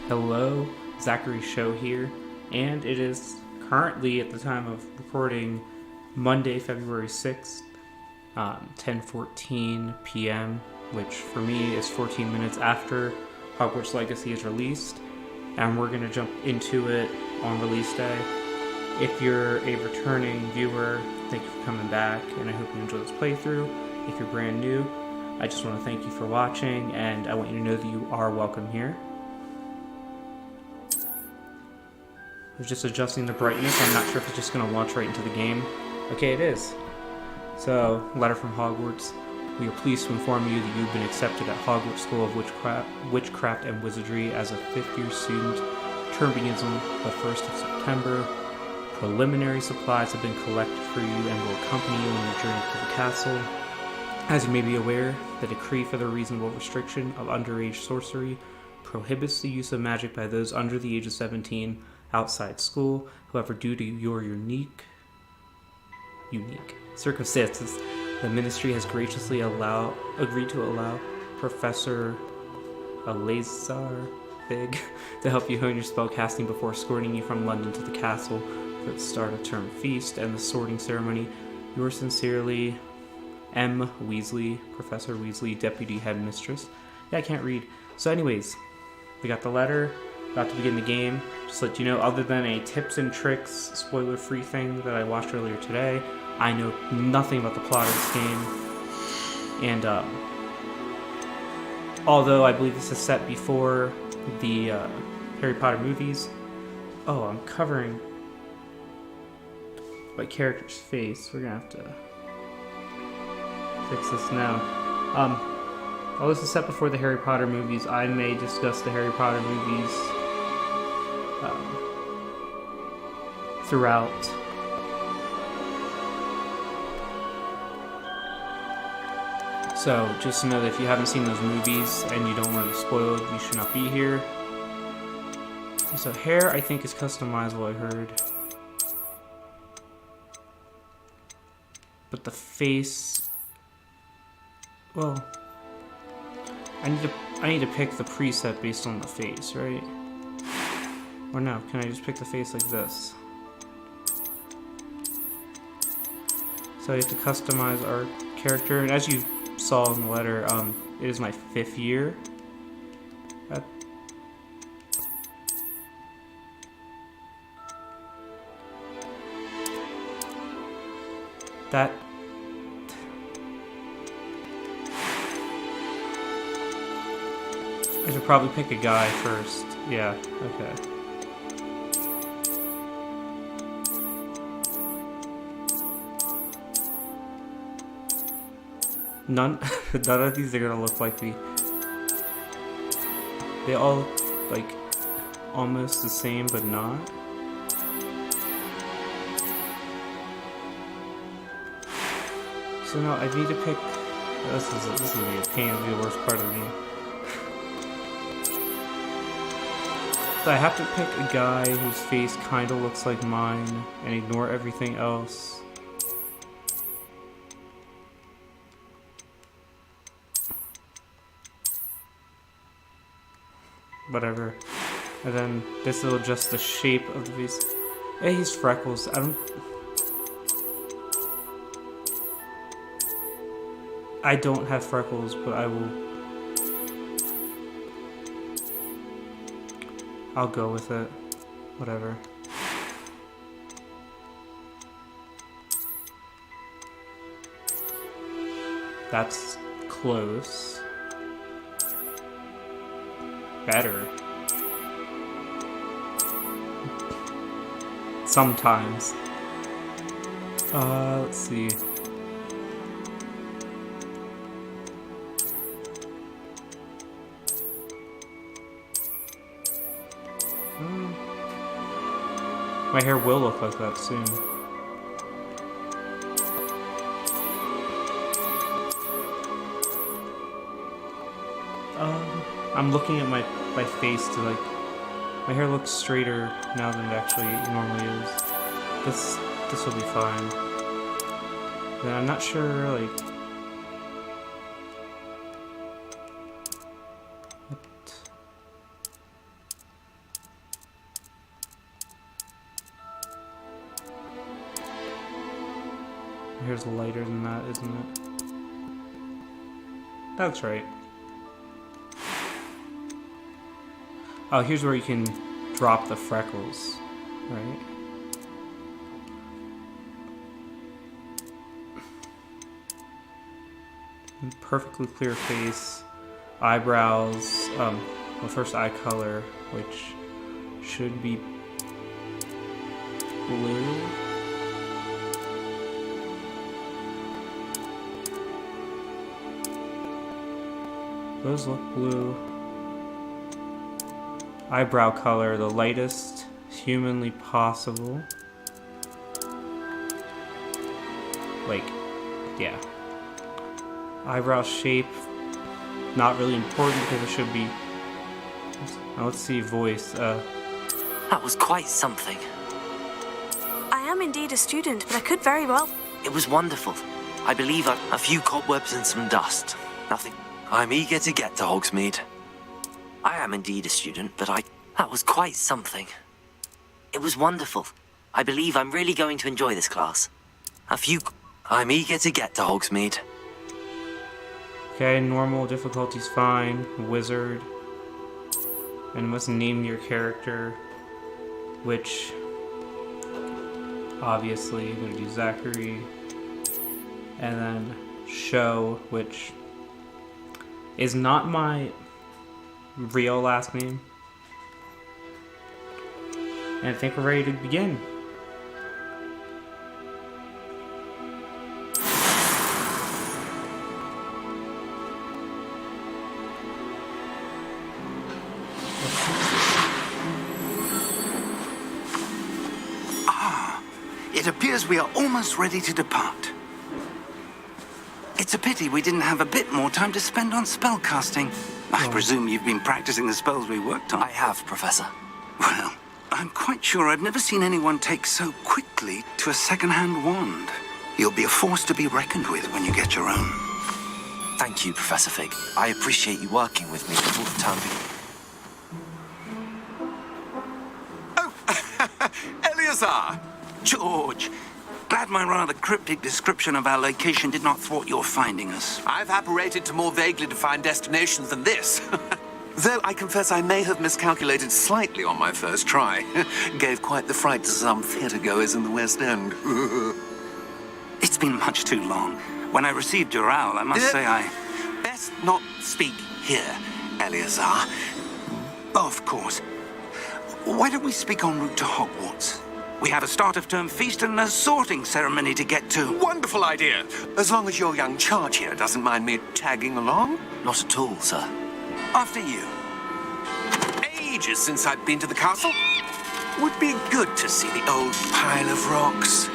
Hello, Zachary Show here, and it is currently at the time of recording Monday, February 6th, 10:14 p.m., which for me is 14 minutes after Hogwarts Legacy is released, and we're going to jump into it on release day. If you're a returning viewer, thank you for coming back, and I hope you enjoy this playthrough. If you're brand new, I just want to thank you for watching, and I want you to know that you are welcome here. I was just adjusting the brightness. I'm not sure if it's just going to launch right into the game. Okay, it is. So, letter from Hogwarts. We are pleased to inform you that you've been accepted at Hogwarts School of Witchcraft and Wizardry as a 5th-year student. Term begins on the 1st of September. Preliminary supplies have been collected for you and will accompany you on your journey to the castle. As you may be aware, the decree for the reasonable restriction of underage sorcery prohibits the use of magic by those under the age of 17 outside school. However, due to your unique circumstances, the ministry has graciously agreed to allow Professor Alazar Fig to help you hone your spellcasting before escorting you from London to the castle for the start of term feast and the sorting ceremony. Yours sincerely, M. Weasley, Professor Weasley, Deputy Headmistress. Yeah, I can't read. So anyways, we got the letter. About to begin the game. Just to let you know, other than a tips and tricks spoiler-free thing that I watched earlier today, I know nothing about the plot of this game. And although I believe this is set before the Harry Potter movies, I'm covering my character's face. We're gonna have to fix this now. Although this is set before the Harry Potter movies, I may discuss the Harry Potter movies throughout. So just know that if you haven't seen those movies and you don't want to be spoiled, you should not be here. So hair, I think, is customizable, I heard. But the face, well, I need to pick the preset based on the face, right? Or no, can I just pick the face like this? So I have to customize our character, and as you saw in the letter, it is my 5th year. That I should probably pick a guy first. Yeah, okay. None of these are gonna look like me. They all look like almost the same, but not. So no, I need to pick. This is gonna be a pain. It'll be the worst part of the game. So I have to pick a guy whose face kind of looks like mine and ignore everything else. Whatever. And then this will adjust the shape of the face. Hey, he's freckles. I don't have freckles, but I'll go with it. Whatever. That's close. Better. Sometimes. Let's see. My hair will look like that soon. I'm looking at my face to like, my hair looks straighter now than it actually normally is. This will be fine. Then I'm not sure, like, here's lighter than that, isn't it? That's right. Oh, here's where you can drop the freckles, right? Perfectly clear face, eyebrows, well, first eye color, which should be blue. Those look blue. Eyebrow color, the lightest humanly possible. Like, yeah. Eyebrow shape, not really important because it should be. Now let's see, voice. That was quite something. I am indeed a student, but I could very well. It was wonderful. I believe a few cobwebs and some dust. Nothing. I'm eager to get to Hogsmeade. I am indeed a student, but that was quite something. It was wonderful. I believe I'm really going to enjoy this class. I'm eager to get to Hogsmeade. Okay, normal difficulty's fine. Wizard. And must name your character, which obviously I'm gonna do Zachary. And then show, which is not my real last name. And I think we're ready to begin. It appears we are almost ready to depart. It's a pity we didn't have a bit more time to spend on spellcasting. I presume you've been practicing the spells we worked on. I have, Professor. Well, I'm quite sure I've never seen anyone take so quickly to a second-hand wand. You'll be a force to be reckoned with when you get your own. Thank you, Professor Fig. I appreciate you working with me before the time begins. Oh, Eleazar! George! Glad my rather cryptic description of our location did not thwart your finding us. I've apparated to more vaguely defined destinations than this. Though I confess I may have miscalculated slightly on my first try. Gave quite the fright to some theatre-goers in the West End. It's been much too long. When I received your owl, I must say I... Best not speak here, Eleazar. Of course. Why don't we speak en route to Hogwarts? We have a start-of-term feast and a sorting ceremony to get to. Wonderful idea. As long as your young charge here doesn't mind me tagging along. Not at all, sir. After you. Ages since I've been to the castle. Would be good to see the old pile of rocks.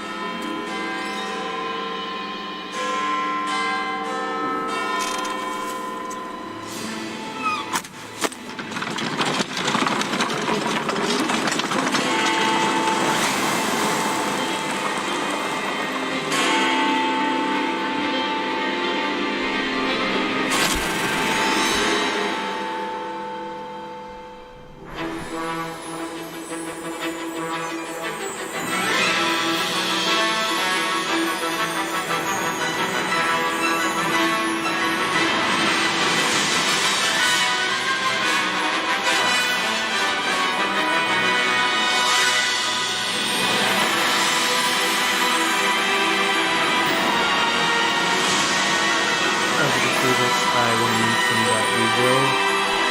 I will mention that we will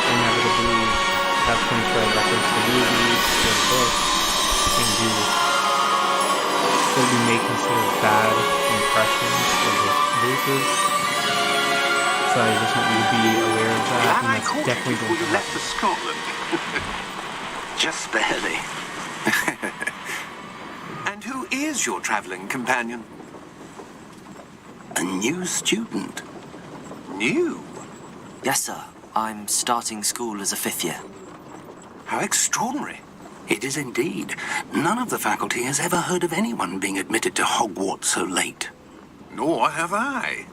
inevitably have some sort of reference to movies or books and do what we may consider bad impressions of the voices. So I just want you to be aware of that, and that's definitely going to left happen. for Scotland. Just barely. And who is your traveling companion? A new student. New? Yes, sir. I'm starting school as a 5th year. How extraordinary. It is indeed. None of the faculty has ever heard of anyone being admitted to Hogwarts so late. Nor have I.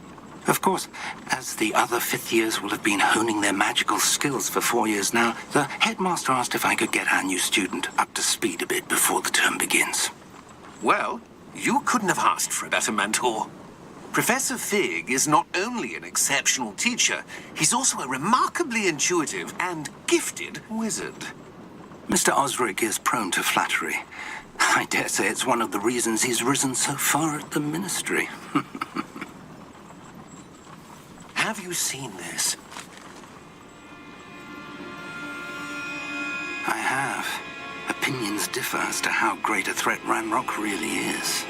Of course, as the other 5th years will have been honing their magical skills for 4 years now, the headmaster asked if I could get our new student up to speed a bit before the term begins. Well, you couldn't have asked for a better mentor. Professor Fig is not only an exceptional teacher, he's also a remarkably intuitive and gifted wizard. Mr. Osric is prone to flattery. I dare say it's one of the reasons he's risen so far at the Ministry. Have you seen this? I have. Opinions differ as to how great a threat Ranrock really is.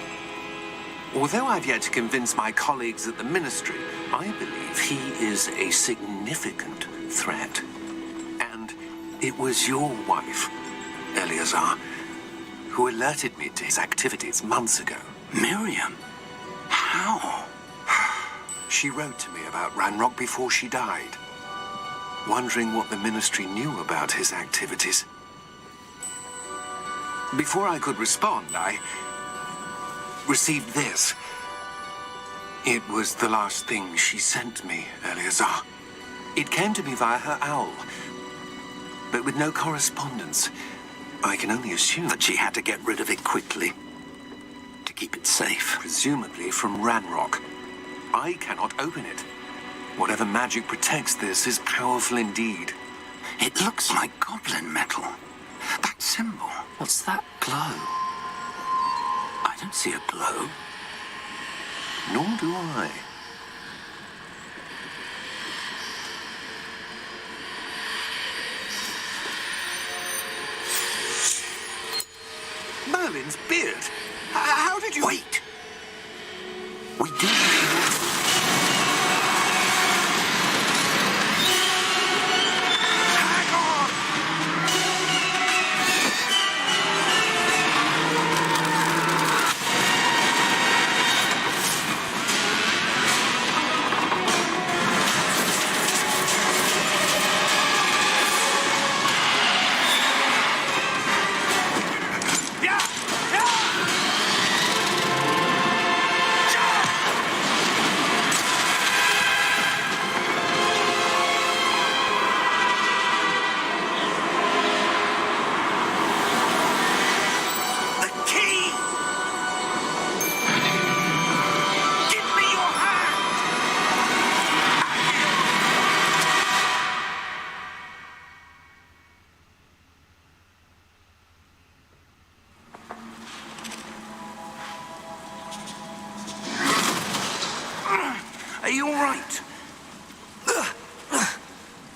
Although I've yet to convince my colleagues at the Ministry, I believe he is a significant threat. And it was your wife, Eleazar, who alerted me to his activities months ago. Miriam? How? She wrote to me about Ranrock before she died, wondering what the Ministry knew about his activities. Before I could respond, I received this. It was the last thing she sent me, Eleazar. It came to me via her owl, but with no correspondence. I can only assume That she had to get rid of it quickly. To keep it safe. presumably from Ranrock. I cannot open it. Whatever magic protects this is powerful indeed. It looks like goblin metal. That symbol. What's that glow? I don't see a glow. Nor do I. Merlin's beard. How did you... Wait! We do... Hang on! Yeah! Yeah! The key! Give me your hand! Are you all right?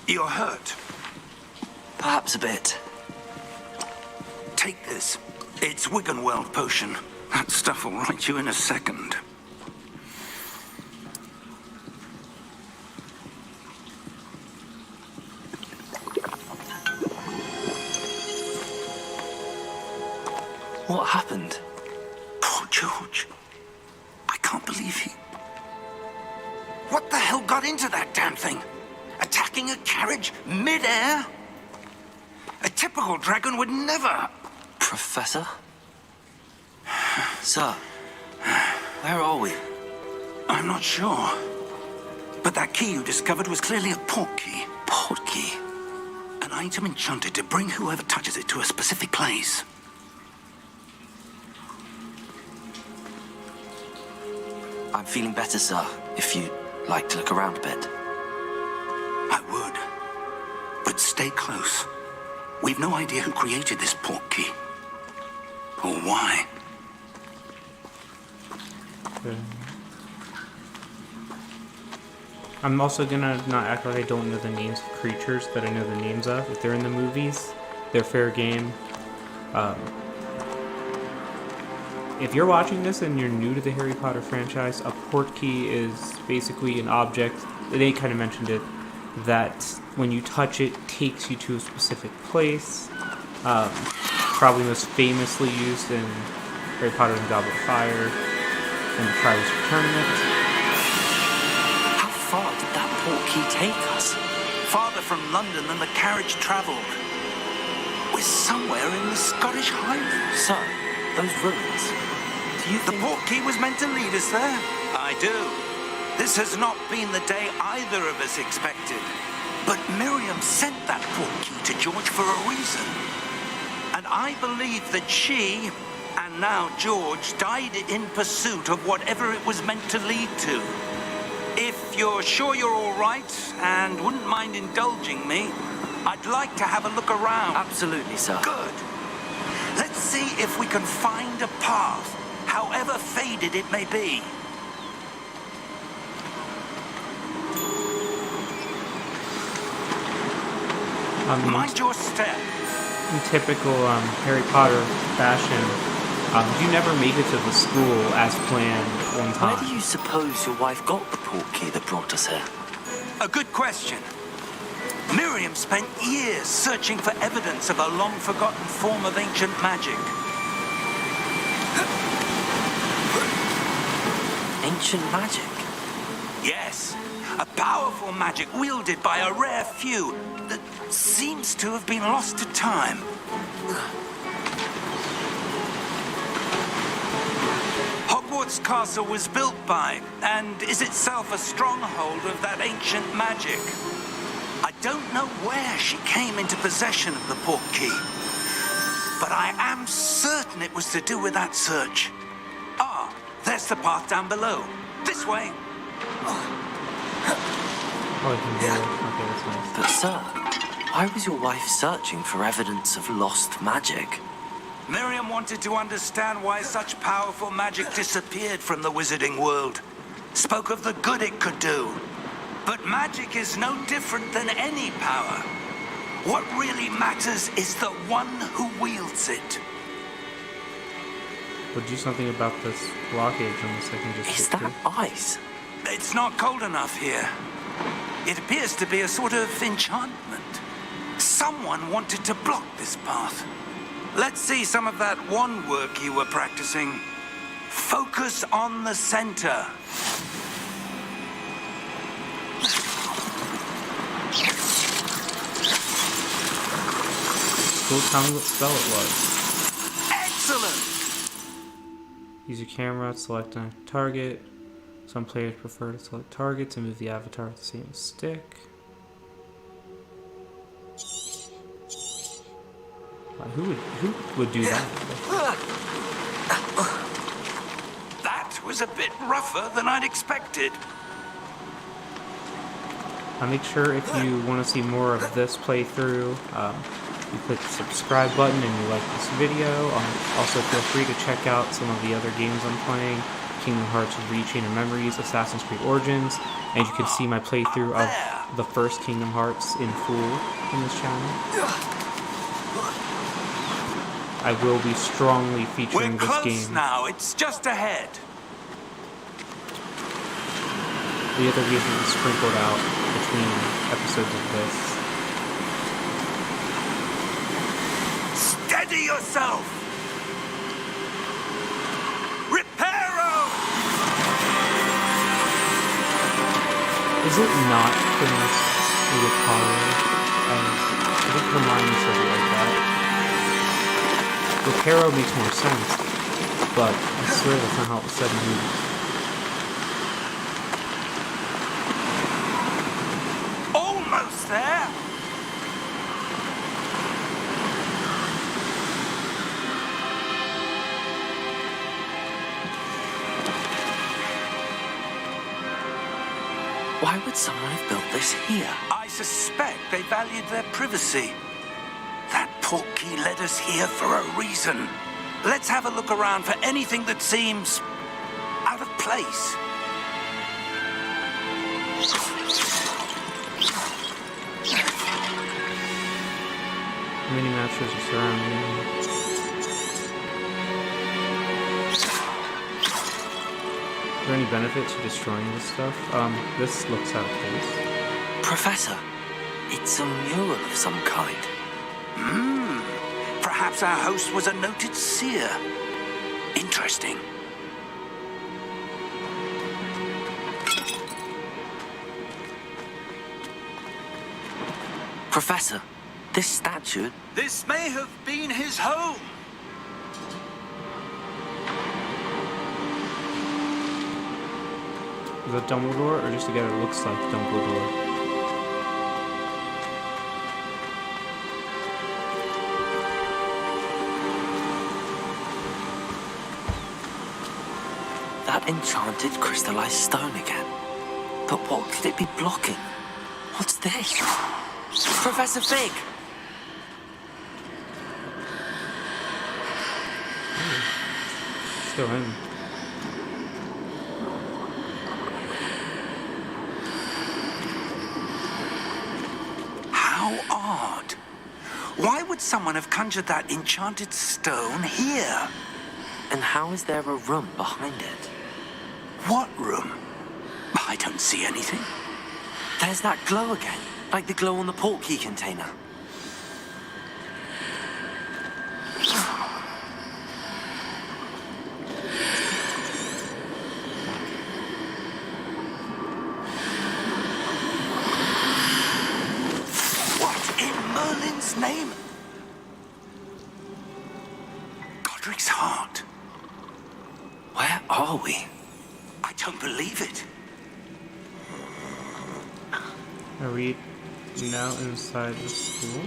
You're hurt. Perhaps a bit. Take this. It's Wiggenweld potion. That stuff will right you in a second. What happened? Poor George. I can't believe he... What the hell got into that damn thing? Attacking a carriage mid-air? A typical dragon would never... Professor? Sir, where are we? I'm not sure. But that key you discovered was clearly a port key. Port key? An item enchanted to bring whoever touches it to a specific place. I'm feeling better, sir, if you'd like to look around a bit. I would. But stay close. We've no idea who created this port key. Or why. I'm also gonna not act like I don't know the names of creatures that I know the names of. If they're in the movies, they're fair game. If you're watching this and you're new to the Harry Potter franchise, a port key is basically an object, they kind of mentioned it, that when you touch it, takes you to a specific place. Probably most famously used in Harry Potter and the Goblet of Fire and the Triwizard Tournament. How far did that port key take us? Farther from London than the carriage travelled. We're somewhere in the Scottish Highlands. Sir, those ruins. Do you The think... port key was meant to lead us there. I do. This has not been the day either of us expected. But Miriam sent that port key to George for a reason. And I believe that she, and son now, George, died in pursuit of whatever it was meant to lead to. If you're sure you're all right and wouldn't mind indulging me, I'd like to have a look around. Absolutely, sir. Good. Let's see if we can find a path, however faded it may be. Mind your step. In typical Harry Potter fashion, you never made it to the school as planned one time. Where do you suppose your wife got the portkey that brought us here? A good question. Miriam spent years searching for evidence of a long-forgotten form of ancient magic. Ancient magic? Yes, a powerful magic wielded by a rare few that seems to have been lost to time. Hogwarts Castle was built by, and is itself a stronghold of that ancient magic. I don't know where she came into possession of the portkey, but I am certain it was to do with that search. Ah, there's the path down below. This way. Oh, you can go. Okay, that's nice. But sir, why was your wife searching for evidence of lost magic? Miriam wanted to understand why such powerful magic disappeared from the wizarding world. Spoke of the good it could do. But magic is no different than any power. What really matters is the one who wields it. But do something about this blockage on the second just Is hit that through. ice? It's not cold enough here. It appears to be a sort of enchantment. Someone wanted to block this path. Let's see some of that wand work you were practicing. Focus on the center. Cool, tell me what spell it was. Excellent! Use your camera to select a target. Some players prefer to select targets and move the avatar with the same stick. Who would do that? That was a bit rougher than I'd expected. Make sure if you want to see more of this playthrough, you click the subscribe button and you like this video. Also feel free to check out some of the other games I'm playing. Kingdom Hearts Rechain of Memories, Assassin's Creed Origins, and you can see my playthrough of the first Kingdom Hearts in full in this channel. I will be strongly featuring We're this close game. now, it's just ahead. The other games will be sprinkled out between episodes of this. Steady yourself! Reparo! Is it not pronounced Reparo? I think Hermione says it like that. Reparo makes more sense, but I swear that's not how it was said in the movie. Almost there! Why would someone have built this here? I suspect they valued their privacy. That portkey led us here for a reason. Let's have a look around for anything that seems out of place. Mini matches are surrounding me. Are there any benefit to destroying this stuff? This looks out of place. Professor, it's a mural of some kind. Perhaps our host was a noted seer. Interesting. Professor, this statue... This may have been his home. Is that Dumbledore, or just a guy that looks like Dumbledore? enchanted crystallized stone again. But what could it be blocking? What's this? Professor Fig! Still in. How odd. Why would someone have conjured that enchanted stone here? And how is there a room behind it? What room? I don't see anything. There's that glow again, like the glow on the portkey container. What in Merlin's name? Godric's heart. Where are we? I don't believe it. Are we now inside the school?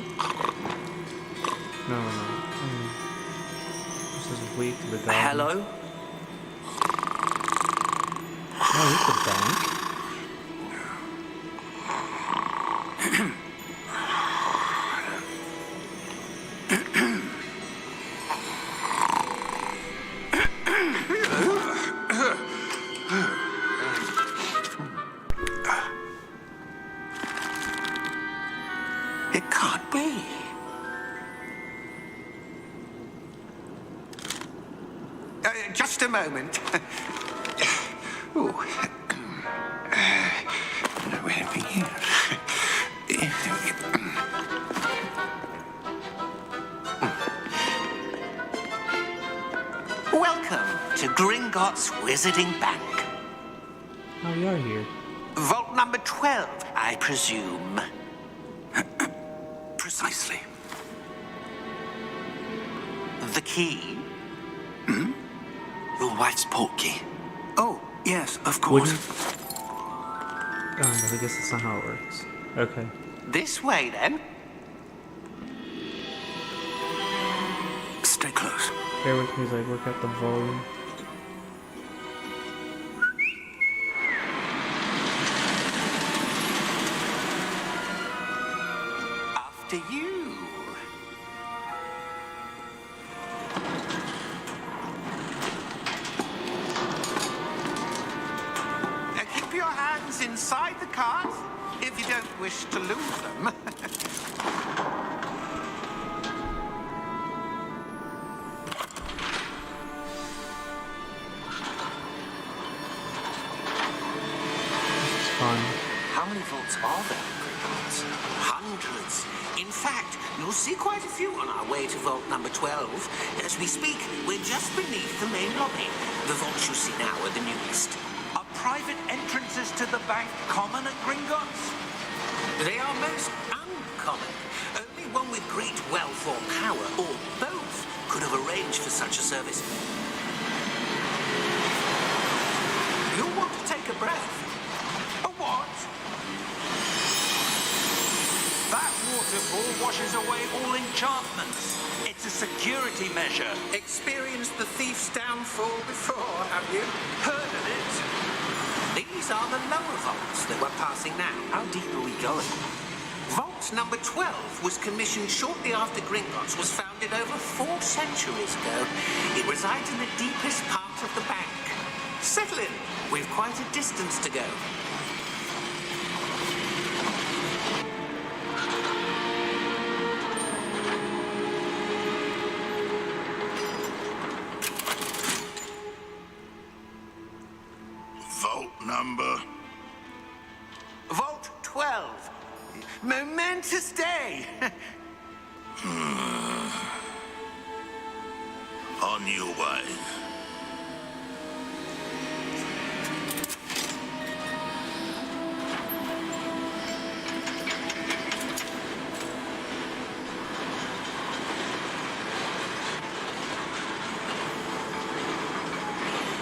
No, we're not. This is way to the garden. Hello? Oh, it's the bank. It can't be. Just a moment. Ooh. Where are we here? Welcome to Gringotts Wizarding Bank. Oh, we are here. Vault number 12, I presume. Precisely. The key? Your wife's portkey. Oh, yes, of course. Oh, no, I guess that's not how it works. Okay. This way, then. Stay close. Bear with me as I work out the volume. After you. Keep your hands inside the cart if you don't wish to lose them. It's fun. How many vaults are there in Gringotts? Hundreds. In fact, you'll see quite a few on our way to vault number 12. As we speak, we're just beneath the main lobby. The vaults you see now are the newest. Are private entrances to the bank common at Gringotts? They are most uncommon. Only one with great wealth or power, or both, could have arranged for such a service. You'll want to take a breath. A what? That waterfall washes away all enchantments. It's a security measure. Experienced the thief's downfall before, have you? Heard of it? These are the lower vaults that we're passing now. How deep are we going? Vault number 12 was commissioned shortly after Gringotts was founded over 4 centuries ago. It resides in the deepest part of the bank. Settle in. We've quite a distance to go. Vault number. Vault 12. Momentous day. On your way.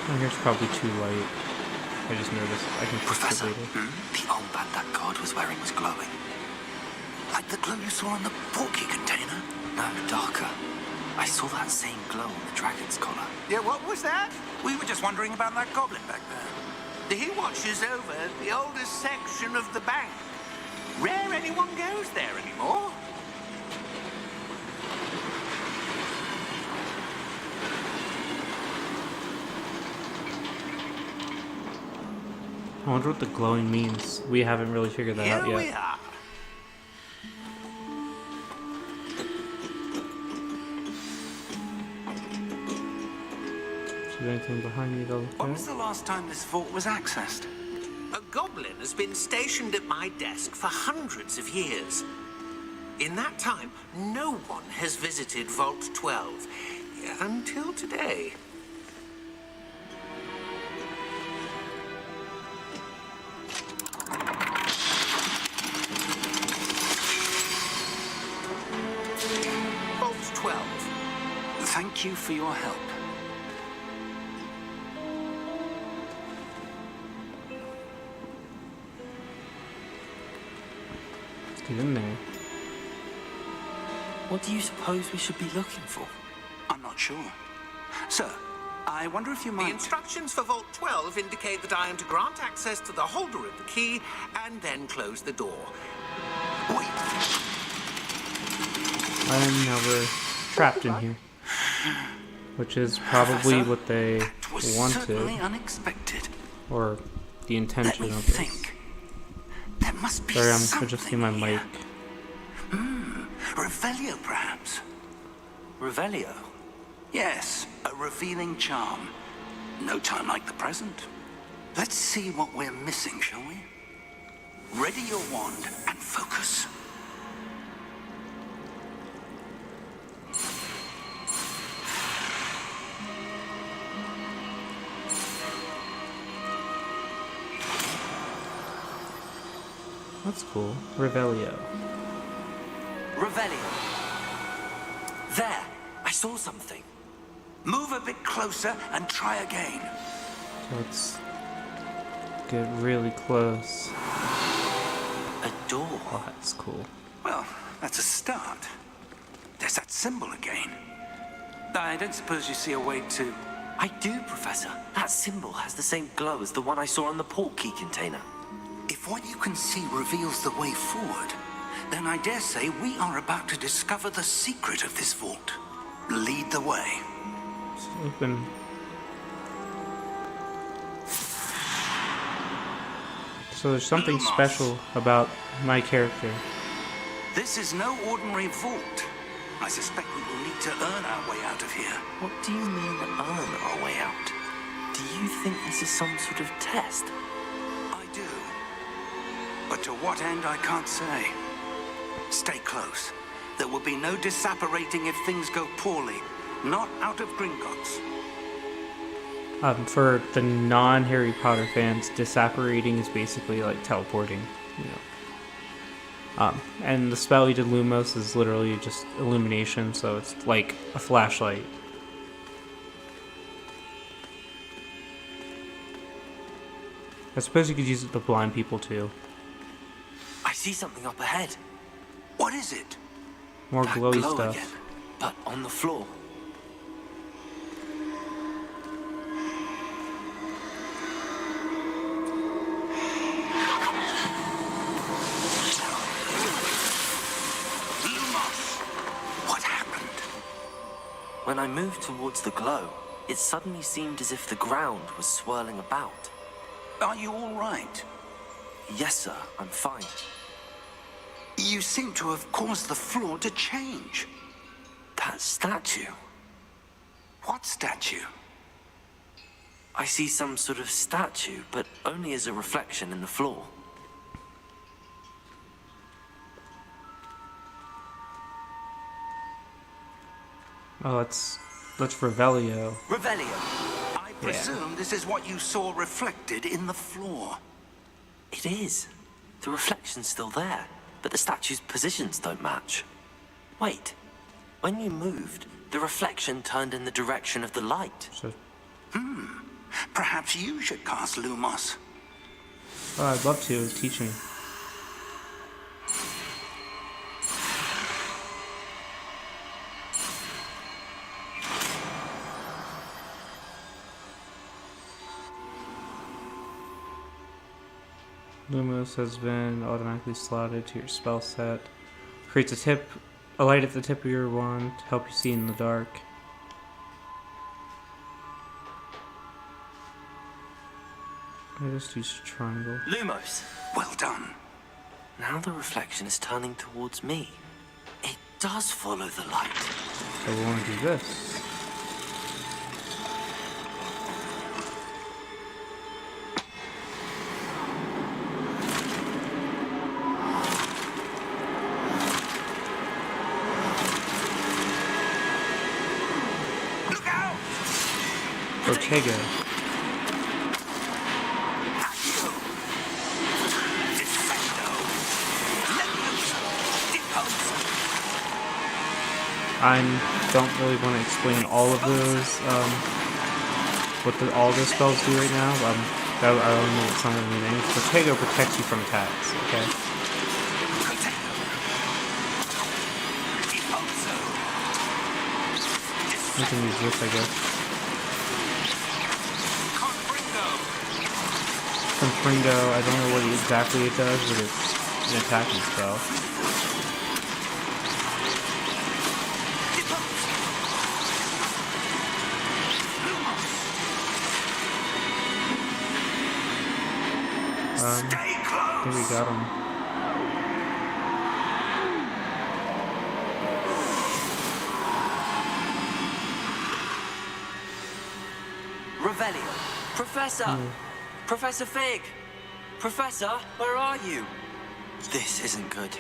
Oh, here's probably too light. I just noticed. I can fix it Professor, later. the armband that guard was wearing was glowing. Like the glow you saw on the portkey container. No, darker. I I saw that same glow on the dragon's collar. Yeah, what was that? We were just wondering about that goblin back there. He watches over the oldest section of the bank. Rare anyone goes there anymore. I wonder what the glowing means. We haven't really figured that out Here yet. we are. Is there anything behind me though? When was the last time this vault was accessed? A goblin has been stationed at my desk for hundreds of years. In that time, no one has visited Vault 12 until today. Vault 12. Thank you for your help. Let's get in there. What do you suppose we should be looking for? I'm not sure. Sir, I wonder if you might... The instructions for Vault 12 indicate that I am to grant access to the holder of the key and then close the door. Wait. And now we're trapped in here. Which is probably Professor, what they that was certainly wanted. unexpected. Or the Let intention me of this. think. There must be Sorry, I'm something adjusting my mic. here. Revelio, perhaps? Revelio? Yes, a revealing charm. No time like the present. Let's see what we're missing, shall we? Ready your wand and focus. That's cool. Revelio. Revelio. There! I saw something. Move a bit closer and try again. So let's get really close. A door. Oh, that's cool. Well, that's a start. There's that symbol again. I don't suppose you see a way to... I do, Professor. That symbol has the same glow as the one I saw on the port key container. If what you can see reveals the way forward, then I dare say we are about to discover the secret of this vault. Lead the way. Let's open. So there's something Lumos. special about my character. This is no ordinary vault. I suspect we will need to earn our way out of here. What do you mean, earn our way out? Do you think this is some sort of test? I do. But to what end, I can't say. Stay close. There will be no disapparating if things go poorly. Not out of Gringotts. For the non-Harry Potter fans, disapparating is basically like teleporting, you know. And the spell he did, Lumos, is literally just illumination, so it's like a flashlight. I suppose you could use it to blind people too. I see something up ahead. What is it? More That glowy glow stuff. again, but on the floor. Lumos! What happened? When I moved towards the glow, it suddenly seemed as if the ground was swirling about. Are you all right? Yes, sir, I'm fine. You seem to have caused the floor to change. That statue. What statue? I see some sort of statue, but only as a reflection in the floor. Oh, that's Revelio. Revelio. I presume this is what you saw reflected in the floor. It is. The reflection's still there, but the statue's positions don't match. Wait. When you moved, the reflection turned in the direction of the light. So, Perhaps you should cast Lumos. oh, I'd love to teach me. Lumos has been automatically slotted to your spell set. Creates a light at the tip of your wand to help you see in the dark. I just use triangle. Lumos! Well done. Now the reflection is turning towards me. It does follow the light. So we want to do this. Look out! Ortega. I don't really want to explain all of those, what all the spells do right now. I only know what some of them mean. Protego protects you from attacks, okay? I can use this, I guess. Confringo, I don't know what exactly it does, but it's an attacking spell. I think we got him. Revelio! Professor! Professor Fig! Professor, where are you? This isn't good.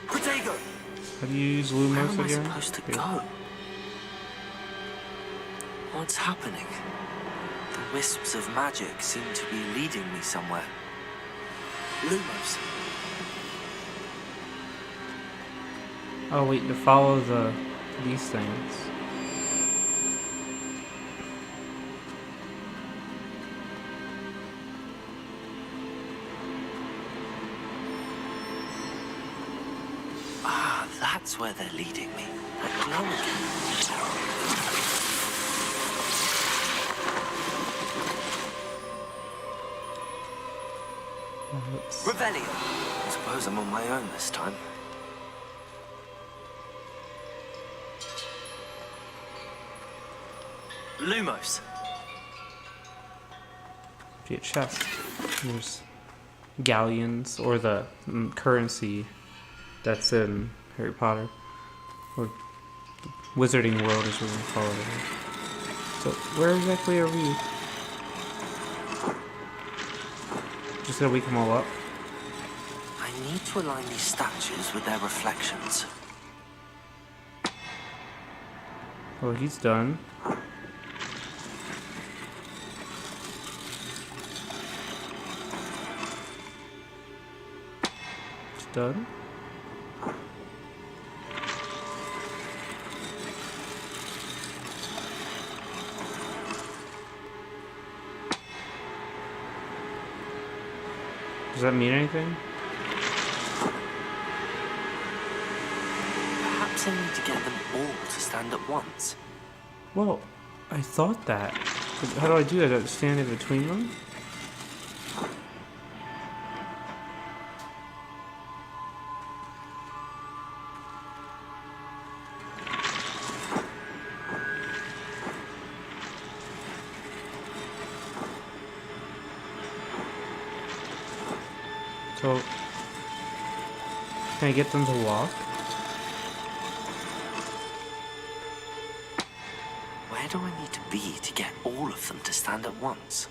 Protego! Have you used Where Lumos am I again? supposed to Here. go? What's happening? The wisps of magic seem to be leading me somewhere. Lumos! Oh wait, to follow these things. Ah, that's where they're leading me. That glow again. Revelio! I suppose I'm on my own this time. Lumos! See a chest. There's galleons, or the currency that's in Harry Potter. Or the Wizarding World is what we call it. So, where exactly are we? Just gonna wake them all up? I need to align these statues with their reflections. Oh, he's done. It's done. Does that mean anything? Perhaps I need to get them all to stand at once. Well, I thought that. But how do I do that? Do I stand in between them? So, can I get them to walk? Where do I need to be to get all of them to stand at once?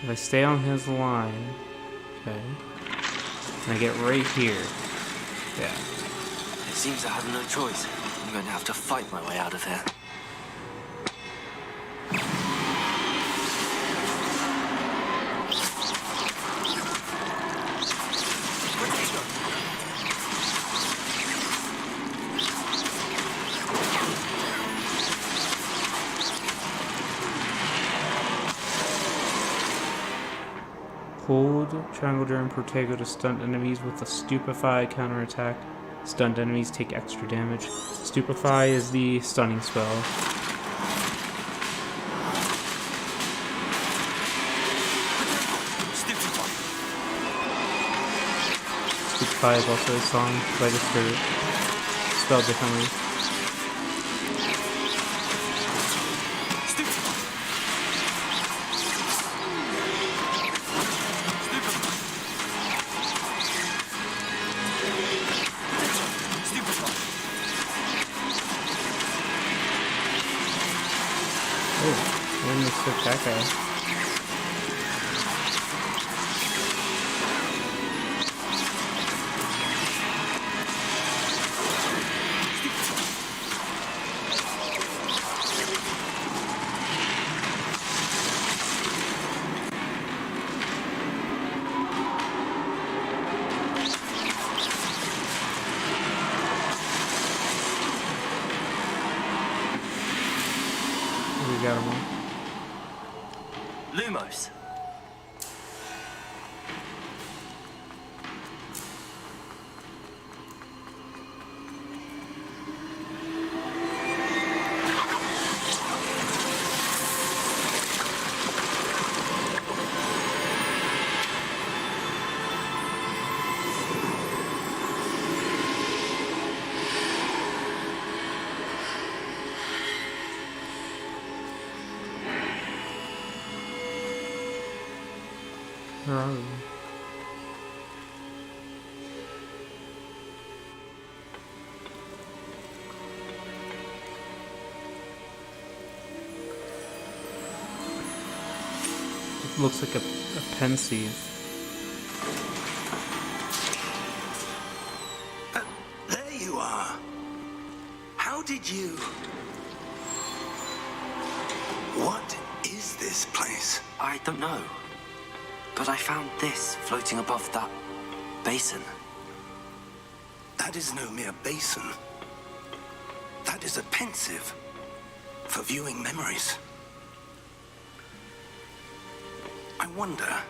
If I stay on his line, okay, and I get right here, yeah. It seems I have no choice. I'm going to have to fight my way out of here. Hold triangle during Protego to stun enemies with a Stupefy counterattack. Stunned enemies take extra damage. Stupefy is the stunning spell. PS5 also a song registered, spelled differently. Oh, I mistook that guy. We got him all. Lumos. Where are we? It looks like a pensieve. There you are. How did you... What is this place? I don't know. But I found this floating above that basin. That is no mere basin. That is a pensieve for viewing memories. I wonder...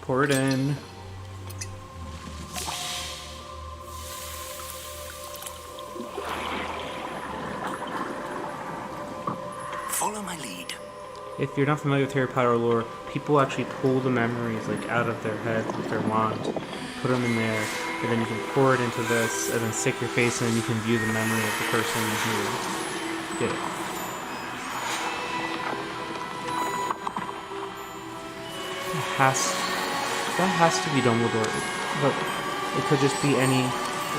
Pour it in. Follow my lead. If you're not familiar with Harry Potter lore, people actually pull the memories like out of their head with their wand, put them in there, and then you can pour it into this, and then stick your face in, and you can view the memory of the person who did it. That has to be Dumbledore, but it could just be any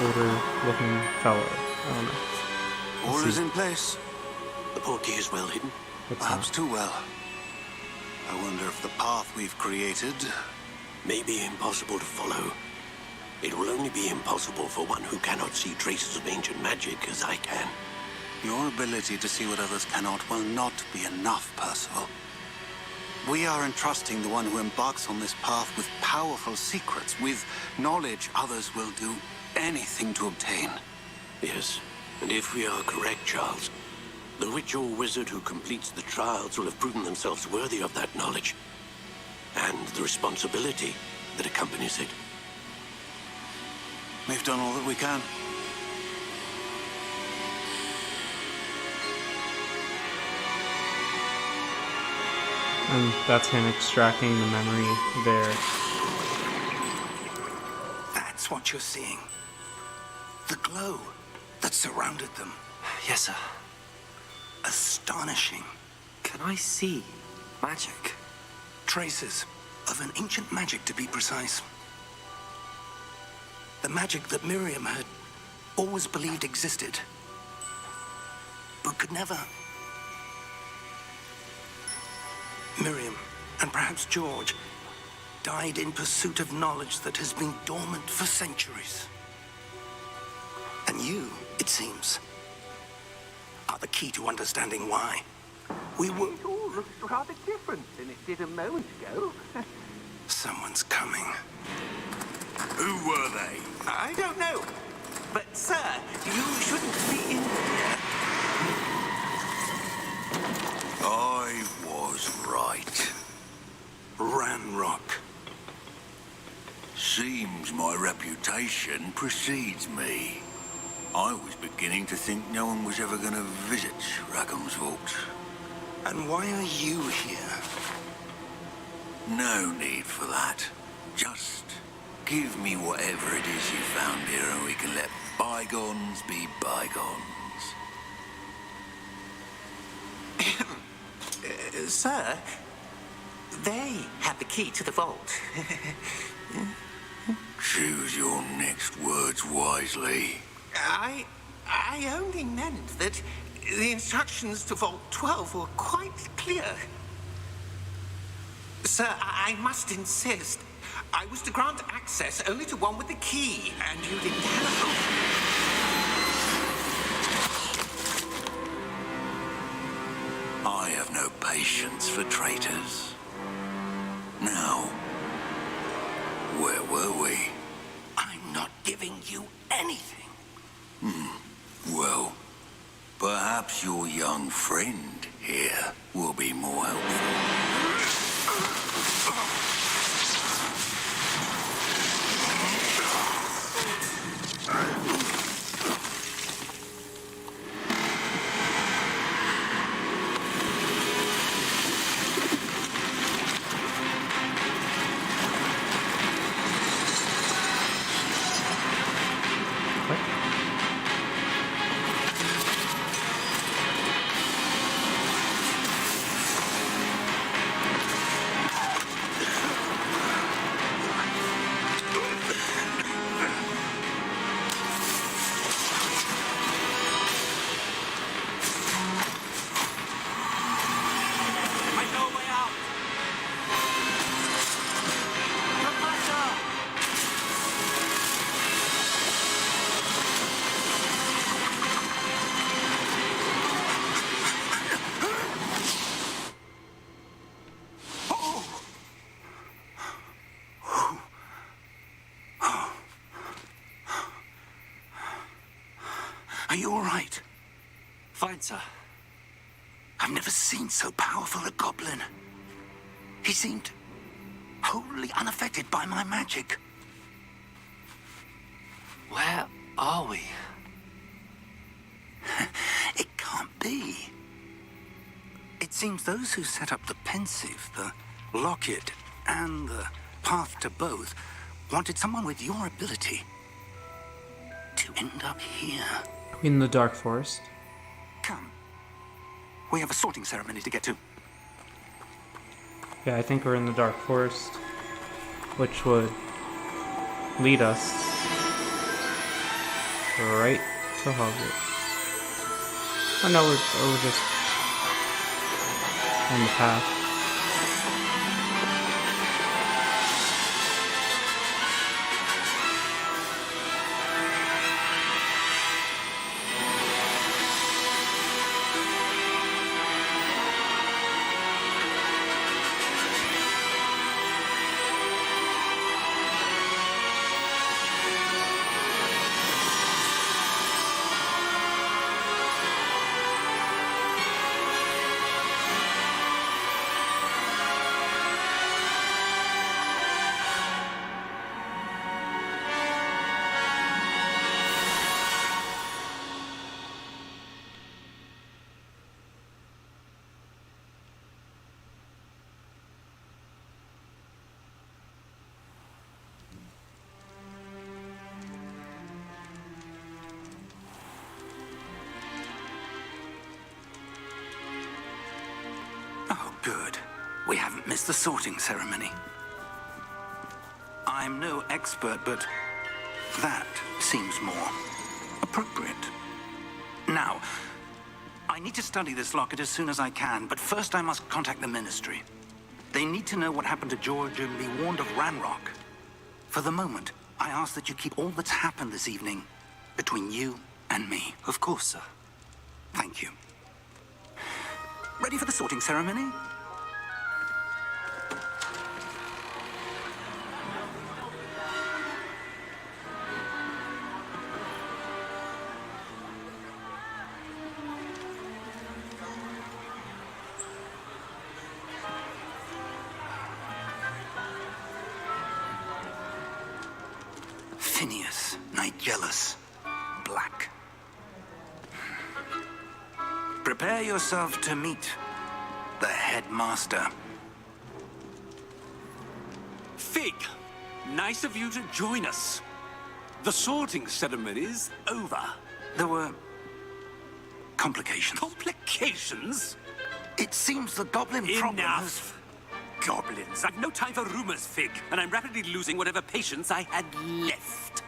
older-looking fellow. I don't know. All is in place. The portkey is well hidden. Perhaps too well. I wonder if the path we've created may be impossible to follow. It will only be impossible for one who cannot see traces of ancient magic as I can. Your ability to see what others cannot will not be enough, Percival. We are entrusting the one who embarks on this path with powerful secrets, with knowledge others will do anything to obtain. Yes, and if we are correct, Charles, the witch or wizard who completes the trials will have proven themselves worthy of that knowledge, and the responsibility that accompanies it. We've done all that we can. And that's him extracting the memory there. That's what you're seeing. The glow that surrounded them. Yes, sir. Astonishing. Can I see magic? Traces of an ancient magic, to be precise. The magic that Miriam had always believed existed, but could never. Miriam, and perhaps George, died in pursuit of knowledge that has been dormant for centuries. And you, it seems, are the key to understanding why. We were... It all looks rather different than it did a moment ago. Someone's coming. Who were they? I don't know. But, sir, you shouldn't be in here. I was right. Ranrock. Seems my reputation precedes me. I was beginning to think no one was ever going to visit Rackham's vault. And why are you here? No need for that. Just give me whatever it is you found here and we can let bygones be bygones. Sir, they have the key to the vault. Choose your next words wisely. I only meant that the instructions to Vault 12 were quite clear. Sir, I must insist. I was to grant access only to one with the key, and you didn't have. I have no patience for traitors. Now, where were we? I'm not giving you anything. Well, perhaps your young friend here will be more helpful. I know a way out. Professor! Are you all right? Fine, sir. I've never seen so powerful a goblin. He seemed wholly unaffected by my magic. Where are we? It can't be. It seems those who set up the pensive, the locket, and the path to both wanted someone with your ability to end up here. In the Dark Forest. Come. We have a sorting ceremony to get to. Yeah, I think we're in the Dark Forest, which would lead us right to Hogwarts. Oh no, we're just on the path. Oh, good. We haven't missed the sorting ceremony. I'm no expert, but that seems more appropriate. Now, I need to study this locket as soon as I can, but first I must contact the Ministry. They need to know what happened to George and be warned of Ranrock. For the moment, I ask that you keep all that's happened this evening between you and me. Of course, sir. Thank you. Ready for the sorting ceremony? Phineas, Nigellus, Black. Prepare yourself to meet the headmaster. Fig, nice of you to join us. The sorting ceremony's over. There were complications. Complications? It seems the goblin problem has... Enough! Goblins. I've no time for rumors, Fig, and I'm rapidly losing whatever patience I had left.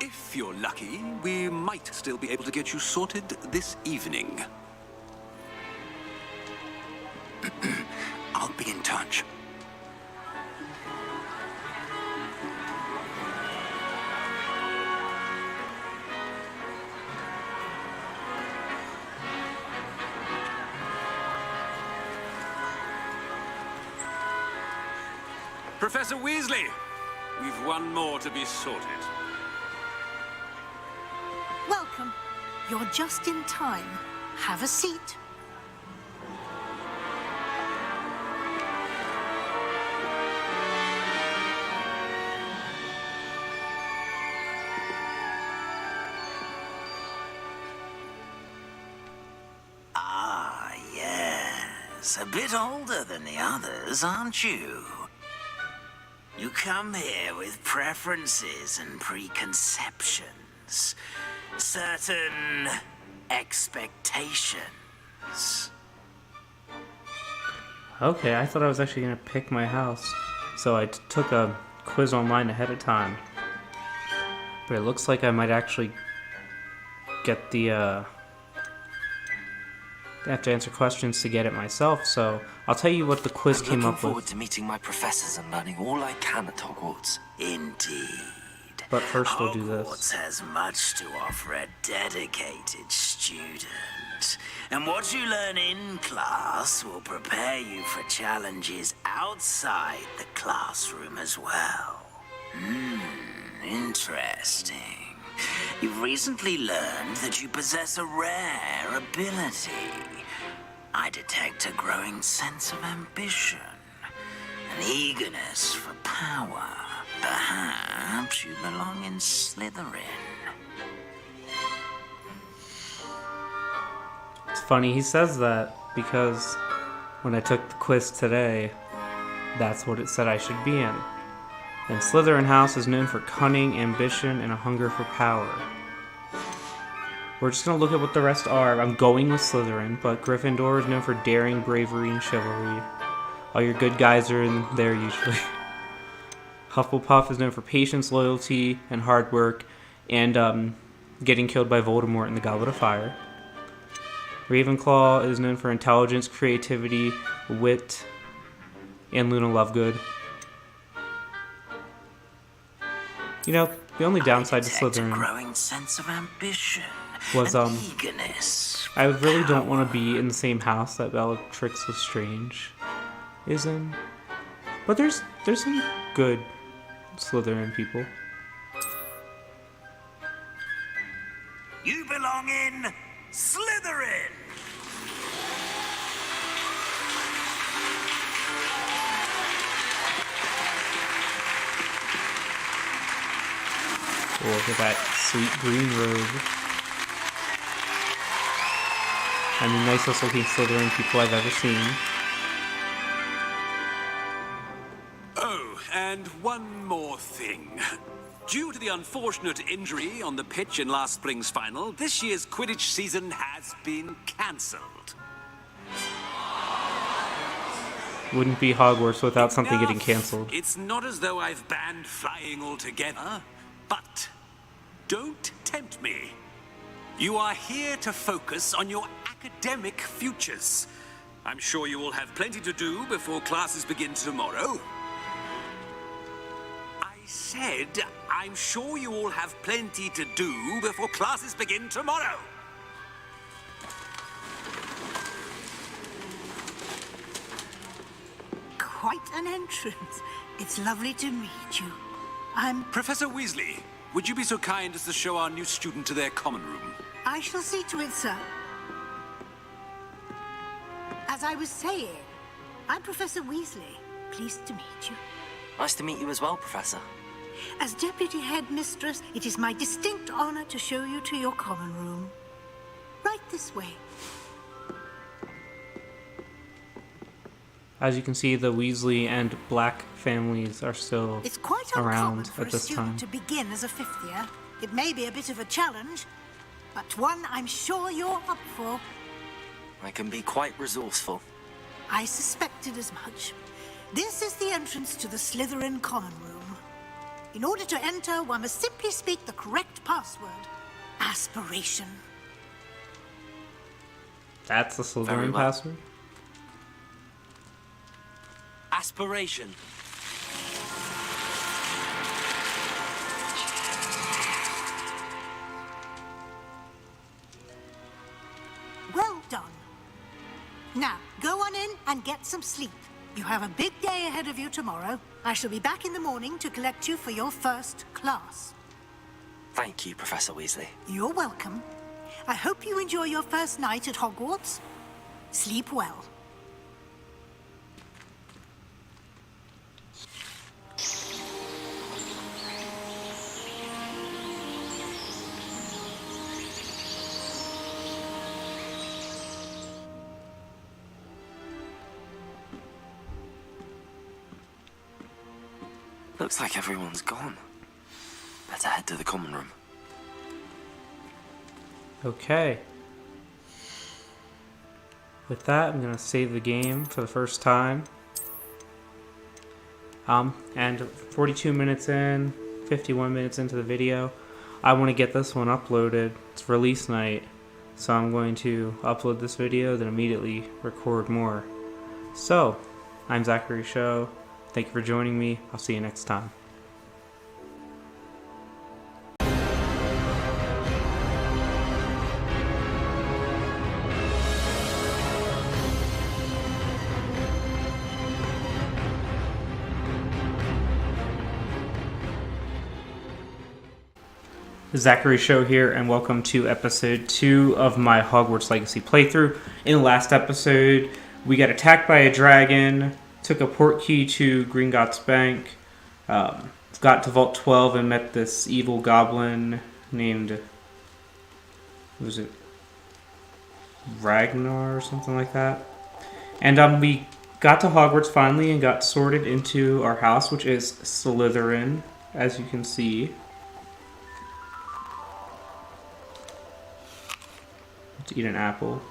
If you're lucky, we might still be able to get you sorted this evening. I'll be in touch. Professor Weasley, we've one more to be sorted. Welcome. You're just in time. Have a seat. Ah, yes. A bit older than the others, aren't you? You come here with preferences and preconceptions. Certain expectations. Okay, I thought I was actually gonna pick my house, so I took a quiz online ahead of time. But it looks like I might actually get the, I have to answer questions to get it myself, so I'll tell you what the quiz I'm came looking up forward with. to meeting my professors and learning all I can at Hogwarts. Indeed. But first we'll do this. Hogwarts has much to offer a dedicated student. And what you learn in class will prepare you for challenges outside the classroom as well. Interesting. You've recently learned that you possess a rare ability. I detect a growing sense of ambition, an eagerness for power. Perhaps you belong in Slytherin. It's funny he says that because when I took the quiz today, that's what it said I should be in. And Slytherin House is known for cunning, ambition, and a hunger for power. We're just gonna look at what the rest are. I'm going with Slytherin, but Gryffindor is known for daring, bravery, and chivalry. All your good guys are in there usually. Hufflepuff is known for patience, loyalty, and hard work, and getting killed by Voldemort in the Goblet of Fire. Ravenclaw is known for intelligence, creativity, wit, and Luna Lovegood. You know, the only downside to Slytherin A growing sense of ambition, was an eagerness. I really don't want to be in the same house that Bellatrix Lestrange is in. But there's some good Slytherin people. You belong in Slytherin. Oh, look at that sweet green robe. And the nicest looking Slytherin people I've ever seen. Oh, and one more thing. Due to the unfortunate injury on the pitch in last spring's final, this year's Quidditch season has been cancelled. Wouldn't be Hogwarts without something getting cancelled. It's not as though I've banned flying altogether, but don't tempt me. You are here to focus on your academic futures. I'm sure you will have plenty to do before classes begin tomorrow. I said, I'm sure you all have plenty to do before classes begin tomorrow. Quite an entrance. It's lovely to meet you. I'm... Professor Weasley, would you be so kind as to show our new student to their common room? I shall see to it, sir. As I was saying, I'm Professor Weasley. Pleased to meet you. Nice to meet you as well, Professor. As Deputy Headmistress, it is my distinct honor to show you to your common room. Right this way. As you can see, the Weasley and Black families are still It's quite uncommon around for at a this student time. to begin as a fifth year. It may be a bit of a challenge, but one I'm sure you're up for. I can be quite resourceful. I suspected as much. This is the entrance to the Slytherin common room. In order to enter, one must simply speak the correct password. Aspiration. That's the Very Slytherin well. password? Aspiration. Well done. Now, go on in and get some sleep. You have a big day ahead of you tomorrow. I shall be back in the morning to collect you for your first class. Thank you, Professor Weasley. You're welcome. I hope you enjoy your first night at Hogwarts. Sleep well. Looks like everyone's gone. Better head to the common room. Okay. With that, I'm gonna save the game for the first time. And 42 minutes in, 51 minutes into the video, I want to get this one uploaded. It's release night, so I'm going to upload this video, then immediately record more. So, I'm Zachary Show. Thank you for joining me. I'll see you next time. Zachary Show here, and welcome to episode 2 of my Hogwarts Legacy playthrough. In the last episode, we got attacked by a dragon, took a port key to Gringotts Bank, got to Vault 12 and met this evil goblin named, what was it, Ragnar or something like that. And we got to Hogwarts finally and got sorted into our house, which is Slytherin, as you can see. To eat an apple.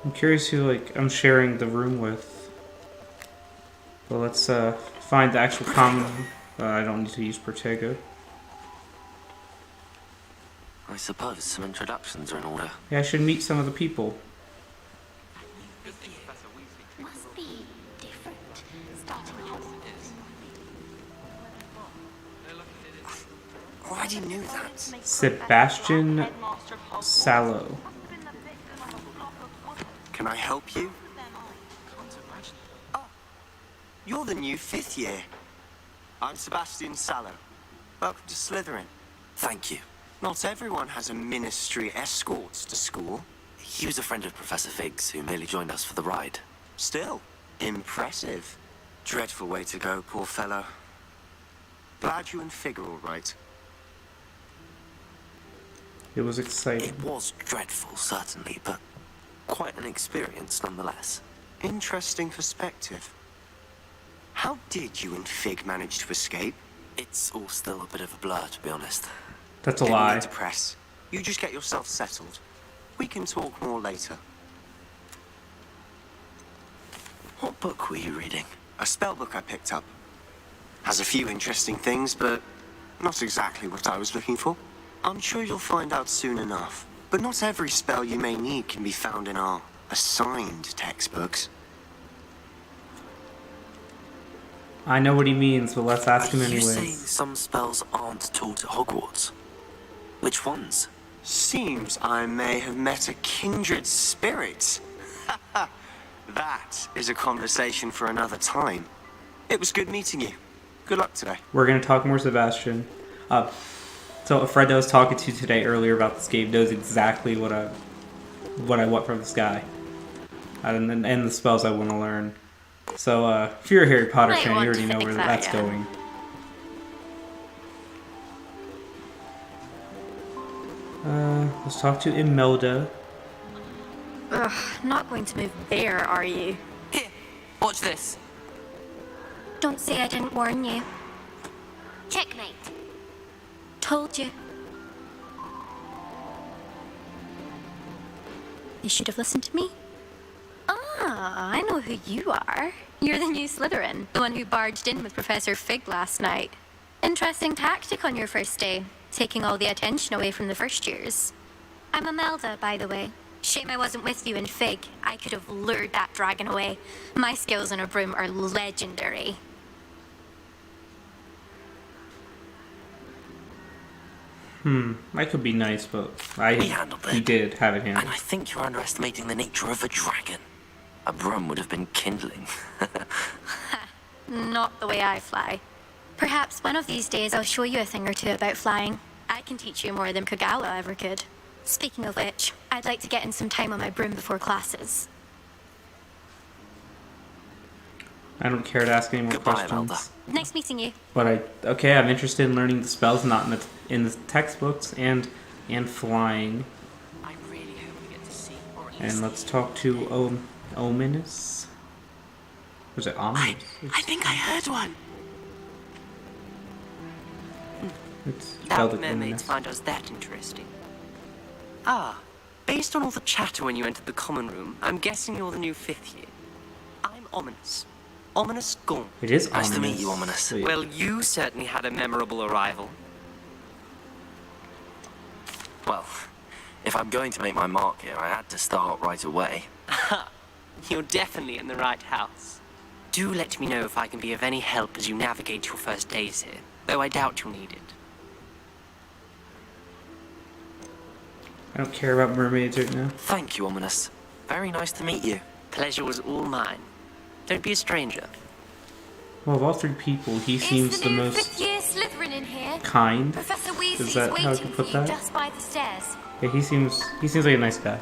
I'm curious who I'm sharing the room with. But let's find the actual common. I don't need to use Protego. I suppose some introductions are in order. Yeah, I should meet some of the people. Must be different. Starting off. Already knew that. Sebastian Sallow. Can I help you? Oh, you're the new fifth year. I'm Sebastian Sallow. Welcome to Slytherin. Thank you. Not everyone has a ministry escort to school. He was a friend of Professor Fig's who merely joined us for the ride. Still, impressive. Dreadful way to go, poor fellow. Glad you and Fig are all right. It was exciting. It was dreadful, certainly, but quite an experience nonetheless. Interesting perspective. How did you and Fig manage to escape? It's all still a bit of a blur, to be honest. That's a Didn't lie. need to press. You just get yourself settled. We can talk more later. What book were you reading? A spell book I picked up. Has a few interesting things, but not exactly what I was looking for. I'm sure you'll find out soon enough. But not every spell you may need can be found in our assigned textbooks. I know what he means, but let's ask him Are you saying anyways. some spells aren't taught at Hogwarts? Which ones? Seems I may have met a kindred spirit. That is a conversation for another time. It was good meeting you. Good luck today. We're gonna talk more Sebastian. So a friend I was talking to today earlier about this game knows exactly what I want from this guy, and the spells I want to learn. So if you're a Harry Potter Might fan, you want already to know fix where that, that's yeah. going. Let's talk to Imelda. Ugh, not going to move there, are you? Here, watch this. Don't say I didn't warn you. Checkmate. Told you. You should have listened to me. Ah, I know who you are. You're the new Slytherin, the one who barged in with Professor Fig last night. Interesting tactic on your first day, taking all the attention away from the first years. I'm Imelda, by the way. Shame I wasn't with you in Fig. I could have lured that dragon away. My skills on a broom are legendary. I could be nice, but We handled he it. did have it And handled. I think you're underestimating the nature of a dragon. A broom would have been kindling. Not the way I fly. Perhaps one of these days I'll show you a thing or two about flying. I can teach you more than Kagawa ever could. Speaking of which, I'd like to get in some time on my broom before classes. I don't care to ask any more Goodbye, questions. Imelda. Nice meeting you. But I'm interested in learning the spells, not in the textbooks, and flying. I really hope we get to see, or at And least let's talk to Ominous. Was it Ominous? I think I heard one. It's spelled That like mermaids Ominous. find us that interesting. Ah, based on all the chatter when you entered the common room, I'm guessing you're the new 5th year. I'm Ominous. Ominous Gaunt. It is Nice Ominous. to meet you, Ominous. Wait. Well, you certainly had a memorable arrival. Well, if I'm going to make my mark here, I had to start right away. You're definitely in the right house. Do let me know if I can be of any help as you navigate your first days here, though I doubt you'll need it. I don't care about mermaids right now. Thank you, Ominous. Very nice to meet you. Pleasure was all mine. Don't be a stranger. Well, of all three people, he seems the most fifth-year Slytherin in here. kind. Professor Is Weasley's that how I waiting can for put you that? just by the stairs. Yeah, he seems like a nice guy.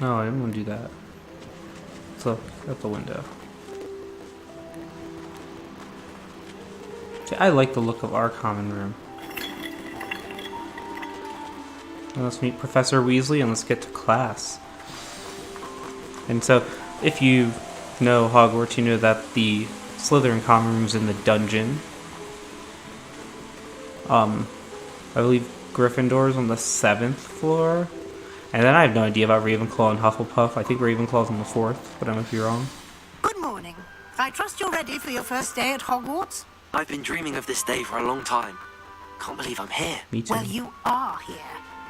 No, I didn't want to do that. Let's look out the window. See, I like the look of our common room. Now let's meet Professor Weasley and let's get to class. And so, if you know Hogwarts, you know that the Slytherin common room is in the dungeon. I believe Gryffindor's on the 7th floor. And then I have no idea about Ravenclaw and Hufflepuff. I think Ravenclaw's on the 4th, but I might be wrong. Good morning. I trust you're ready for your first day at Hogwarts? I've been dreaming of this day for a long time. Can't believe I'm here. Me too. Well, you are here.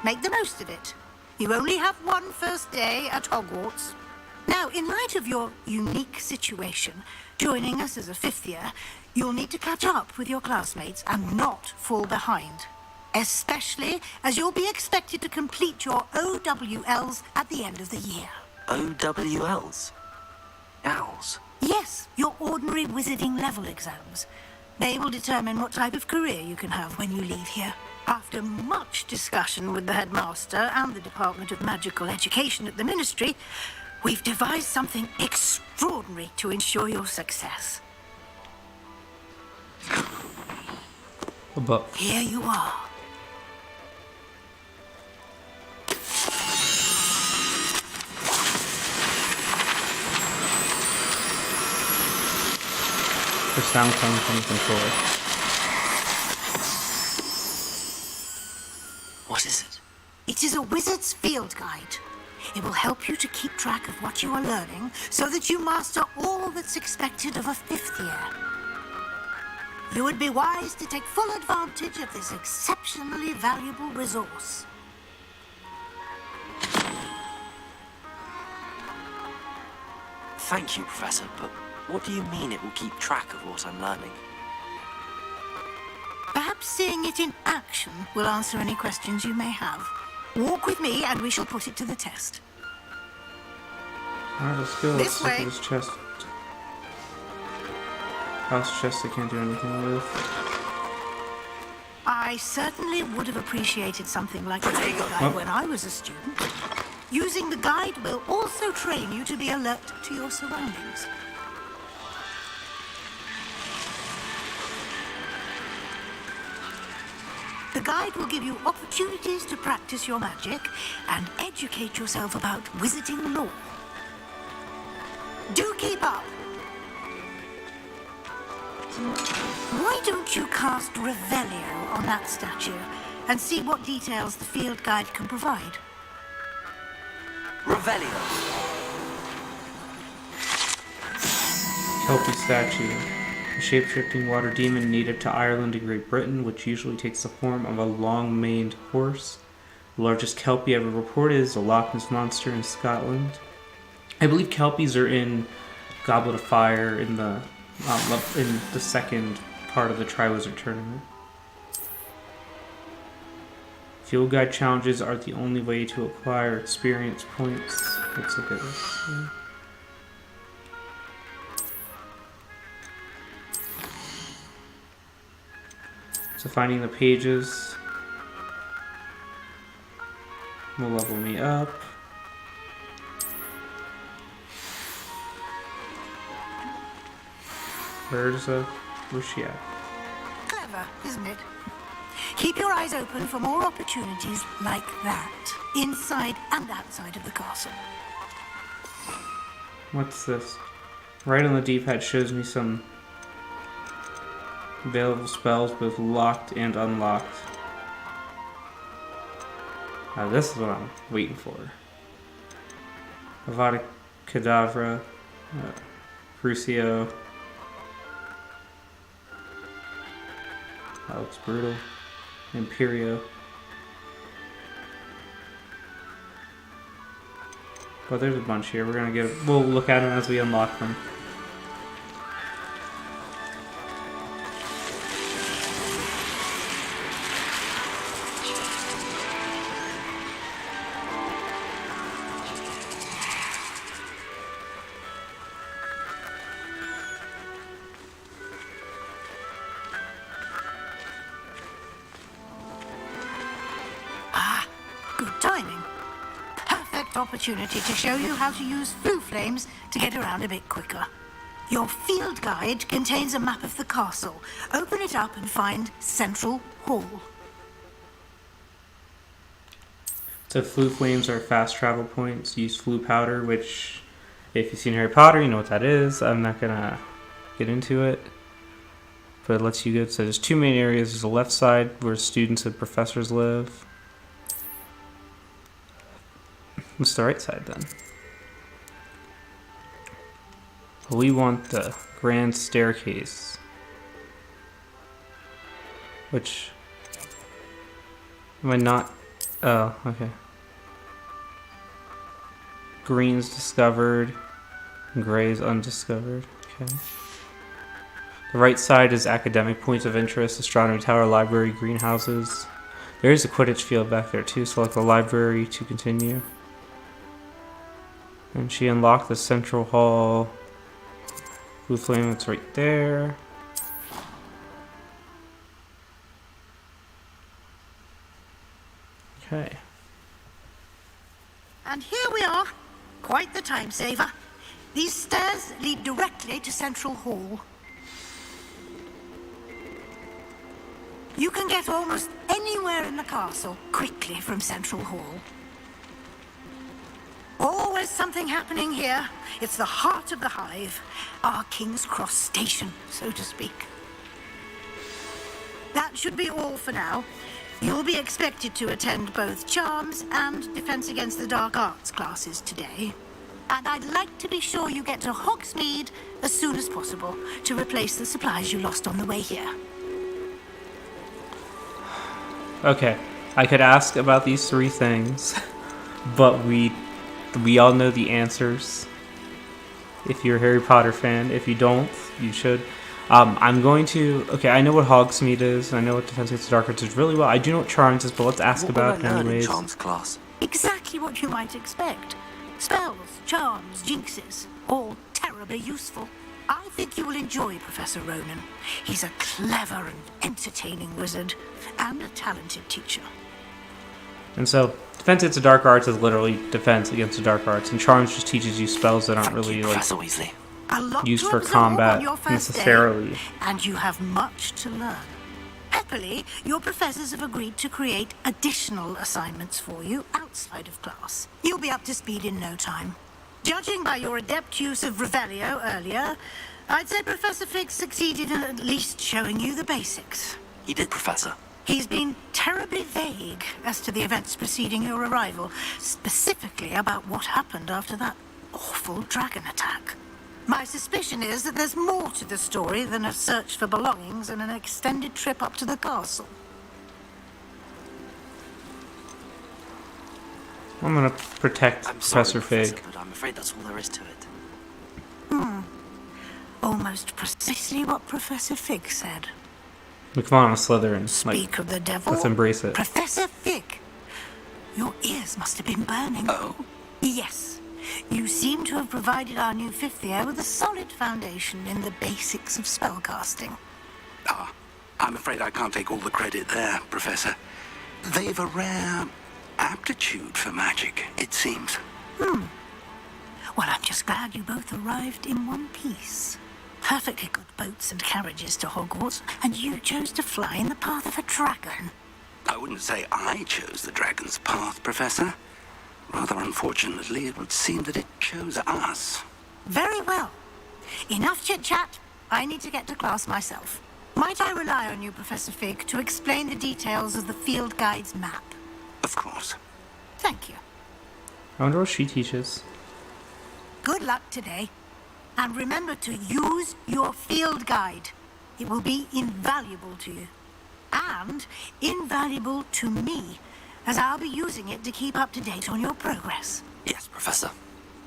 Make the most of it. You only have one first day at Hogwarts. Now, in light of your unique situation, joining us as a 5th year, you'll need to catch up with your classmates and not fall behind. Especially as you'll be expected to complete your OWLs at the end of the year. OWLs? Owls? Yes, your ordinary wizarding level exams. They will determine what type of career you can have when you leave here. After much discussion with the headmaster and the Department of Magical Education at the Ministry, we've devised something extraordinary to ensure your success. A book. Here you are. The sound coming from the controller. What is it? It is a wizard's field guide. It will help you to keep track of what you are learning so that you master all that's expected of a 5th year. You would be wise to take full advantage of this exceptionally valuable resource. Thank you, Professor, but what do you mean it will keep track of what I'm learning? Perhaps seeing it in action will answer any questions you may have. Walk with me and we shall put it to the test. Alright, let's go. This Let's look way. at this chest. House chest I can't do anything with. I certainly would have appreciated something like the field guide when I was a student. Using the guide will also train you to be alert to your surroundings. guide will give you opportunities to practice your magic and educate yourself about wizarding lore. Do keep up! Why don't you cast Revelio on that statue and see what details the field guide can provide? Revelio. Kelpie statue. A shape-shifting water demon native to Ireland and Great Britain, which usually takes the form of a long-maned horse. The largest Kelpie ever reported is the Loch Ness Monster in Scotland. I believe Kelpies are in Goblet of Fire in the second part of the Triwizard Tournament. Field Guide challenges are the only way to acquire experience points. Let's look at this. So finding the pages will level me up. Where's she at? Clever, isn't it? Keep your eyes open for more opportunities like that, inside and outside of the castle. What's this? Right on the D-pad shows me some available spells, both locked and unlocked. This is what I'm waiting for. Avada Kedavra, Crucio. That looks brutal. Imperio. But there's a bunch here. We'll look at them as we unlock them. Opportunity to show you how to use blue flames to get around a bit quicker. Your field guide contains a map of the castle. Open it up and find Central Hall. So flue flames are fast travel points. Use flue powder, which if you've seen Harry Potter, you know what that is. I'm not gonna get into it, but it lets you go. So there's two main areas. There's the left side where students and professors live. What's the right side then? We want the grand staircase. Which... Am I not... Oh, okay. Green's discovered. Gray's undiscovered. Okay. The right side is academic points of interest. Astronomy Tower, library, greenhouses. There is a Quidditch field back there too. Select the library to continue. And she unlocked the Central Hall. Blue flame, that's right there. Okay. And here we are. Quite the time saver. These stairs lead directly to Central Hall. You can get almost anywhere in the castle quickly from Central Hall. Always something happening here. It's the heart of the hive, our King's Cross station, so to speak. That should be all for now. You'll be expected to attend both Charms and Defense Against the Dark Arts classes today. And I'd like to be sure you get to Hogsmeade as soon as possible to replace the supplies you lost on the way here. Okay, I could ask about these three things, but we all know the answers. If you're a Harry Potter fan, if you don't, you should. I'm going to... Okay, I know what Hogsmeade is, and I know what Defense Against the Dark Arts is really well. I do know what Charms is, but let's ask about it anyways. In Charms class? Exactly what you might expect. Spells, charms, jinxes, all terribly useful. I think you will enjoy Professor Ronan. He's a clever and entertaining wizard, and a talented teacher. And so, Defense Against the Dark Arts is literally Defense Against the Dark Arts, and Charms just teaches you spells that aren't really used for combat necessarily. And you have much to learn. Happily, your professors have agreed to create additional assignments for you outside of class. You'll be up to speed in no time. Judging by your adept use of Revelio earlier, I'd say Professor Fig succeeded in at least showing you the basics. He did, Professor. He's been terribly vague as to the events preceding your arrival, specifically about what happened after that awful dragon attack. My suspicion is that there's more to the story than a search for belongings and an extended trip up to the castle. I'm gonna protect Professor Fig. But I'm afraid that's all there is to it. Almost precisely what Professor Fig said. We come on a Slytherin. Speak of the devil. Let's embrace it. Professor Fig, your ears must have been burning. Oh? Yes. You seem to have provided our new fifth year with a solid foundation in the basics of spellcasting. Ah, I'm afraid I can't take all the credit there, Professor. They've a rare aptitude for magic, it seems. Well, I'm just glad you both arrived in one piece. Perfectly good boats and carriages to Hogwarts, and you chose to fly in the path of a dragon. I wouldn't say I chose the dragon's path, Professor. Rather unfortunately, it would seem that it chose us. Very well. Enough chit-chat. I need to get to class myself. Might I rely on you, Professor Fig, to explain the details of the field guide's map? Of course. Thank you. I wonder what she teaches. Good luck today. And remember to use your field guide. It will be invaluable to you. And invaluable to me, as I'll be using it to keep up to date on your progress. Yes, Professor.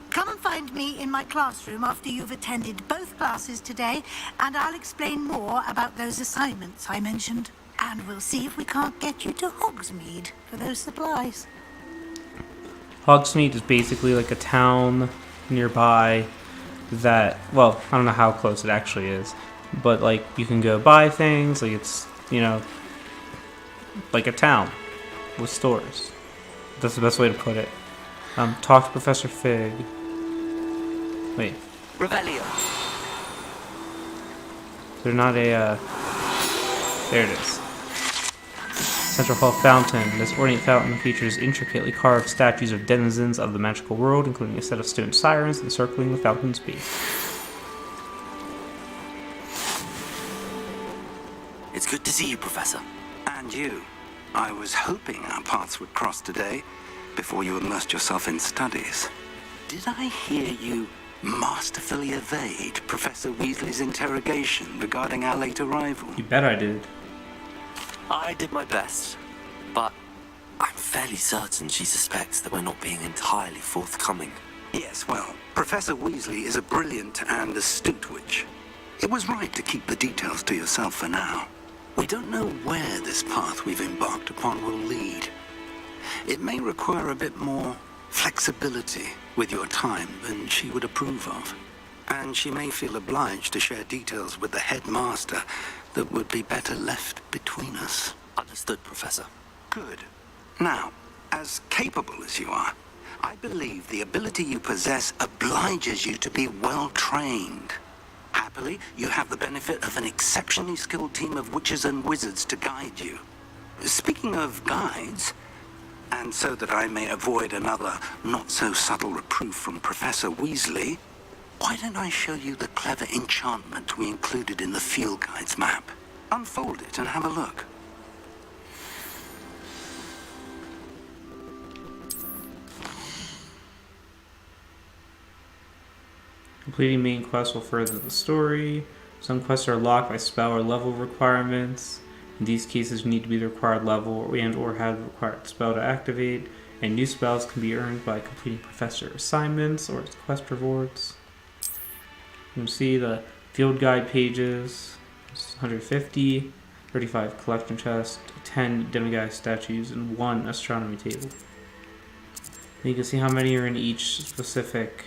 Come and find me in my classroom after you've attended both classes today, and I'll explain more about those assignments I mentioned. And we'll see if we can't get you to Hogsmeade for those supplies. Hogsmeade is basically like a town nearby that, well, I don't know how close it actually is, but like you can go buy things, like it's, you know, like a town with stores. That's the best way to put it. Talk to Professor Fig. Wait. Revelio. They're not a, there it is. Central Hall Fountain. This ornate fountain features intricately carved statues of denizens of the magical world, including a set of stone sirens encircling the fountain's base. It's good to see you, Professor. And you. I was hoping our paths would cross today, before you immersed yourself in studies. Did I hear you masterfully evade Professor Weasley's interrogation regarding our late arrival? You bet I did. I did my best, but I'm fairly certain she suspects that we're not being entirely forthcoming. Yes, well, Professor Weasley is a brilliant and astute witch. It was right to keep the details to yourself for now. We don't know where this path we've embarked upon will lead. It may require a bit more flexibility with your time than she would approve of. And she may feel obliged to share details with the headmaster that would be better left between us. Understood, Professor. Good. Now, as capable as you are, I believe the ability you possess obliges you to be well trained. Happily, you have the benefit of an exceptionally skilled team of witches and wizards to guide you. Speaking of guides, and so that I may avoid another not-so-subtle reproof from Professor Weasley, why don't I show you the clever enchantment we included in the field guide's map? Unfold it and have a look. Completing main quests will further the story. Some quests are locked by spell or level requirements. In these cases, you need to be the required level and or have the required spell to activate. And new spells can be earned by completing professor assignments or quest rewards. You can see the field guide pages. It's 150, 35 collection chests, 10 demiguise statues, and 1 astronomy table. And you can see how many are in each specific.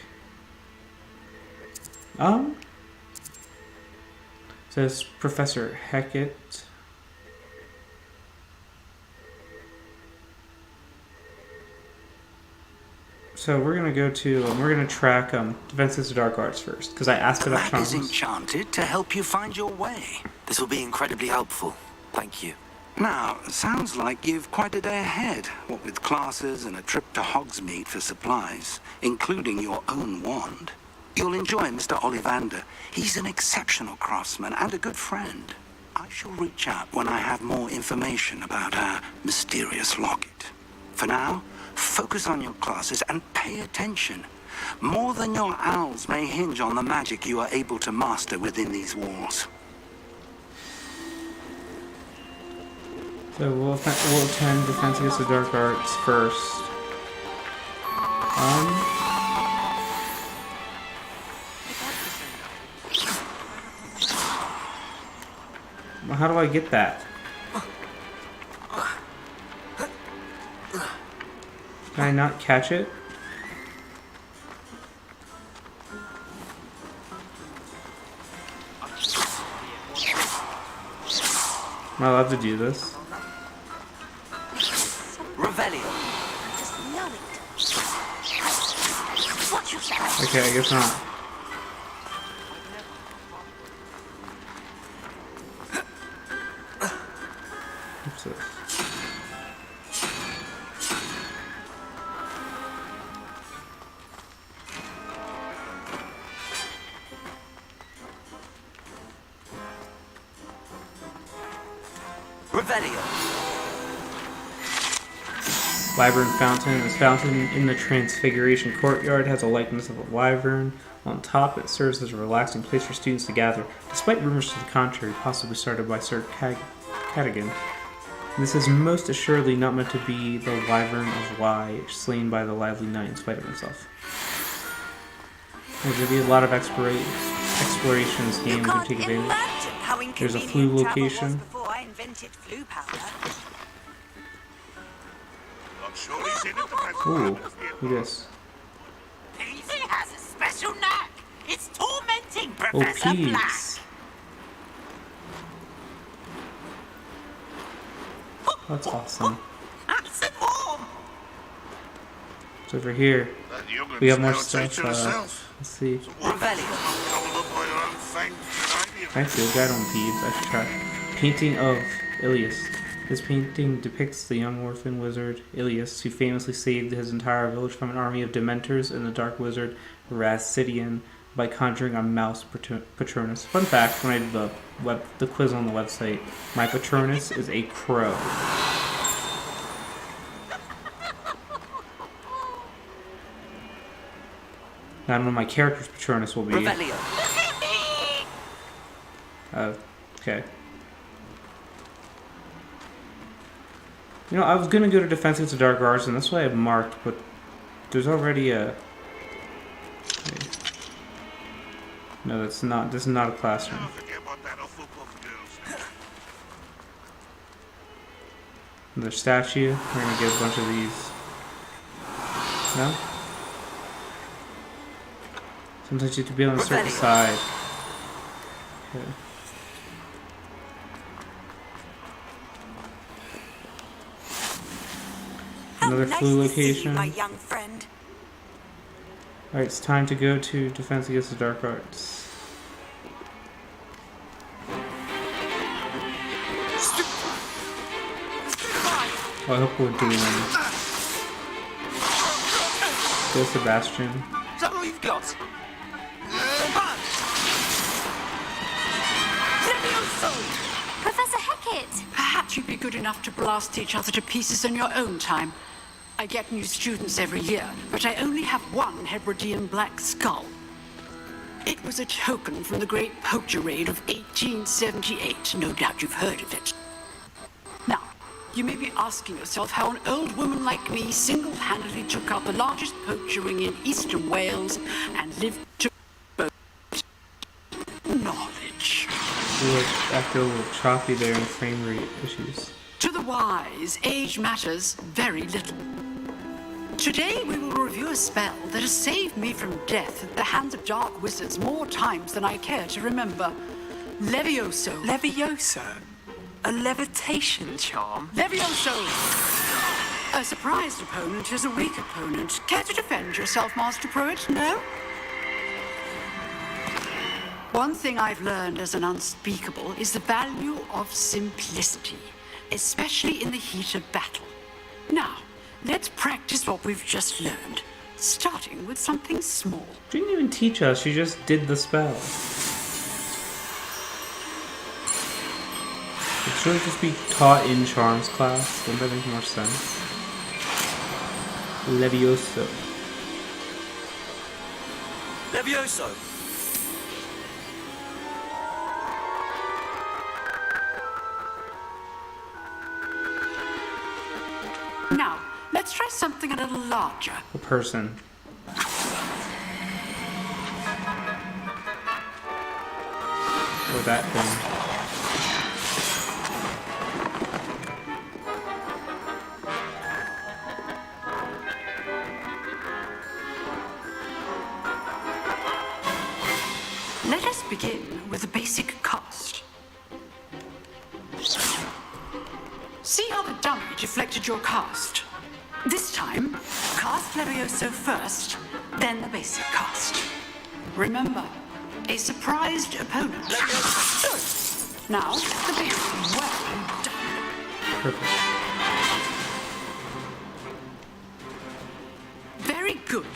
Says Professor Hecat. So we're gonna go to we're gonna track Defenses of Dark Arts first because I asked about The map is charms. enchanted to help you find your way. This will be incredibly helpful. Thank you. Now, sounds like you've quite a day ahead, what with classes and a trip to Hogsmeade for supplies, including your own wand. You'll enjoy Mr. Ollivander. He's an exceptional craftsman and a good friend. I shall reach out when I have more information about our mysterious locket. For now, focus on your classes and pay attention. More than your owls may hinge on the magic you are able to master within these walls. So we'll attend Defense Against the Dark Arts first. Well, how do I get that? Can I not catch it? Am I allowed to do this? Revelio. Okay, I guess not. What's this? Revelio. Wyvern Fountain. This fountain in the Transfiguration Courtyard has a likeness of a wyvern. On top, it serves as a relaxing place for students to gather, despite rumors to the contrary, possibly started by Sir Cadogan. This is most assuredly not meant to be the Wyvern of Wye, slain by the lively knight in spite of himself. There's going to be a lot of exploration in this game to take advantage. There's a flu location. Ooh, who this? Peasy has a special knack. It's tormenting Oh, Professor peas. Black. That's awesome. Nice and warm. It's over here. We have more stuff. Let's see. I feel guide on beads. I should try. Painting of Ilias. This painting depicts the young orphan wizard Ilias, who famously saved his entire village from an army of Dementors and the dark wizard Rastidian by conjuring a mouse Patronus. Fun fact: when I did the quiz on the website, my Patronus is a crow. I don't know my character's Patronus will be. Okay. You know, I was gonna go to Defense Against the Dark Arts, and that's why I marked, but there's already a... Okay. No, that's not. This is not a classroom. Another statue. We're gonna get a bunch of these. No? Sometimes you have to be on a certain side. Okay. Another flu location. My young friend. Alright, it's time to go to Defense Against the Dark Arts. Oh, I hope we're doing Go Sebastian. Is that all you've got? Professor Hecat! Perhaps you'd be good enough to blast each other to pieces in your own time. I get new students every year, but I only have one Hebridean black skull. It was a token from the great poacher raid of 1878. No doubt you've heard of it. Now, you may be asking yourself how an old woman like me single-handedly took out the largest poacher ring in eastern Wales and lived to boast knowledge. After a little choppy there in frame rate issues. To the wise, age matters very little. Today we will review a spell that has saved me from death at the hands of dark wizards more times than I care to remember. Levioso. Levioso? A levitation charm? Levioso! A surprised opponent is a weak opponent. Care to defend yourself, Master Pruitt? No? One thing I've learned as an unspeakable is the value of simplicity, especially in the heat of battle. Now, let's practice what we've just learned, starting with something small. She didn't even teach us, she just did the spell. It should just be taught in Charms class. Wouldn't that make more sense? Levioso. Levioso! Now, let's try something a little larger. A person. Or that thing. Let us begin with the basic cast. See how the dummy deflected your cast? This time, cast Levioso first, then the basic cast. Remember, a surprised opponent. Good. Now, the basic. Well done. Perfect. Very good.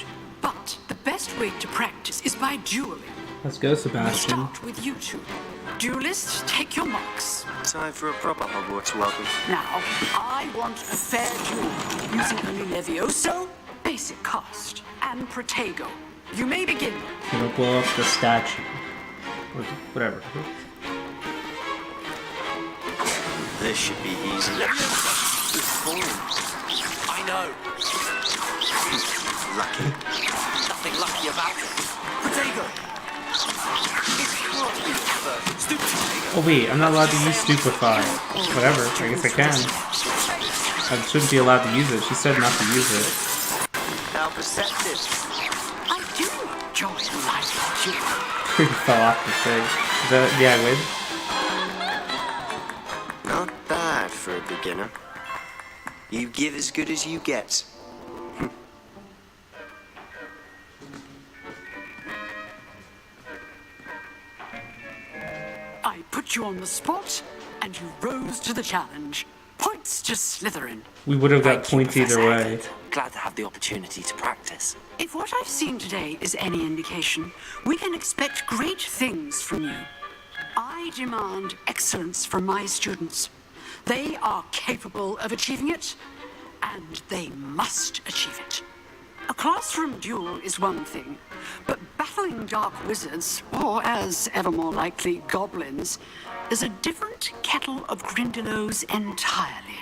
But the best way to practice is by dueling. Let's go, We'll Sebastian. start with you two. Duelists, take your marks. Time for a proper Hogwarts welcome. Now, I want a fair duel using only Levioso, basic cast, and Protego. You may begin. It'll blow up the statue. Or whatever. This should be easy. I know. Lucky. Nothing lucky about it. Protego! Oh wait, I'm not allowed to use Stupefy. Whatever, I guess I can. I shouldn't be allowed to use it. She said not to use it. How perceptive. I do enjoy life duel. He fell off the thing. Is that, yeah, I win. Not bad for a beginner. You give as good as you get. I put you on the spot, and you rose to the challenge. Points to Slytherin. We would have got Thank you, points either Professor way. Eckert. Glad to have the opportunity to practice. If what I've seen today is any indication, we can expect great things from you. I demand excellence from my students. They are capable of achieving it, and they must achieve it. A classroom duel is one thing, but battling dark wizards, or as ever more likely, goblins, is a different kettle of Grindylows entirely.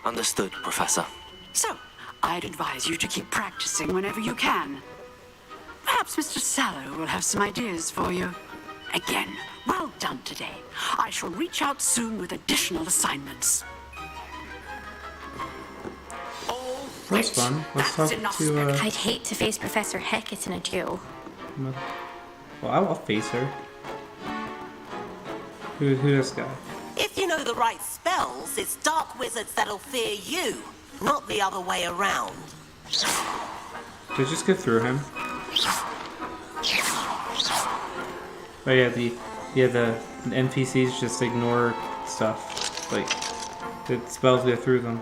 Understood, Professor. So, I'd advise you to keep practicing whenever you can. Perhaps Mr. Sallow will have some ideas for you. Again, well done today. I shall reach out soon with additional assignments. That was fun. Let's talk to, I'd hate to face Professor Hecat in a duel. well, I'll face her. Who this guy? If you know the right spells, it's dark wizards that'll fear you, not the other way around. Did I just get through him? Oh yeah, the NPCs just ignore stuff. Like, the spells go through them.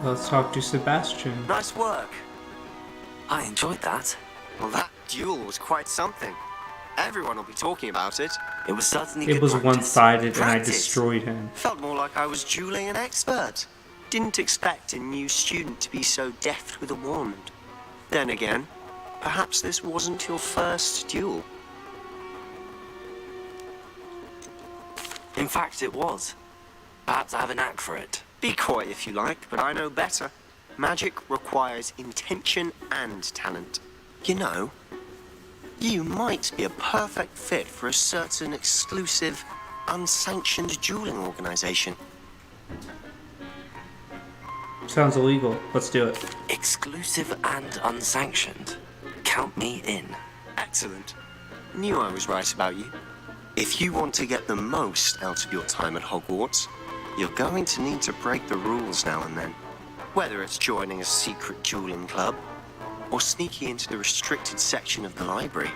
Let's talk to Sebastian. Nice work. I enjoyed that. Well, that duel was quite something. Everyone will be talking about it. It was certainly It good was practice. one-sided and I Practice. destroyed him. Felt more like I was dueling an expert. Didn't expect a new student to be so deft with a wand. Then again, perhaps this wasn't your first duel. In fact, it was. Perhaps I have a knack for it. Be coy if you like, but I know better. Magic requires intention and talent. You know, you might be a perfect fit for a certain exclusive, unsanctioned dueling organization. Sounds illegal. Let's do it. Exclusive and unsanctioned. Count me in. Excellent. Knew I was right about you. If you want to get the most out of your time at Hogwarts, you're going to need to break the rules now and then. Whether it's joining a secret dueling club, or sneaking into the restricted section of the library.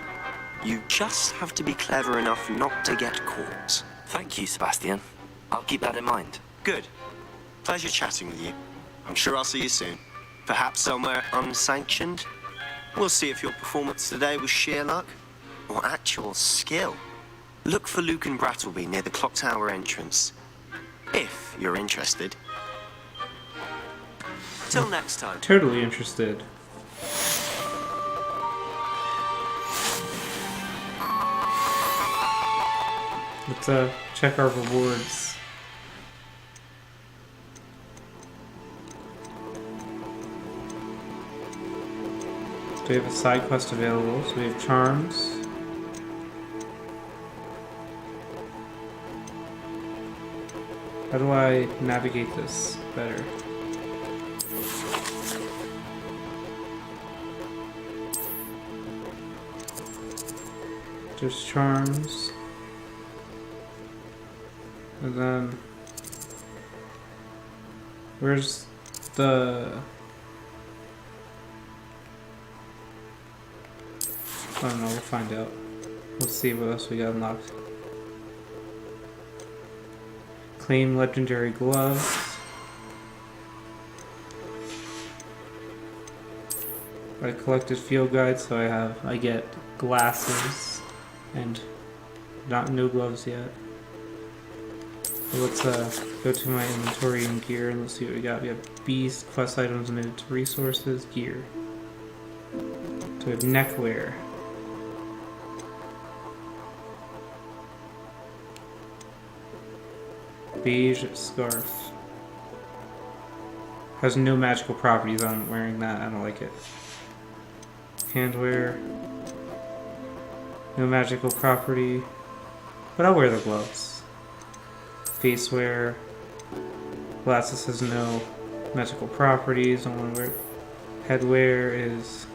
You just have to be clever enough not to get caught. Thank you, Sebastian. I'll keep that in mind. Good. Pleasure chatting with you. I'm sure I'll see you soon. Perhaps somewhere unsanctioned? We'll see if your performance today was sheer luck or actual skill. Look for Luke and Brattleby near the clock tower entrance. If you're interested. Till next time. Totally interested. Let's check our rewards. So we have a side quest available. So we have charms. How do I navigate this better? There's charms. And then where's the I don't know, we'll find out. Let's see what else we got unlocked. Claim legendary gloves. I collected field guides, so I get glasses and no gloves yet. So let's go to my inventory and gear and let's see what we got. We have beast, quest items, and resources, gear. So we have neckwear. Beige scarf. Has no magical properties. I'm wearing that. I don't like it. Handwear. No magical property. But I'll wear the gloves. Face wear. Glasses has no magical properties. Don't want to wear it. Headwear is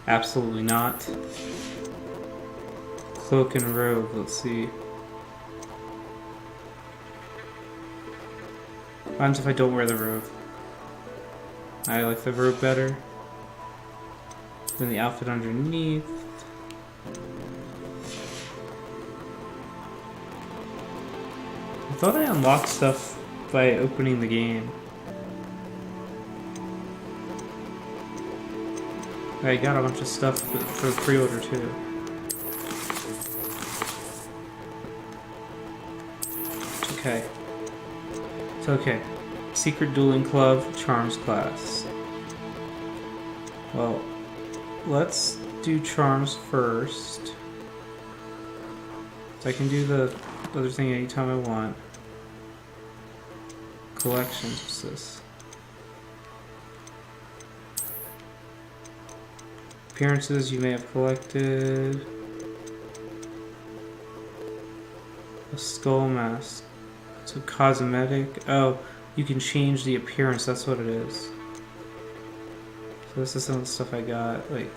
absolutely not. Cloak and robe. Let's see. What happens if I don't wear the robe? I like the robe better than the outfit underneath. I thought I unlocked stuff by opening the game. I got a bunch of stuff for pre-order too. Okay. Okay, Secret Dueling Club, Charms class. Well, let's do Charms first. So I can do the other thing anytime I want. Collections, what's this? Appearances you may have collected. A skull mask. So cosmetic. Oh, you can change the appearance. That's what it is. So this is some of the stuff I got. Like,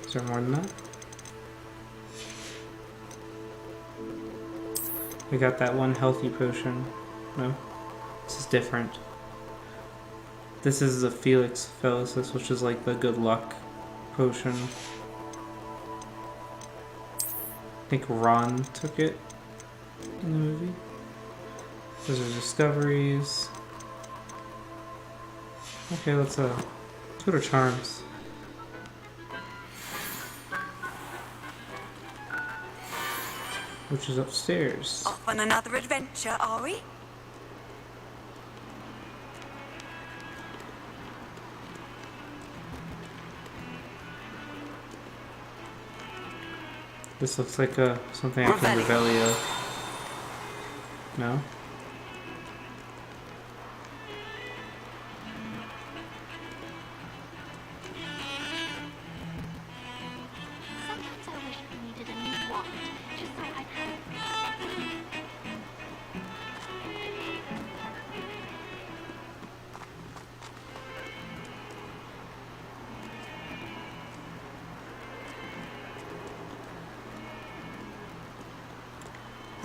is there more than that? We got that one healthy potion. No, this is different. This is the Felix Felicis, which is like the good luck potion. I think Ron took it in the movie. Those are discoveries. Okay, let's go to Charms. Which is upstairs. Off on another adventure, are we? This looks like something I can Revelio. No?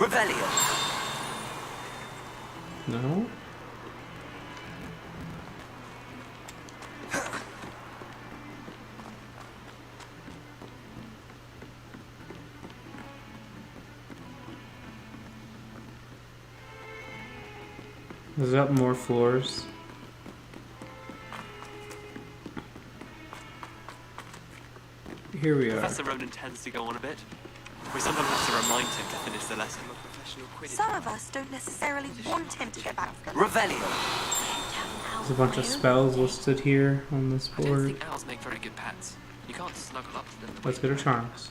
Revelio. No? Is that more floors? Here we are. Professor Ronan tends to go on a bit. We sometimes have to remind him to finish the lesson. Some of us don't necessarily want him to get back. Revelio. There's a bunch of spells listed here on this I don't board. think owls make very good pets. You can't snuggle up to them. Let's go to charms.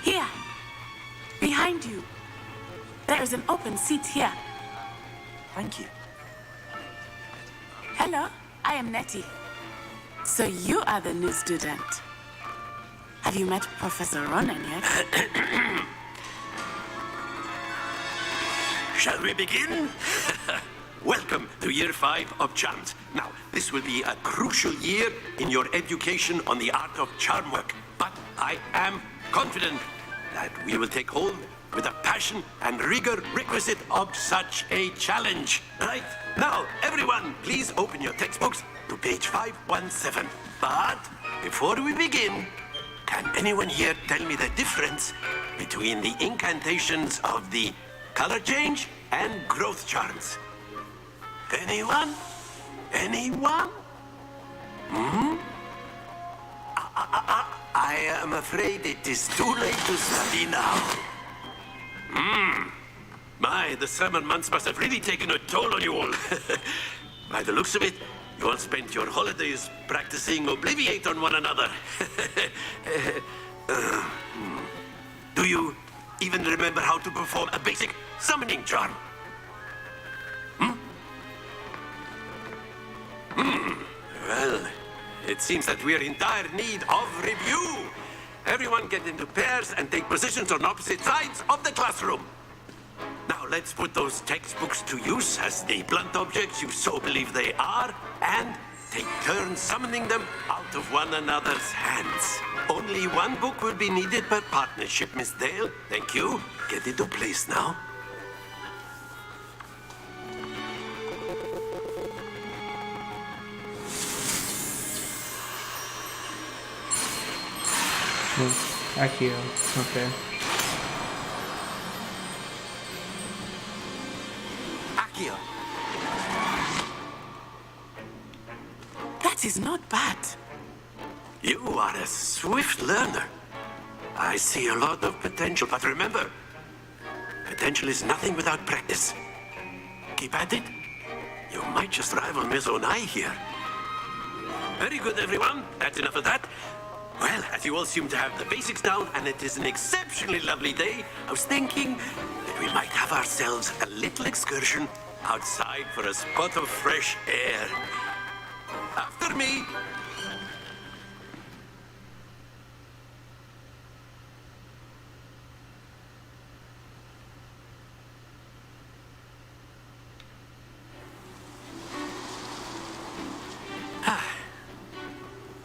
Here. Behind you. There is an open seat here. Thank you. Hello, I am Nettie. So you are the new student. Have you met Professor Ronan yet? Shall we begin? Welcome to Year 5 of Charms. Now, this will be a crucial year in your education on the art of charm work. But I am confident that we will take hold with the passion and rigor requisite of such a challenge. Right? Now, everyone, please open your textbooks to page 517. But before we begin, can anyone here tell me the difference between the incantations of the color change and growth charms? Anyone? Anyone? Hmm? I am afraid it is too late to study now. My, the summer months must have really taken a toll on you all. By the looks of it, you all spent your holidays practicing Obliviate on one another. Do you even remember how to perform a basic summoning charm? Well, it seems that we're in dire need of review. Everyone get into pairs and take positions on opposite sides of the classroom. Now let's put those textbooks to use as the blunt objects you so believe they are, and take turns summoning them out of one another's hands. Only one book will be needed per partnership, Miss Dale. Thank you. Get into place now. Accio. Okay. Accio. That is not bad. You are a swift learner. I see a lot of potential, but remember, potential is nothing without practice. Keep at it. You might just rival Miss Onai here. Very good, everyone. That's enough of that. Well, as you all seem to have the basics down, and it is an exceptionally lovely day, I was thinking that we might have ourselves a little excursion outside for a spot of fresh air. After me.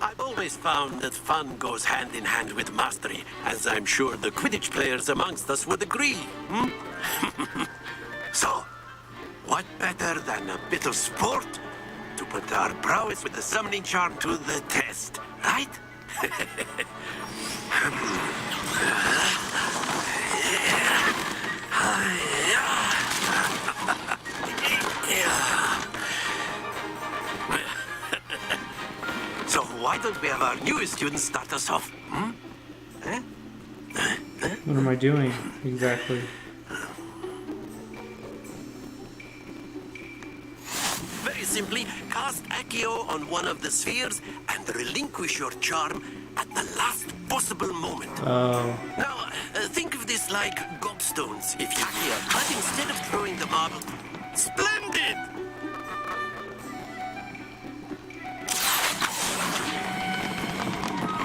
I've always found that fun goes hand in hand with mastery, as I'm sure the Quidditch players amongst us would agree. So, what better than a bit of sport to put our prowess with the summoning charm to the test, right? So why don't we have our newest students start us off? What am I doing exactly? Very simply, cast Accio on one of the spheres and relinquish your charm at the last possible moment. Oh. Now, think of this like gobstones, if you will. But instead of throwing the marble... Splendid!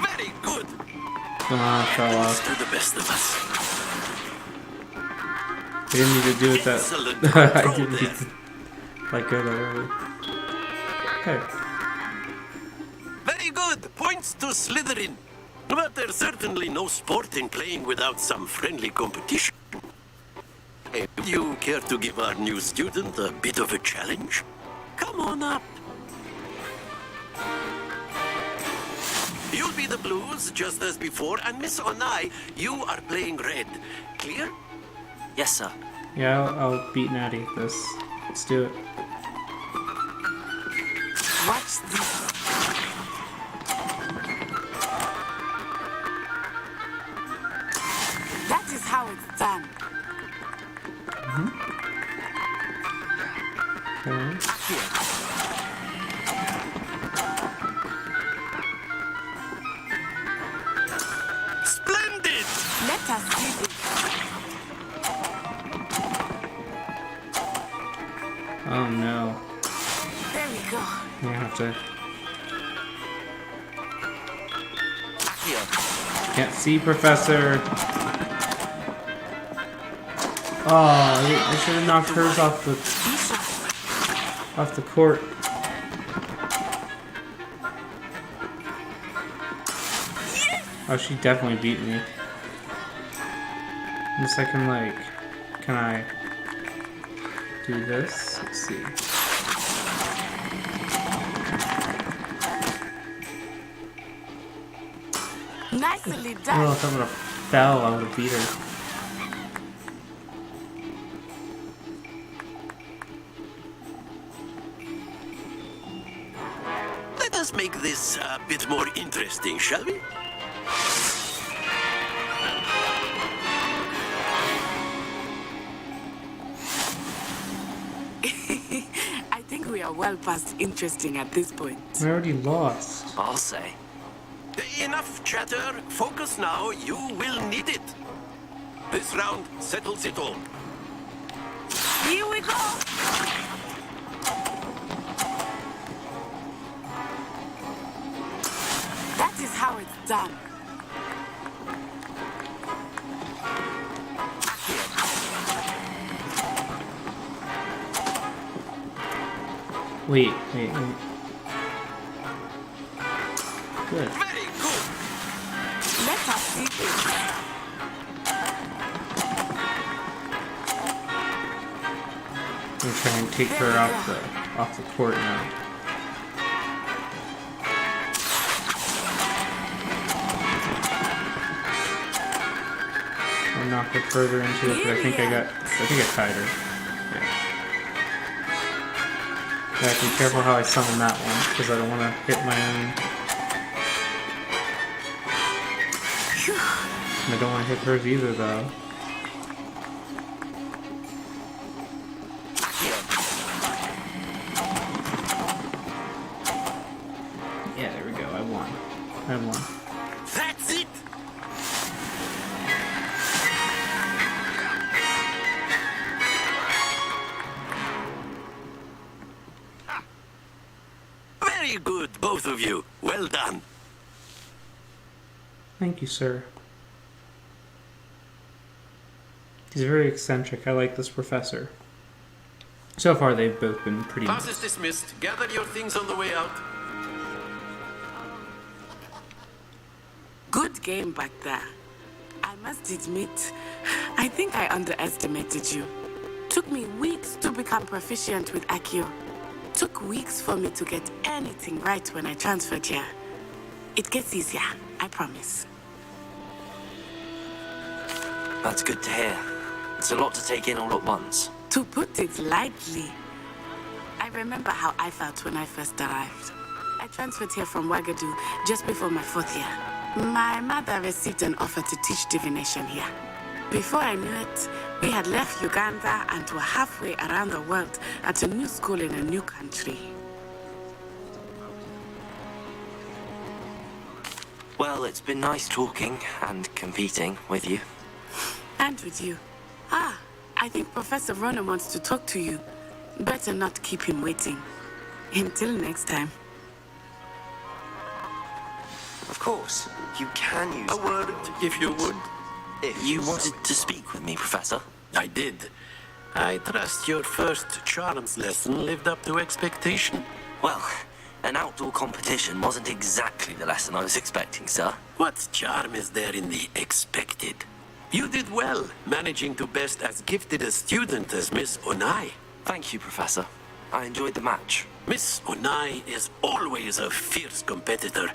Very good. Fell off. To the best of us. I didn't need to do it that. Excellent I control didn't need there. to let go that early. Hey. Very good. Points to Slytherin. But there's certainly no sport in playing without some friendly competition. Hey, would you care to give our new student a bit of a challenge? Come on up. You'll be the blues, just as before, and Miss Onai, you are playing red. Clear? Yes, sir. Yeah, I'll beat Natty at this. Let's do it. Watch this. That is how it's done. Splendid! Let us see this. Oh no. There we go. I have to. Can't see, Professor. Oh, I should have knocked hers off the court. Oh, she definitely beat me. Unless I can, like, can I do this? Let's see. Nicely Oh, done. if I would have fell, I would have beat her. Let us make this a bit more interesting, shall we? I think we are well past interesting at this point. I already lost. I'll say. Enough chatter. Focus now. You will need it. This round settles it all. Here we go. That is how it's done. Wait. Good. Very good. Let us see this. I'm gonna try and take her off the court now. I'll knock her further into it, but I think I tied her. Yeah. I have to be careful how I summon that one, because I don't want to hit my own. And I don't want to hit hers either, though. Yeah, there we go. I won. That's it. Very good, both of you. Well done. Thank you, sir. He's very eccentric. I like this professor. So far, they've both been pretty Class nice. is dismissed. Gather your things on the way out. Good game back there. I must admit, I think I underestimated you. Took me weeks to become proficient with Accio. Took weeks for me to get anything right when I transferred here. It gets easier, I promise. That's good to hear. It's a lot to take in all at once. To put it lightly, I remember how I felt when I first arrived. I transferred here from Wagadu just before my 4th year. My mother received an offer to teach divination here. Before I knew it, we had left Uganda and were halfway around the world at a new school in a new country. Well, it's been nice talking and competing with you. And with you. Ah, I think Professor Ronan wants to talk to you. Better not keep him waiting. Until next time. Of course, you can use A word, if you would. If You wanted to speak with me, Professor? I did. I trust your first charms lesson lived up to expectation. Well, An outdoor competition wasn't exactly the lesson I was expecting, sir. What charm is there in the expected? You did well, managing to best as gifted a student as Miss Onai. Thank you, Professor. I enjoyed the match. Miss Onai is always a fierce competitor,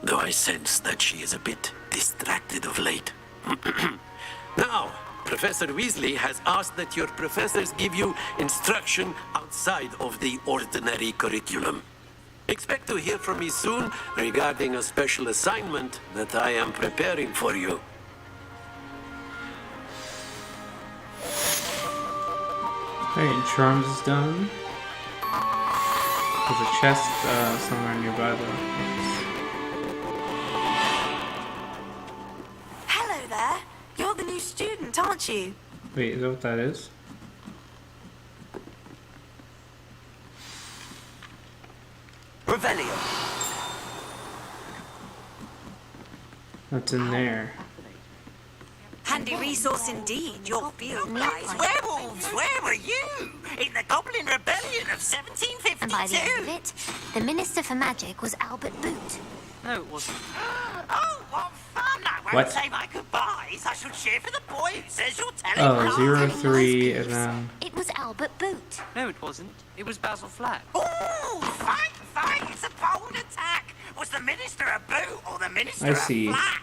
though I sense that she is a bit distracted of late. Now, Professor Weasley has asked that your professors give you instruction outside of the ordinary curriculum. Expect to hear from me soon regarding a special assignment that I am preparing for you. Alright, Charms is done. There's a chest somewhere nearby though. Hello there. You're the new student, aren't you? Wait, is that what that is? Revelio. What's in there? Handy resource indeed, your field guides. Werewolves, where were you? In the Goblin Rebellion of 1752. And by the end of it, the Minister for Magic was Albert Boot. No, it wasn't. Oh, what fun! I won't What? say my goodbyes. I shall cheer for the boy who says you're telling Oh, 03 and then... It was Albert Boot. No, it wasn't. It was Basil Flack. Oh, fight! It's a bold attack. Was the Minister a boot or the Minister I a see. flack?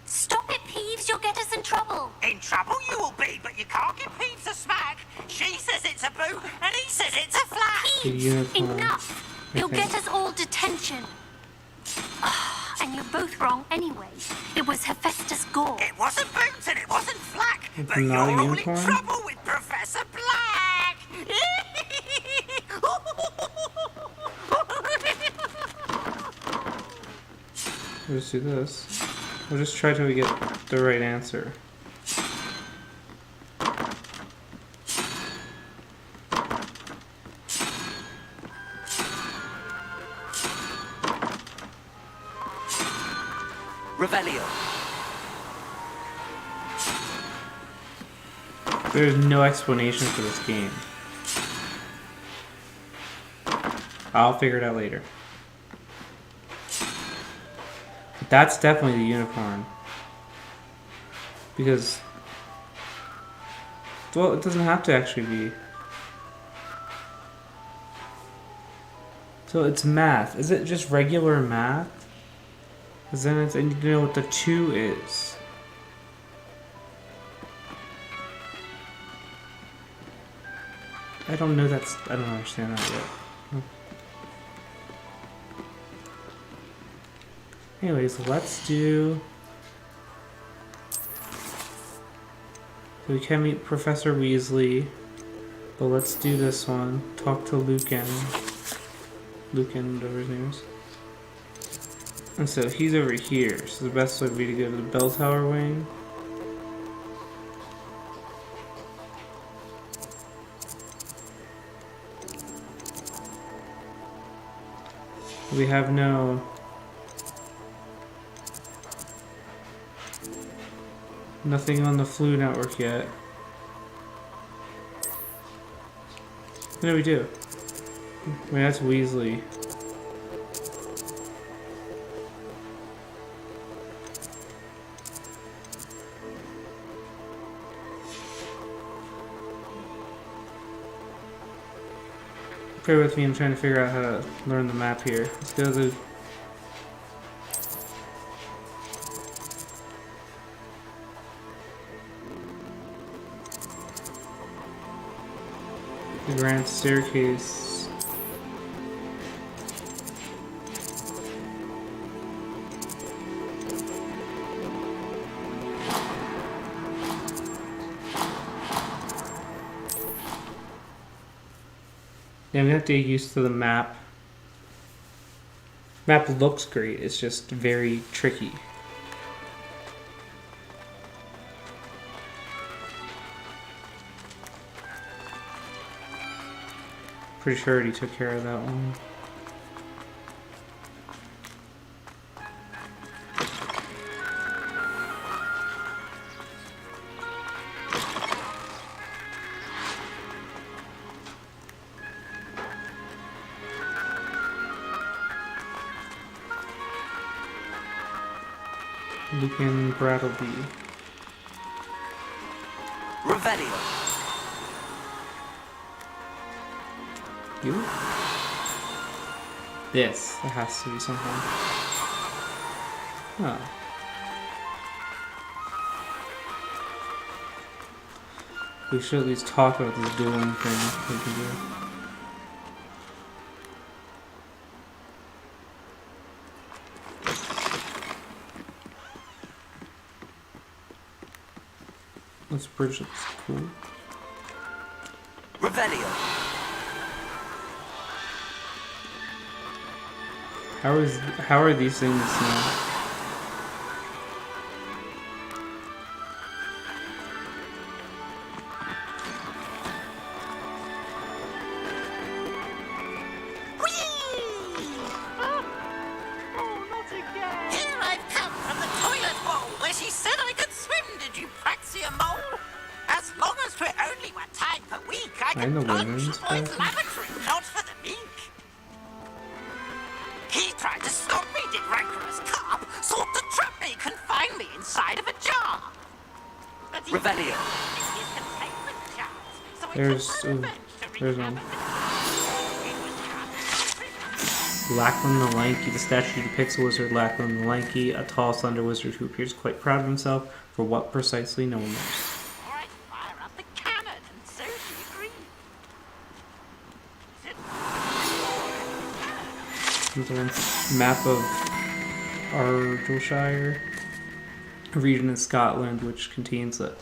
Stop it, Peeves. You'll get us in trouble. In trouble you will be, but you can't give Peeves a smack. She says it's a boot, and he says it's a flack. The unicorn. Enough. I You'll think. get us all detention. And you're both wrong anyway. It was Hephaestus Gore. It wasn't Boots and it wasn't Flack, It's but not you're a all unicorn? in trouble with Professor Black. We'll just do this. We'll just try till we get the right answer. Revelio. There's no explanation for this game. I'll figure it out later. But that's definitely the unicorn. Because... well, it doesn't have to actually be. So it's math. Is it just regular math? Because then I need to know what the 2 is. I don't know that's... I don't understand that yet. Anyways, let's do... so we can meet Professor Weasley. But let's do this one. Talk to Lucan. Lucan, whatever his name is. And so he's over here. So the best way would be to go to the bell tower wing. We have nothing on the Flu network yet. No, we do. I mean, that's Weasley. Bear with me, I'm trying to figure out how to learn the map here. Let's go to the... grand staircase. Yeah, I'm gonna have to get used to the map. Map looks great, it's just very tricky. Pretty sure he took care of that one. Lucan Brattleby. Revelio. You? This. There has to be something. Huh. We should at least talk about this dueling thing we can do. This bridge looks cool. Revelio. How are these things now? Here I've come from the toilet bowl where she said I could swim, did you praxia mole? As long as we're only one time per week, I I'm the can plunge women's for its bathroom. lavatory, not for the meek. He tried to stop me, did rancorous carp, sought to trap me, confine me inside of a jar. But he Revelio. his containment jars, so I There's took my revenge to there's one. Lachlan the Lanky. The statue depicts a wizard, Lachlan the Lanky, a tall, slender wizard who appears quite proud of himself. For what precisely, no one knows. All right, fire up the cannon, and so she agreed. There's a map of Argyllshire, a region in Scotland which contains the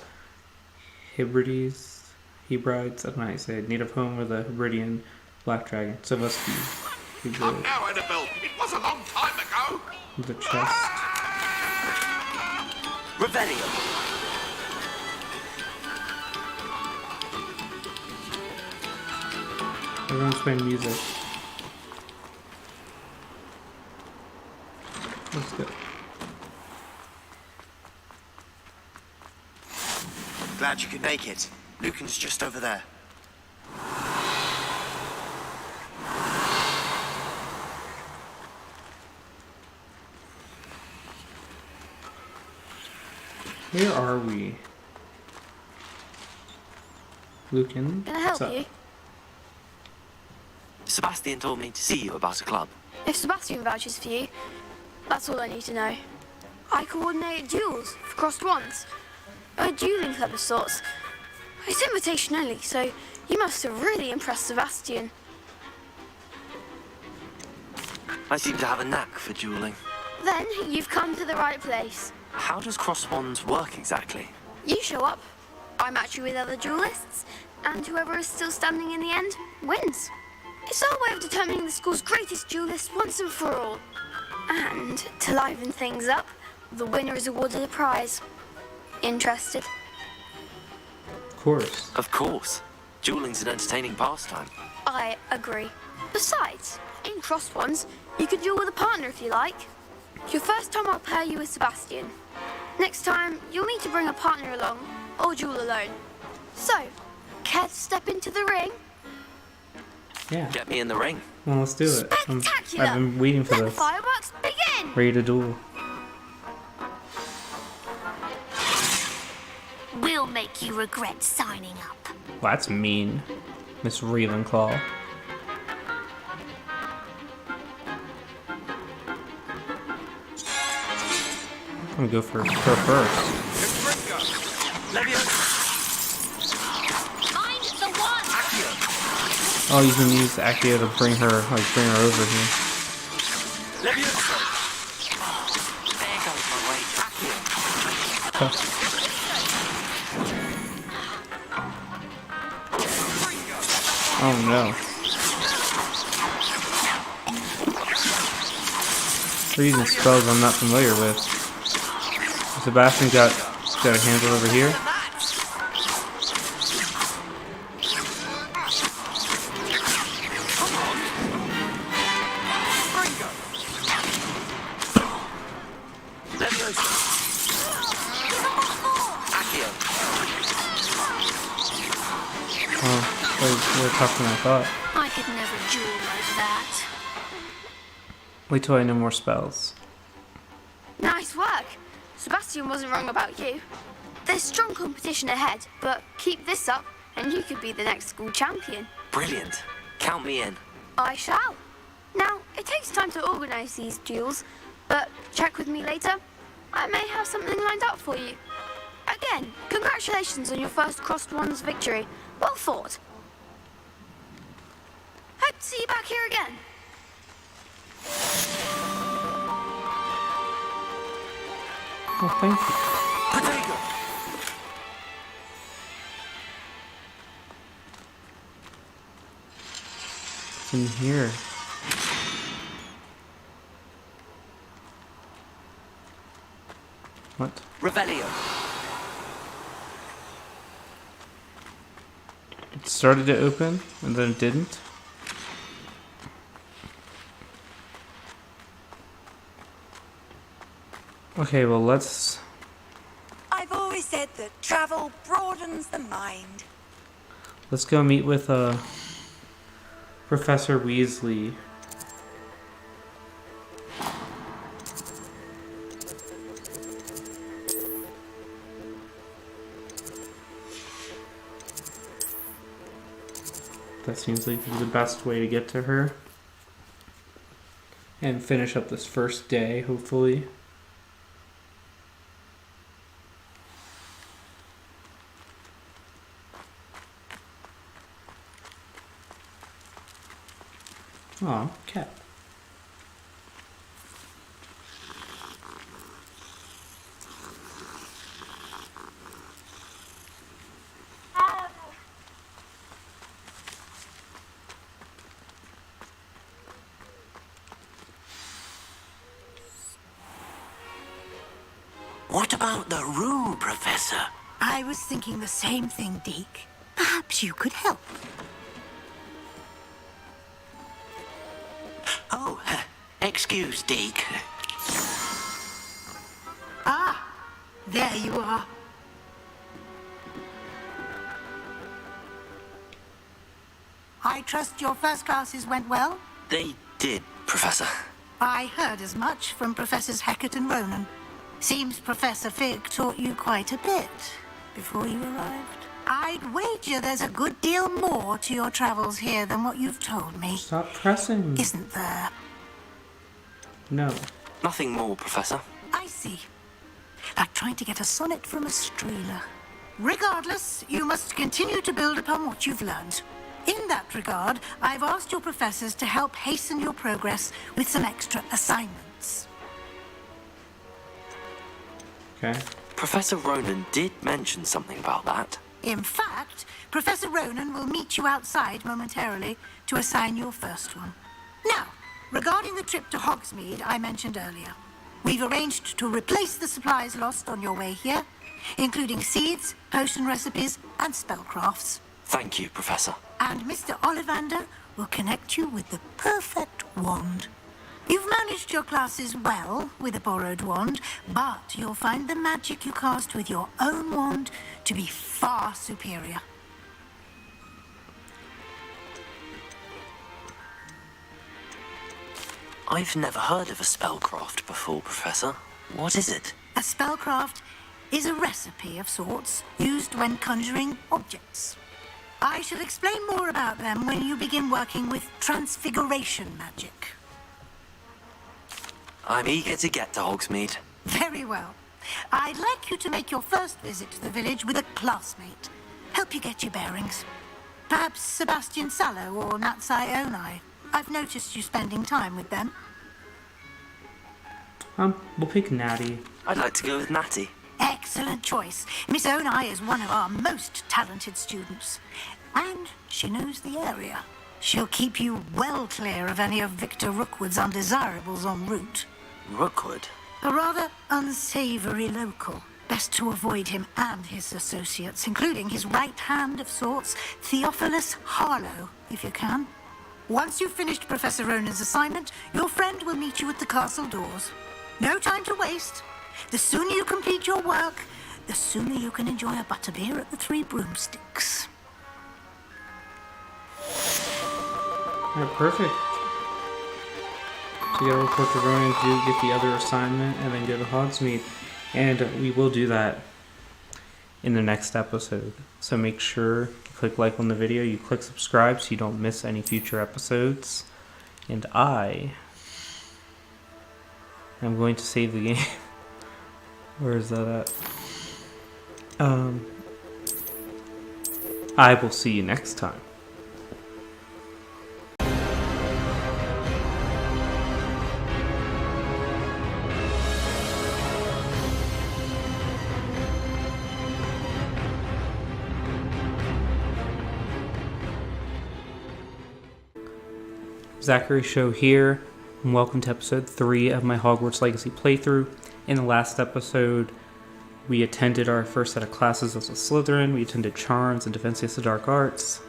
Hebrides, I don't know how you say it, native home of the Hebridean black dragon. So it must be Come now, Annabelle. It was a long time ago. the chest. Revelio. Everyone's playing music. That's good. Glad you could make it. Lucan's just over there. Where are we? Lucan? Can I help what's up? you? Sebastian told me to see you about a club. If Sebastian vouches for you, that's all I need to know. I coordinate duels for crossed ones. A dueling club of sorts. It's invitation only, so you must have really impressed Sebastian. I seem to have a knack for dueling. Then you've come to the right place. How does cross wands work exactly? You show up, I match you with other duelists, and whoever is still standing in the end wins. It's our way of determining the school's greatest duelist once and for all. And to liven things up, the winner is awarded a prize. Interested? Of course. Of course. Dueling's an entertaining pastime. I agree. Besides, in crossed ones, you can duel with a partner if you like. Your first time I'll pair you with Sebastian. Next time, you'll need to bring a partner along, or duel alone. So, care to step into the ring? Yeah. Get me in the ring. Well, let's do it. Spectacular! I've been waiting for Let the this. fireworks begin! Ready to duel. We'll make you regret signing up. Well, that's mean, Miss Ravenclaw. I'm gonna go for her first. Find the one! Oh, you can use Accio to bring her over here. There goes my way. Oh no. They're using spells I'm not familiar with. Sebastian got a handle over here. Oh, they're tougher than I thought. I could never duel like that. Wait till I know more spells. Nice work. Sebastian wasn't wrong about you. There's strong competition ahead, but keep this up and you could be the next school champion. Brilliant. Count me in. I shall. Now, it takes time to organise these duels, but check with me later. I may have something lined up for you. Again, congratulations on your first Crossed Wands victory. Well fought. Hope to see you back here again. Oh, thank you. Potato! It's in here. What? Revelio. It started to open, and then it didn't. Okay, well, let's... I've always said that travel broadens the mind. Let's go meet with Professor Weasley. That seems like the best way to get to her. And finish up this first day, hopefully. Aw, cat. What about the Rue, Professor? I was thinking the same thing, Deke. Perhaps you could help. Oh, excuse, Deke. Ah, there you are. I trust your first classes went well? They did, Professor. I heard as much from Professors Hecat and Ronan. Seems Professor Fig taught you quite a bit before you arrived. I'd wager there's a good deal more to your travels here than what you've told me. Stop pressing. Isn't there? No. Nothing more, Professor. I see. Like trying to get a sonnet from a streeler. Regardless, you must continue to build upon what you've learned. In that regard, I've asked your professors to help hasten your progress with some extra assignments. Okay. Professor Ronan did mention something about that. In fact, Professor Ronan will meet you outside momentarily to assign your first one. Now, regarding the trip to Hogsmeade I mentioned earlier, we've arranged to replace the supplies lost on your way here, including seeds, potion recipes, and spellcrafts. Thank you, Professor. And Mr. Ollivander will connect you with the perfect wand. You've managed your classes well with a borrowed wand, but you'll find the magic you cast with your own wand to be far superior. I've never heard of a spellcraft before, Professor. What is it? A spellcraft is a recipe of sorts used when conjuring objects. I shall explain more about them when you begin working with transfiguration magic. I'm eager to get to Hogsmeade. Very well. I'd like you to make your first visit to the village with a classmate. Help you get your bearings. Perhaps Sebastian Sallow or Natsai Onai. I've noticed you spending time with them. We'll pick Natty. I'd like to go with Natty. Excellent choice. Miss Onai is one of our most talented students. And she knows the area. She'll keep you well clear of any of Victor Rookwood's undesirables en route. Rookwood? A rather unsavory local. Best to avoid him and his associates, including his right hand of sorts, Theophilus Harlow, if you can. Once you've finished Professor Ronan's assignment, your friend will meet you at the castle doors. No time to waste. The sooner you complete your work, the sooner you can enjoy a butterbeer at the Three Broomsticks. Alright, perfect. So you gotta report to Ronan to get the other assignment and then go to Hogsmeade. And we will do that in the next episode. So make sure you click like on the video, you click subscribe so you don't miss any future episodes. And I am going to save the game. Where is that at? I will see you next time. Zachary Show here, and welcome to episode 3 of my Hogwarts Legacy playthrough. In the last episode, we attended our first set of classes as a Slytherin. We attended Charms and Defense Against the Dark Arts,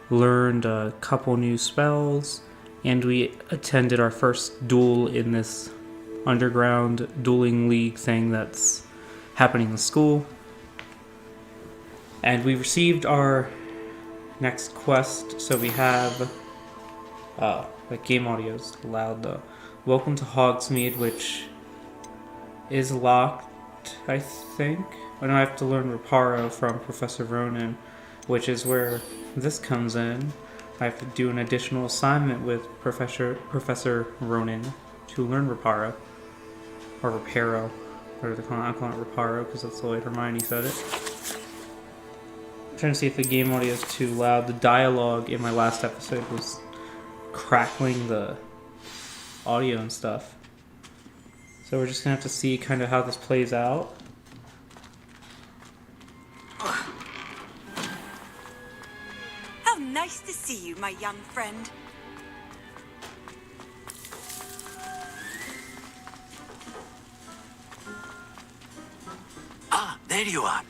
learned a couple new spells, and we attended our first duel in this underground dueling league thing that's happening in the school. And we received our next quest, so we have like game audio is loud though. Welcome to Hogsmeade, which is locked, I think. I know I have to learn Reparo from Professor Ronan, which is where this comes in. I have to do an additional assignment with Professor Ronan to learn Reparo. Or Reparo. Whatever they call it. I'm calling it Reparo because that's the way Hermione said it. I'm trying to see if the game audio is too loud. The dialogue in my last episode was crackling the audio and stuff. So we're just gonna have to see kind of how this plays out. How nice to see you, my young friend. Ah, there you are.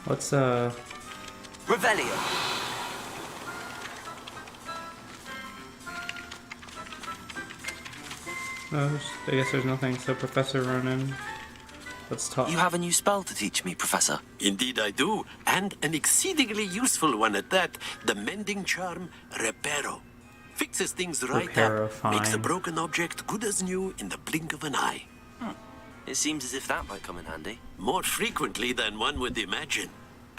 What's Revelio. I guess there's nothing. So Professor Ronan, let's talk. You have a new spell to teach me, Professor. Indeed I do, and an exceedingly useful one at that. The mending charm, Reparo. Fixes things right Reparo, up, fine. makes a broken object good as new in the blink of an eye. It seems as if that might come in handy. More frequently than one would imagine.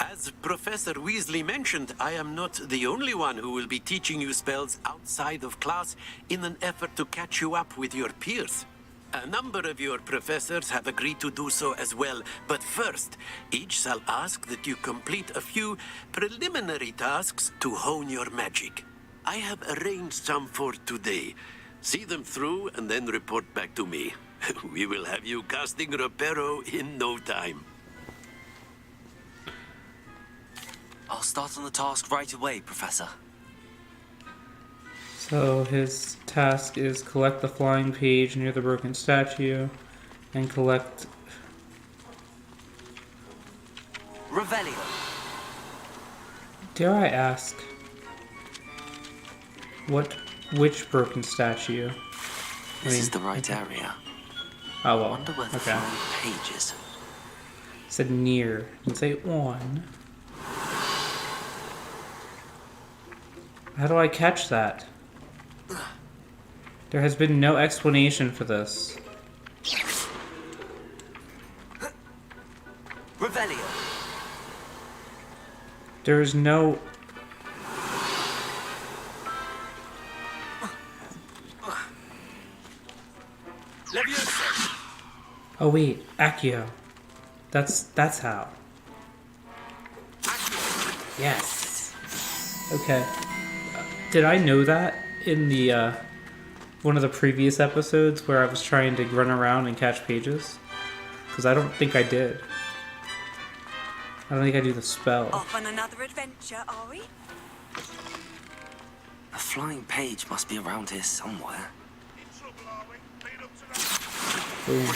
As Professor Weasley mentioned, I am not the only one who will be teaching you spells outside of class in an effort to catch you up with your peers. A number of your professors have agreed to do so as well, but first, each shall ask that you complete a few preliminary tasks to hone your magic. I have arranged some for today. See them through and then report back to me. We will have you casting Reparo in no time. I'll start on the task right away, Professor. So his task is collect the flying page near the broken statue and collect Revelio. Dare I ask which broken statue? This is the right area. Oh well. I wonder where the Okay. flying page is. Said near. Didn't say on. How do I catch that? There has been no explanation for this. Revelio. There is no... Oh wait, Accio. That's how. Yes. Okay. Did I know that in the one of the previous episodes where I was trying to run around and catch pages? Because I don't think I did. I don't think I do the spell. Off on another adventure, are we? A flying page must be around here somewhere. Boom.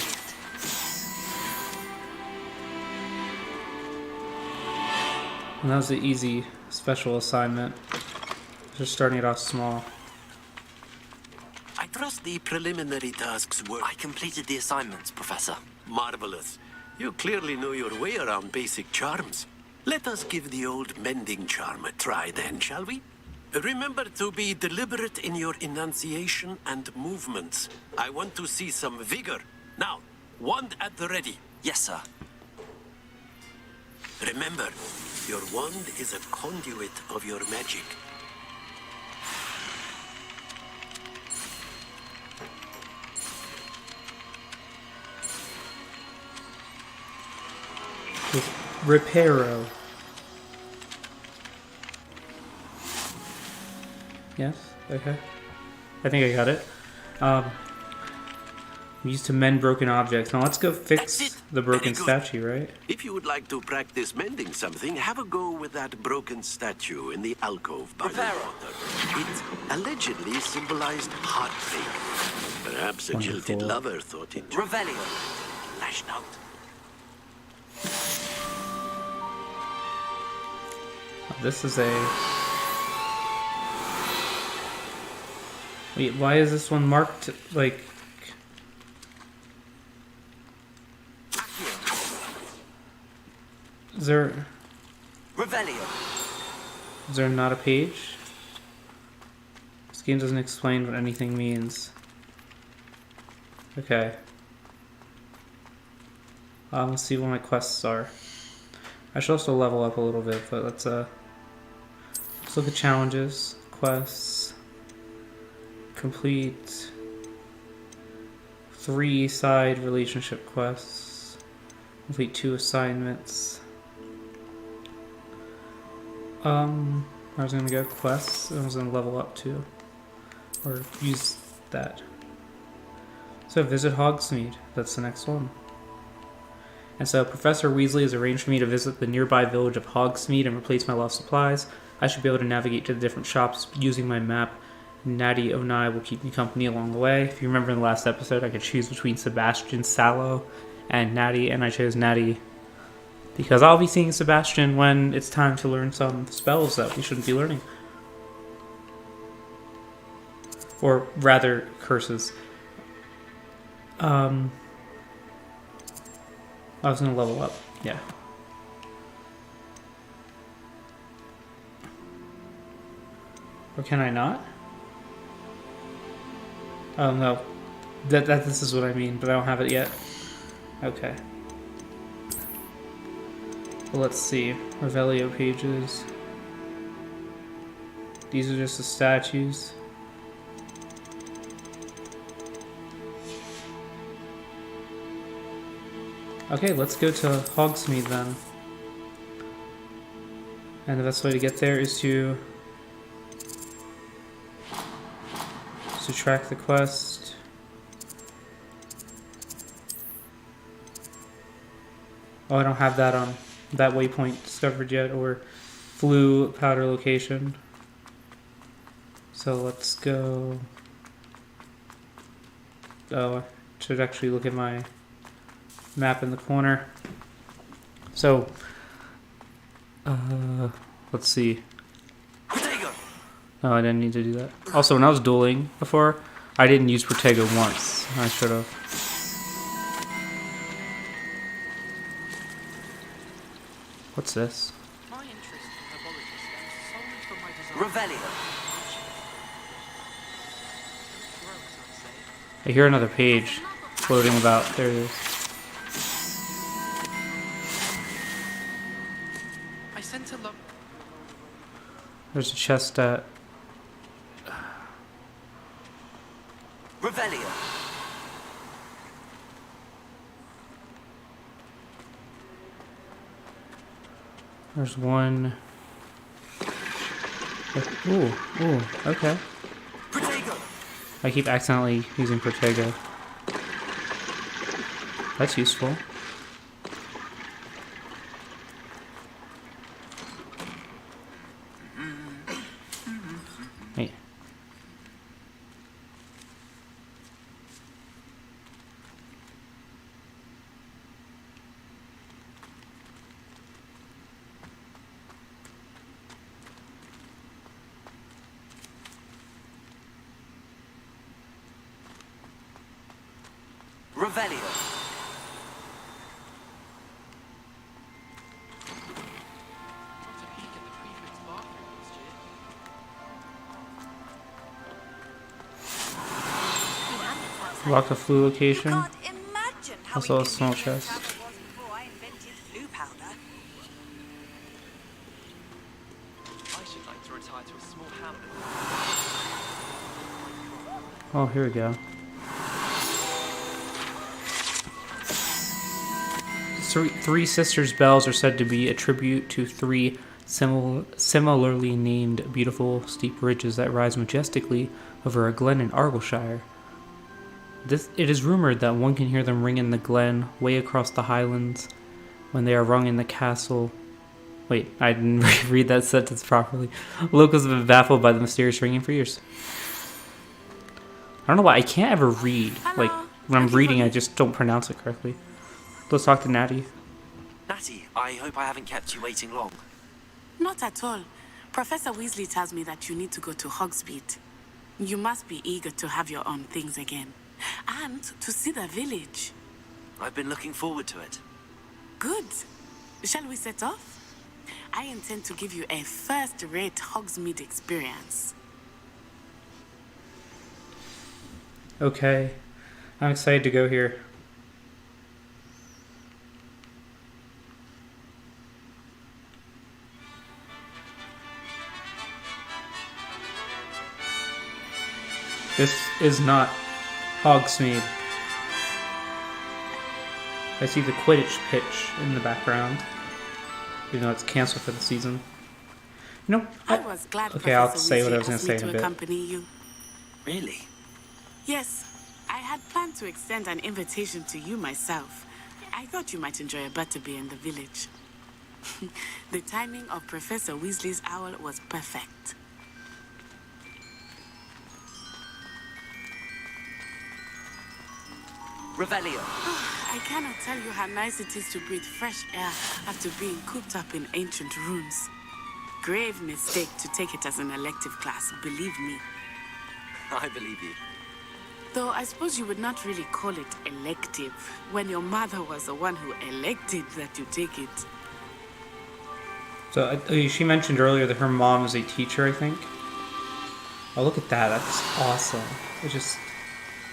And that was the easy special assignment. Just starting it off small. I trust the preliminary tasks were... I completed the assignments, Professor. Marvelous. You clearly know your way around basic charms. Let us give the old mending charm a try then, shall we? Remember to be deliberate in your enunciation and movements. I want to see some vigor. Now, wand at the ready. Yes, sir. Remember, your wand is a conduit of your magic. Reparo. Yes. Okay. I think I got it. Used to mend broken objects. Now let's go fix the broken statue, right? If you would like to practice mending something, have a go with that broken statue in the alcove by the water. It allegedly symbolized heartbreak. Perhaps a jilted lover thought it. Revelio. Lashed out. This is a... Wait, why is this one marked, like... Is there... Revelio. Is there not a page? This game doesn't explain what anything means. Okay. Let's see what my quests are. I should also level up a little bit, but let's look at challenges, quests, complete 3 side relationship quests, complete 2 assignments. I was gonna go quests, I was gonna level up too, or use that. So visit Hogsmeade, that's the next one. And so Professor Weasley has arranged for me to visit the nearby village of Hogsmeade and replace my lost supplies. I should be able to navigate to the different shops using my map. Natty Onai will keep me company along the way. If you remember in the last episode, I could choose between Sebastian Sallow and Natty, and I chose Natty because I'll be seeing Sebastian when it's time to learn some spells that we shouldn't be learning. Or rather, curses. I was gonna level up, yeah. Or can I not? Oh no, this is what I mean, but I don't have it yet. Okay. Well, let's see. Revelio pages. These are just the statues. Okay, let's go to Hogsmeade then. And the best way to get there is to track the quest. Oh, I don't have that on that waypoint discovered yet, or Flue powder location. So let's go. Oh, I should actually look at my map in the corner. So, let's see. Oh, I didn't need to do that. Also, when I was dueling before, I didn't use Protego once. I should have. What's this? Revelio. I hear another page floating about. There it is. I sent a look. There's a chest at... Revelio. There's one... Ooh, okay. Protego. I keep accidentally using Protego. That's useful. Wait. Revelio. Lock the Flue location. Also a small chest. she'd like to retire to a small hamlet. Oh, here we go. Three Sisters bells are said to be a tribute to three similarly named beautiful steep ridges that rise majestically over a glen in Argyllshire. It is rumored that one can hear them ring in the glen way across the highlands when they are rung in the castle. Wait, I didn't read that sentence properly. Locals have been baffled by the mysterious ringing for years. I don't know why I can't ever read. Like, when I'm reading, I just don't pronounce it correctly. Let's talk to Natty. Natty, I hope I haven't kept you waiting long. Not at all. Professor Weasley tells me that you need to go to Hogsmeade. You must be eager to have your own things again. And to see the village. I've been looking forward to it. Good. Shall we set off? I intend to give you a first-rate Hogsmeade experience. Okay. I'm excited to go here. This is not Hogsmeade. I see the Quidditch pitch in the background, even though it's canceled for the season. You know, I was glad okay, I'll Professor say what I Weasley was going to asked say me in a to bit. accompany you. Really? Yes, I had planned to extend an invitation to you myself. I thought you might enjoy a butterbeer in the village. The timing of Professor Weasley's owl was perfect. Revelio. I cannot tell you how nice it is to breathe fresh air after being cooped up in ancient rooms. Grave mistake to take it as an elective class, believe me. I believe you. Though I suppose you would not really call it elective when your mother was the one who elected that you take it. So she mentioned earlier that her mom is a teacher, I think. Oh, look at that. That's awesome.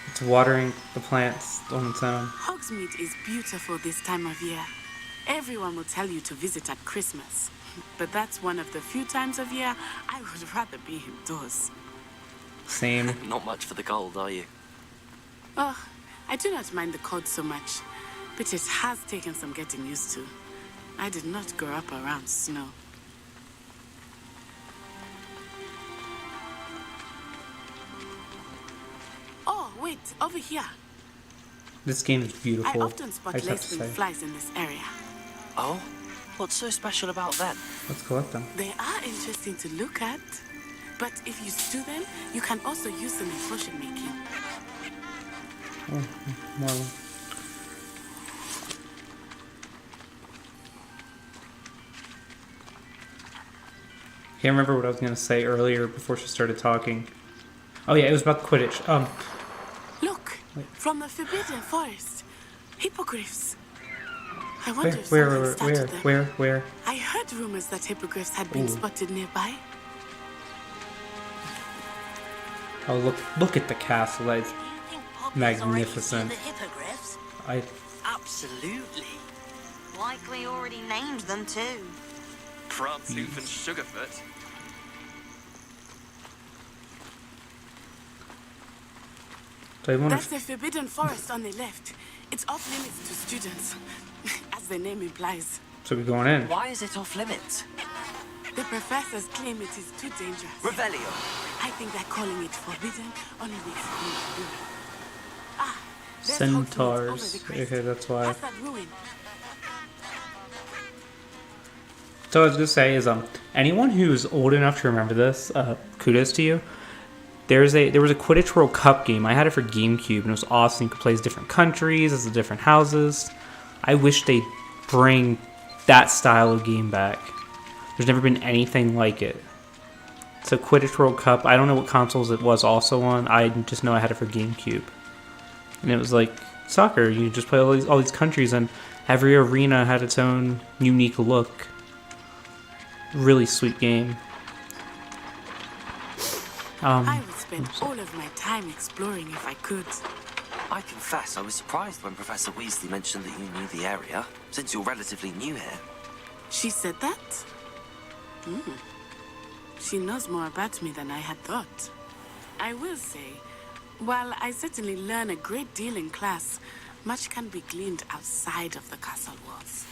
It's watering the plants on its own. Hogsmeade is beautiful this time of year. Everyone will tell you to visit at Christmas. But that's one of the few times of year I would rather be indoors. Same. Not much for the cold, are you? Oh, I do not mind the cold so much, but it has taken some getting used to. I did not grow up around snow. Oh, wait, over here. This game is beautiful. I often spot lacewing flies in this area. Oh? What's so special about them? Let's collect them. They are interesting to look at, but if you stew them, you can also use them in potion making. Oh, Marlon. Can't remember what I was going to say earlier before she started talking. Oh yeah, it was about Quidditch. Look, from the Forbidden Forest, hippogriffs. I Where, wonder if where, someone where, started where, them. where? I heard rumors that hippogriffs had been Ooh. spotted nearby. Oh, look at the castle. That's magnificent. The hippogriffs? Absolutely. Likely already named them too. Prantzoof and Sugarfoot. That's the Forbidden Forest on the left. It's off limits to students, as the name implies. So we're going in. Why is it off limits? The professors claim it is too dangerous. Revelio. I think that calling it forbidden only makes it more enduring. Ah, there's Centaurs. Hogsmeade over the crest. Okay, that's why. Past that ruin. So what I was gonna say is, anyone who's old enough to remember this, kudos to you. There was a Quidditch World Cup game. I had it for GameCube, and it was awesome. You could play as different countries, as the different houses. I wish they'd bring that style of game back. There's never been anything like it. So Quidditch World Cup, I don't know what consoles it was also on. I just know I had it for GameCube. And it was like soccer. You just play all these countries, and every arena had its own unique look. Really sweet game. I would spend all of my time exploring if I could. I confess, I was surprised when Professor Weasley mentioned that you knew the area, since you're relatively new here. She said that? She knows more about me than I had thought. I will say, while I certainly learn a great deal in class, much can be gleaned outside of the castle walls.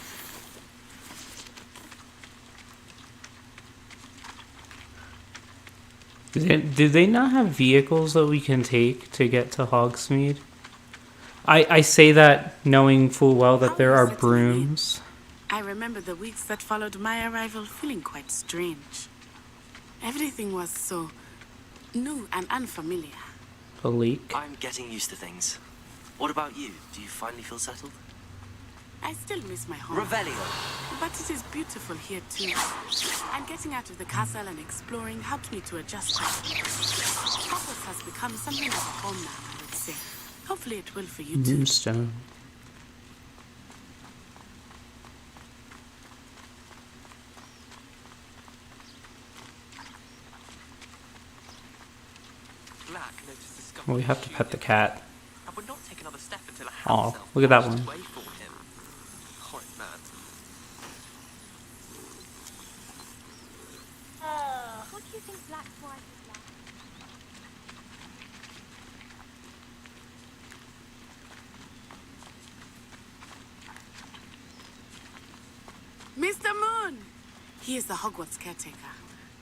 Do they not have vehicles that we can take to get to Hogsmeade? I say that knowing full well that there are brooms. I remember the weeks that followed my arrival feeling quite strange. Everything was so new and unfamiliar. A leak? I'm getting used to things. What about you? Do you finally feel settled? I still miss my home. Revelio. But it is beautiful here too. And getting out of the castle and exploring helped me to adjust. Hogwarts has become something of a home now, I would say. Hopefully it will for you too. Moonstone. Well, we have to pet the cat. I would not take another step until I Oh, look at that one. away from him. Horrid man. What do you think Black's wife is like? Mr. Moon! He is the Hogwarts caretaker.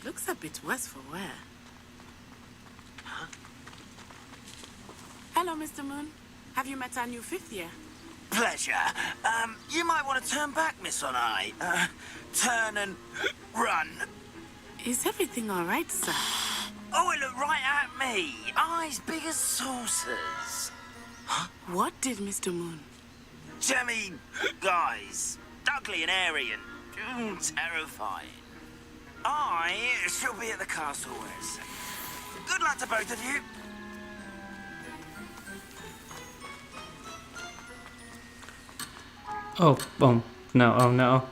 Looks a bit worse for wear. Huh? Hello, Mr. Moon. Have you met our new fifth year? Pleasure. You might want to turn back, Miss Onai. Turn and run. Is everything all right, sir? Oh, it looked right at me. Eyes big as saucers. What did Mr. Moon? Jemmy, guys. Ugly and airy and terrifying. I shall be at the castle Wes. Good luck to both of you. Oh no, oh no.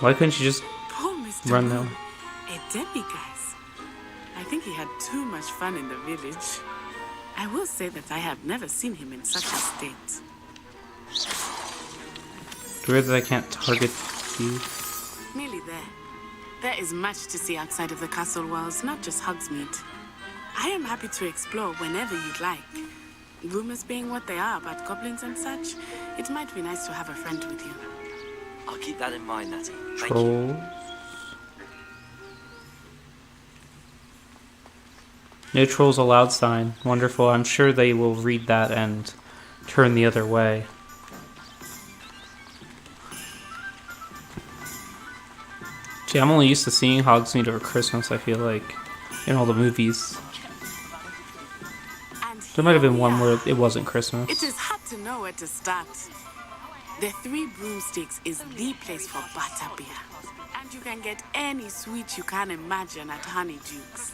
Why couldn't you just Poor Mr. run Moon. now? A demiguise. I think he had too much fun in the village. I will say that I have never seen him in such a state. Weird that I can't target you. Nearly there. There is much to see outside of the castle walls, not just Hogsmeade. I am happy to explore whenever you'd like. Rumors being what they are about goblins and such, it might be nice to have a friend with you. I'll keep that in mind, Natty. Thank you. Trolls. No trolls allowed sign. Wonderful. I'm sure they will read that and turn the other way. Gee, I'm only used to seeing Hogsmeade over Christmas, I feel like, in all the movies. There might have been one where it wasn't Christmas. It is hard to know where to start. The Three Broomsticks is the place for butterbeer. And you can get any sweet you can imagine at Honeydukes.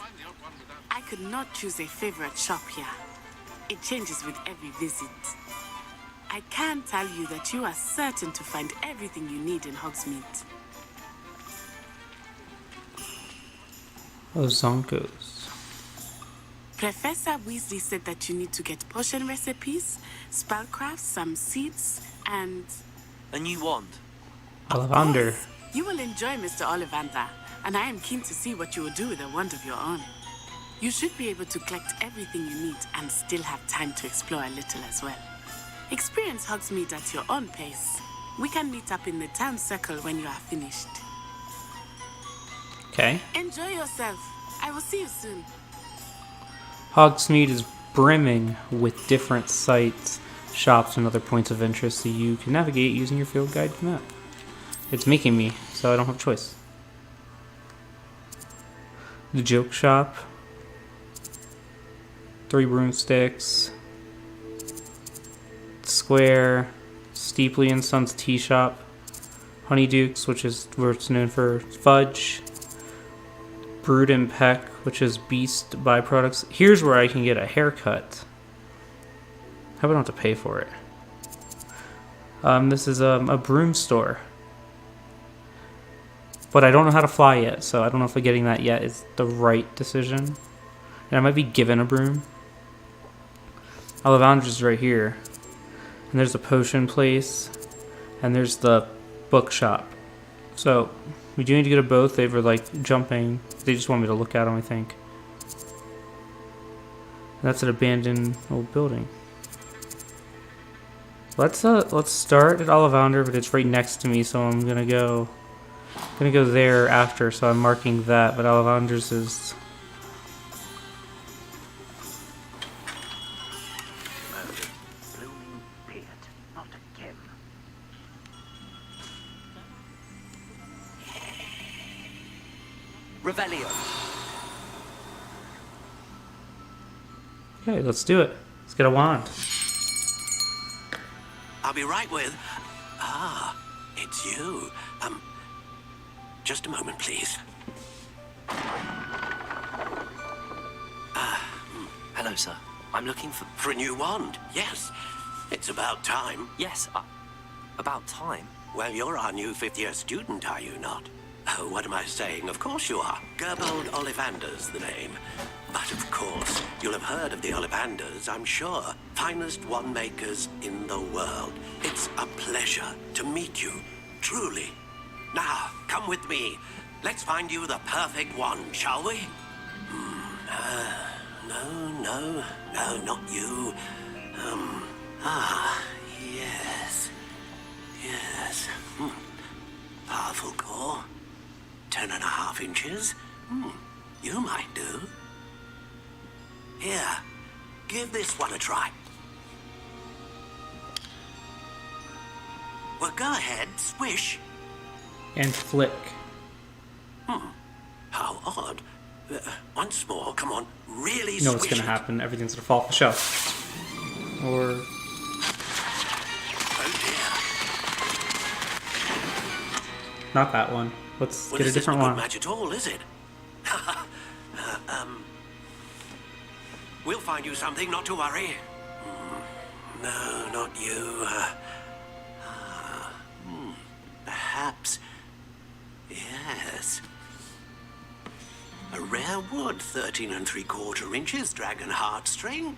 I could not choose a favorite shop here. It changes with every visit. I can tell you that you are certain to find everything you need in Hogsmeade. Oh, Zonkos. Professor Weasley said that you need to get potion recipes, spellcrafts, some seeds, and... A new wand. Ollivander. You will enjoy Mr. Ollivander, and I am keen to see what you will do with a wand of your own. You should be able to collect everything you need and still have time to explore a little as well. Experience Hogsmeade at your own pace. We can meet up in the town circle when you are finished. Okay. Enjoy yourself. I will see you soon. Hogsmeade is brimming with different sites, shops, and other points of interest that you can navigate using your field guide map. It's making me, so I don't have a choice. The joke shop. Three broomsticks. Square. Steepley and Sons tea shop. Honeydukes, which is where it's known for fudge. Brood and Peck, which is beast byproducts. Here's where I can get a haircut. I don't have to pay for it. This is a broom store. But I don't know how to fly yet, so I don't know if getting that yet is the right decision. And I might be given a broom. Ollivander's right here. And there's a potion place. And there's the bookshop. So we do need to go to both. They were like jumping. They just want me to look at them, I think. That's an abandoned old building. Let's start at Ollivander, but it's right next to me, so I'm gonna go there after. So I'm marking that, but Ollivander's is. Revelio. Okay, let's do it. Let's get a wand. I'll be right with... Ah, it's you. Just a moment, please. Hello, sir. I'm looking for... For a new wand, yes. It's about time. Yes, about time? Well, you're our new fifth-year student, are you not? Oh, what am I saying? Of course you are. Gerbold Ollivander's the name. But of course, you'll have heard of the Ollivanders, I'm sure. Finest wand makers in the world. It's a pleasure to meet you, truly. Now, come with me. Let's find you the perfect wand, shall we? No, not you. Yes. Powerful core. 10.5 inches. You might do. Here, give this one a try. Well, go ahead, swish. And flick. How odd. Once more, come on, really You know what's swish gonna it. happen. Everything's gonna fall off the shelf. Or... Oh dear. not that one. Let's Well, get a this different isn't a one. good match at all, is it? We'll find you something, not to worry. No, not you. Perhaps. Yes. A rare wood, 13 3/4 inches, dragon heartstring.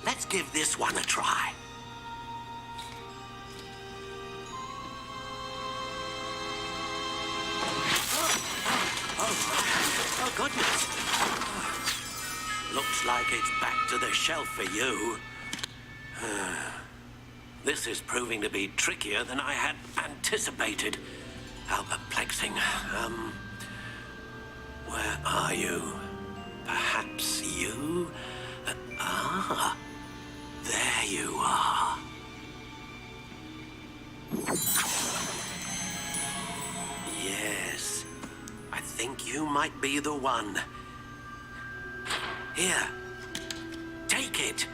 Let's give this one a try. Oh, goodness. Looks like it's back to the shelf for you. This is proving to be trickier than I had anticipated. How perplexing. Where are you? Perhaps you? There you are. Yes. I think you might be the one. Here. Take it.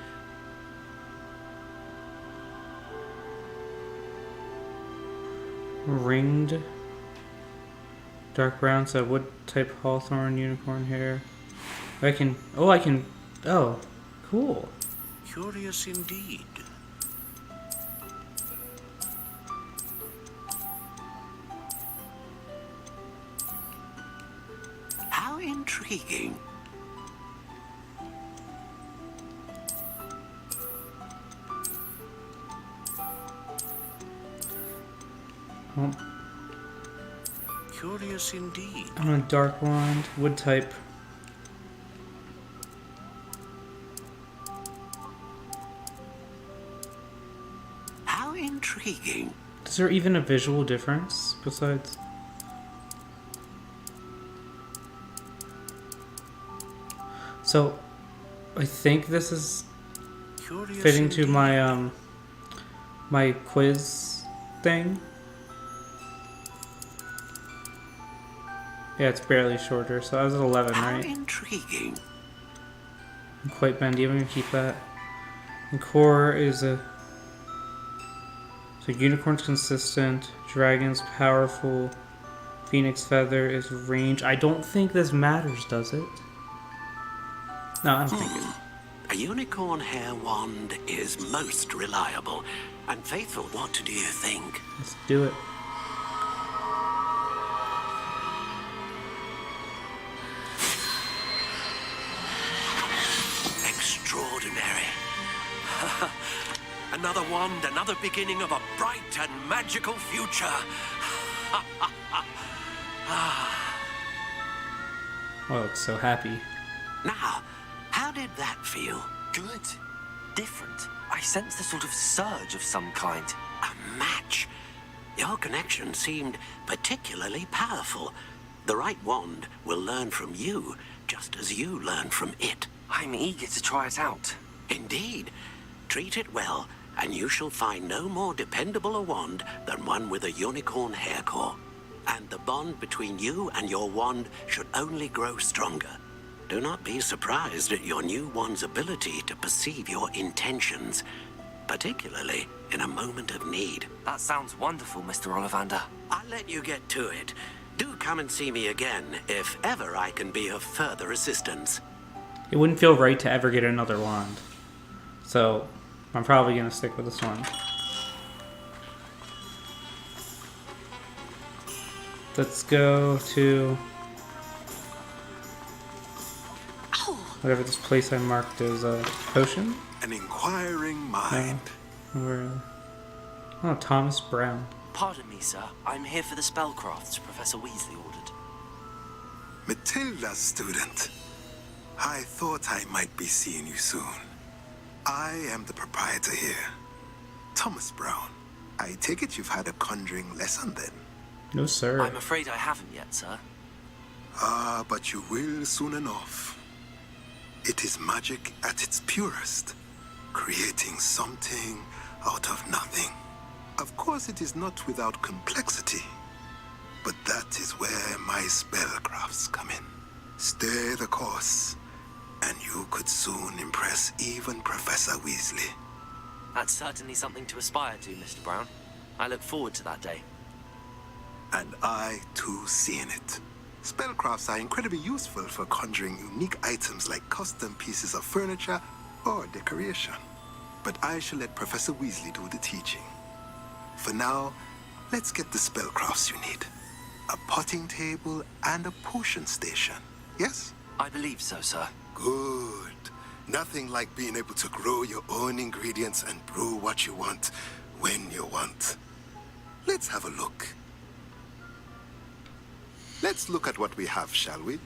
Ringed. Dark brown, so wood type hawthorn, unicorn hair. I can... Oh, cool. Curious indeed. How intriguing. Oh, Curious indeed. I'm on a dark wand, wood type. How intriguing. Is there even a visual difference besides? So, I think this is Curious fitting to indeed. my my quiz thing. Yeah, it's barely shorter, so I was at 11, How right? intriguing. Quite bendy. I'm gonna keep that. And core is a... So unicorn's consistent, dragon's powerful, phoenix feather is range. I don't think this matters, does it? No, I don't think it. A unicorn hair wand is most reliable and faithful. What do you think? Let's do it. Extraordinary. Another wand, another beginning of a bright and magical future. Oh, it's so happy. Now, how did that feel? Good. Different. I sensed a sort of surge of some kind. A match. Your connection seemed particularly powerful. The right wand will learn from you, just as you learn from it. I'm eager to try it out. Indeed. Treat it well, and you shall find no more dependable a wand than one with a unicorn hair core. And the bond between you and your wand should only grow stronger. Do not be surprised at your new wand's ability to perceive your intentions, particularly in a moment of need. That sounds wonderful, Mr. Ollivander. I'll let you get to it. Do come and see me again if ever I can be of further assistance. It wouldn't feel right to ever get another wand. So, I'm probably going to stick with this one. Let's go to whatever this place I marked as a potion. An inquiring mind. Oh, Thomas Brown. Pardon me, sir. I'm here for the spellcrafts Professor Weasley ordered. Matilda's student. I thought I might be seeing you soon. I am the proprietor here, Thomas Brown. I take it you've had a conjuring lesson then? No, sir. I'm afraid I haven't yet, sir. Ah, but you will soon enough. It is magic at its purest, creating something out of nothing. Of course, it is not without complexity, but that is where my spellcrafts come in. Stay the course, and you could soon impress even Professor Weasley. That's certainly something to aspire to, Mr. Brown. I look forward to that day. And I, too, seeing it. Spellcrafts are incredibly useful for conjuring unique items like custom pieces of furniture or decoration. But I shall let Professor Weasley do the teaching. For now, let's get the spellcrafts you need. A potting table and a potion station, yes? I believe so, sir. Good. Nothing like being able to grow your own ingredients and brew what you want when you want. Let's have a look. Let's look at what we have, shall we?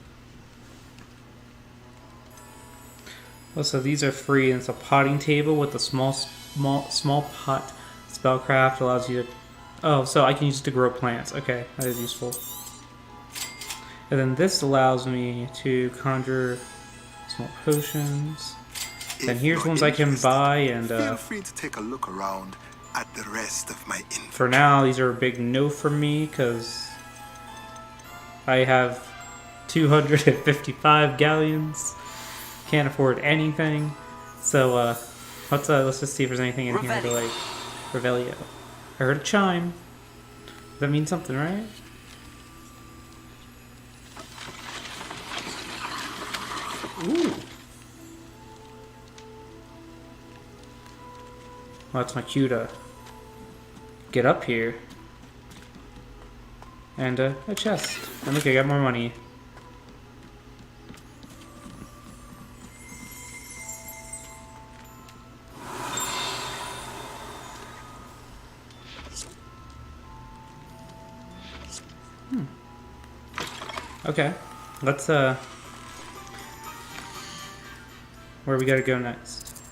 Oh, so these are free, and it's a potting table with a small pot. Spellcraft allows you to... Oh, so I can use it to grow plants. Okay, that is useful. And then this allows me to conjure small potions. Then here's ones I can buy, and feel free to take a look around at the rest of my info. For now, these are a big no for me, because I have 255 galleons. Can't afford anything. So, let's just see if there's anything in here to, like, Revelio. I heard a chime. That means something, right? Ooh. Well, that's my cue to get up here. And a chest. And look, I got more money. Okay. Let's, where we gotta go next?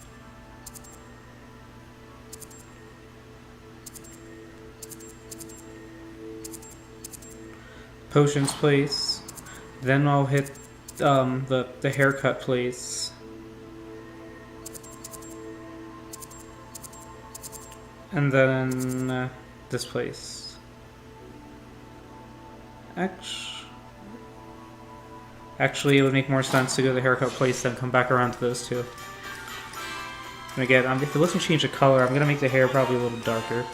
Potions place. Then I'll hit the haircut place. And then this place. Actually, it would make more sense to go to the haircut place than come back around to those two. And again, if it doesn't change the color, I'm gonna make the hair probably a little darker.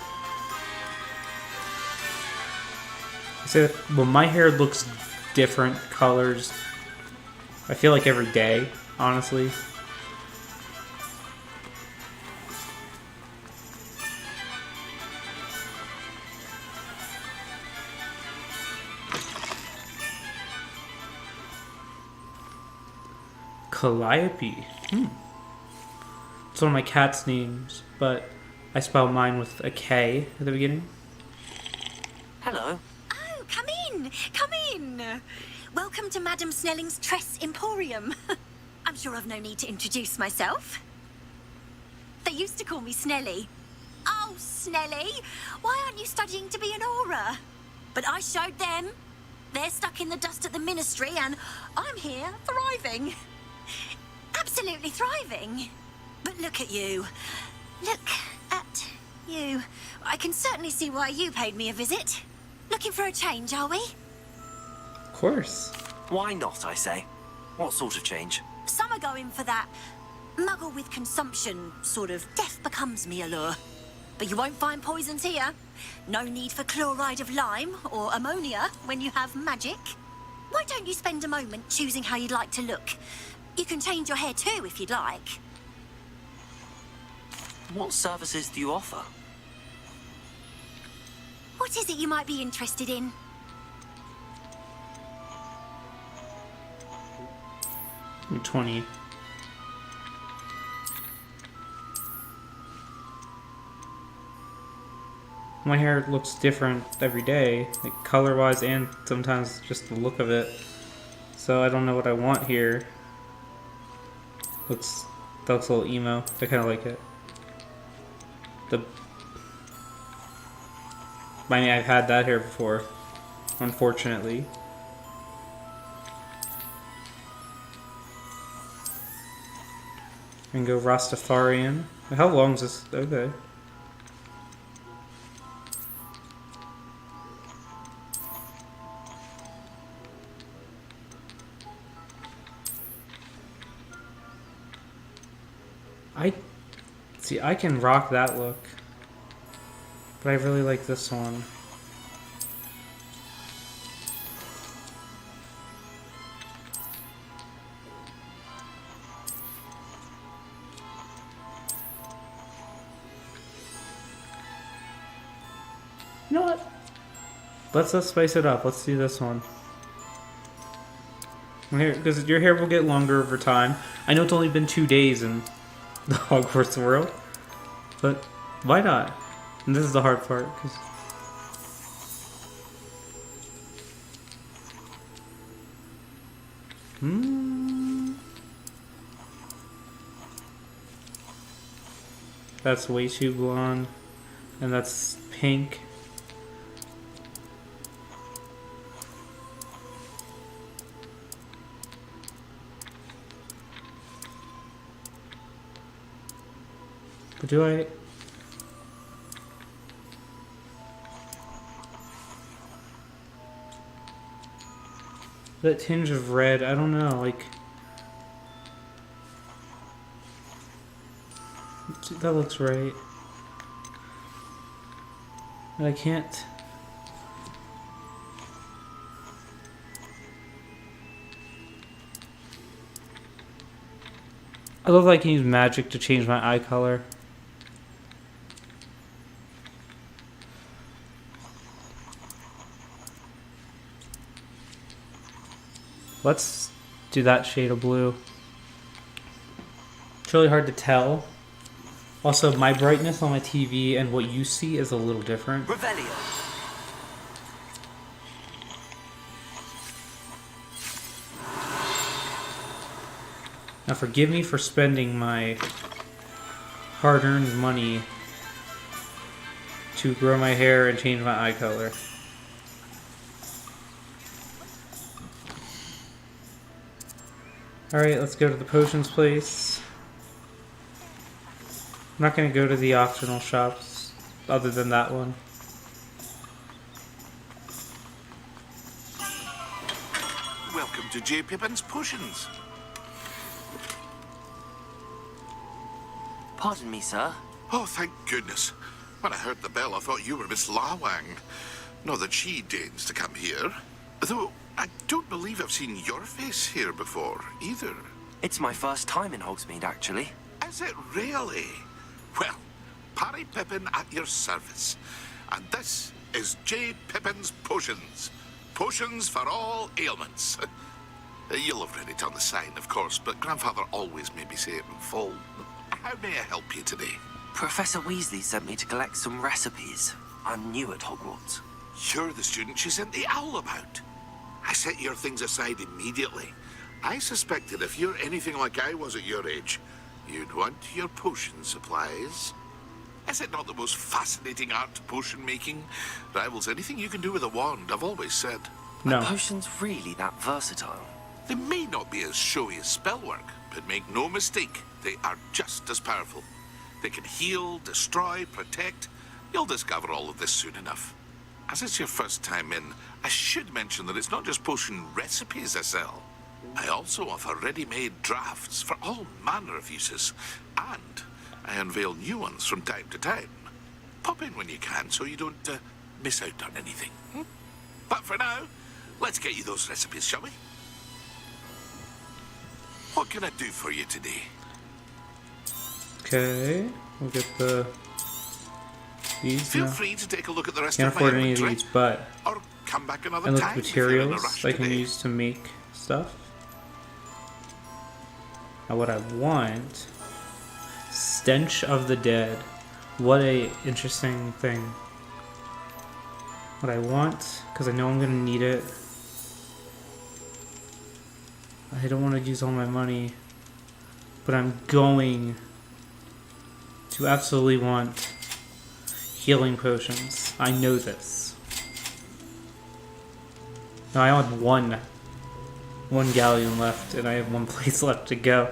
So, well, my hair looks different colors, I feel like every day, honestly. Calliope. It's one of my cat's names, but I spell mine with a K at the beginning. Hello. Oh, come in, come in. Welcome to Madame Snelling's Tress Emporium. I'm sure I've no need to introduce myself. They used to call me Snelly. Oh, Snelly, why aren't you studying to be an aura? But I showed them. They're stuck in the dust at the ministry, and I'm here thriving. Absolutely thriving. But look at you. Look at you. I can certainly see why you paid me a visit. Looking for a change, are we? Of course. Why not, I say? What sort of change? Some are going for that muggle with consumption, sort of death becomes me allure. But you won't find poisons here. No need for chloride of lime or ammonia when you have magic. Why don't you spend a moment choosing how you'd like to look? You can change your hair too if you'd like. What services do you offer? What is it you might be interested in? I'm 20. My hair looks different every day, like color-wise and sometimes just the look of it. So I don't know what I want here. That looks a little emo. I kind of like it. I mean, I've had that hair before, unfortunately. And go Rastafarian. How long is this? Okay. I can rock that look, but I really like this one. You know what? Let's spice it up. Let's do this one. Because your hair will get longer over time. I know it's only been 2 days in the Hogwarts world, but why not? And this is the hard part. That's way too blonde, and that's pink. But do I? That tinge of red, I don't know, like... That looks right. But I can't... I love that I can use magic to change my eye color. Let's do that shade of blue. It's really hard to tell. Also, my brightness on my TV and what you see is a little different. Revelio. Now forgive me for spending my hard-earned money to grow my hair and change my eye color. Alright, let's go to the potions place. I'm not going to go to the optional shops other than that one. Welcome to J. Pippin's Potions. Pardon me, sir. Oh, thank goodness. When I heard the bell, I thought you were Miss Lawang. Not that she deigns to come here. Though, I don't believe I've seen your face here before, either. It's my first time in Hogsmeade, actually. Is it really? Well, Parry Pippin at your service. And this is J. Pippin's Potions. Potions for all ailments. You'll have read it on the sign, of course, but Grandfather always made me say it in full. How may I help you today? Professor Weasley sent me to collect some recipes. I'm new at Hogwarts. You're the student she sent the owl about. I set your things aside immediately. I suspected if you're anything like I was at your age, you'd want your potion supplies. Is it not the most fascinating art, potion making? Rivals anything you can do with a wand, I've always said. No. Are potions really that versatile? They may not be as showy as spellwork, but make no mistake, they are just as powerful. They can heal, destroy, protect. You'll discover all of this soon enough. As it's your first time in, I should mention that it's not just potion recipes I sell. I also offer ready-made drafts for all manner of uses, and I unveil new ones from time to time. Pop in when you can so you don't miss out on anything. But for now, let's get you those recipes, shall we? What can I do for you today? Okay, we'll get these. Feel free to take a look at the rest Can't of my afford any of inventory, these, but or come back another and look time if you're in a materials rush I can today. use to make stuff. Now what I want, stench of the dead. What a interesting thing. What I want, because I know I'm gonna need it. I don't want to use all my money, but I'm going to absolutely want healing potions. I know this. Now I have one galleon left, and I have one place left to go.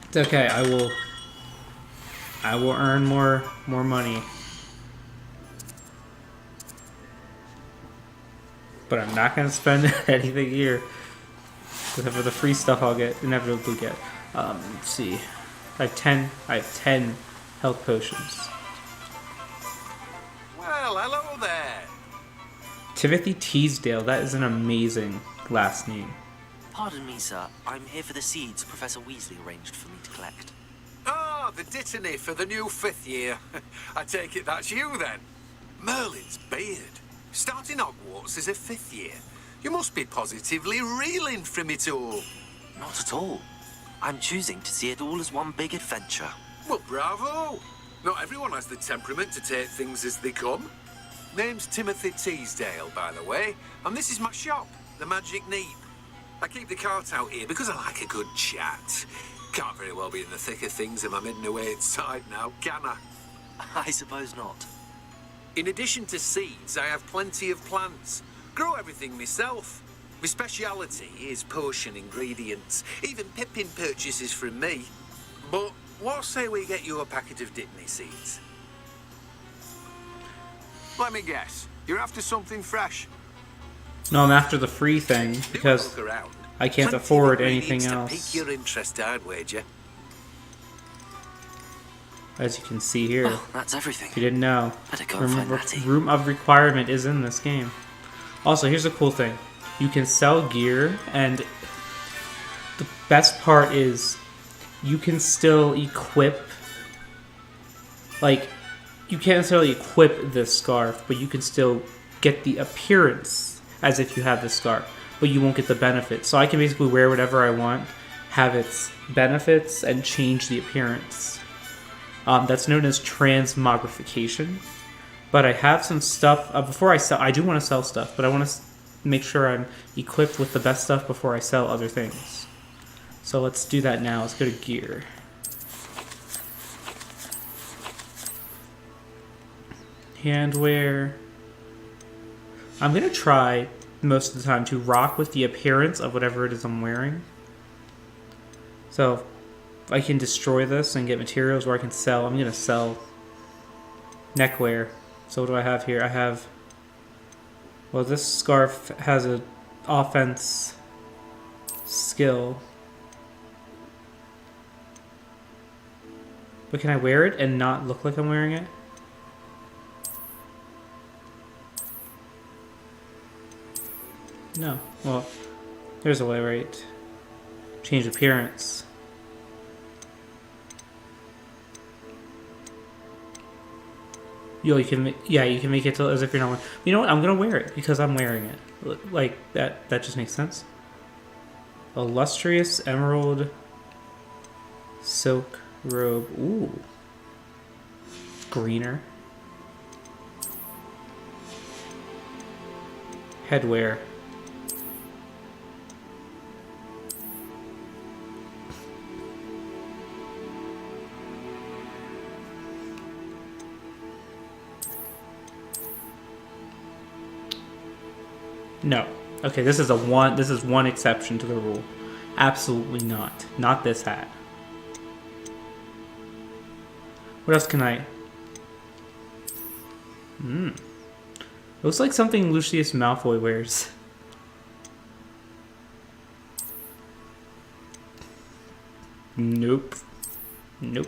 It's okay. I will earn more money, but I'm not gonna spend anything here. Except for the free stuff I'll inevitably get. Let's see. I have 10 health potions. Well, hello there. Timothy Teasdale, that is an amazing last name. Pardon me, sir. I'm here for the seeds Professor Weasley arranged for me to collect. Ah, the dittany for the new 5th year. I take it that's you then. Merlin's beard. Starting Hogwarts as a 5th year. You must be positively reeling from it all. Not at all. I'm choosing to see it all as one big adventure. Well, bravo. Not everyone has the temperament to take things as they come. Name's Timothy Teasdale, by the way, and this is my shop, the Magic Neep. I keep the cart out here because I like a good chat. Can't very well be in the thick of things if I'm hidden away inside now, can I? I suppose not. In addition to seeds, I have plenty of plants. Grow everything myself. My speciality is potion ingredients. Even Pippin purchases from me. But what say we get you a packet of Dittany seeds? Let me guess. You're after something fresh. No, I'm after the free thing because Look around. I can't Plenty afford of anything ingredients else. to pique your interest, I'd wager. As you can see here. Well, that's everything. If you didn't know, Better go and find Natty. Room of Requirement is in this game. Also, here's a cool thing. You can sell gear, and the best part is you can still equip, like, you can't necessarily equip this scarf, but you can still get the appearance as if you have the scarf, but you won't get the benefits. So I can basically wear whatever I want, have its benefits, and change the appearance. That's known as transmogrification. But I have some stuff, before I sell, I do want to sell stuff, but I want to make sure I'm equipped with the best stuff before I sell other things. So let's do that now. Let's go to gear. Handwear. I'm going to try most of the time to rock with the appearance of whatever it is I'm wearing. So if I can destroy this and get materials where I can sell, I'm going to sell neckwear. So what do I have here? I have, well, this scarf has an offense skill. But can I wear it and not look like I'm wearing it? No. Well, there's a way, right? Change appearance. Yo, you can make it as if you're not wearing. You know what? I'm gonna wear it because I'm wearing it. Like that. That just makes sense. Illustrious emerald silk Robe. Ooh. Greener. Headwear. No. Okay, this is one exception to the rule. Absolutely not. Not this hat. What else can I... Looks like something Lucius Malfoy wears. Nope. Nope.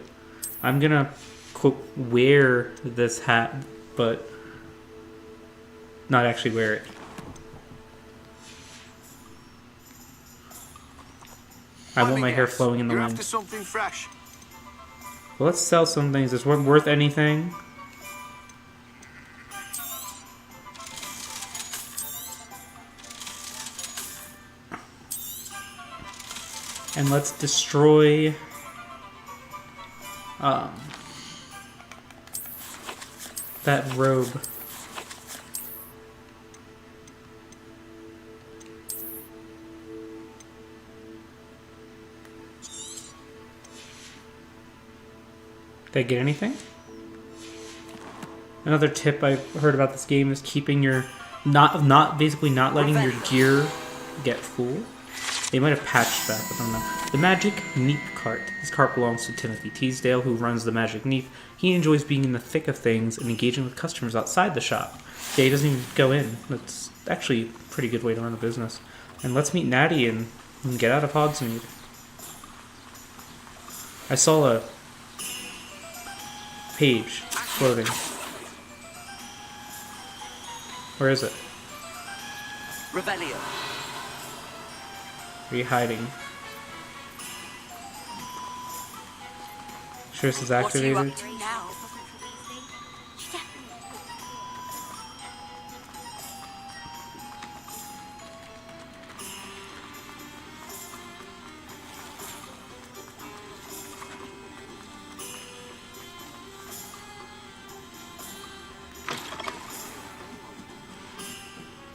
I'm gonna, quote, wear this hat, but not actually wear it. I want my hair flowing in the wind. After something fresh. Well, let's sell some things. Is it worth anything? And let's destroy that robe. Did I get anything? Another tip I heard about this game is keeping your basically not letting your gear get full. They might have patched that, but I don't know. The Magic Neep Cart. This cart belongs to Timothy Teasdale, who runs the Magic Neep. He enjoys being in the thick of things and engaging with customers outside the shop. Yeah, he doesn't even go in. That's actually a pretty good way to run a business. And let's meet Natty and get out of Hogsmeade. I saw a page floating. Where is it? Revelio. Are you hiding? Sure this is activated?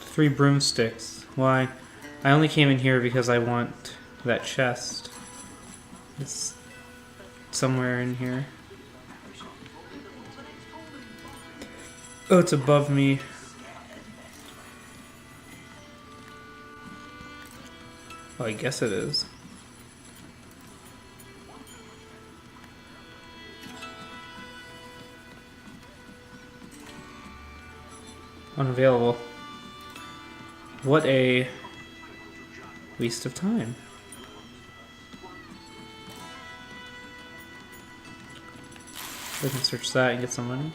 Three broomsticks. Why? I only came in here because I want that chest. It's somewhere in here. Oh, it's above me. Well, I guess it is. Unavailable. What a waste of time. I can search that and get some money.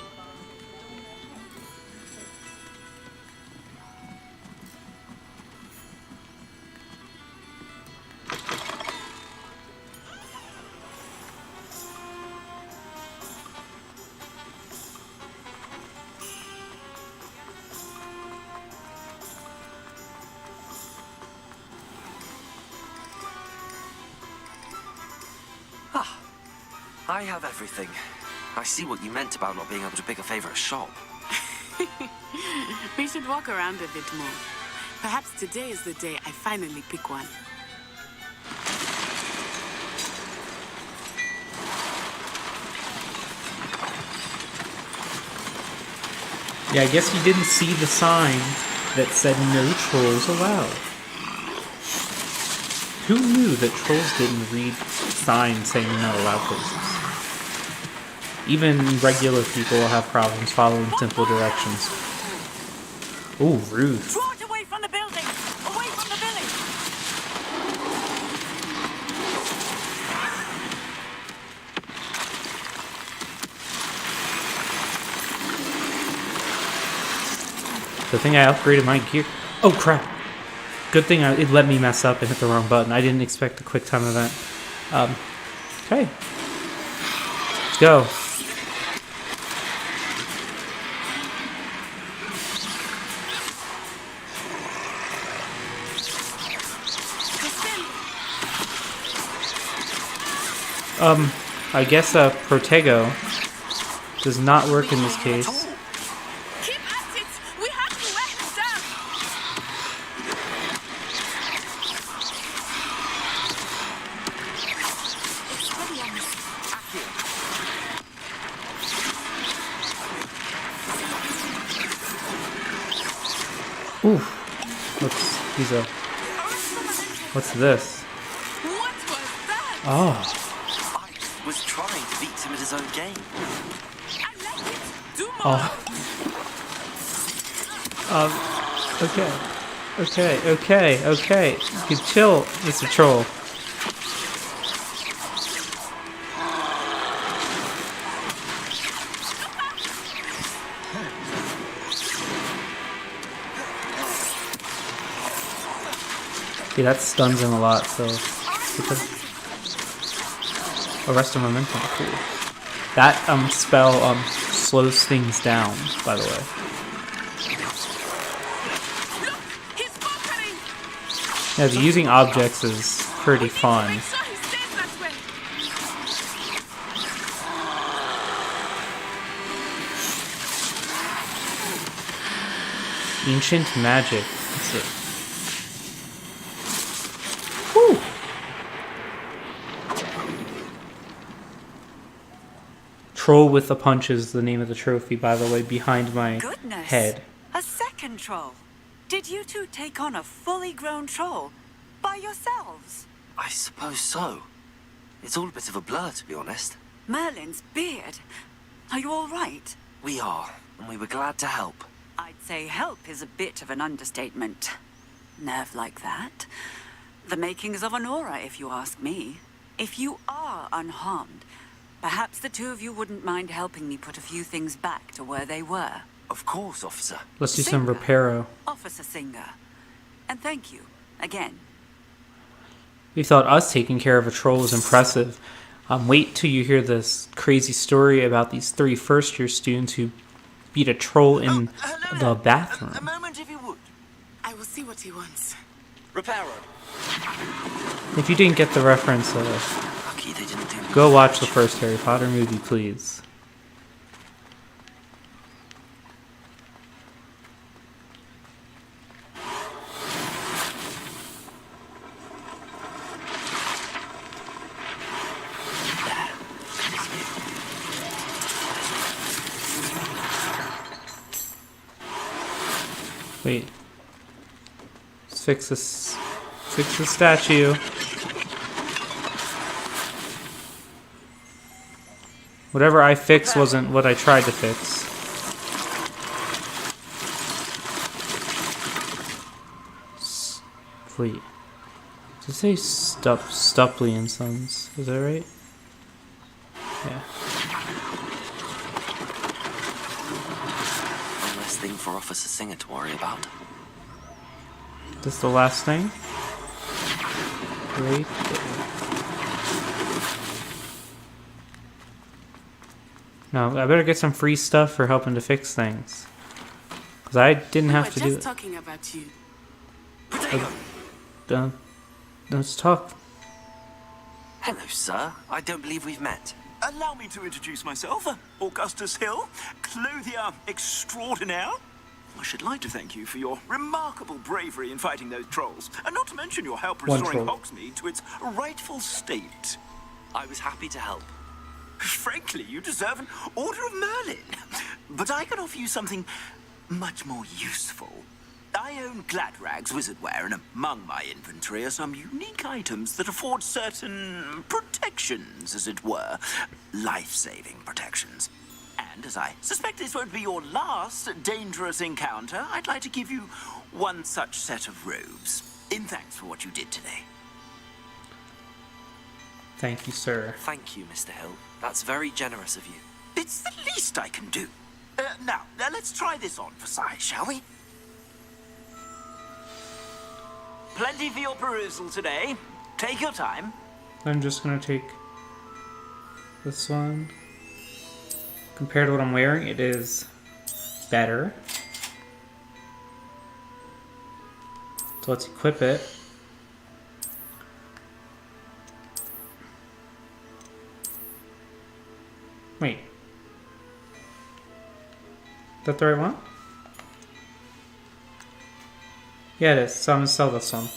I have everything. I see what you meant about not being able to pick a favorite shop. We should walk around a bit more. Perhaps today is the day I finally pick one. Yeah, I guess you didn't see the sign that said no trolls allowed. Who knew that trolls didn't read signs saying you're not allowed places? Even regular people will have problems following simple directions. Ooh, rude. Draw it away from the building! Away from the village! The thing I upgraded my gear. Oh crap! Good thing it let me mess up and hit the wrong button. I didn't expect a quick time event. Okay. Let's go. I guess Protego does not work in this case. Keep at it! We have to wear him down! Oof. What's this? What was that? Oh. I was trying to beat him at his own game. Oh. Okay. You can chill, Mr. Troll. Yeah, that stuns him a lot, so... Arrest of Momentum, cool. That spell slows things down, by the way. Yeah, the using objects is pretty fun. Ancient magic. That's it. Whew. Troll with the Punch is the name of the trophy, by the way, behind my head. A second troll. Did you two take on a fully grown troll by yourselves? I suppose so. It's all a bit of a blur, to be honest. Merlin's beard. Are you all right? We are, and we were glad to help. I'd say help is a bit of an understatement. Nerve like that. The makings of an aura, if you ask me. If you are unharmed, perhaps the two of you wouldn't mind helping me put a few things back to where they were. Of course, officer. Let's do some reparo. Officer Singer. And thank you, again. We thought us taking care of a troll was impressive. Wait till you hear this crazy story about these 3 first-year students who beat a troll in the bathroom. A moment, if you would. I will see what he wants. Reparo. If you didn't get the reference, Lucky they didn't do go watch the first Harry Potter movie, please. Wait. Let's fix this. Fix the statue. Whatever I fixed wasn't what I tried to fix. Wait. Does it say Stupley and Sons? Is that right? Yeah. one less thing for Officer Singer to worry about. This the last thing? Right there. No, I better get some free stuff for helping to fix things. Because I didn't have to do it. We're just talking about you. Let's talk. Hello, sir. I don't believe we've met. Allow me to introduce myself, Augustus Hill, clothier extraordinaire. I should like to thank you for your remarkable bravery in fighting those trolls, and not to mention your help restoring Hogsmeade to its rightful state. I was happy to help. Frankly, you deserve an Order of Merlin. But I can offer you something much more useful. I own Gladrag's wizardware, and among my inventory are some unique items that afford certain protections, as it were. Life-saving protections. And as I suspect this won't be your last dangerous encounter, I'd like to give you one such set of robes, in thanks for what you did today. Thank you, sir. Thank you, Mr. Hill. That's very generous of you. It's the least I can do. Now, let's try this on for size, shall we? Plenty for your perusal today. Take your time. I'm just gonna take this one. Compared to what I'm wearing, it is better. So let's equip it. Wait. Is that the right one? Yeah, it is. So I'm gonna sell this one.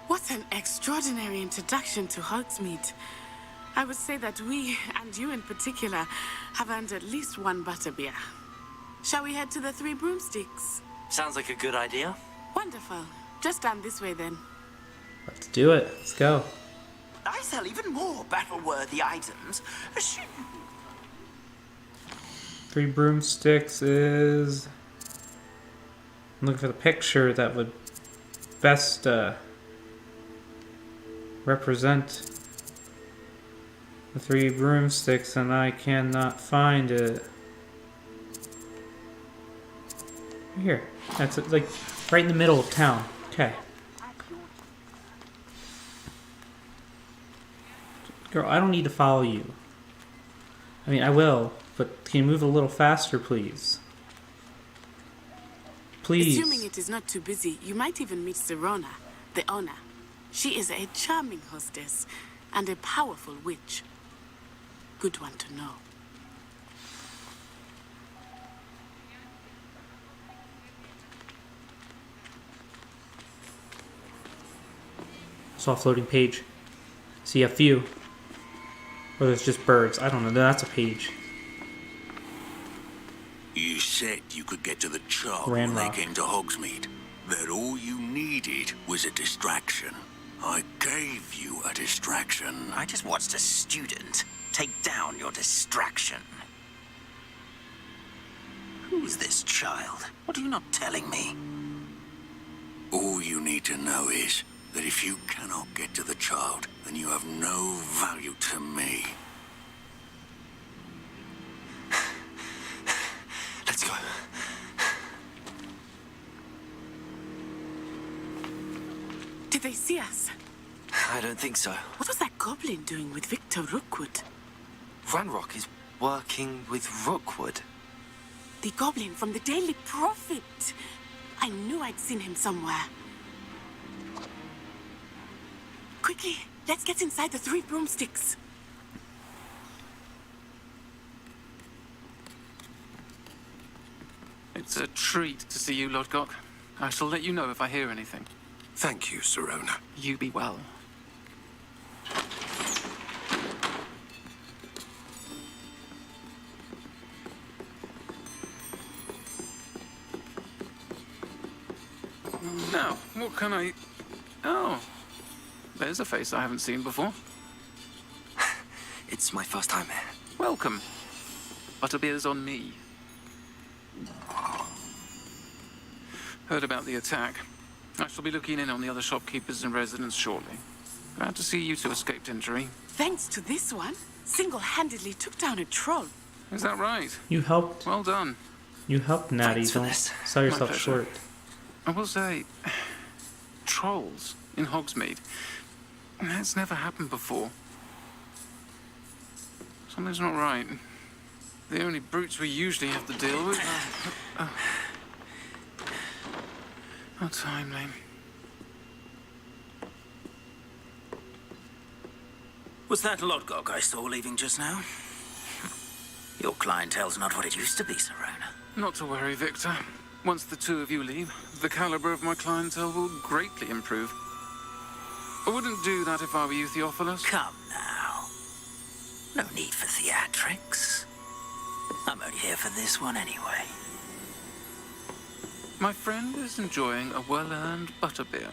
What an extraordinary introduction to Hogsmeade. I would say that we, and you in particular, have earned at least one butterbeer. Shall we head to the Three Broomsticks? Sounds like a good idea. Wonderful. Just down this way then. Let's do it. Let's go. I sell even more battle-worthy items. Three Broomsticks is... I'm looking for the picture that would best represent the Three Broomsticks, and I cannot find it. Here. That's it, like right in the middle of town. Okay. Girl, I don't need to follow you. I mean, I will, but can you move a little faster, please? Please. Assuming it is not too busy, you might even meet Sirona, the owner. She is a charming hostess and a powerful witch. Good one to know. Soft loading page. See a few. Or there's just birds. I don't know. That's a page. You said you could get to the Charm Grand when Rock. they came to Hogsmeade. That all you needed was a distraction. I gave you a distraction. I just watched a student take down your distraction. Who's this child? What are you not telling me? All you need to know is that if you cannot get to the child, then you have no value to me. Let's go. Did they see us? I don't think so. What was that goblin doing with Victor Rookwood? Ranrock is working with Rookwood. The goblin from the Daily Prophet. I knew I'd seen him somewhere. Quickly, let's get inside the Three Broomsticks. It's a treat to see you, Lodgok. I shall let you know if I hear anything. Thank you, Sirona. You be well. Now, what can I... Oh, there's a face I haven't seen before. It's my first time here. Welcome. Butterbeer's on me. Heard about the attack. I shall be looking in on the other shopkeepers and residents shortly. Glad to see you two escaped injury. Thanks to this one, single-handedly took down a troll. Is that right? You helped. Well done. You helped, Natty. Thanks for Don't this. sell My yourself pleasure. short. I will say, trolls in Hogsmeade. That's never happened before. Something's not right. The only brutes we usually have to deal with are... How timely. Was that Lodgok I saw leaving just now? Your clientele's not what it used to be, Sirona. Not to worry, Victor. Once the two of you leave, the caliber of my clientele will greatly improve. I wouldn't do that if I were you, Theophilus. Come now. No need for theatrics. I'm only here for this one anyway. My friend is enjoying a well-earned butterbeer.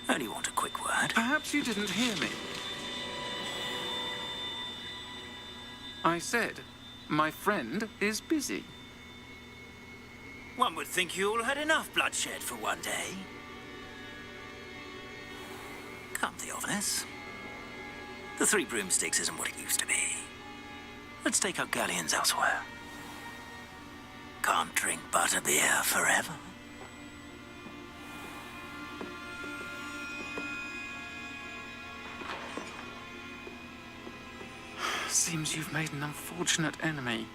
Only want a quick word. Perhaps you didn't hear me. I said, my friend is busy. One would think you all had enough bloodshed for one day. Come, Theophilus. The Three Broomsticks isn't what it used to be. Let's take our galleons elsewhere. Can't drink butterbeer forever. Seems you've made an unfortunate enemy.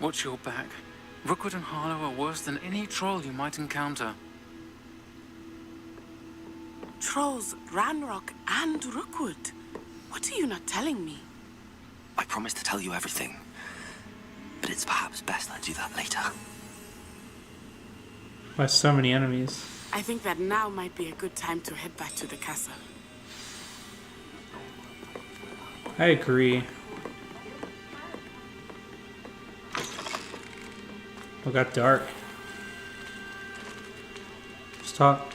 Watch your back. Rookwood and Harlow are worse than any troll you might encounter. Trolls, Ranrock, and Rookwood. What are you not telling me? I promise to tell you everything, but it's perhaps best I do that later. Why so many enemies? I think that now might be a good time to head back to the castle. I agree. It got dark. Just talk.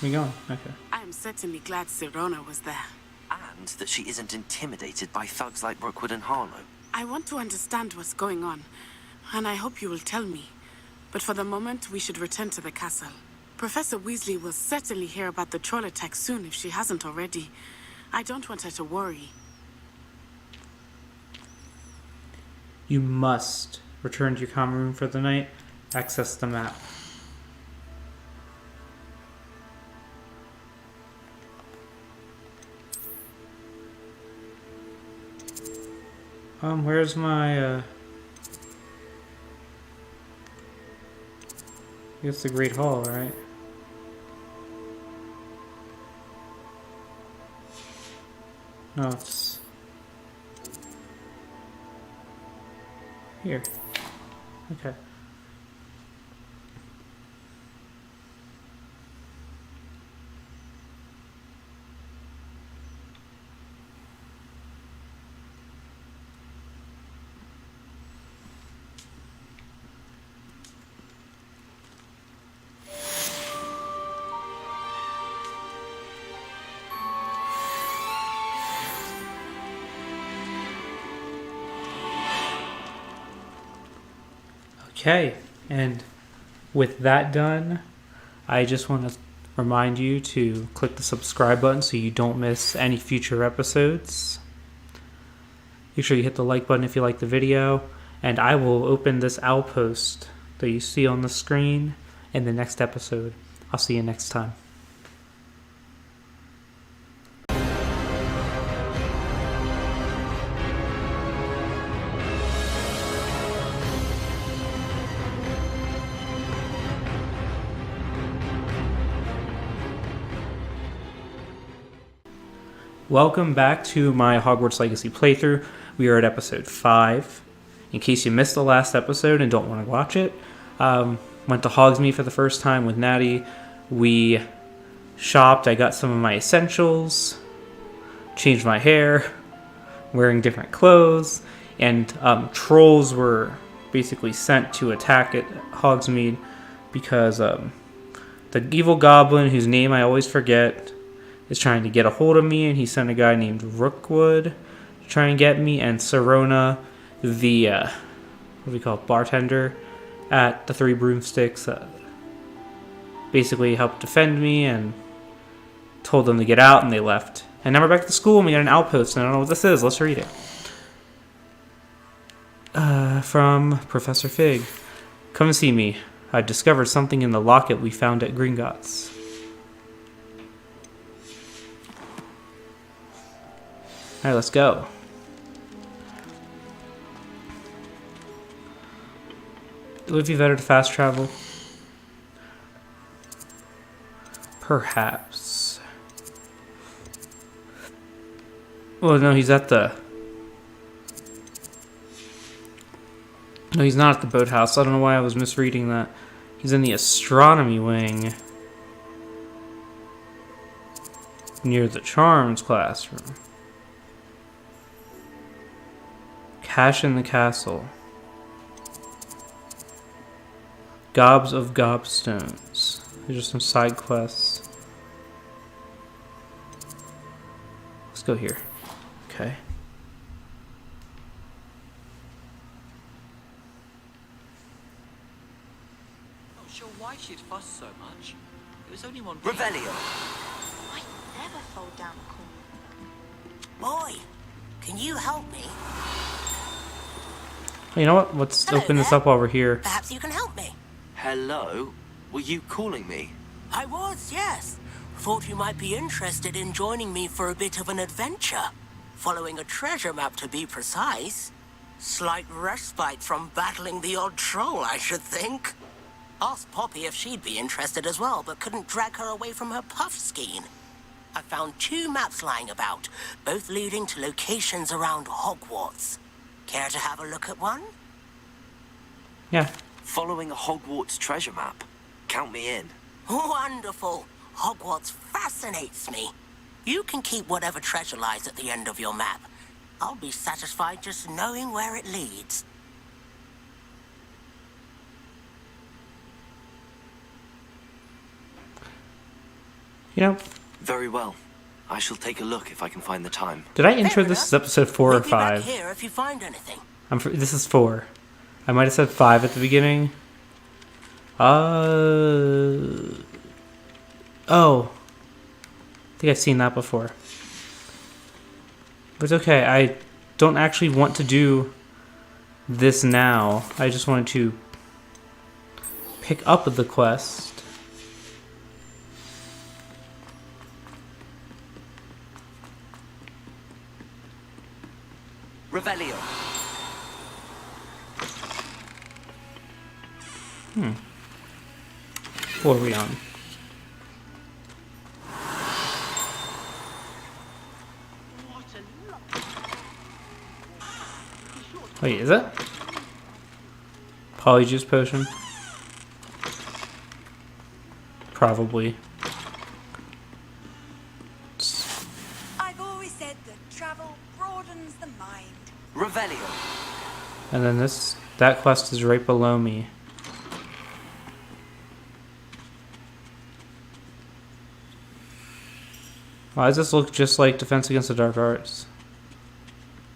We going? Okay. I am certainly glad Sirona was there. And that she isn't intimidated by thugs like Rookwood and Harlow. I want to understand what's going on, and I hope you will tell me. But for the moment, we should return to the castle. Professor Weasley will certainly hear about the troll attack soon if she hasn't already. I don't want her to worry. You must return to your common room for the night. Access the map. Where's my, I guess the Great Hall, right? No, it's here. Okay. Okay, and with that done, I just want to remind you to click the subscribe button so you don't miss any future episodes. Make sure you hit the like button if you like the video, and I will open this outpost that you see on the screen in the next episode. I'll see you next time. Welcome back to my Hogwarts Legacy playthrough. We are at episode 5. In case you missed the last episode and don't want to watch it, went to Hogsmeade for the first time with Natty. We shopped. I got some of my essentials, changed my hair, wearing different clothes, and trolls were basically sent to attack at Hogsmeade because the evil goblin, whose name I always forget, is trying to get a hold of me, and he sent a guy named Rookwood to try and get me, and Sirona, the what do we call it, bartender at the Three Broomsticks, basically helped defend me and told them to get out, and they left. And now we're back at the school, and we got an outpost, and I don't know what this is. Let's read it. From Professor Fig. Come and see me. I discovered something in the locket we found at Gringotts. Alright, let's go. Would it be better to fast travel? Perhaps. Well, no, he's at the... No, he's not at the boathouse. I don't know why I was misreading that. He's in the astronomy wing. Near the charms classroom. Cash in the castle. Gobs of gobstones. These are some side quests. Let's go here. Okay. Not sure why she'd fuss so much. It was only one. Revelio. I never fall down a corner. Boy, can you help me? You know what? Let's open this up while we're here. Perhaps you can help me. Hello? Were you calling me? I was, yes. Thought you might be interested in joining me for a bit of an adventure. Following a treasure map, to be precise. Slight respite from battling the odd troll, I should think. Asked Poppy if she'd be interested as well, but couldn't drag her away from her puff skein. I found 2 maps lying about, both leading to locations around Hogwarts. Care to have a look at one? Yeah. Following a Hogwarts treasure map. Count me in. Wonderful. Hogwarts fascinates me. You can keep whatever treasure lies at the end of your map. I'll be satisfied just knowing where it leads. You know. Very well. I shall take a look if I can find the time. Did I intro this as episode 4 or Be back 5? here if you find anything. This is 4. I might have said 5 at the beginning. Oh. I think I've seen that before. But it's okay. I don't actually want to do this now. I just wanted to pick up the quest. Revelio. What are we on? Wait, is it? Polyjuice potion? Probably. I've always said that travel broadens the mind. Revelio. And then that quest is right below me. Why does this look just like Defense Against the Dark Arts?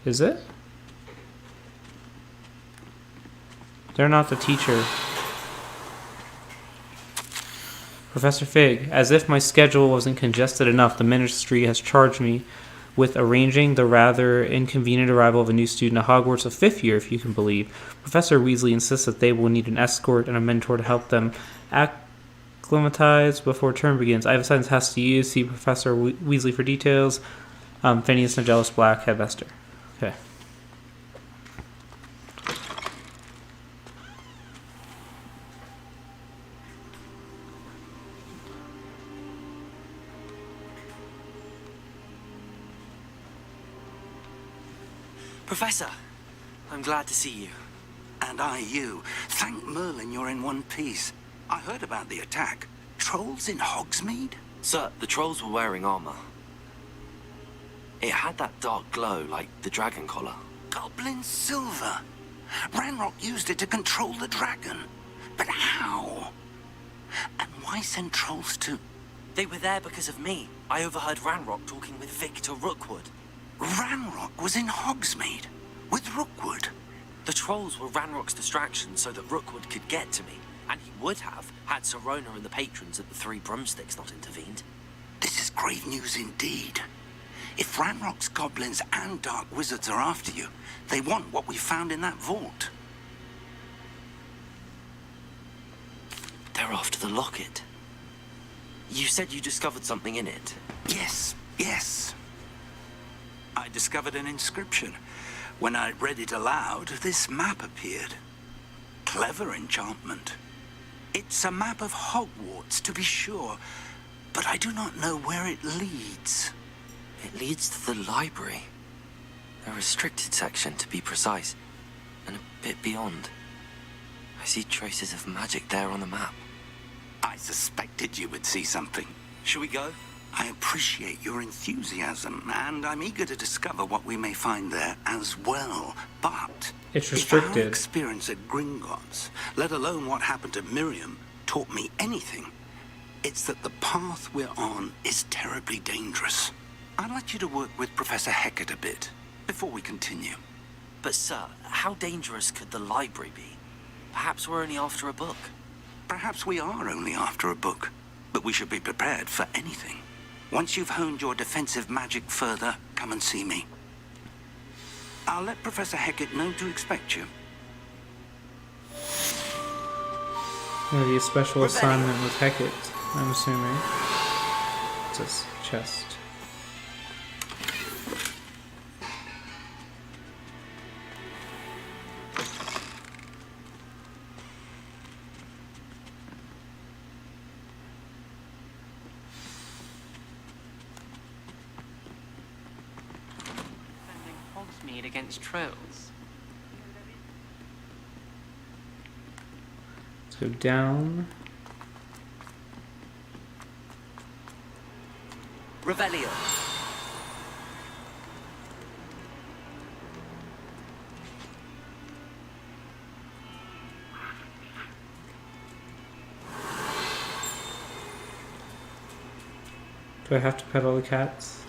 Is it? They're not the teacher. Professor Fig, as if my schedule wasn't congested enough, the ministry has charged me with arranging the rather inconvenient arrival of a new student at Hogwarts of 5th year, if you can believe. Professor Weasley insists that they will need an escort and a mentor to help them acclimatize before term begins. I have assigned this task to you. See Professor Weasley for details. Phineas Nigellus Black, Headmaster. Okay. Professor, I'm glad to see you. And I you. Thank Merlin you're in one piece. I heard about the attack. Trolls in Hogsmeade? Sir, the trolls were wearing armor. It had that dark glow like the dragon collar. Goblin silver. Ranrock used it to control the dragon. But how? And why send trolls to... They were there because of me. I overheard Ranrock talking with Victor Rookwood. Ranrock was in Hogsmeade with Rookwood. The trolls were Ranrock's distraction so that Rookwood could get to me. And he would have, had Sirona and the patrons at the Three Broomsticks not intervened. This is grave news indeed. If Ranrock's goblins and dark wizards are after you, they want what we found in that vault. They're after the locket. You said you discovered something in it. Yes. I discovered an inscription. When I read it aloud, this map appeared. Clever enchantment. It's a map of Hogwarts, to be sure, but I do not know where it leads. It leads to the library. A restricted section, to be precise, and a bit beyond. I see traces of magic there on the map. I suspected you would see something. Shall we go? I appreciate your enthusiasm, and I'm eager to discover what we may find there as well. But it's if our restricted. Experience at Gringotts, let alone what happened to Miriam, taught me anything, it's that the path we're on is terribly dangerous. I'd like you to work with Professor Hecat a bit before we continue. But sir, how dangerous could the library be? Perhaps we're only after a book. Perhaps we are only after a book, but we should be prepared for anything. Once you've honed your defensive magic further, come and see me. I'll let Professor Hecat know to expect you. Maybe a special assignment with Hecat, I'm assuming. It's a chest. Hogsmeade against trolls. Let's go down. Revelio. Do I have to pet all the cats?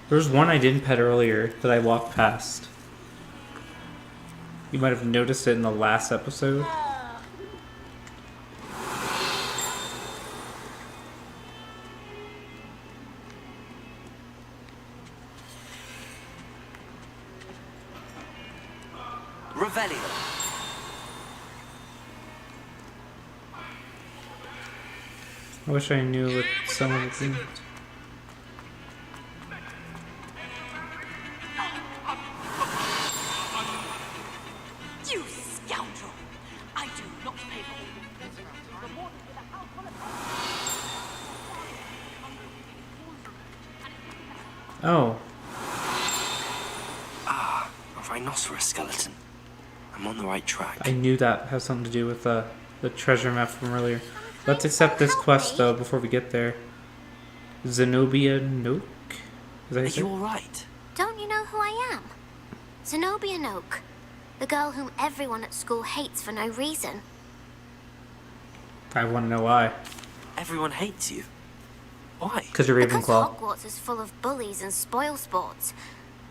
There was one I didn't pet earlier that I walked past. You might have noticed it in the last episode. Revelio. I wish I knew what some of the... You scoundrel! I do not pay for all Oh. Ah, a rhinoceros skeleton. I'm on the right track. I knew that has something to do with the treasure map from earlier. Let's accept this quest though before we get there. Zenobia Noak? Is that Are you say? you alright? Don't you know who I am? Zenobia Noak, the girl whom everyone at school hates for no reason. I want to know why. Everyone hates you. Why? Because you're Because Ravenclaw. Hogwarts is full of bullies and spoil sports.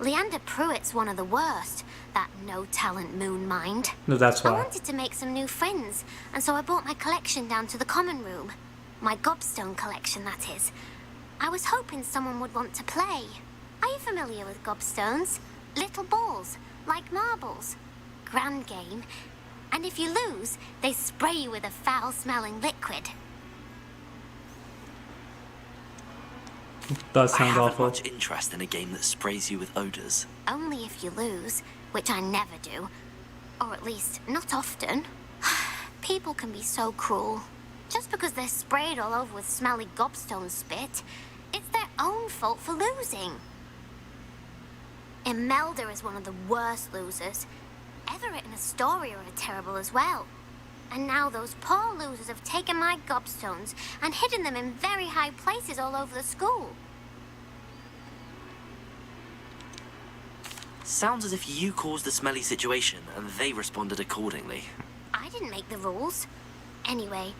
Leander Pruitt's one of the worst, that no-talent moon mind. No, that's I why. wanted to make some new friends, and so I brought my collection down to the common room. My gobstone collection, that is. I was hoping someone would want to play. Are you familiar with gobstones? Little balls, like marbles. Grand game. And if you lose, they spray you with a foul-smelling liquid. Does I sound haven't awful. much interest in a game that sprays you with odors. Only if you lose, which I never do. Or at least, not often. People can be so cruel. Just because they're sprayed all over with smelly gobstone spit, it's their own fault for losing. Imelda is one of the worst losers. Everett and Astoria are terrible as well. And now those poor losers have taken my gobstones and hidden them in very high places all over the school. Sounds as if you caused the smelly situation and they responded accordingly. I didn't make the rules. Anyway,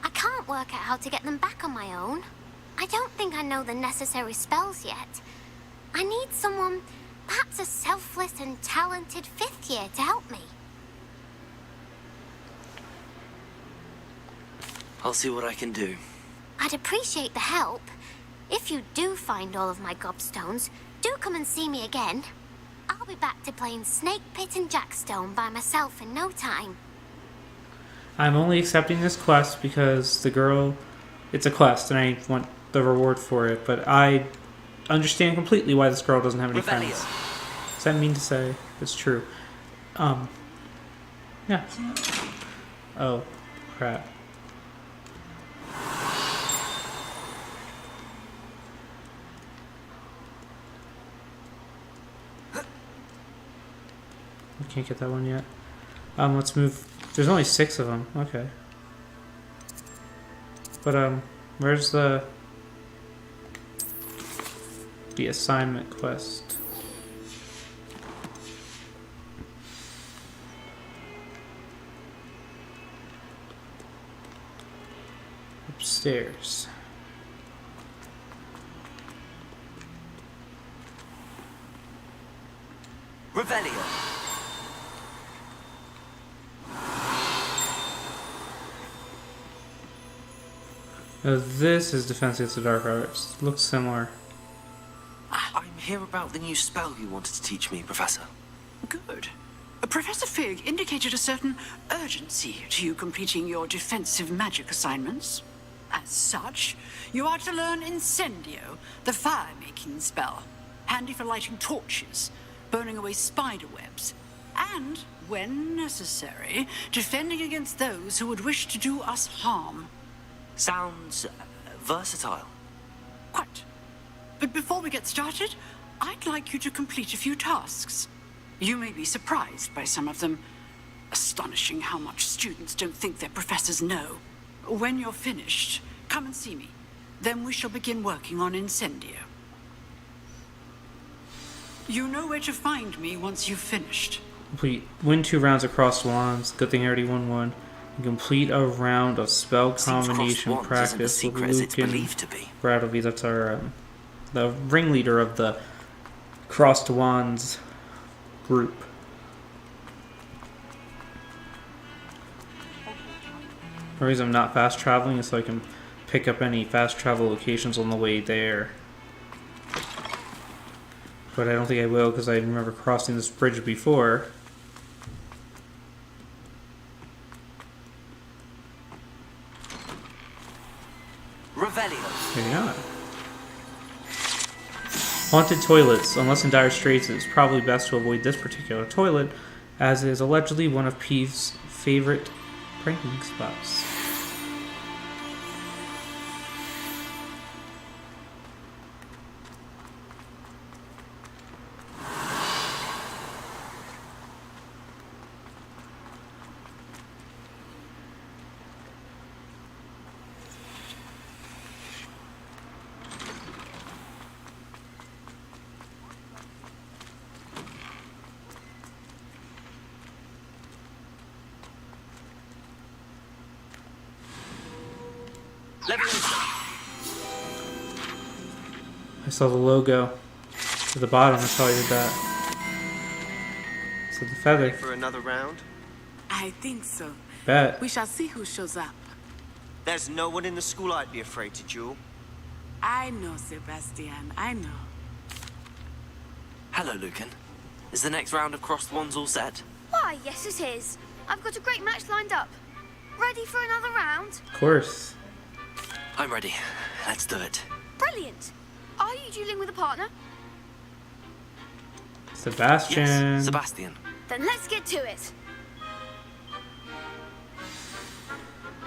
I can't work out how to get them back on my own. I don't think I know the necessary spells yet. I need someone, perhaps a selfless and talented fifth year to help me. I'll see what I can do. I'd appreciate the help. If you do find all of my gobstones, do come and see me again. I'll be back to playing Snake Pit and Jackstone by myself in no time. I'm only accepting this quest because the girl... It's a quest and I want the reward for it, but I understand completely why this girl doesn't have any friends. Does that mean to say it's true? Yeah. Oh, crap. We can't get that one yet. Let's move. There's only 6 of them. Okay. But where's the assignment quest? Upstairs. Revelio. Now this is Defense Against the Dark Arts. Looks similar. I'm here about the new spell you wanted to teach me, Professor. Good. Professor Fig indicated a certain urgency to you completing your defensive magic assignments. As such, you are to learn Incendio, the fire-making spell, handy for lighting torches, burning away spider webs, and, when necessary, defending against those who would wish to do us harm. Sounds versatile. Quite. But before we get started, I'd like you to complete a few tasks. You may be surprised by some of them. Astonishing how much students don't think their professors know. When you're finished, come and see me. Then we shall begin working on Incendio. You know where to find me once you've finished. Complete. Win 2 rounds of crossed wands. Good thing I already won one. And complete a round of spell combination practice with Luke and Bradley. That's our the ringleader of the crossed wands group. The reason I'm not fast traveling is so I can pick up any fast travel locations on the way there. But I don't think I will because I remember crossing this bridge before. Revelio. Maybe not. Haunted toilets. Unless in dire straits, it's probably best to avoid this particular toilet, as it is allegedly one of Peeve's favorite pranking spots. I saw the logo at the bottom. I saw you did that. So the feather. Ready for another round? I think so. Bet. We shall see who shows up. There's no one in the school I'd be afraid to duel. I know, Sebastian. I know. Hello, Lucan. Is the next round of crossed wands all set? Why, yes it is. I've got a great match lined up. Ready for another round? Of course. I'm ready. Let's do it. Brilliant. Are you dueling with a partner? Sebastian. Yes, Sebastian. Then let's get to it.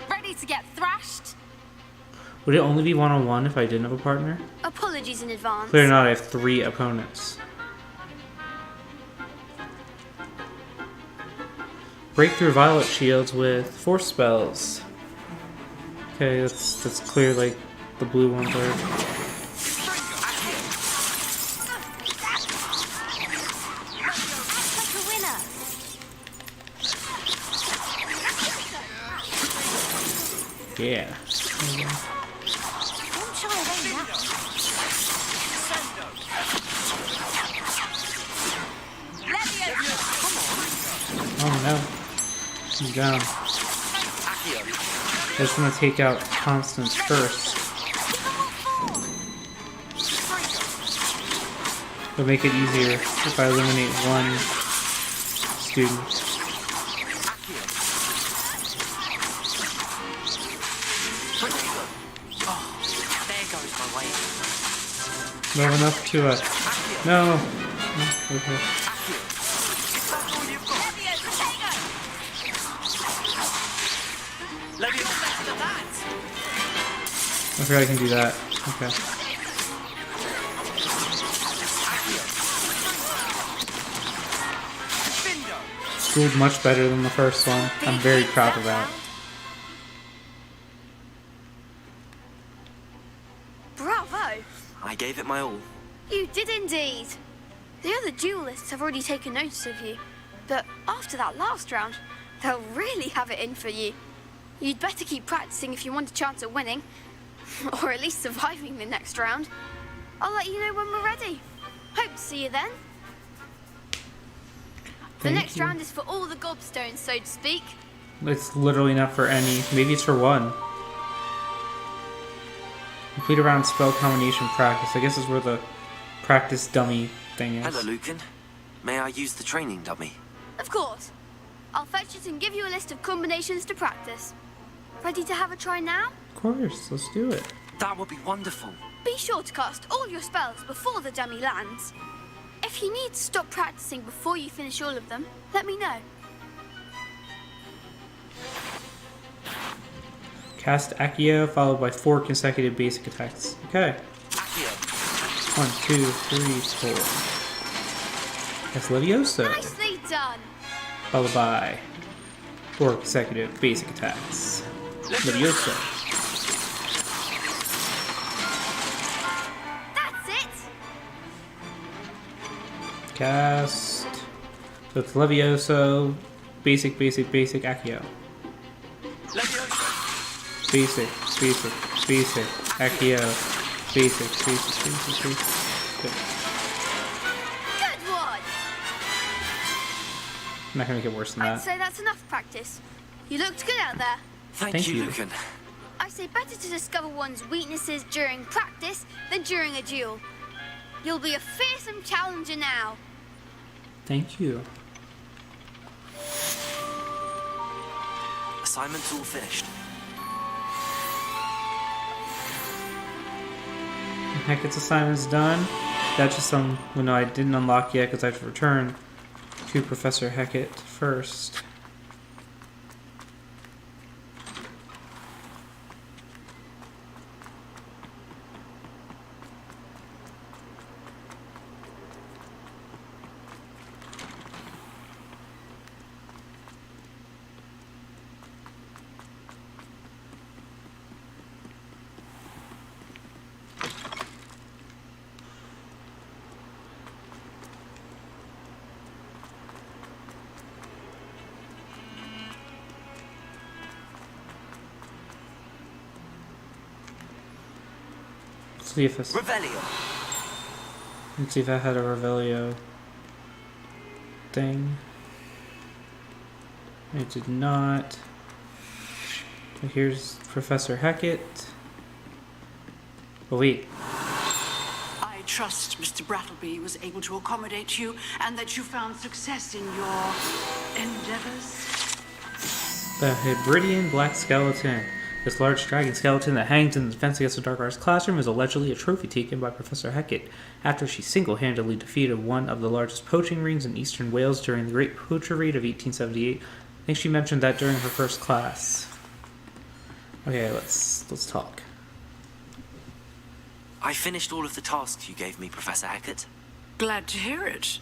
Ready to get thrashed? Would it only be one-on-one if I didn't have a partner? Apologies in advance. Clear or not, I have 3 opponents. Breakthrough violet shields with force spells. Okay, that's clear like the blue ones are. Yeah. Oh no. He's down. I just want to take out Constance first. It'll make it easier if I eliminate one student. Not enough to no. Okay. Okay, I can do that. Okay. School's much better than the first one. I'm very proud of that. Bravo! I gave it my all. You did indeed. The other duelists have already taken notice of you, but after that last round, they'll really have it in for you. You'd better keep practicing if you want a chance at winning, or at least surviving the next round. I'll let you know when we're ready. Hope to see you then. The next round is for all the gobstones, so to speak. It's literally not for any. Maybe it's for one. Complete a round spell combination practice. I guess this is where the practice dummy thing is. Hello, Lucan. May I use the training dummy? Of course. I'll fetch it and give you a list of combinations to practice. Ready to have a try now? Of course, let's do it. That would be wonderful. Be sure to cast all your spells before the dummy lands. If you need to stop practicing before you finish all of them, let me know. Cast Accio followed by 4 consecutive basic attacks. Okay. 1, 2, 3, 4. That's Levioso. Nicely done. Followed by 4 consecutive basic attacks. Levioso. That's it. Cast. So it's Levioso. Basic, Accio. Basic, Accio. Basic. Good. Good one. I'm not gonna make it worse than I'd that. say that's enough practice. You looked good out there. Thank you. Lucan. I say better to discover one's weaknesses during practice than during a duel. You'll be a fearsome challenger now. Thank you. Assignment's all finished. Hackett's assignment's done. That's just some. Well, no, I didn't unlock yet because I have to return to Professor Hackett first. See if it's. Revelio. Let's see if I had a Revelio thing. I did not. So here's Professor Hackett. Oh wait. I trust Mr. Brattleby was able to accommodate you and that you found success in your endeavors. The Hebridean Black Skeleton. This large dragon skeleton that hangs in the Defense Against the Dark Arts classroom is allegedly a trophy taken by Professor Hackett after she single-handedly defeated one of the largest poaching rings in eastern Wales during the Great Poacher Raid of 1878. I think she mentioned that during her first class. Okay, let's talk. I finished all of the tasks you gave me, Professor Hackett. Glad to hear it.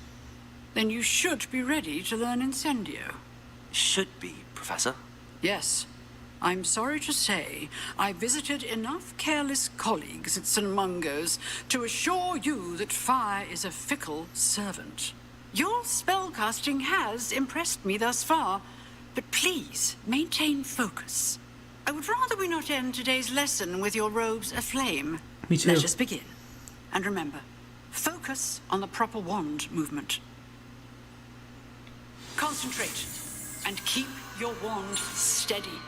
Then you should be ready to learn Incendio. Should be, Professor. Yes. I'm sorry to say, I visited enough careless colleagues at St. Mungo's to assure you that fire is a fickle servant. Your spellcasting has impressed me thus far, but please maintain focus. I would rather we not end today's lesson with your robes aflame. Me too. Let us begin. And remember, focus on the proper wand movement. Concentrate and keep your wand steady.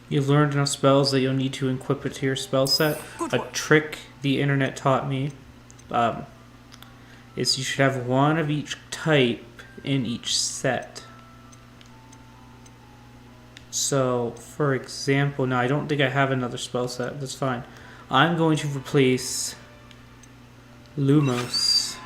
You've learned enough spells that you'll need to equip it to your spell set. A trick the internet taught me is you should have one of each type in each set. So, for example, now I don't think I have another spell set. That's fine. I'm going to replace Lumos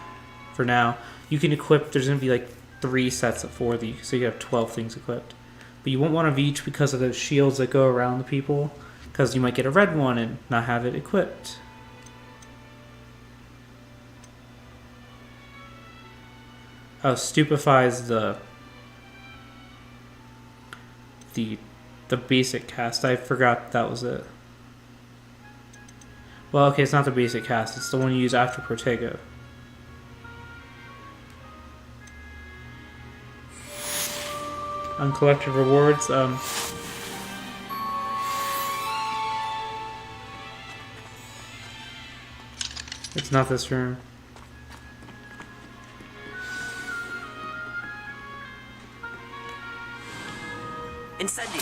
for now. You can equip, there's going to be like 3 sets of 4 of these, so you have 12 things equipped. But you want one of each because of the shields that go around the people. Because you might get a red one and not have it equipped. Oh, stupefies the basic cast. I forgot that was it. Well, okay, it's not the basic cast. It's the one you use after Protego. Uncollected rewards. It's not this room. Incendio.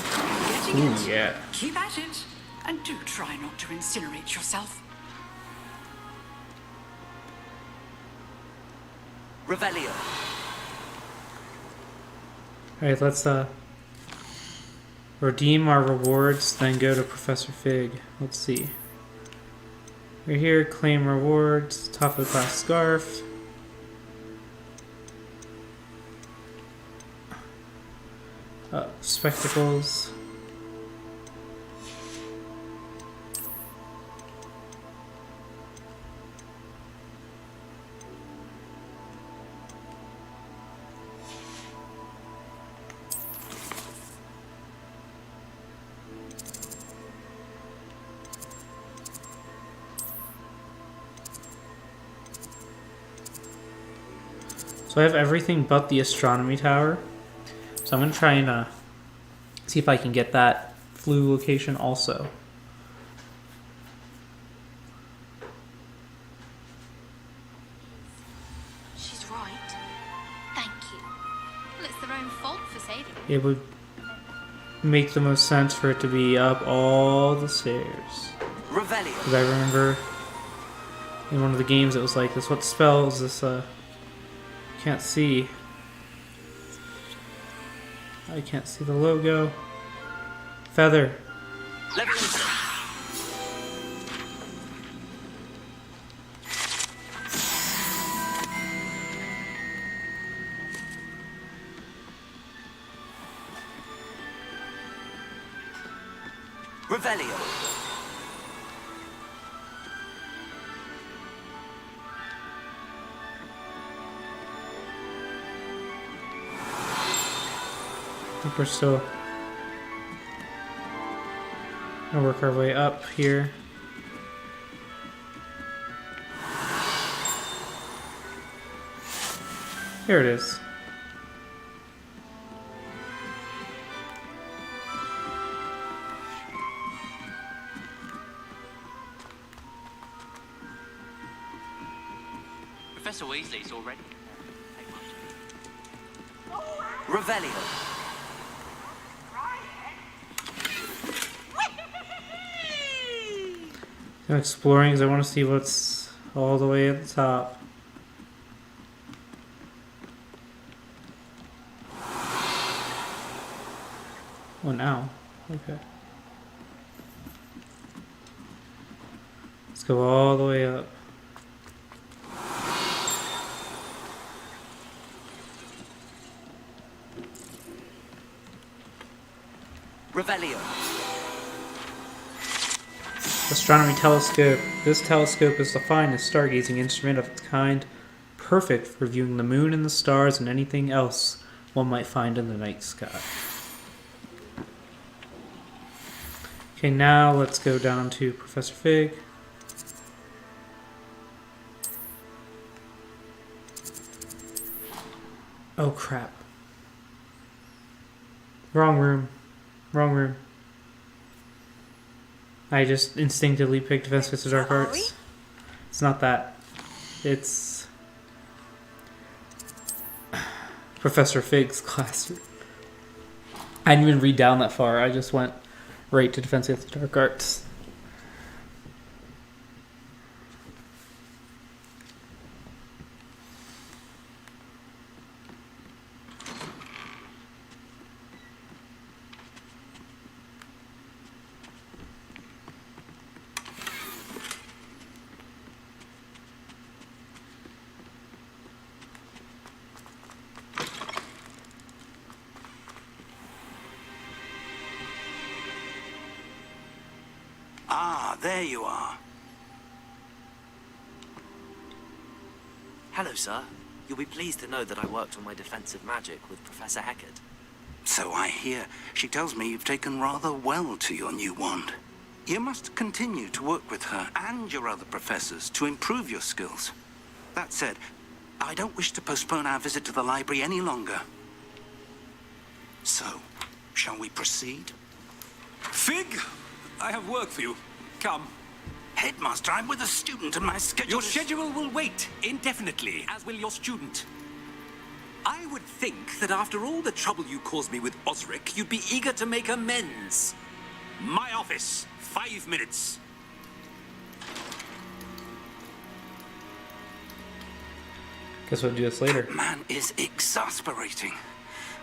Getting it. Ooh, yeah. Keep at it. And do try not to incinerate yourself. Revelio. Alright, let's redeem our rewards, then go to Professor Fig. Let's see. Right here, claim rewards, top of the class scarf. Spectacles. So I have everything but the astronomy tower. So I'm going to try and see if I can get that flu location also. She's right. Thank you. Well, it's their own fault for saving. It would make the most sense for it to be up all the stairs. Revelio. Because I remember in one of the games it was like this. What spell is this? Can't see. I can't see the logo. Feather. Revelio. I think we're still gonna work our way up here. Here it is. Professor Weasley's already. Revelio. I'm exploring because I want to see what's all the way at the top. Oh, now. Okay. Let's go all the way up. Revelio. Astronomy telescope. This telescope is the finest stargazing instrument of its kind, perfect for viewing the moon and the stars and anything else one might find in the night sky. Okay, now let's go down to Professor Fig. Oh crap. Wrong room. Wrong room. I just instinctively picked Defense Against the Dark Arts. It's not that. It's Professor Fig's classroom. I didn't even read down that far. I just went right to Defense Against the Dark Arts. Ah, there you are. Hello, sir. You'll be pleased to know that I worked on my defensive magic with Professor Heckard. So I hear. She tells me you've taken rather well to your new wand. You must continue to work with her and your other professors to improve your skills. That said, I don't wish to postpone our visit to the library any longer. So, shall we proceed? Fig, I have work for you. Come. Headmaster, I'm with a student and my schedule Your schedule will wait indefinitely, as will your student. I would think that after all the trouble you caused me with Osric, you'd be eager to make amends. My office, 5 minutes. Guess we'll do this later. That man is exasperating.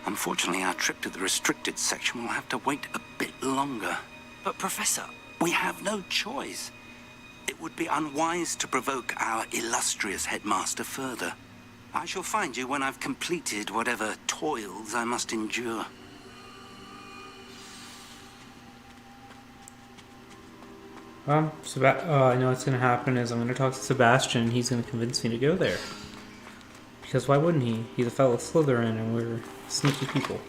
Unfortunately, our trip to the restricted section will have to wait a bit longer. But, Professor... We have no choice. It would be unwise to provoke our illustrious headmaster further. I shall find you when I've completed whatever toils I must endure. I know what's going to happen is I'm going to talk to Sebastian and he's going to convince me to go there. Because why wouldn't he? He's a fellow Slytherin and we're sneaky people.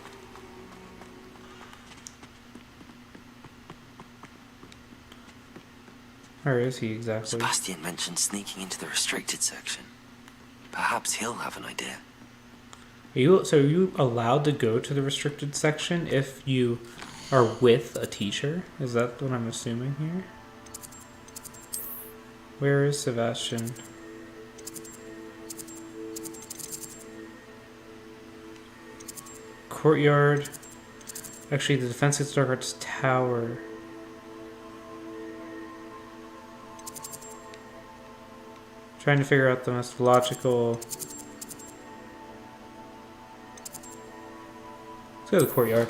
Where is he exactly? Sebastian mentioned sneaking into the restricted section. Perhaps he'll have an idea. Are you allowed to go to the restricted section if you are with a teacher? Is that what I'm assuming here? Where is Sebastian? Courtyard. Actually, the Defense Against Dark Arts Tower. Trying to figure out the most logical. Let's go to the courtyard.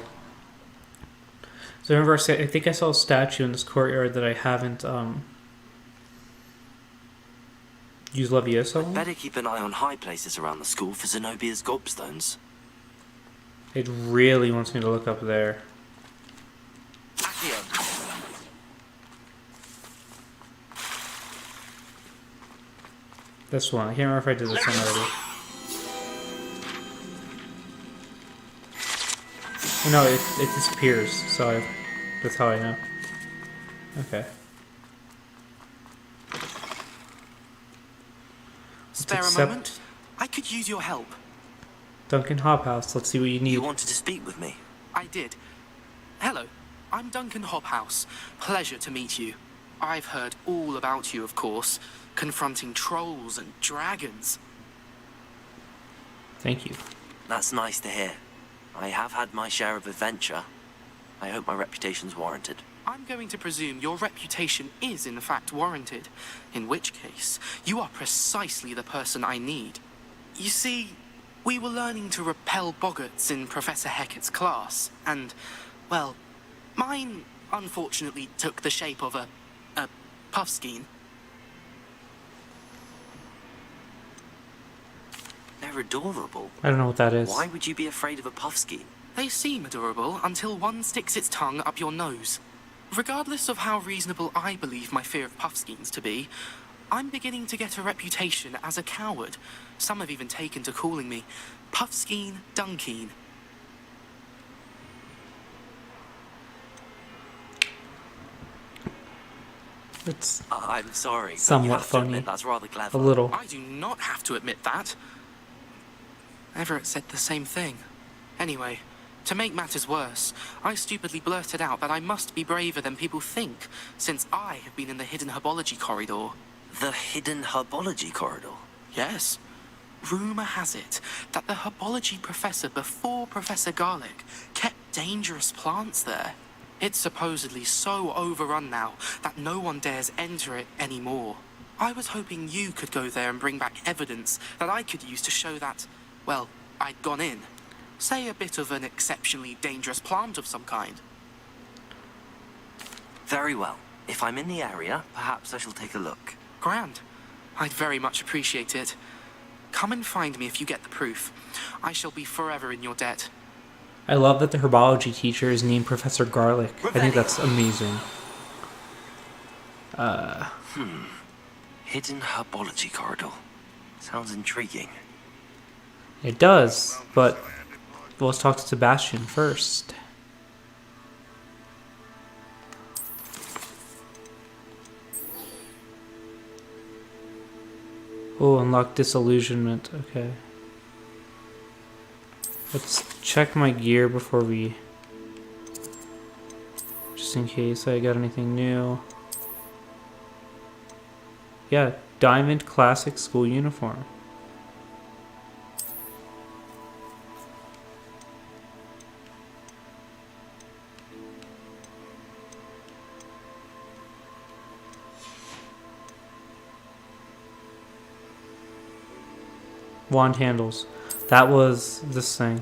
So remember, I think I saw a statue in this courtyard that I haven't used Leviosa on. Better keep an eye on high places around the school for Zenobia's gobstones. It really wants me to look up there. This one. I can't remember if I did this one already. No, it disappears, so that's how I know. Okay. Spare a moment? I could use your help. Duncan Hobhouse, let's see what you need. You wanted to speak with me? I did. Hello, I'm Duncan Hobhouse. Pleasure to meet you. I've heard all about you, of course, confronting trolls and dragons. Thank you. That's nice to hear. I have had my share of adventure. I hope my reputation's warranted. I'm going to presume your reputation is in fact warranted, in which case, you are precisely the person I need. You see, we were learning to repel boggarts in Professor Hecat's class, and, well, mine unfortunately took the shape of a puffskein. They're adorable. I don't know what that is. Why would you be afraid of a puffskein? They seem adorable until one sticks its tongue up your nose. Regardless of how reasonable I believe my fear of puffskeins to be, I'm beginning to get a reputation as a coward. Some have even taken to calling me Puffskein Dunkeen. It's I'm sorry. somewhat you have to funny. admit, that's rather clever. A little. I do not have to admit that. Everett said the same thing. Anyway, to make matters worse, I stupidly blurted out that I must be braver than people think, since I have been in the hidden herbology corridor. The hidden herbology corridor? Yes. Rumour has it that the herbology professor before Professor Garlic kept dangerous plants there. It's supposedly so overrun now that no one dares enter it anymore. I was hoping you could go there and bring back evidence that I could use to show that, well, I'd gone in. Say a bit of an exceptionally dangerous plant of some kind. Very well. If I'm in the area, perhaps I shall take a look. Grand. I'd very much appreciate it. Come and find me if you get the proof. I shall be forever in your debt. I love that the herbology teacher is named Professor Garlic. I think that's amazing. Hidden herbology corridor. Sounds intriguing. It does, but let's talk to Sebastian first. Oh, unlock disillusionment. Okay. Let's check my gear before we... just in case I got anything new. Yeah, Diamond Classic School Uniform. Wand handles. That was this thing.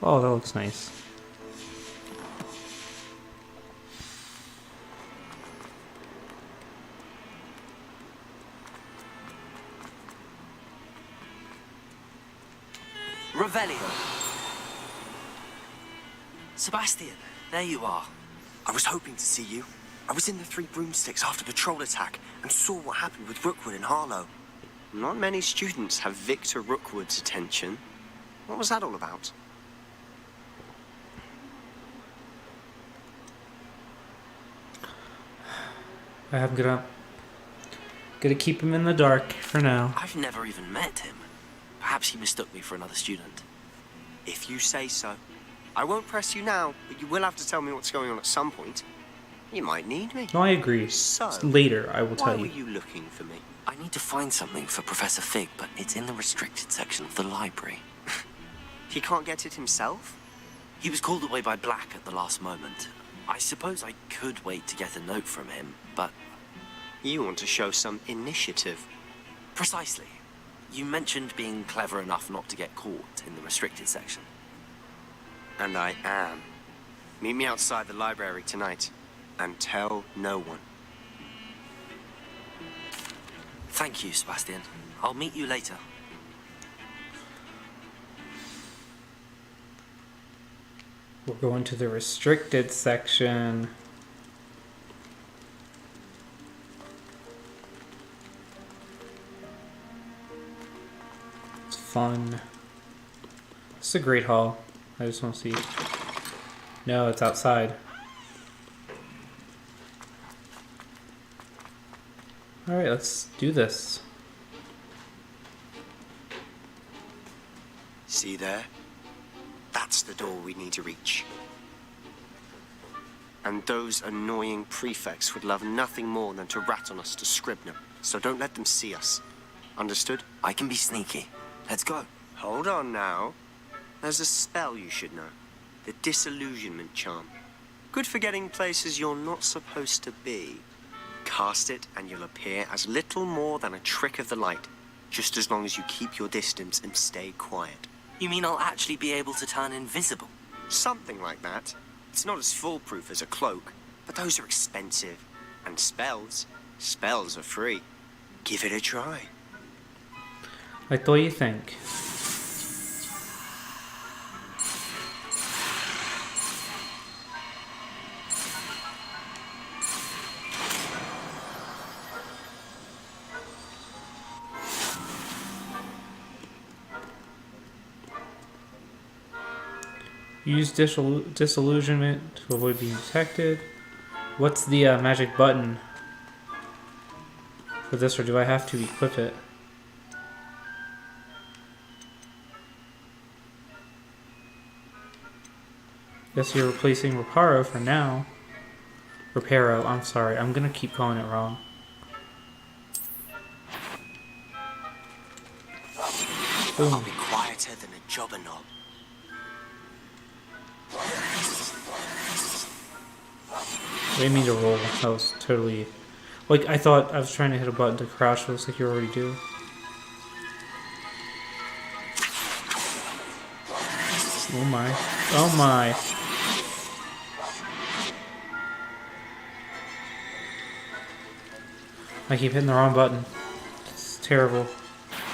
Oh, that looks nice. Revelio. Sebastian, there you are. I was hoping to see you. I was in the Three Broomsticks after the troll attack and saw what happened with Rookwood and Harlow. Not many students have Victor Rookwood's attention. What was that all about? I'm gonna keep him in the dark for now. I've never even met him. Perhaps he mistook me for another student. If you say so. I won't press you now, but you will have to tell me what's going on at some point. You might need me. No, I agree. So, later, I will tell why you. were you looking for me? I need to find something for Professor Fig, but it's in the restricted section of the library. He can't get it himself? He was called away by Black at the last moment. I suppose I could wait to get a note from him, but... You want to show some initiative. Precisely. You mentioned being clever enough not to get caught in the restricted section. And I am. Meet me outside the library tonight, and tell no one. Thank you, Sebastian. I'll meet you later. We're going to the restricted section. It's fun. It's a great hall. I just want to see. No, it's outside. Alright, let's do this. See there? That's the door we need to reach. And those annoying prefects would love nothing more than to rat on us to Scribner. So don't let them see us. Understood? I can be sneaky. Let's go. Hold on now. There's a spell you should know. The Disillusionment Charm. Good for getting places you're not supposed to be. Cast it and you'll appear as little more than a trick of the light. Just as long as you keep your distance and stay quiet. You mean I'll actually be able to turn invisible? Something like that. It's not as foolproof as a cloak, but those are expensive. And spells are free. Give it a try. Like the way you think. Use disillusionment to avoid being detected. What's the magic button for this, or do I have to equip it? Guess you're replacing Reparo for now. Reparo, I'm sorry. I'm gonna keep calling it wrong. Boom. I'll be quieter than a jobberknoll. I didn't mean to roll. That was totally... Like, I thought I was trying to hit a button to crouch, but it looks like you already do. Oh my. Oh my. I keep hitting the wrong button. It's terrible.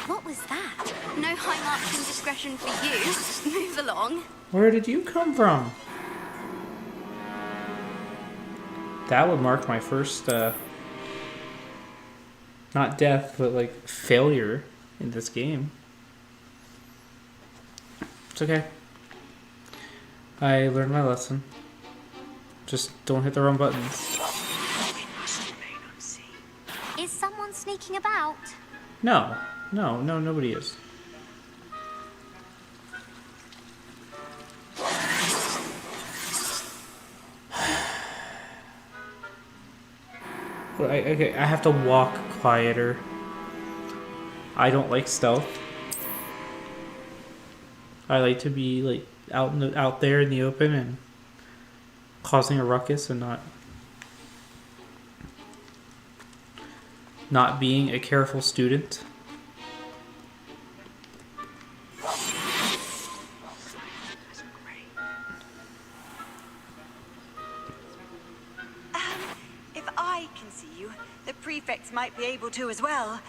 What was that? No high marks and discretion for you. Move along. Where did you come from? That would mark my first, not death, but like failure in this game. It's okay. I learned my lesson. Just don't hit the wrong buttons. Is someone sneaking about? No, nobody is. Okay, I have to walk quieter. I don't like stealth. I like to be like out there in the open and causing a ruckus and not being a careful student. If I can see you, the prefects might be able to as well.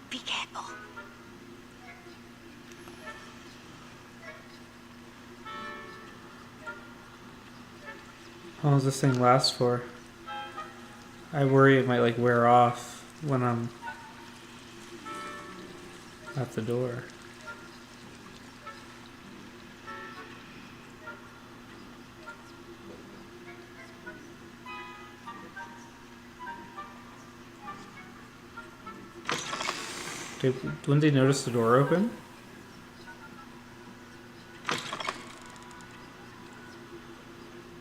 Be careful. How long does this thing last for? I worry it might like wear off when I'm at the door. Wouldn't they notice the door open?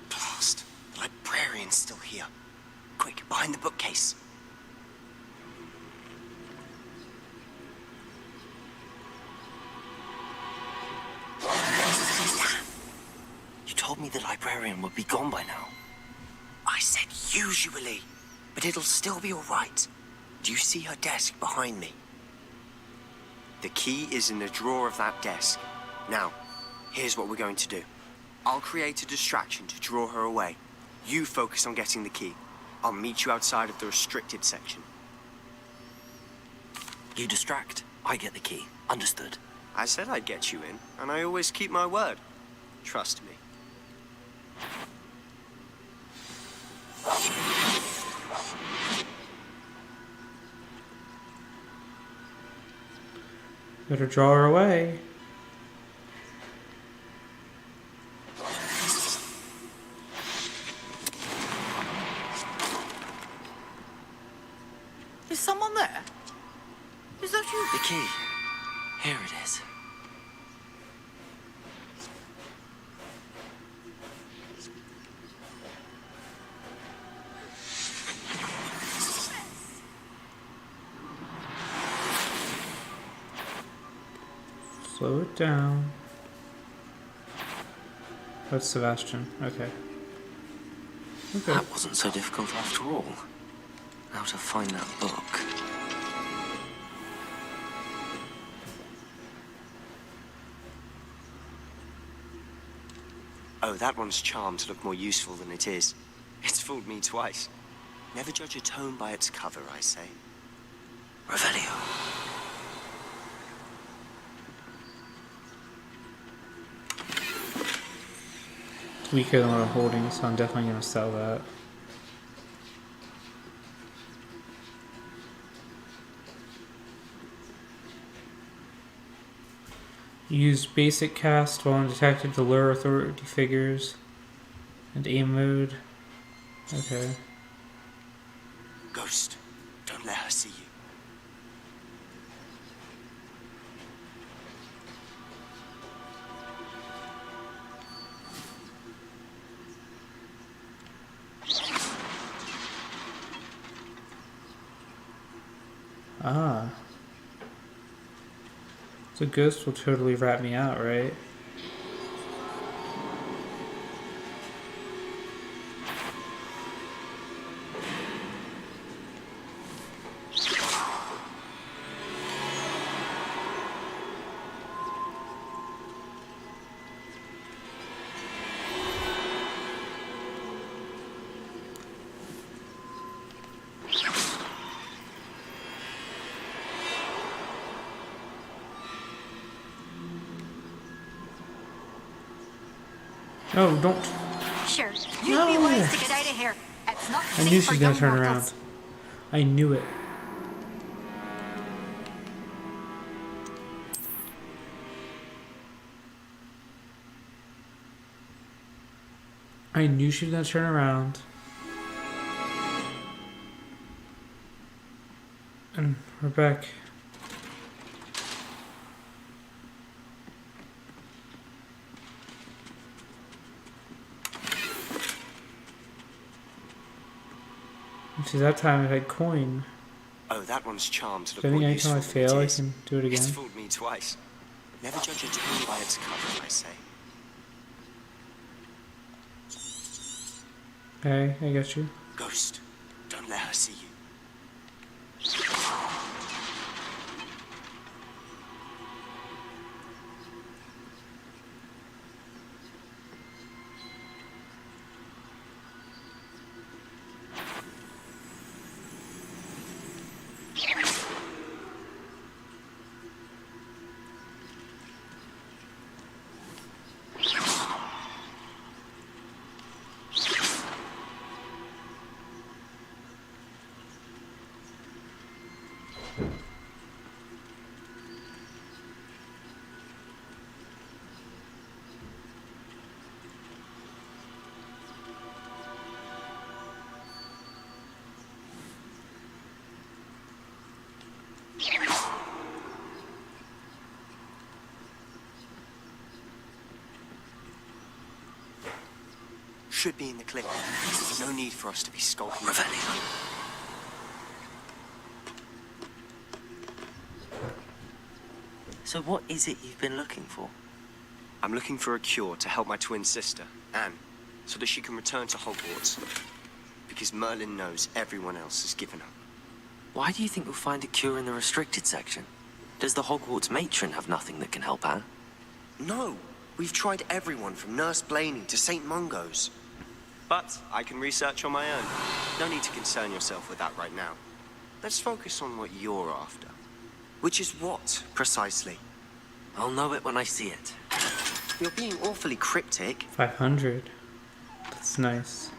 Blast! The librarian's still here. Quick, behind the bookcase. You told me the librarian would be gone by now. I said usually, but it'll still be all right. Do you see her desk behind me? The key is in the drawer of that desk. Now, here's what we're going to do. I'll create a distraction to draw her away. You focus on getting the key. I'll meet you outside of the restricted section. You distract, I get the key. Understood. I said I'd get you in, and I always keep my word. Trust me. Better draw her away. Is someone there? Is that you? The key. Here it is. Slow it down. That's Sebastian. Okay. Okay. That wasn't so difficult after all. How to find that book. Oh, that one's charmed to look more useful than it is. It's fooled me twice. Never judge a tome by its cover, I say. Revelio. It's weaker than what I'm holding, so I'm definitely going to sell that. Use basic cast while undetected to lure authority figures. And aim mode. Okay. Ghost, don't let her see you. Ah. The ghost will totally rat me out, right? No, don't. Sure, you'd be wise to get out of here. It's not I knew she was going to turn around. I knew it. I knew she was going to turn around. And we're back. See, that time I had coin. Oh, that one's charmed to look I think more anytime useful I than fail, it I is. can do it again. It's fooled me twice. Never judge a tome by its cover, I say. Okay, I got you. Ghost, don't let her see you. Should be in the clip. No need for us to be skulking. Revelio. So what is it you've been looking for? I'm looking for a cure to help my twin sister, Anne, so that she can return to Hogwarts. Because Merlin knows everyone else has given up. Why do you think you'll find a cure in the restricted section? Does the Hogwarts matron have nothing that can help Anne? No, we've tried everyone from Nurse Blaney to St. Mungo's. But I can research on my own. No need to concern yourself with that right now. Let's focus on what you're after. Which is what, precisely? I'll know it when I see it. You're being awfully cryptic. 500. That's nice.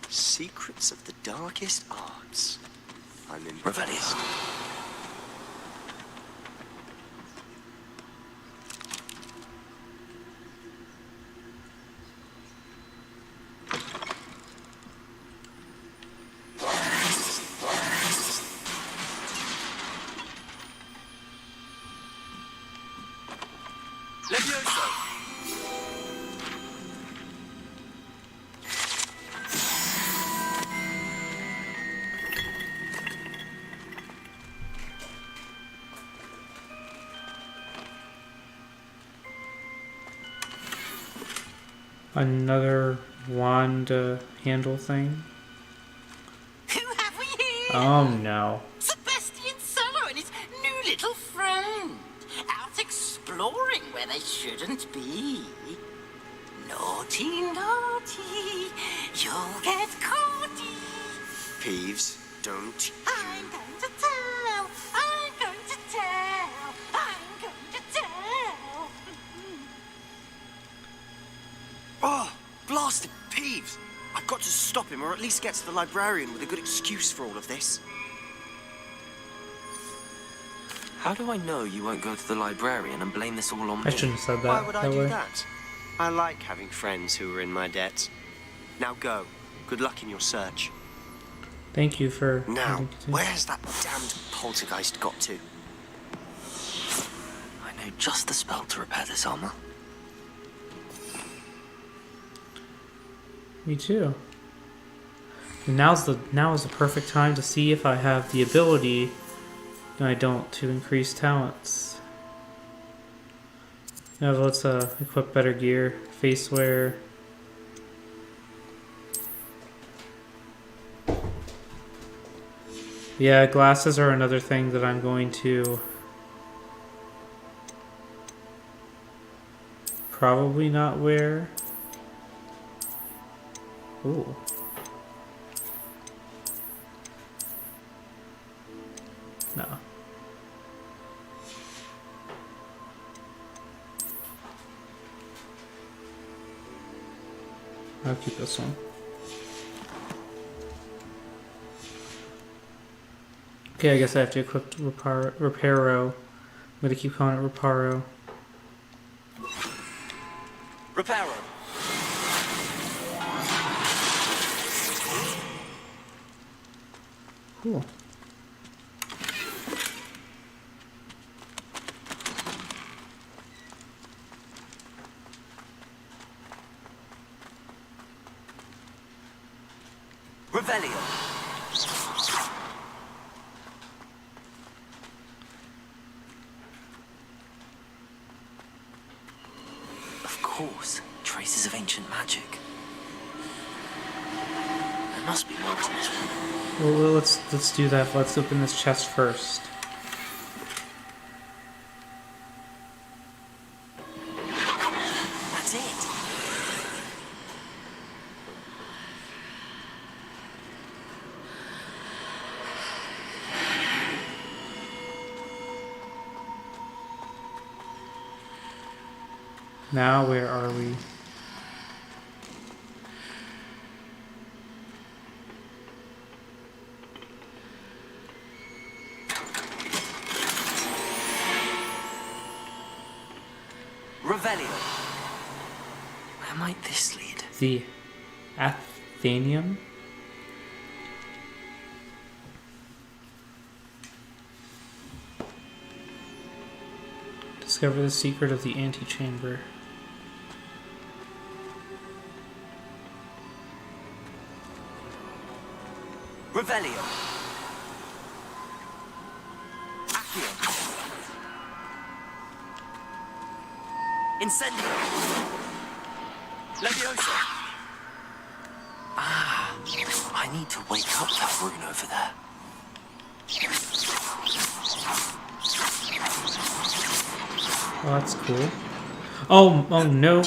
Secrets of the darkest arts. I'm impressed. Another wand handle thing. Who have we here? Oh no. Sebastian Sallow and his new little friend. Out exploring where they shouldn't be. Naughty, naughty. You'll get caughty. Peeves, don't. I'm going to tell. I'm going to tell. I'm going to tell. Oh, blasted Peeves! I've got to stop him, or at least get to the librarian with a good excuse for all of this. How do I know you won't go to the librarian and blame this all on me? I shouldn't have said that. Why would I that do way. that? I like having friends who are in my debt. Now go. Good luck in your search. Thank you for... Now, where's that damned poltergeist got to? I know just the spell to repair this armor. Me too. And now is the perfect time to see if I have the ability, and I don't, to increase talents. Now let's equip better gear, face wear. Yeah, glasses are another thing that I'm going to probably not wear. Ooh. No. I'll keep this one. Okay, I guess I have to equip Reparo. I'm gonna keep calling it Reparo. Reparo. Cool. Revelio. Of course, traces of ancient magic. There must be more to this one. Well, let's do that. Let's open this chest first. That's it. Now where are we? Revelio. Where might this lead? The Athenium? Discover the secret of the antechamber. Revelio. Accio. Incendio. Leviosa. Ah, I need to wake up that rune over there. Oh, that's cool. Oh no.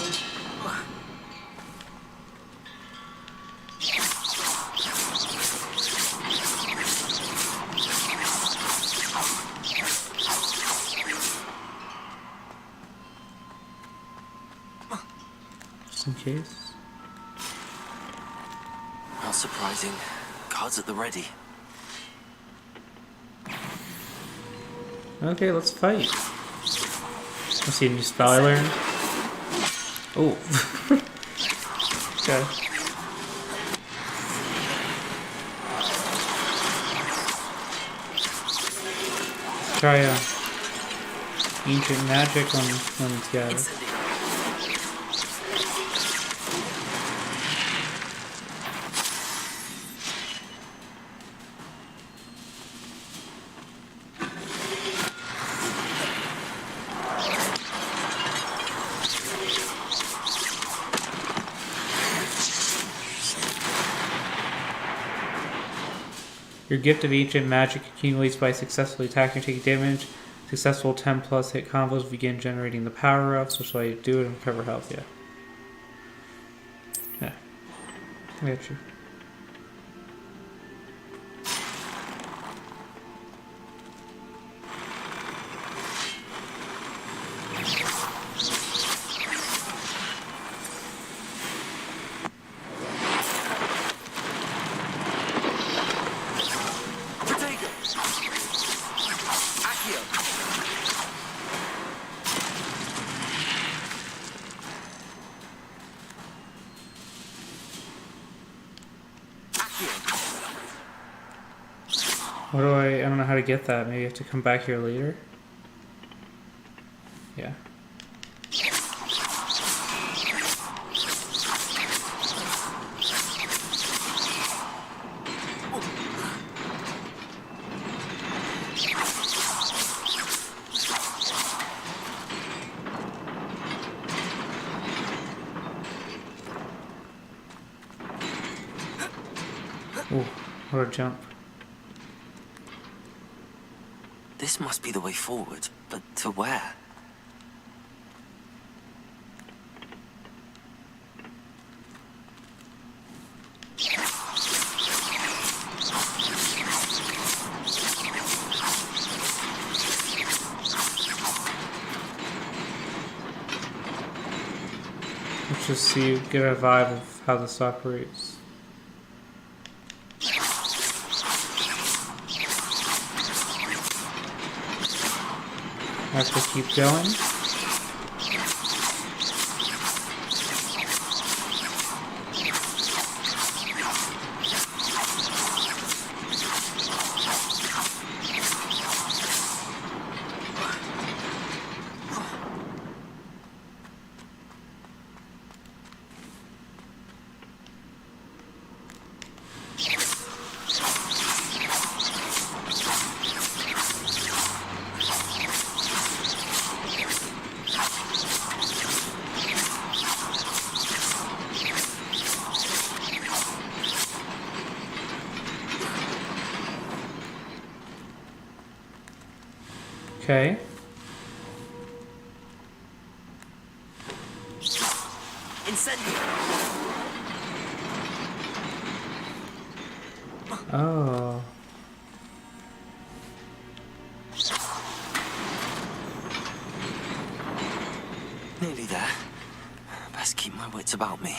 Just in case. Not surprising. Cards at the ready. Okay, let's fight. Let's see a new spell I learned. Oh. Okay. Let's try ancient magic on these guys. Your gift of ancient magic accumulates by successfully attacking or taking damage. Successful 10 plus hit combos begin generating the power ups, which will do it and recover health, yeah. Yeah. I got you. What do I don't know how to get that. Maybe I have to come back here later? Yeah. Ooh, what a jump. This must be the way forward, but to where? Let's just see, get a vibe of how this operates. I have to keep going. Okay. Incendio. Oh. Nearly there. Best keep my wits about me.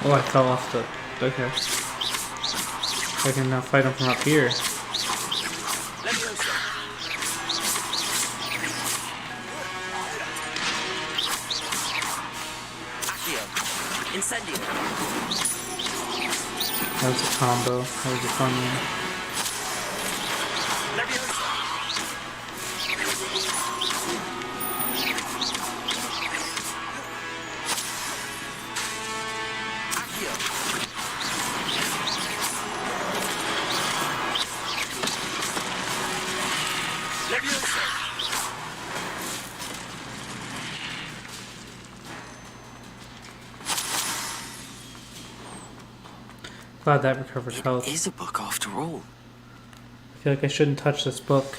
Oh, I fell off the... Okay. I can now fight him from up here. Incendio. That was a combo. That was a fun one. Glad that recovered health. It is a book after all. I feel like I shouldn't touch this book.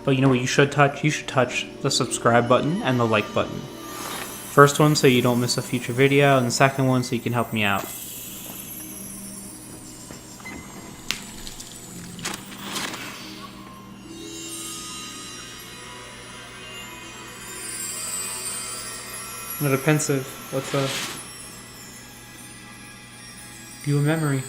But you know what you should touch? You should touch the subscribe button and the like button. First one so you don't miss a future video, and the second one so you can help me out. Another pensive. What's a view a memory?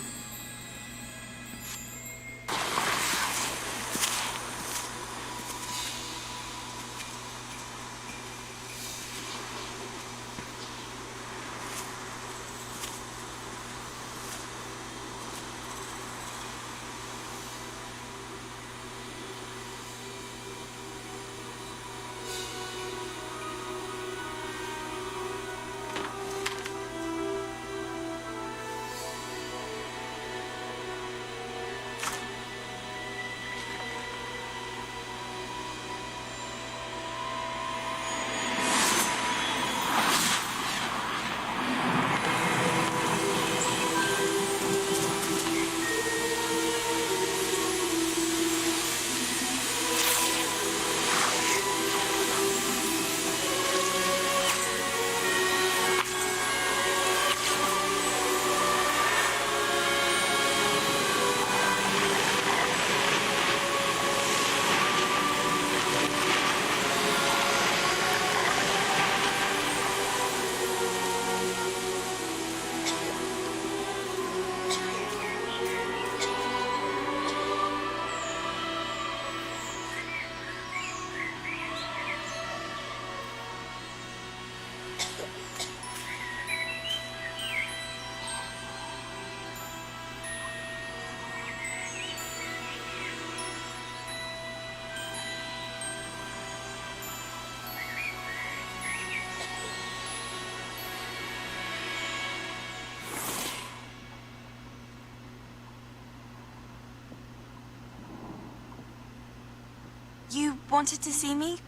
You wanted to see me?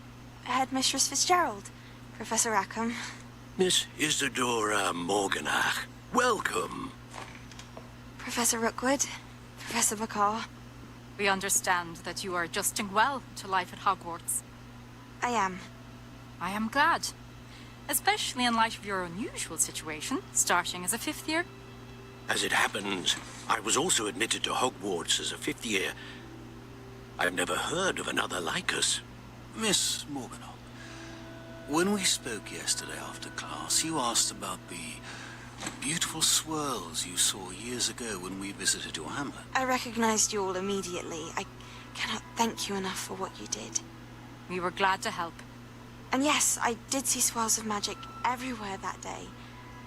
Headmistress Fitzgerald, Professor Rackham. Miss Isadora Morganach, welcome. Professor Rookwood, Professor McCaw. We understand that you are adjusting well to life at Hogwarts. I am. I am glad. Especially in light of your unusual situation, starting as a 5th year. As it happens, I was also admitted to Hogwarts as a 5th year. I've never heard of another like us. Miss Morganach, when we spoke yesterday after class, you asked about the beautiful swirls you saw years ago when we visited your hamlet. I recognized you all immediately. I cannot thank you enough for what you did. We were glad to help. And yes, I did see swirls of magic everywhere that day.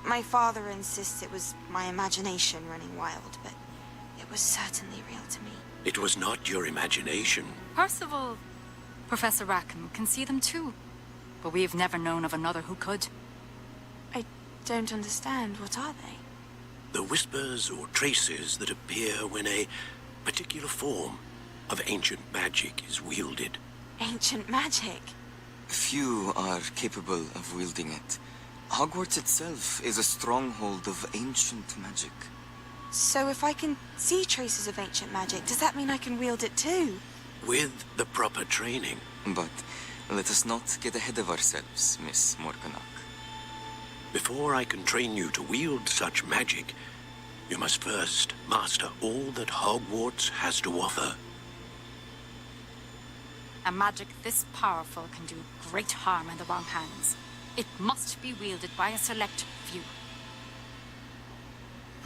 My father insists it was my imagination running wild, but it was certainly real to me. It was not your imagination. Percival, Professor Rackham can see them too. But we've never known of another who could. I don't understand. What are they? The whispers or traces that appear when a particular form of ancient magic is wielded. Ancient magic? Few are capable of wielding it. Hogwarts itself is a stronghold of ancient magic. So if I can see traces of ancient magic, does that mean I can wield it too? With the proper training. But let us not get ahead of ourselves, Miss Morganach. Before I can train you to wield such magic, you must first master all that Hogwarts has to offer. A magic this powerful can do great harm in the wrong hands. It must be wielded by a select few.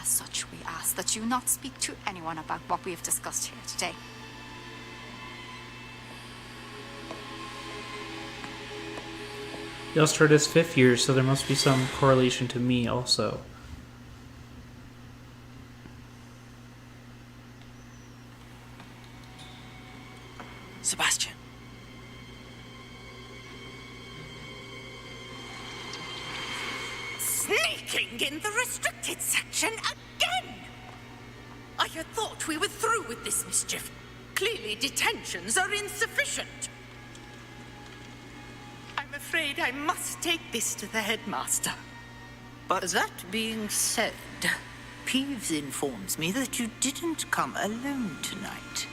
As such, we ask that you not speak to anyone about what we have discussed here today. He also started his 5th year, so there must be some correlation to me also. Sebastian. Sneaking in the restricted section again! I had thought we were through with this mischief. Clearly detentions are insufficient. I'm afraid I must take this to the headmaster. But that being said, Peeves informs me that you didn't come alone tonight.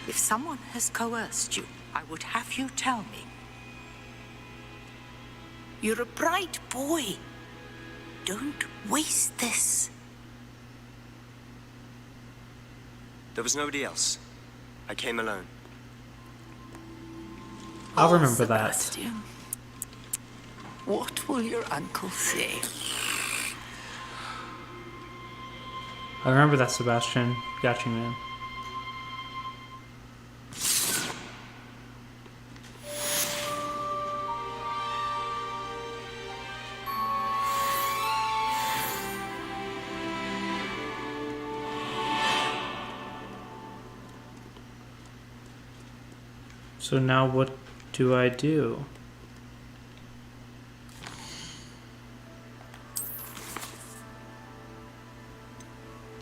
If someone has coerced you, I would have you tell me. You're a bright boy. Don't waste this. There was nobody else. I came alone. I'll remember that. Sebastian, what will your uncle say? I remember that, Sebastian. Got you, man. So now what do I do?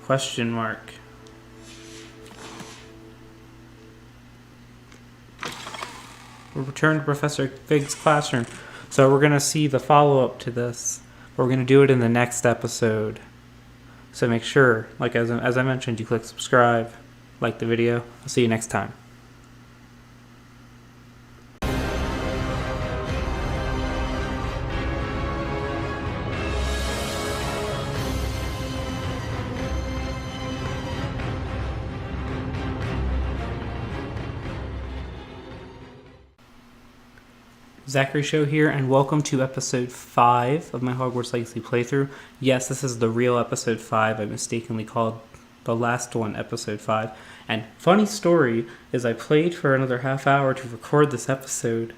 Question mark. We'll return to Professor Fig's classroom. So we're going to see the follow-up to this. We're going to do it in the next episode. So make sure, like as I mentioned, you click subscribe, like the video. I'll see you next time. Zachary Show here, and welcome to episode 5 of my Hogwarts Legacy playthrough. Yes, this is the real episode 5. I mistakenly called the last one episode 5. And funny story is I played for another half hour to record this episode,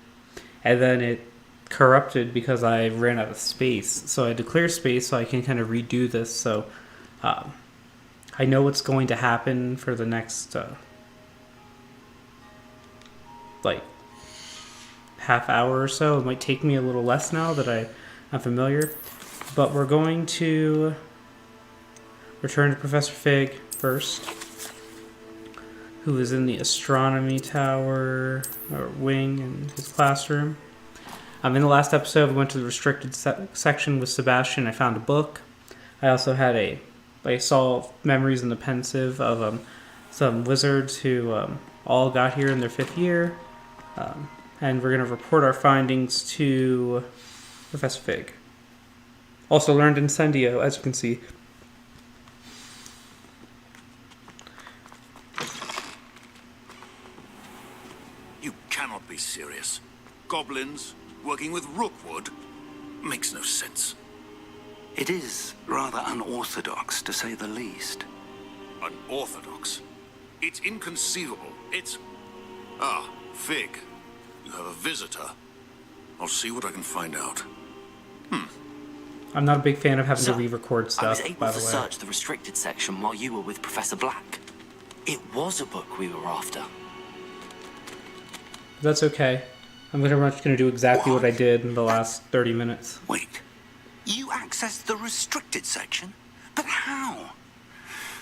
and then it corrupted because I ran out of space. So I had to clear space so I can kind of redo this. So I know what's going to happen for the next half hour or so. It might take me a little less now that I'm familiar, but we're going to return to Professor Fig first, who is in the astronomy tower or wing in his classroom. In the last episode we went to the restricted section with Sebastian. I found a book. I also had I saw memories in the pensive of some wizards who all got here in their 5th year. And we're going to report our findings to Professor Fig. Also learned Incendio, as you can see. You cannot be serious. Goblins working with Rookwood makes no sense. It is rather unorthodox, to say the least. Unorthodox? It's inconceivable. It's... Ah, Fig. You have a visitor. I'll see what I can find out. I'm not a big fan of having to re-record stuff, I was able by to the way. search the restricted section while you were with Professor Black. It was a book we were after. That's okay. I'm pretty much going to do exactly what I did in the last 30 minutes. Wait, you accessed the restricted section? But how?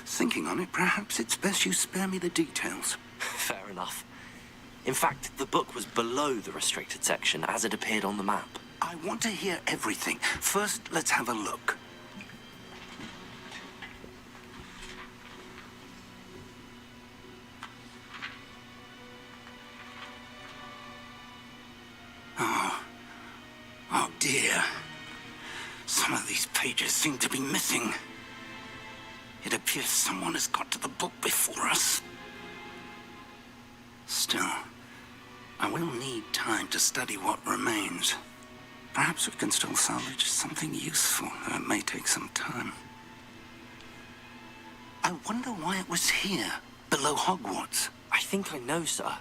Thinking on it, perhaps it's best you spare me the details. Fair enough. In fact, the book was below the restricted section as it appeared on the map. I want to hear everything. First, let's have a look. Oh dear. Some of these pages seem to be missing. It appears someone has got to the book before us. Still, I will need time to study what remains. Perhaps we can still salvage something useful, though it may take some time. I wonder why it was here, below Hogwarts. I think I know, sir.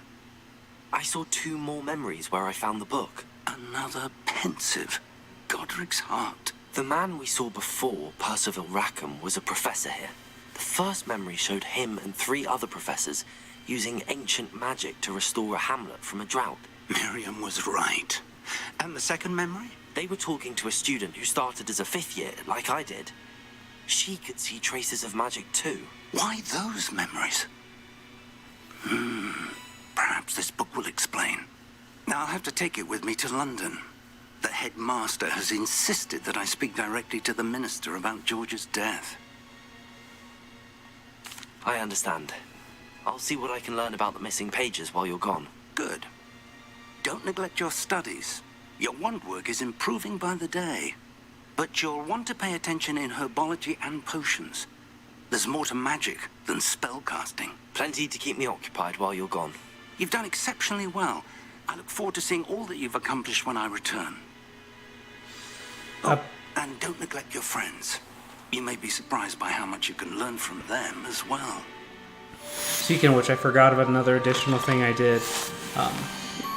I saw 2 more memories where I found the book. Another pensive Godric's heart. The man we saw before, Percival Rackham, was a professor here. The first memory showed him and 3 other professors using ancient magic to restore a hamlet from a drought. Miriam was right. And the second memory? They were talking to a student who started as a 5th year, like I did. She could see traces of magic too. Why those memories? Perhaps this book will explain. Now I'll have to take it with me to London. The headmaster has insisted that I speak directly to the minister about George's death. I understand. I'll see what I can learn about the missing pages while you're gone. Good. Don't neglect your studies. Your wand work is improving by the day. But you'll want to pay attention in herbology and potions. There's more to magic than spellcasting. Plenty to keep me occupied while you're gone. You've done exceptionally well. I look forward to seeing all that you've accomplished when I return. Oh, and don't neglect your friends. You may be surprised by how much you can learn from them as well. Speaking of which, I forgot about another additional thing I did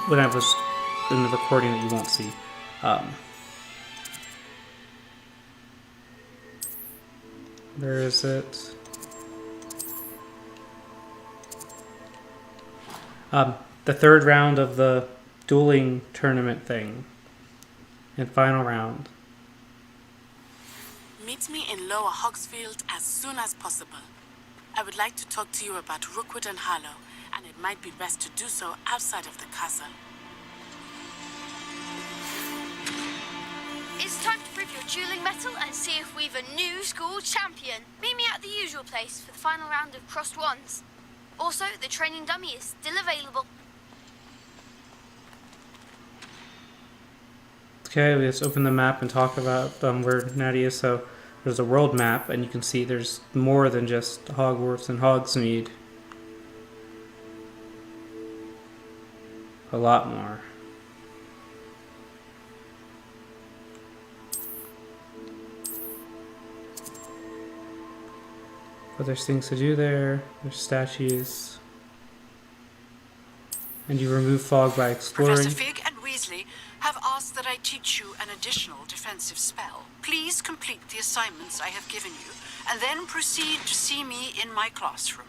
when I was in the recording that you won't see. Where is it? The 3rd round of the dueling tournament thing. And final round. Meet me in Lower Hogsfield as soon as possible. I would like to talk to you about Rookwood and Harlow, and it might be best to do so outside of the castle. It's time to prove your dueling mettle and see if we've a new school champion. Meet me at the usual place for the final round of crossed wands. Also, the training dummy is still available. Okay, let's open the map and talk about where Natty is. So there's a world map, and you can see there's more than just Hogwarts and Hogsmeade. A lot more. But there's things to do there. There's statues. And you remove fog by exploring. Professor Fig and Weasley have asked that I teach you an additional defensive spell. Please complete the assignments I have given you, and then proceed to see me in my classroom.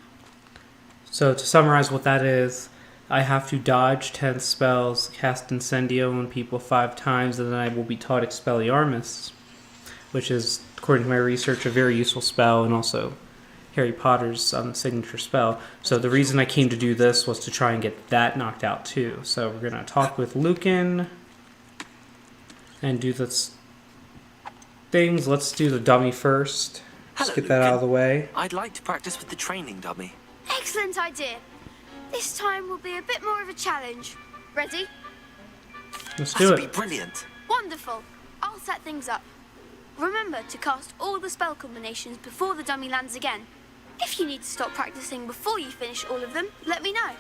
So to summarize what that is, I have to dodge 10 spells, cast Incendio on people 5 times, and then I will be taught Expelliarmus, which is, according to my research, a very useful spell, and also Harry Potter's signature spell. So the reason I came to do this was to try and get that knocked out too. So we're going to talk with Lucan and do this things. Let's do the dummy first. Let's get that out of the way. I'd like to practice with the training dummy. Excellent idea. This time will be a bit more of a challenge. Ready? Let's do it. That'd be brilliant. Wonderful. I'll set things up. Remember to cast all the spell combinations before the dummy lands again. If you need to stop practicing before you finish all of them, let me know.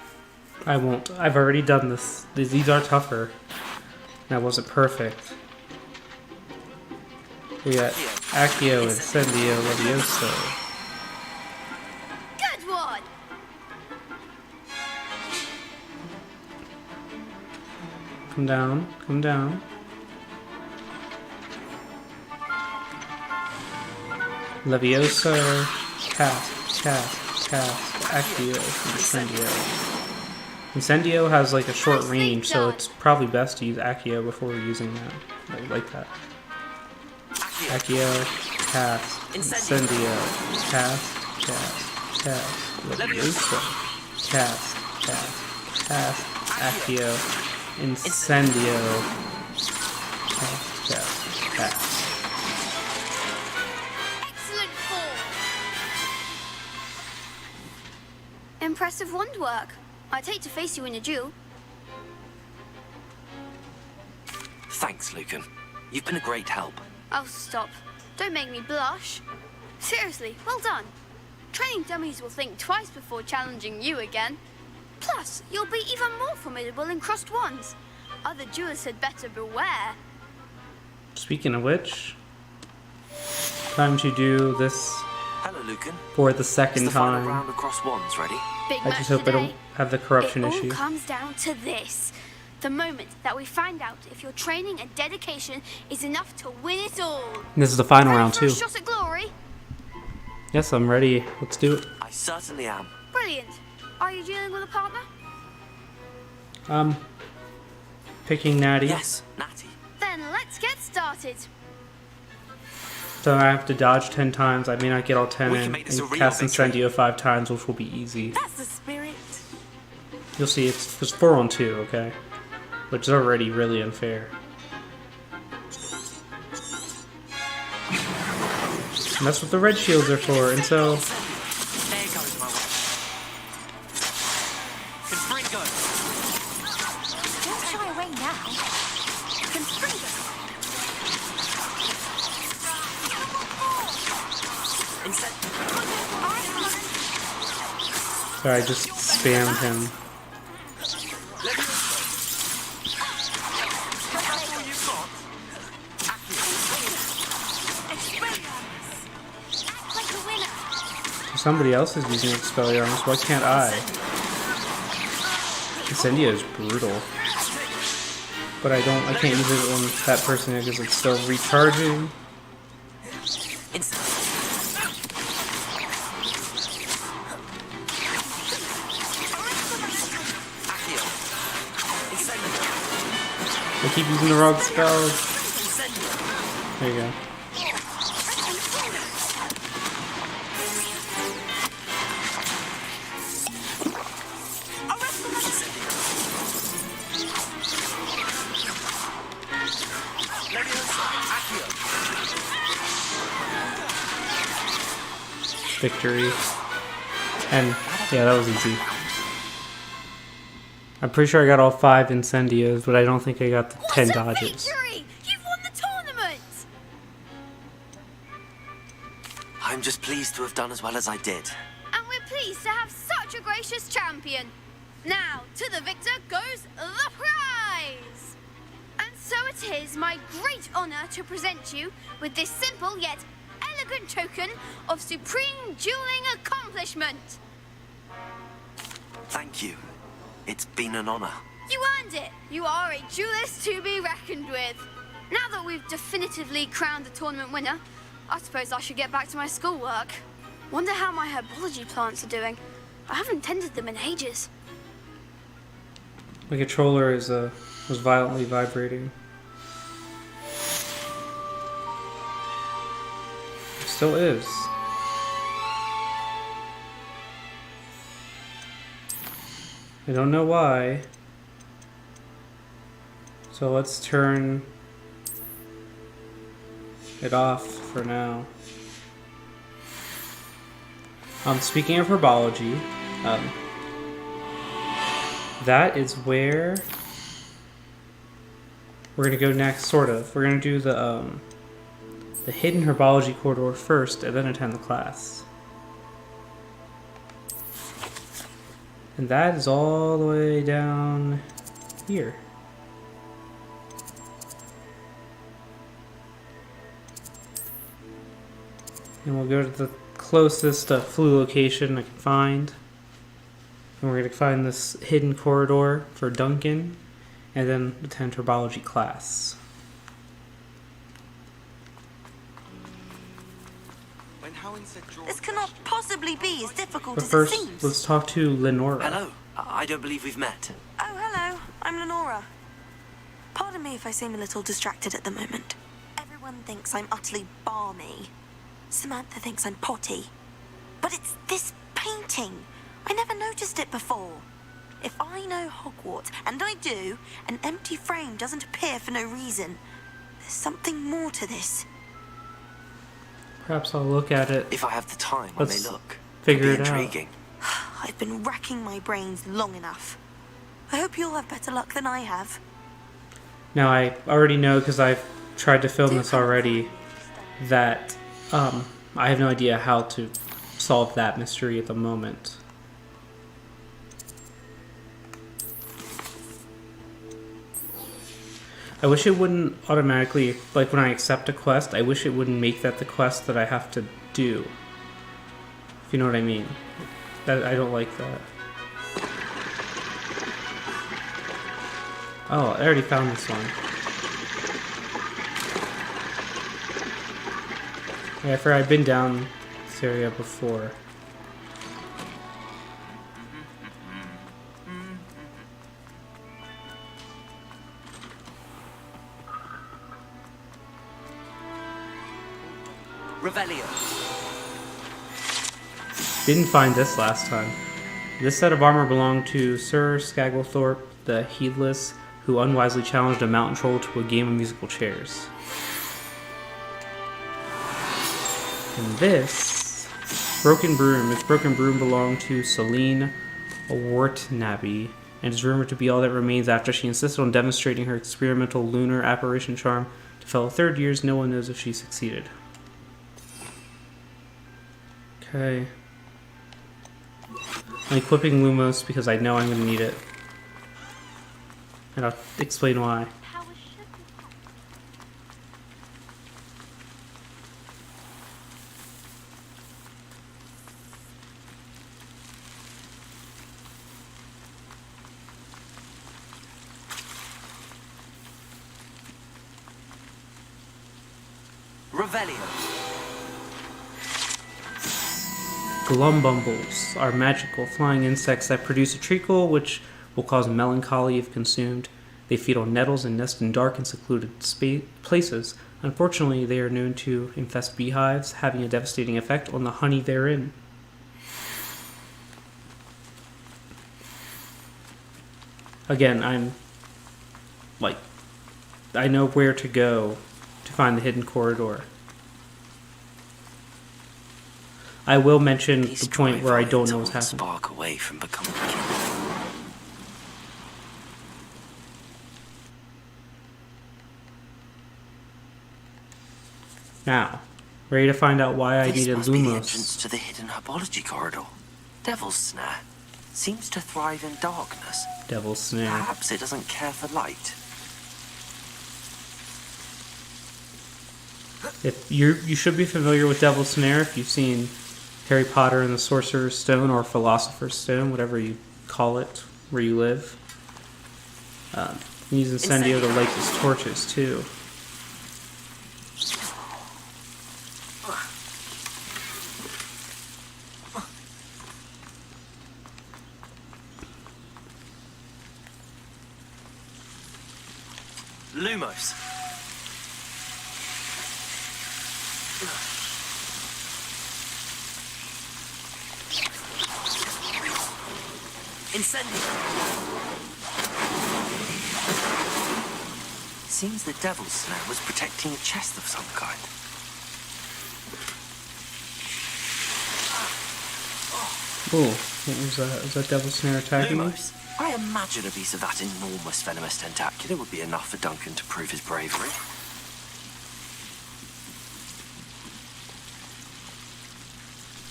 I won't. I've already done this. These are tougher. That wasn't perfect. We got Accio, Incendio, Levioso. Good one! Come down, come down. Levioso, cast, Accio, Incendio. Incendio has like a short range, so it's probably best to use Accio before using that. I like that. Accio, cast, Incendio, cast, Levioso, cast, Accio, Incendio, cast. Excellent form! Impressive wand work. I'd hate to face you in a duel. Thanks, Lucan. You've been a great help. Oh, stop. Don't make me blush. Seriously, well done. Training dummies will think twice before challenging you again. Plus, you'll be even more formidable in crossed wands. Other duelists had better beware. Speaking of which, time to do this Hello, Lucan. for the second Is the final time. round across wands ready? Big I match just hope I today. don't have the corruption It all issue. comes down to this. The moment that we find out if your training and dedication is enough to win it all. This is the final round For a too. shot at glory? Yes, I'm ready. Let's do it. I certainly am. Brilliant. Are you dealing with a partner? Picking Natty. Yes, Natty. Then let's get started. So I have to dodge 10 times. I may not get all 10 We in. can make this a And real cast victory. Incendio 5 times, which will be easy. That's the spirit. You'll see, it's 4 on 2, okay? Which is already really unfair. And that's what the red shields are for, and so... There goes my way. Confringo. Don't shy away now. Confringo. Sorry, I just spammed him. Somebody else is using Expelliarmus, why can't I? Incendio is brutal. But I can't use it on that person because it's still recharging. I keep using the wrong spells. There you go. Victory. And yeah, that was easy. I'm pretty sure I got all 5 Incendios, but I don't think I got the 10 dodges. Victory! You've won the tournament! I'm just pleased to have done as well as I did. And we're pleased to have such a gracious champion. Now, to the victor goes the prize! And so it is my great honor to present you with this simple yet elegant token of supreme dueling accomplishment. Thank you. It's been an honor. You earned it. You are a duelist to be reckoned with. Now that we've definitively crowned the tournament winner, I suppose I should get back to my schoolwork. Wonder how my herbology plants are doing. I haven't tended them in ages. My controller is was violently vibrating. It still is. I don't know why. So let's turn it off for now. Speaking of herbology, that is where we're gonna go next. Sort of. We're gonna do the hidden herbology corridor first, and then attend the class. And that is all the way down here. And we'll go to the closest flue location I can find. And we're going to find this hidden corridor for Duncan, and then attend herbology class. This cannot possibly be as difficult But as it first, seems. let's talk to Lenora. Hello. I don't believe we've met. Oh, hello. I'm Lenora. Pardon me if I seem a little distracted at the moment. Everyone thinks I'm utterly balmy. Samantha thinks I'm potty. But it's this painting. I never noticed it before. If I know Hogwarts, and I do, an empty frame doesn't appear for no reason. There's something more to this. Perhaps I'll look at it. If I have the time, I may look. Figure Could it be out. intriguing. I've been racking my brains long enough. I hope you'll have better luck than I have. Now, I already know, because I've tried to film this already, that I have no idea how to solve that mystery at the moment. I wish it wouldn't automatically, like when I accept a quest, I wish it wouldn't make that the quest that I have to do. If you know what I mean. I don't like that. Oh, I already found this one. Yeah, I forgot I've been down this area before. Revelio. Didn't find this last time. This set of armor belonged to Sir Skagglethorpe the Heedless, who unwisely challenged a mountain troll to a game of musical chairs. And this broken broom. Its broken broom belonged to Celine Wartnaby, and is rumored to be all that remains after she insisted on demonstrating her experimental lunar apparition charm to fellow third years. No one knows if she succeeded. Okay. I'm equipping Lumos because I know I'm going to need it. And I'll explain why. Revelio. Glumbumbles are magical flying insects that produce a treacle which will cause melancholy if consumed. They feed on nettles and nest in dark and secluded places. Unfortunately, they are known to infest beehives, having a devastating effect on the honey therein. Again, I know where to go to find the hidden corridor. I will mention the point where I don't know what's happening. Spark away from becoming king. Now, ready to find out why I needed This must be the Lumos. entrance to the hidden herbology corridor. Devil's Snare seems to thrive in darkness. Devil's Snare. Perhaps it doesn't care for light. If you should be familiar with Devil's Snare if you've seen Harry Potter and the Sorcerer's Stone or Philosopher's Stone, whatever you call it, where you live. Use Incendio to light his torches too. Lumos. Incendio. Seems the Devil's Snare was protecting a chest of some kind. Oh, what was that? Was that Devil's Snare attacking me? Lumos. I imagine a piece of that enormous venomous tentacula would be enough for Duncan to prove his bravery.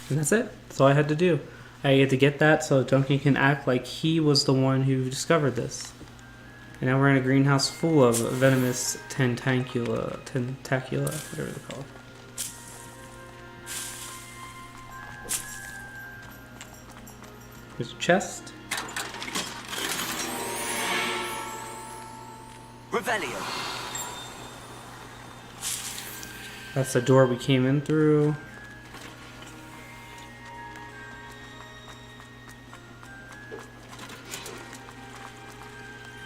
And that's it. That's all I had to do. I had to get that so Duncan can act like he was the one who discovered this. And now we're in a greenhouse full of venomous tentacula, whatever they're called. Here's a chest. Revelio. That's the door we came in through.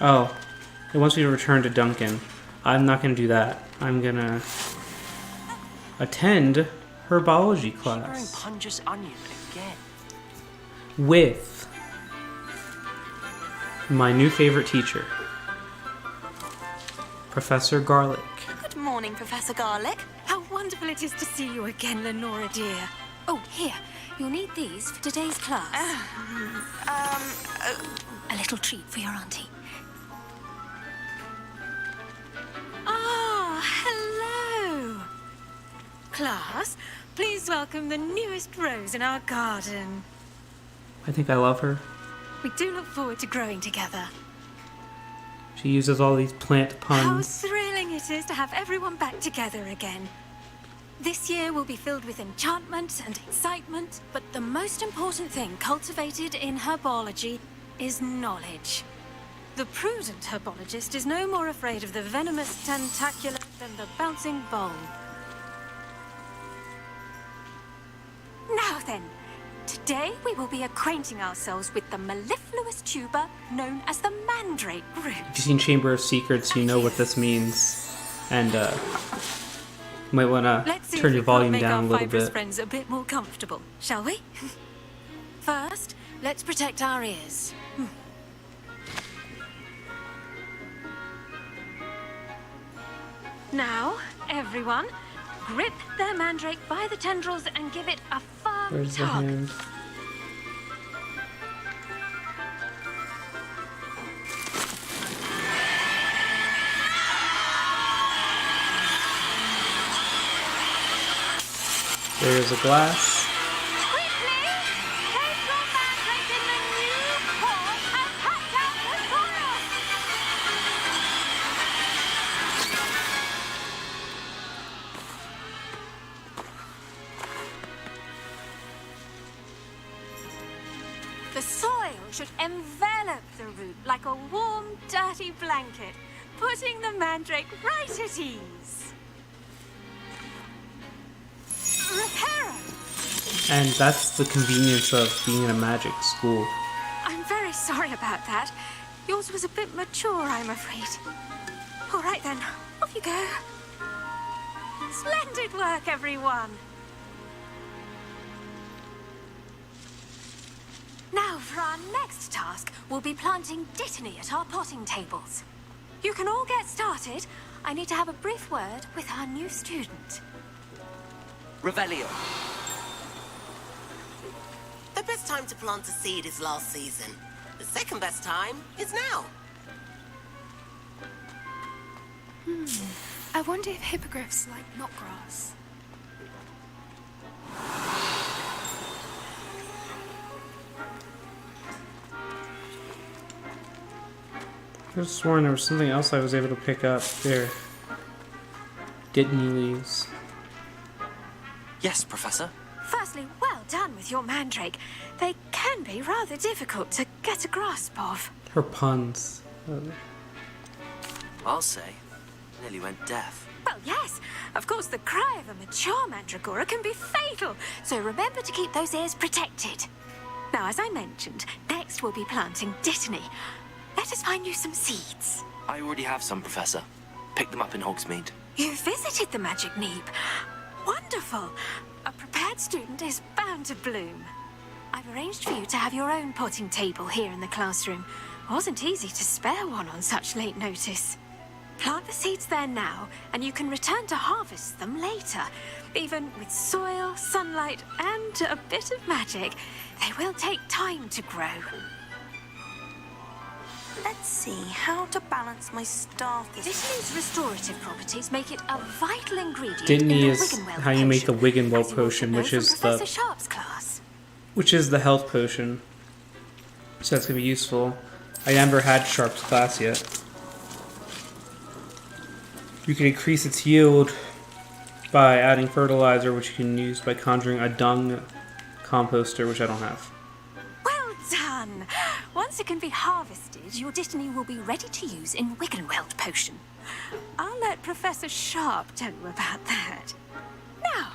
Oh, it wants me to return to Duncan. I'm not going to do that. I'm going to attend herbology class Punja's onion again. with my new favorite teacher, Professor Garlic. Good morning, Professor Garlic. How wonderful it is to see you again, Lenora dear. Oh, here. You'll need these for today's class. A little treat for your auntie. Ah, hello. Class, please welcome the newest rose in our garden. I think I love her. We do look forward to growing together. She uses all these plant How puns. thrilling it is to have everyone back together again. This year will be filled with enchantment and excitement, but the most important thing cultivated in herbology is knowledge. The prudent herbologist is no more afraid of the venomous tentacula than the bouncing bowl. Now then, today we will be acquainting ourselves with the mellifluous tuber known as the mandrake root. If you've seen Chamber of Secrets, you know what this means. And, you might want to turn your volume down a little bit. Friends a bit more comfortable, shall we? First, let's protect our ears. Now, everyone, grip their mandrake by the tendrils and give it a firm Where's the tug. hand? There's a glass. The soil should envelop the root like a warm, dirty blanket, putting the mandrake right at ease. Reparo! And that's the convenience of being in a magic school. I'm very sorry about that. Yours was a bit mature, I'm afraid. All right then, off you go. Splendid work, everyone. Now, for our next task, we'll be planting dittany at our potting tables. You can all get started. I need to have a brief word with our new student. Revelio. The best time to plant a seed is last season. The second best time is now. I wonder if hippogriffs like knotgrass. I could have sworn there was something else I was able to pick up there. Dittany leaves. Yes, Professor. Firstly, well done with your mandrake. They can be rather difficult to get a grasp of. Her puns. I'll say. Nearly went deaf. Well, yes. Of course, the cry of a mature mandragora can be fatal, so remember to keep those ears protected. Now, as I mentioned, next we'll be planting dittany. Let us find you some seeds. I already have some, Professor. Picked them up in Hogsmeade. You visited the Magic Neep. Wonderful. A prepared student is bound to bloom. I've arranged for you to have your own potting table here in the classroom. Wasn't easy to spare one on such late notice. Plant the seeds there now, and you can return to harvest them later. Even with soil, sunlight, and a bit of magic, they will take time to grow. Let's see how to balance my staff this Dittany's restorative properties make it a vital ingredient Dittany in the is Wiggenweld how you make the potion, Wiggenweld potion, which is Professor Sharp's class. the health potion. So that's gonna be useful. I never had Sharp's class yet. You can increase its yield by adding fertilizer, which you can use by conjuring a dung composter, which I don't have. Well done! Once it can be harvested, your Dittany will be ready to use in Wiggenweld potion. I'll let Professor Sharp tell you about that. Now,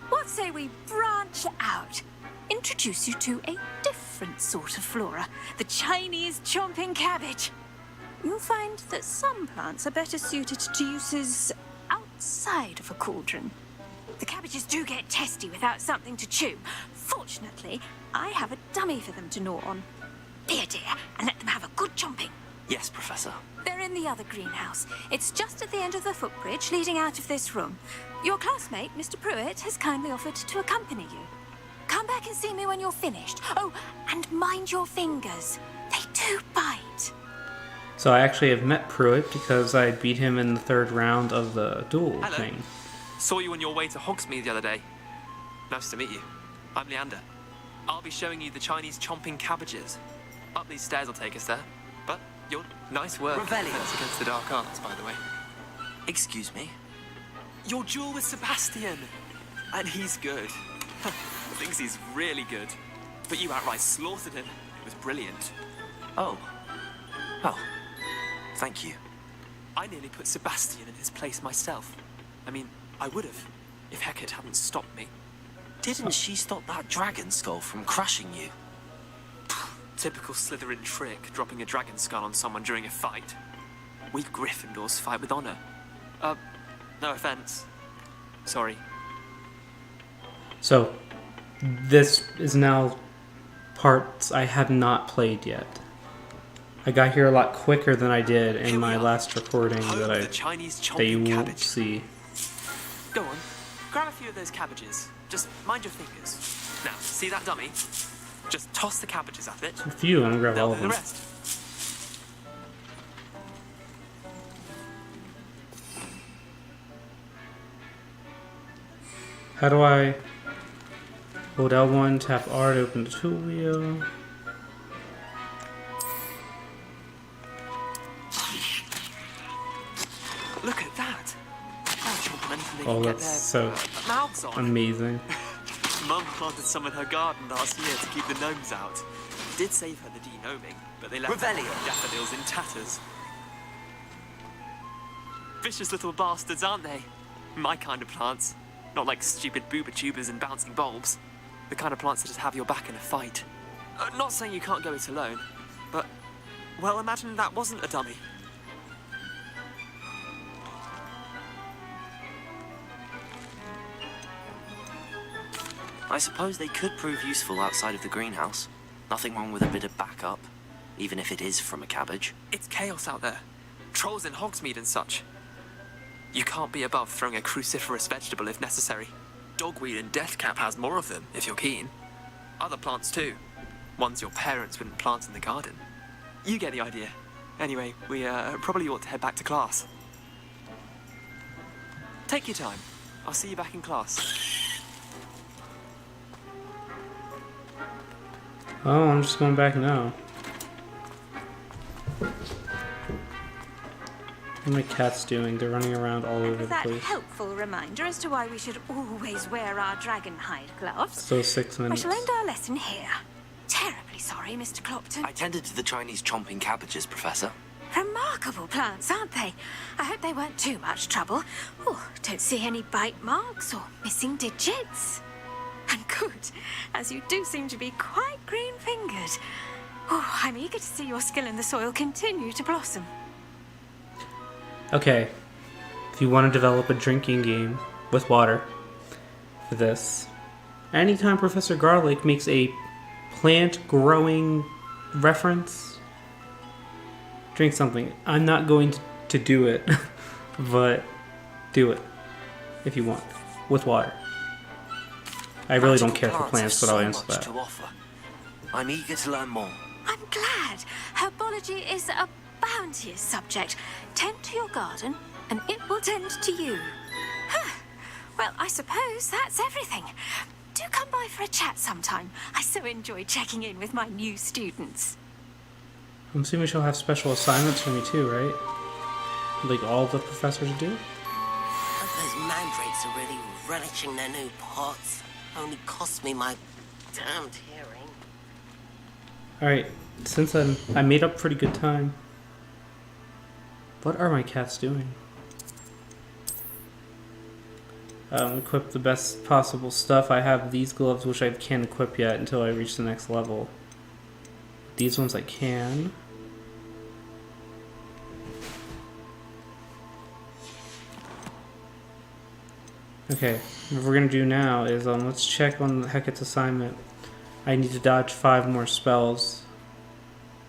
what say we branch out? Introduce you to a different sort of flora, the Chinese chomping cabbage. You'll find that some plants are better suited to uses outside of a cauldron. The cabbages do get testy without something to chew. Fortunately, I have a dummy for them to gnaw on. Be a dear and let them have a good chomping. Yes, Professor. They're in the other greenhouse. It's just at the end of the footbridge leading out of this room. Your classmate, Mr. Pruitt, has kindly offered to accompany you. Come back and see me when you're finished. Oh, and mind your fingers. They do bite. So I actually have met Pruitt because I beat him in the 3rd round of the duel Hello. thing. Saw you on your way to Hogsmeade the other day. Nice to meet you. I'm Leander. I'll be showing you the Chinese chomping cabbages. Up these stairs will take us there, but Your nice work. Revelio. Defense against the dark arts, by the way. Excuse me? Your duel with Sebastian! And he's good. Thinks he's really good. But you outright slaughtered him. It was brilliant. Oh. Oh. Thank you. I nearly put Sebastian in his place myself. I mean, I would have, if Hecate hadn't stopped me. Didn't she stop that dragon skull from crushing you? Typical Slytherin trick, dropping a dragon skull on someone during a fight. We Gryffindors fight with honor. No offense. Sorry. So, this is now parts I have not played yet. I got here a lot quicker than I did in my last recording that you won't see. Go on, grab a few of those cabbages. Just mind your fingers. Now, see that dummy? Just toss the cabbages at it. A few, I'm gonna grab all of The them. rest. How do I hold L1, tap R to open the tool wheel? Look at that. I'll chomp on anything they Oh, can get that's their so mouths on. amazing. Mum planted some in her garden last year to keep the gnomes out. Did save her the de-gnoming, but they left her Revelio. daffodils in tatters. Vicious little bastards, aren't they? My kind of plants. Not like stupid booba tubers and bouncing bulbs. The kind of plants that just have your back in a fight. Not saying you can't go it alone, but, well, imagine that wasn't a dummy. I suppose they could prove useful outside of the greenhouse. Nothing wrong with a bit of backup, even if it is from a cabbage. It's chaos out there. Trolls in Hogsmeade and such. You can't be above throwing a cruciferous vegetable if necessary. Dogweed and deathcap has more of them, if you're keen. Other plants too. Ones your parents wouldn't plant in the garden. You get the idea. Anyway, we probably ought to head back to class. Take your time. I'll see you back in class. Oh, I'm just going back now. What are my cats doing? They're running around all over the That place. helpful reminder as to why we should always wear our dragon hide gloves. So 6 I minutes. shall end our lesson here. Terribly sorry, Mr. Clopton. I tended to the Chinese chomping cabbages, Professor. Remarkable plants, aren't they? I hope they weren't too much trouble. Oh, don't see any bite marks or missing digits. And good, as you do seem to be quite green-fingered. Oh, I'm eager to see your skill in the soil continue to blossom. Okay, if you want to develop a drinking game with water for this, anytime Professor Garlic makes a plant growing reference, drink something. I'm not going to do it, but do it if you want, with water. I really don't care for plants, but I'll answer that. To offer. I'm eager to learn more. I'm glad. Herbology is a bounteous subject. Tend to your garden, and it will tend to you. Huh. Well, I suppose that's everything. Do come by for a chat sometime. I so enjoy checking in with my new students. I'm assuming she'll have special assignments for me too, right? Like all the professors do? Those mandrakes are really relishing their new pots. Only cost me my damned hearing. Alright, since I made up pretty good time. What are my cats doing? Equip the best possible stuff. I have these gloves, which I can't equip yet until I reach the next level. These ones I can. Okay, what we're gonna do now is let's check on Hecate's assignment. I need to dodge 5 more spells,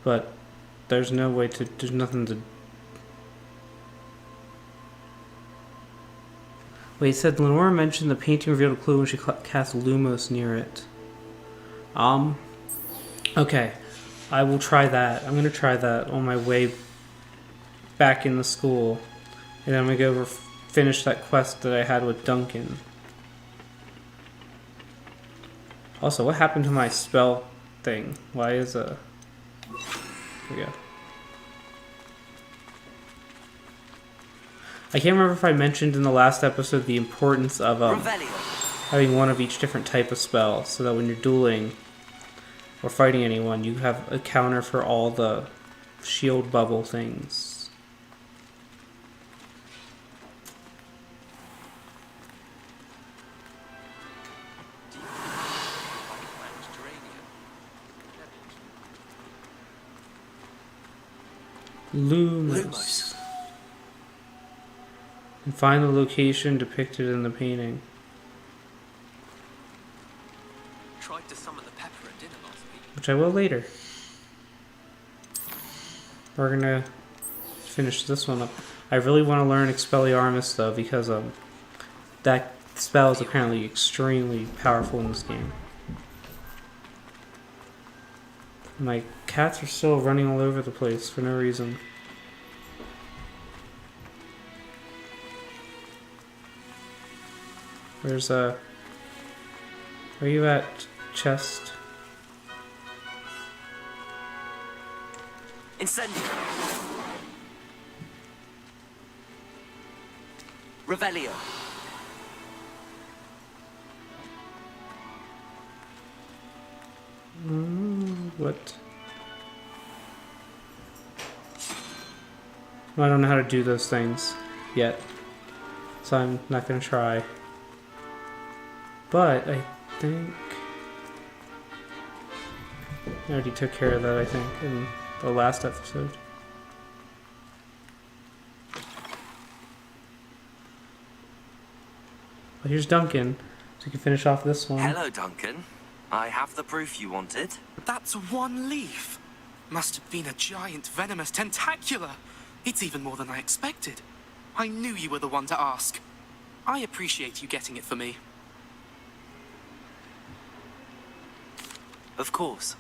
but there's no way to. There's nothing to. Wait, it said Lenora mentioned the painting revealed a clue when she cast Lumos near it. Okay, I will try that. I'm gonna try that on my way back in the school, and then I'm gonna go over. Finish that quest that I had with Duncan. Also, what happened to my spell thing? Why is Here we go. I can't remember if I mentioned in the last episode the importance of having one of each different type of spell, so that when you're dueling or fighting anyone, you have a counter for all the shield bubble things. Lumos. And find the location depicted in the painting. Tried to summon the pepper at dinner last week. Which I will later. We're gonna finish this one up. I really want to learn Expelliarmus though, because that spell is apparently extremely powerful in this game. My cats are still running all over the place for no reason. Where's where are you at, chest? Incendio. Revelio. What? I don't know how to do those things yet, so I'm not gonna try. But I think I already took care of that, I think, in the last episode. Well, here's Duncan, so we can finish off this one. Hello, Duncan. I have the proof you wanted. That's one leaf. Must have been a giant venomous tentacula. It's even more than I expected. I knew you were the one to ask. I appreciate you getting it for me. Of course.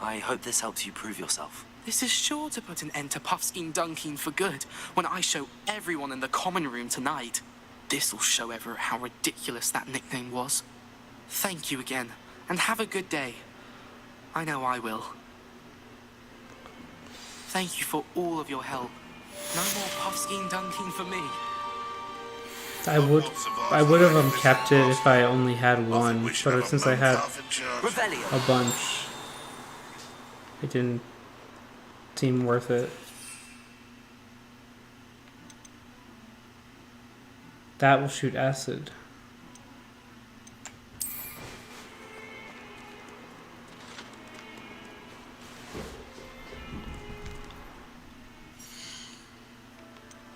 I hope this helps you prove yourself. This is sure to put an end to Puffskein Dunkin for good when I show everyone in the common room tonight. This'll show Everett how ridiculous that nickname was. Thank you again, and have a good day. I know I will. Thank you for all of your help. No more Puffskein Dunkin for me. I would have kept it if I only had one, but since I had a bunch, it didn't seem worth it. That will shoot acid.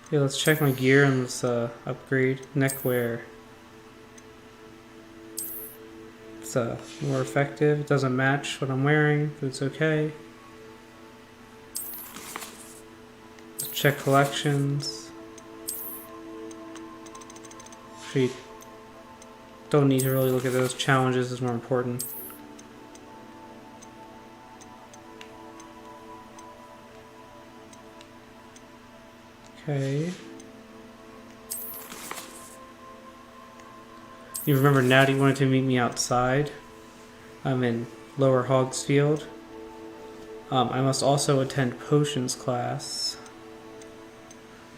Okay, let's check my gear and let's upgrade neckwear. It's more effective. It doesn't match what I'm wearing, but it's okay. Let's check collections. Actually, don't need to really look at those. Challenges is more important. Okay. You remember Natty wanted to meet me outside. I'm in Lower Hogsfield. I must also attend potions class.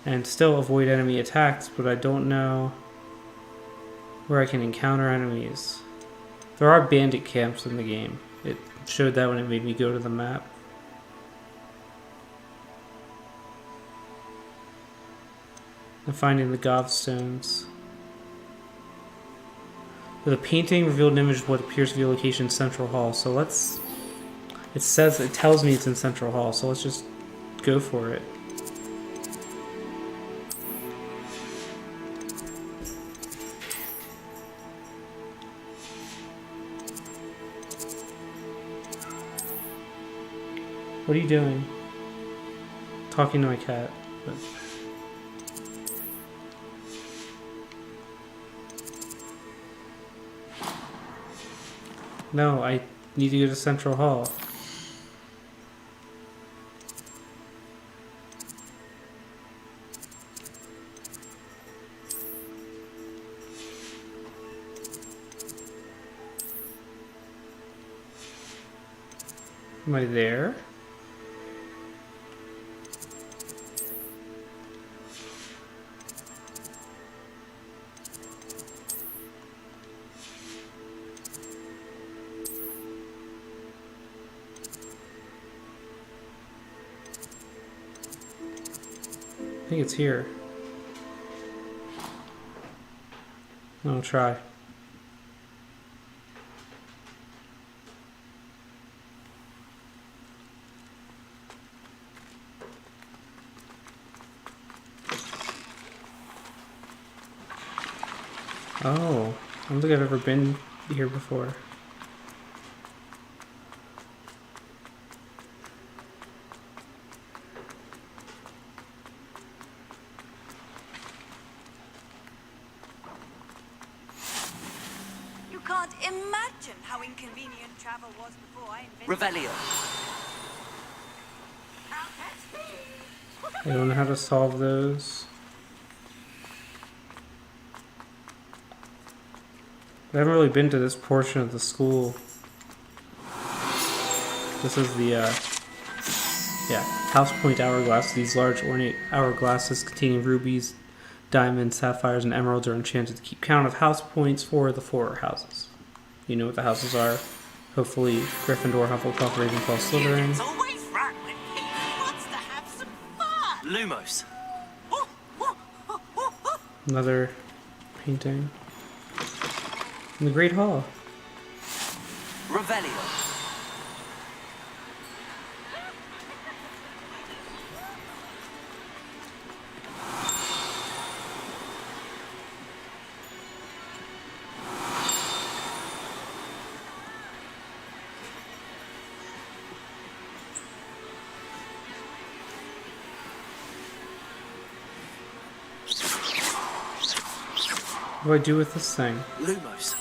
And still avoid enemy attacks, but I don't know where I can encounter enemies. There are bandit camps in the game. It showed that when it made me go to the map. And finding the Gobstones. The painting revealed an image of what appears to be a location in Central Hall. So let's... It tells me it's in Central Hall, so let's just go for it. What are you doing? Talking to my cat. But... No, I need to go to Central Hall. Am I there? I think it's here. I'll try. Oh, I don't think I've ever been here before. You can't imagine how inconvenient travel was before I invented Revelio. I don't know how to solve those. I haven't really been to this portion of the school. This is the, House Point Hourglass. These large ornate hourglasses containing rubies, diamonds, sapphires, and emeralds are enchanted to keep count of house points for the four houses. You know what the houses are. Hopefully, Gryffindor, Hufflepuff, Ravenclaw, Slytherin. It's always right when Pete wants to have some fun. Lumos. Another painting. In the Great Hall. Revelio. What do I do with this thing? Lumos.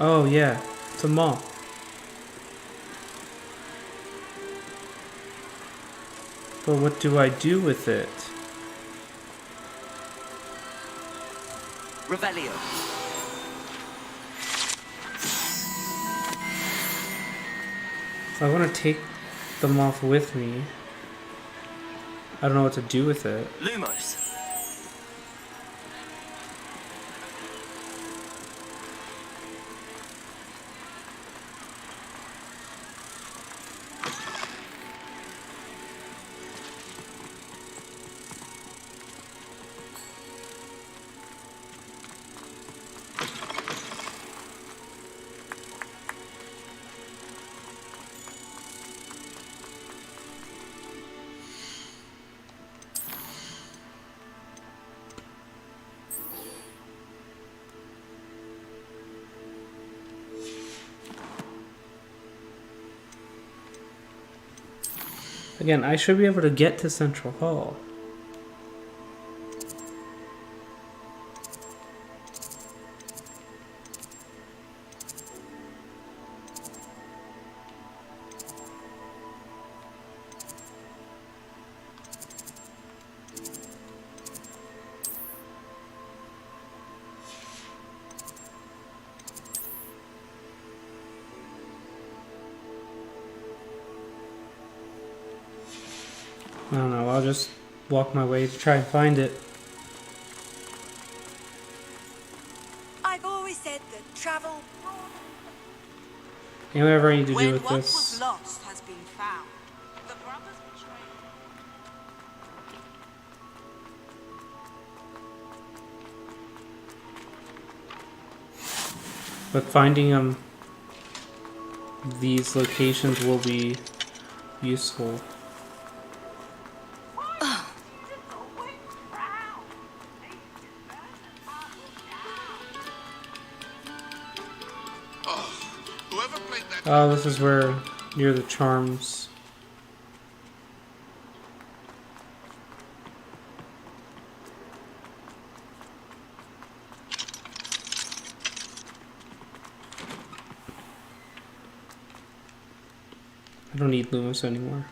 Oh yeah, it's a moth. But what do I do with it? Revelio. I want to take the moth with me. I don't know what to do with it. Lumos. Again, I should be able to get to Central Hall. I don't know, I'll just walk my way to try and find it. I've always said that travel. And whatever I need to do When with what was this. lost has been found. The brothers betrayed. But finding these locations will be useful. Oh, this is where, near the charms. I don't need Lumos anymore.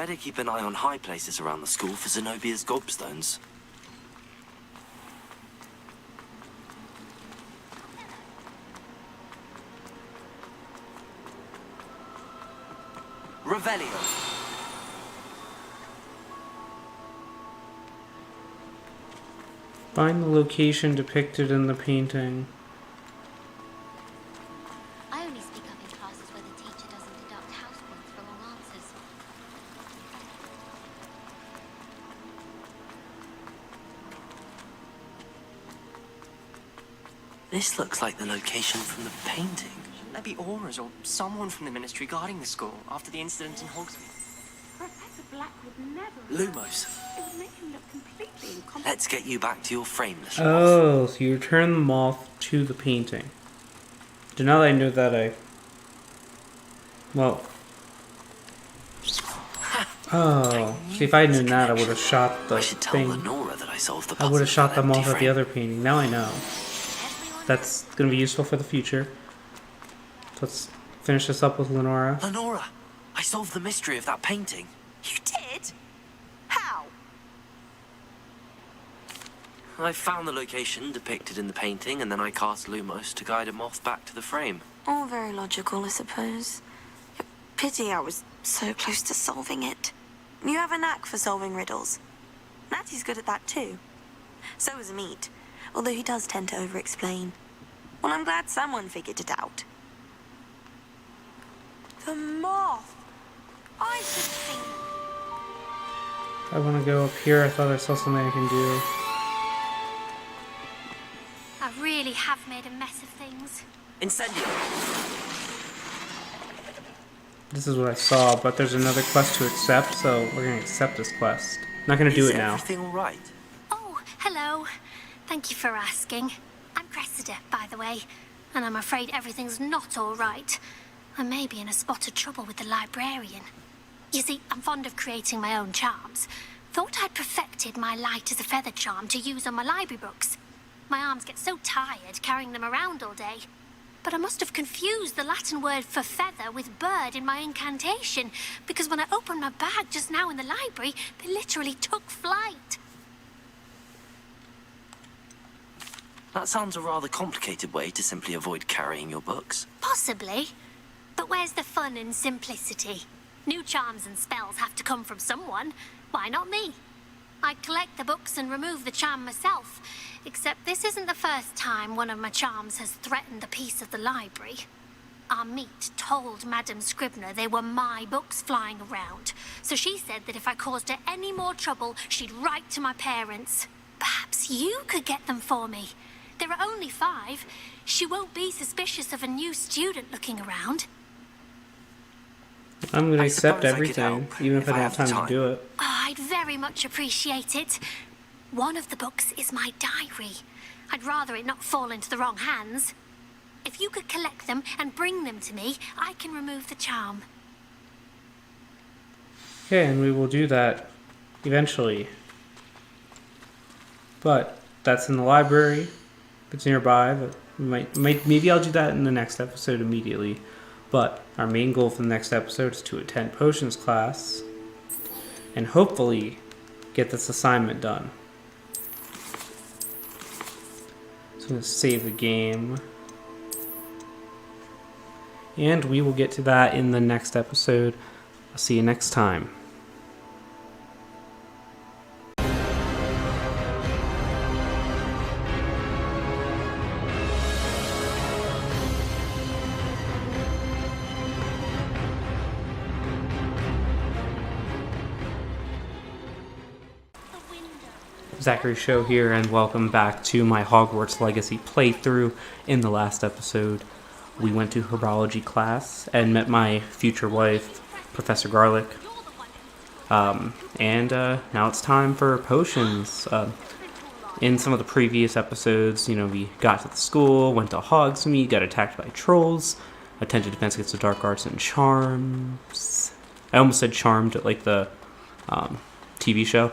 Better keep an eye on high places around the school for Zenobia's gobstones. Revelio. Find the location depicted in the painting. I only speak up in classes where the teacher doesn't deduct house points for wrong answers. This looks like the location from the painting. Shouldn't there be auras or someone from the ministry guarding the school after the incident in Hogsmeade? Professor Black would never... Lumos. It would make him look completely incompetent. Let's get you back to your frameless. Oh, so you return the moth to the painting. So now that I know that well... Oh, see, if I knew that, I would have shot the thing. Lenora that I solved the I would have puzzle shot them with off an at the empty other painting. Now I know. That's going to be useful for the future. So let's finish this up with Lenora. Lenora, I solved the mystery of that painting. You did? How? I found the location depicted in the painting, and then I cast Lumos to guide a moth back to the frame. All very logical, I suppose. Pity I was so close to solving it. You have a knack for solving riddles. Natty's good at that too. So is Meat, although he does tend to over-explain. Well, I'm glad someone figured it out. The moth! I should see. I want to go up here. I thought I saw something I can do. I really have made a mess of things. Incendio! This is what I saw, but there's another quest to accept, so we're going to accept this quest. Not going to do it now. Is everything all right? Oh, hello. Thank you for asking. I'm Cressida, by the way, and I'm afraid everything's not all right. I may be in a spot of trouble with the librarian. You see, I'm fond of creating my own charms. Thought I'd perfected my light as a feather charm to use on my library books. My arms get so tired carrying them around all day. But I must have confused the Latin word for feather with bird in my incantation, because when I opened my bag just now in the library, they literally took flight. That sounds a rather complicated way to simply avoid carrying your books. Possibly. But where's the fun and simplicity? New charms and spells have to come from someone. Why not me? I collect the books and remove the charm myself. Except this isn't the first time one of my charms has threatened a piece of the library. Our Meat told Madame Scribner they were my books flying around. So she said that if I caused her any more trouble, she'd write to my parents. Perhaps you could get them for me. There are only 5. She won't be suspicious of a new student looking around. I'm going to accept everything, even if I don't have time to do it. Oh, I'd very much appreciate it. One of the books is my diary. I'd rather it not fall into the wrong hands. If you could collect them and bring them to me, I can remove the charm. Okay, and we will do that eventually. But that's in the library. It's nearby, but maybe I'll do that in the next episode immediately. But our main goal for the next episode is to attend potions class and hopefully get this assignment done. So I'm going to save the game. And we will get to that in the next episode. I'll see you next time. Zachary Show here, and welcome back to my Hogwarts Legacy playthrough. In the last episode, we went to herbology class and met my future wife, Professor Garlic. And now it's time for potions. In some of the previous episodes, we got to the school, went to Hogsmeade, got attacked by trolls, attempted defense against the dark arts and charms. I almost said charmed, like the TV show.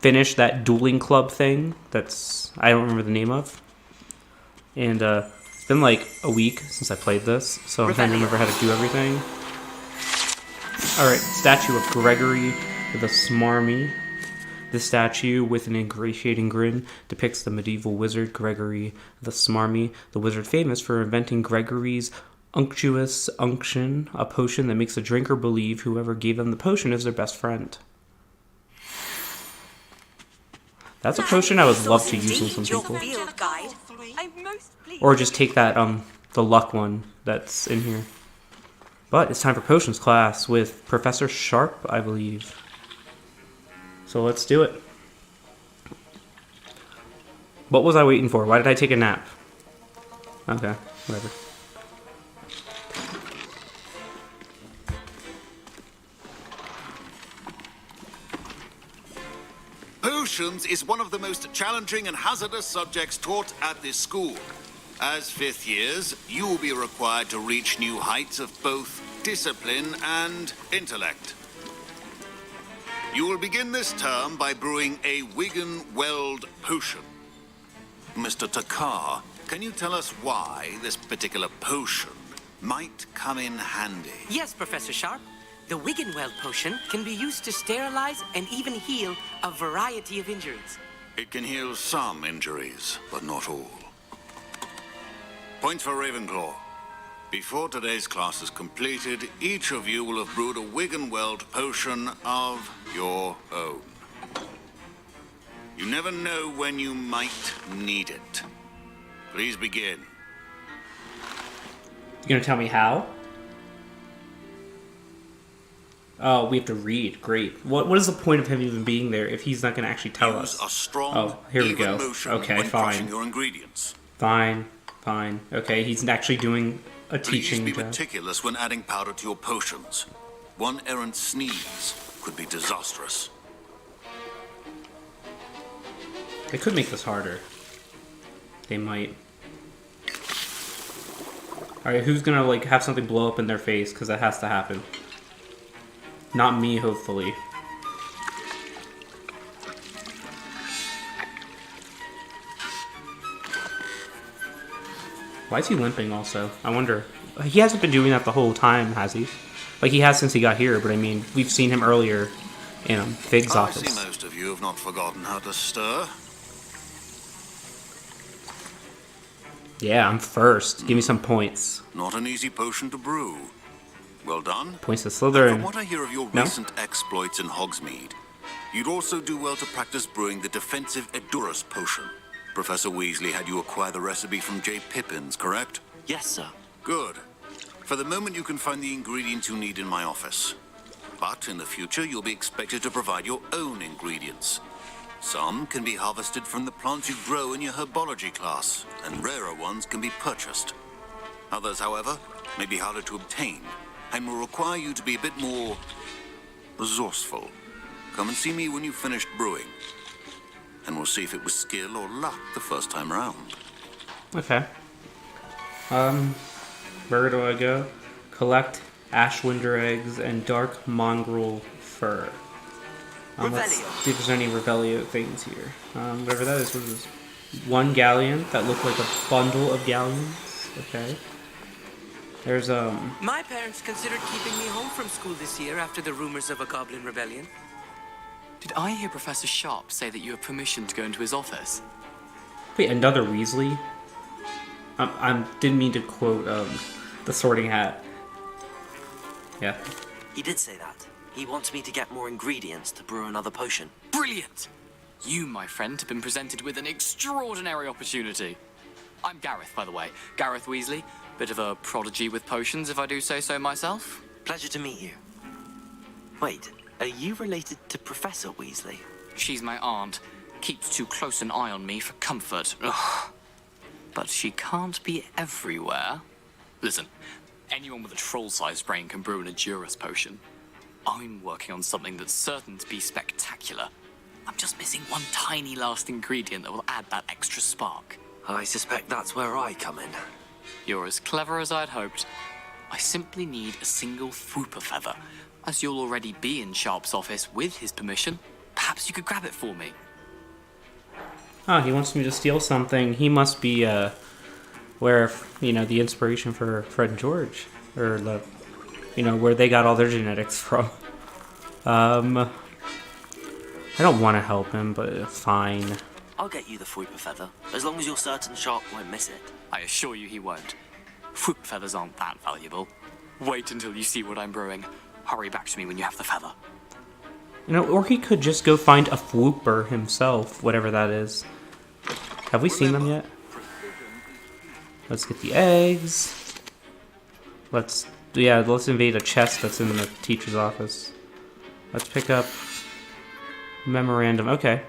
Finished that dueling club thing I don't remember the name of. And it's been like a week since I played this, so I'm trying to remember how to do everything. Alright, statue of Gregory the Smarmy. This statue, with an ingratiating grin, depicts the medieval wizard Gregory the Smarmy, the wizard famous for inventing Gregory's unctuous unction, a potion that makes the drinker believe whoever gave them the potion is their best friend. That's a potion I would love to use on some people. Or just take that, the luck one that's in here. But it's time for potions class with Professor Sharp, I believe. So let's do it. What was I waiting for? Why did I take a nap? Okay, whatever. Potions is one of the most challenging and hazardous subjects taught at this school. As fifth years, you will be required to reach new heights of both discipline and intellect. You will begin this term by brewing a Wigan-Weld potion. Mr. Takar, can you tell us why this particular potion might come in handy? Yes, Professor Sharp. The Wigan-Weld potion can be used to sterilize and even heal a variety of injuries. It can heal some injuries, but not all. Points for Ravenclaw. Before today's class is completed, each of you will have brewed a Wigan-Weld potion of your own. You never know when you might need it. Please begin. You gonna tell me how? Oh, we have to read. Great. What is the point of him even being there if he's not gonna actually tell us? A strong, oh, here we go. Okay, when fine. crushing your ingredients. Fine. Okay, he's actually doing a teaching Please be job. meticulous when adding powder to your potions. One errant sneeze could be disastrous. They could make this harder. They might. Alright, who's gonna like have something blow up in their face? Because that has to happen. Not me, hopefully. Why is he limping also? I wonder. He hasn't been doing that the whole time, has he? Like, he has since he got here, but I mean, we've seen him earlier in Fig's office. I see most of you have not forgotten how to stir. Yeah, I'm first. Give me some points. Not an easy potion to brew. Well done. Points to Slytherin. From what I hear of your recent exploits in Hogsmeade, you'd also do well to practice brewing the defensive Edurus potion. Professor Weasley had you acquire the recipe from J. Pippin's, correct? Yes, sir. Good. For the moment, you can find the ingredients you need in my office. But in the future, you'll be expected to provide your own ingredients. Some can be harvested from the plants you grow in your herbology class, and rarer ones can be purchased. Others, however, may be harder to obtain, and will require you to be a bit more resourceful. Come and see me when you've finished brewing, and we'll see if it was skill or luck the first time around. Okay. Where do I go? Collect Ashwinder eggs and dark mongrel fur. Let's see if there's any Revelio things here. Whatever that is, what is this? One galleon that looked like a bundle of galleons. Okay. There's My parents considered keeping me home from school this year after the rumors of a goblin rebellion. Did I hear Professor Sharp say that you have permission to go into his office? Wait, another Weasley? I didn't mean to quote the Sorting Hat. Yeah. He did say that. He wants me to get more ingredients to brew another potion. Brilliant! You, my friend, have been presented with an extraordinary opportunity. I'm Gareth, by the way. Gareth Weasley. Bit of a prodigy with potions, if I do say so myself. Pleasure to meet you. Wait, are you related to Professor Weasley? She's my aunt. Keeps too close an eye on me for comfort. Ugh. But she can't be everywhere. Listen, anyone with a troll-sized brain can brew an Edurus potion. I'm working on something that's certain to be spectacular. I'm just missing one tiny last ingredient that will add that extra spark. I suspect that's where I come in. You're as clever as I'd hoped. I simply need a single Fwooper feather. As you'll already be in Sharp's office with his permission, perhaps you could grab it for me. Oh, he wants me to steal something. He must be, where, the inspiration for Fred and George. Or the you know, where they got all their genetics from. I don't want to help him, but fine. I'll get you the Fuipa feather, as long as you're certain Sharp won't miss it. I assure you he won't. Fuipa feathers aren't that valuable. Wait until you see what I'm brewing. Hurry back to me when you have the feather. You know, or he could just go find a Fwooper himself, whatever that is. Have we seen them yet? Let's get the eggs. Let's invade a chest that's in the teacher's office. Let's pick up memorandum. Okay.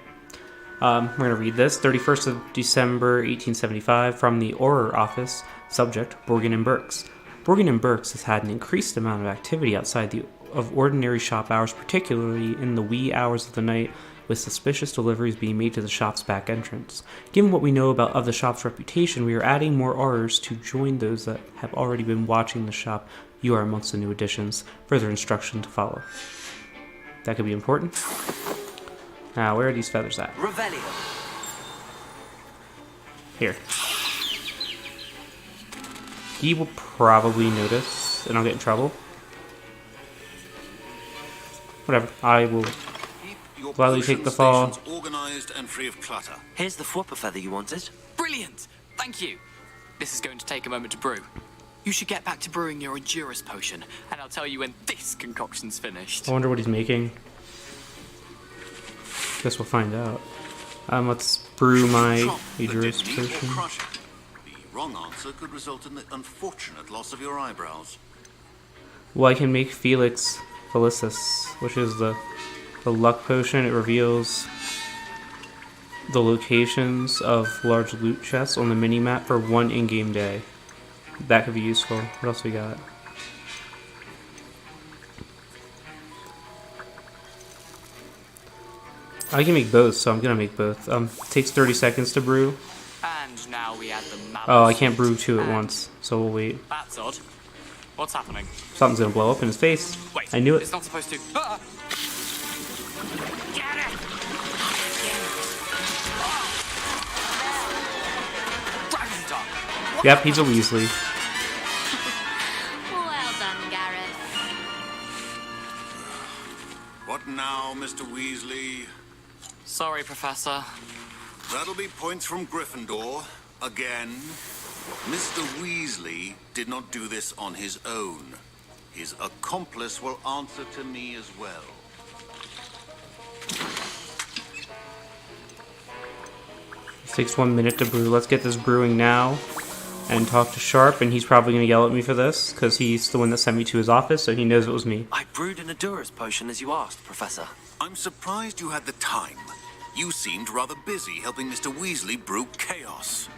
We're going to read this. 31st of December, 1875, from the Orer office. Subject, Borgin and Burks. Borgin and Burks has had an increased amount of activity outside of ordinary shop hours, particularly in the wee hours of the night, with suspicious deliveries being made to the shop's back entrance. Given what we know of the shop's reputation, we are adding more Orers to join those that have already been watching the shop. You are amongst the new additions. Further instruction to follow. That could be important. Now, where are these feathers at? Revelio. Here. He will probably notice, and I'll get in trouble. Whatever. I will gladly take the fall. Organized and free of clutter. Here's the Fuipa feather you wanted. Brilliant! Thank you. This is going to take a moment to brew. You should get back to brewing your Endurus potion, and I'll tell you when this concoction's finished. I wonder what he's making. Guess we'll find out. Let's brew my Endurus potion. The wrong answer could result in the unfortunate loss of your eyebrows. Well, I can make Felix Felicis, which is the luck potion. It reveals the locations of large loot chests on the mini-map for one in-game day. That could be useful. What else we got? I can make both, so I'm gonna make both. Takes 30 seconds to brew. And now we add the mallow. Oh, I can't brew two at once, so we'll wait. That's odd. What's happening? Something's gonna blow up in his face. Wait, I knew it. It's not supposed to. Ah! Get it! Dragon Dog! Yep, he's a Weasley. Well done, Gareth. What now, Mr. Weasley? Sorry, Professor. That'll be points from Gryffindor. Again. Mr. Weasley did not do this on his own. His accomplice will answer to me as well. It takes 1 minute to brew. Let's get this brewing now and talk to Sharp, and he's probably going to yell at me for this because he's the one that sent me to his office, so he knows it was me. I brewed an Endurus potion as you asked, Professor. I'm surprised you had the time. You seemed rather busy helping Mr. Weasley brew chaos.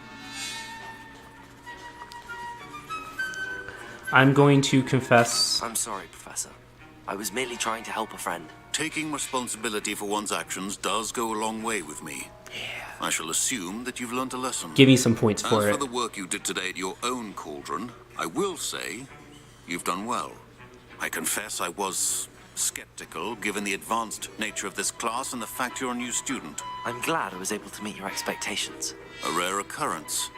I'm going to confess. I'm sorry, Professor. I was merely trying to help a friend. Taking responsibility for one's actions does go a long way with me. Yeah. I shall assume that you've learned a lesson. Give me some points for As it. for the work you did today at your own cauldron, I will say you've done well. I confess I was skeptical, given the advanced nature of this class and the fact you're a new student. I'm glad I was able to meet your expectations. A rare occurrence.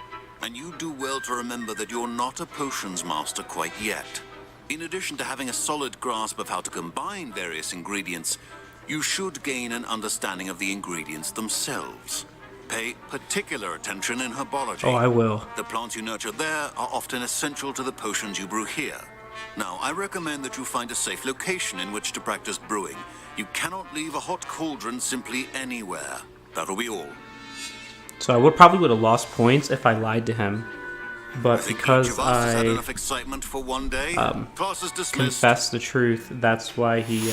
And you do well to remember that you're not a potions master quite yet. In addition to having a solid grasp of how to combine various ingredients, you should gain an understanding of the ingredients themselves. Pay particular attention in herbology. Oh, I will. The plants you nurture there are often essential to the potions you brew here. Now, I recommend that you find a safe location in which to practice brewing. You cannot leave a hot cauldron simply anywhere. That'll be all. So I probably would have lost points if I lied to him, but because I excitement for one day. confessed the truth, that's why he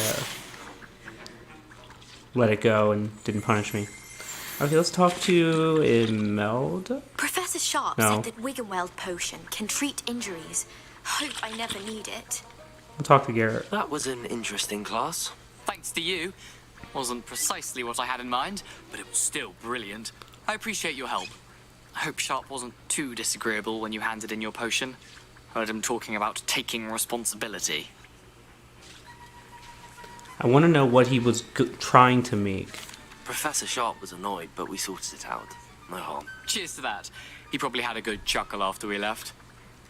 let it go and didn't punish me. Okay, let's talk to Imelda. Professor Sharp No. said that Wiggenweld potion can treat injuries. Hope I never need it. I'll talk to Garrett. That was an interesting class. Thanks to you. Wasn't precisely what I had in mind, but it was still brilliant. I appreciate your help. I hope Sharp wasn't too disagreeable when you handed in your potion. Heard him talking about taking responsibility. I want to know what he was trying to make. Professor Sharp was annoyed, but we sorted it out. No harm. Cheers to that. He probably had a good chuckle after we left.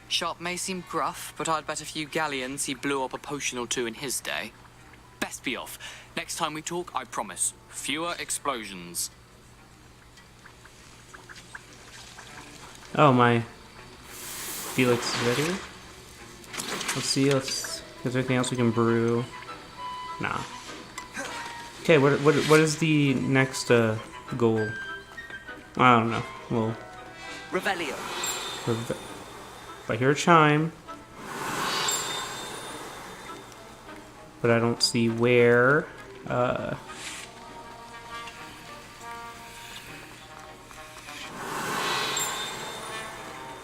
Sharp may seem gruff, but I'd bet a few galleons he blew up a potion or two in his day. Best be off. Next time we talk, I promise, fewer explosions. Oh, my Felix is ready. Let's see, is there anything else we can brew? Nah. Okay, what is the next goal? I don't know. Well, Revelio. I hear a chime, but I don't see where.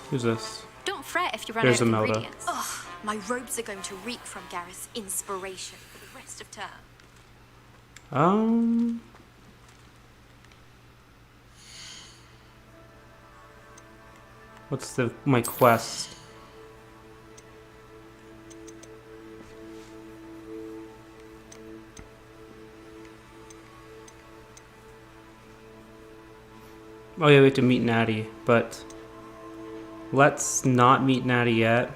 Who's this? Don't fret if you run There's out of Imelda. ingredients. Ugh, my robes are going to reek from Gareth's inspiration for the rest of term. What's my quest? Oh yeah, we have to meet Natty, but let's not meet Natty yet.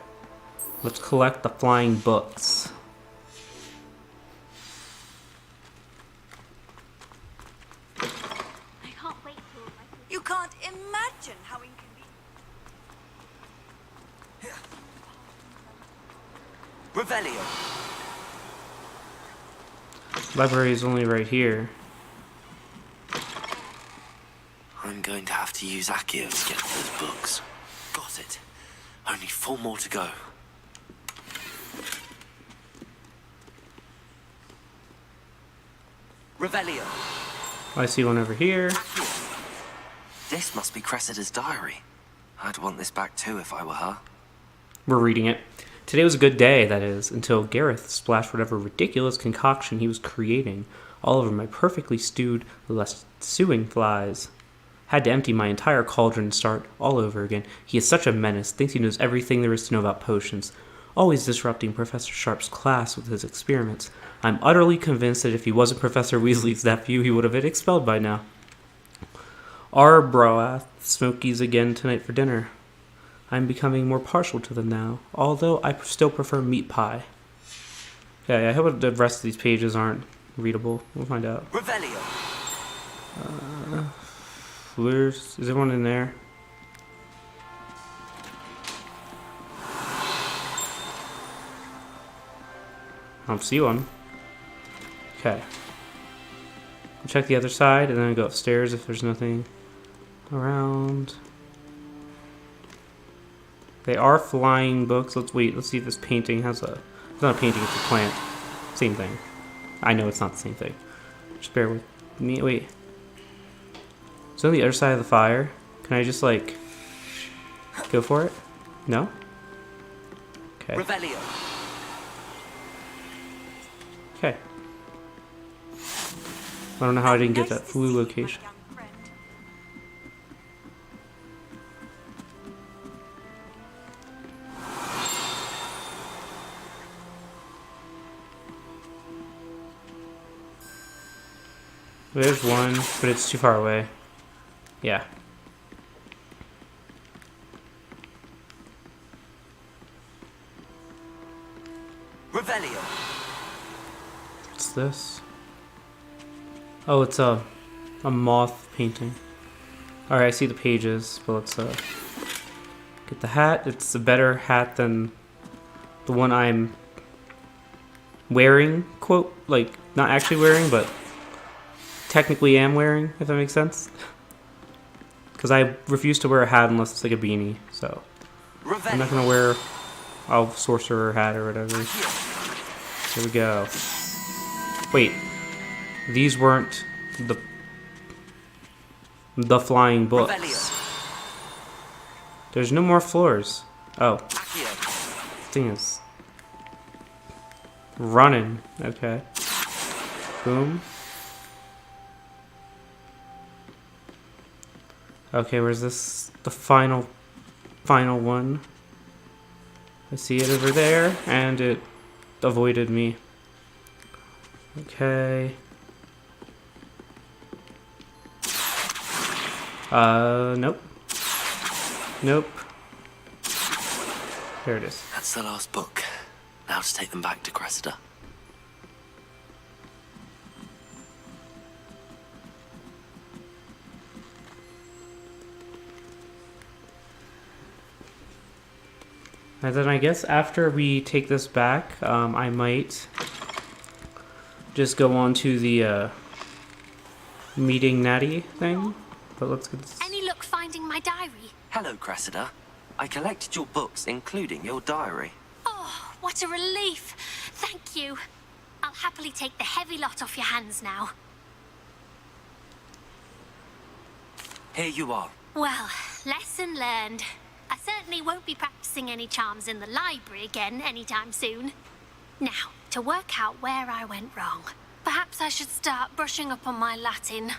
Let's collect the flying books. I can't wait till you can't imagine how inconvenient. Revelio. Library is only right here. I'm going to have to use Accio to get those books. Got it. Only 4 more to go. Revelio. I see one over here. This must be Cressida's diary. I'd want this back too if I were her. We're reading it. Today was a good day, that is, until Gareth splashed whatever ridiculous concoction he was creating all over my perfectly stewed stewing flies. Had to empty my entire cauldron and start all over again. He is such a menace, thinks he knows everything there is to know about potions, always disrupting Professor Sharp's class with his experiments. I'm utterly convinced that if he wasn't Professor Weasley's nephew, he would have been expelled by now. Our broth smokies again tonight for dinner. I'm becoming more partial to them now, although I still prefer meat pie. Yeah, I hope the rest of these pages aren't readable. We'll find out. Revelio. Is everyone in there? I don't see one. Okay. I'll check the other side and then go upstairs if there's nothing around. They are flying books. Let's wait. Let's see if this painting has a... It's not a painting, it's a plant. Same thing. I know it's not the same thing. Just bear with me. Wait. It's on the other side of the fire. Can I just, like, go for it? No? Okay. Revelio. Okay. I don't know how I didn't get that flu location. There's one, but it's too far away. Yeah. Revelio. What's this? Oh, it's a moth painting. Alright, I see the pages, but let's get the hat. It's a better hat than the one I'm wearing, quote, like, not actually wearing, but technically am wearing, if that makes sense. Because I refuse to wear a hat unless it's like a beanie, so I'm not gonna wear a sorcerer hat or whatever. Here we go. Wait, these weren't the flying books. There's no more floors. Oh, thing is running. Okay. Boom. Okay, where's this? The final one. I see it over there, and it avoided me. Okay. Nope. Nope. There it is. That's the last book. Now to take them back to Cressida. And then I guess after we take this back, I might just go on to the meeting Natty thing. But let's get this. Any luck finding my diary? Hello, Cressida. I collected your books, including your diary. Oh, what a relief. Thank you. I'll happily take the heavy lot off your hands now. Here you are. Well, lesson learned. I certainly won't be practicing any charms in the library again anytime soon. Now, to work out where I went wrong. Perhaps I should start brushing up on my Latin.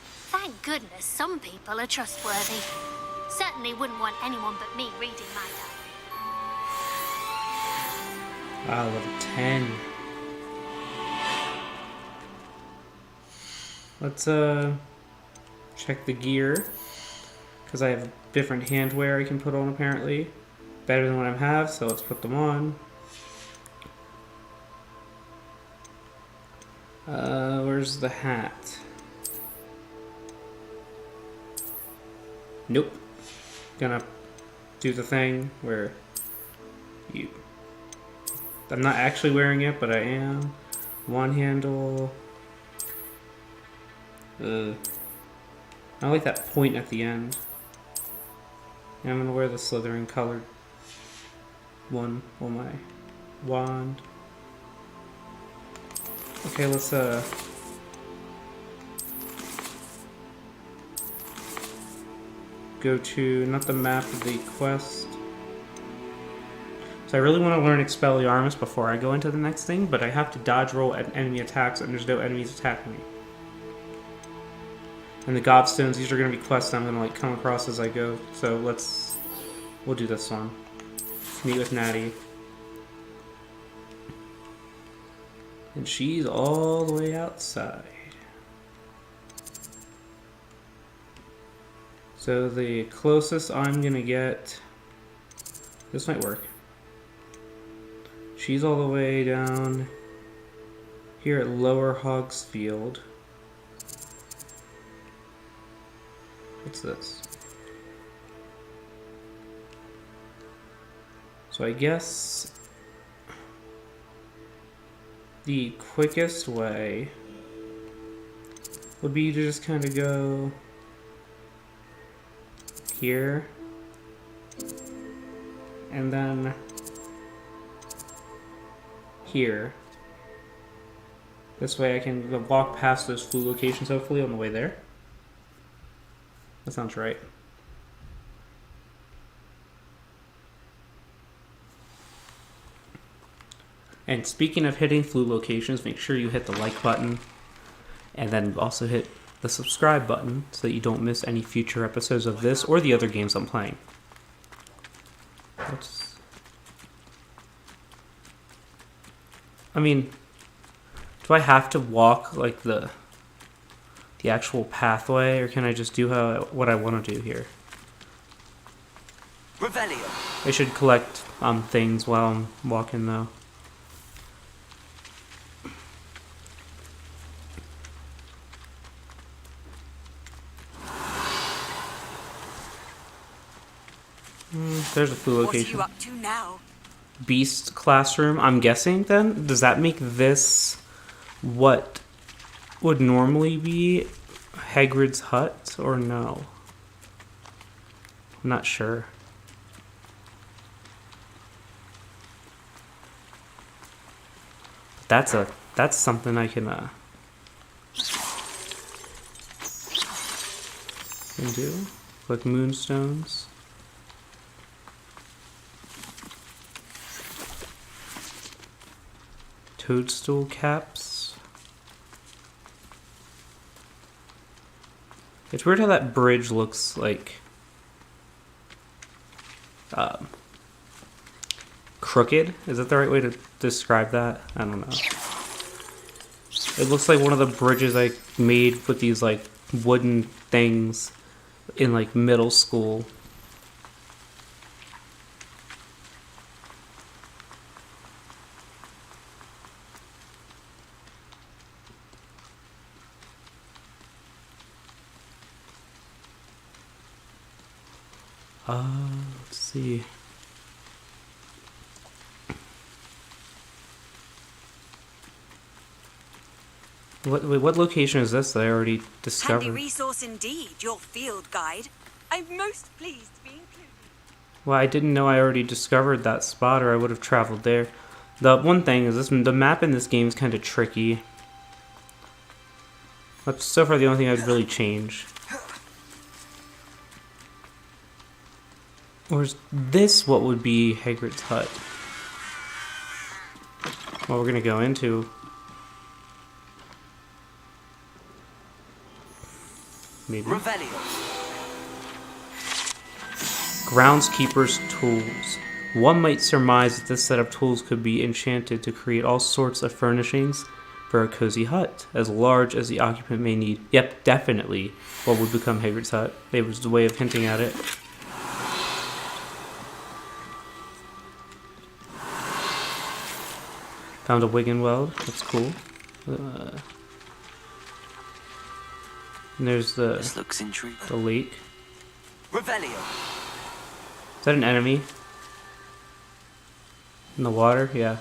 Thank goodness some people are trustworthy. Certainly wouldn't want anyone but me reading my diary. Wow, level 10. Let's check the gear. Because I have different handwear I can put on apparently. Better than what I have, so let's put them on. Where's the hat? Nope. Gonna do the thing where you... I'm not actually wearing it, but I am. One handle. I like that point at the end. And I'm gonna wear the Slytherin colored one on my wand. Okay, let's go to, not the map, of the quest. So I really want to learn Expelliarmus before I go into the next thing, but I have to dodge roll at enemy attacks and there's no enemies attacking me. And the Gobstones, these are going to be quests I'm going to like come across as I go. So we'll do this one. Meet with Natty. And she's all the way outside. So the closest I'm going to get, this might work. She's all the way down here at Lower Hogsfield. What's this? So I guess the quickest way would be to just kind of go here and then here. This way I can walk past those flue locations hopefully on the way there. That sounds right. And speaking of hitting flue locations, make sure you hit the like button and then also hit the subscribe button so that you don't miss any future episodes of this or the other games I'm playing. I mean, do I have to walk like the actual pathway, or can I just do what I want to do here? Revelio. I should collect things while I'm walking though. There's a flue location. What are you up to now? Beast classroom, I'm guessing then? Does that make this what would normally be Hagrid's hut, or no? I'm not sure. That's something I can do, like moonstones. Toadstool caps. It's weird how that bridge looks like crooked. Is that the right way to describe that? I don't know. It looks like one of the bridges I made with these like wooden things in like middle school. Let's see. What location is this that I already Handy discovered? resource indeed, your field guide. I'm most pleased to be included. Well, I didn't know I already discovered that spot, or I would have traveled there. The one thing is the map in this game is kind of tricky. That's so far the only thing I'd really change. Or is this what would be Hagrid's hut? Well, we're gonna go into. Maybe. Groundskeeper's tools. One might surmise that this set of tools could be enchanted to create all sorts of furnishings for a cozy hut, as large as the occupant may need. Yep, definitely what would become Hagrid's hut. It was the way of hinting at it. Found a Wiggenweld. That's cool. And there's This looks intriguing. the lake. Revelio. Is that an enemy? In the water? Yeah.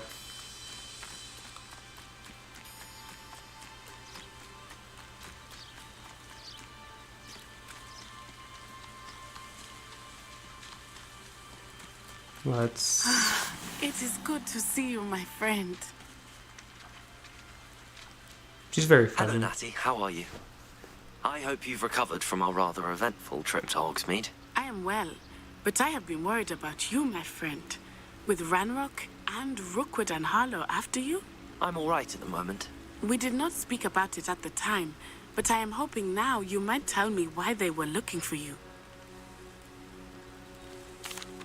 Let's... It is good to see you, my friend. She's very Hello, funny. Natty. How are you? I hope you've recovered from our rather eventful trip to Hogsmeade. I am well, but I have been worried about you, my friend. With Ranrock and Rookwood and Harlow after you? I'm all right at the moment. We did not speak about it at the time, but I am hoping now you might tell me why they were looking for you.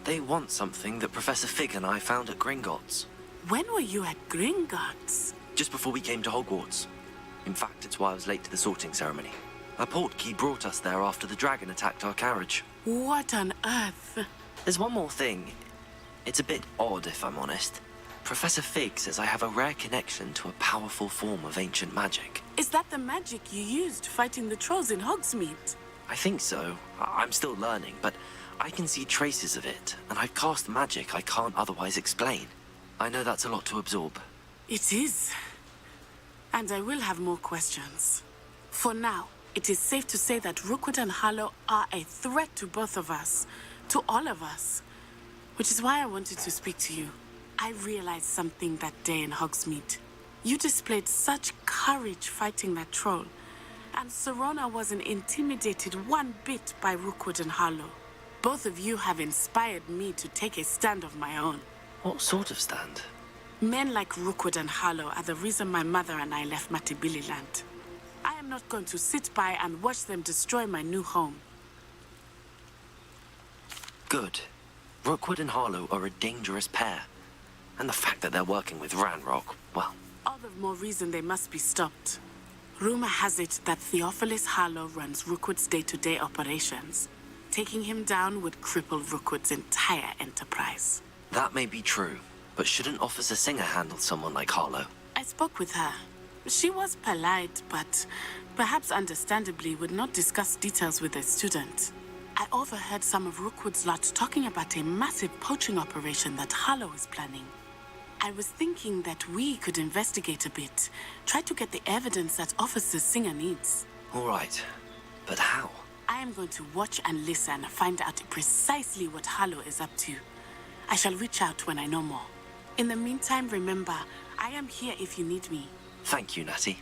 They want something that Professor Fig and I found at Gringotts. When were you at Gringotts? Just before we came to Hogwarts. In fact, it's why I was late to the sorting ceremony. A portkey brought us there after the dragon attacked our carriage. What on earth? There's one more thing. It's a bit odd, if I'm honest. Professor Fig says I have a rare connection to a powerful form of ancient magic. Is that the magic you used fighting the trolls in Hogsmeade? I think so. I'm still learning, but I can see traces of it, and I've cast magic I can't otherwise explain. I know that's a lot to absorb. It is. And I will have more questions. For now, it is safe to say that Rookwood and Harlow are a threat to both of us. To all of us. Which is why I wanted to speak to you. I realized something that day in Hogsmeade. You displayed such courage fighting that troll. And Serona wasn't intimidated one bit by Rookwood and Harlow. Both of you have inspired me to take a stand of my own. What sort of stand? Men like Rookwood and Harlow are the reason my mother and I left Matabeleland. I am not going to sit by and watch them destroy my new home. Good. Rookwood and Harlow are a dangerous pair. And the fact that they're working with Ranrock, well... All the more reason they must be stopped. Rumor has it that Theophilus Harlow runs Rookwood's day-to-day operations. Taking him down would cripple Rookwood's entire enterprise. That may be true, but shouldn't Officer Singer handle someone like Harlow? I spoke with her. She was polite, but perhaps understandably would not discuss details with a student. I overheard some of Rookwood's lot talking about a massive poaching operation that Harlow is planning. I was thinking that we could investigate a bit, try to get the evidence that Officer Singer needs. All right, but how? I am going to watch and listen, find out precisely what Harlow is up to. I shall reach out when I know more. In the meantime, remember, I am here if you need me. Thank you, Natty.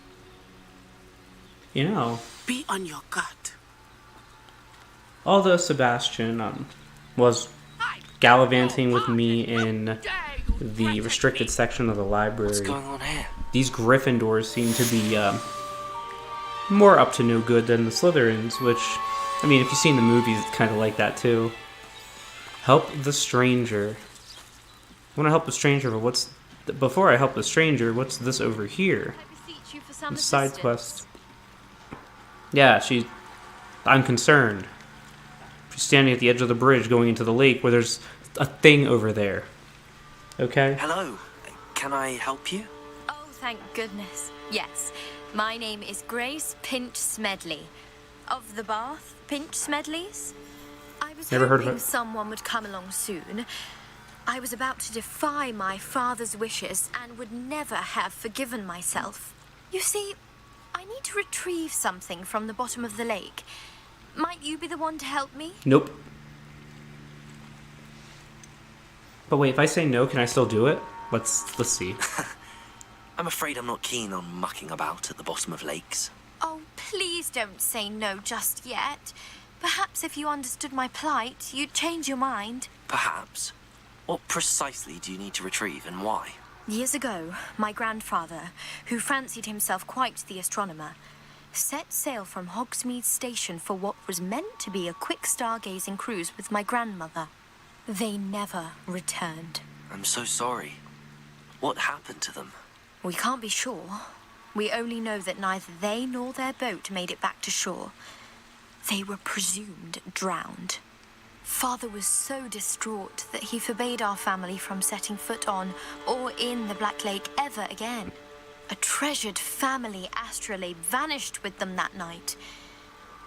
You know, Be on your guard. although Sebastian was gallivanting with me in the restricted section of the library, What's going on here? these Gryffindors seem to be more up to no good than the Slytherins, which, I mean, if you've seen the movies, it's kind of like that too. Help the stranger. I want to help the stranger, but what's... Before I help the stranger, what's this over here? Side quest. Yeah, I'm concerned. She's standing at the edge of the bridge going into the lake where there's a thing over there. Okay? Hello. Can I help you? Oh, thank goodness. Yes. My name is Grace Pinch Smedley. Of the Bath Pinch Smedleys? I'm was Never heard of hoping it. someone would come along soon. I was about to defy my father's wishes and would never have forgiven myself. You see, I need to retrieve something from the bottom of the lake. Might you be the one to help me? Nope. But wait, if I say no, can I still do it? Let's see. I'm afraid I'm not keen on mucking about at the bottom of lakes. Oh, please don't say no just yet. Perhaps if you understood my plight, you'd change your mind. Perhaps. What precisely do you need to retrieve and why? Years ago, my grandfather, who fancied himself quite the astronomer, set sail from Hogsmeade Station for what was meant to be a quick stargazing cruise with my grandmother. They never returned. I'm so sorry. What happened to them? We can't be sure. We only know that neither they nor their boat made it back to shore. They were presumed drowned. Father was so distraught that he forbade our family from setting foot on or in the Black Lake ever again. A treasured family astrolabe vanished with them that night.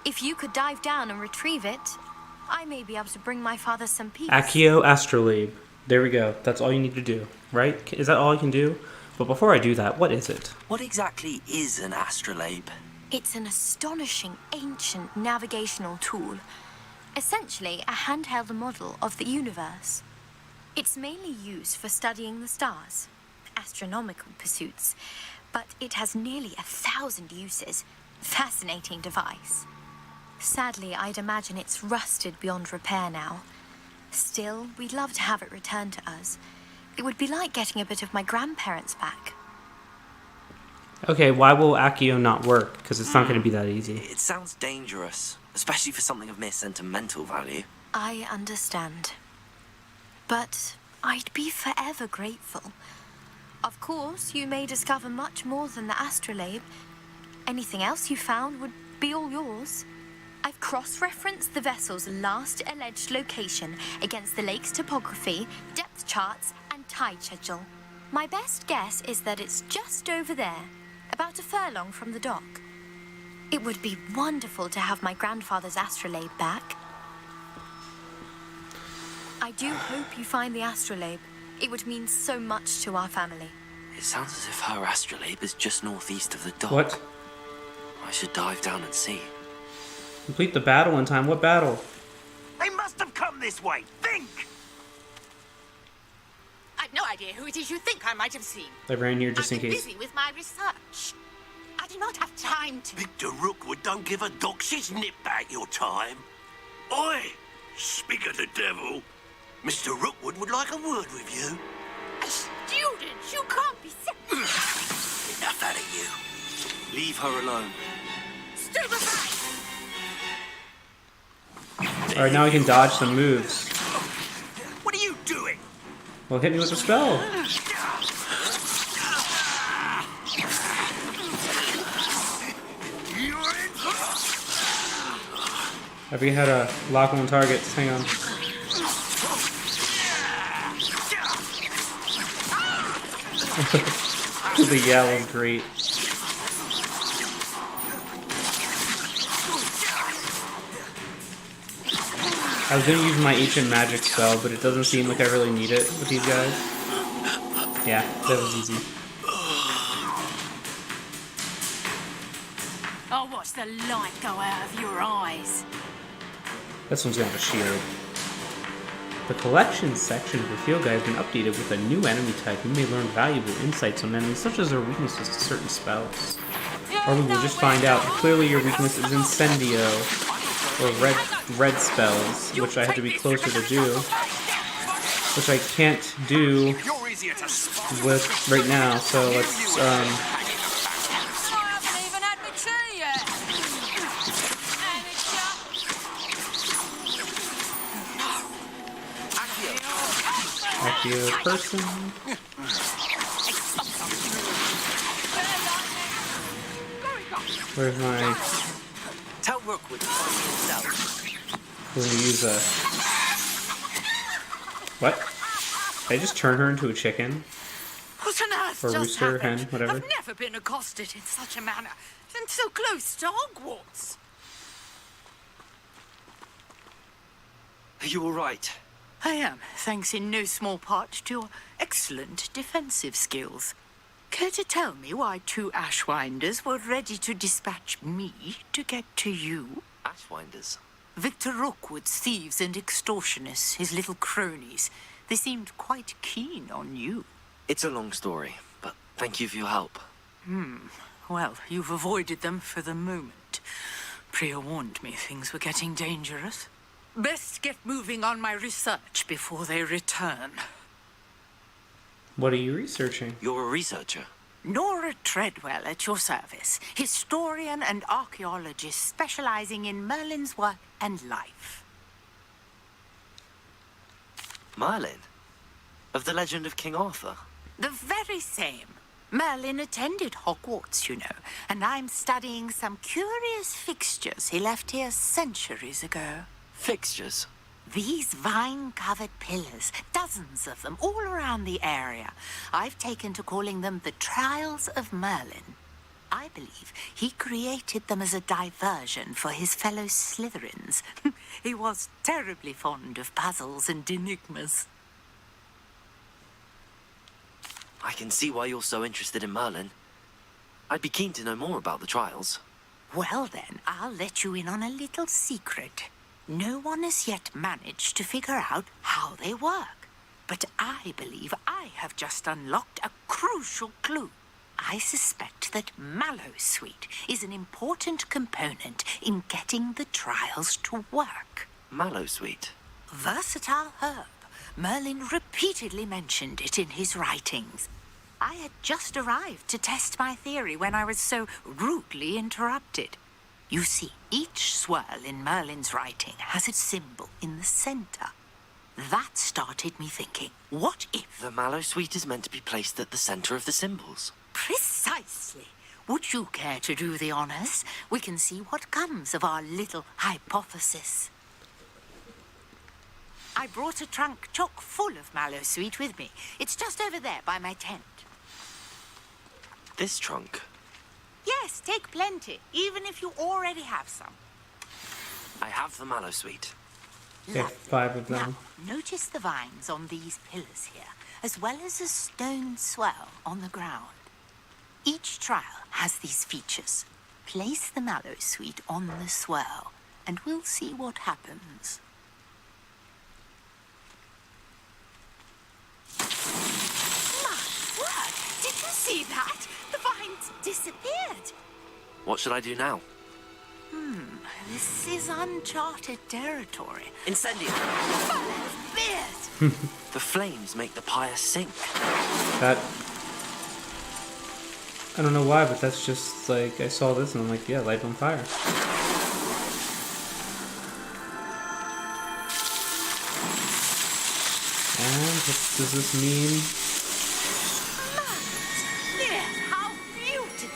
If you could dive down and retrieve it, I may be able to bring my father some peace. Accio astrolabe. There we go. That's all you need to do, right? Is that all you can do? But before I do that, what is it? What exactly is an astrolabe? It's an astonishing ancient navigational tool. Essentially, a handheld model of the universe. It's mainly used for studying the stars, astronomical pursuits, but it has nearly 1,000 uses. Fascinating device. Sadly, I'd imagine it's rusted beyond repair now. Still, we'd love to have it returned to us. It would be like getting a bit of my grandparents back. Okay, why will Accio not work? Because it's not going to be that easy. It sounds dangerous, especially for something of mere sentimental value. I understand. But I'd be forever grateful. Of course, you may discover much more than the astrolabe. Anything else you found would be all yours. I've cross-referenced the vessel's last alleged location against the lake's topography, depth charts, and tide schedule. My best guess is that it's just over there, about a furlong from the dock. It would be wonderful to have my grandfather's astrolabe back. I do hope you find the astrolabe. It would mean so much to our family. It sounds as if her astrolabe is just northeast of the dock. What? I should dive down and see. Complete the battle in time. What battle? They must have come this way. Think! I've no idea who it is you think I might have seen. I ran here just in I've been case. busy with my research. I do not have time to... Victor Rookwood don't give a doxy's nip back your time. Oi! Speak of the devil. Mr. Rookwood would like a word with you. A student? You can't be serious. Enough out of you. Leave her alone. Stupefy! Alright, now I can dodge some moves. What are you doing? Well, hit me with a spell. I forget how to lock on targets. Hang on. The yell is great. I was gonna use my ancient magic spell, but it doesn't seem like I really need it with these guys. Yeah, that was easy. I'll watch the light go out of your eyes. This one's gonna have a shield. The collection section of the field guide has been updated with a new enemy type. You may learn valuable insights on enemies, such as their weaknesses to certain spells. Or we will just find out. Clearly your weakness is Incendio, or red spells, which I have to be closer to do. Which I can't do with right now, so let's, Accio person. Where's my... Tell Rookwood to find himself. We're gonna use a... What? Did I just turn her into a chicken? What on earth Or just rooster, happened? hen, whatever. I've never been accosted in such a manner, and so close to Hogwarts. Are you all right? I am, thanks in no small part to your excellent defensive skills. Care to tell me why 2 Ashwinders were ready to dispatch me to get to you? Ashwinders? Victor Rookwood's thieves and extortionists, his little cronies. They seemed quite keen on you. It's a long story, but thank you for your help. Well, you've avoided them for the moment. Priya warned me things were getting dangerous. Best get moving on my research before they return. What are you researching? You're a researcher? Nora Treadwell at your service, historian and archaeologist specializing in Merlin's work and life. Merlin? Of the legend of King Arthur? The very same. Merlin attended Hogwarts, you know, and I'm studying some curious fixtures he left here centuries ago. Fixtures? These vine-covered pillars, dozens of them, all around the area. I've taken to calling them the Trials of Merlin. I believe he created them as a diversion for his fellow Slytherins. He was terribly fond of puzzles and enigmas. I can see why you're so interested in Merlin. I'd be keen to know more about the trials. Well then, I'll let you in on a little secret. No one has yet managed to figure out how they work. But I believe I have just unlocked a crucial clue. I suspect that Mallowsweet is an important component in getting the trials to work. Mallowsweet? Versatile herb. Merlin repeatedly mentioned it in his writings. I had just arrived to test my theory when I was so rudely interrupted. You see, each swirl in Merlin's writing has a symbol in the center. That started me thinking, what if... The Mallowsweet is meant to be placed at the center of the symbols. Precisely. Would you care to do the honors? We can see what comes of our little hypothesis. I brought a trunk chock full of Mallowsweet with me. It's just over there by my tent. This trunk? Yes, take plenty, even if you already have some. I have the Mallowsweet. Okay, 5 of them. Now, notice the vines on these pillars here, as well as a stone swell on the ground. Each trial has these features. Place the Mallowsweet on the swell, and we'll see what happens. My word! Did you see that? The vines disappeared. What should I do now? This is uncharted territory. Incendio! Beard! The flames make the pyre sink. That... I don't know why, but that's just like, I saw this and I'm like, yeah, light on fire. And what does this mean? How beautiful!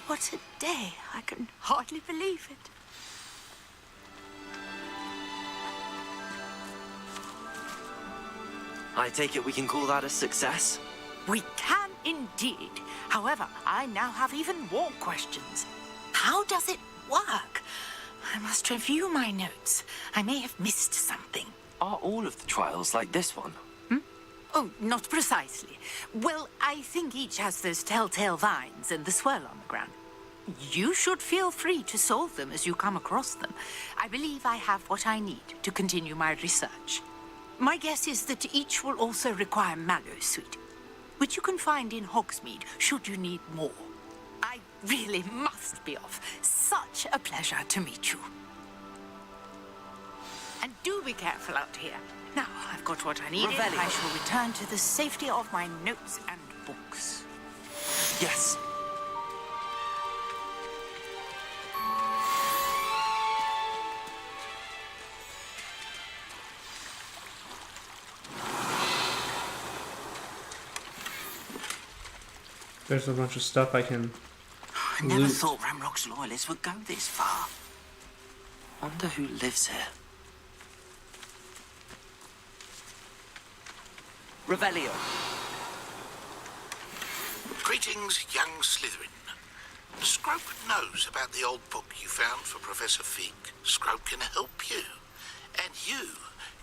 What a day. I can hardly believe it. I take it we can call that a success? We can indeed. However, I now have even more questions. How does it work? I must review my notes. I may have missed something. Are all of the trials like this one? Oh, not precisely. Well, I think each has those telltale vines and the swirl on the ground. You should feel free to solve them as you come across them. I believe I have what I need to continue my research. My guess is that each will also require Mallowsweet, which you can find in Hogsmeade should you need more. I really must be off. Such a pleasure to meet you. And do be careful out here. Now, I've got what I need. I shall return to the safety of my notes and books. Yes. There's a bunch of stuff I can I never loot. thought Ramrock's loyalists would go this far. Wonder who lives here. Revelio. Greetings, young Slytherin. Scrope knows about the old book you found for Professor Fig. Scrope can help you. And you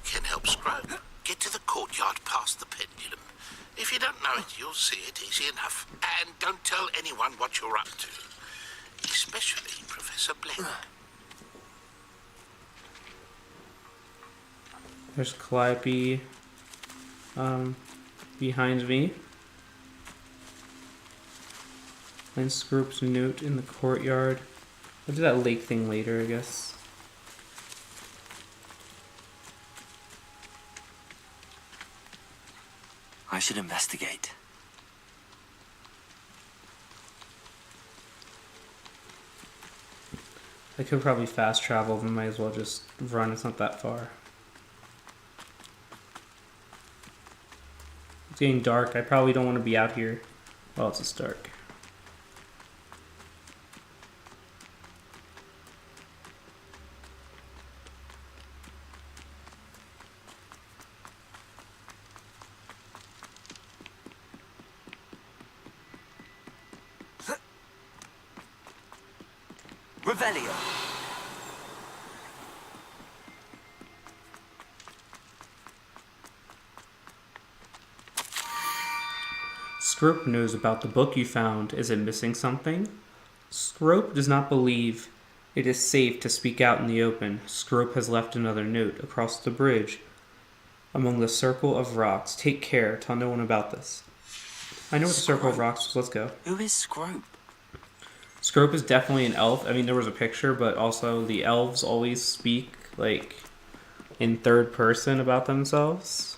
can help Scrope get to the courtyard past the pendulum. If you don't know it, you'll see it easy enough. And don't tell anyone what you're up to. Especially Professor Blake. There's Calliope behind me. And Scrope's note in the courtyard. I'll do that lake thing later, I guess. I should investigate. I could probably fast travel, but might as well just run. It's not that far. It's getting dark. I probably don't want to be out here while it's dark. Revelio. Scrope knows about the book you found. Is it missing something? Scrope does not believe it is safe to speak out in the open. Scrope has left another note across the bridge among the circle of rocks. Take care. Tell no one about this. I know what the circle of rocks is. Let's go. Who is Scrope? Scrope is definitely an elf. I mean, there was a picture, but also the elves always speak, like, in third person about themselves.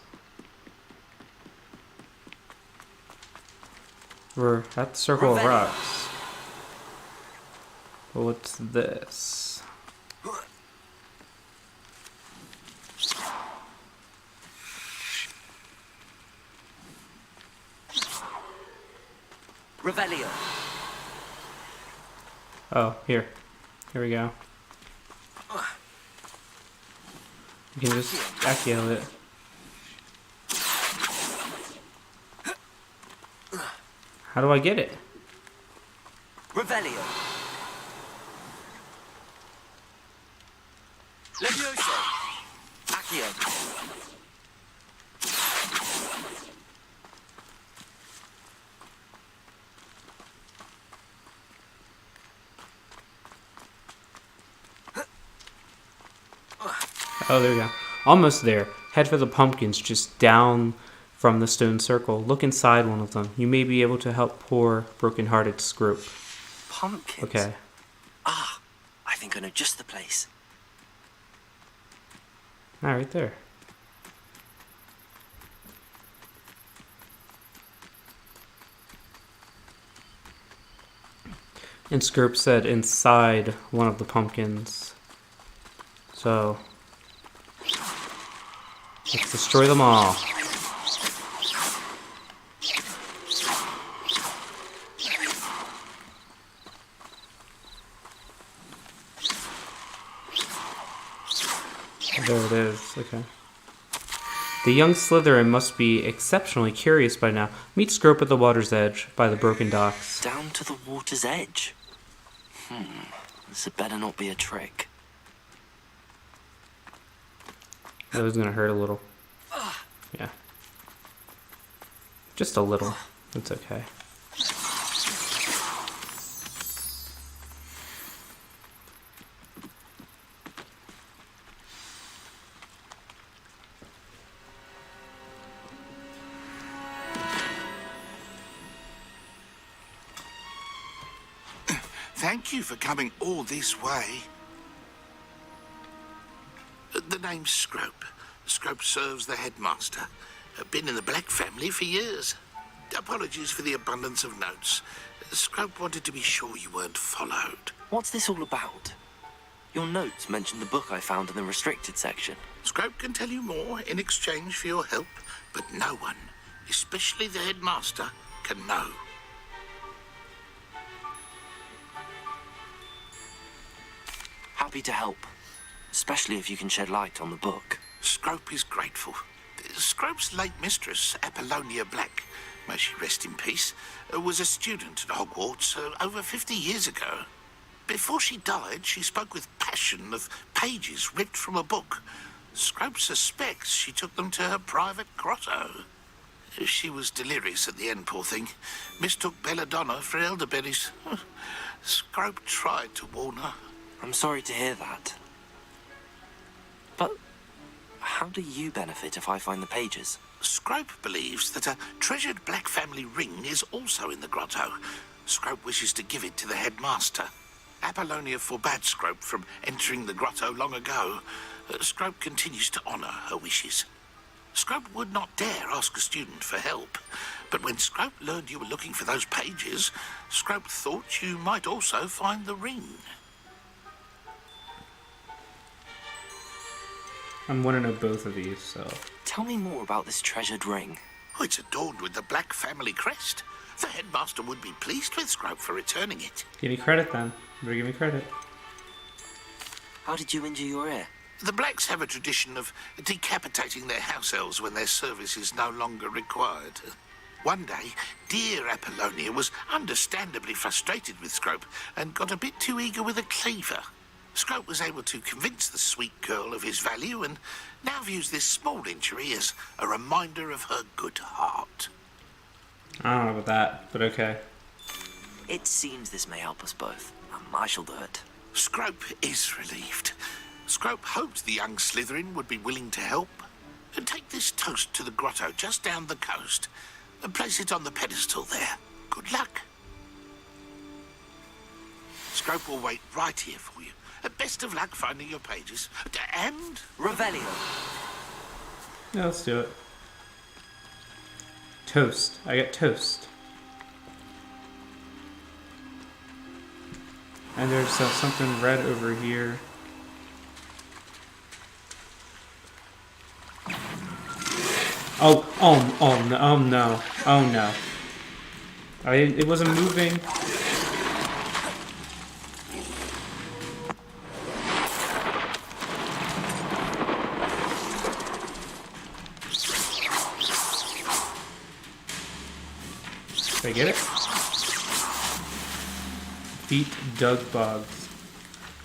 We're at the circle of rocks. What's this? Revelio. Oh, here. Here we go. You can just accio it. How do I get it? Revelio. Levioso. Accio. Oh, there we go. Almost there. Head for the pumpkins just down from the stone circle. Look inside one of them. You may be able to help poor, broken-hearted Scrope. Pumpkins? Okay. Ah, I think I know just the place. Ah, right there. And Scrope said inside one of the pumpkins. So let's destroy them all. There it is. Okay. The young Slytherin must be exceptionally curious by now. Meet Scrope at the water's edge by the broken docks. Down to the water's edge? This had better not be a trick. That was gonna hurt a little. Yeah. Just a little. It's okay. Thank you for coming all this way. The name's Scrope. Scrope serves the headmaster. Been in the Black family for years. Apologies for the abundance of notes. Scrope wanted to be sure you weren't followed. What's this all about? Your notes mentioned the book I found in the restricted section. Scrope can tell you more in exchange for your help, but no one, especially the headmaster, can know. Happy to help, especially if you can shed light on the book. Scrope is grateful. Scrope's late mistress, Apollonia Black, may she rest in peace, was a student at Hogwarts over 50 years ago. Before she died, she spoke with passion of pages ripped from a book. Scrope suspects she took them to her private grotto. She was delirious at the end, poor thing. Mistook belladonna for elderberries. Scrope tried to warn her. I'm sorry to hear that. But how do you benefit if I find the pages? Scrope believes that a treasured black family ring is also in the grotto. Scrope wishes to give it to the headmaster. Apollonia forbade Scrope from entering the grotto long ago. Scrope continues to honour her wishes. Scrope would not dare ask a student for help, but when Scrope learned you were looking for those pages, Scrope thought you might also find the ring. I'm want to know both of these, so... Tell me more about this treasured ring. Oh, it's adorned with the black family crest. The headmaster would be pleased with Scrope for returning it. Give me credit then. Better give me credit. How did you injure your ear? The Blacks have a tradition of decapitating their house elves when their service is no longer required. One day, dear Apollonia was understandably frustrated with Scrope and got a bit too eager with a cleaver. Scrope was able to convince the sweet girl of his value and now views this small injury as a reminder of her good heart. I don't know about that, but okay. It seems this may help us both. I shall do it. Scrope is relieved. Scrope hoped the young Slytherin would be willing to help. And take this toast to the grotto just down the coast and place it on the pedestal there. Good luck. Scrope will wait right here for you. Best of luck finding your pages. And... Revelio. Yeah, let's do it. Toast. I get toast. And there's something red over here. Oh no. It wasn't moving. Did I get it? Beat Doug Boggs.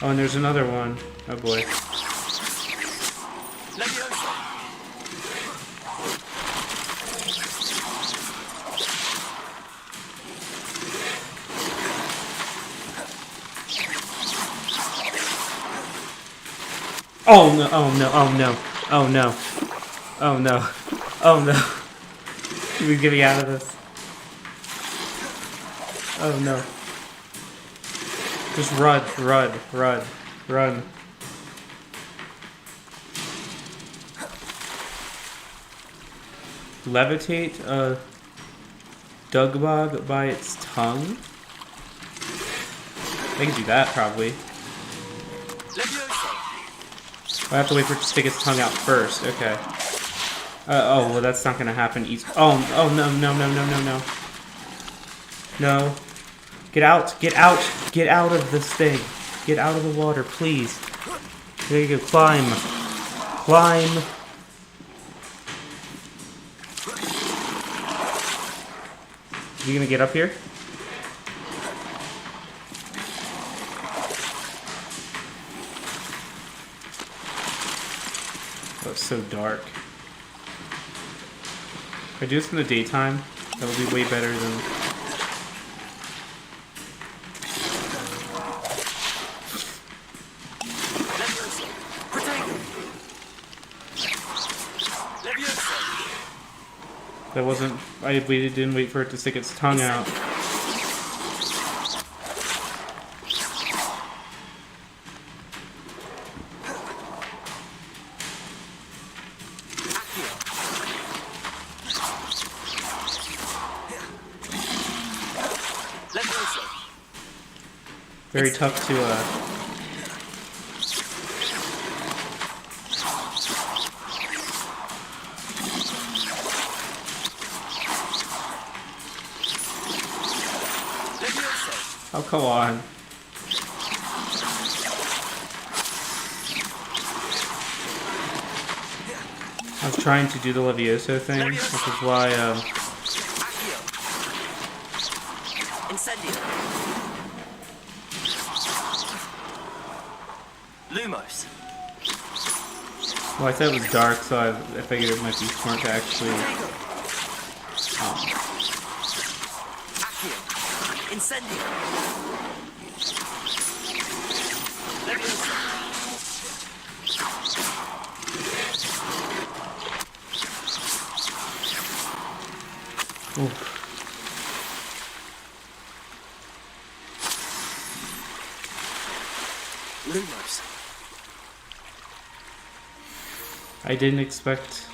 Oh, and there's another one. Oh boy. Oh no, oh no, oh no, oh no, oh no, oh no. We're getting out of this. Oh no. Just run. Levitate a Dugbog by its tongue? I can do that, probably. I have to wait for it to stick its tongue out first. Okay. Oh, well, that's not gonna happen easy. Oh, no. No. Get out of this thing. Get out of the water, please. There you go, climb. You gonna get up here? Oh, it's so dark. If I do this in the daytime, that'll be way better than... That wasn't... we didn't wait for it to stick its tongue out. Very tough to, Oh, come on. I was trying to do the Levioso thing, which is why, Lumos. Well, I said it was dark, so I figured it might be smart to actually. Accio. Incendio. Oof. Lumos. I didn't expect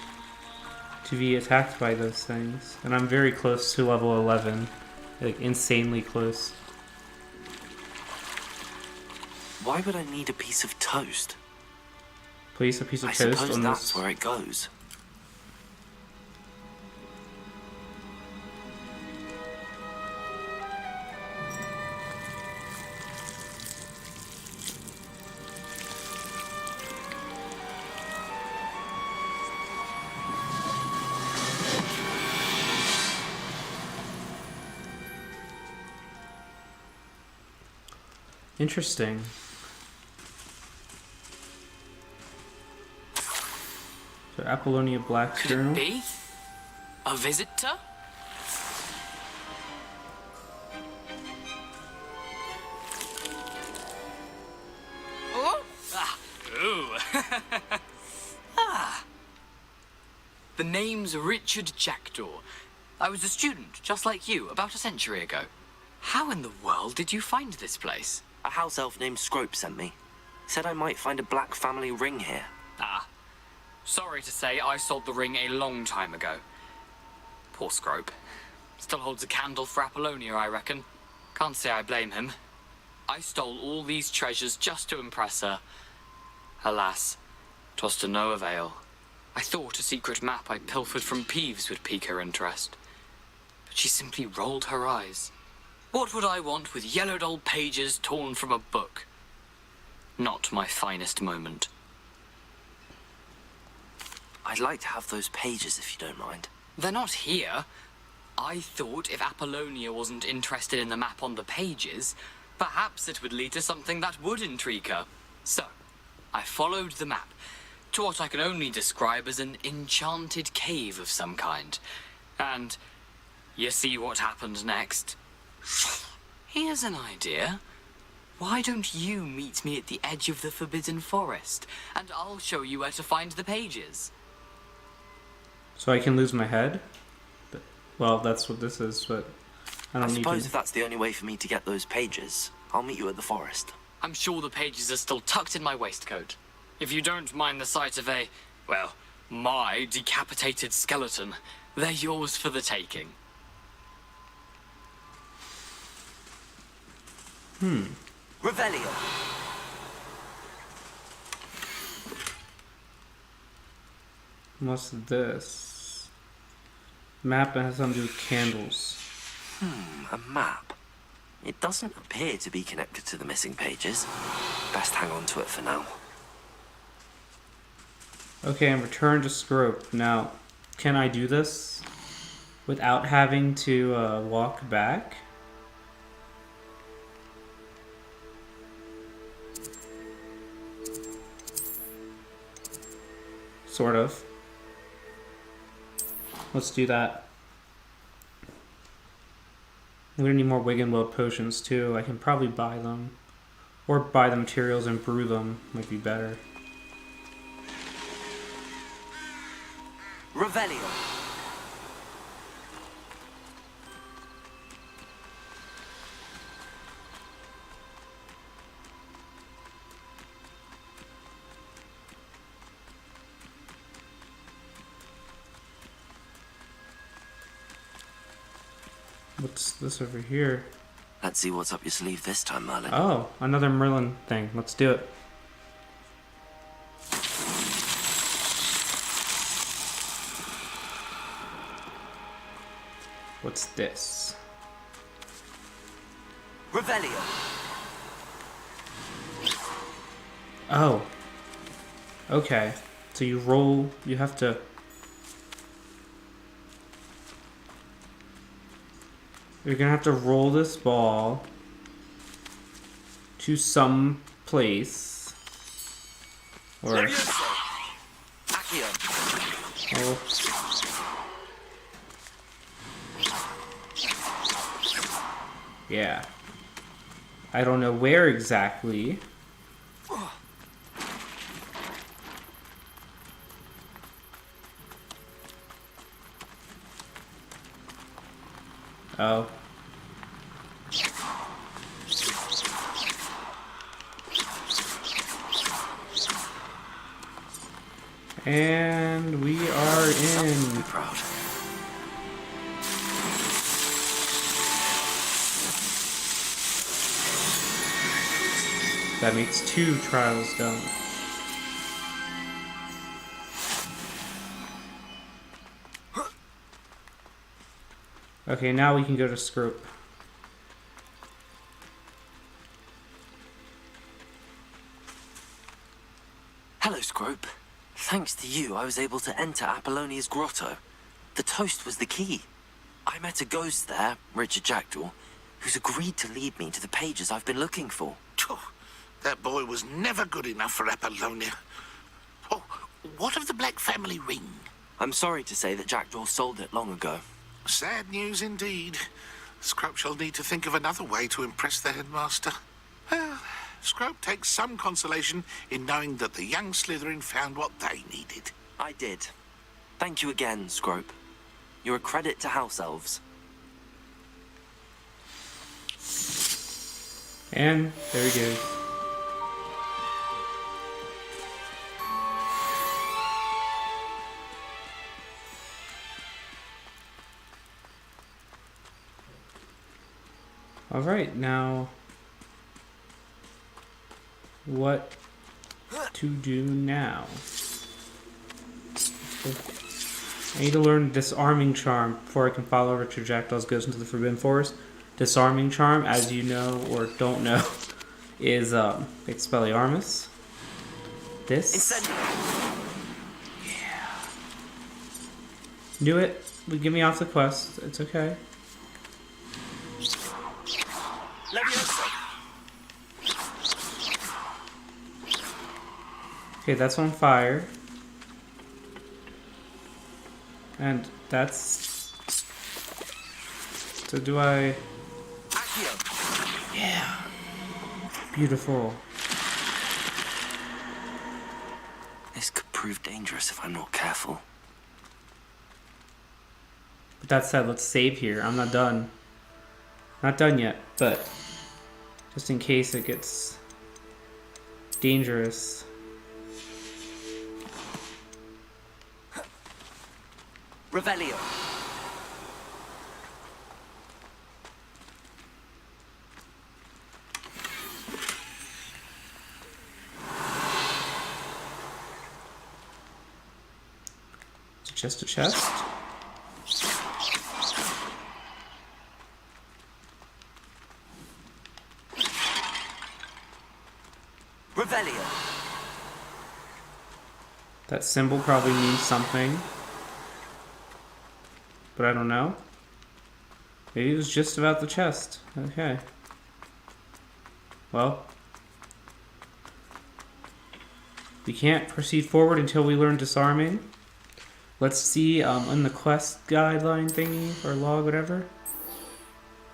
to be attacked by those things, and I'm very close to level 11, like insanely close. Why would I need a piece of toast? Place a piece of I toast suppose on that's this. where it goes. Interesting. So Apollonia Black's Could journal. it be? A visitor? Oh! Ah! Ooh! Ah! The name's Richard Jackdaw. I was a student, just like you, about a century ago. How in the world did you find this place? A house elf named Scrope sent me. Said I might find a black family ring here. Ah. Sorry to say, I sold the ring a long time ago. Poor Scrope. Still holds a candle for Apollonia, I reckon. Can't say I blame him. I stole all these treasures just to impress her. Alas, 'twas to no avail. I thought a secret map I pilfered from Peeves would pique her interest. But she simply rolled her eyes. What would I want with yellowed old pages torn from a book? Not my finest moment. I'd like to have those pages if you don't mind. They're not here. I thought if Apollonia wasn't interested in the map on the pages, perhaps it would lead to something that would intrigue her. So, I followed the map to what I can only describe as an enchanted cave of some kind. And you see what happened next? Here's an idea. Why don't you meet me at the edge of the Forbidden Forest, and I'll show you where to find the pages. So I can lose my head? Well, that's what this is, but I I don't need suppose to. if that's the only way for me to get those pages, I'll meet you at the forest. I'm sure the pages are still tucked in my waistcoat. If you don't mind the sight of a, well, my decapitated skeleton, they're yours for the taking. Revelio. What's this? Map that has something to do with candles. A map. It doesn't appear to be connected to the missing pages. Best hang on to it for now. Okay, and return to Scrope. Now, can I do this without having to walk back? Sort of. Let's do that. I'm gonna need more Wiggenweld potions too. I can probably buy them. Or buy the materials and brew them. Might be better. Revelio. What's this over here? Let's see what's up your sleeve this time, Merlin. Oh, another Merlin thing. Let's do it. What's this? Revelio. Oh. Okay. So you roll, you have to... You're gonna have to roll this ball to some place. Or... Oh. Yeah. I don't know where exactly. Oh. And we are in. That makes 2 trials done. Okay, now we can go to Scrope. Hello, Scrope. Thanks to you, I was able to enter Apollonia's grotto. The toast was the key. I met a ghost there, Richard Jackdaw, who's agreed to lead me to the pages I've been looking for. That boy was never good enough for Apollonia. Oh, what of the Black family ring? I'm sorry to say that Jackdaw sold it long ago. Sad news indeed. Scrope shall need to think of another way to impress the headmaster. Well, Scrope takes some consolation in knowing that the young Slytherin found what they needed. I did. Thank you again, Scrope. You're a credit to House Elves. And there he goes. Alright, now what to do now? I need to learn Disarming Charm before I can follow Richard Jackdaw's ghost into the Forbidden Forest. Disarming Charm, as you know or don't know, is Expelliarmus. This. Yeah. Knew it. Would get me off the quest. It's okay. Okay, that's on fire. And that's... So do I... Yeah. Beautiful. This could prove dangerous if I'm not careful. But that said, let's save here. I'm not done. Not done yet, but just in case it gets dangerous. Revelio. Is it just a chest? Revelio. That symbol probably means something. But I don't know. Maybe it was just about the chest. Okay. Well. We can't proceed forward until we learn Disarming. Let's see in the quest guideline thingy or log, whatever.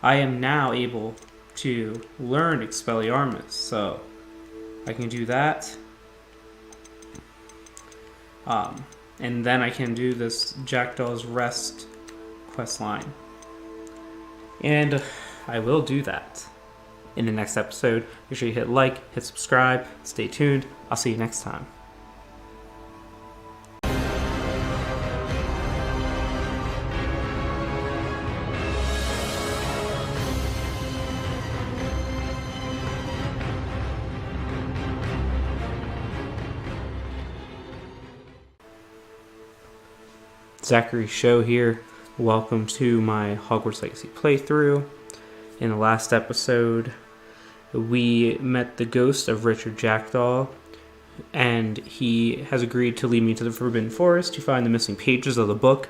I am now able to learn Expelliarmus, so I can do that. And then I can do this Jackdaw's Rest quest line. And I will do that in the next episode. Make sure you hit like, hit subscribe, stay tuned. I'll see you next time. Zachary Show here. Welcome to my Hogwarts Legacy playthrough. In the last episode, we met the ghost of Richard Jackdaw, and he has agreed to lead me to the Forbidden Forest to find the missing pages of the book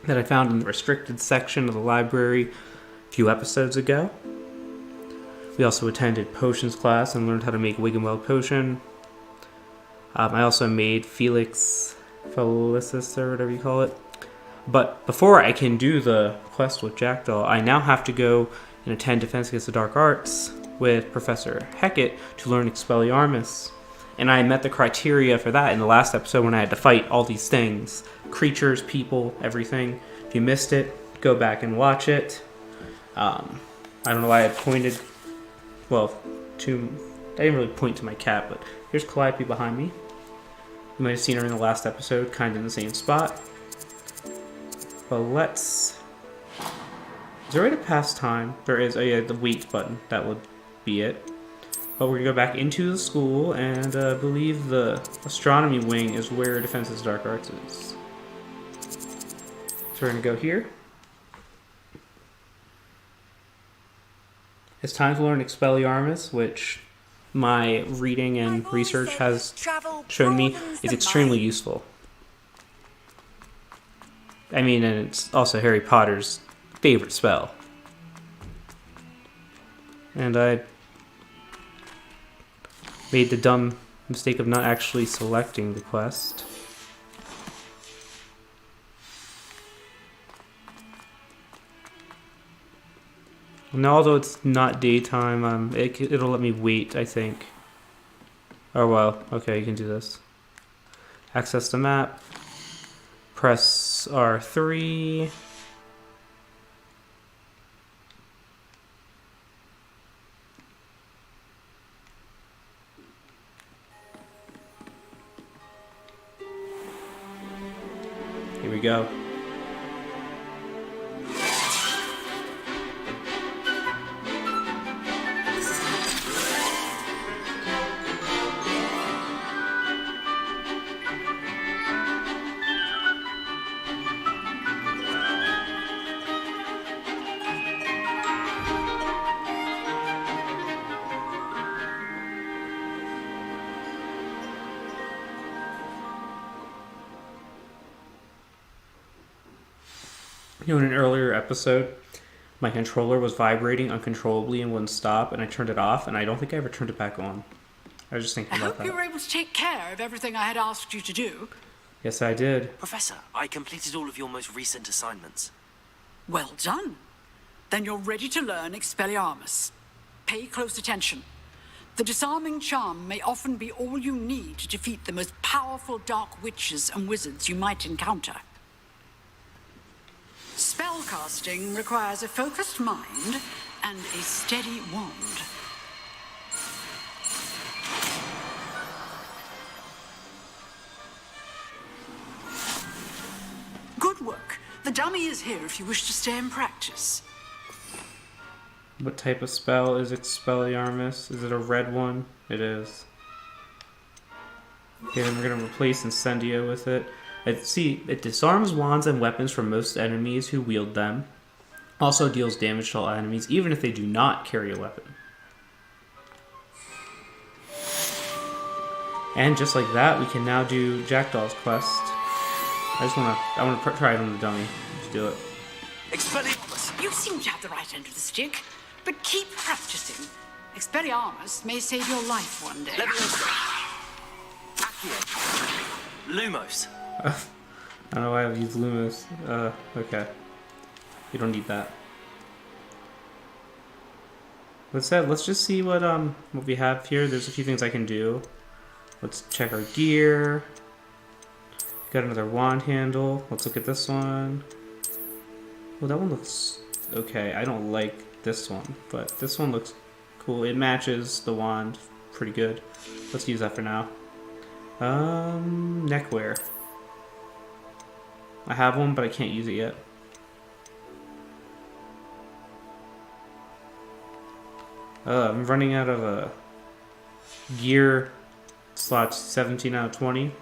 that I found in the restricted section of the library a few episodes ago. We also attended potions class and learned how to make Wiggenweld potion. I also made Felix Felicis, or whatever you call it. But before I can do the quest with Jackdaw, I now have to go and attend Defense Against the Dark Arts with Professor Hecat to learn Expelliarmus. And I met the criteria for that in the last episode when I had to fight all these things. Creatures, people, everything. If you missed it, go back and watch it. I don't know why I pointed... Well, I didn't really point to my cat, but here's Calliope behind me. You might have seen her in the last episode, kind of in the same spot. But let's... Is there a way to pass time? There is. Oh yeah, the wait button. That would be it. But we're going to go back into the school, and I believe the astronomy wing is where Defense's Dark Arts is. So we're going to go here. It's time to learn Expelliarmus, which my reading and research has shown me is extremely useful. I mean, and it's also Harry Potter's favorite spell. And I made the dumb mistake of not actually selecting the quest. Now, although it's not daytime, it'll let me wait, I think. Oh, well. Okay, you can do this. Access the map. Press R3. Here we go. You know, in an earlier episode, my controller was vibrating uncontrollably and wouldn't stop, and I turned it off, and I don't think I ever turned it back on. I was just thinking about that. I hope you were able to take care of everything I had asked you to do. Yes, I did. Professor, I completed all of your most recent assignments. Well done. Then you're ready to learn Expelliarmus. Pay close attention. The disarming charm may often be all you need to defeat the most powerful dark witches and wizards you might encounter. Spellcasting requires a focused mind and a steady wand. Good work. The dummy is here if you wish to stay and practice. What type of spell is Expelliarmus? Is it a red one? It is. Okay, then we're going to replace Incendio with it. It disarms wands and weapons from most enemies who wield them. Also deals damage to all enemies, even if they do not carry a weapon. And just like that, we can now do Jackdaw's quest. I want to try it on the dummy. Let's do it. Expelliarmus! You seem to have the right end of the stick, but keep practicing. Expelliarmus may save your life one day. Lumos. I don't know why I've used Lumos. Okay. You don't need that. Let's just see what we have here. There's a few things I can do. Let's check our gear. Got another wand handle. Let's look at this one. Well, that one looks okay. I don't like this one, but this one looks cool. It matches the wand pretty good. Let's use that for now. Neckwear. I have one, but I can't use it yet. I'm running out of gear slots 17 out of 20.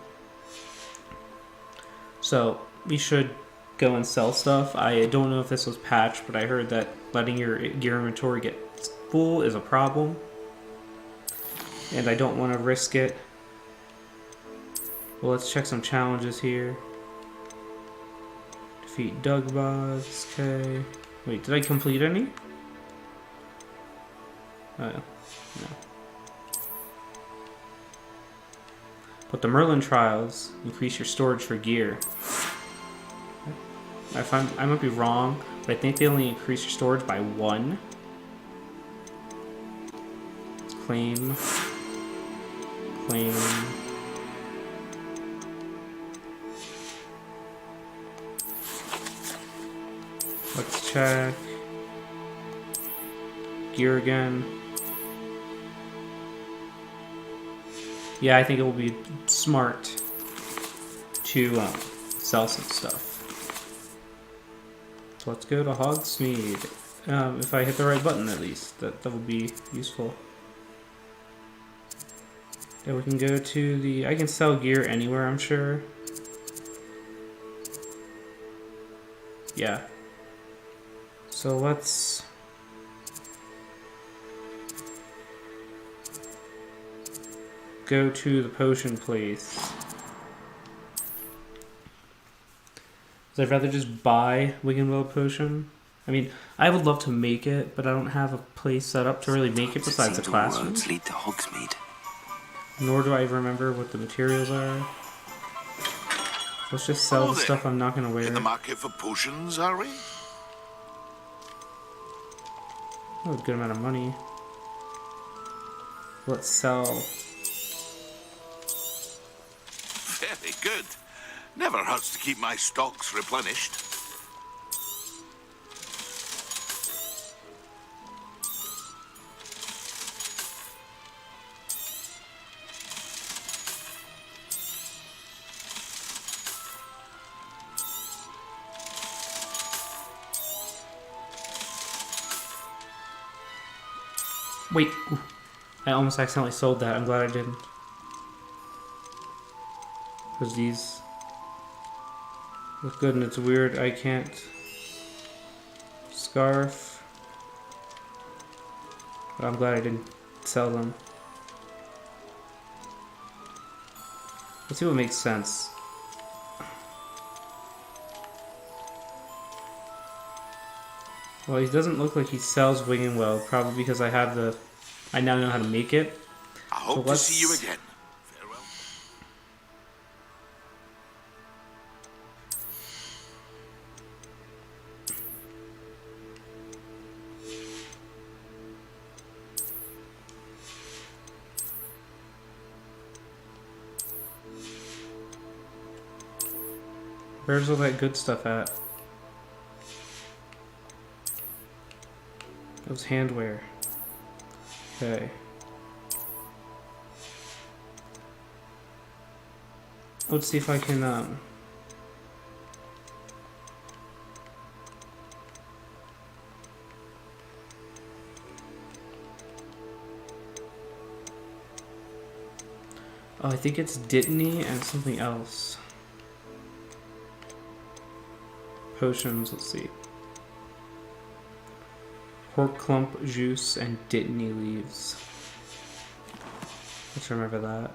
So we should go and sell stuff. I don't know if this was patched, but I heard that letting your gear inventory get full is a problem. And I don't want to risk it. Well, let's check some challenges here. Defeat Dugbos, okay. Wait, did I complete any? No. But the Merlin trials increase your storage for gear. I might be wrong, but I think they only increase your storage by 1. Claim. Claim. Let's check. Gear again. Yeah, I think it will be smart to sell some stuff. So let's go to Hogsmeade. If I hit the right button at least, that will be useful. Yeah, we can go to the... I can sell gear anywhere, I'm sure. Yeah. So let's... go to the potion place. So I'd rather just buy Wiggenweld potion. I mean, I would love to make it, but I don't have a place set up to really make it besides the classroom. Roads lead to Hogsmeade. Nor do I remember what the materials are. Let's just sell the stuff I'm not gonna wear. In the market for potions, are we? Oh, a good amount of money. Let's sell. Very good. Never hurts to keep my stocks replenished. Wait, ooh. I almost accidentally sold that. I'm glad I didn't. Because these look good and it's weird. I can't. Scarf. But I'm glad I didn't sell them. Let's see what makes sense. Well, he doesn't look like he sells Wiggenweld, probably because I have the... I now know how to make it. I hope to see you again. Farewell. Where's all that good stuff at? It was handwear. Okay. Let's see if I can, Oh, I think it's Dittany and something else. Potions, let's see. Pork clump juice and Dittany leaves. Let's remember that.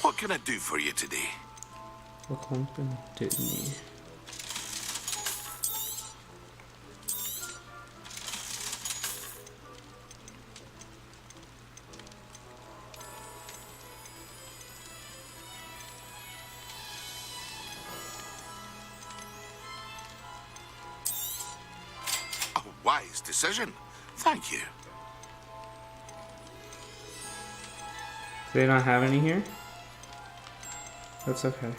What can I do for you today? Pork clump and Dittany. Wise decision. Thank you. Do they not have any here? That's okay.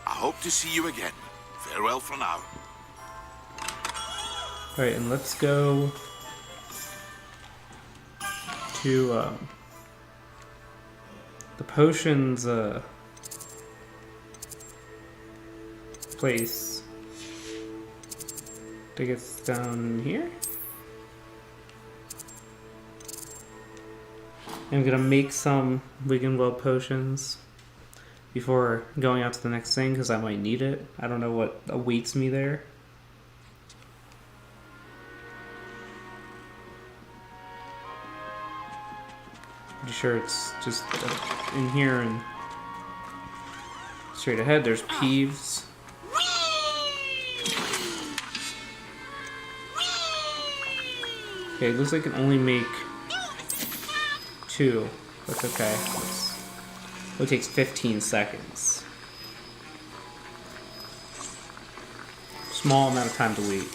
I hope to see you again. Farewell for now. Alright, and let's go to the potions place. I think it's down here. I'm gonna make some Wiggenweld potions before going out to the next thing because I might need it. I don't know what awaits me there. Pretty sure it's just in here and straight ahead. There's Peeves. Okay, it looks like it can only make 2. That's okay. It takes 15 seconds. Small amount of time to wait.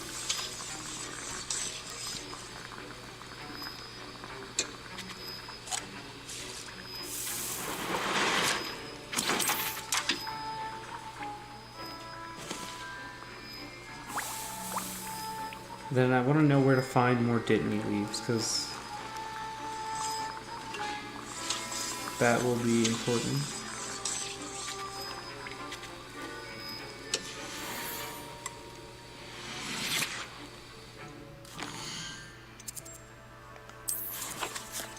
Then I want to know where to find more Dittany leaves, because that will be important.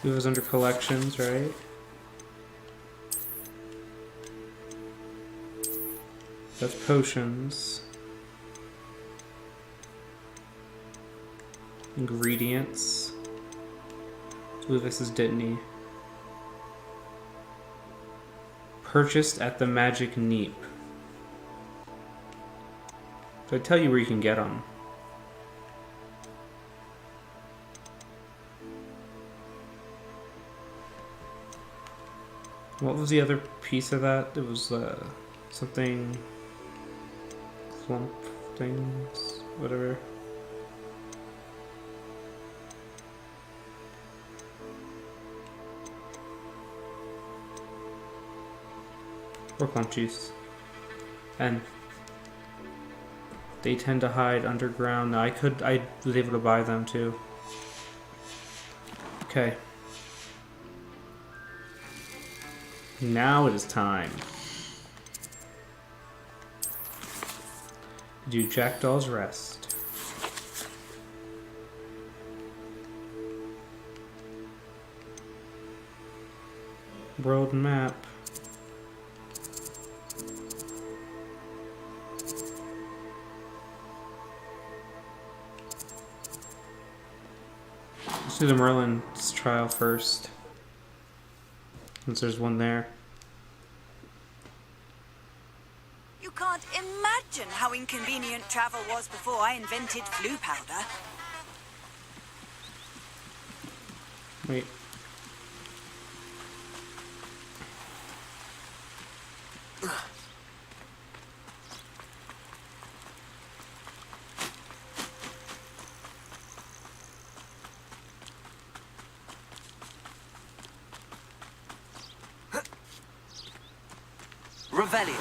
It was under collections, right? That's potions. Ingredients. I believe this is Dittany. Purchased at the Magic Neep. So I tell you where you can get them. What was the other piece of that? It was something clump things, whatever. Or clump juice. And they tend to hide underground. I was able to buy them too. Okay. Now it is time to do Jackdaw's Rest. World map. Let's do the Merlin's trial first, since there's one there. You can't imagine how inconvenient travel was before I invented flu powder. Wait. Revelio.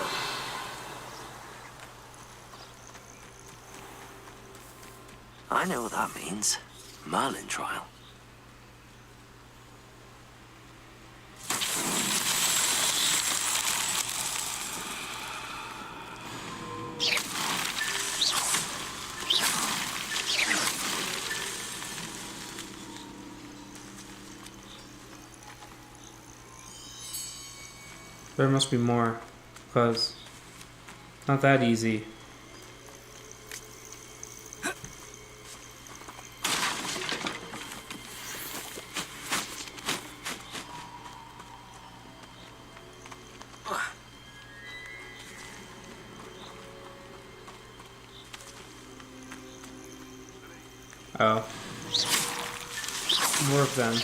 I know what that means. Merlin trial. There must be more, because it's not that easy. Oh. More of them.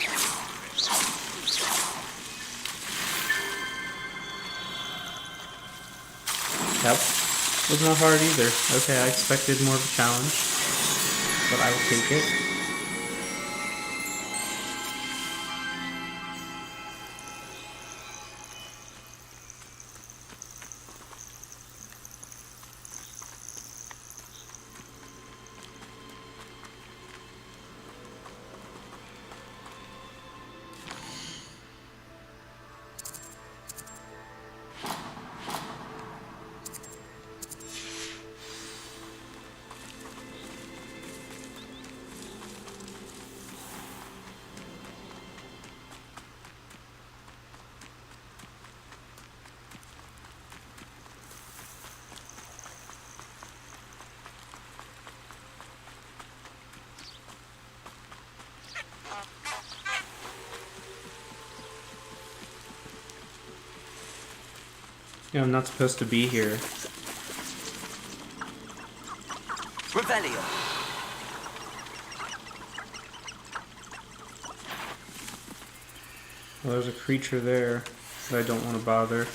Yep. Was not hard either. Okay, I expected more of a challenge, but I will take it. Yeah, I'm not supposed to be here. Revelio. Well, there's a creature there that I don't want to bother.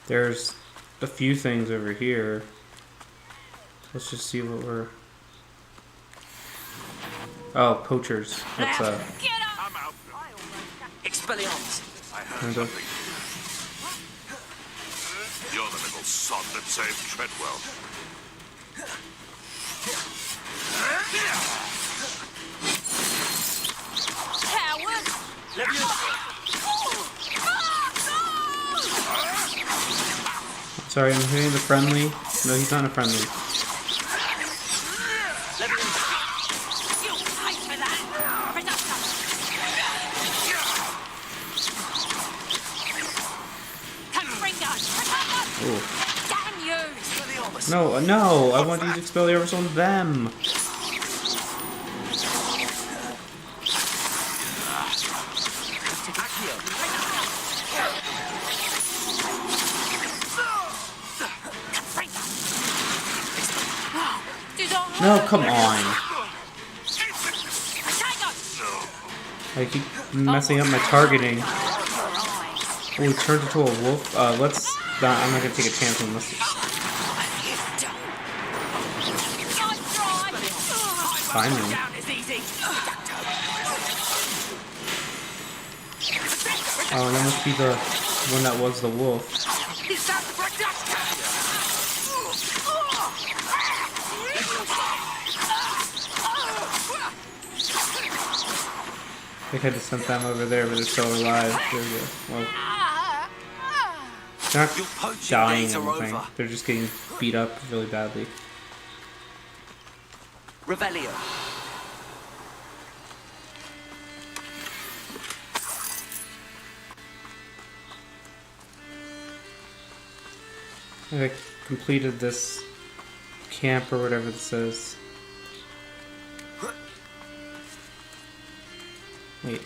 There's a few things over here. Let's just see what we're... Oh, poachers. Let's, Get up! I'm out. Expelliarmus. I heard kind of... something. You're the little sod that saved Treadwell. Sorry, I'm hitting the friendly. No, he's not a friendly. Ooh. No, no! I want to use Expelliarmus on them! No, come on! I keep messing up my targeting. Oh, he turned into a wolf? Let's... I'm not gonna take a chance on this. Finally. Oh, that must be the one that was the wolf. I think I just sent them over there, but they're still alive. There we go. Well, they're not dying or anything. They're just getting beat up really badly. Revelio. I completed this camp or whatever this is. Wait.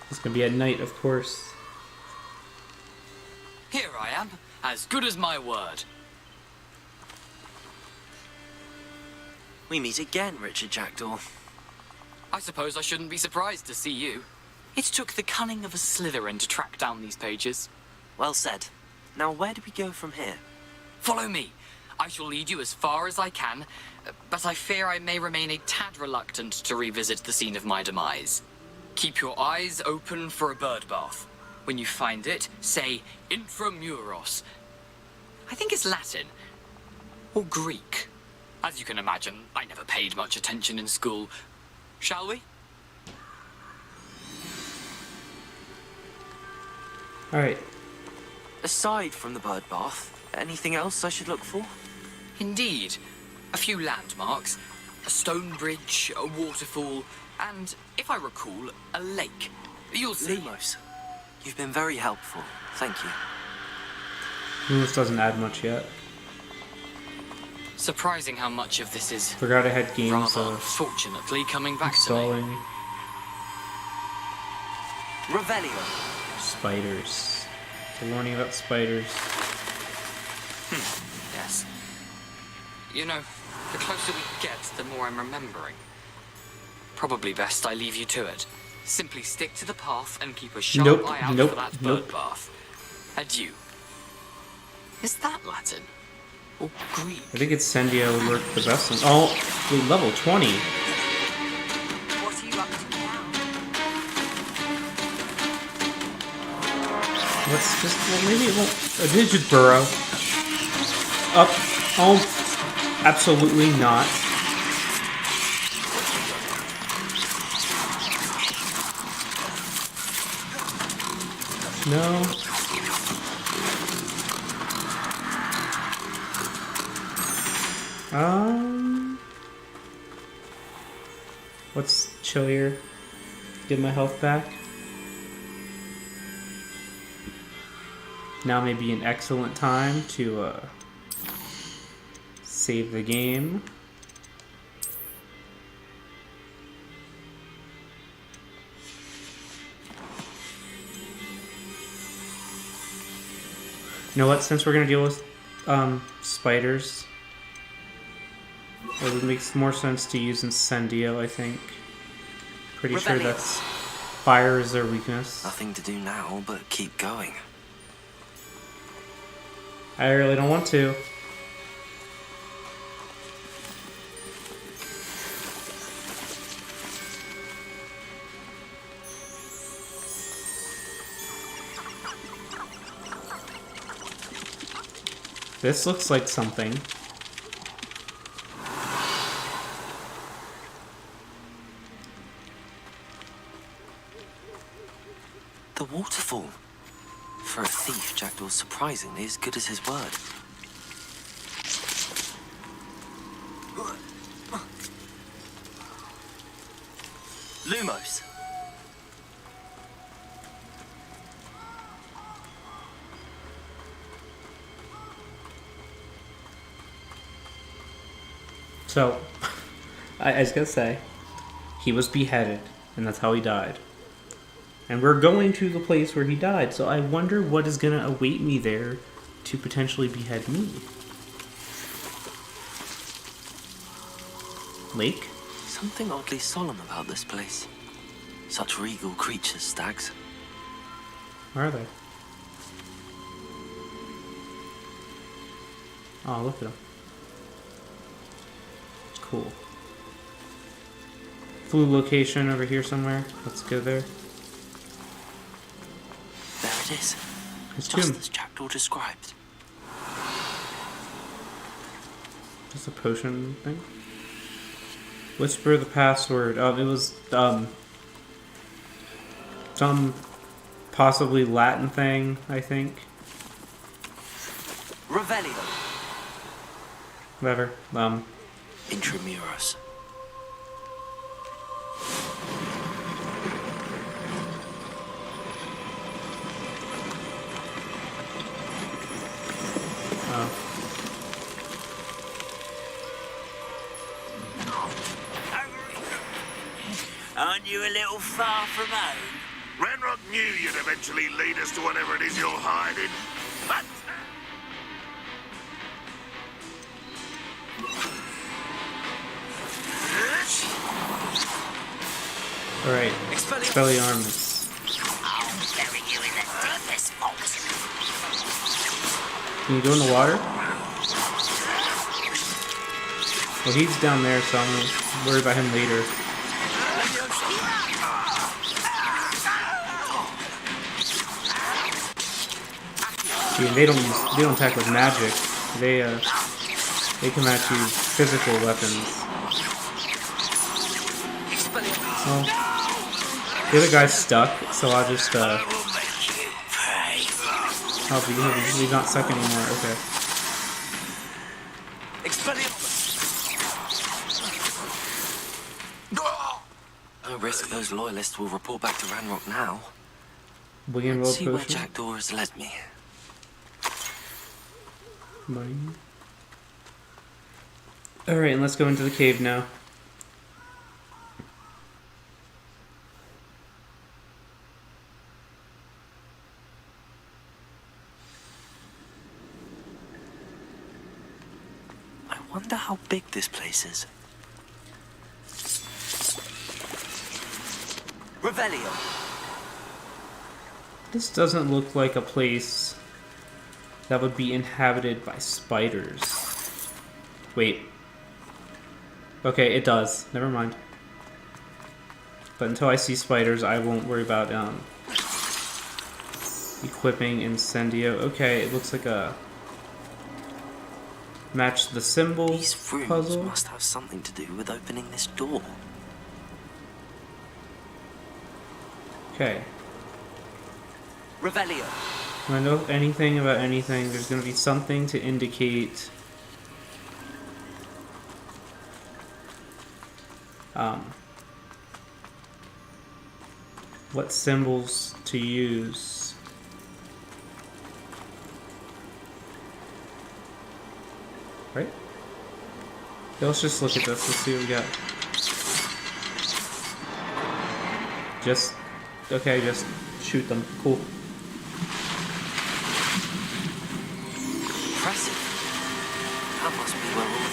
It's gonna be at night, of course. Here I am, as good as my word. We meet again, Richard Jackdaw. I suppose I shouldn't be surprised to see you. It took the cunning of a Slytherin to track down these pages. Well said. Now, where do we go from here? Follow me. I shall lead you as far as I can, but I fear I may remain a tad reluctant to revisit the scene of my demise. Keep your eyes open for a bird bath. When you find it, say intramuros. I think it's Latin. Or Greek. As you can imagine, I never paid much attention in school. Shall we? Alright. Aside from the bird bath, anything else I should look for? Indeed. A few landmarks. A stone bridge, a waterfall, and, if I recall, a lake. You'll see. Lumos, you've been very helpful. Thank you. Lumos doesn't add much yet. Surprising how much of this is Forgot I had games fortunately coming back installing. to me. Revelio. Spiders. They're warning about spiders. Yes. You know, the closer we get, the more I'm remembering. Probably best I leave you to it. Simply stick to the path and keep a sharp eye out for that bird bath. Adieu. Is that Latin? Or Greek? I think it's Sendia would work the best on. Oh, wait, level 20. What are you up to now? Let's just, well, maybe it won't. A digit burrow. Up. Oh, absolutely not. No. What's chillier? Get my health back. Now may be an excellent time to save the game. You know what? Since we're gonna deal with spiders, it makes more sense to use Incendio, I think. Pretty sure that's fire is their weakness. Nothing to do now but keep going. I really don't want to. This looks like something. The waterfall. For a thief, Jackdaw's surprisingly as good as his word. Lumos. So, I was gonna say, he was beheaded, and that's how he died. And we're going to the place where he died, so I wonder what is gonna await me there to potentially behead me. Lake? Something oddly solemn about this place. Such regal creatures, stags. Where are they? Oh, look at them. Cool. Flu location over here somewhere. Let's go there. There it is. His Just tomb. as Jackdaw described. Just a potion thing. Whisper the password. Oh, it was some possibly Latin thing, I think. Revelio. Whatever. Intramuros. Aren't you a little far from home? Ranrock knew you'd eventually lead us to whatever it is you're hiding. But Alright. Expelliarmus. I'll bury you in the deepest box. Can you go in the water? Well, he's down there, so I'm gonna worry about him later. See, and they don't attack with magic. They come at you physical weapons. Well, the other guy's stuck, so I'll just he's not stuck anymore. Okay. No risk those loyalists will report back to Ranrock now. William Let's roll see where potion. Jackdaw has led me. Money. Alright, and let's go into the cave now. I wonder how big this place is. Revelio. This doesn't look like a place that would be inhabited by spiders. Wait. Okay, it does. Never mind. But until I see spiders, I won't worry about equipping Incendio. Okay, it looks like a match the symbol These rooms puzzle. must have something to do with opening this door. Okay. Revelio. When I know anything about anything, there's going to be something to indicate what symbols to use. Right? Yeah, let's just look at this. Let's see what we got. Okay, just shoot them. Cool.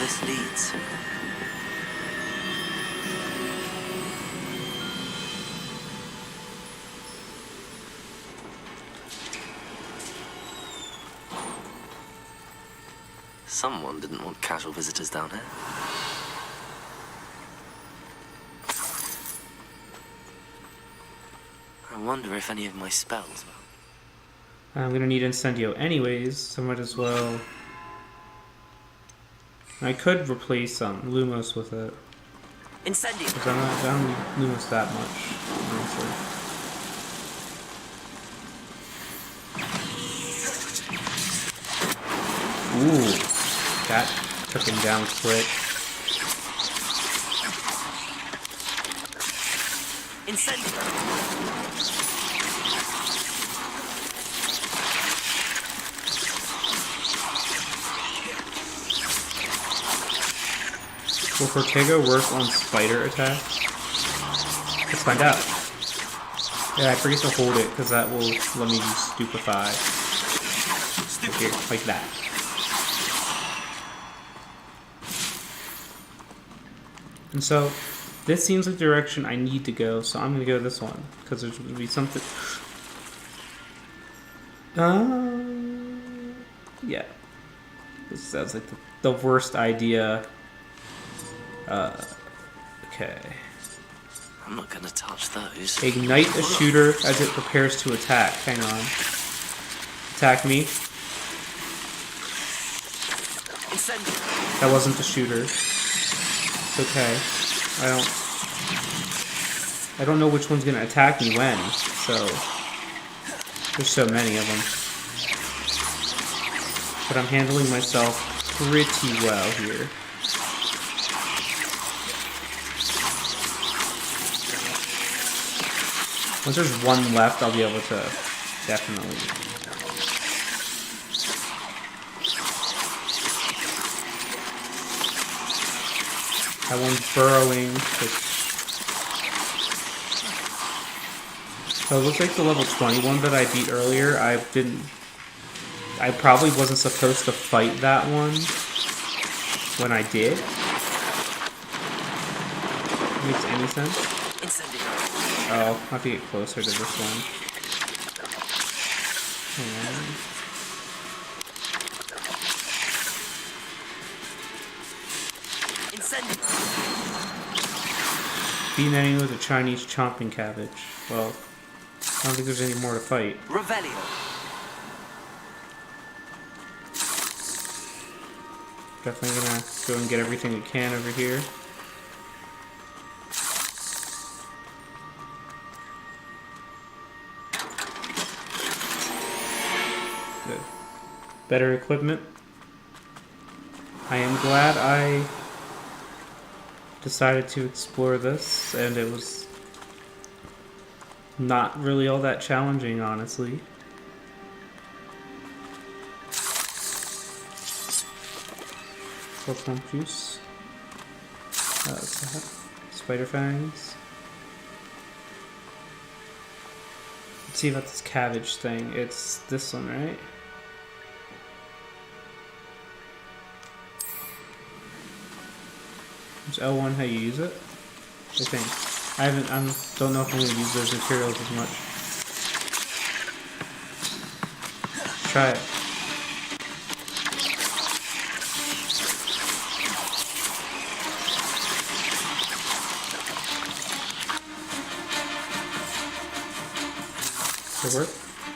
this leads. Someone didn't want casual visitors down here. I wonder if any of my spells will. I'm gonna need Incendio anyways, so might as well. I could replace Lumos with it. Incendio! Because I don't need Lumos that much, honestly. Ooh, that took him down quick. Incendio! Will Cortego work on spider attacks? Let's find out. Yeah, I forget to hold it because that will let me use Stupefy. Like here, like that. And so, this seems like the direction I need to go, so I'm gonna go this one because there's gonna be something. Yeah. This sounds like the worst idea. Okay. I'm not gonna touch those. Ignite a shooter as it prepares to attack. Hang on. Attack me. That wasn't the shooter. It's okay. I don't know which one's gonna attack me when, so there's so many of them. But I'm handling myself pretty well here. Once there's one left, I'll be able to definitely. That one's burrowing. So it looks like the level 21 that I beat earlier, I probably wasn't supposed to fight that one when I did. Makes any sense? Oh, I have to get closer to this one. Hang on. Beat an enemy with a Chinese chomping cabbage. Well, I don't think there's any more to fight. Revelio. Definitely gonna go and get everything we can over here. Good. Better equipment. I am glad I decided to explore this, and it was not really all that challenging, honestly. Swamp juice. What's that? Spider fangs. Let's see about this cabbage thing. It's this one, right? Is L1 how you use it? I think. I don't know if I'm gonna use those materials as much. Let's try it. Does it work?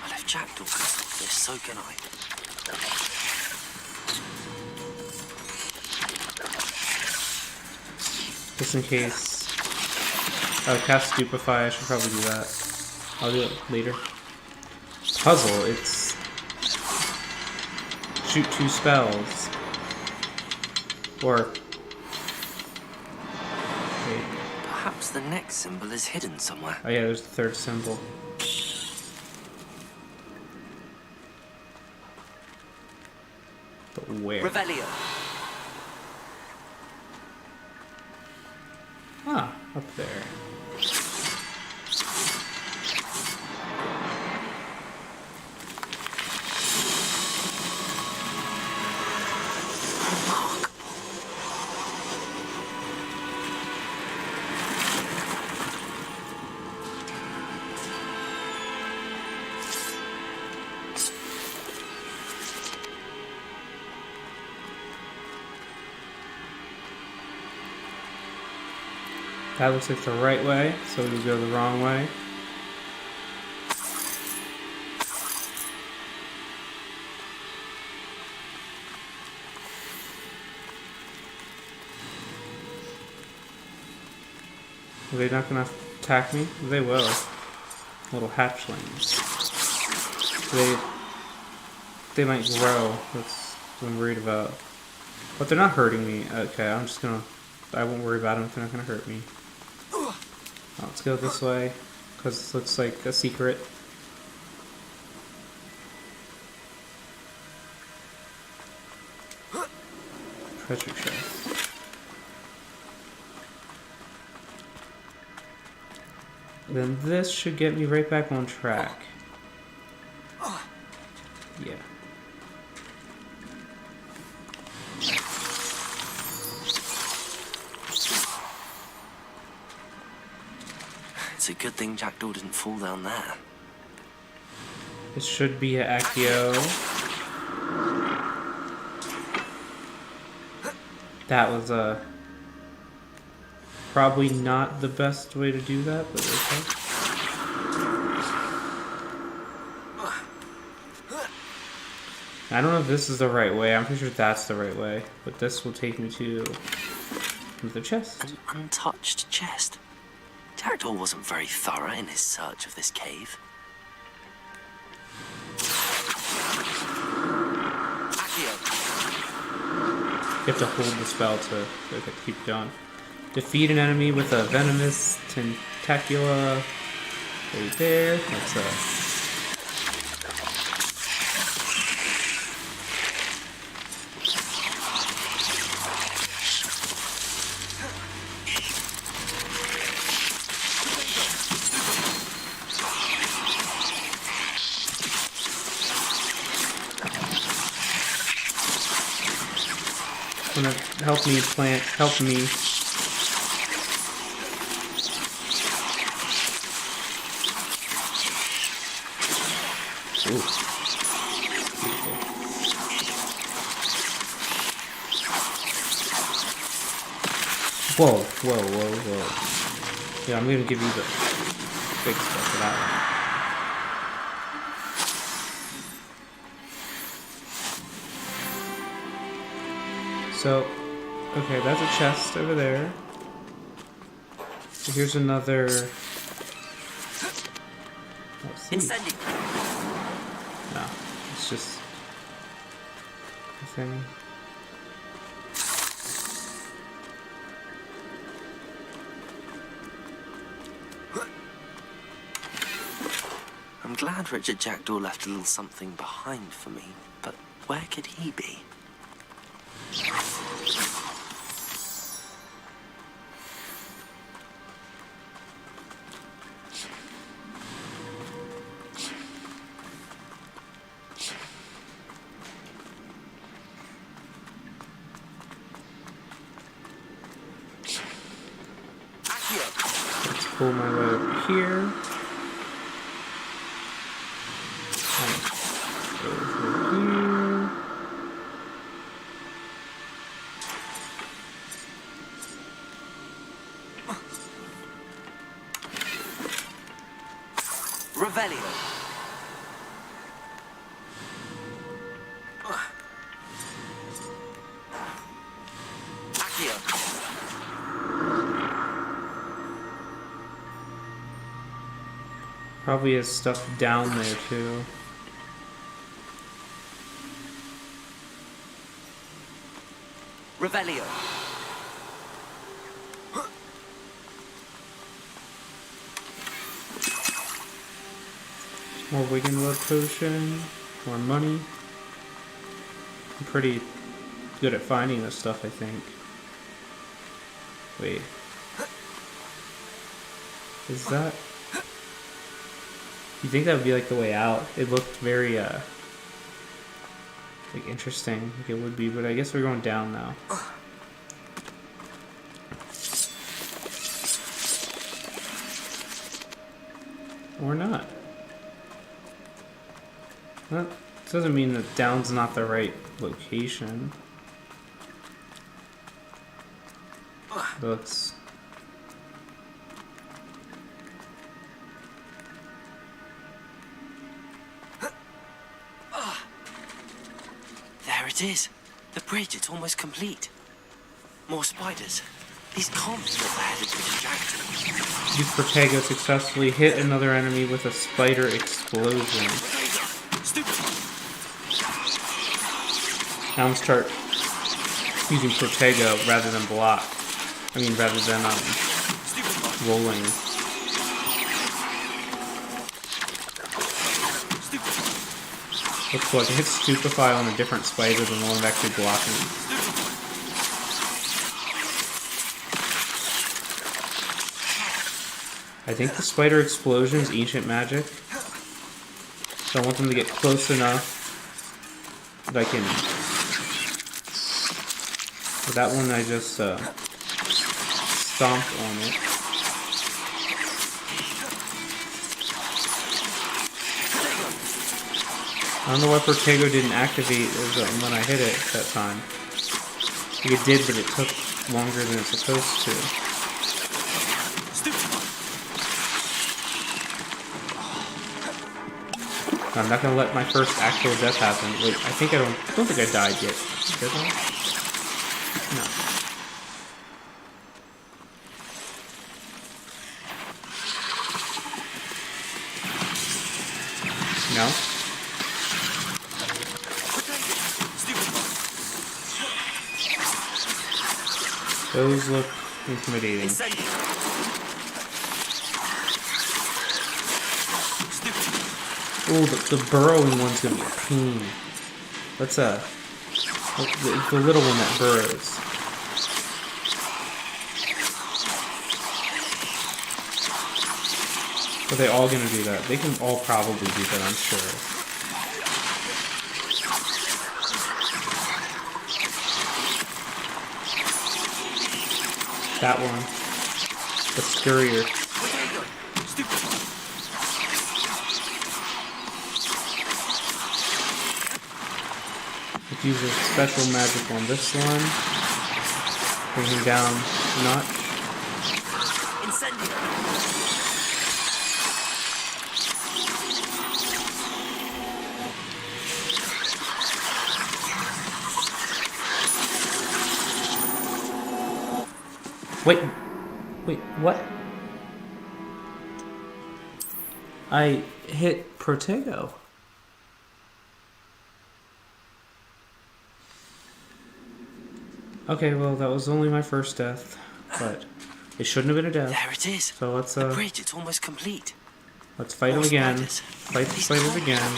Well, if Jackdaw can solve this, so can I. Just in case. Oh, cast Stupefy, I should probably do that. I'll do it later. Puzzle, it's shoot 2 spells. Or wait. Perhaps the next symbol is hidden somewhere. Oh yeah, there's the third symbol. But where? Revelio. Ah, up there. That looks like the right way, so we go the wrong way. Are they not gonna attack me? They will. Little hatchlings. They might grow. That's what I'm worried about. But they're not hurting me. Okay, I'm just gonna... I won't worry about them if they're not gonna hurt me. Let's go this way, because this looks like a secret. Treasure chest. Then this should get me right back on track. Yeah. It's a good thing Jackdaw didn't fall down there. This should be an Accio. That was probably not the best way to do that, but okay. I don't know if this is the right way. I'm pretty sure that's the right way, but this will take me to the chest. An untouched chest. Jackdaw wasn't very thorough in his search of this cave. You have to hold the spell to keep going. Defeat an enemy with a venomous tentacula. Right there. That's gonna help me plant, help me. Ooh. Whoa, whoa, whoa, whoa. Yeah, I'm gonna give you the big stuff for that one. So, okay, that's a chest over there. Here's another... Incendiary. No, it's just a thing. I'm glad Richard Jackdaw left a little something behind for me, but where could he be? Let's pull my way over here. Over here. Revelio. Probably has stuff down there too. Revelio. More Wiggenwood potion, more money. I'm pretty good at finding this stuff, I think. Wait. Is that... You think that would be like the way out? It looked very, like interesting, like it would be, but I guess we're going down now. Or not. That doesn't mean that down's not the right location. It looks it is. The bridge, it's almost complete. More spiders. These can't be what the head has been distracted. Use Protego successfully hit another enemy with a spider explosion. Now I'm start using Protego rather than block. I mean, rather than rolling. Looks like I hit Stupefy on a different spider than the one I'm actually blocking. I think the spider explosion is ancient magic. So I want them to get close enough that I can... For that one I just stomped on it. I don't know why Protego didn't activate when I hit it that time. I think it did, but it took longer than it's supposed to. I'm not gonna let my first actual death happen. Wait, I don't think I died yet. Did I? No. No? Those look intimidating. Oh, the burrowing one's gonna be a pain. That's the little one that burrows. Are they all gonna do that? They can all probably do that, I'm sure. That one. The scurrier. Let's use a special magic on this one. Bring him down a notch. Wait, what? I hit Protego. Okay, well, that was only my first death, but it shouldn't have been a death. There it is. So let's the bridge, it's almost complete. Let's fight him again. Fight the spiders again.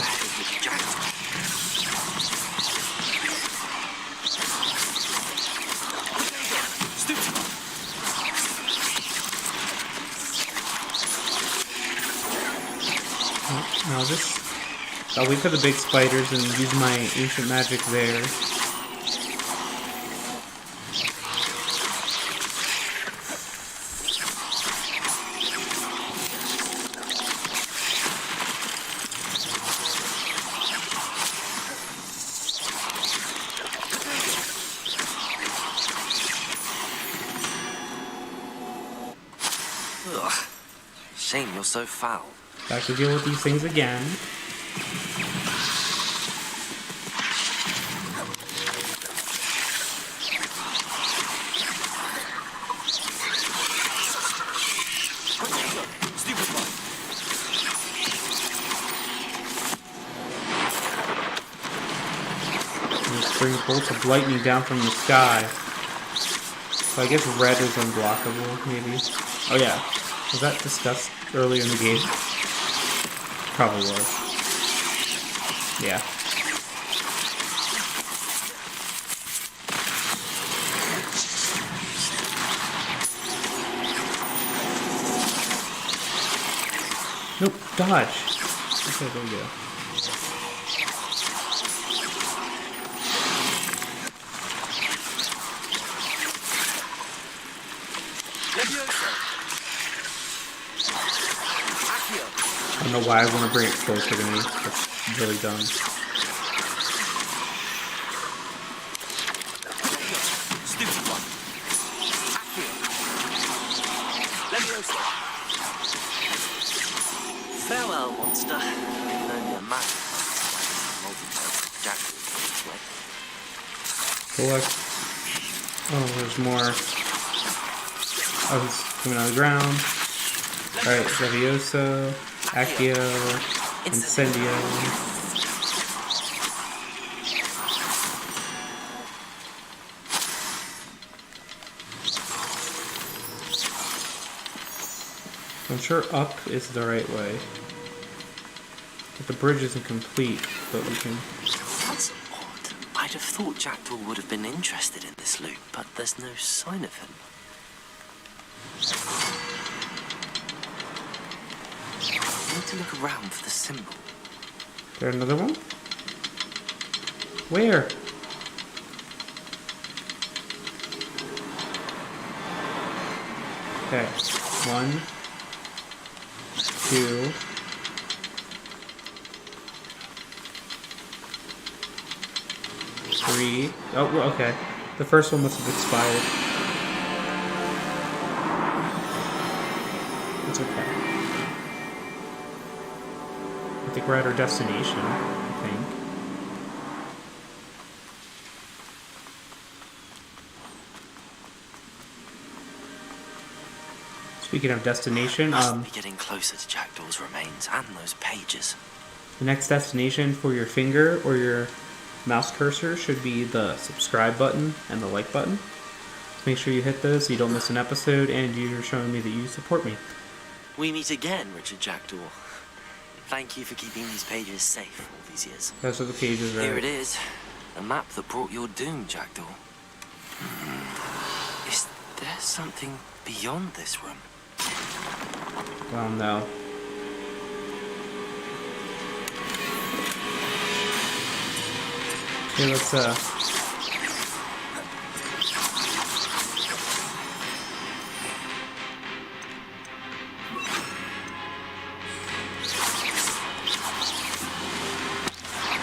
Now this, I'll wait for the big spiders and use my ancient magic there. Ugh. Shame you're so foul. Back to deal with these things again. Bring bolts of lightning down from the sky. So I guess red is unblockable, maybe. Oh yeah, was that discussed earlier in the game? Probably was. Yeah. Nope, dodge. Okay, there we go. I don't know why I want to bring it closer to me. That's really dumb. Farewell, monster. Only a man. Multi-tailed jackal this way. collect. Oh, there's more. Oh, he's coming on the ground. Alright, Levioso, Accio, Incendio. I'm sure up is the right way. But the bridge isn't complete, but we can... That's odd. I'd have thought Jackdaw would have been interested in this loot, but there's no sign of him. I need to look around for the symbol. Is there another one? Where? Okay, 1, 2. Three. Oh, well, okay. The first one must have expired. It's okay. I think we're at our destination, I think. Speaking of destination, Must be getting closer to Jackdaw's remains and those pages. The next destination for your finger or your mouse cursor should be the subscribe button and the like button. Make sure you hit those so you don't miss an episode and you're showing me that you support me. We meet again, Richard Jackdaw. Thank you for keeping these pages safe all these years. Those are the pages, right? Here it is. The map that brought your doom, Jackdaw. Is there something beyond this room? Well, no. Okay, let's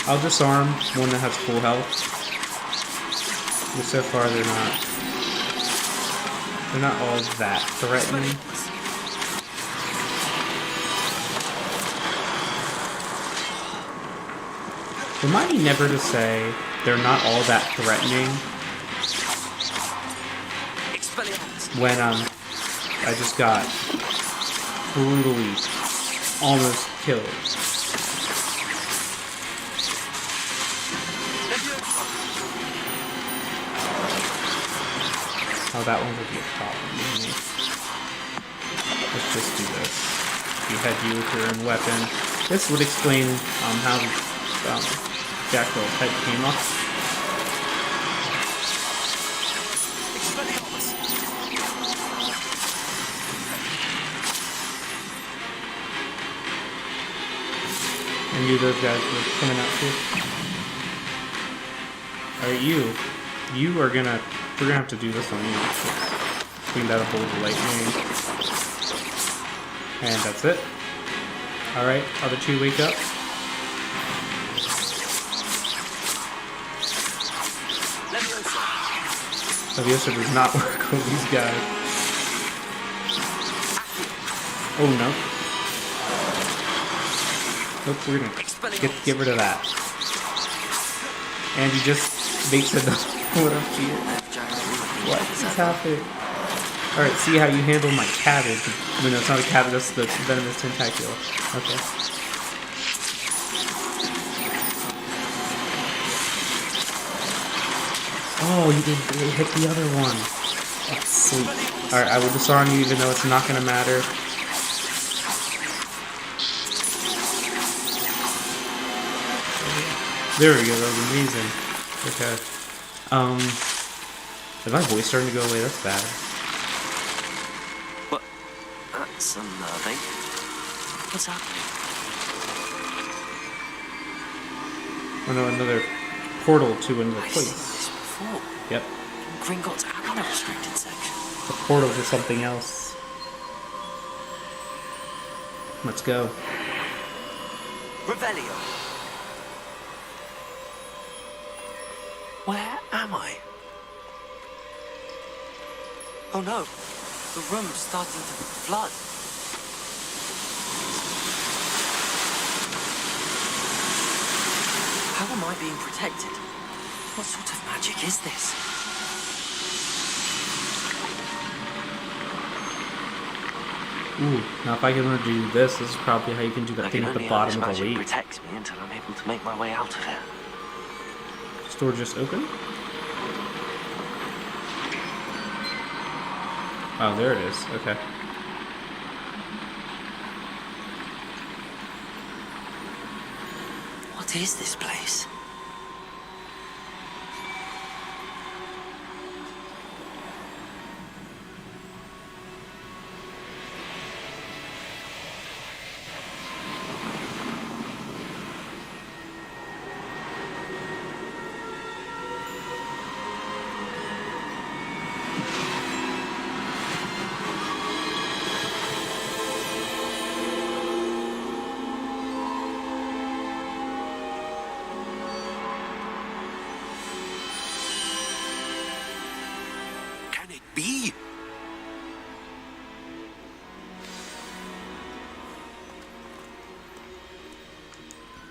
I'll disarm one that has full health. But so far they're not all that threatening. Remind me never to say they're not all that threatening when I just got brutally almost killed. Oh, that one would be a problem with me. Let's just do this. Behead you with your own weapon. This would explain how Jackal's head came off. I knew those guys were coming out too. Alright, we're gonna have to do this on you. Clean that up a little lightning. And that's it. Alright, other two wake up. Leviosa does not work with these guys. Oh no. Nope, we're gonna get rid of that. And he just makes another one up here. What is happening? Alright, see how you handle my cabbage. I mean, no, it's not a cabbage, that's the venomous tentacula. Okay. Oh, you did hit the other one. That's sweet. Alright, I will disarm you even though it's not gonna matter. There we go, that was amazing. Okay. Is my voice starting to go away? That's bad. What? That's unnerving. What's happening? Oh no, another portal to another place. Before. Yep. Gringotts are in a restricted section. The portal to something else. Let's go. Revelio. Where am I? Oh no, the room's starting to flood. How am I being protected? What sort of magic is this? Ooh, now if I can learn to do this is probably how you can do that thing at the bottom of the magic lake. protects me until I'm able to make my way out of here. Store just open? Oh, there it is. Okay. What is this place? Be?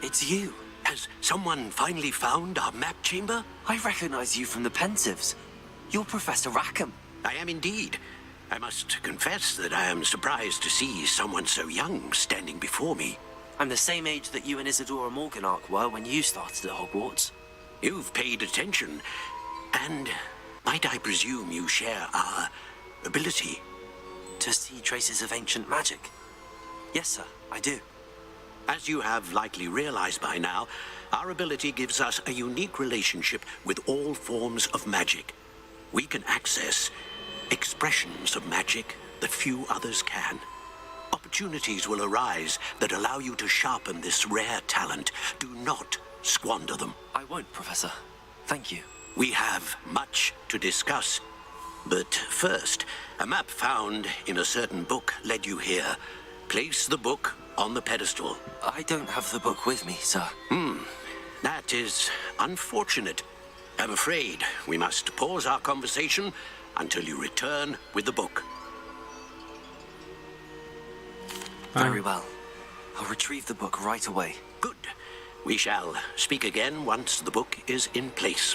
It's you. Has someone finally found our map chamber? I recognize you from the Pensives. You're Professor Rackham. I am indeed. I must confess that I am surprised to see someone so young standing before me. I'm the same age that you and Isadora Morganach were when you started at Hogwarts. You've paid attention, and might I presume you share our ability? To see traces of ancient magic? Yes, sir, I do. As you have likely realized by now, our ability gives us a unique relationship with all forms of magic. We can access expressions of magic that few others can. Opportunities will arise that allow you to sharpen this rare talent. Do not squander them. I won't, Professor. Thank you. We have much to discuss. But first, a map found in a certain book led you here. Place the book on the pedestal. I don't have the book with me, sir. That is unfortunate. I'm afraid we must pause our conversation until you return with the book. Very well. I'll retrieve the book right away. Good. We shall speak again once the book is in place.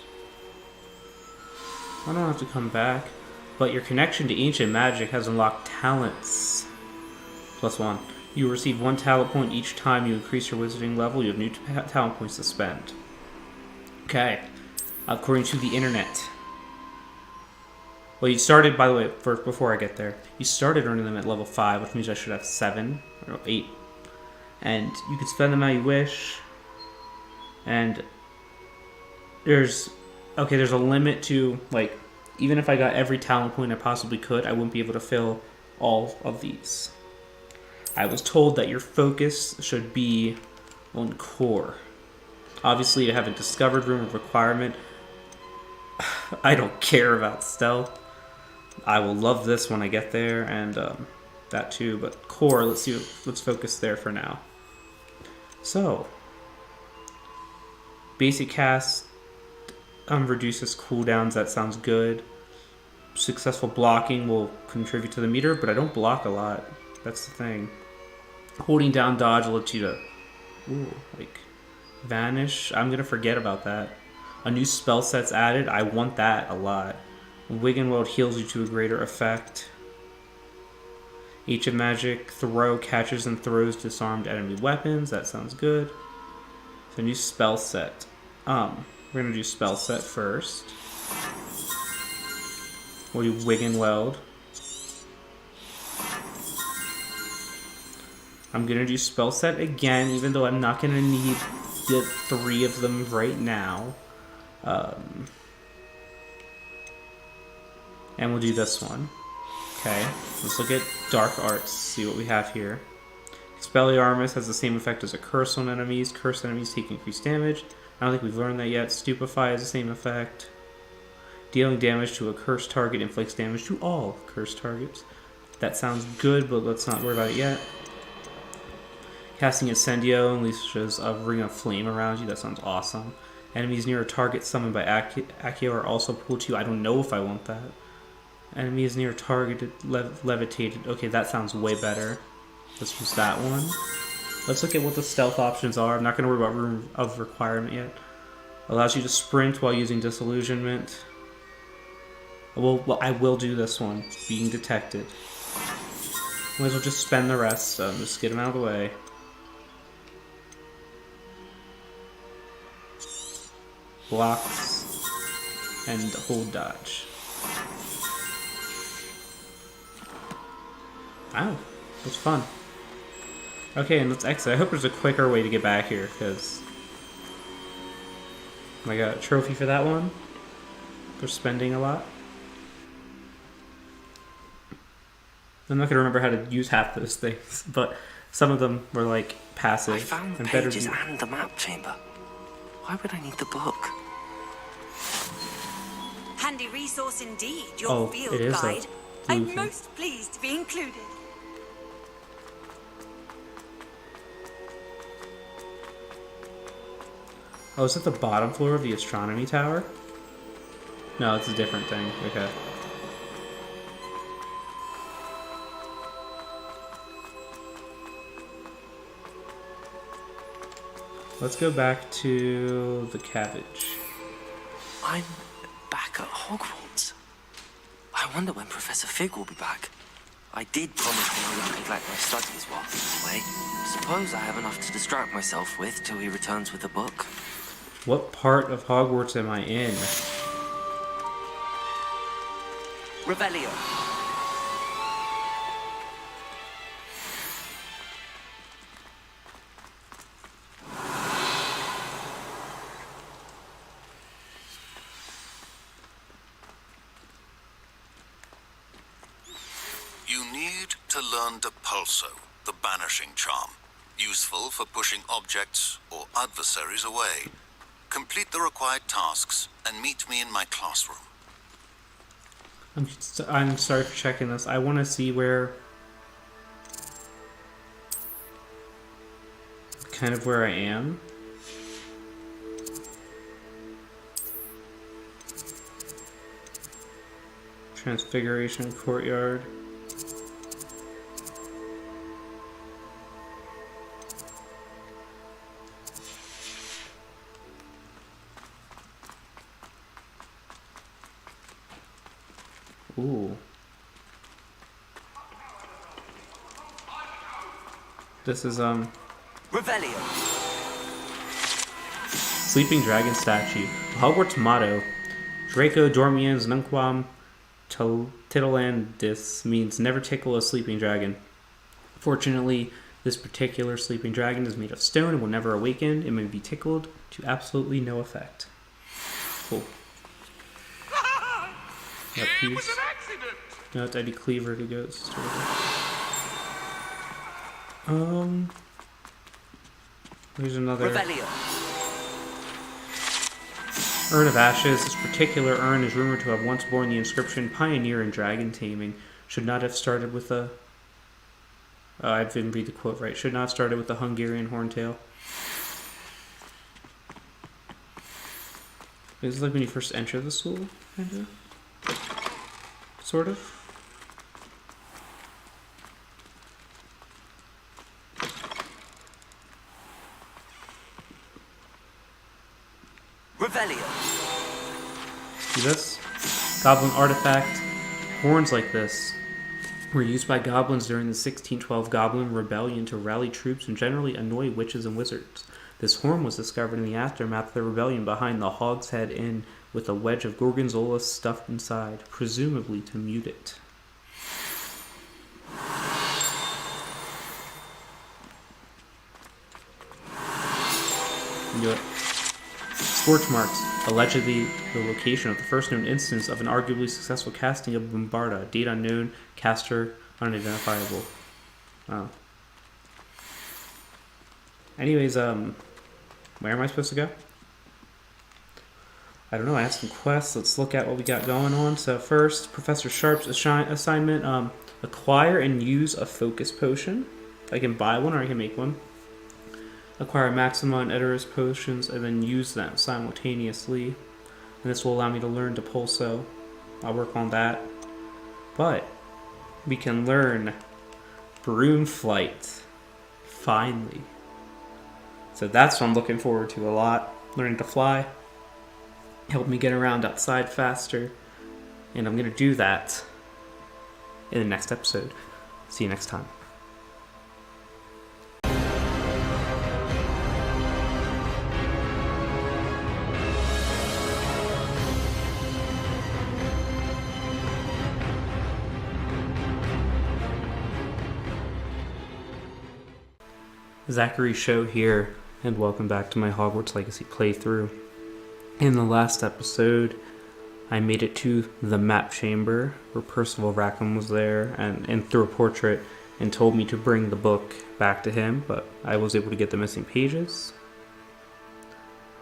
I don't have to come back, but your connection to ancient magic has unlocked talents. +1. You receive 1 talent point each time you increase your wizarding level. You have new talent points to spend. Okay. According to the internet. Well, you started, by the way, first before I get there, you started earning them at level 5, which means I should have 7 or 8. And you can spend them how you wish. And there's a limit to, like, even if I got every talent point I possibly could, I wouldn't be able to fill all of these. I was told that your focus should be on core. Obviously, you have a discovered room of requirement. I don't care about stealth. I will love this when I get there, and that too. But core, let's focus there for now. So, basic cast reduces cooldowns. That sounds good. Successful blocking will contribute to the meter, but I don't block a lot. That's the thing. Holding down dodge lets you to, vanish. I'm gonna forget about that. A new spell set's added. I want that a lot. Wiggenweld heals you to a greater effect. Ancient magic throw catches and throws disarmed enemy weapons. That sounds good. It's a new spell set. We're gonna do spell set first. We'll do Wiggenweld. I'm gonna do spell set again, even though I'm not gonna need the 3 of them right now. And we'll do this one. Okay, let's look at Dark Arts, see what we have here. Expelliarmus has the same effect as a curse on enemies. Cursed enemies take increased damage. I don't think we've learned that yet. Stupefy has the same effect. Dealing damage to a cursed target inflicts damage to all cursed targets. That sounds good, but let's not worry about it yet. Casting Incendio unleashes a ring of flame around you. That sounds awesome. Enemies near a target summoned by Accio are also pulled to you. I don't know if I want that. Enemies near a target levitated. Okay, that sounds way better. Let's use that one. Let's look at what the stealth options are. I'm not going to worry about room of requirement yet. Allows you to sprint while using disillusionment. Well, I will do this one. Being detected. Might as well just spend the rest, so just get him out of the way. Blocks. And hold dodge. Wow, that was fun. Okay, and let's exit. I hope there's a quicker way to get back here, because I got a trophy for that one. For spending a lot. I'm not gonna remember how to use half those things, but some of them were like passive. I found the and better pages than... and the map chamber. Why would I need the book? Handy resource indeed, your Oh, field it is a guide. blue I'm thing. most pleased to be included. Oh, is it the bottom floor of the astronomy tower? No, it's a different thing. Okay. Let's go back to the cabbage. I'm back at Hogwarts. I wonder when Professor Fig will be back. I did promise him I wouldn't neglect my studies while he was away. Suppose I have enough to distract myself with till he returns with the book. What part of Hogwarts am I in? Revelio. You need to learn Depulso, the banishing charm. Useful for pushing objects or adversaries away. Complete the required tasks and meet me in my classroom. I'm sorry for checking this. I want to see where... kind of where I am. Transfiguration Courtyard. Ooh. This is, Revelio. Sleeping Dragon Statue. Hogwarts motto. Draco dormiens nunquam titilandis means never tickle a sleeping dragon. Fortunately, this particular sleeping dragon is made of stone and will never awaken. It may be tickled to absolutely no effect. Cool. It was an accident. No, it's Eddie Cleaver who goes. There's another. Revelio. Urn of Ashes. This particular urn is rumored to have once borne the inscription "Pioneer in Dragon Taming." Should not have started with a. I didn't read the quote right. Should not have started with the Hungarian horntail. This is like when you first enter the school, kind of. Sort of. Revelio. See this? Goblin artifact. Horns like this were used by goblins during the 1612 Goblin Rebellion to rally troops and generally annoy witches and wizards. This horn was discovered in the aftermath of the rebellion behind the Hog's Head Inn with a wedge of gorgonzola stuffed inside, presumably to mute it. Do it. Scorch marks, allegedly the location of the first known instance of an arguably successful casting of Bombarda. Date unknown, caster unidentifiable. Oh. Anyways, where am I supposed to go? I don't know, I have some quests. Let's look at what we got going on. So first, Professor Sharp's assignment, acquire and use a focus potion. I can buy one or I can make one. Acquire Maxima and Edoras potions and then use them simultaneously. And this will allow me to learn Depulso. I'll work on that. But we can learn Broom Flight. Finally. So that's what I'm looking forward to a lot. Learning to fly. help me get around outside faster. And I'm going to do that in the next episode. See you next time. Zachary Show here, and welcome back to my Hogwarts Legacy playthrough. In the last episode, I made it to the map chamber where Percival Rackham was there and threw a portrait and told me to bring the book back to him, but I was able to get the missing pages.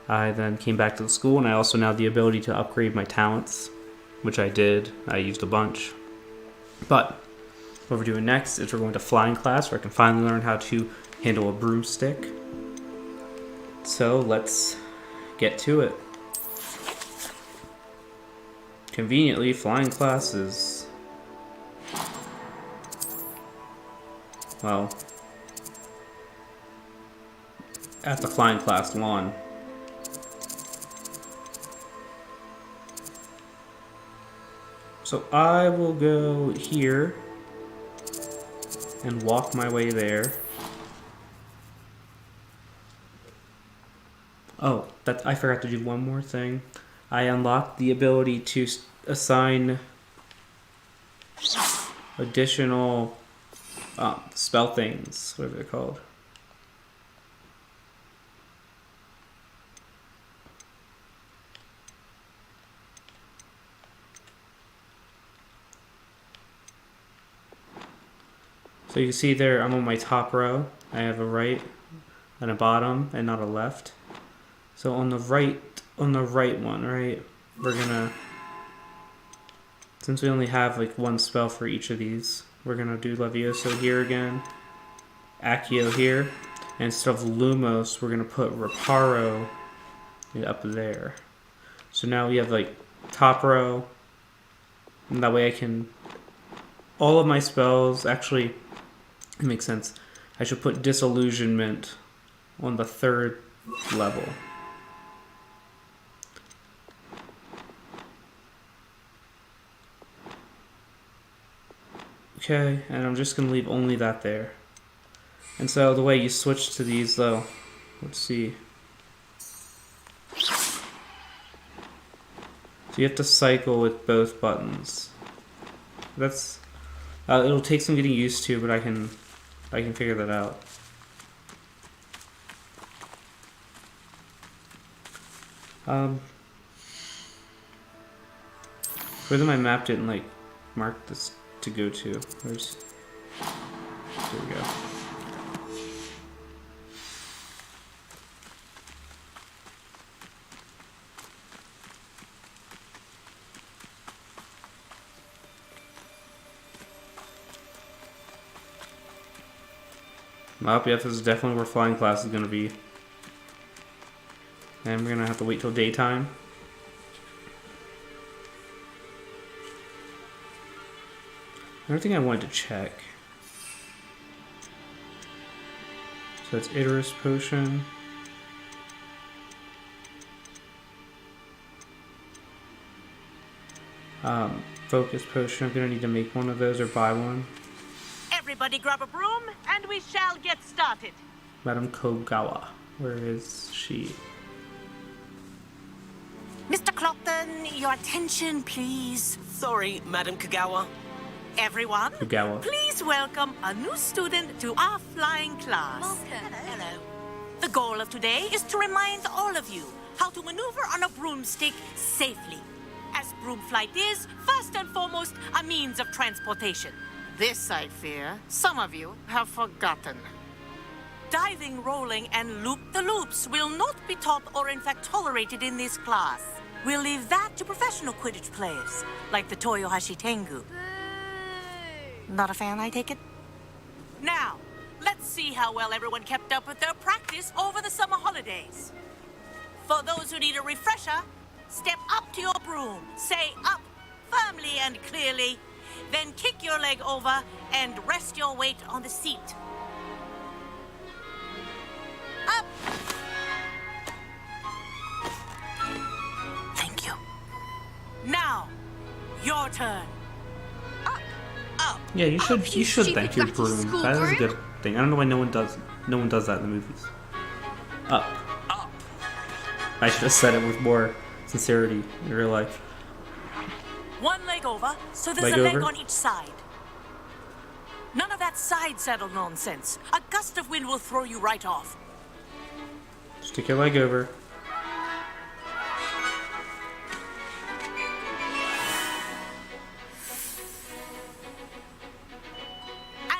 I then came back to the school, and I also now have the ability to upgrade my talents, which I did. I used a bunch. But what we're doing next is we're going to flying class, where I can finally learn how to handle a broomstick. So let's get to it. Conveniently, flying class is, well, at the flying class lawn. So I will go here and walk my way there. Oh, I forgot to do one more thing. I unlocked the ability to assign additional spell things. What are they called? So you can see there, I'm on my top row. I have a right and a bottom and not a left. So on the right one, right, we're gonna, since we only have like one spell for each of these, we're gonna do Levioso here again, Accio here, and instead of Lumos, we're gonna put Reparo up there. So now we have like top row, and that way I can, all of my spells, actually, it makes sense. I should put Disillusionment on the 3rd level. Okay, and I'm just going to leave only that there. And so the way you switch to these though, let's see. So you have to cycle with both buttons. That's, it'll take some getting used to, but I can figure that out. Whether my map didn't like mark this to go to. There we go. Well, yep, this is definitely where flying class is going to be. And we're going to have to wait till daytime. Another thing I wanted to check. So it's Icarus Potion. Focus Potion. I'm going to need to make one of those or buy one. Everybody grab a broom and we shall get started. Madam Kogawa. Where is she? Mr. Clopton, your attention, please. Sorry, Madam Kagawa. Everyone, Kogawa. Please welcome a new student to our flying class. Welcome. Hello. The goal of today is to remind all of you how to maneuver on a broomstick safely. As broom flight is, first and foremost, a means of transportation. This, I fear, some of you have forgotten. Diving, rolling, and loop-the-loops will not be taught or in fact tolerated in this class. We'll leave that to professional Quidditch players, like the Toyohashi Tengu. Not a fan, I take it? Now, let's see how well everyone kept up with their practice over the summer holidays. For those who need a refresher, step up to your broom, say up firmly and clearly, then kick your leg over and rest your weight on the seat. Up! Thank you. your turn. Yeah, you should thank your broom. That is a good thing. I don't know why no one does that in the movies. Up. I should have said it with more sincerity in real life. One leg over, so there's Leg a leg over? on each side. None of that side saddle nonsense. A gust of wind will throw you right off. Stick your leg over.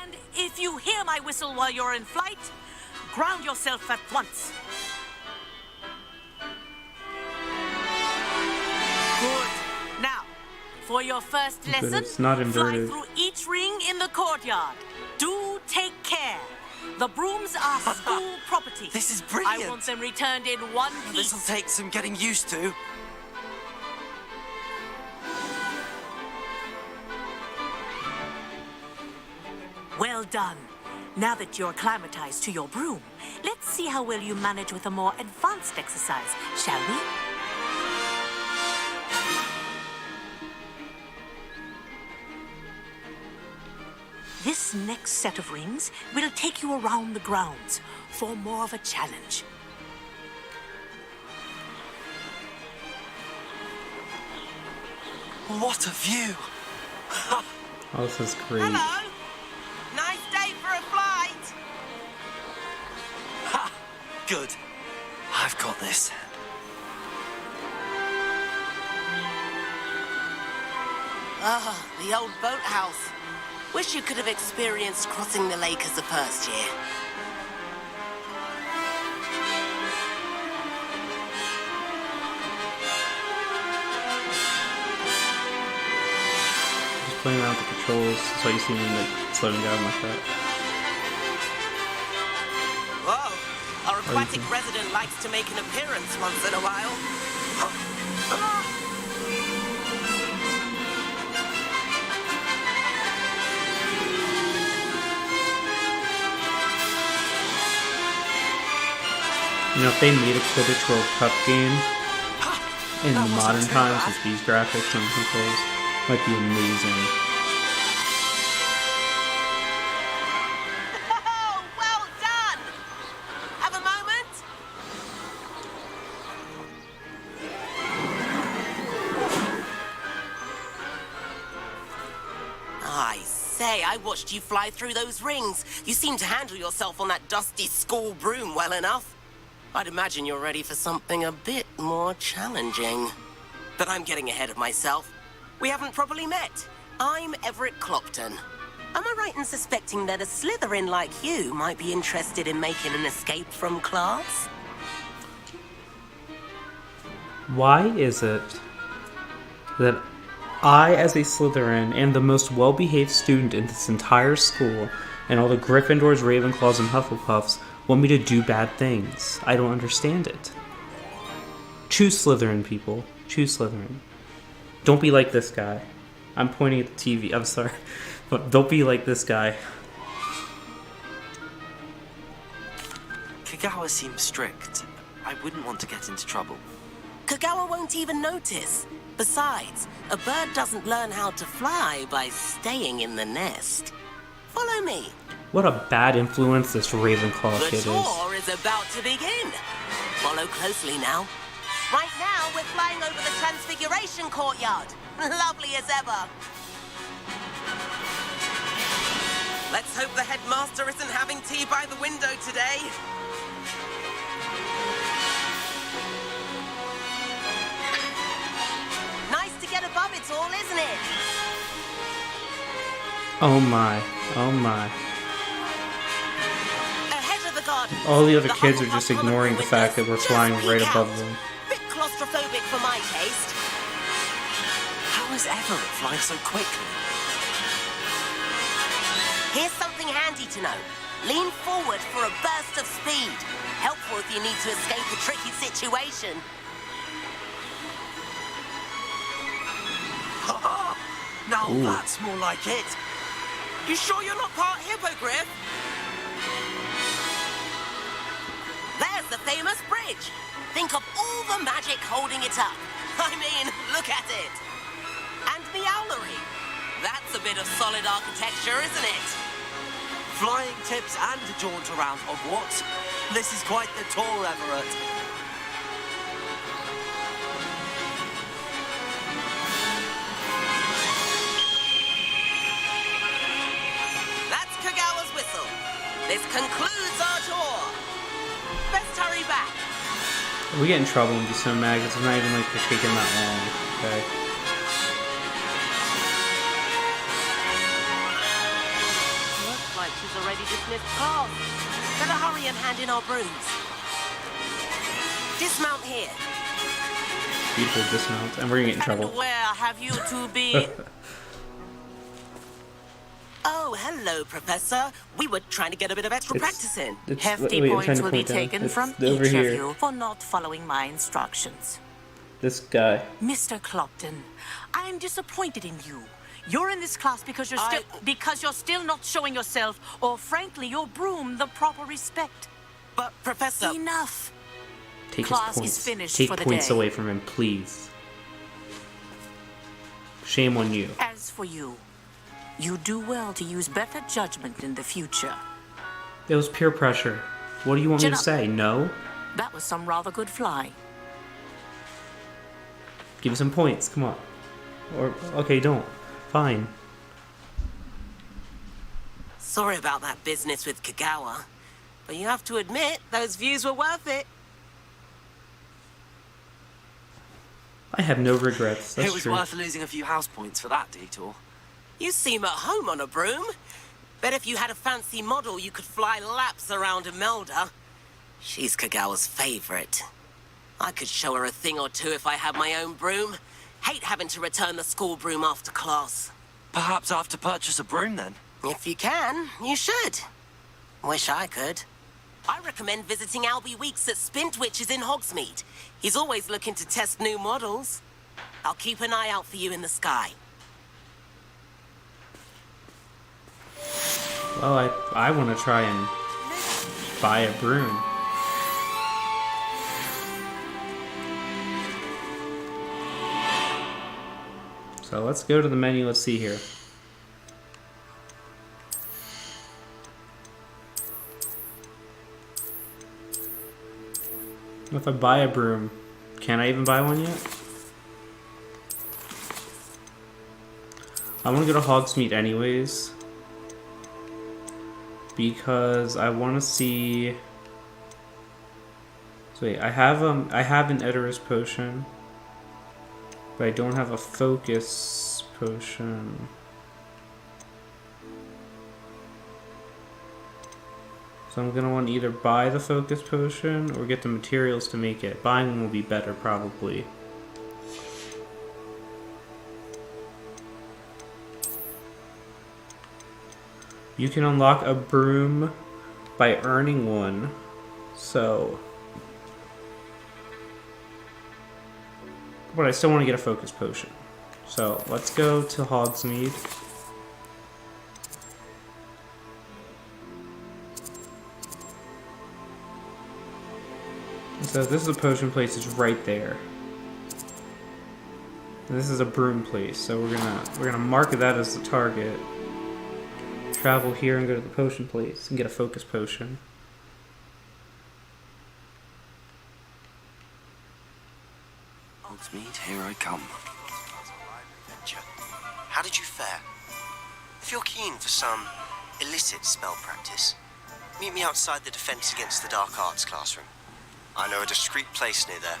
And if you hear my whistle while you're in flight, ground yourself at once. Good. Now, for your first Good, lesson, it's not fly inverted. through each ring in the courtyard. Do take care. The brooms are school property. This is brilliant. I want them returned in one piece. This'll take some getting used to. Well done. Now that you're acclimatized to your broom, let's see how well you manage with a more advanced exercise, shall we? This next set of rings will take you around the grounds for more of a challenge. What a view! Oh, this is great. Hello. Nice day for a flight. Ha! Good. I've got this. Ah, the old boathouse. Wish you could have experienced crossing the lake as a first year. Just playing around with the controls. That's why you see me like slowing down like that. Whoa, our aquatic resident likes to make an appearance once in a while. You know, if they made a Quidditch World Cup game in the modern times with these graphics and controls, might be amazing. Oh, well done! Have a moment? I say, I watched you fly through those rings. You seem to handle yourself on that dusty school broom well enough. I'd imagine you're ready for something a bit more challenging. But I'm getting ahead of myself. We haven't properly met. I'm Everett Clopton. Am I right in suspecting that a Slytherin like you might be interested in making an escape from class? Why is it that I, as a Slytherin, am the most well-behaved student in this entire school, and all the Gryffindors, Ravenclaws, and Hufflepuffs want me to do bad things? I don't understand it. Choose Slytherin, people. Choose Slytherin. Don't be like this guy. I'm pointing at the TV. I'm sorry. But don't be like this guy. Kagawa seems strict. I wouldn't want to get into trouble. Kagawa won't even notice. Besides, a bird doesn't learn how to fly by staying in the nest. Follow me. What a bad influence this Ravenclaw The kid is. tour is about to begin. Follow closely now. Right now, we're flying over the Transfiguration Courtyard. Lovely as ever. Let's hope the headmaster isn't having tea by the window today. Nice to get above it all, isn't it? Oh my. Oh my. Ahead of the garden. All the other kids are just ignoring the fact that we're flying right above them. Bit claustrophobic for my taste. How is Everett flying so quickly? Here's something handy to know. Lean forward for a burst of speed. Helpful if you need to escape a tricky situation. Now Ooh. that's more like it. You sure you're not part hippogriff? There's the famous bridge. Think of all the magic holding it up. I mean, look at it. And the owlery. That's a bit of solid architecture, isn't it? Flying tips and a jaunt around Hogwarts. This is quite the tour, Everett. That's Kagawa's whistle. This concludes our tour. Best hurry back. We get in trouble and be so mad because it's not even like they're taking that long. Okay. Looks like she's already dismissed class. Better hurry and hand in our brooms. Dismount here. Beautiful dismount, and we're gonna get in trouble. And where have you two been? Oh, hello, Professor. We were trying to get a bit of extra practice in. Hefty points will be taken from each of you for not following my instructions. This guy. Mr. Clopton, I am disappointed in you. You're in this class because you're still not showing yourself, or frankly, your broom, the proper respect. But, Professor... Enough. Take Class his points. is finished Take for the points day. away from him, please. Shame on you. As for you, you do well to use better judgment in the future. It was peer pressure. What do you want me to say? No? That was some rather good flying. Give me some points. Come on. Or, okay, don't. Fine. Sorry about that business with Kagawa. But you have to admit, those views were worth it. I have no regrets. That's It was true. worth losing a few house points for that detour. You seem at home on a broom. Bet if you had a fancy model, you could fly laps around Imelda. She's Kagawa's favorite. I could show her a thing or two if I had my own broom. Hate having to return the school broom after class. Perhaps I have to purchase a broom then? If you can, you should. Wish I could. I recommend visiting Albie Weeks at Spintwitches in Hogsmeade. He's always looking to test new models. I'll keep an eye out for you in the sky. Well, I want to try and buy a broom. So let's go to the menu. Let's see here. If I buy a broom, can I even buy one yet? I want to go to Hogsmeade anyways, because I want to see. So wait, I have an Edoras potion, but I don't have a focus potion. So I'm gonna want to either buy the focus potion or get the materials to make it. Buying one will be better, probably. You can unlock a broom by earning one. So, but I still want to get a focus potion. So let's go to Hogsmeade. So this is a potion place, it's right there. And this is a broom place, so we're gonna mark that as the target. Travel here and go to the potion place and get a focus potion. Hogsmeade, here I come. How did you fare? If you're keen for some illicit spell practice, meet me outside the Defense Against the Dark Arts classroom. I know a discreet place near there.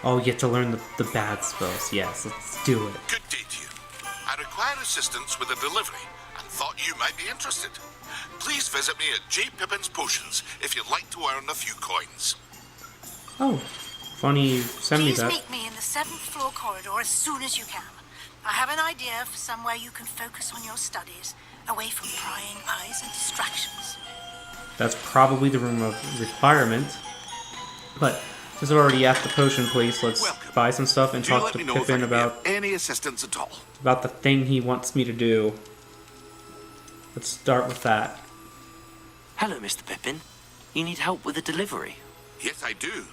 Oh, you get to learn the bad spells. Yes, let's do it. Good day to you. I require assistance with a delivery and thought you might be interested. Please visit me at J. Pippin's Potions if you'd like to earn a few coins. Oh, funny you send me Please that. meet me in the 7th floor corridor as soon as you can. I have an idea for somewhere you can focus on your studies, away from prying eyes and distractions. That's probably the room of requirement. But since we're already at the potion place, let's buy some stuff and talk to Pippin about any assistance at all. About the thing he wants me to do. Let's start with that. Hello, Mr. Pippin. You need help with a delivery? Yes, I do.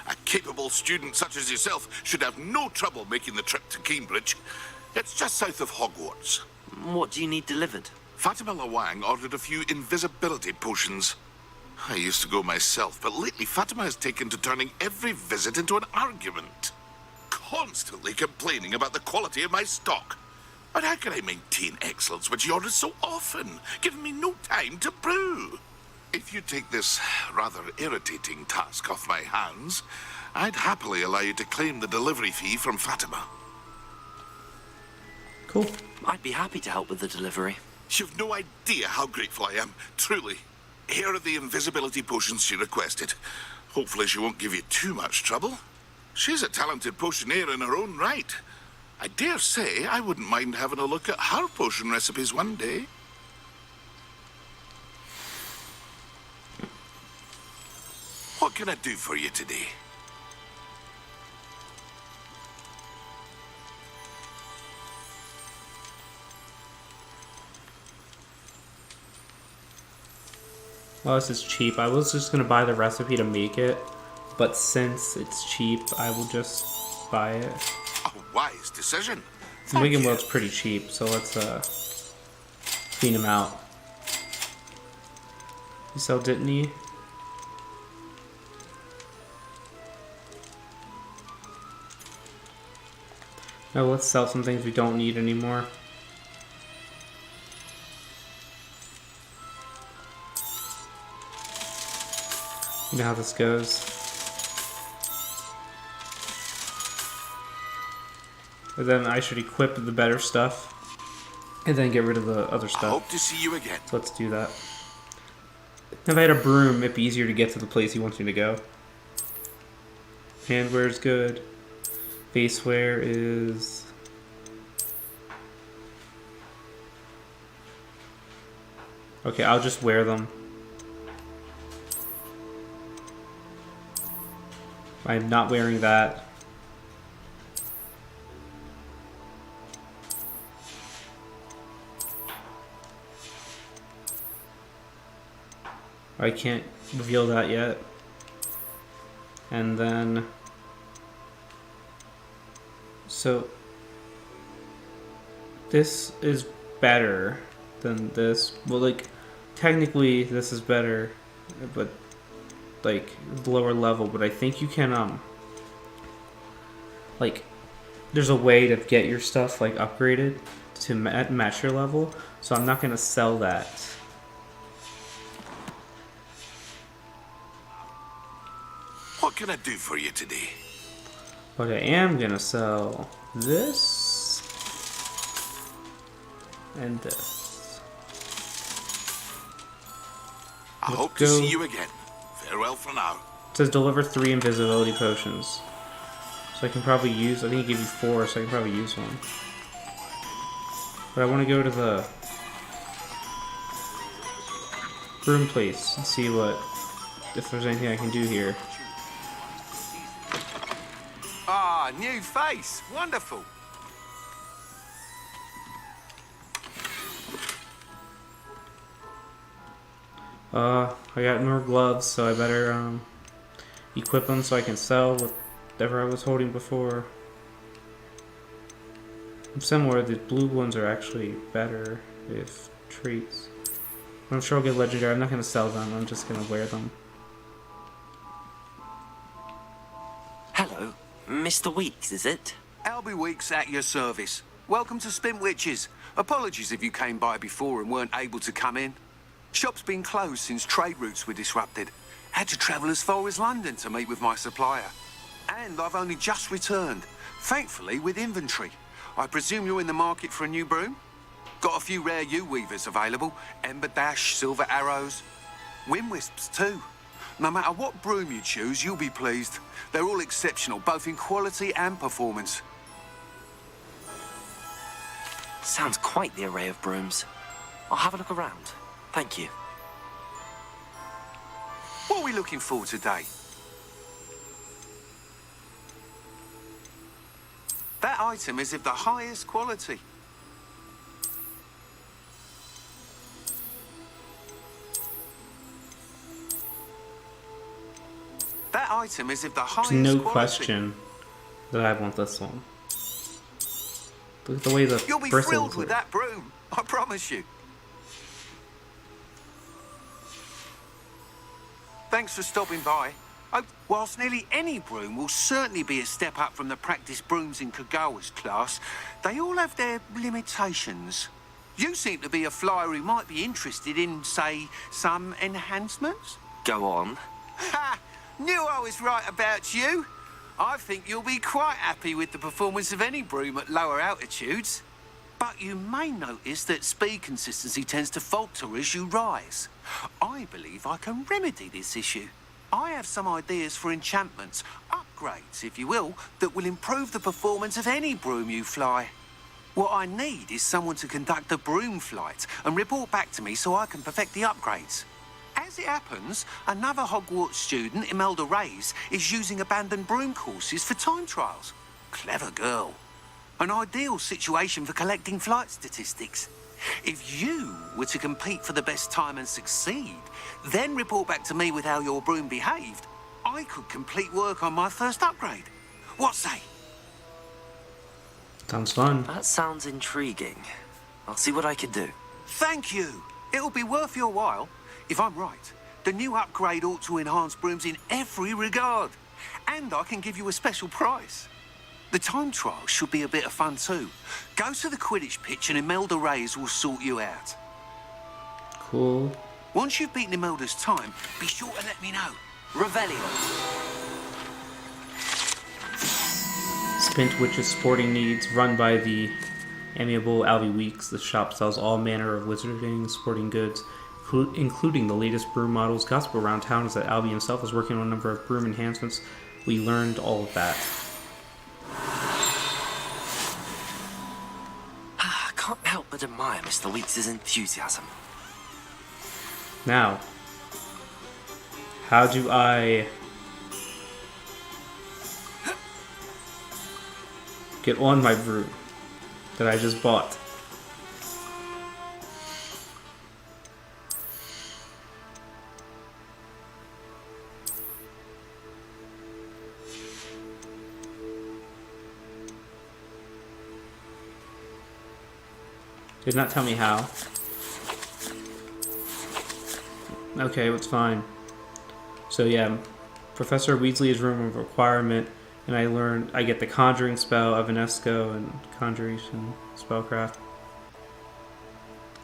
A capable student such as yourself should have no trouble making the trip to Cambridge. It's just south of Hogwarts. What do you need delivered? Fatima Lawang ordered a few invisibility potions. I used to go myself, but lately Fatima has taken to turning every visit into an argument. Constantly complaining about the quality of my stock. But how can I maintain excellence when she orders so often, giving me no time to brew? If you take this rather irritating task off my hands, I'd happily allow you to claim the delivery fee from Fatima. Cool. I'd be happy to help with the delivery. You've no idea how grateful I am, truly. Here are the invisibility potions she requested. Hopefully she won't give you too much trouble. She's a talented potioneer in her own right. I dare say I wouldn't mind having a look at her potion recipes one day. What can I do for you today? Well, this is cheap. I was just gonna buy the recipe to make it, but since it's cheap, I will just buy it. A wise decision. Wigan World's pretty cheap, so let's clean him out. You sell Dittany? No, let's sell some things we don't need anymore. You know how this goes. And then I should equip the better stuff, and then get rid of the other stuff. I hope to see you again. So let's do that. If I had a broom, it'd be easier to get to the place he wants me to go. Handwear's good. Facewear is... Okay, I'll just wear them. I'm not wearing that. I can't reveal that yet. And then... So... This is better than this. Well, like, technically this is better, but... like lower level, but I think you can like there's a way to get your stuff like upgraded to match your level, so I'm not gonna sell that. What can I do for you today? But I am gonna sell this and this. I hope to see you again. Farewell for now. It says deliver 3 invisibility potions. So I can probably use, I think it gave you 4, so I can probably use one. But I want to go to the broom place and see what, if there's anything I can do here. Ah, new face. Wonderful. I got more gloves, so I better equip them so I can sell whatever I was holding before. I'm similar, the blue ones are actually better if traits. I'm sure I'll get legendary. I'm not going to sell them, I'm just going to wear them. Hello, Mr. Weeks, is it? Albie Weeks at your service. Welcome to Spintwitches. Apologies if you came by before and weren't able to come in. Shop's been closed since trade routes were disrupted. Had to travel as far as London to meet with my supplier. And I've only just returned, thankfully with inventory. I presume you're in the market for a new broom? Got a few rare U-weavers available. Ember Dash, Silver Arrows. Wind Wisps too. No matter what broom you choose, you'll be pleased. They're all exceptional, both in quality and performance. Sounds quite the array of brooms. I'll have a look around. Thank you. What are we looking for today? That item is of the highest quality. That item is of the highest There's no quality. question that I want this one. Look at the way the You'll be bristles thrilled with are. that broom, I promise you. Thanks for stopping by. Whilst nearly any broom will certainly be a step up from the practice brooms in Kagawa's class, they all have their limitations. You seem to be a flyer who might be interested in, say, some enhancements? Go on. Ha! Knew I was right about you. I think you'll be quite happy with the performance of any broom at lower altitudes. But you may notice that speed consistency tends to falter as you rise. I believe I can remedy this issue. I have some ideas for enchantments, upgrades, if you will, that will improve the performance of any broom you fly. What I need is someone to conduct a broom flight and report back to me so I can perfect the upgrades. As it happens, another Hogwarts student, Imelda Reyes, is using abandoned broom courses for time trials. Clever girl. An ideal situation for collecting flight statistics. If you were to compete for the best time and succeed, then report back to me with how your broom behaved, I could complete work on my first upgrade. What say? Sounds fun. That sounds intriguing. I'll see what I can do. Thank you. It'll be worth your while. If I'm right, the new upgrade ought to enhance brooms in every regard. And I can give you a special price. The time trial should be a bit of fun too. Go to the Quidditch pitch and Imelda Reyes will sort you out. Cool. Once you've beaten Imelda's time, be sure to let me know. Revelio. Spintwitch's Sporting Needs, run by the amiable Albie Weeks. The shop sells all manner of wizarding sporting goods, including the latest broom models. Gossip around town is that Albie himself is working on a number of broom enhancements. We learned all of that. I can't help but admire Mr. Weeks' enthusiasm. Now, how do I get on my broom that I just bought? Did not tell me how. Okay, it's fine. So yeah, Professor Weasley's room of requirement, and I get the conjuring spell, Evanesco, and conjuration spellcraft.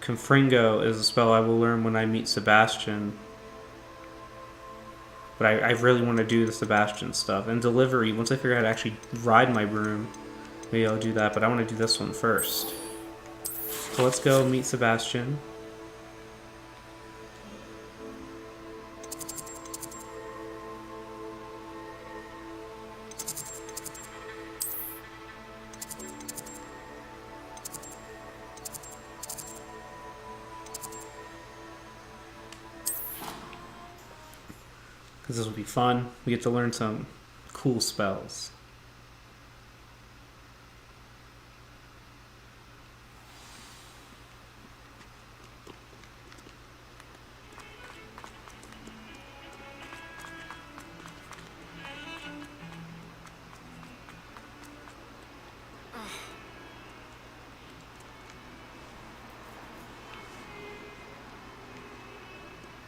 Confringo is a spell I will learn when I meet Sebastian. But I really want to do the Sebastian stuff. And delivery, once I figure out how to actually ride my broom, maybe I'll do that, but I want to do this one first. So let's go meet Sebastian. Because this will be fun. We get to learn some cool spells.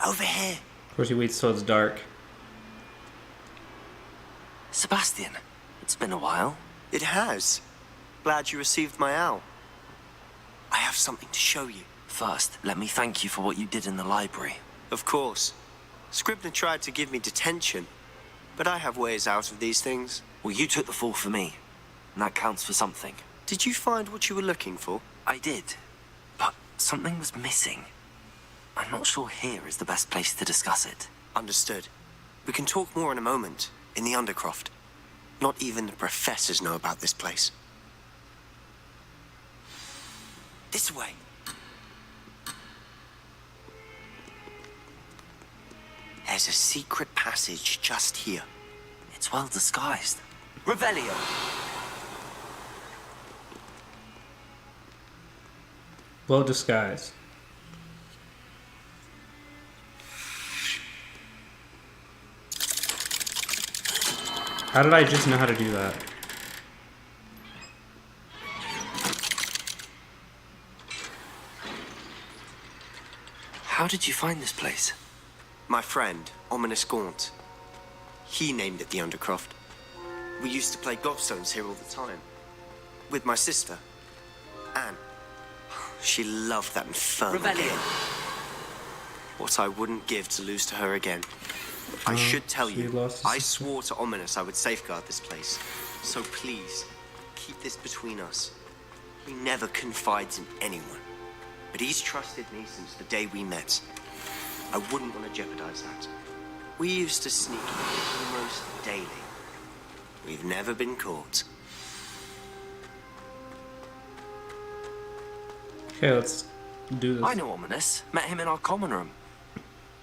Over here. Of course, he waits till it's dark. Sebastian, it's been a while. It has. Glad you received my owl. I have something to show you. First, let me thank you for what you did in the library. Of course. Scribner tried to give me detention, but I have ways out of these things. Well, you took the fall for me, and that counts for something. Did you find what you were looking for? I did, but something was missing. I'm not sure here is the best place to discuss it. Understood. We can talk more in a moment, in the Undercroft. Not even the professors know about this place. This way. There's a secret passage just here. It's well disguised. Revelio. Well disguised. How did I just know how to do that? How did you find this place? My friend, Ominous Gaunt. He named it the Undercroft. We used to play gobstones here all the time. With my sister, Anne. She loved that infernal Rebellion. game. What I wouldn't give to lose to her again. I should tell you, I swore to Ominous I would safeguard this place. So please, keep this between us. He never confides in anyone. But he's trusted me since the day we met. I wouldn't want to jeopardize that. We used to sneak in almost daily. We've never been caught. Okay, let's do this. I know Ominous. Met him in our common room.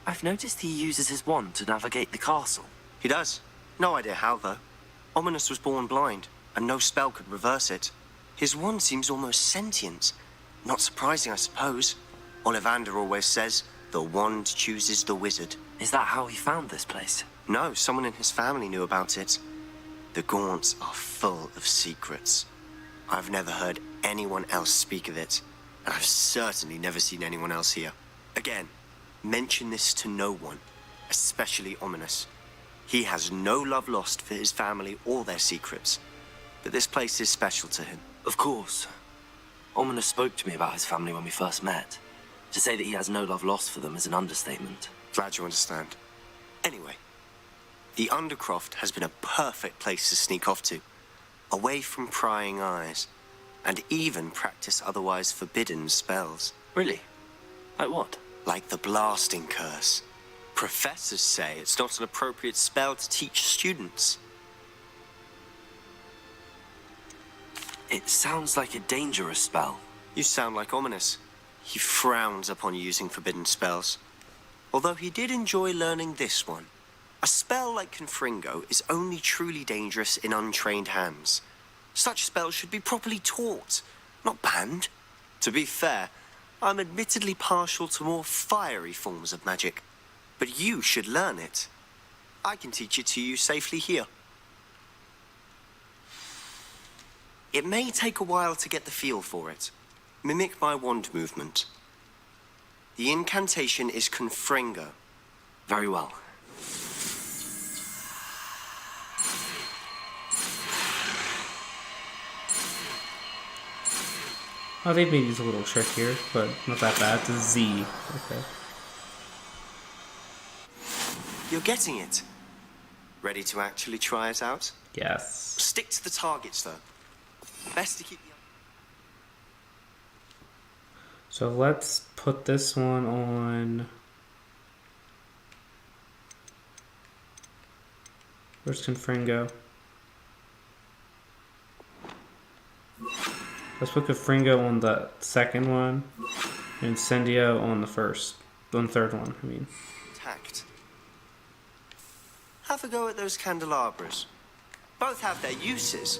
I've noticed he uses his wand to navigate the castle. He does. No idea how, though. Ominous was born blind, and no spell could reverse it. His wand seems almost sentient. Not surprising, I suppose. Ollivander always says, the wand chooses the wizard. Is that how he found this place? No, someone in his family knew about it. The Gaunts are full of secrets. I've never heard anyone else speak of it, and I've certainly never seen anyone else here. Again, mention this to no one, especially Ominous. He has no love lost for his family or their secrets, but this place is special to him. Of course. Ominous spoke to me about his family when we first met. To say that he has no love lost for them is an understatement. Glad you understand. Anyway, the Undercroft has been a perfect place to sneak off to, away from prying eyes, and even practice otherwise forbidden spells. Really? Like what? Like the blasting curse. Professors say it's not an appropriate spell to teach students. It sounds like a dangerous spell. You sound like Ominous. He frowns upon using forbidden spells. Although he did enjoy learning this one. A spell like Confringo is only truly dangerous in untrained hands. Such spells should be properly taught, not banned. To be fair, I'm admittedly partial to more fiery forms of magic. But you should learn it. I can teach it to you safely here. It may take a while to get the feel for it. Mimic my wand movement. The incantation is Confringo. Very well. Oh, they may use a little trick here, but not that bad. It's a Z. Okay. You're getting it. Ready to actually try it out? Yes. Stick to the targets, though. Best to keep the... So let's put this one on... Where's Confringo? Let's put Confringo on the second one, and Incendio on the third one, I mean. Tact. Have a go at those candelabras. Both have their uses,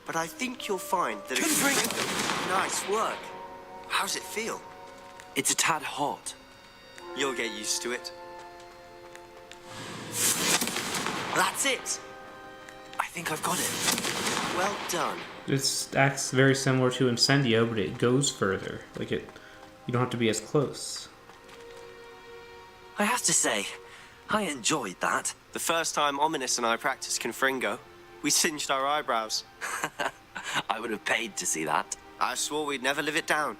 but I think you'll find that Confringo... Nice work. How's it feel? It's a tad hot. You'll get used to it. That's it. I think I've got it. Well done. It acts very similar to Incendio, but it goes further. Like you don't have to be as close. I have to say, I enjoyed that. The first time Ominous and I practiced Confringo, we singed our eyebrows. I would have paid to see that. I swore we'd never live it down.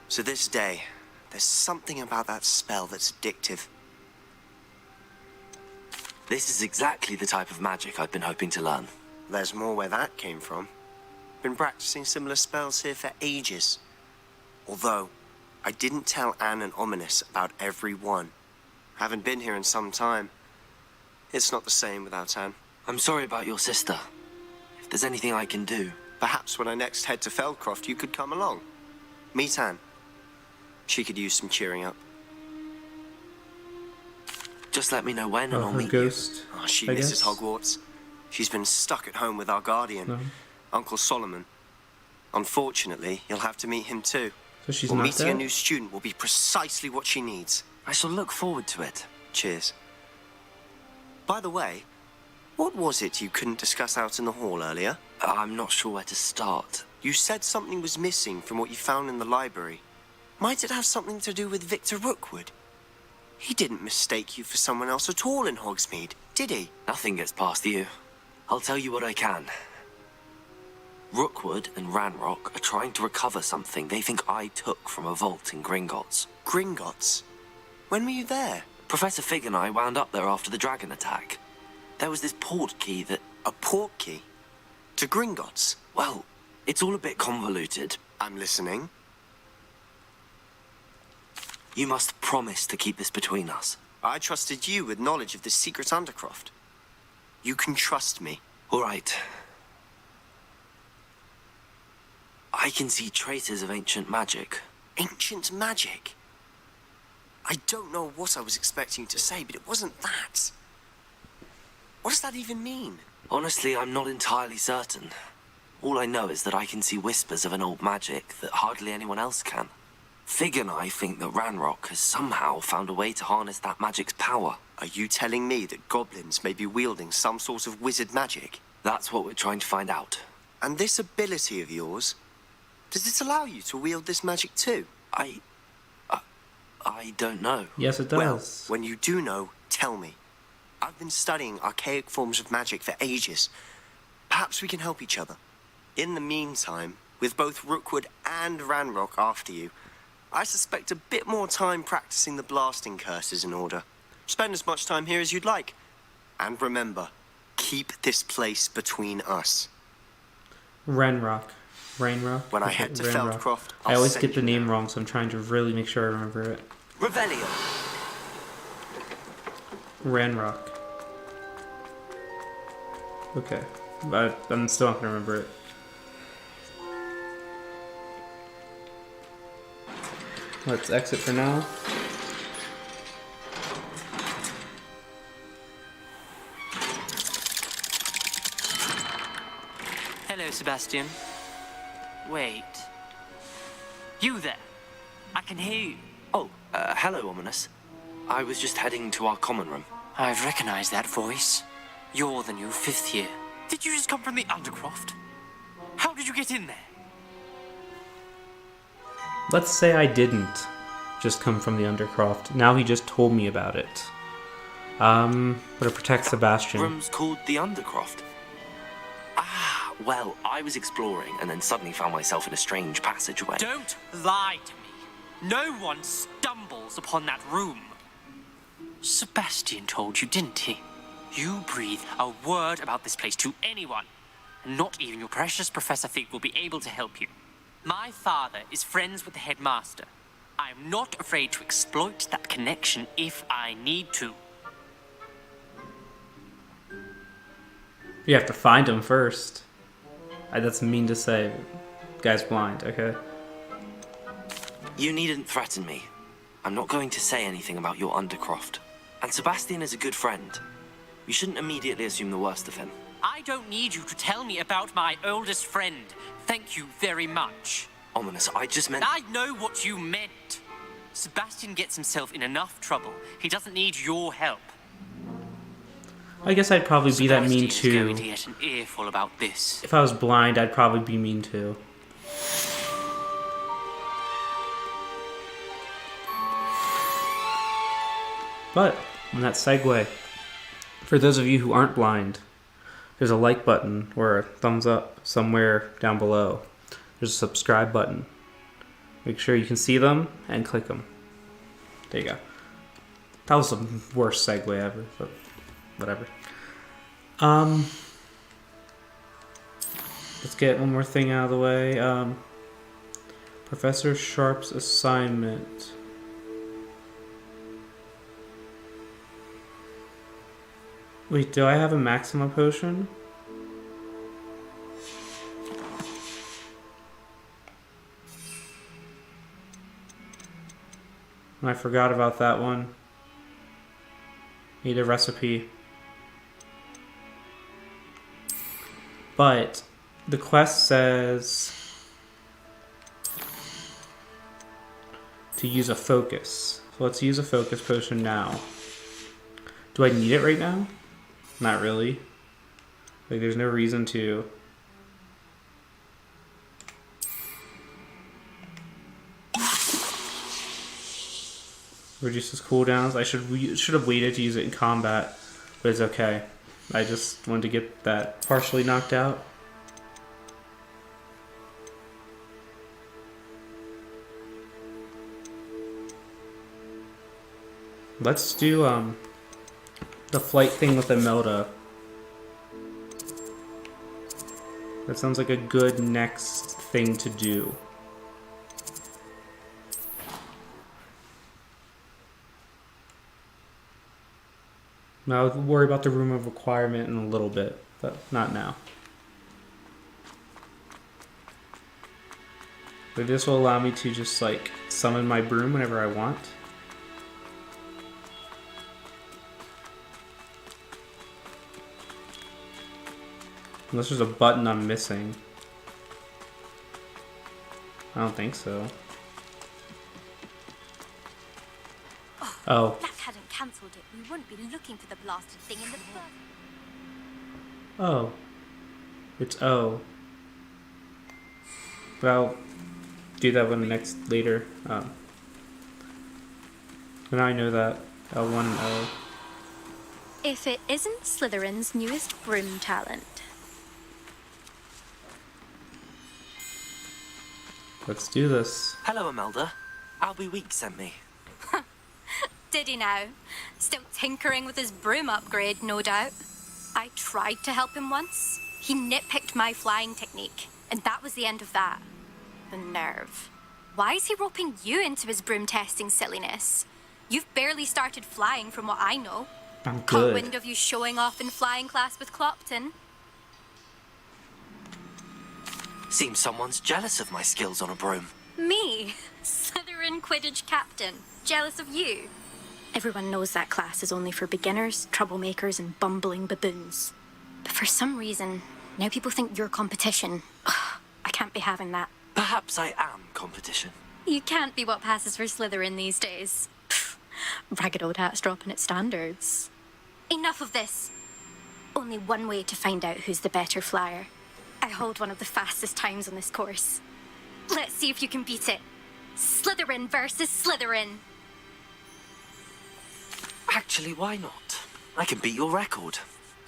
To this day, there's something about that spell that's addictive. This is exactly the type of magic I've been hoping to learn. There's more where that came from. Been practicing similar spells here for ages. Although, I didn't tell Anne and Ominous about every one. Haven't been here in some time. It's not the same without Anne. I'm sorry about your sister. If there's anything I can do... Perhaps when I next head to Feldcroft, you could come along. Meet Anne. She could use some cheering up. Just let me know when and I'll meet ghost, you. Oh, she misses Hogwarts. She's been stuck at home with our guardian, Uncle Solomon. Unfortunately, you'll have to meet him too. So she's not not meeting dead? a new student will be precisely what she needs. I shall look forward to it. Cheers. By the way, what was it you couldn't discuss out in the hall earlier? I'm not sure where to start. You said something was missing from what you found in the library. Might it have something to do with Victor Rookwood? He didn't mistake you for someone else at all in Hogsmeade, did he? Nothing gets past you. I'll tell you what I can. Rookwood and Ranrock are trying to recover something they think I took from a vault in Gringotts. Gringotts? When were you there? Professor Fig and I wound up there after the dragon attack. There was this port key that... A port key? To Gringotts? Well, it's all a bit convoluted. I'm listening. You must promise to keep this between us. I trusted you with knowledge of this secret undercroft. You can trust me. All right. I can see traces of ancient magic. Ancient magic? I don't know what I was expecting you to say, but it wasn't that. What does that even mean? Honestly, I'm not entirely certain. All I know is that I can see whispers of an old magic that hardly anyone else can. Fig and I think that Ranrock has somehow found a way to harness that magic's power. Are you telling me that goblins may be wielding some sort of wizard magic? That's what we're trying to find out. And this ability of yours, does it allow you to wield this magic too? I don't know. Yes, it does. Well, when you do know, tell me. I've been studying archaic forms of magic for ages. Perhaps we can help each other. In the meantime, with both Rookwood and Ranrock after you, I suspect a bit more time practicing the blasting curse is in order. Spend as much time here as you'd like. And remember, keep this place between us. Ranrock. Rainrock? When I head to Ranrock. Feldcroft, I always get the name wrong, so I'm trying to really make sure I remember it. Revelio. Ranrock. Okay. But I'm still not gonna remember it. Let's exit for now. Hello, Sebastian. Wait. You there? I can hear you. Oh, hello, Ominous. I was just heading to our common room. I've recognized that voice. You're the new 5th year. Did you just come from the Undercroft? How did you get in there? Let's say I didn't just come from the Undercroft. Now he just told me about it. But it protects Sebastian. Room's called the Undercroft. Ah, well, I was exploring and then suddenly found myself in a strange passageway. Don't lie to me. No one stumbles upon that room. Sebastian told you, didn't he? You breathe a word about this place to anyone, and not even your precious Professor Fig will be able to help you. My father is friends with the headmaster. I'm not afraid to exploit that connection if I need to. You have to find him first. That's mean to say. Guy's blind, okay? You needn't threaten me. I'm not going to say anything about your Undercroft. And Sebastian is a good friend. You shouldn't immediately assume the worst of him. I don't need you to tell me about my oldest friend. Thank you very much. Ominous, I just meant... I know what you meant. Sebastian gets himself in enough trouble. He doesn't need your help. I guess I'd probably be that mean Sebastian's too. going to get an earful about this. If I was blind, I'd probably be mean too. But, on that segue, for those of you who aren't blind, there's a like button or a thumbs up somewhere down below. There's a subscribe button. Make sure you can see them and click them. There you go. That was the worst segue ever, but whatever. Let's get one more thing out of the way. Professor Sharp's assignment. Wait, do I have a Maxima potion? I forgot about that one. Need a recipe. But the quest says to use a focus. So let's use a focus potion now. Do I need it right now? Not really. Like, there's no reason to. Reduces cooldowns. I should have waited to use it in combat, but it's okay. I just wanted to get that partially knocked out. Let's do the flight thing with Imelda. That sounds like a good next thing to do. Now I'll worry about the room of requirement in a little bit, but not now. But this will allow me to just like summon my broom whenever I want. Unless there's a button I'm missing. I don't think so. Oh. Black hadn't cancelled it. We wouldn't be looking for the blasted thing in the first. Oh. It's O. But I'll do that one later. But now I know that. L1 and O. If it isn't Slytherin's newest broom talent. Let's do this. Hello, Imelda. Albie Week sent me. Did he now? Still tinkering with his broom upgrade, no doubt. I tried to help him once. He nitpicked my flying technique, and that was the end of that. The nerve. Why is he roping you into his broom testing silliness? You've barely started flying from what I know. I'm Caught good. wind of you showing off in flying class with Clopton. Seems someone's jealous of my skills on a broom. Me, Slytherin Quidditch captain, jealous of you. Everyone knows that class is only for beginners, troublemakers, and bumbling baboons. But for some reason, now people think you're competition. Ugh, I can't be having that. Perhaps I am competition. You can't be what passes for Slytherin these days. Pfft, ragged old hat's dropping its standards. Enough of this. Only one way to find out who's the better flyer. I hold one of the fastest times on this course. Let's see if you can beat it. Slytherin versus Slytherin. Actually, why not? I can beat your record.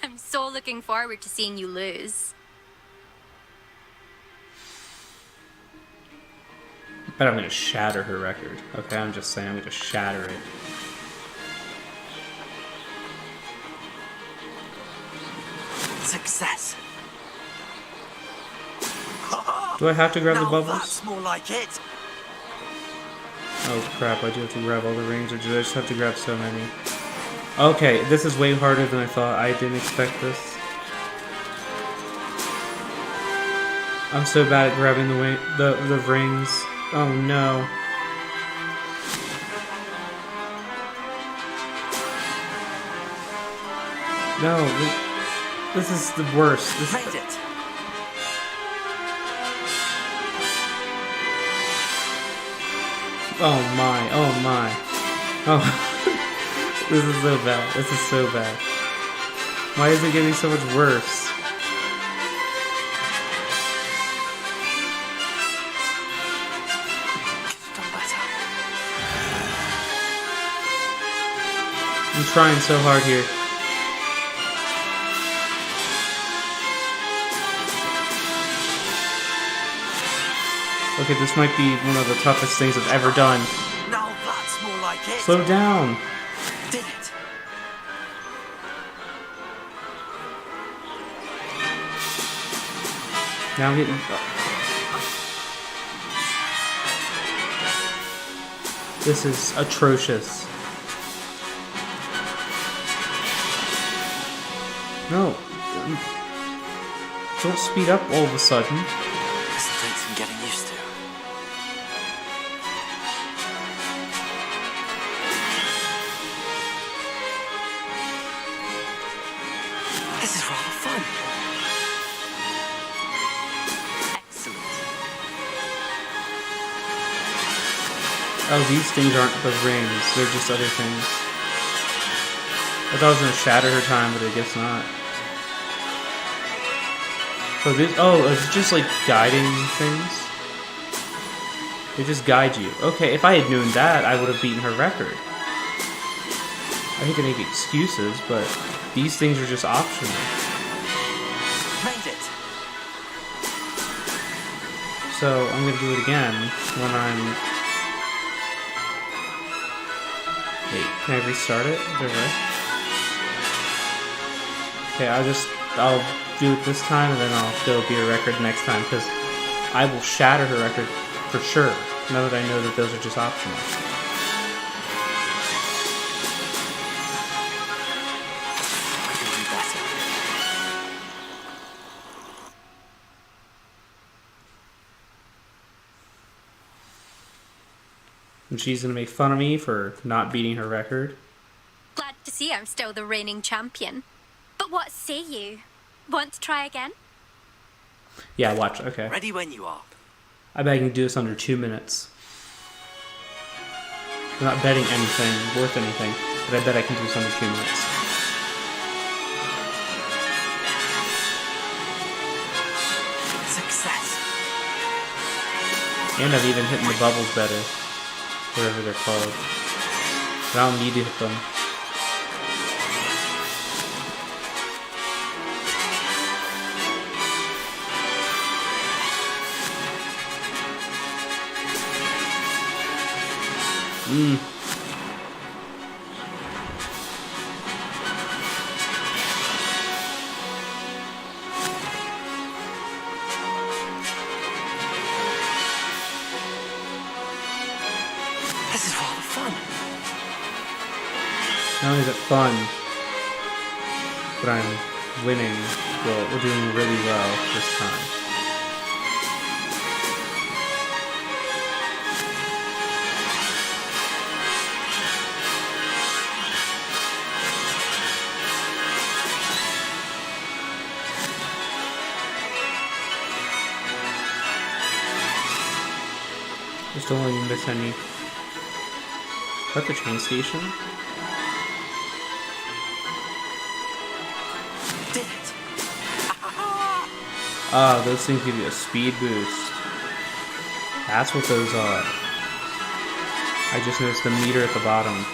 I'm so looking forward to seeing you lose. But I'm gonna shatter her record. Okay, I'm just saying I'm gonna shatter it. Success. Do I have to grab the Now bubbles? That's more like it. Oh crap, I do have to grab all the rings, or do I just have to grab so many? Okay, this is way harder than I thought. I didn't expect this. I'm so bad at grabbing the rings. Oh no. No, this is the worst. This Made it. Oh my, oh my. Oh. This is so bad. This is so bad. Why is it getting so much worse? I'm trying so hard here. Okay, this might be one of the toughest things I've ever done. Now that's more like it. Slow down. Did it. Now I'm getting... This is atrocious. No. Don't speed up all of a sudden. This will take some getting used to. This is rather fun. Excellent. Oh, these things aren't the rings. They're just other things. I thought I was going to shatter her time, but I guess not. So this... Oh, it's just like guiding things? They just guide you. Okay, if I had known that, I would have beaten her record. I hate to make excuses, but these things are just optional. Made it. So I'm gonna do it again when I'm... Wait, can I restart it? Is there a way? Okay, I'll do it this time and then there'll be a record next time, because I will shatter her record for sure, now that I know that those are just optional. And she's gonna make fun of me for not beating her record. Glad to see I'm still the reigning champion. But what say you? Want to try again? Yeah, watch, okay. Ready when you are. I bet I can do this under 2 minutes. I'm not betting anything, worth anything, but I bet I can do this under 2 minutes. Success. And I've even hit the bubbles better. Whatever they're called. But I don't need to hit them. This is rather fun. Not only is it fun, but I'm winning. Well, we're doing really well this time. Just don't let me miss any. Is that the train station? Did it. Ah, those things give you a speed boost. That's what those are. I just noticed the meter at the bottom.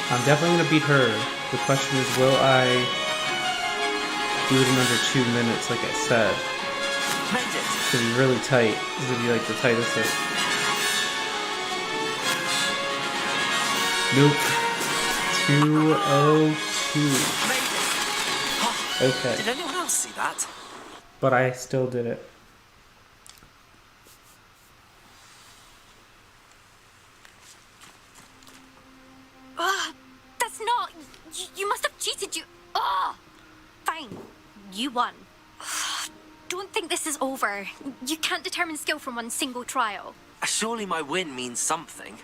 I'm definitely gonna beat her. The question is, will I do it in under 2 minutes, like I said? It's gonna be really tight. This is gonna be like the tightest hit. Nope. 2:02. Okay. Did anyone else see that? But I still did it. That's not... You must have cheated, you... Fine. You won. Don't think this is over. You can't determine skill from one single trial. Surely my win means something.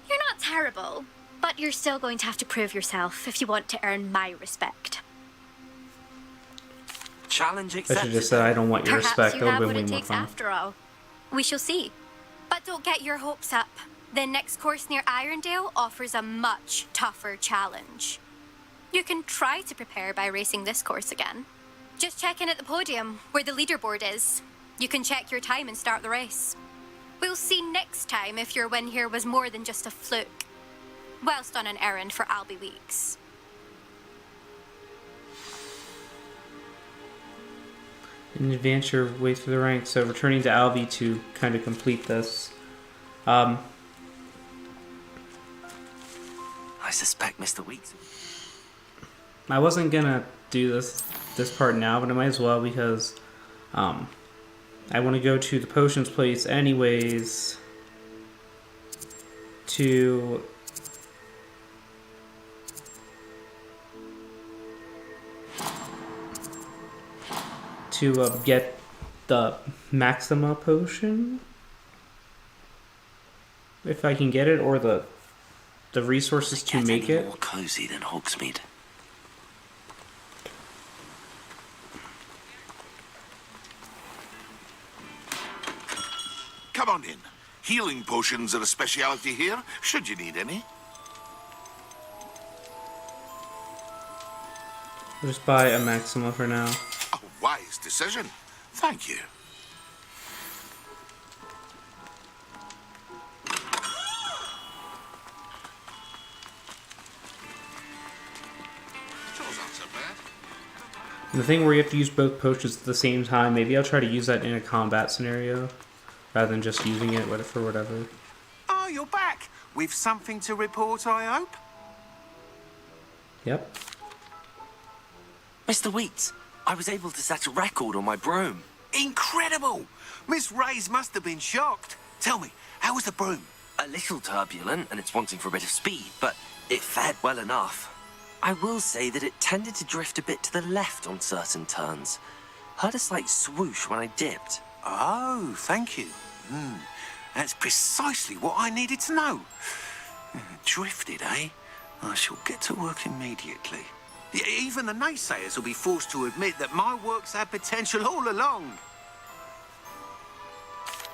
You're not terrible, but you're still going to have to prove yourself if you want to earn my respect. Challenge I accepted. should just said I don't want your Perhaps respect. you That have would what have it been way more takes fun. after all. We shall see. But don't get your hopes up. The next course near Irondale offers a much tougher challenge. You can try to prepare by racing this course again. Just check in at the podium, where the leaderboard is. You can check your time and start the race. We'll see next time if your win here was more than just a fluke. Whilst on an errand for Albie Weeks. And advance your way through the ranks. So returning to Albie to kind of complete this. I suspect Mr. Weeks. I wasn't gonna do this part now, but I might as well because I want to go to the potions place anyways to get the Maxima potion, if I can get it, or the resources to make it. More cozy than Hogsmeade. Come on in. Healing potions are a specialty here, should you need any. I'll just buy a Maxima for now. A wise decision. Thank you. And the thing where you have to use both potions at the same time, maybe I'll try to use that in a combat scenario rather than just using it for whatever. Oh, you're back. With something to report, I hope? Yep. Mr. Wheats, I was able to set a record on my broom. Incredible! Miss Reyes must have been shocked. Tell me, how was the broom? A little turbulent, and it's wanting for a bit of speed, but it fared well enough. I will say that it tended to drift a bit to the left on certain turns. Heard a slight swoosh when I dipped. Oh, thank you. That's precisely what I needed to know. Drifted, eh? I shall get to work immediately. Even the naysayers will be forced to admit that my work's had potential all along.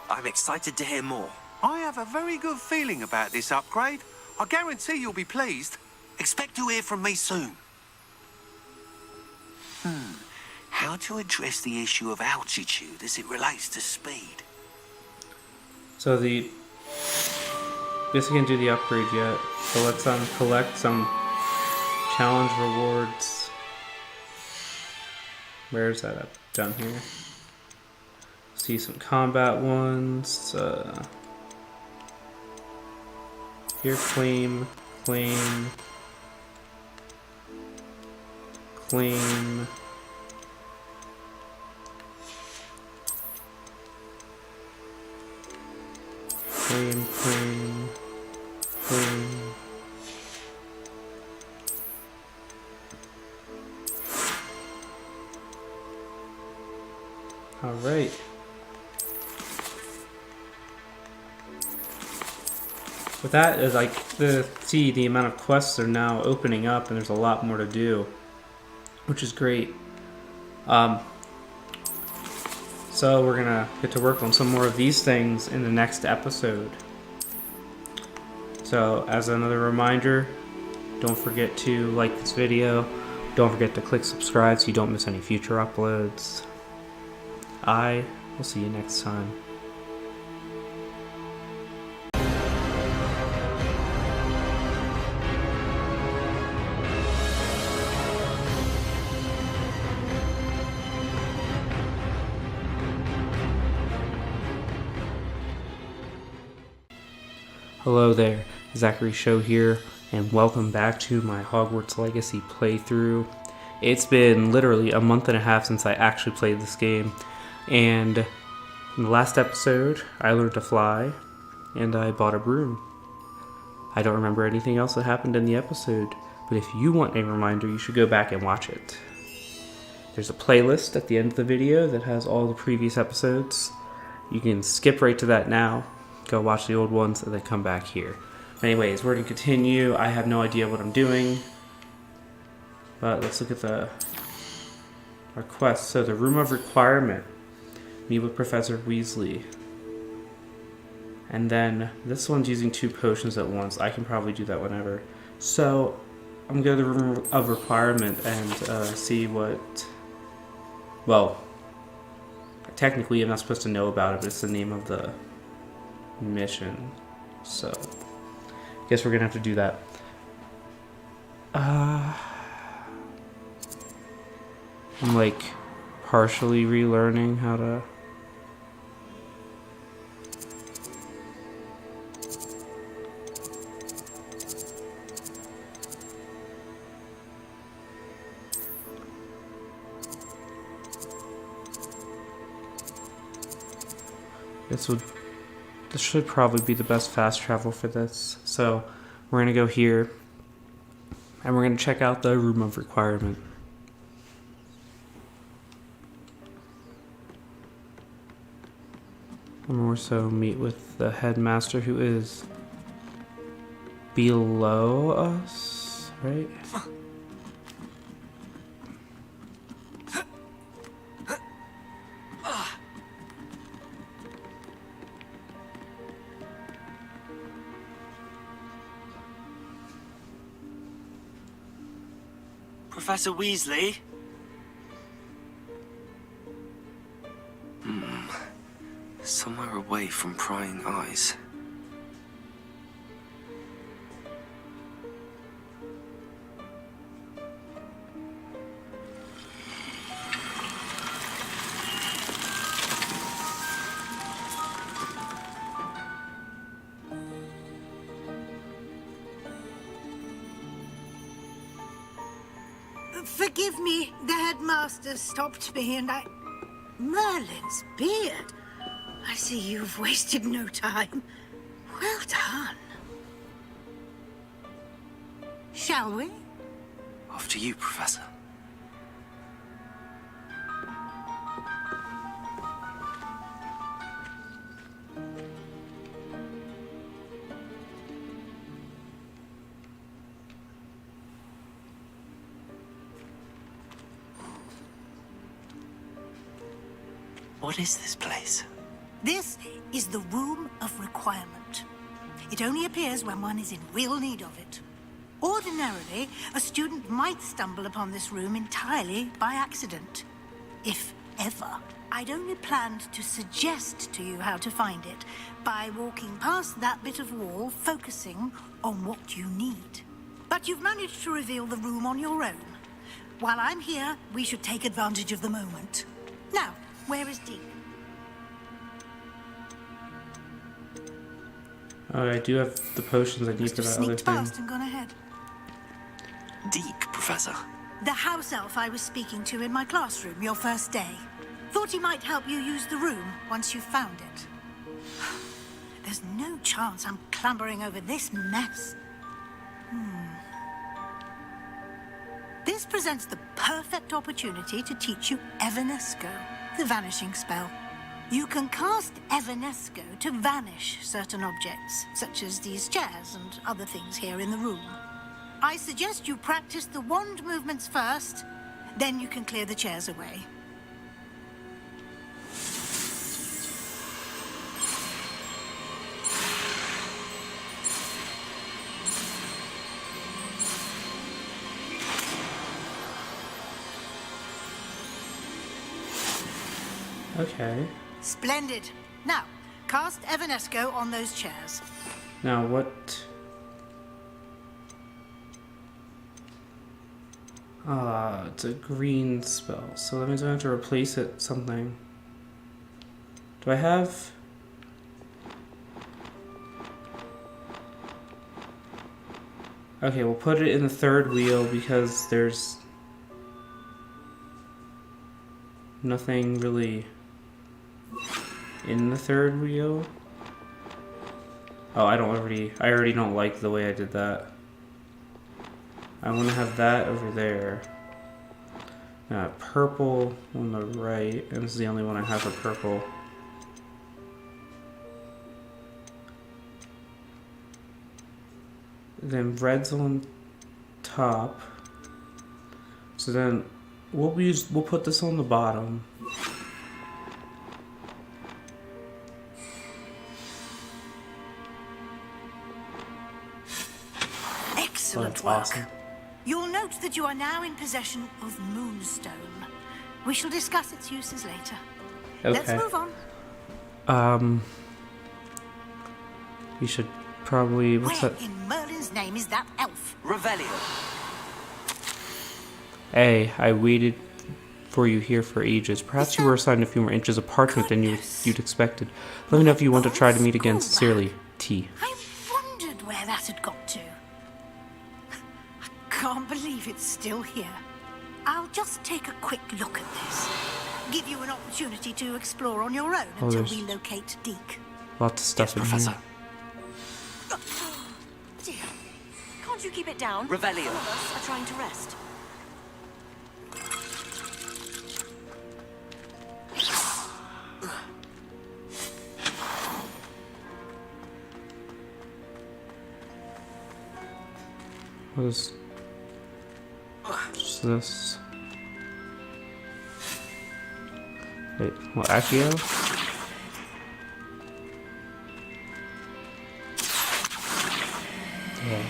I'm excited to hear more. I have a very good feeling about this upgrade. I guarantee you'll be pleased. Expect to hear from me soon. How to address the issue of altitude as it relates to speed? So guess we can't do the upgrade yet. So let's collect some challenge rewards. Where's that up? Down here. See some combat ones. Here, claim. Claim. Claim. Claim, claim, claim. All right. With that, is like see the amount of quests are now opening up, and there's a lot more to do, which is great. So we're gonna get to work on some more of these things in the next episode. So as another reminder, don't forget to like this video. Don't forget to click subscribe so you don't miss any future uploads. I will see you next time. Hello there, Zachary Show here, and welcome back to my Hogwarts Legacy playthrough. It's been literally a month and a half since I actually played this game, and in the last episode, I learned to fly, and I bought a broom. I don't remember anything else that happened in the episode, but if you want a reminder, you should go back and watch it. There's a playlist at the end of the video that has all the previous episodes. You can skip right to that now. Go watch the old ones and then come back here. Anyways, we're going to continue. I have no idea what I'm doing. But let's look at our quest. So the Room of Requirement. Meet with Professor Weasley. And then this one's using 2 potions at once. I can probably do that whenever. So I'm going to go to the Room of Requirement and see what... Well, technically I'm not supposed to know about it, but it's the name of the mission, so guess we're gonna have to do that. I'm like partially relearning how to This should probably be the best fast travel for this. So we're going to go here and we're going to check out the Room of Requirement. And we'll also meet with the headmaster who is below us, right? Professor Weasley? Somewhere away from prying eyes. Forgive me, the headmaster stopped me and I... Merlin's beard. I see you've wasted no time. Well done. Shall we? After you, Professor. What is this place? This is the Room of Requirement. It only appears when one is in real need of it. Ordinarily, a student might stumble upon this room entirely by accident. If ever. I'd only planned to suggest to you how to find it by walking past that bit of wall, focusing on what you need. But you've managed to reveal the room on your own. While I'm here, we should take advantage of the moment. Now, where is Deke? Oh, I do have the potions I need for that other Sneaked thing. past and gone ahead. Deke, Professor. The house elf I was speaking to in my classroom your first day. Thought he might help you use the room once you found it. There's no chance I'm clambering over this mess. This presents the perfect opportunity to teach you Evanesco, the vanishing spell. You can cast Evanesco to vanish certain objects, such as these chairs and other things here in the room. I suggest you practice the wand movements first, then you can clear the chairs away. Okay. Splendid. Now, cast Evanesco on those chairs. Now what? It's a green spell, so that means I have to replace it with something. Do I have? Okay, we'll put it in the third wheel because there's nothing really in the third wheel. Oh, I already don't like the way I did that. I want to have that over there. Purple on the right, and this is the only one I have for purple. Then red's on top. So then we'll put this on the bottom. Excellent work. Awesome. You'll note that you are now in possession of Moonstone. We shall discuss its uses later. Okay. Let's move on. We should probably... What's Where that? in Merlin's name is that elf? Revelio. Hey, I waited for you here for ages. Perhaps you were assigned a few more inches of parchment than you'd expected. Let me know if you want to try to meet again. Sincerely, T. I wondered where that had got to. I can't believe it's still here. I'll just take a quick look at this. Give you an opportunity to explore on your own until we locate Deke. Lots of stuff in Professor. here. Dear, can't you keep it down? Revelio. Some of us are trying to rest. What is this? Wait, what, Accio? Yeah.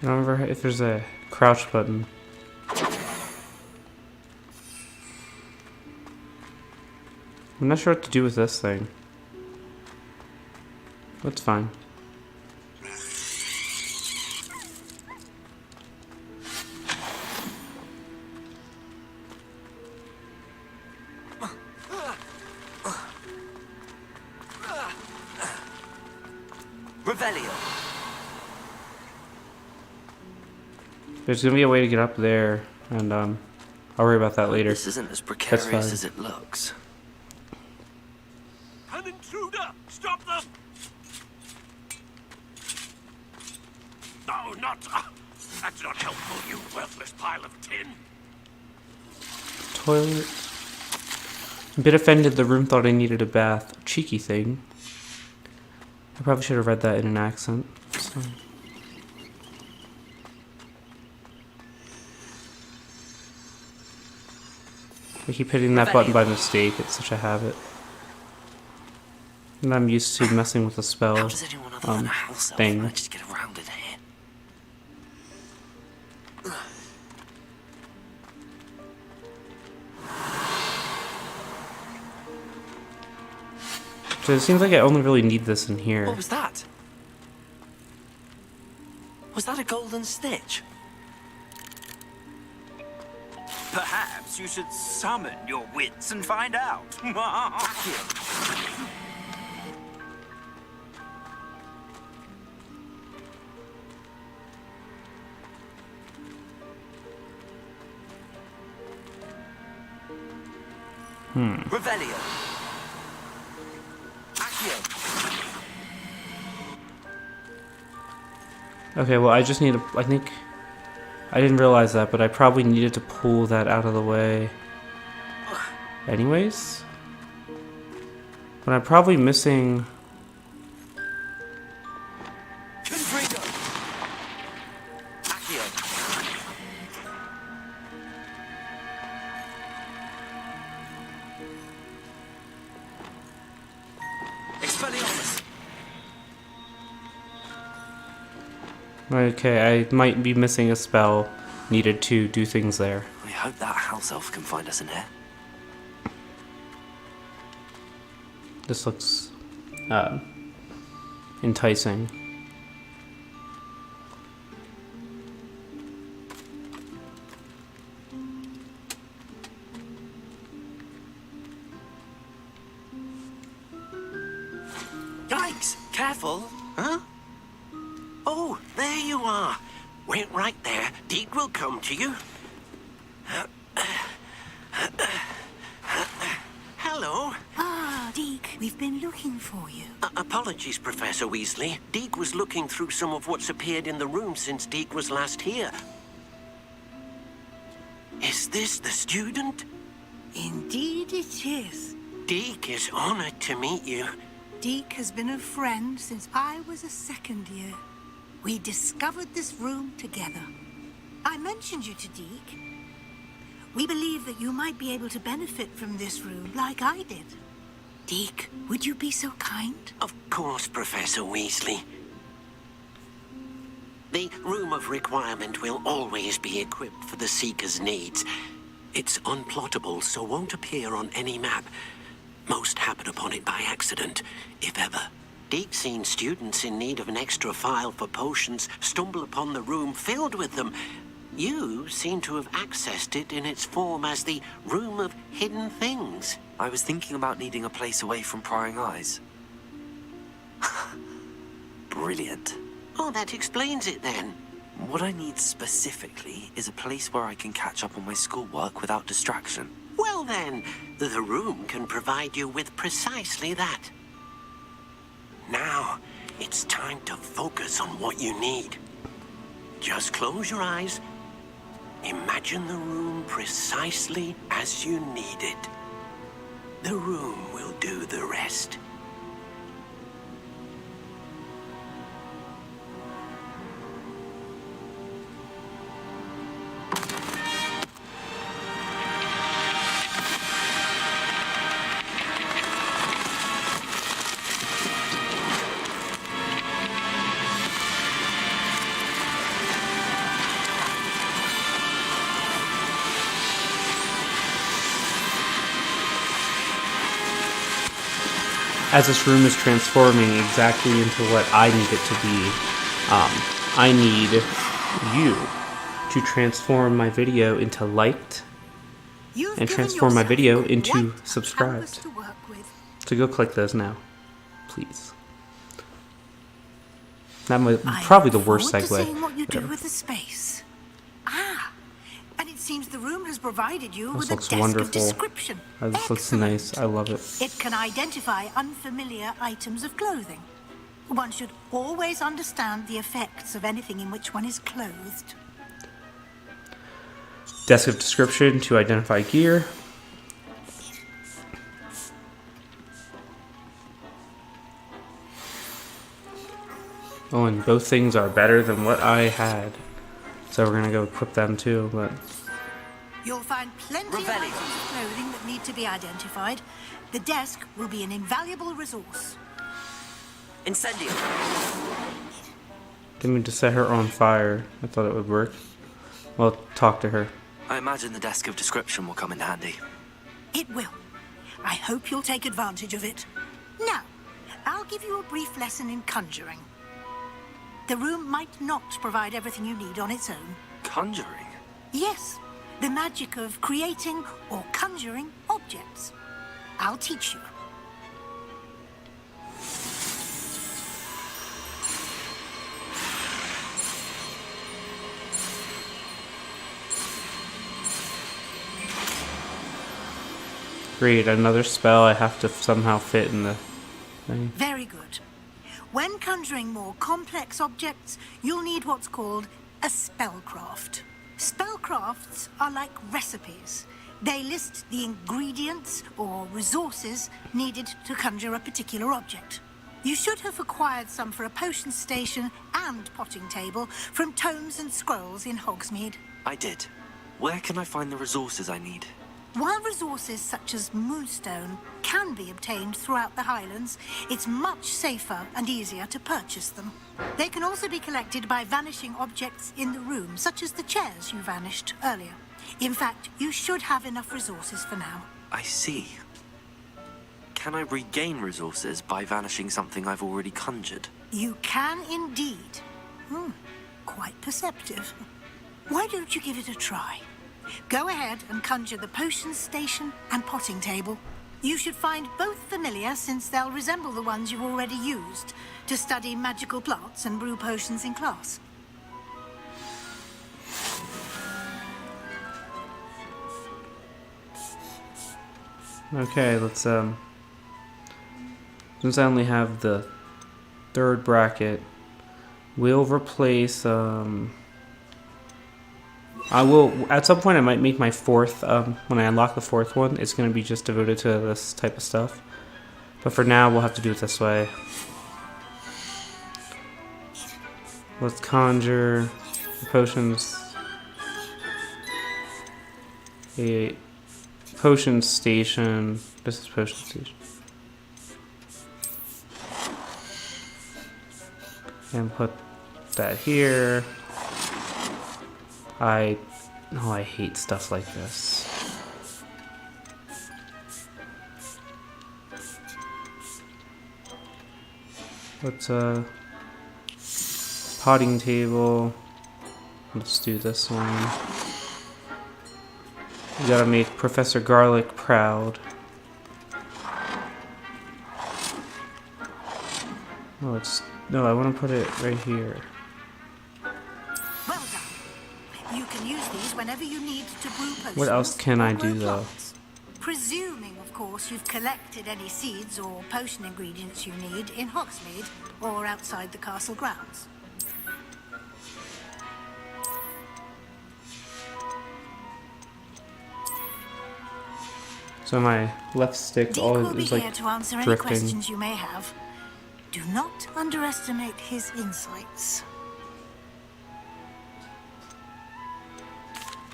I don't remember if there's a crouch button. I'm not sure what to do with this thing. That's fine. Revelio. There's gonna be a way to get up there, and I'll worry about that later. This isn't as precarious as it looks. An intruder! Stop them! No, not... that's not helpful, you worthless pile of tin. Toilet. A bit offended the room thought I needed a bath. Cheeky thing. I probably should have read that in an accent. So. I keep hitting that button by mistake. It's such a habit. And I'm used to messing with the spell How does anyone other than a house elf thing. manage to get around it here? So it seems like I only really need this in here. What was that? Was that a golden snitch? Perhaps you should summon your wits and find out. Revelio. Okay, well I just need to, I think, I didn't realize that, but I probably needed to pull that out of the way anyways. But I'm probably missing... Okay, I might be missing a spell needed to do things there. I hope that house elf can find us in here. This looks enticing. Yikes! Careful! Huh? Oh, there you are. Wait right there. Deke will come to you. Hello. Ah, Deke, we've been looking for you. Apologies, Professor Weasley. Deke was looking through some of what's appeared in the room since Deke was last here. Is this the student? Indeed it is. Deke is honored to meet you. Deke has been a friend since I was a second year. We discovered this room together. I mentioned you to Deke. We believe that you might be able to benefit from this room like I did. Deke, would you be so kind? Of course, Professor Weasley. The Room of Requirement will always be equipped for the Seeker's needs. It's unplottable, so won't appear on any map. Most happen upon it by accident, if ever. Deke's seen students in need of an extra file for potions stumble upon the room filled with them. You seem to have accessed it in its form as the Room of Hidden Things. I was thinking about needing a place away from prying eyes. Brilliant. Oh, that explains it then. What I need specifically is a place where I can catch up on my schoolwork without distraction. Well then, the room can provide you with precisely that. Now, it's time to focus on what you need. Just close your eyes. Imagine the room precisely as you need it. The room will do the rest. as this room is transforming exactly into what I need it to be, I need you to transform my video into liked and transform my video into subscribed. So go click those now, please. That might probably the worst segue. Seeing what you do Whatever. with the space. Ah, and it seems the room has provided you This with a looks desk wonderful. of description. This looks nice. I love it. It can identify unfamiliar items of clothing. One should always understand the effects of anything in which one is clothed. Desk of description to identify gear. Oh, and both things are better than what I had. So we're gonna go equip them too, but... You'll find plenty of items of clothing that need to be identified. The desk will be an invaluable resource. Incendio. Didn't mean to set her on fire. I thought it would work. Well, talk to her. I imagine the desk of description will come in handy. It will. I hope you'll take advantage of it. Now, I'll give you a brief lesson in conjuring. The room might not provide everything you need on its own. Conjuring? Yes, the magic of creating or conjuring objects. I'll teach you. Great, another spell I have to somehow fit in the thing. Very good. When conjuring more complex objects, you'll need what's called a spellcraft. Spellcrafts are like recipes. They list the ingredients or resources needed to conjure a particular object. You should have acquired some for a potion station and potting table from tomes and scrolls in Hogsmeade. I did. Where can I find the resources I need? While resources such as moonstone can be obtained throughout the Highlands, it's much safer and easier to purchase them. They can also be collected by vanishing objects in the room, such as the chairs you vanished earlier. In fact, you should have enough resources for now. I see. Can I regain resources by vanishing something I've already conjured? You can indeed. Quite perceptive. Why don't you give it a try? Go ahead and conjure the potion station and potting table. You should find both familiar, since they'll resemble the ones you've already used to study magical plants and brew potions in class. Okay, let's since I only have the third bracket, we'll replace I will, at some point I might make my fourth, when I unlock the fourth one, it's going to be just devoted to this type of stuff. But for now, we'll have to do it this way. Let's conjure the potions. A potion station. This is potion station. And put that here. I hate stuff like this. Let's potting table. Let's do this one. We gotta make Professor Garlic proud. Oh, no, I want to put it right here. Well done. You can use these whenever you need to brew potions. What else can I or grow do though? plants. Presuming, of course, you've collected any seeds or potion ingredients you need in Hogsmeade or outside the castle grounds. So my left stick Deek always will be is here like to answer any drifting. questions you may have. Do not underestimate his insights.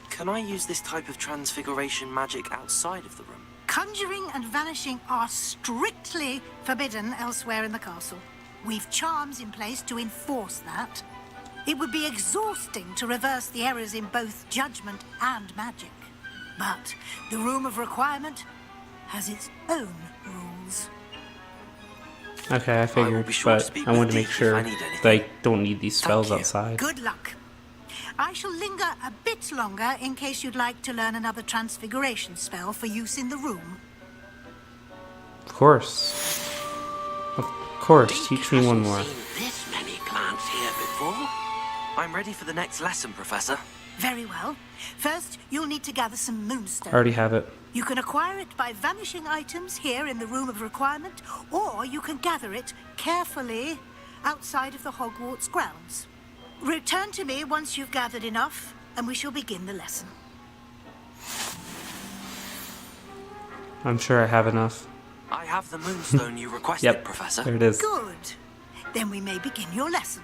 Can I use this type of transfiguration magic outside of the room? Conjuring and vanishing are strictly forbidden elsewhere in the castle. We've charms in place to enforce that. It would be exhausting to reverse the errors in both judgment and magic. But the Room of Requirement has its own rules. Okay, I figured, but I wanted to make sure that I don't need these spells outside. Good luck. I shall linger a bit longer in case you'd like to learn another transfiguration spell for use in the room. Of course. Of course, teach me one more. This many plants here before. I'm ready for the next lesson, Professor. Very well. First, you'll need to gather some moonstone. I already have it. You can acquire it by vanishing items here in the Room of Requirement, or you can gather it carefully outside of the Hogwarts grounds. Return to me once you've gathered enough, and we shall begin the lesson. I'm sure I have enough. I have the moonstone you requested, Yep, Professor. there it is. Good. Then we may begin your lesson.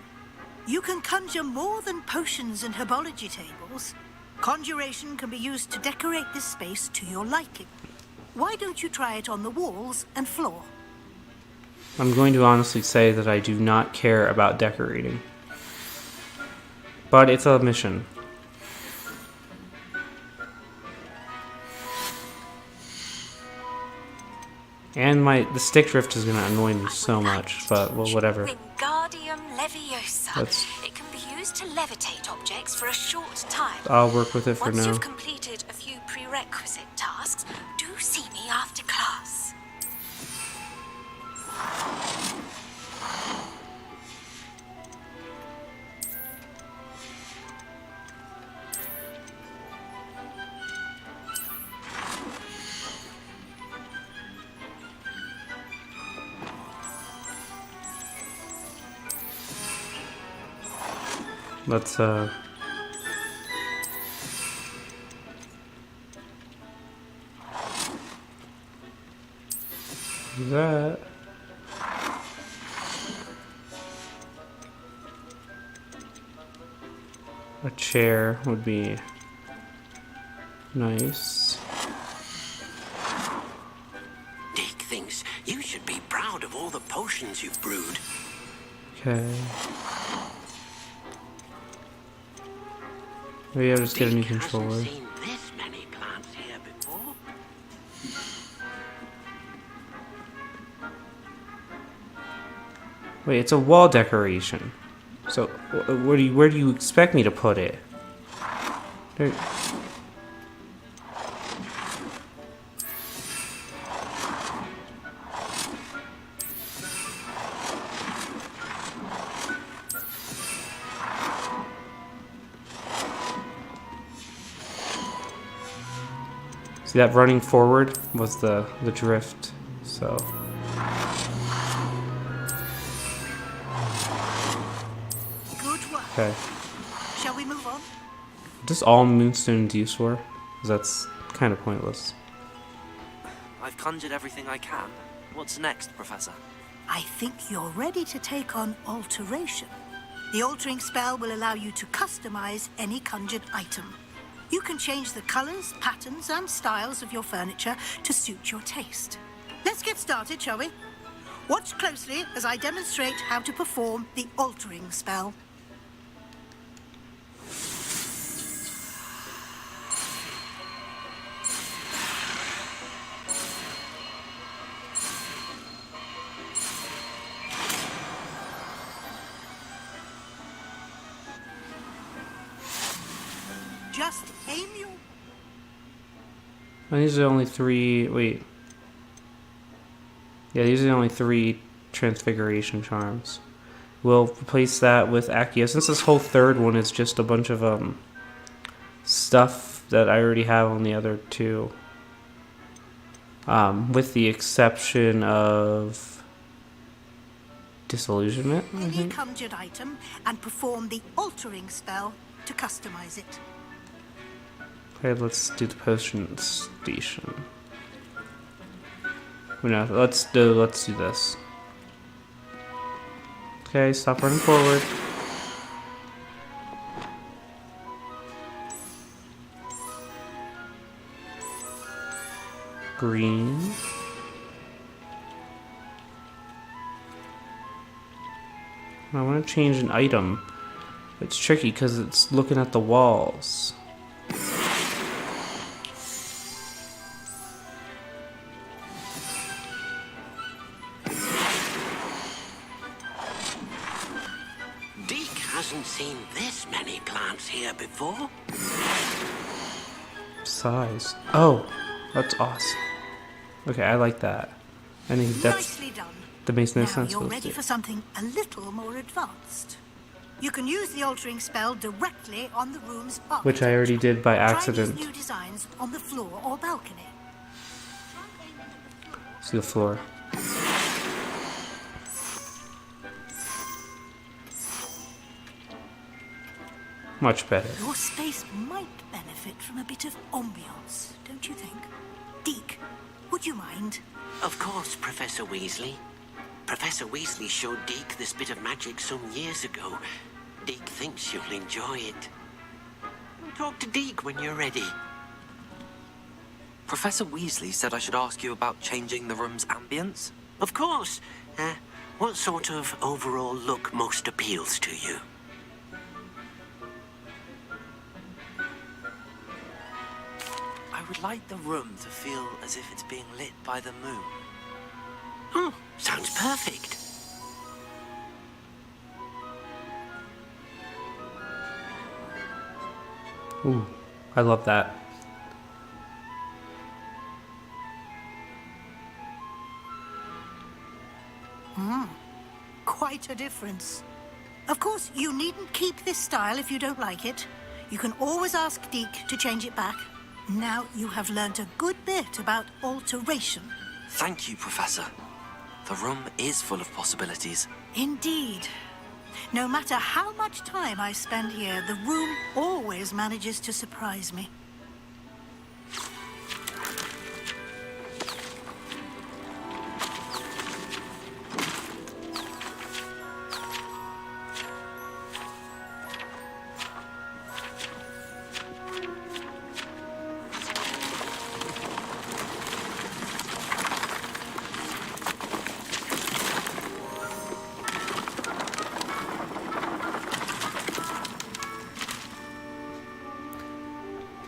You can conjure more than potions and herbology tables. Conjuration can be used to decorate this space to your liking. Why don't you try it on the walls and floor? I'm going to honestly say that I do not care about decorating. But it's a mission. And the stick drift is going to annoy me so much, but well, whatever. Wingardium Leviosa. That's, It can be used to levitate objects for a short time. I'll work with it for Once now. you've completed a few prerequisite tasks, do see me after class. Let's do that. A chair would be nice. Dick thinks you should be proud of all the potions you've brewed. Okay. Maybe I'll just get a new controller. Seen this many plants here before. Wait, it's a wall decoration. So, where do you expect me to put it? There. See, that running forward was the drift, so. Good work. Okay. Shall we move on? Just all moonstones used for? 'Cause that's kind of pointless. I've conjured everything I can. What's next, Professor? I think you're ready to take on alteration. The altering spell will allow you to customize any conjured item. You can change the colors, patterns, and styles of your furniture to suit your taste. Let's get started, shall we? Watch closely as I demonstrate how to perform the altering spell. Just aim your... Oh, these are only 3. Wait. Yeah, these are the only 3 transfiguration charms. We'll replace that with Accio. Since this whole third one is just a bunch of stuff that I already have on the other 2. With the exception of Disillusionment, I any think. conjured item and perform the altering spell to customize it. Okay, let's do the potion station. No, let's do this. Okay, stop running forward. Green. I want to change an item. It's tricky because it's looking at the walls. Deke hasn't seen this many plants here before. Size. Oh, that's awesome. Okay, I like that. I think that's Nicely done. the makes no Now sense. you're ready for something a little more advanced. You can use the altering spell directly on the room's architecture. Which I already did by accident. Try these new designs on the floor or balcony. See the floor. Much better. Your space might benefit from a bit of ambiance, don't you think? Deke, would you mind? Of course, Professor Weasley. Professor Weasley showed Deke this bit of magic some years ago. Deke thinks you'll enjoy it. Talk to Deke when you're ready. Professor Weasley said I should ask you about changing the room's ambience. Of course. What sort of overall look most appeals to you? I would like the room to feel as if it's being lit by the moon. Oh, sounds perfect. Ooh, I love that. Quite a difference. Of course, you needn't keep this style if you don't like it. You can always ask Deke to change it back. Now you have learnt a good bit about alteration. Thank you, Professor. The room is full of possibilities. Indeed. No matter how much time I spend here, the room always manages to surprise me.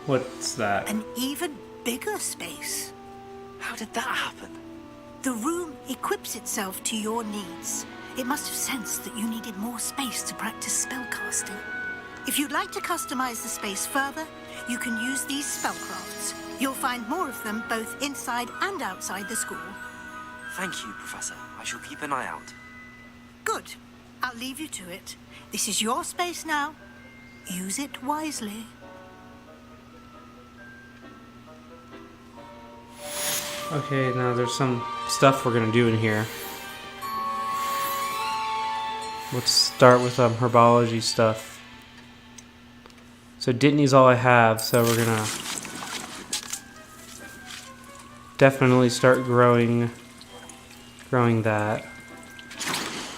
What's that? An even bigger space. How did that happen? The room equips itself to your needs. It must have sensed that you needed more space to practice spellcasting. If you'd like to customize the space further, you can use these spellcrafts. You'll find more of them both inside and outside the school. Thank you, Professor. I shall keep an eye out. Good. I'll leave you to it. This is your space now. Use it wisely. Okay, now there's some stuff we're gonna do in here. Let's start with herbology stuff. So Dittany's all I have, so we're gonna definitely start growing that.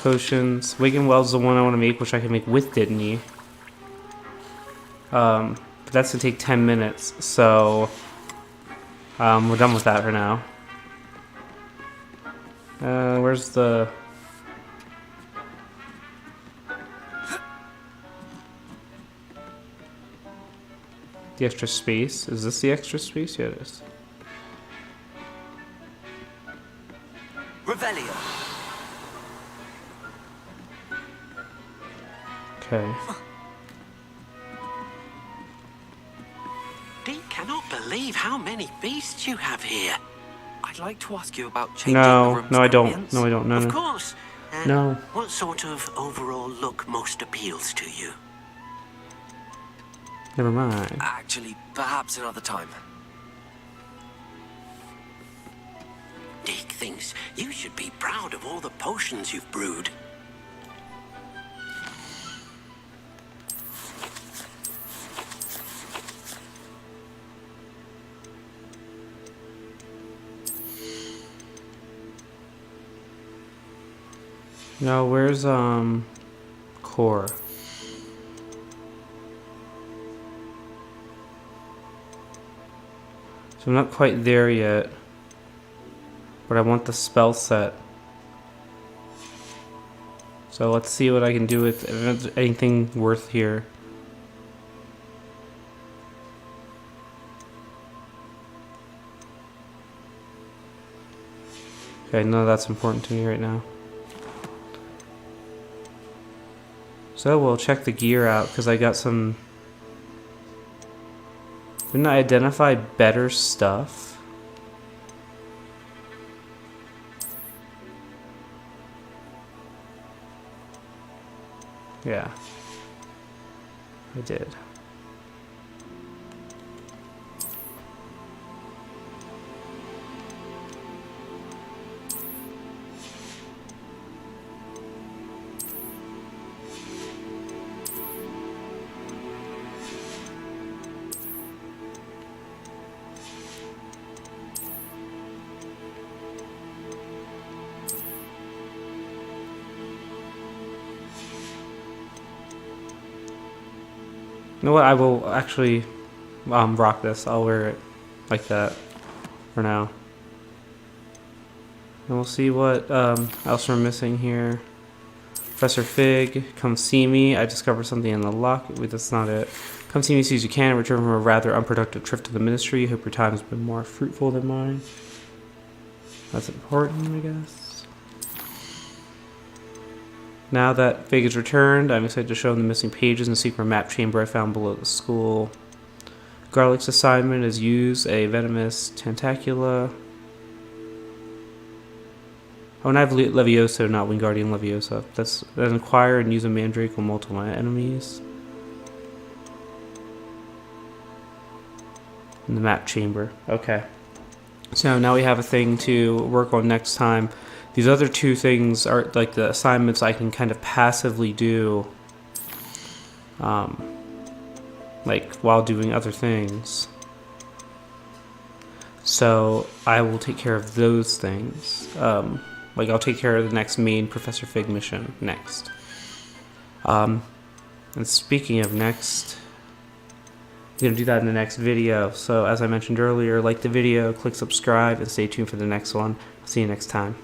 Potions. Wiggenwell's the one I want to make, which I can make with Dittany. But that's gonna take 10 minutes, so we're done with that for now. Where's the... the extra space? Is this the extra space? Yeah, it is. Revelio. Okay. Deke cannot believe how many beasts you have here. I'd like to ask you about changing the No, room's no, I don't. ambience. No, I don't. No, Of no. course. No. What sort of overall look most appeals to you? Never mind. Actually, perhaps another time. Deke thinks you should be proud of all the potions you've brewed. No, where's core? So I'm not quite there yet, but I want the spell set. So let's see what I can do with if there's anything worth here. Okay, none of that's important to me right now. So we'll check the gear out because I got some. Didn't I identify better stuff? Yeah, I did. You know what? I will actually rock this. I'll wear it like that for now. And we'll see what else we're missing here. Professor Fig, come see me. I discovered something in the lock. Wait, that's not it. Come see me as soon as you can. Return from a rather unproductive trip to the ministry. Hope your time has been more fruitful than mine. That's important, I guess. Now that Fig is returned, I'm excited to show him the missing pages in the secret map chamber I found below the school. Garlic's assignment is use a venomous tentacula. Oh, and I have Levioso, not Wingardium Leviosa. That's an acquire and use a mandrake will multiply enemies. In the map chamber. Okay. So now we have a thing to work on next time. These other two things are like the assignments I can kind of passively do, like while doing other things. So I will take care of those things. Like I'll take care of the next main Professor Fig mission next. And speaking of next, I'm going to do that in the next video. So as I mentioned earlier, like the video, click subscribe, and stay tuned for the next one. See you next time.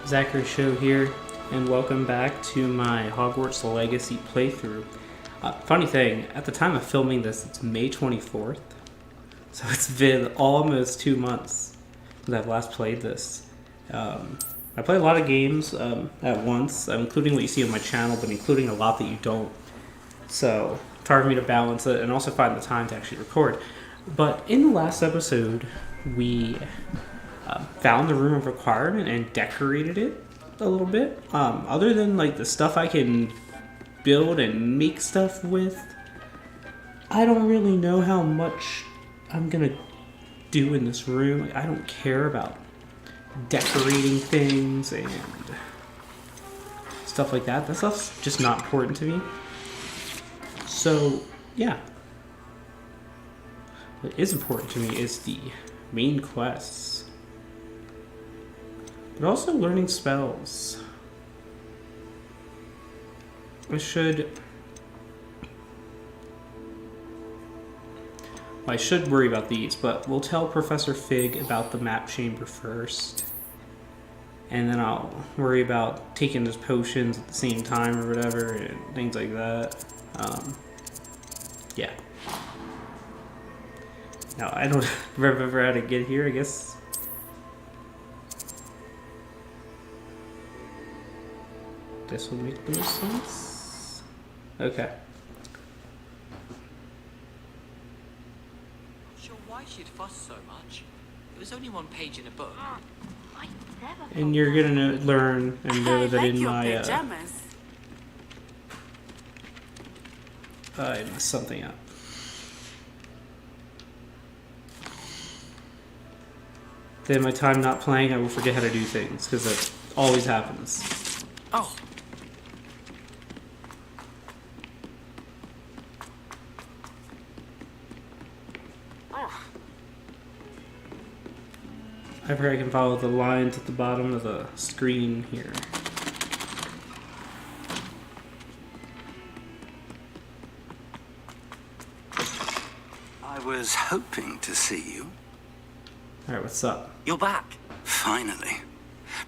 Zachary Show here, and welcome back to my Hogwarts Legacy playthrough. Funny thing, at the time of filming this, it's May 24th, so it's been almost 2 months since I've last played this. I play a lot of games at once, including what you see on my channel, but including a lot that you don't. So it's hard for me to balance it and also find the time to actually record. But in the last episode, we found the Room of Requirement and decorated it a little bit. Other than like the stuff I can build and make stuff with, I don't really know how much I'm gonna do in this room. I don't care about decorating things and stuff like that. That stuff's just not important to me. So yeah, what is important to me is the main quests. But also learning spells. I should worry about these, but we'll tell Professor Fig about the map chamber first. And then I'll worry about taking his potions at the same time or whatever, and things like that. Yeah. Now, I don't remember how to get here, I guess. This would make the most sense. Okay. Not sure why she'd fuss so much. It was only one page in a book. And you're gonna learn and know that in my I messed something up. Then my time not playing, I will forget how to do things because that always happens. Oh. I pray I can follow the lines at the bottom of the screen here. I was hoping to see you. Alright, what's up? You're back. Finally.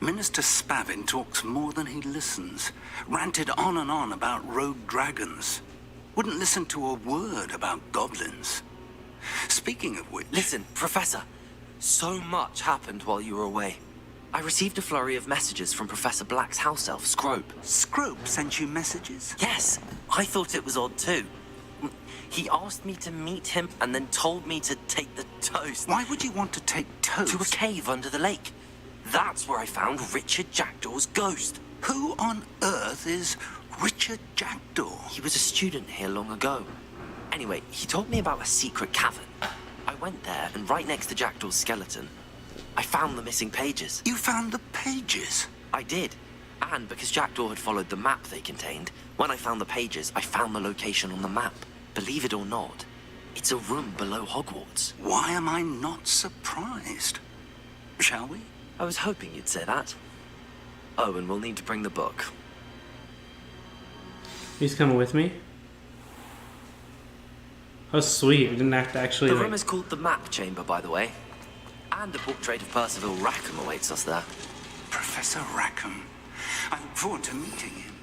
Minister Spavin talks more than he listens. Ranted on and on about rogue dragons. Wouldn't listen to a word about goblins. Speaking of which... Listen, Professor. So much happened while you were away. I received a flurry of messages from Professor Black's house elf, Scrope. Scrope sent you messages? Yes. I thought it was odd too. He asked me to meet him and then told me to take the toast. Why would you want to take toast? To a cave under the lake. That's where I found Richard Jackdaw's ghost. Who on earth is Richard Jackdaw? He was a student here long ago. Anyway, he told me about a secret cavern. I went there, and right next to Jackdaw's skeleton, I found the missing pages. You found the pages? I did. And because Jackdaw had followed the map they contained, when I found the pages, I found the location on the map. Believe it or not, it's a room below Hogwarts. Why am I not surprised? Shall we? I was hoping you'd say that. Oh, and we'll need to bring the book. He's coming with me? Oh, sweet. We didn't have to actually... The room is called the Map Chamber, by the way. And a portrait of Percival Rackham awaits us there. Professor Rackham. I look forward to meeting him.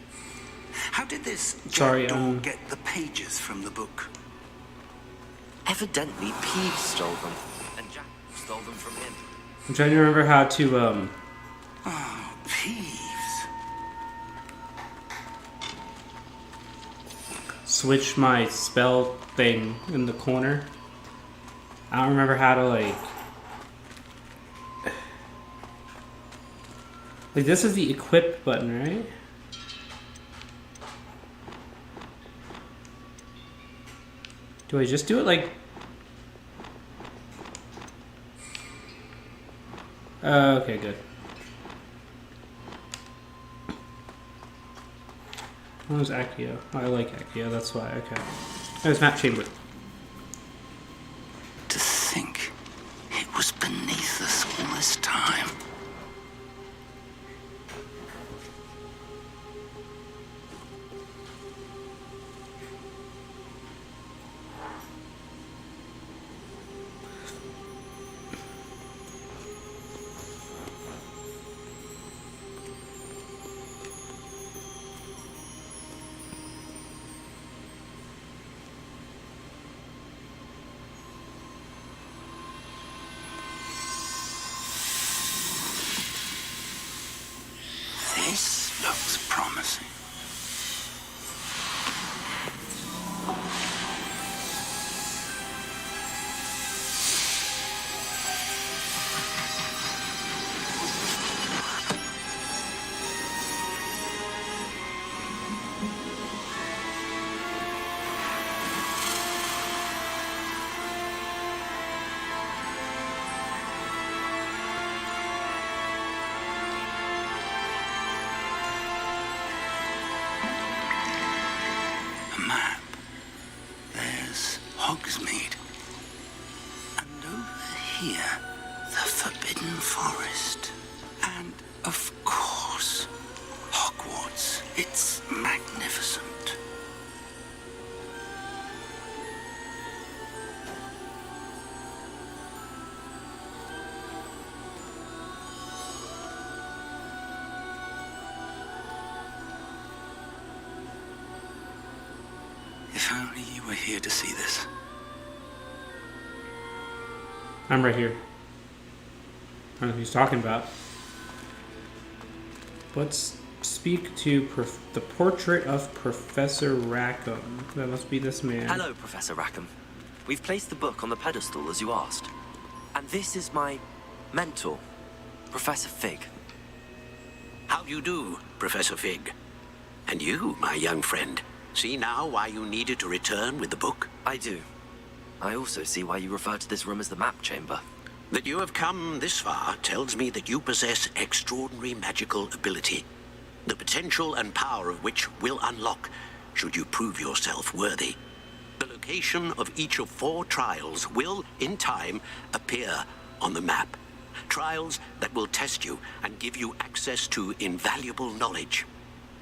How did this Sorry, Jackdaw get the pages from the book? Evidently, Peeves stole them, and Jack stole them from him. I'm trying to remember how to, Oh, Peeves. switch my spell thing in the corner. I don't remember how to, like, this is the equip button, right? Do I just do it like... okay, good. What was Accio? Oh, I like Accio, that's why, okay. There's Map Chamber. To think it was beneath us all this time. This looks promising. Hogsmeade. And over here, the Forbidden Forest. And, of course, Hogwarts. It's magnificent. If only you were here to see this. I'm right here. I don't know who he's talking about. Let's speak to the portrait of Professor Rackham. That must be this man. Hello, Professor Rackham. We've placed the book on the pedestal as you asked. And this is my mentor, Professor Fig. How do you do, Professor Fig? And you, my young friend, see now why you needed to return with the book? I do. I also see why you refer to this room as the Map Chamber. That you have come this far tells me that you possess extraordinary magical ability, the potential and power of which will unlock should you prove yourself worthy. The location of each of 4 trials will, in time, appear on the map. Trials that will test you and give you access to invaluable knowledge.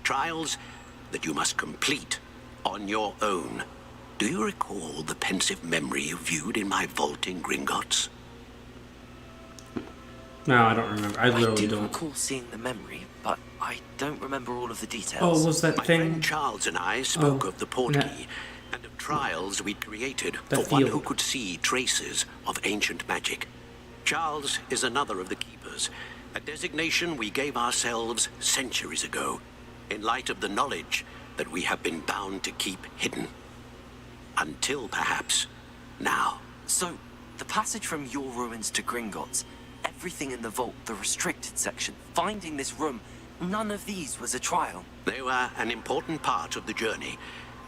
Trials that you must complete on your own. Do you recall the pensive memory you viewed in my vault in Gringotts? No, I don't remember. I literally do don't. recall seeing the memory, but I don't remember all of the details. Oh, was that My thing? friend Charles and I spoke Oh, of the portkey and of trials we'd created for one who could see traces of ancient magic. Charles is another of the keepers, a designation we gave ourselves centuries ago, in light of the knowledge that we have been bound to keep hidden. Until, perhaps, now. So, the passage from your ruins to Gringotts, everything in the vault, the restricted section, finding this room, none of these was a trial. They were an important part of the journey,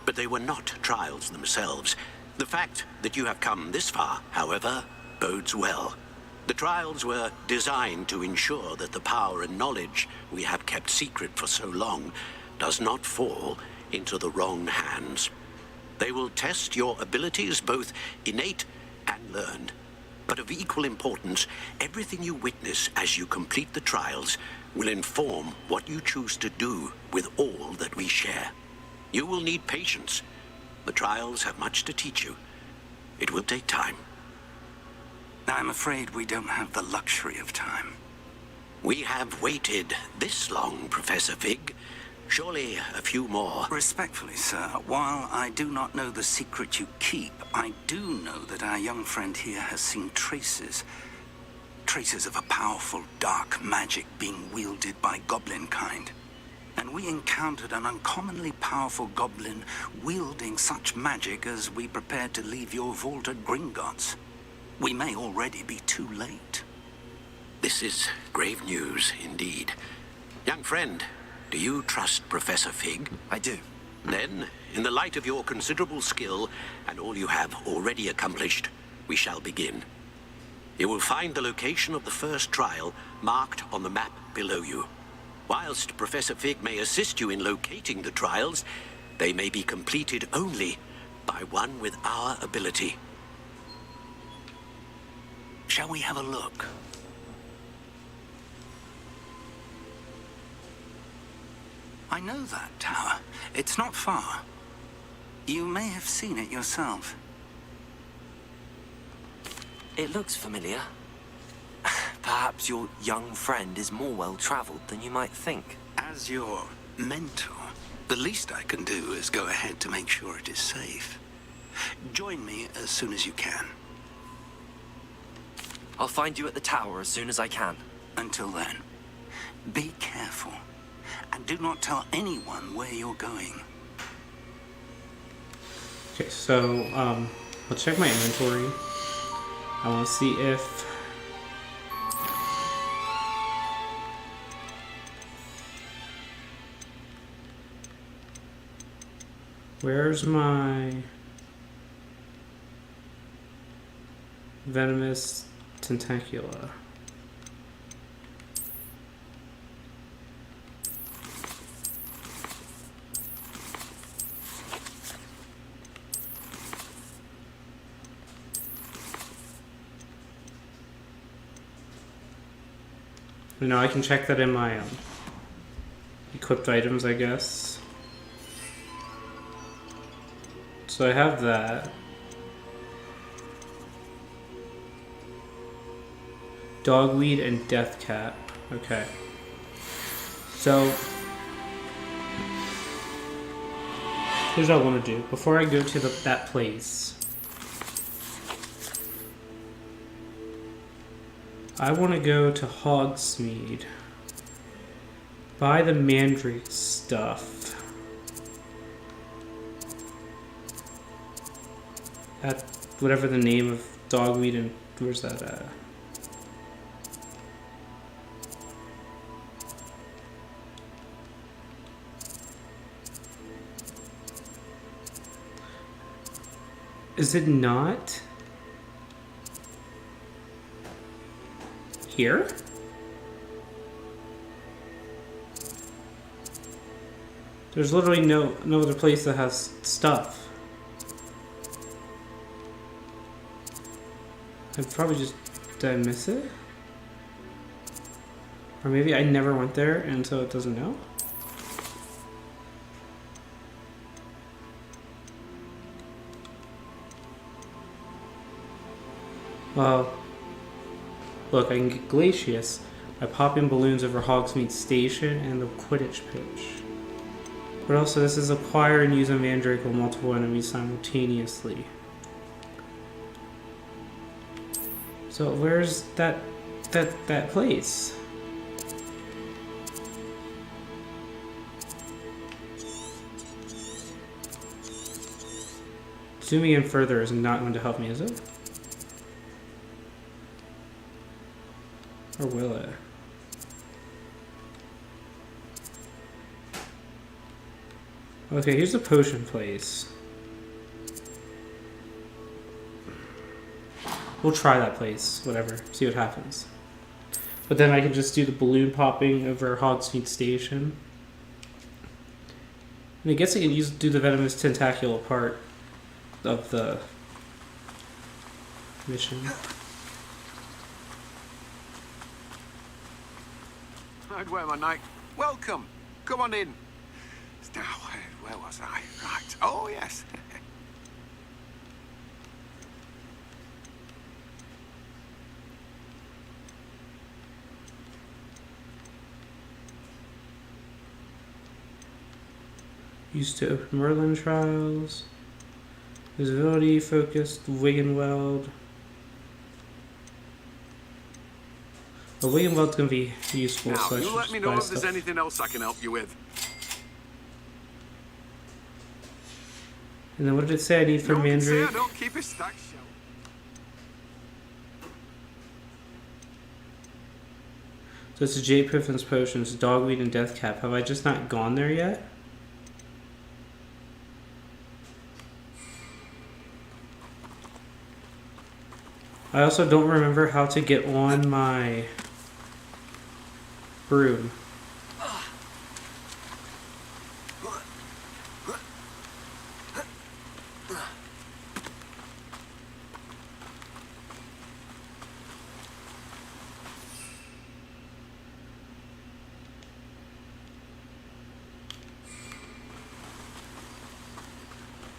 but they were not trials themselves. The fact that you have come this far, however, bodes well. The trials were designed to ensure that the power and knowledge we have kept secret for so long does not fall into the wrong hands. They will test your abilities, both innate and learned. But of equal importance, everything you witness as you complete the trials will inform what you choose to do with all that we share. You will need patience. The trials have much to teach you. It will take time. I'm afraid we don't have the luxury of time. We have waited this long, Professor Fig. Surely a few more. Respectfully, sir, while I do not know the secret you keep, I do know that our young friend here has seen traces. Traces of a powerful dark magic being wielded by goblin kind. And we encountered an uncommonly powerful goblin wielding such magic as we prepared to leave your vault at Gringotts. We may already be too late. This is grave news indeed. Young friend, do you trust Professor Fig? I do. Then, in the light of your considerable skill and all you have already accomplished, we shall begin. You will find the location of the first trial marked on the map below you. Whilst Professor Fig may assist you in locating the trials, they may be completed only by one with our ability. Shall we have a look? I know that tower. It's not far. You may have seen it yourself. It looks familiar. Perhaps your young friend is more well-traveled than you might think. As your mentor, the least I can do is go ahead to make sure it is safe. Join me as soon as you can. I'll find you at the tower as soon as I can. Until then, be careful. And do not tell anyone where you're going. Okay, so, I'll check my inventory. I want to see if... Where's my... Venomous Tentacula? You know, I can check that in my equipped items, I guess. So I have that. Dogweed and Death Cap. Okay. So here's what I want to do. Before I go to that place, I want to go to Hogsmeade. Buy the Mandrake stuff. At whatever the name of Dogweed and... Where's that at? Is it not here? There's literally no other place that has stuff. I probably just... Did I miss it? Or maybe I never went there and so it doesn't know? Well, Look, I can get Glacius by popping balloons over Hogsmeade Station and the Quidditch pitch. But also, this is acquire and use a Mandrake on multiple enemies simultaneously. So where's that place? Zooming in further is not going to help me, is it? Or will it? Okay, here's the potion place. We'll try that place, whatever, see what happens. But then I can just do the balloon popping over Hogsmeade Station. And I guess I can do the venomous tentacular part of the mission. I'd wear my night. Welcome. Come on in. Now, where was I? Right. Oh, yes. Used to open Merlin trials. Visibility, focused, Wiggenweld. The Wiggenweld's gonna be useful, Now, so I you should let just me buy know if there's stuff. anything else I can help you with. And then what did it say I need for See, Mandrake? I don't keep a stack shelf. So it's a Jade Griffin's potions, Dogweed, and Deathcap. Have I just not gone there yet? I also don't remember how to get on my broom.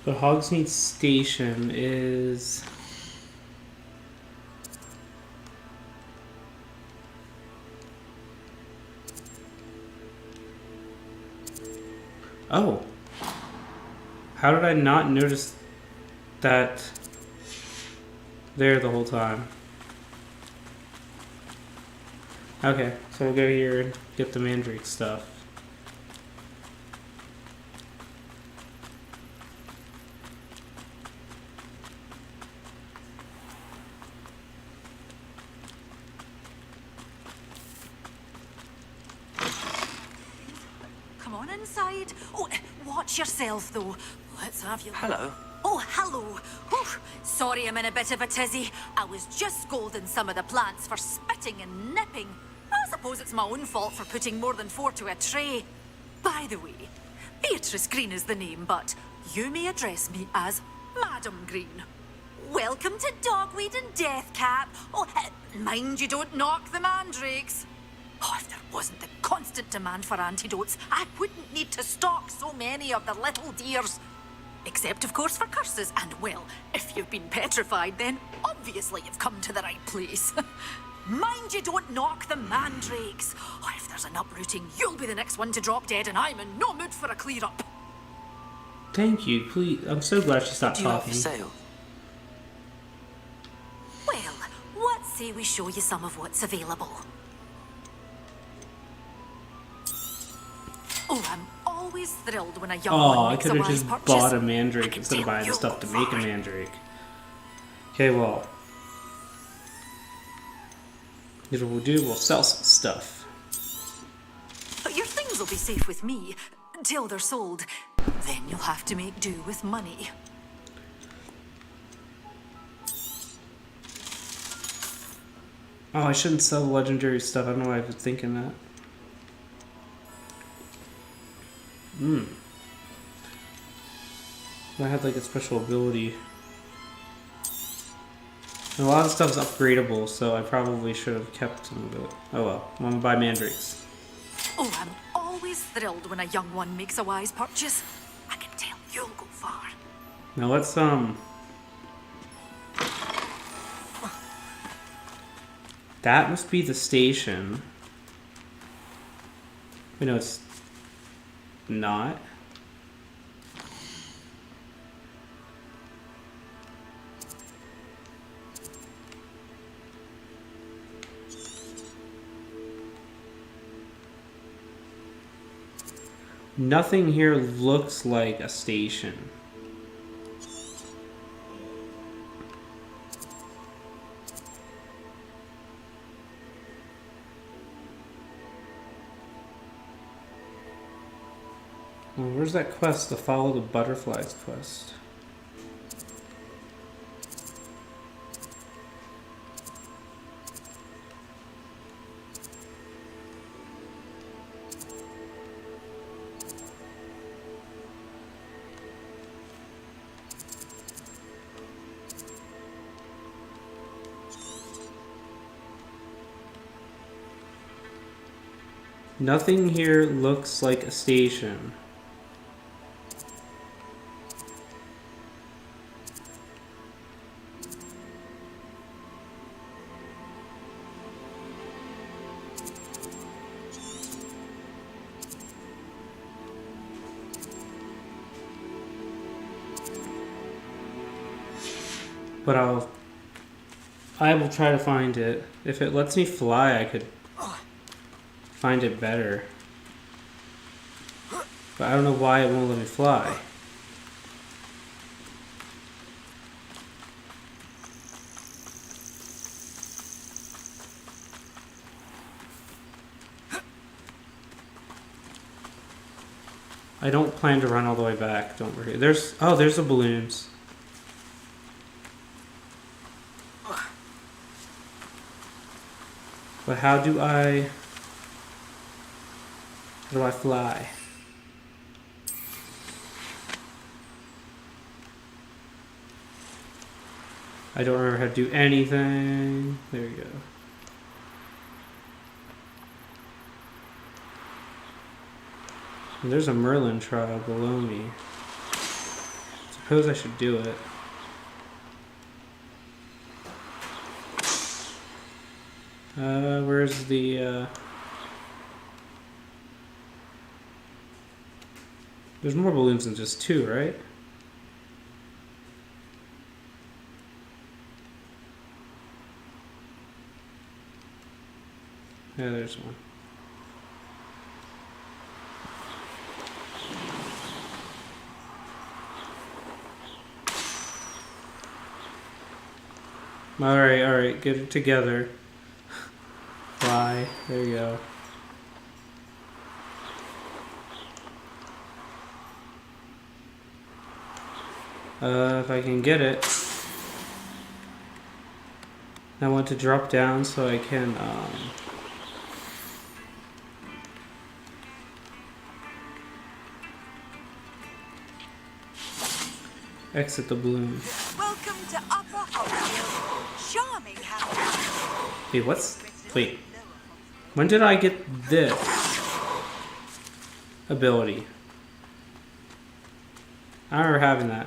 The Hogsmeade Station is... Oh. How did I not notice that there the whole time? Okay, so we'll go here and get the Mandrake stuff. Come on inside. Oh, watch yourself, though. Let's have you. Hello. Oh, hello. Whew. Sorry I'm in a bit of a tizzy. I was just scolding some of the plants for spitting and nipping. I suppose it's my own fault for putting more than 4 to a tray. By the way, Beatrice Green is the name, but you may address me as Madam Green. Welcome to Dogweed and Deathcap. Oh, mind you don't knock the mandrakes. Oh, if there wasn't the constant demand for antidotes, I wouldn't need to stock so many of the little dears. Except, of course, for curses. And, well, if you've been petrified, then obviously you've come to the right place. Mind you don't knock the mandrakes. Oh, if there's an uprooting, you'll be the next one to drop dead, and I'm in no mood for a clear-up. Thank you, please. I'm so glad she stopped What do you have talking. for sale? Well, what say we show you some of what's available? Oh, I'm always thrilled when a young Oh, one I makes could a have wise just purchase. bought a Mandrake instead of buying the stuff to make a Mandrake. Okay, well. Here's what we'll do. We'll sell some stuff. But your things will be safe with me till they're sold. Then you'll have to make do with money. Oh, I shouldn't sell legendary stuff. I don't know why I was thinking that. I had like a special ability. And a lot of stuff's upgradable, so I probably should have kept some of it. Oh well, I'm gonna buy Mandrakes. Oh, I'm always thrilled when a young one makes a wise purchase. I can tell you'll go far. Now let's That must be the station. Wait, no, it's not. Nothing here looks like a station. Well, where's that quest? The Follow the Butterflies quest. Nothing here looks like a station. But I will try to find it. If it lets me fly, I could find it better. But I don't know why it won't let me fly. I don't plan to run all the way back, don't worry. There's the balloons. But how do I fly? I don't remember how to do anything. There we go. And there's a Merlin trial below me. Suppose I should do it. Where's the, There's more balloons than just two, right? Yeah, there's one. Alright, get it together. Fly. There you go. If I can get it. I want to drop down so I can, exit the balloon. Welcome to Upper Hogsfield. Charming house. Wait. When did I get this ability? I remember having that.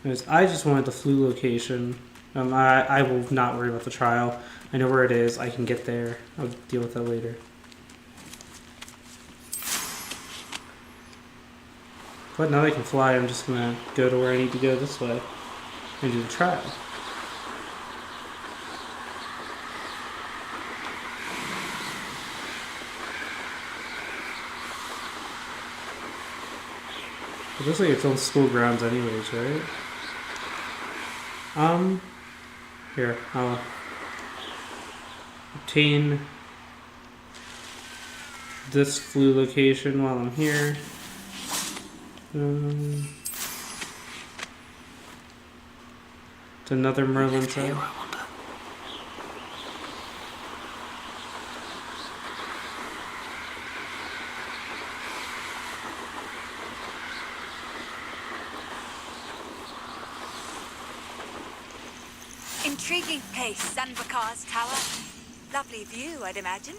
Anyways, I just wanted the flu location. I will not worry about the trial. I know where it is. I can get there. I'll deal with that later. But now that I can fly, I'm just gonna go to where I need to go this way and do the trial. It looks like it's on school grounds anyways, right? Here, I'll obtain this flu location while I'm here. It's another Merlin trial. Intriguing place, Sanvakar's tower. Lovely view, I'd imagine.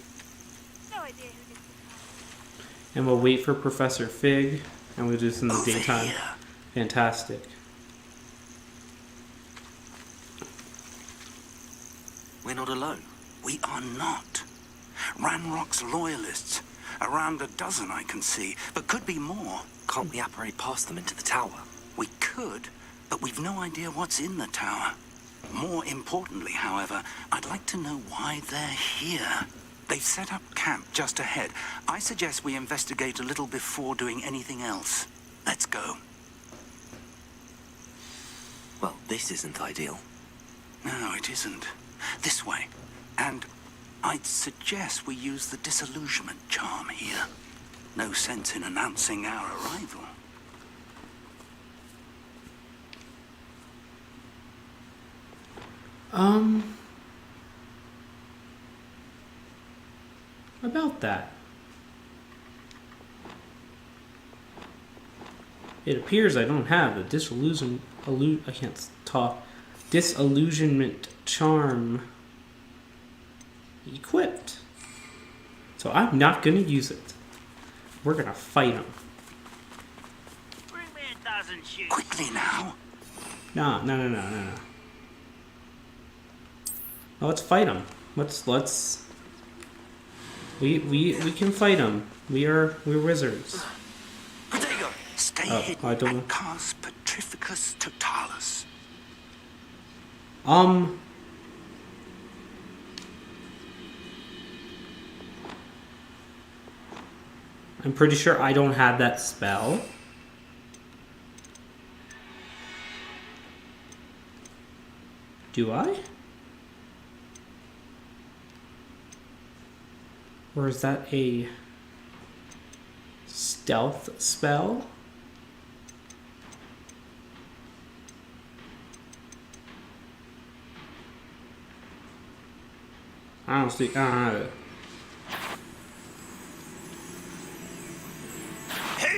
No idea who did. And we'll wait for Professor Fig, and we'll do this in the daytime. Fantastic. We are not. Ranrock's loyalists. Around a dozen I can see, but could be more. Can't we apparate past them into the tower? We could, but we've no idea what's in the tower. More importantly, however, I'd like to know why they're here. They've set up camp just ahead. I suggest we investigate a little before doing anything else. Let's go. Well, this isn't ideal. No, it isn't. This way. And I'd suggest we use the disillusionment charm here. No sense in announcing our arrival. About that. It appears I don't have the disillusionment charm equipped. So I'm not gonna use it. We're gonna fight him. Quickly now. No. No, let's fight him. We can fight him. We're wizards. Protego, stay hidden I don't know. and cast Petrificus Totalis. I'm pretty sure I don't have that spell. Do I? Or is that a stealth spell? I don't see. Who's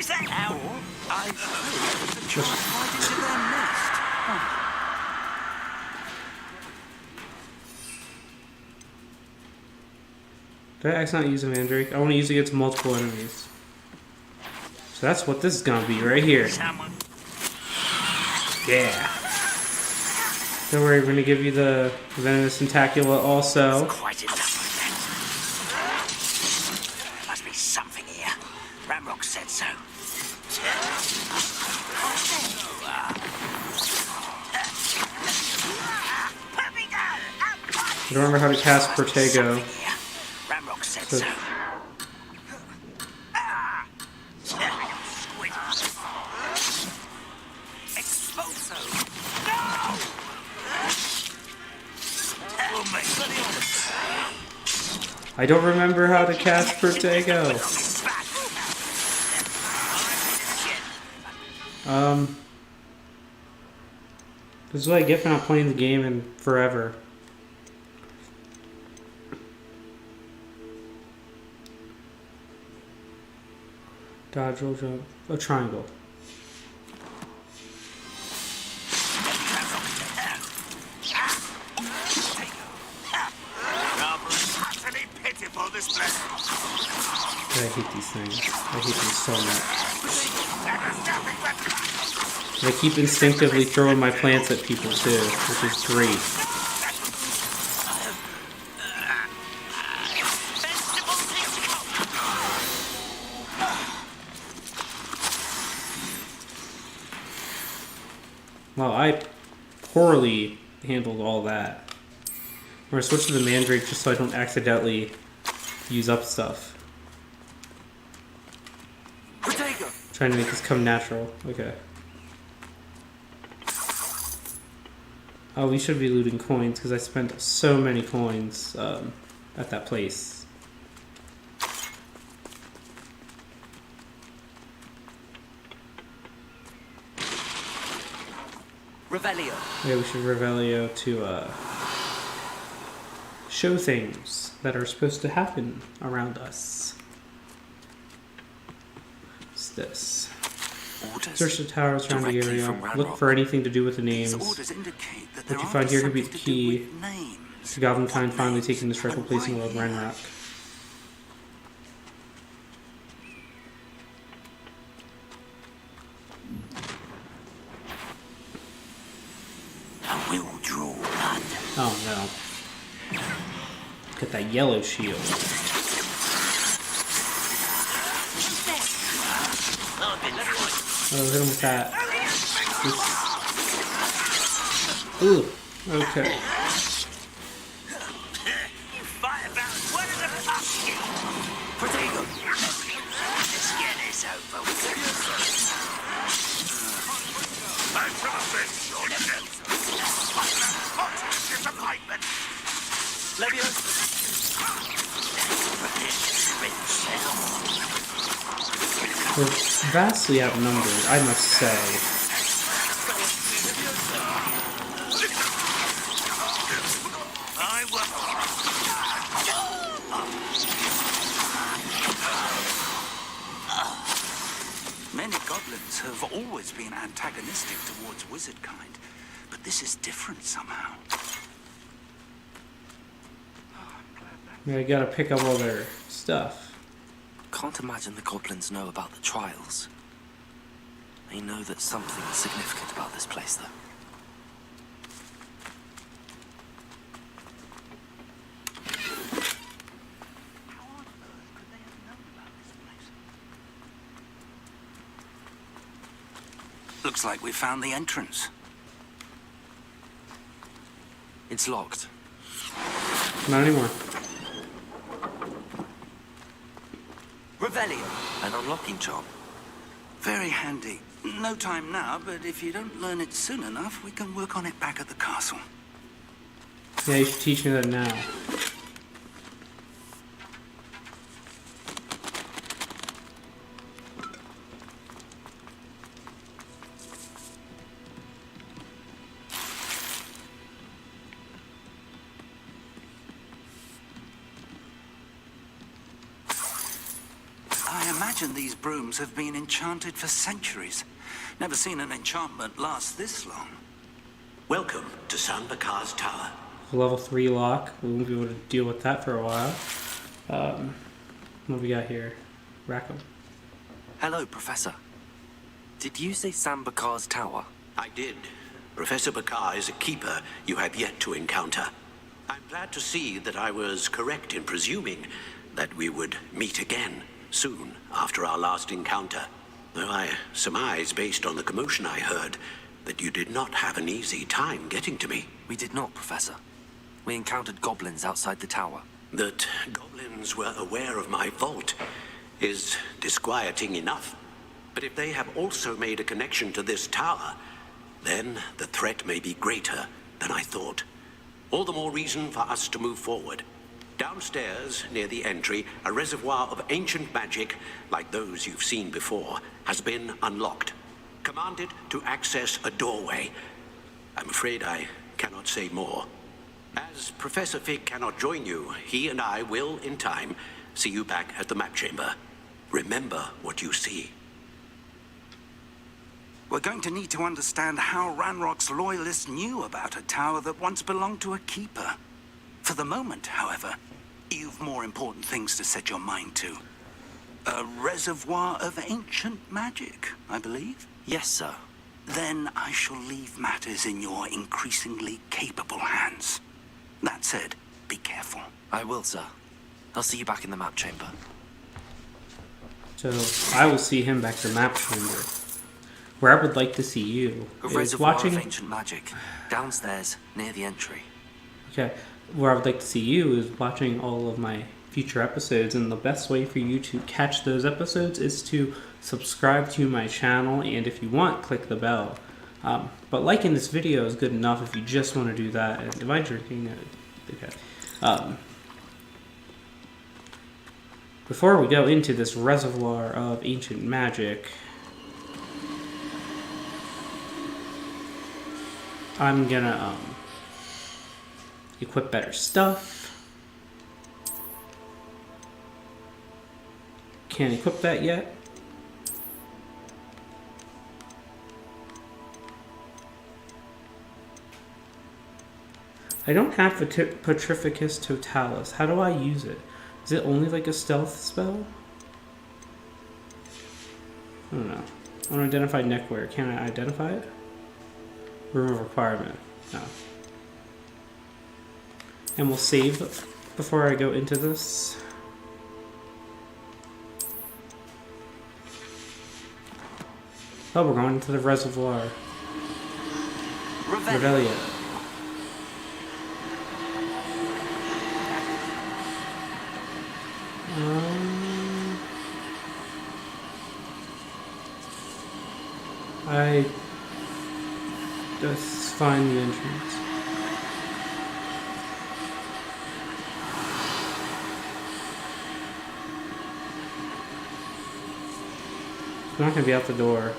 that now? I just right into their nest. Did I accidentally use a mandrake? I want to use it against multiple enemies. So that's what this is gonna be right here. Yeah. Don't worry, we're gonna give you the venomous tentacula also. Quite enough of that. Must be something here. Ramrock said so. I don't remember how to cast Protego. Ramrock said So- so. I don't remember how to cast Protego. This is what I get for not playing the game in forever. Dodge, roll, jump. A triangle. Utterly pitiful display. I hate these things. I hate them so much. I keep instinctively throwing my plants at people too, which is great. Well, I poorly handled all that. I'm gonna switch to the mandrake just so I don't accidentally use up stuff. Trying to make this come natural. Okay. Oh, we should be looting coins because I spent so many coins at that place. Revelio. Yeah, we should Revelio to show things that are supposed to happen around us. What's this? Search the towers around the area. Look for anything to do with the names. What you find here could be the key to Goblinkind finally taking this rightful place in the world, Ranrock. I will draw blood. Oh no. Get that yellow shield. Oh, hit him with that. Ooh, okay. You fight about one of the pumpkins. Protego. Let's get this over with. I'm from a friend, What disappointment. We're vastly outnumbered, I must say. Many goblins have always been antagonistic towards wizard kind, but this is different somehow. Yeah, you gotta pick up all their stuff. Can't imagine the goblins know about the trials. They know that something is significant about this place, though. Looks like we found the entrance. It's locked. Not anymore. Revelio, an unlocking charm. Very handy. No time now, but if you don't learn it soon enough, we can work on it back at the castle. Yeah, you should teach me that now. I imagine these brooms have been enchanted for centuries. Never seen an enchantment last this long. Welcome to Sanbakar's Tower. Level 3 lock. We won't be able to deal with that for a while. What do we got here? Rackham. Hello, Professor. Did you say Sambakar's tower? I did. Professor Bakar is a keeper you have yet to encounter. I'm glad to see that I was correct in presuming that we would meet again soon after our last encounter. Though I surmise, based on the commotion I heard, that you did not have an easy time getting to me. We did not, Professor. We encountered goblins outside the tower. That goblins were aware of my vault is disquieting enough. But if they have also made a connection to this tower, then the threat may be greater than I thought. All the more reason for us to move forward. Downstairs, near the entry, a reservoir of ancient magic, like those you've seen before, has been unlocked. Commanded to access a doorway. I'm afraid I cannot say more. As Professor Fig cannot join you, he and I will, in time, see you back at the map chamber. Remember what you see. We're going to need to understand how Ranrock's loyalists knew about a tower that once belonged to a keeper. For the moment, however, you've more important things to set your mind to. A reservoir of ancient magic, I believe? Yes, sir. Then I shall leave matters in your increasingly capable hands. That said, be careful. I will, sir. I'll see you back in the map chamber. So, I will see him back to the map chamber. Where I would like to see you A is reservoir watching... of ancient magic. Downstairs, near the entry. Okay, where I would like to see you is watching all of my future episodes, and the best way for you to catch those episodes is to subscribe to my channel, and if you want, click the bell. But liking this video is good enough if you just want to do that. And am I drinking it? Okay. Before we go into this reservoir of ancient magic, I'm gonna equip better stuff. Can't equip that yet. I don't have Petrificus Totalis. How do I use it? Is it only like a stealth spell? I don't know. I want to identify neckwear. Can I identify it? Room of requirement. No. And we'll save before I go into this. Oh, we're going into the reservoir. Reveille. I just find the entrance. I'm not gonna be out the door.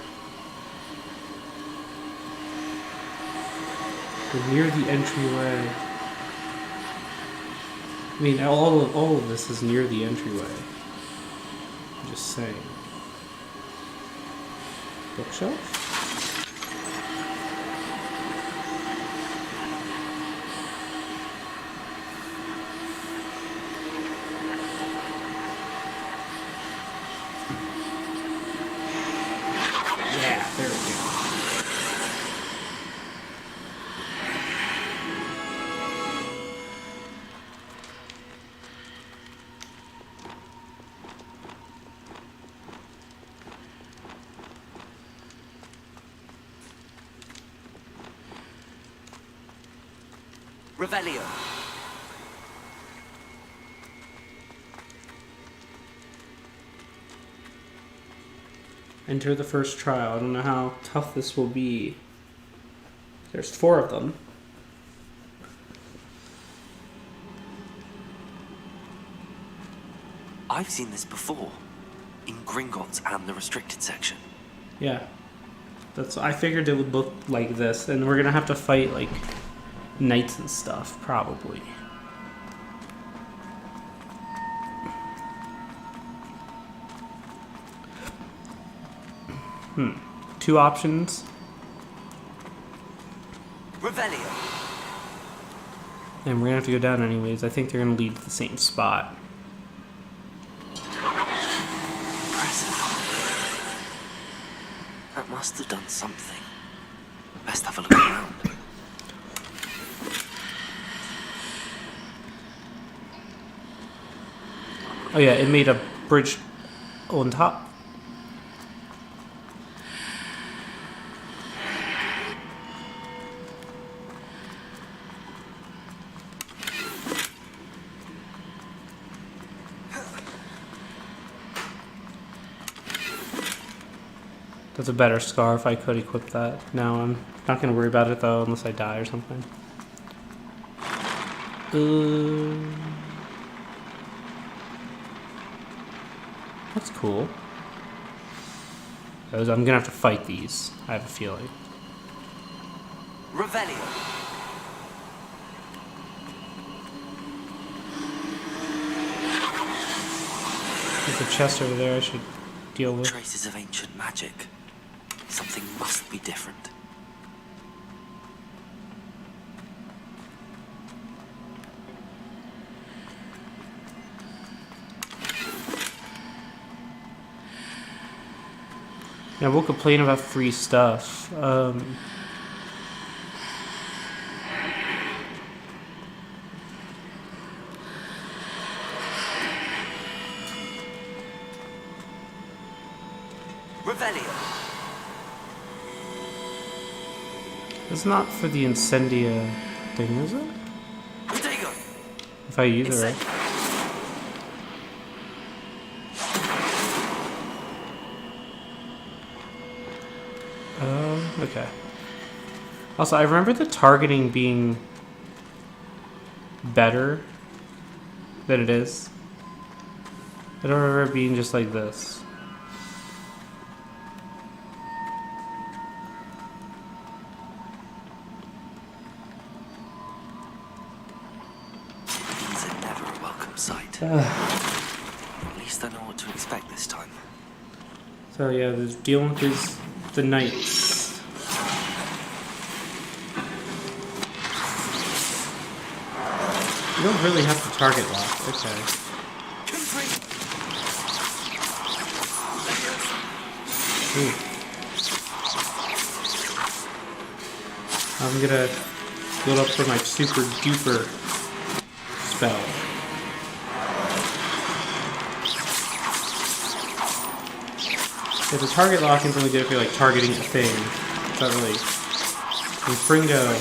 We're near the entryway. I mean, all of this is near the entryway. I'm just saying. Bookshelf? Yeah, there we go. Revelio. Enter the first trial. I don't know how tough this will be. There's 4 of them. I've seen this before. In Gringotts and the restricted section. Yeah. I figured it would look like this, and we're gonna have to fight like knights and stuff, probably. Two options. Revelio. And we're gonna have to go down anyways. I think they're gonna lead to the same spot. That must have done something. Best have a look around. Oh yeah, it made a bridge on top. That's a better scarf. I could equip that. Now I'm not going to worry about it though unless I die or something. That's cool. I'm going to have to fight these, I have a feeling. Revelio. There's a chest over there I should deal with. Traces of ancient magic. Something must be different. Yeah, we'll complain about free stuff. Revelio. It's not for the Incendia thing, is it? If I use it right. Okay. Also, I remember the targeting being better than it is. I don't remember it being just like this. These are never a welcome sight. At least I know what to expect this time. So yeah, there's dealing with the knights. You don't really have to target lock. Okay. Ooh. I'm gonna build up for my super duper spell. the target locking's only good if you're like targeting the thing. It's not really. And Fringo.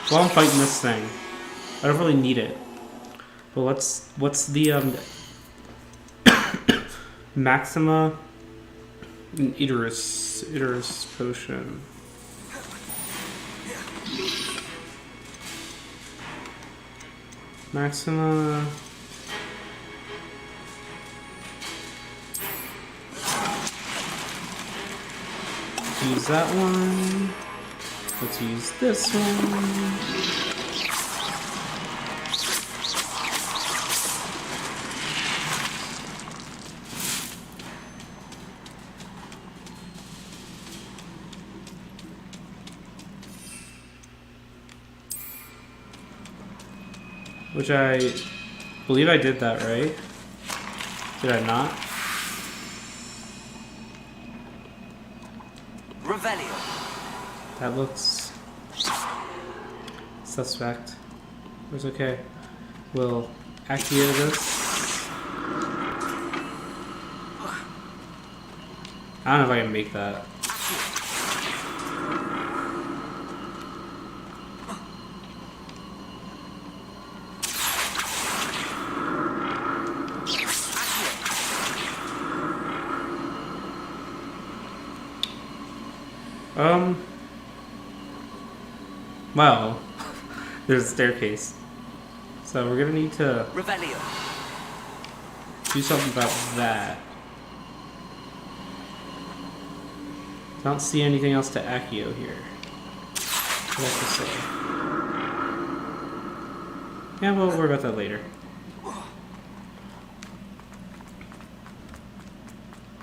While I'm fighting this thing, I don't really need it. But what's the Maxima Iterus potion? Maxima. Use that one. Let's use this one. Which I believe I did that, right? Did I not? Revelio. That looks suspect. It's okay. We'll activate this. I don't know if I can make that. Well, there's a staircase. So we're gonna need to Revelio. do something about that. I don't see anything else to Accio here. What do I have to say? Yeah, we'll worry about that later.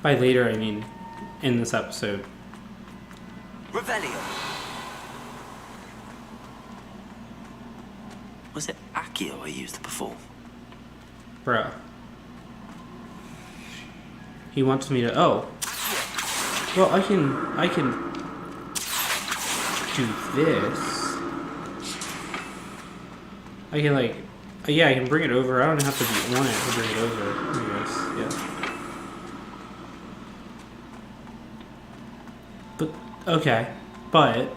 By later, I mean in this episode. Revelio. Was it Accio I used before? Bruh. He wants me to. Oh. Well, I can do this. I can like, yeah, I can bring it over. I don't have to be on it to bring it over. I guess, yeah. But okay, but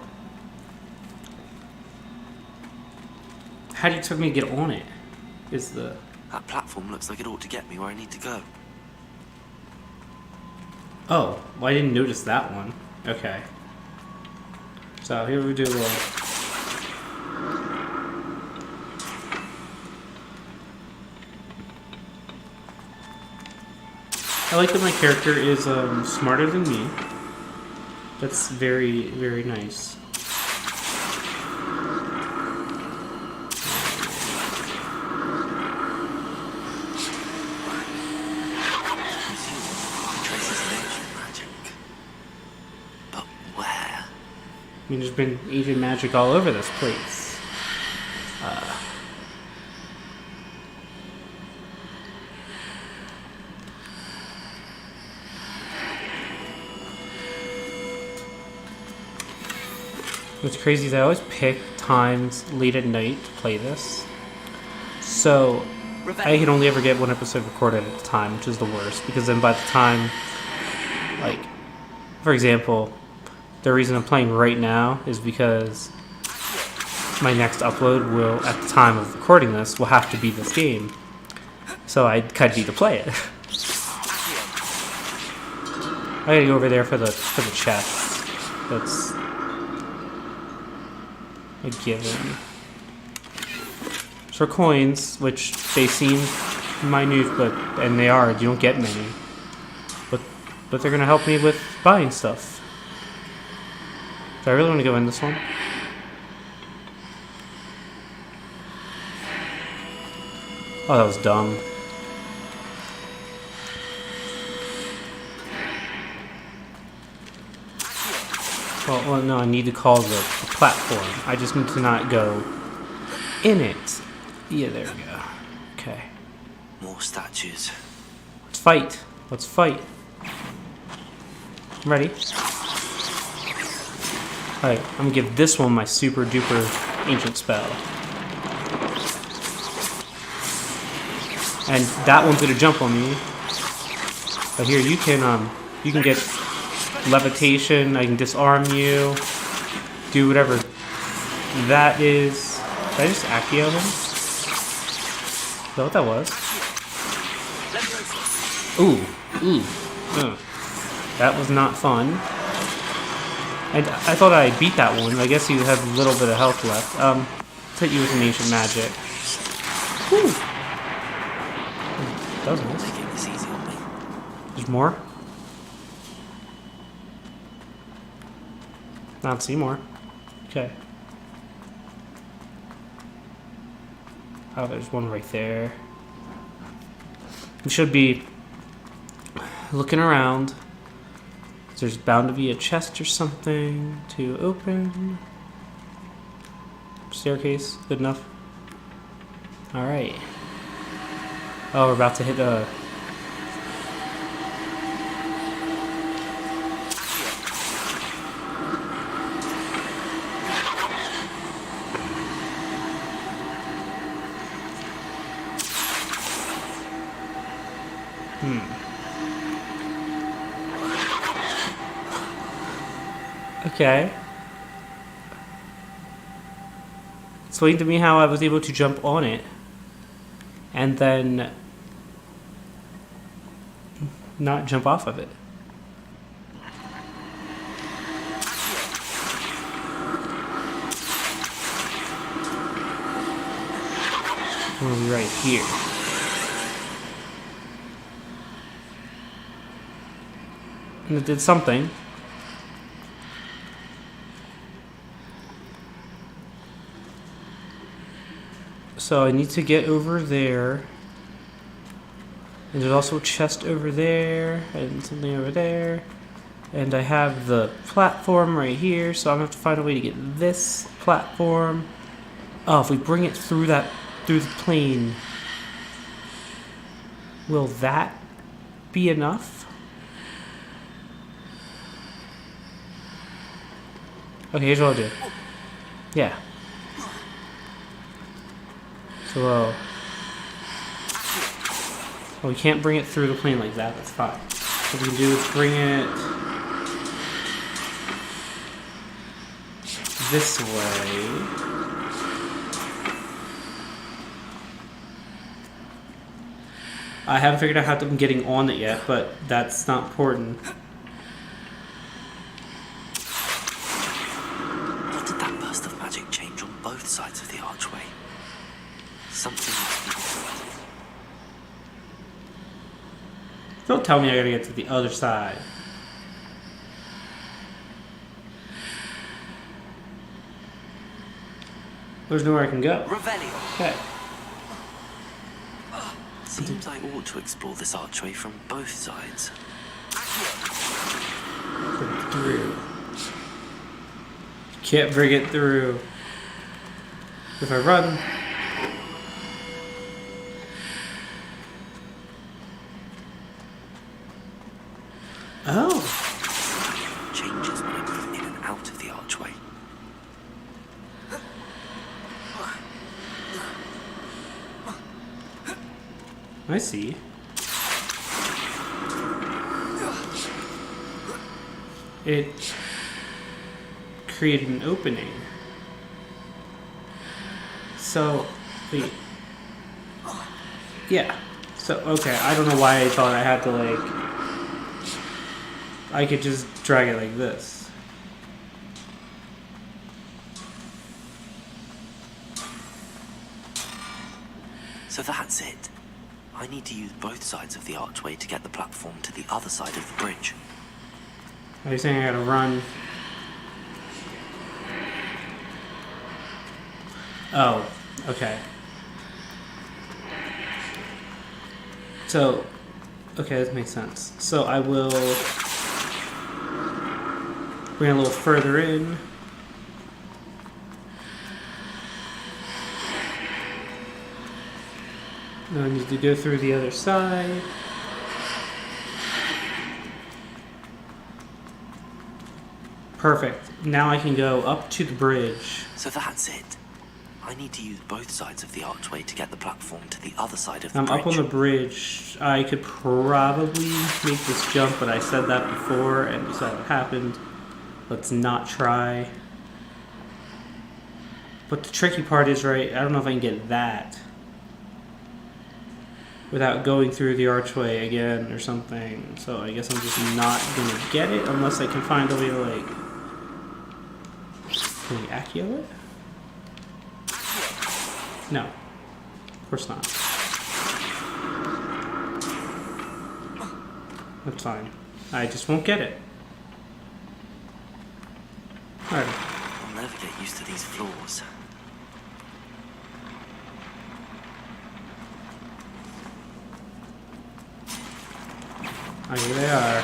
how do you expect me to get on it? Is the That platform looks like it ought to get me where I need to go. oh, well, I didn't notice that one. Okay. So here we do a little. I like that my character is smarter than me. That's very, very nice. I mean, there's been ancient magic all over this place. What's crazy is I always pick times late at night to play this. So I can only ever get one episode recorded at a time, which is the worst. Because then by the time, like, for example, the reason I'm playing right now is because my next upload will, at the time of recording this, will have to be this game. So I kind of need to play it. I gotta go over there for the chest. That's a given. For coins, which they seem minute, and they are. You don't get many, but they're gonna help me with buying stuff. Do I really want to go in this one? Oh, that was dumb. Well, no, I need to call the platform. I just need to not go in it. Yeah, there we go. Okay. More statues. Let's fight. Let's fight. I'm ready. Alright, I'm gonna give this one my super duper ancient spell. And that one's gonna jump on me. But here you can get levitation, I can disarm you, do whatever. That is... Did I just Accio him? Is that what that was? Ooh. That was not fun. I thought I beat that one. I guess you have a little bit of health left. Let's hit you with an ancient magic. Whew. That was nice. There's more? Not see more. Okay. Oh, there's one right there. You should be looking around. There's bound to be a chest or something to open. Staircase, good enough. Alright. Oh, we're about to hit a... Okay. Explain to me how I was able to jump on it and then not jump off of it. We'll be right here. And it did something. So I need to get over there. And there's also a chest over there and something over there. And I have the platform right here, so I'm gonna have to find a way to get this platform. Oh, if we bring it through the plane, will that be enough? Okay, here's what I'll do. Yeah. So, oh, we can't bring it through the plane like that. That's fine. What we can do is bring it this way. I haven't figured out how I'm getting on it yet, but that's not important. What did that burst of magic change on both sides of the archway? Something must be different. Don't tell me I gotta get to the other side. There's nowhere I can go. Revelio. Okay. Seems I ought to explore this archway from both sides. Bring it through. Can't bring it through. If I run. Oh. Changes when I move in and out of the archway. I see. It created an opening. So, wait. Yeah. So, okay, I don't know why I thought I had to, like... I could just drag it like this. So that's it. I need to use both sides of the archway to get the platform to the other side of the bridge. Are you saying I gotta run? Oh, okay. So, okay, that makes sense. So I will bring it a little further in. Now I need to go through the other side. Perfect. now I can go up to the bridge. So that's it. I need to use both sides of the archway to get the platform to the other side of the I'm bridge. up on the bridge. I could probably make this jump, but I said that before and you saw what happened. Let's not try. But the tricky part is, right, I don't know if I can get that without going through the archway again or something. So I guess I'm just not going to get it unless I can find a way to, like... Can we accio it? No. Of course not. That's fine. I just won't get it. Alright. I'll never get used to these floors. Oh, here they are.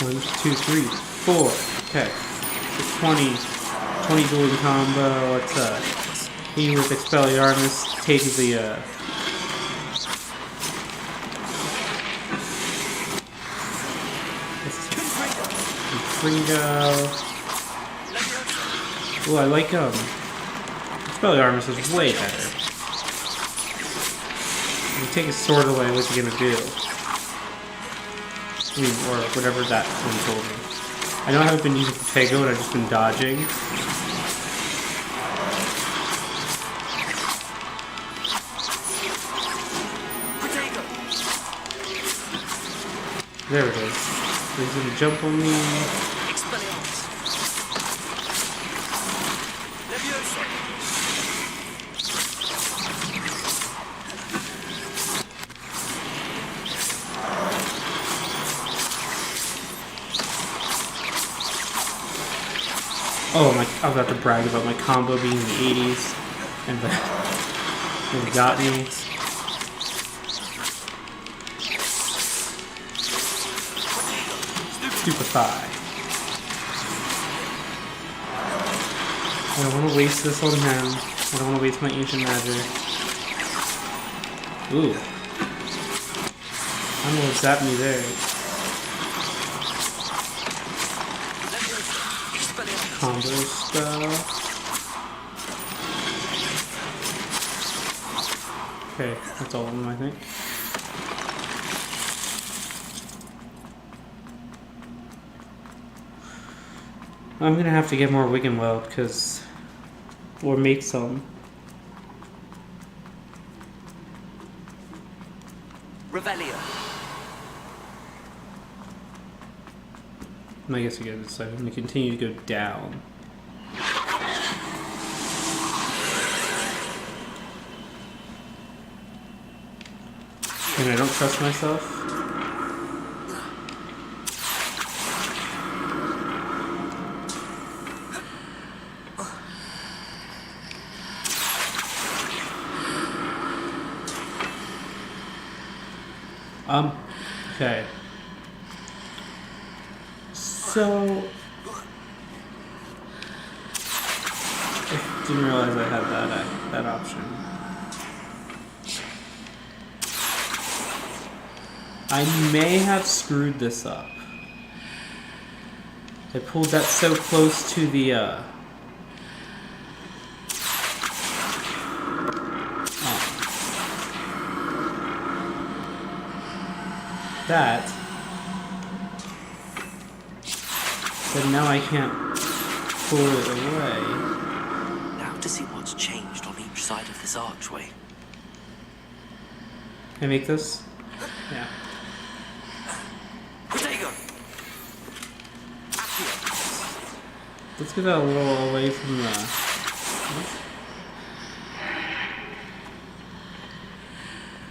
One, two, three, four. Okay. The 20 dueling combo. Let's he with Expelliarmus take the Confringo. Ooh, I like Expelliarmus is way better. You take his sword away, what's he gonna do? I mean, or whatever that one told me. I know I haven't been using Protego and I've just been dodging. There it is. He's gonna jump on me. Oh, I was about to brag about my combo being in the 80s, and it got me. Stupefy. I don't want to waste this on him. I don't want to waste my ancient magic. Ooh. I don't know what zapped me there. Combo spell. Okay, that's all of them, I think. I'm gonna have to get more Wiggenweld, because... or make some. Revelio. I guess I guess I'm gonna continue to go down. And I don't trust myself. Okay. So... I didn't realize I had that option. I may have screwed this up. I pulled that so close to the, that. But now I can't pull it away. Now to see what's changed on each side of this archway. Can I make this? Yeah. Let's get that a little away from the...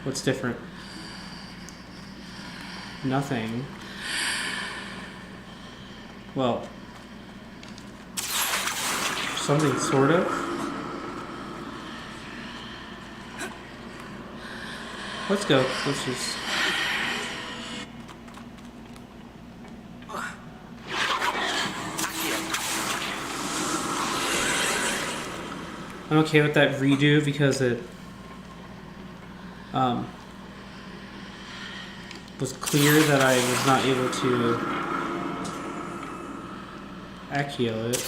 What's different? Nothing. Well... something sort of. Let's go. Let's just... I'm okay with that redo because it was clear that I was not able to Accio it.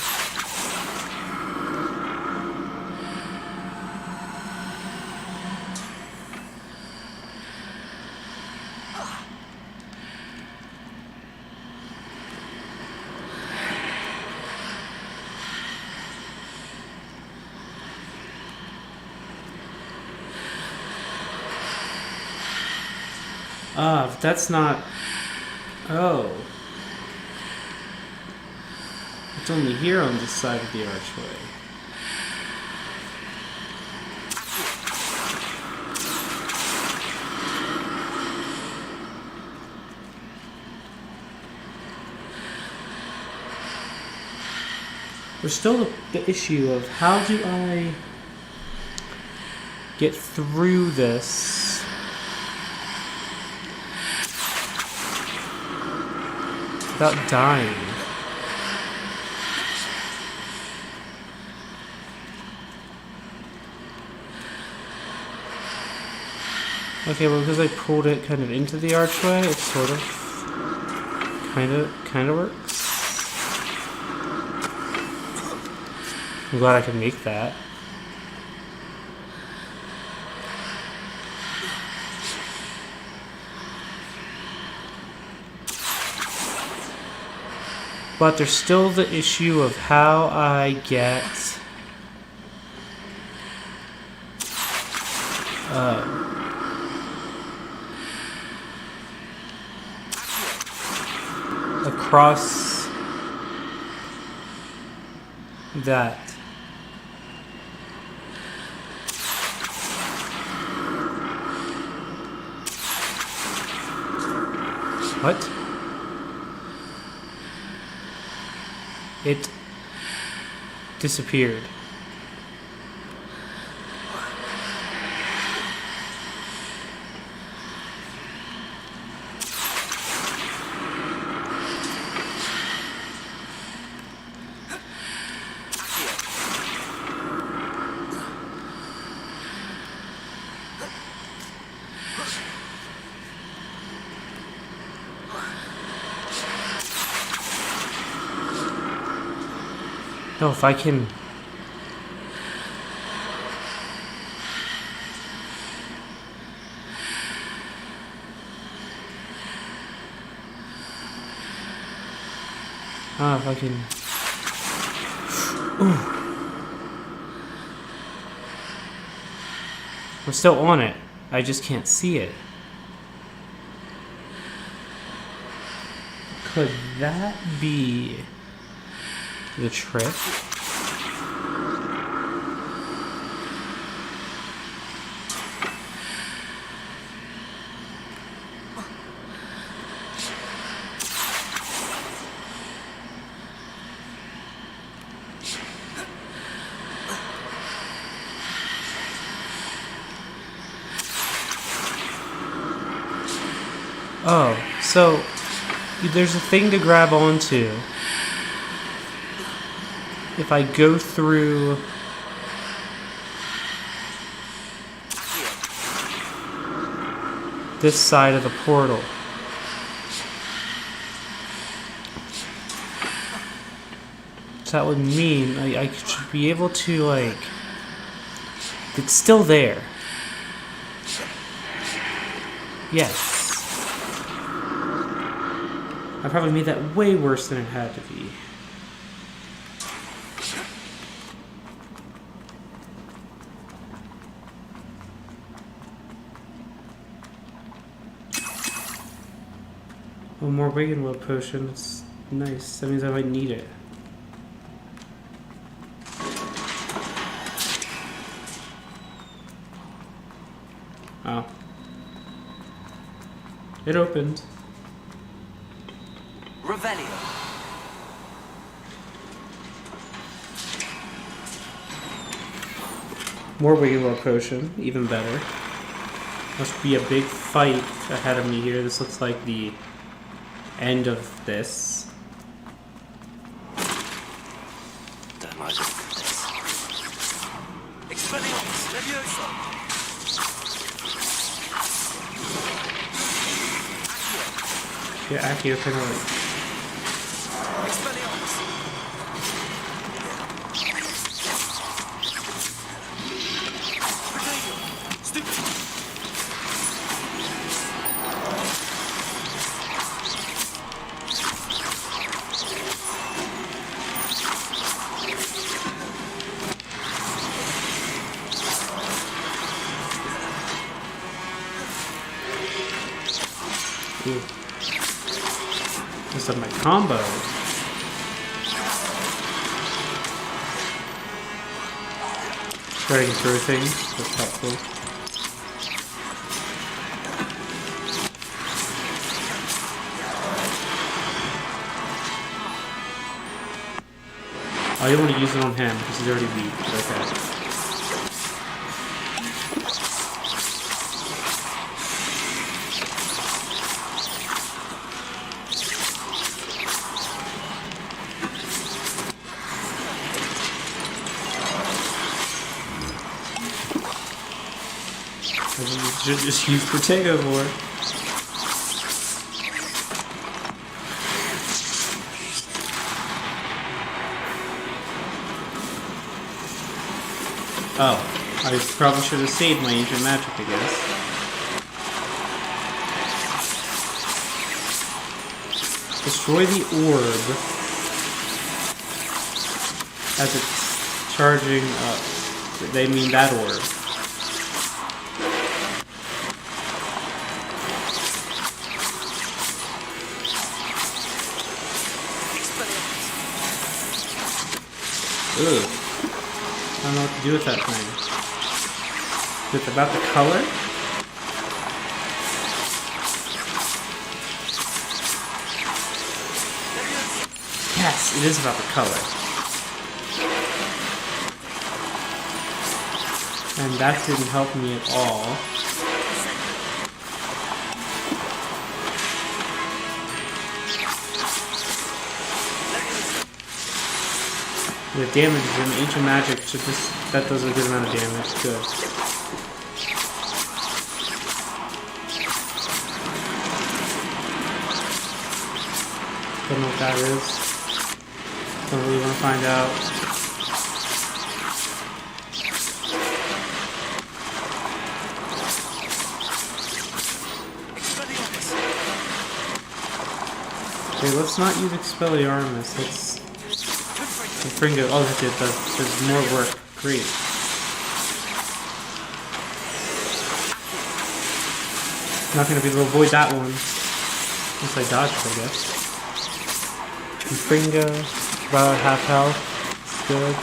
Ah, but that's not... Oh. It's only here on this side of the archway. There's still the issue of how do I get through this without dying. Okay, well, because I pulled it kind of into the archway, it sort of kind of works. I'm glad I could make that. But there's still the issue of how I get across that. What? It disappeared. No, if I can... Ah, if I can... Ooh. We're still on it. I just can't see it. Could that be the trick? Oh, so there's a thing to grab onto. If I go through this side of the portal. So that would mean I should be able to, like... It's still there. Yes. I probably made that way worse than it had to be. Oh, more Wagon Wheel potion. It's nice. That means I might need it. Oh. It opened. Revelio. More Wagon Wheel potion. Even better. Must be a big fight ahead of me here. This looks like the end of this. Don't like it. Yeah, Accio kind of like... Ooh. This is my combo. Starting to throw things. That's helpful. Oh, you want to use it on him because he's already weak. Okay. Should just use potato more. Oh, I probably should have saved my ancient magic, I guess. Destroy the orb as it's charging up. They mean that orb. Ugh. I don't know what to do with that thing. Is it about the color? Yes, it is about the color. And that didn't help me at all. The damage in ancient magic should just, that does a good amount of damage. Good. Don't know what that is. Don't really want to find out. Okay, let's not use Expelliarmus. Let's Fringo. Oh, that does more work. Great. Not gonna be able to avoid that one. Unless I dodged, I guess. Fringo, about half health. It's good.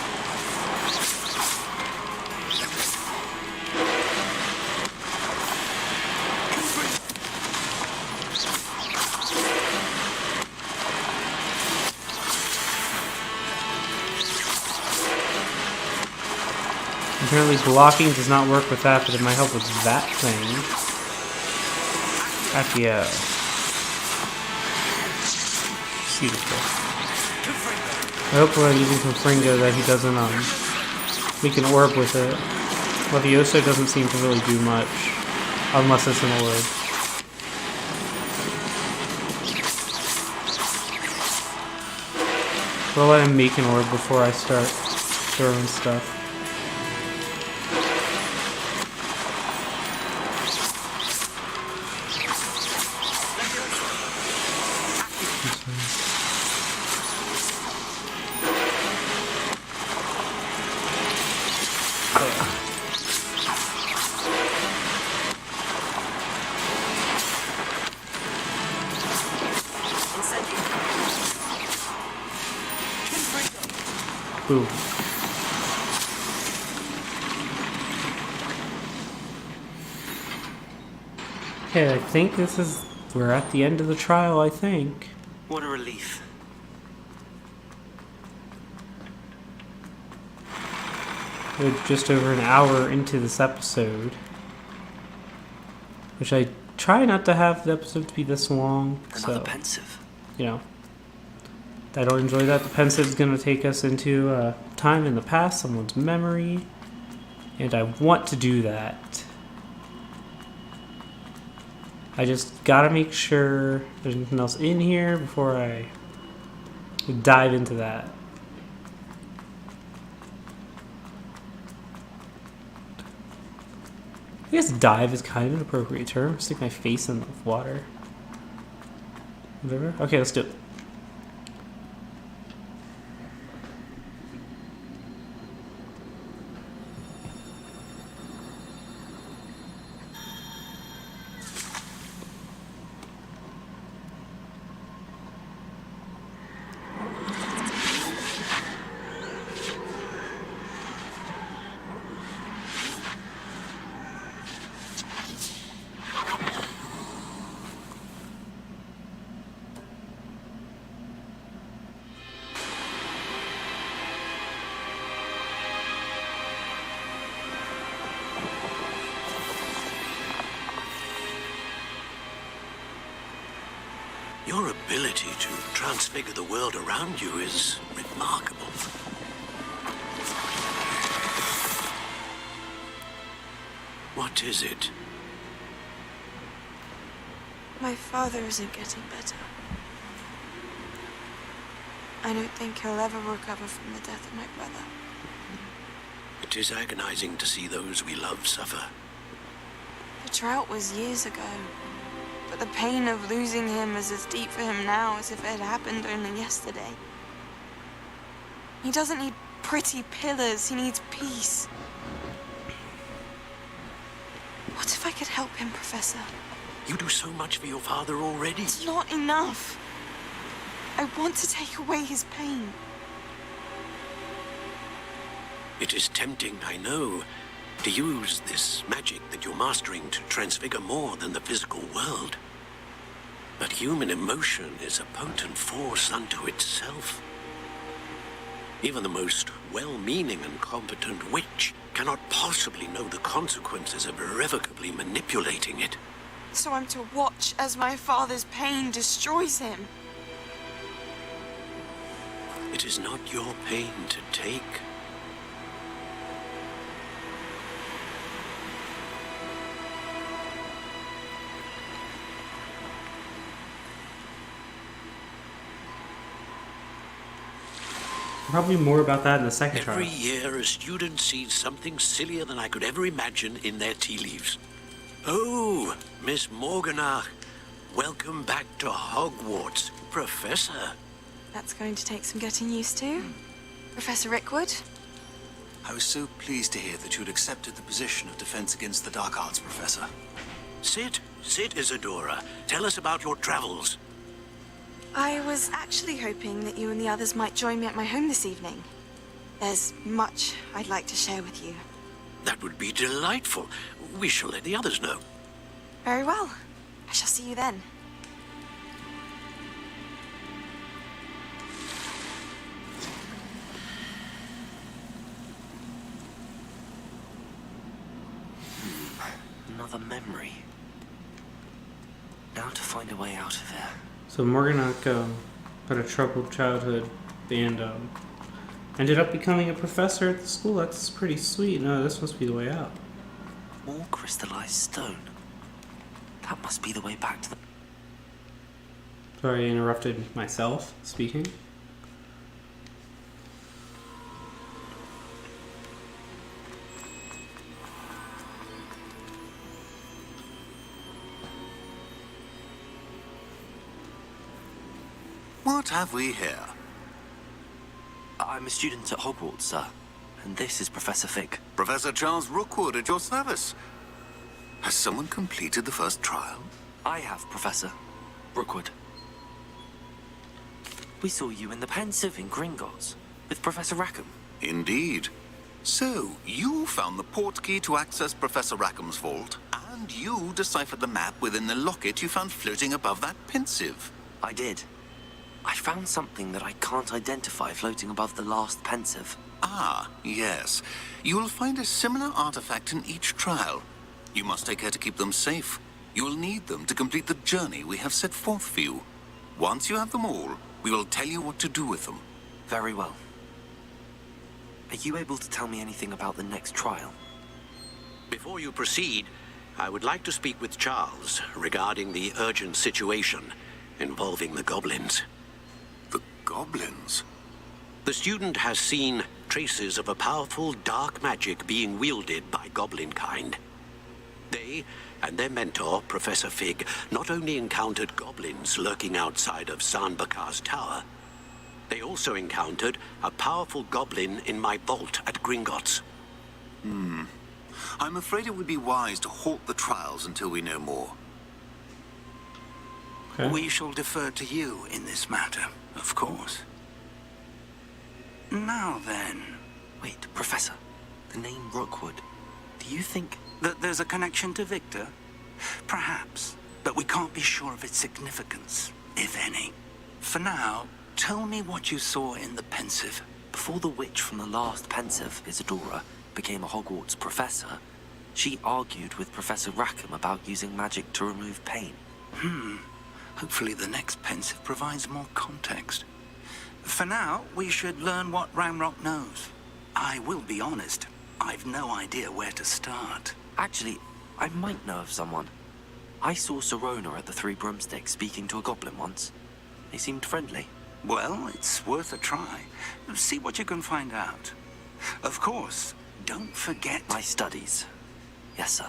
Apparently blocking does not work with that, but it might help with that thing. Accio. Beautiful. I hope when I'm using some Fringo that he doesn't, we can orb with it. Levioso doesn't seem to really do much, unless it's an orb. We'll let him make an orb before I start throwing stuff. Boom. Okay, I think we're at the end of the trial, I think. What a relief. We're just over an hour into this episode. Which I try not to have the episode to be this long. Another so, pensive. You know. I don't enjoy that. The pensive is going to take us into time in the past, someone's memory. And I want to do that. I just gotta make sure there's anything else in here before I dive into that. I guess dive is kind of an appropriate term. Stick my face in the water. Whatever. Okay, let's do it. Your ability to transfigure the world around you is remarkable. What is it? My father isn't getting better. I don't think he'll ever recover from the death of my brother. It is agonizing to see those we love suffer. The drought was years ago, but the pain of losing him is as deep for him now as if it had happened only yesterday. He doesn't need pretty pillars, he needs peace. What if I could help him, Professor? You do so much for your father already. It's not enough. I want to take away his pain. It is tempting, I know, to use this magic that you're mastering to transfigure more than the physical world. But human emotion is a potent force unto itself. Even the most well-meaning and competent witch cannot possibly know the consequences of irrevocably manipulating it. So I'm to watch as my father's pain destroys him. It is not your pain to take. Probably more about that in the second trial. Every year, a student sees something sillier than I could ever imagine in their tea leaves. Oh, Miss Morganach, welcome back to Hogwarts, Professor. That's going to take some getting used to. Professor Rickwood? I was so pleased to hear that you had accepted the position of Defense Against the Dark Arts, Professor. Sit, Isadora. Tell us about your travels. I was actually hoping that you and the others might join me at my home this evening. There's much I'd like to share with you. That would be delightful. We shall let the others know. Very well. I shall see you then. Another memory. Now to find a way out of here. So Morganach had a troubled childhood and ended up becoming a professor at the school. That's pretty sweet. No, this must be the way out. More crystallized stone. That must be the way back to the... Sorry, I interrupted myself speaking. What have we here? I'm a student at Hogwarts, sir. And this is Professor Fick. Professor Charles Rookwood at your service. Has someone completed the first trial? I have, Professor Rookwood. We saw you in the Pensive in Gringotts with Professor Rackham. Indeed. So, you found the portkey to access Professor Rackham's vault, and you deciphered the map within the locket you found floating above that Pensive. I did. I found something that I can't identify floating above the last Pensive. Ah, yes. You will find a similar artifact in each trial. You must take care to keep them safe. You will need them to complete the journey we have set forth for you. Once you have them all, we will tell you what to do with them. Very well. Are you able to tell me anything about the next trial? Before you proceed, I would like to speak with Charles regarding the urgent situation involving the goblins. The goblins? The student has seen traces of a powerful dark magic being wielded by goblin kind. They and their mentor, Professor Fig, not only encountered goblins lurking outside of Sanbakar's tower, they also encountered a powerful goblin in my vault at Gringotts. I'm afraid it would be wise to halt the trials until we know more. Okay. We shall defer to you in this matter, of course. Now then... Wait, Professor. The name Rookwood. Do you think... that there's a connection to Victor? Perhaps, but we can't be sure of its significance, if any. For now, tell me what you saw in the Pensive. Before the witch from the last Pensive, Isadora, became a Hogwarts professor, she argued with Professor Rackham about using magic to remove pain. Hopefully the next Pensive provides more context. For now, we should learn what Ramrock knows. I will be honest, I've no idea where to start. Actually, I might know of someone. I saw Serona at the Three Broomsticks speaking to a goblin once. They seemed friendly. Well, it's worth a try. See what you can find out. Of course, don't forget... my studies. Yes, sir.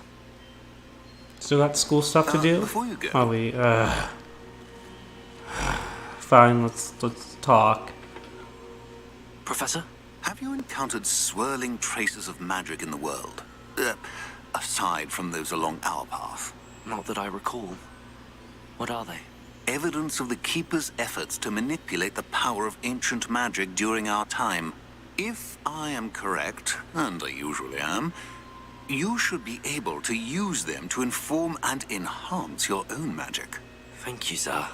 Still got school stuff to do? Before you go... Oh, wait, fine, let's talk. Professor? Have you encountered swirling traces of magic in the world? Aside from those along our path? Not that I recall. What are they? Evidence of the Keeper's efforts to manipulate the power of ancient magic during our time. If I am correct, and I usually am, you should be able to use them to inform and enhance your own magic. Thank you, sir.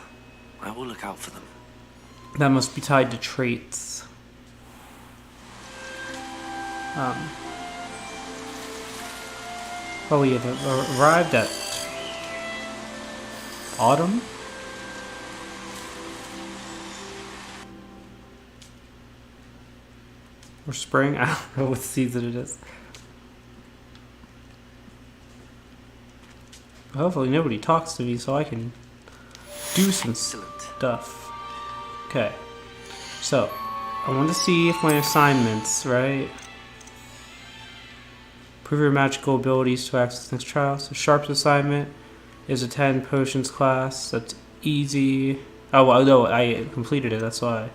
I will look out for them. That must be tied to traits. Oh, we have arrived at autumn? Or spring? I don't know what season it is. Hopefully nobody talks to me so I can do some stuff. Okay. So, I want to see if my assignments, right? Prove your magical abilities to access next trial. So, Sharp's assignment is attend potions class. That's easy. Oh, well, no, I completed it, that's why.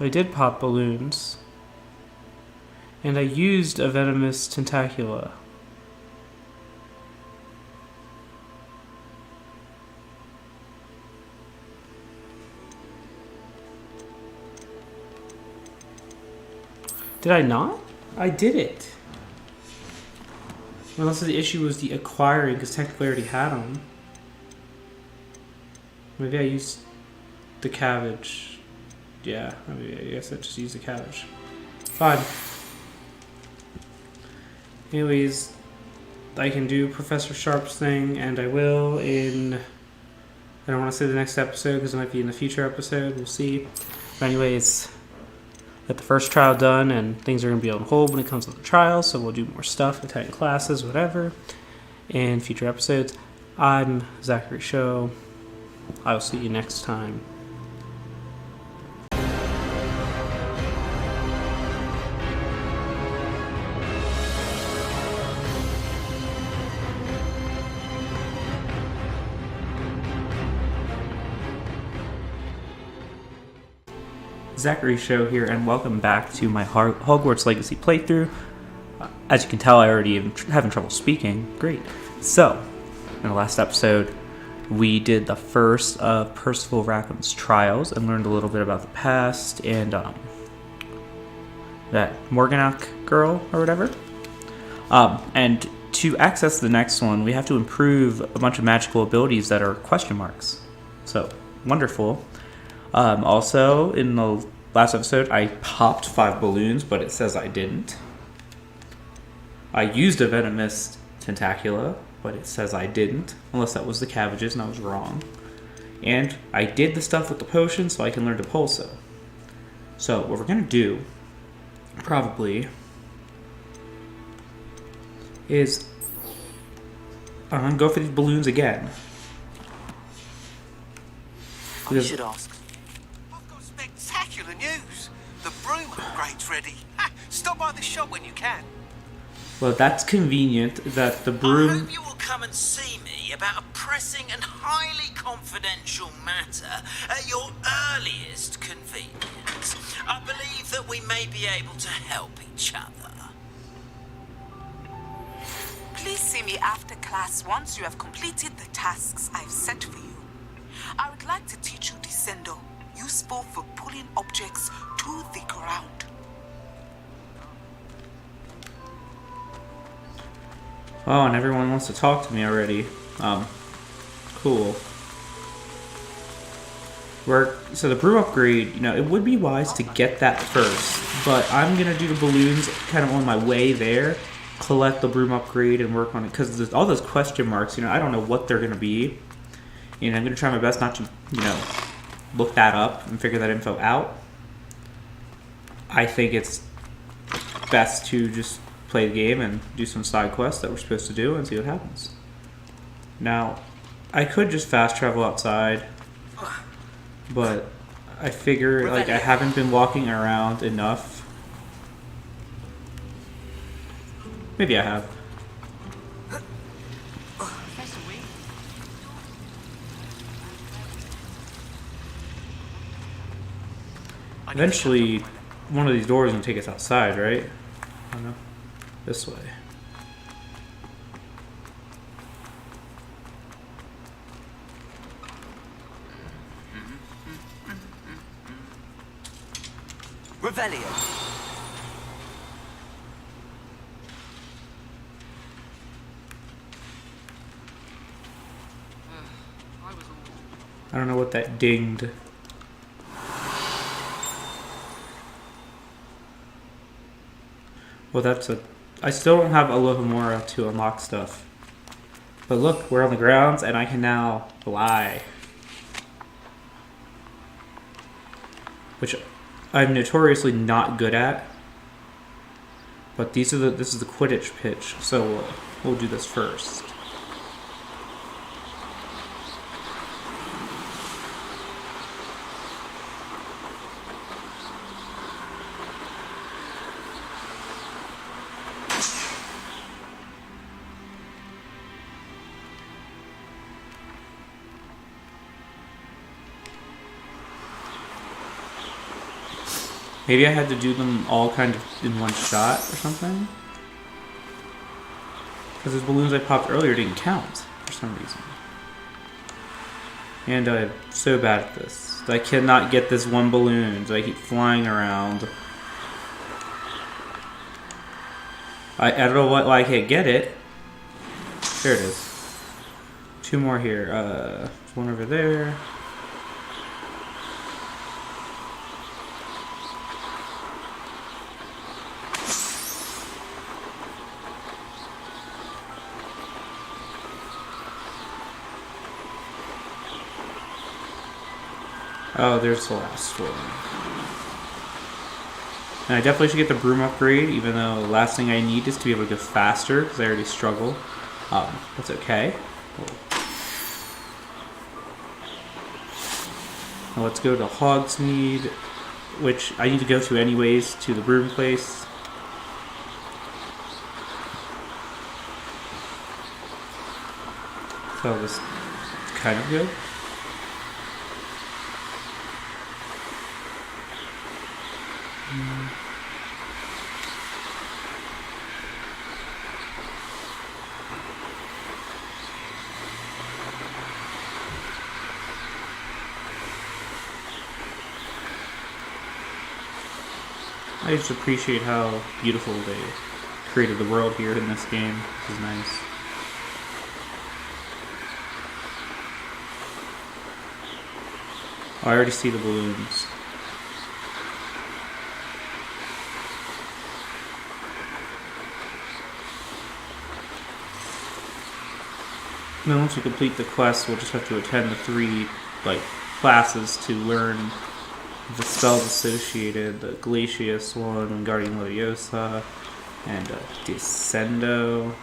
I did pop balloons. And I used a venomous tentacula. Did I not? I did it. Unless the issue was the acquiring, because technically I already had them. Maybe I used the cabbage. Yeah, I guess I just used the cabbage. Fine. Anyways, I can do Professor Sharp's thing, and I will in... I don't want to say the next episode, because it might be in the future episode. We'll see. But anyways, got the first trial done, and things are going to be on hold when it comes to the trial, so we'll do more stuff, attend classes, whatever, in future episodes. I'm Zachary Show. I will see you next time. Zachary Show here, and welcome back to my Hogwarts Legacy playthrough. As you can tell, I already am having trouble speaking. Great. So, in the last episode, we did the first of Percival Rackham's trials and learned a little bit about the past and that Morganac girl or whatever. And to access the next one, we have to improve a bunch of magical abilities that are question marks. So, wonderful. Also, in the last episode, I popped 5 balloons, but it says I didn't. I used a venomous tentacula, but it says I didn't, unless that was the cabbages and I was wrong. And I did the stuff with the potion so I can learn to pulso. So what we're going to do, probably, is I'm going to go for these balloons again. I should ask. Spectacular news! The broom upgrade's ready. Stop by the shop when you can. Well, that's convenient that the I broom... hope you will come and see me about a pressing and highly confidential matter at your earliest convenience. I believe that we may be able to help each other. Please see me after class once you have completed the tasks I've set for you. I would like to teach you Descendo, useful for pulling objects to the ground. Oh, and everyone wants to talk to me already. Cool. So the broom upgrade, you know, it would be wise to get that first, but I'm gonna do the balloons kind of on my way there, collect the broom upgrade and work on it, because there's all those question marks, you know, I don't know what they're gonna be. And I'm gonna try my best not to, you know, look that up and figure that info out. I think it's best to just play the game and do some side quests that we're supposed to do and see what happens. Now, I could just fast travel outside, but I figure like I haven't been walking around enough. Maybe I have. Eventually, one of these doors is gonna take us outside, right? I don't know. This way. Revelio. I don't know what that dinged. Well, that's a... I still don't have Alohomora to unlock stuff. But look, we're on the grounds and I can now fly. Which I'm notoriously not good at. But this is the Quidditch pitch, so we'll do this first. Maybe I had to do them all kind of in one shot or something? Because those balloons I popped earlier didn't count for some reason. And I'm so bad at this. I cannot get this one balloon, so I keep flying around. I don't know why I can't get it. There it is. Two more here. There's one over there. Oh, there's the last one. And I definitely should get the broom upgrade, even though the last thing I need is to be able to go faster, because I already struggle. That's okay. Now let's go to Hogsmeade, which I need to go to anyways, to the broom place. So this is kind of good. I just appreciate how beautiful they created the world here in this game. This is nice. Oh, I already see the balloons. And then once we complete the quest, we'll just have to attend the 3 like classes to learn the spells associated, the Glacius one, Guardian Leviosa, and Descendo.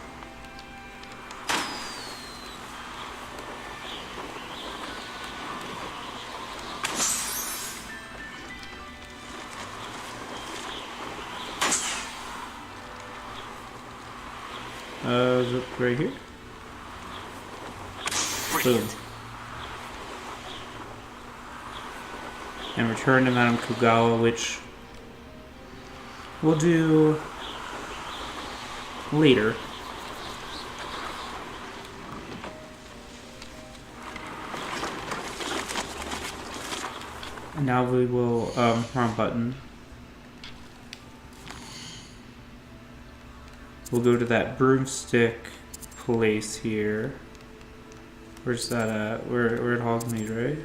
Is it right here? Boom. And return to Madame Kugawa, which we'll do later. And now we will, wrong button. We'll go to that broomstick place here. Where's that at? We're at Hogsmeade, right?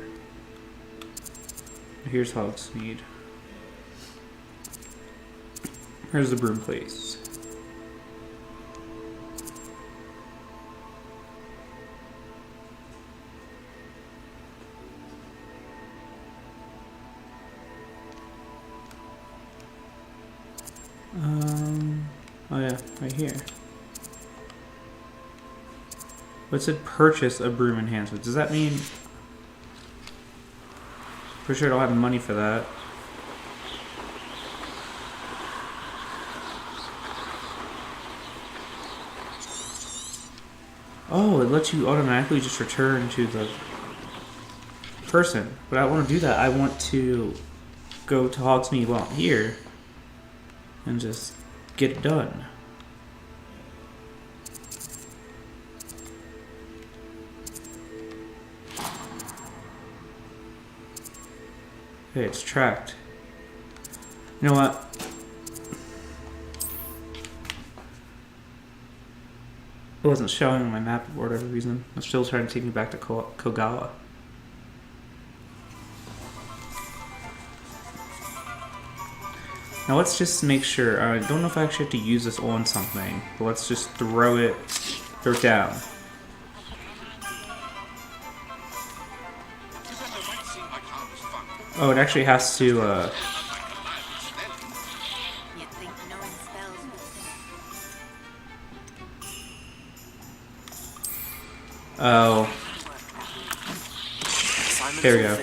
Here's Hogsmeade. Here's the broom place. Oh yeah, right here. What's it? Purchase a broom enhancement. Does that mean... Pretty sure I don't have money for that. Oh, it lets you automatically just return to the person. But I don't want to do that. I want to go to Hogsmeade while I'm here and just get it done. Okay, it's tracked. You know what? It wasn't showing on my map for whatever reason. It's still trying to take me back to Kogawa. Now let's just make sure. I don't know if I actually have to use this on something, but let's just throw it down. Oh, it actually has to, Oh. There we go.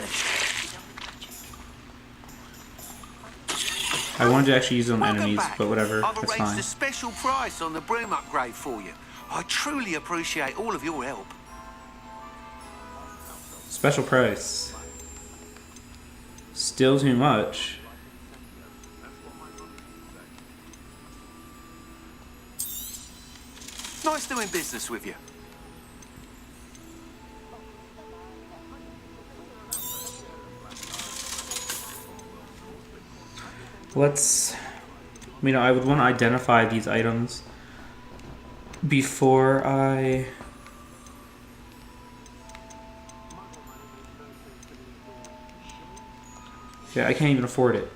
I wanted to actually use it on enemies, but whatever, I've that's arranged fine. a special price on the broom upgrade for you. I truly appreciate all of your help. Special price. Still too much. Nice doing business with you. Let's... You know, I would want to identify these items before I... Yeah, I can't even afford it.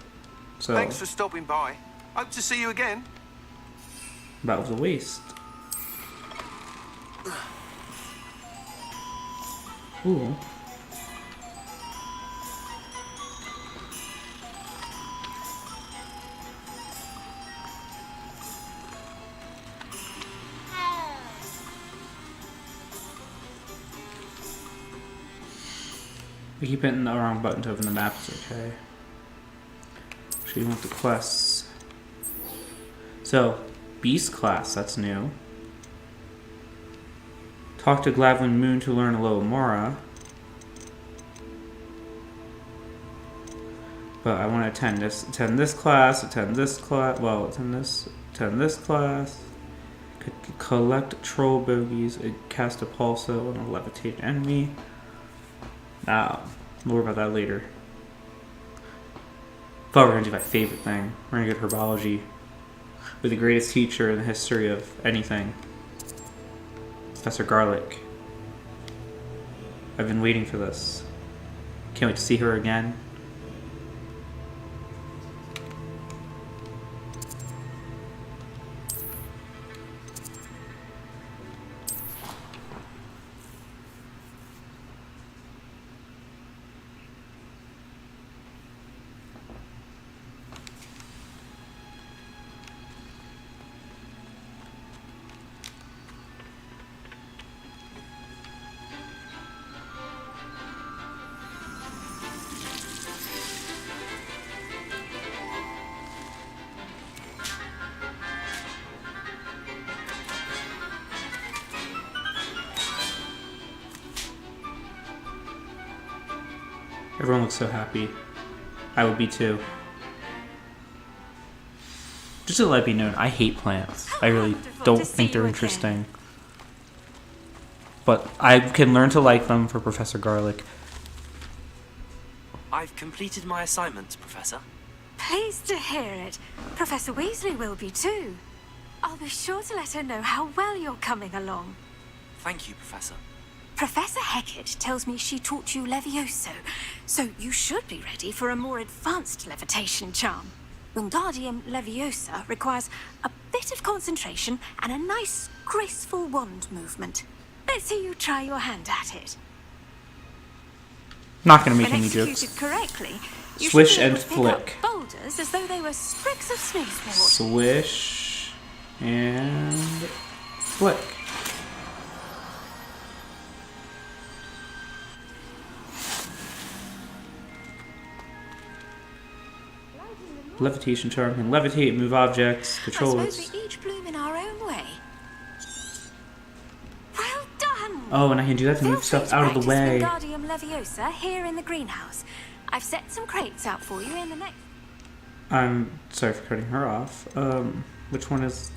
So Thanks for stopping by. Hope to see you again. that was a waste. Ooh. I keep hitting the wrong button to open the map, it's okay. Actually, you want the quests. So, Beast class, that's new. Talk to Glavin Moon to learn Alohomora. But I want to attend this class, attend this class, well, attend this class. Could collect troll bogies, cast a pulso on a levitated enemy. More about that later. Thought we were gonna do my favorite thing. We're gonna get herbology with the greatest teacher in the history of anything, Professor Garlic. I've been waiting for this. Can't wait to see her again. Everyone looks so happy. I would be too. Just to let it be known, I hate plants. I really don't think they're interesting. But I can learn to like them for Professor Garlick. I've completed my assignments, Professor. Pleased to hear it. Professor Weasley will be too. I'll be sure to let her know how well you're coming along. Thank you, Professor. Professor Hecat tells me she taught you Levioso, so you should be ready for a more advanced levitation charm. Wingardium Leviosa requires a bit of concentration and a nice, graceful wand movement. Let's see you try your hand at it. Not gonna make when any executed jokes. correctly, you Swish should be able and to pick up flick. boulders as though they were sprigs of snoozewort. Swish and flick. Levitation charm can levitate, move objects, I control suppose it. we each bloom in our own way. Well done! Oh, and I can do that to move stuff out of the way. Practice Wingardium Leviosa here in the greenhouse. I've set some crates out for you in the next... I'm sorry for cutting her off. Which one is...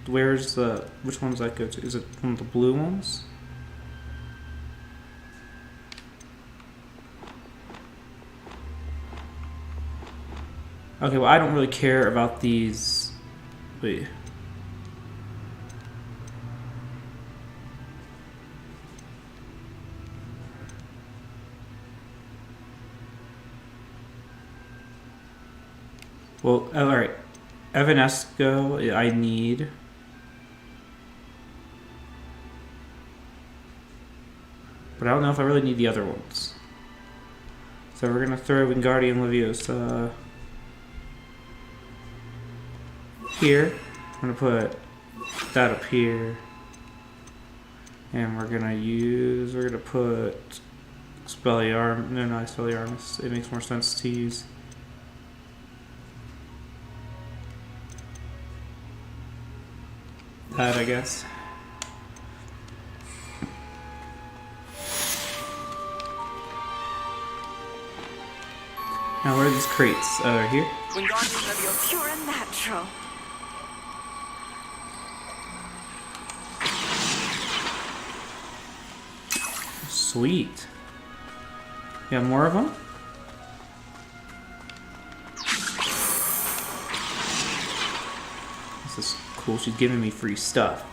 Where's the... Which one does that go to? Is it one of the blue ones? Okay, well, I don't really care about these... Wait. Well, alright. Evanesco, I need. But I don't know if I really need the other ones. So we're gonna throw Wingardium Leviosa here. I'm gonna put that up here. And we're gonna put Expelliarmus. No, not Expelliarmus. It makes more sense to use. That, I guess. Now, where are these crates? Here? Wingardium Leviosa. You're a natural. Sweet. You have more of them? This is cool. She's giving me free stuff.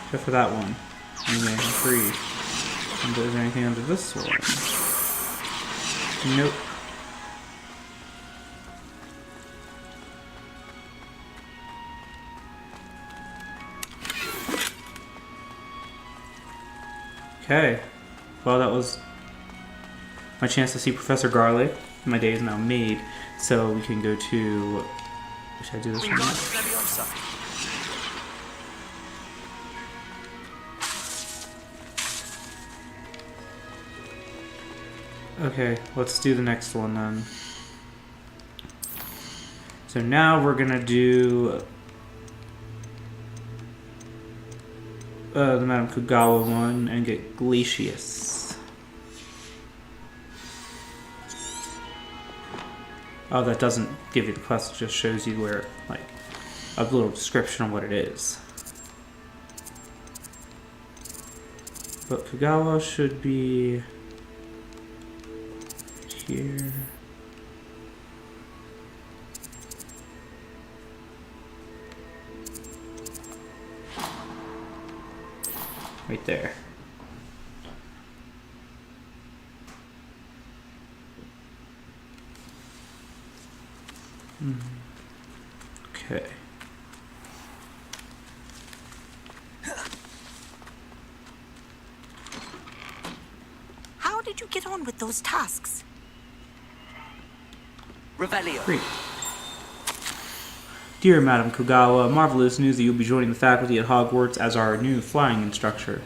Except for that one. Anything free. And is there anything under this one? Nope. Okay. Well, that was my chance to see Professor Garlick. My day is now made, so we can go to... Should I do this one now? Okay, let's do the next one then. So now we're gonna do the Madame Kugawa one and get Glacius. Oh, that doesn't give you the quest, it just shows you where, like, a little description of what it is. But Kugawa should be here. Right there. Okay. How did you get on with those tasks? Revelio. Great. Dear Madam Kugawa, marvelous news that you'll be joining the faculty at Hogwarts as our new flying instructor.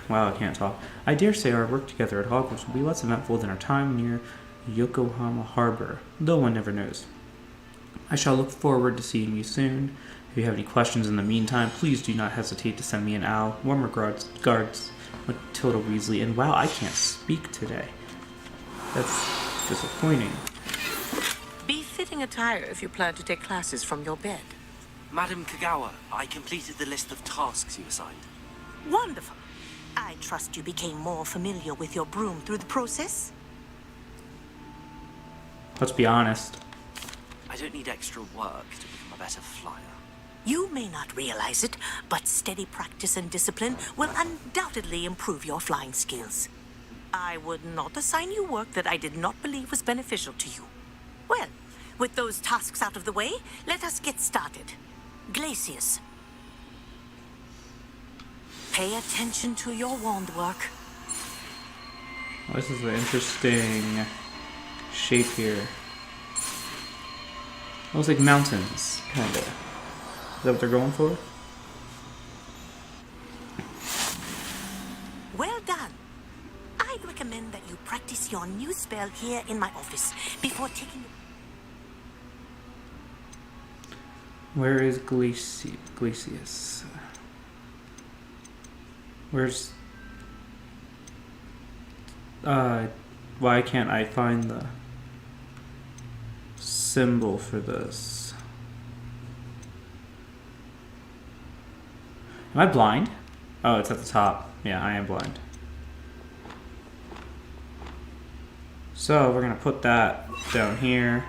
Wow, I can't talk. I dare say our work together at Hogwarts will be less eventful than our time near Yokohama Harbor, though one never knows. I shall look forward to seeing you soon. If you have any questions in the meantime, please do not hesitate to send me an owl. Warm regards, Matilda Weasley. And wow, I can't speak today. That's disappointing. Befitting attire if you plan to take classes from your bed. Madam Kagawa, I completed the list of tasks you assigned. Wonderful. I trust you became more familiar with your broom through the process? Let's be honest. I don't need extra work to become a better flyer. You may not realize it, but steady practice and discipline will undoubtedly improve your flying skills. I would not assign you work that I did not believe was beneficial to you. Well, with those tasks out of the way, let us get started. Glacius. Pay attention to your wand work. Well, this is an interesting shape here. Looks like mountains, kinda. Is that what they're going for? Well done. I'd recommend that you practice your new spell here in my office before taking... Where is Glacius? Where's... why can't I find the symbol for this? Am I blind? Oh, it's at the top. Yeah, I am blind. So we're gonna put that down here.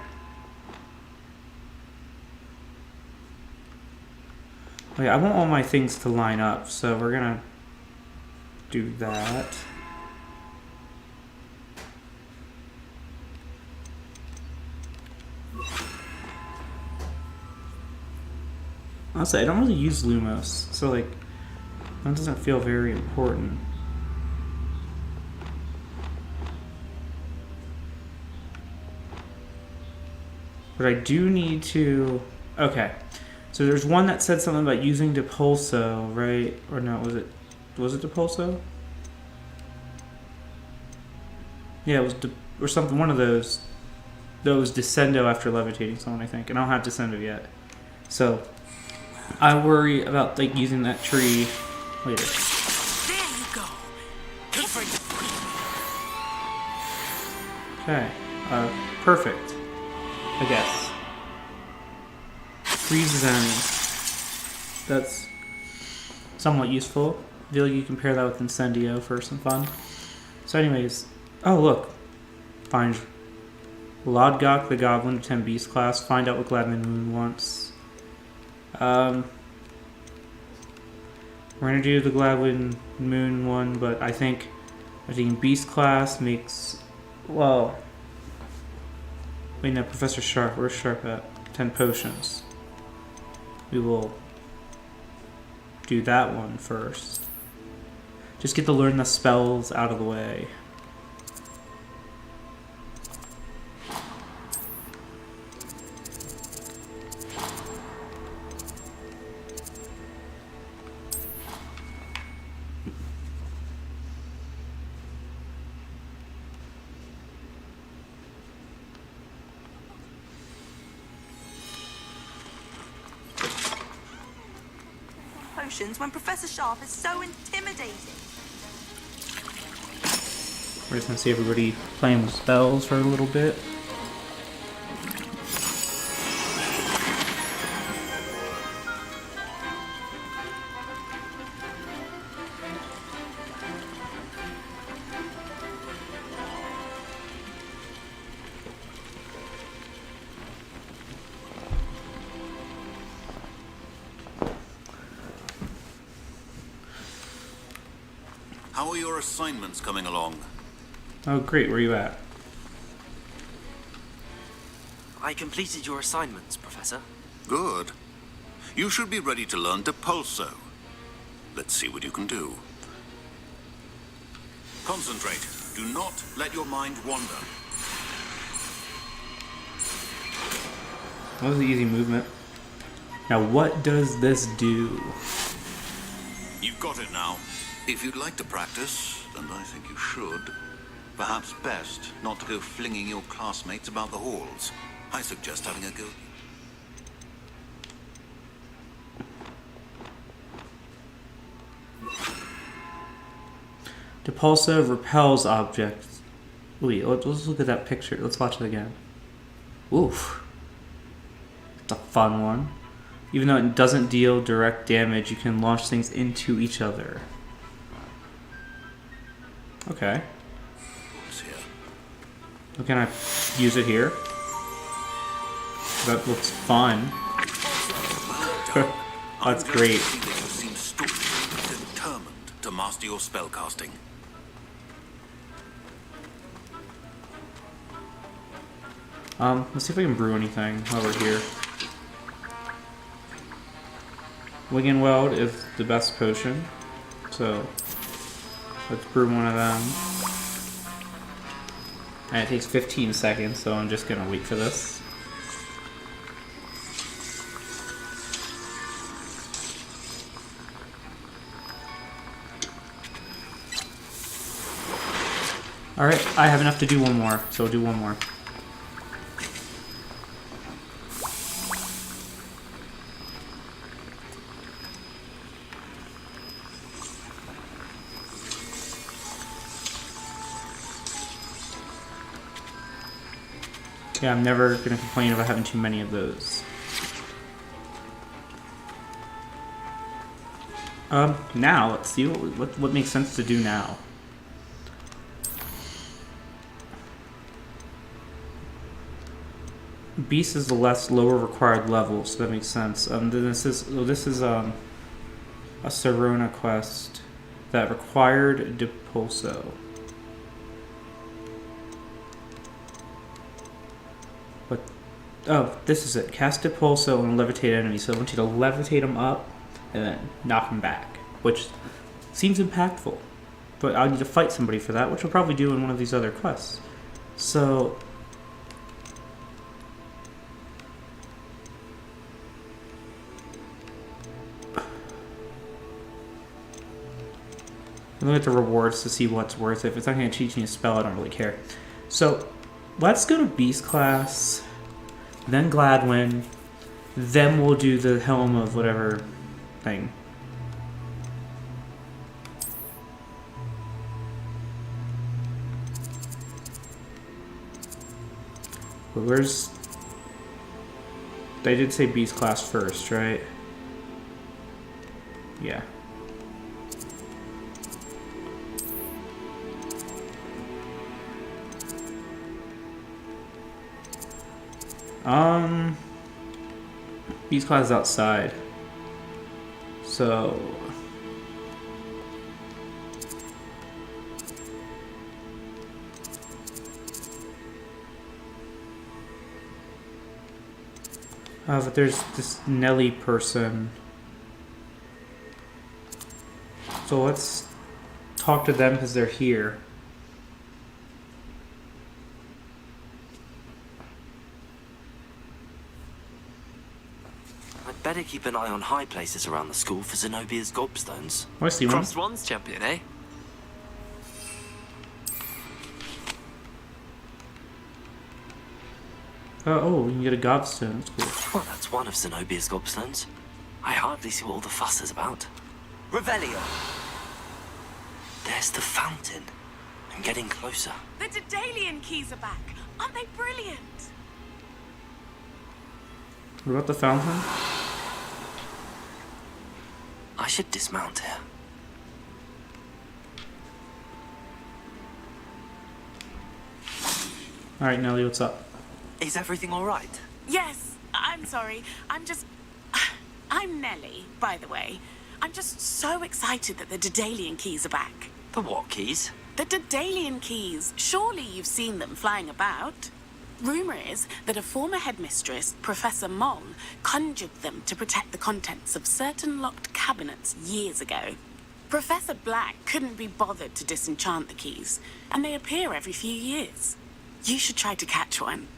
Okay, I want all my things to line up, so we're gonna do that. Honestly, I don't really use Lumos, so like, that doesn't feel very important. But I do need to... Okay. So there's one that said something about using Depulso, right? Or no, was it Depulso? Yeah, it was or something, one of those. Those Descendo after levitating someone, I think. And I don't have Descendo yet. So I worry about like using that tree later. There you go. Okay. Perfect. I guess. Freeze Zen. That's somewhat useful. I feel like you can pair that with Incendio for some fun. So anyways, oh look. Find Lodgok the Goblin to 10 Beast class. Find out what Gladman Moon wants. We're gonna do the Gladwin Moon one, but I think Beast class makes, well, wait, no, Professor Sharp, where's Sharp at? 10 potions. We will do that one first. Just get to learn the spells out of the way. When Professor Sharp is so intimidating. We're just gonna see everybody playing with spells for a little bit. How are your assignments coming along? Oh great, where are you at? I completed your assignments, Professor. Good. You should be ready to learn Depulso. Let's see what you can do. Concentrate. Do not let your mind wander. That was an easy movement. Now what does this do? You've got it now. If you'd like to practice, and I think you should, perhaps best not to go flinging your classmates about the halls. I suggest having a go. Depulso repels objects. Wait, let's look at that picture. Let's watch it again. Oof. It's a fun one. Even though it doesn't deal direct damage, you can launch things into each other. Okay. So can I use it here? That looks fun. That's great. You seem determined to master your spellcasting. Let's see if I can brew anything while we're here. Wing Weld is the best potion, so let's brew one of them. And it takes 15 seconds, so I'm just gonna wait for this. Alright, I have enough to do one more, so I'll do one more. Yeah, I'm never going to complain about having too many of those. Now, let's see what makes sense to do now. Beast is the lower required level, so that makes sense. Then this is a Serona quest that required Depulso. But oh, this is it. Cast Depulso and levitate enemies. So I want you to levitate them up and then knock them back, which seems impactful. But I'll need to fight somebody for that, which I'll probably do in one of these other quests. So look at the rewards to see what's worth it. If it's not going to teach me a spell, I don't really care. So let's go to Beast class, then Gladwin, then we'll do the Helm of whatever thing. But where's... They did say Beast class first, right? Yeah. Beast class is outside. So but there's this Nelly person. So let's talk to them because they're here. Better keep an eye on high places around the school for Zenobia's gobstones. Oh, I see one. Crossed ones champion, eh? Oh, we can get a gobstone. That's cool. Well, that's one of Zenobia's gobstones. I hardly see what all the fuss is about. Revelio. There's the fountain. I'm getting closer. The Daedalian keys are back. Aren't they brilliant? What about the fountain? I should dismount here. Alright, Nelly, what's up? Is everything alright? Yes, I'm sorry. I'm Nelly, by the way. I'm just so excited that the Daedalian keys are back. The what keys? The Daedalian keys. Surely you've seen them flying about. Rumor is that a former headmistress, Professor Mong, conjured them to protect the contents of certain locked cabinets years ago. Professor Black couldn't be bothered to disenchant the keys, and they appear every few years. You should try to catch one.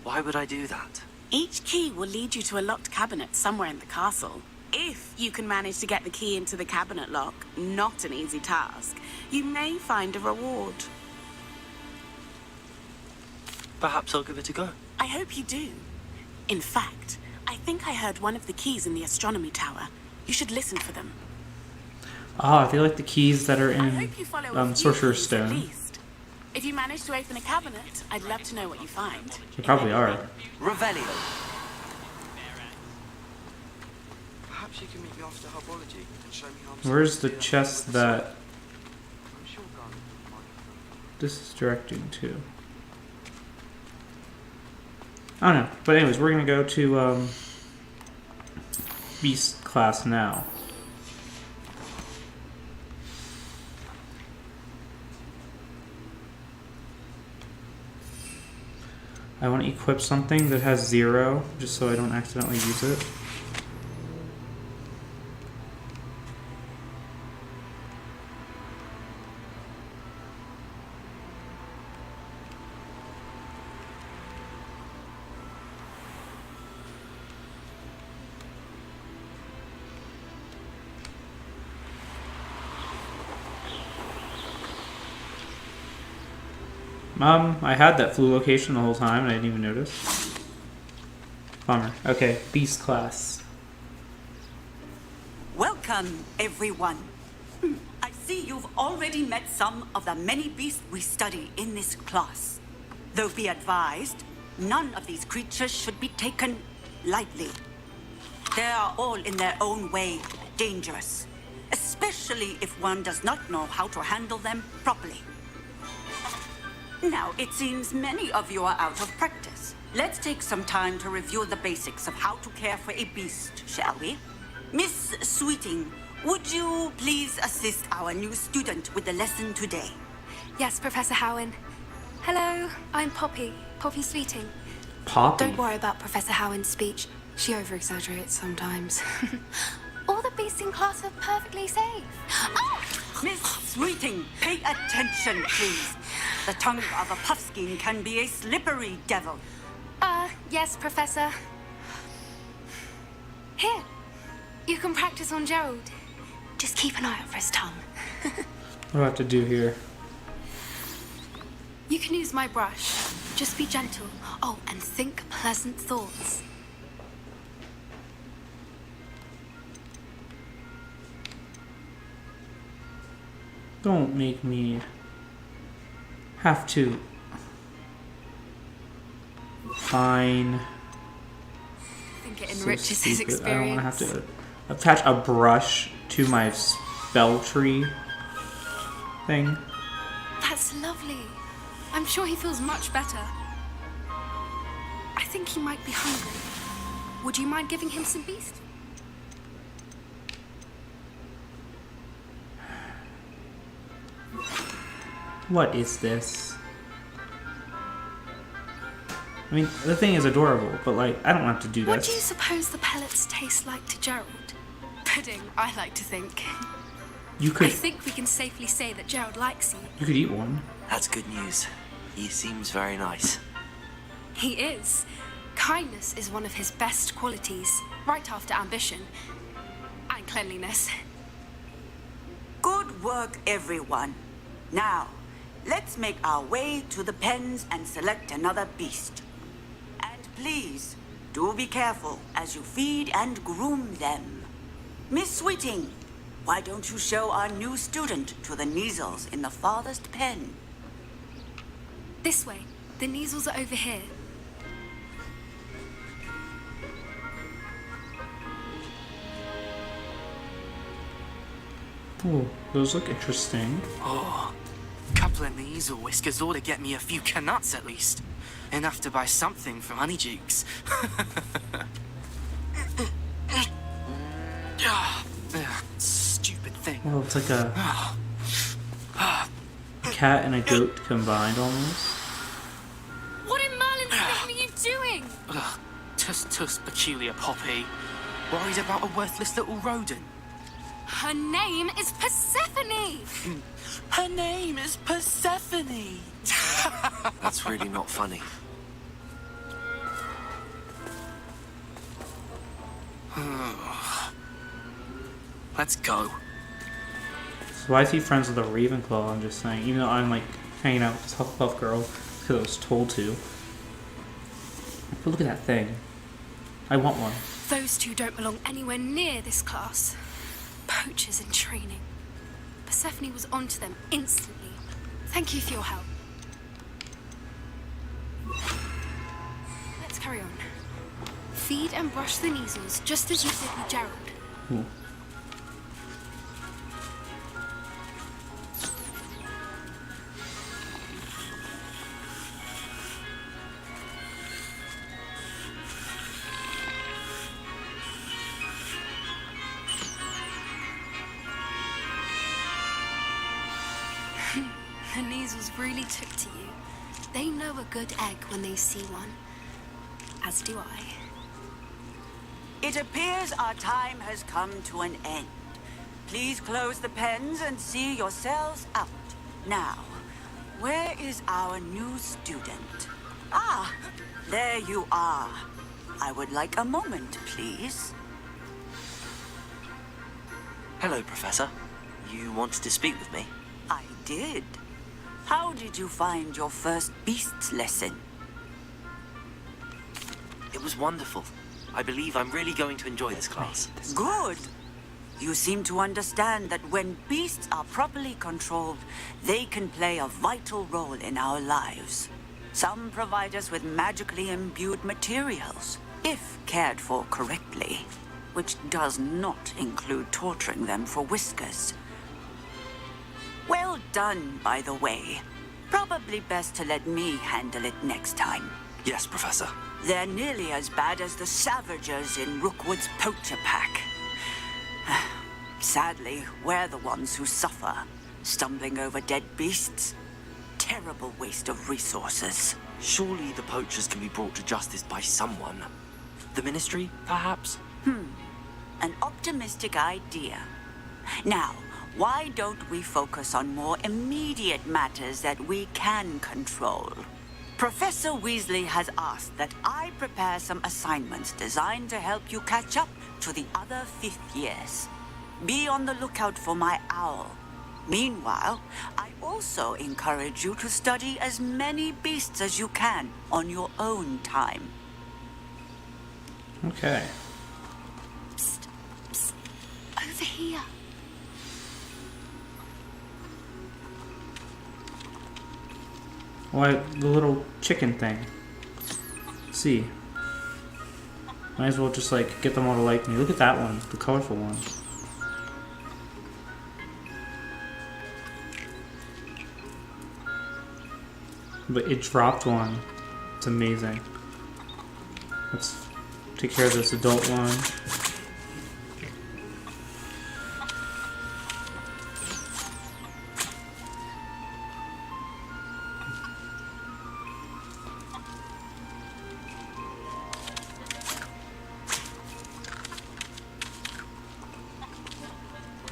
Why would I do that? Each key will lead you to a locked cabinet somewhere in the castle. If you can manage to get the key into the cabinet lock, not an easy task, you may find a reward. Perhaps I'll give it a go. I hope you do. In fact, I think I heard one of the keys in the astronomy tower. You should listen for them. Ah, they like the keys that are in Sorcerer's Stone. If you manage to open a cabinet, I'd love to know what you find. They probably are. Revelio. Perhaps you can meet me after herbology and show me how. Where's the chest that this is directing to? I don't know. But anyways, we're gonna go to Beast class now. I want to equip something that has 0, just so I don't accidentally use it. I had that flu location the whole time and I didn't even notice. Bummer. Okay, Beast class. Welcome, everyone. I see you've already met some of the many beasts we study in this class. Though be advised, none of these creatures should be taken lightly. They are all in their own way dangerous, especially if one does not know how to handle them properly. Now, it seems many of you are out of practice. Let's take some time to review the basics of how to care for a beast, shall we? Miss Sweeting, would you please assist our new student with the lesson today? Yes, Professor Howen. Hello, I'm Poppy. Poppy Sweeting. Poppy? Don't worry about Professor Howen's speech. She over-exaggerates sometimes. All the beasts in class are perfectly safe. Oh! Miss Sweeting, pay attention, please. The tongue of a puffskein can be a slippery devil. Yes, Professor. Here, you can practice on Gerald. Just keep an eye out for his tongue. What do I have to do here? You can use my brush. Just be gentle. Oh, and think pleasant thoughts. Don't make me have to. Fine. I think it enriches his experience. I don't want to have to attach a brush to my spell tree thing. That's lovely. I'm sure he feels much better. I think he might be hungry. Would you mind giving him some beast? What is this? I mean, the thing is adorable, but like, I don't have to do this. What do you suppose the pellets taste like to Gerald? Pudding, I like to think. You could. I think we can safely say that Gerald likes you. You could eat one. That's good news. He seems very nice. He is. Kindness is one of his best qualities, right after ambition and cleanliness. Good work, everyone. Now, let's make our way to the pens and select another beast. And please, do be careful as you feed and groom them. Miss Sweeting, why don't you show our new student to the Neasels in the farthest pen? This way. The Neasels are over here. Oh, those look interesting. Oh, a couple of Neasel whiskers ought to get me a few canuts at least. Enough to buy something from Honeydukes. Stupid thing. Well, it's like a cat and a goat combined almost. What in Merlin's name are you doing? Ugh, tuss, peculiar Poppy. Worried about a worthless little rodent. Her name is Persephone! Her name is Persephone! That's really not funny. Let's go. So why is he friends with a Ravenclaw? I'm just saying. Even though I'm like hanging out with this Hufflepuff girl because I was told to. But look at that thing. I want one. Those two don't belong anywhere near this class. Poachers in training. Persephone was onto them instantly. Thank you for your help. Let's carry on. Feed and brush the measles just as you did with Gerald. Cool. The measles really took to you. They know a good egg when they see one. As do I. It appears our time has come to an end. Please close the pens and see yourselves out. Now, where is our new student? Ah, there you are. I would like a moment, please. Hello, Professor. You wanted to speak with me? I did. How did you find your first beasts lesson? It was wonderful. I believe I'm really going to enjoy this class. Good. You seem to understand that when beasts are properly controlled, they can play a vital role in our lives. Some provide us with magically imbued materials, if cared for correctly, which does not include torturing them for whiskers. Well done, by the way. Probably best to let me handle it next time. Yes, Professor. They're nearly as bad as the Savagers in Rookwood's poacher pack. Sadly, we're the ones who suffer, stumbling over dead beasts. Terrible waste of resources. Surely the poachers can be brought to justice by someone. The Ministry, perhaps? An optimistic idea. Now, why don't we focus on more immediate matters that we can control? Professor Weasley has asked that I prepare some assignments designed to help you catch up to the other 5th years. Be on the lookout for my owl. Meanwhile, I also encourage you to study as many beasts as you can on your own time. Okay. Psst, psst. Over here. Why, the little chicken thing. See. Might as well just, like, get them all to like me. Look at that one, the colorful one. But it dropped one. It's amazing. Let's take care of this adult one.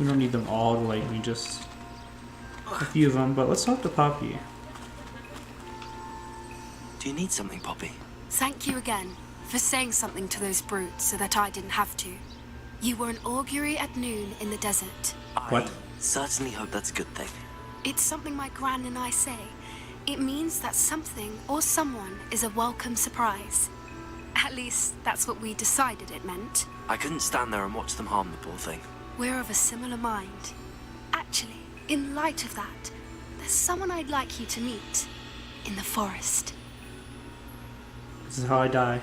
We don't need them all to like me, just a few of them, but let's talk to Poppy. Do you need something, Poppy? Thank you again for saying something to those brutes so that I didn't have to. You were an augury at noon in the desert. What? I certainly hope that's a good thing. It's something my gran and I say. It means that something or someone is a welcome surprise. At least, that's what we decided it meant. I couldn't stand there and watch them harm the poor thing. We're of a similar mind. Actually, in light of that, there's someone I'd like you to meet in the forest. This is how I die.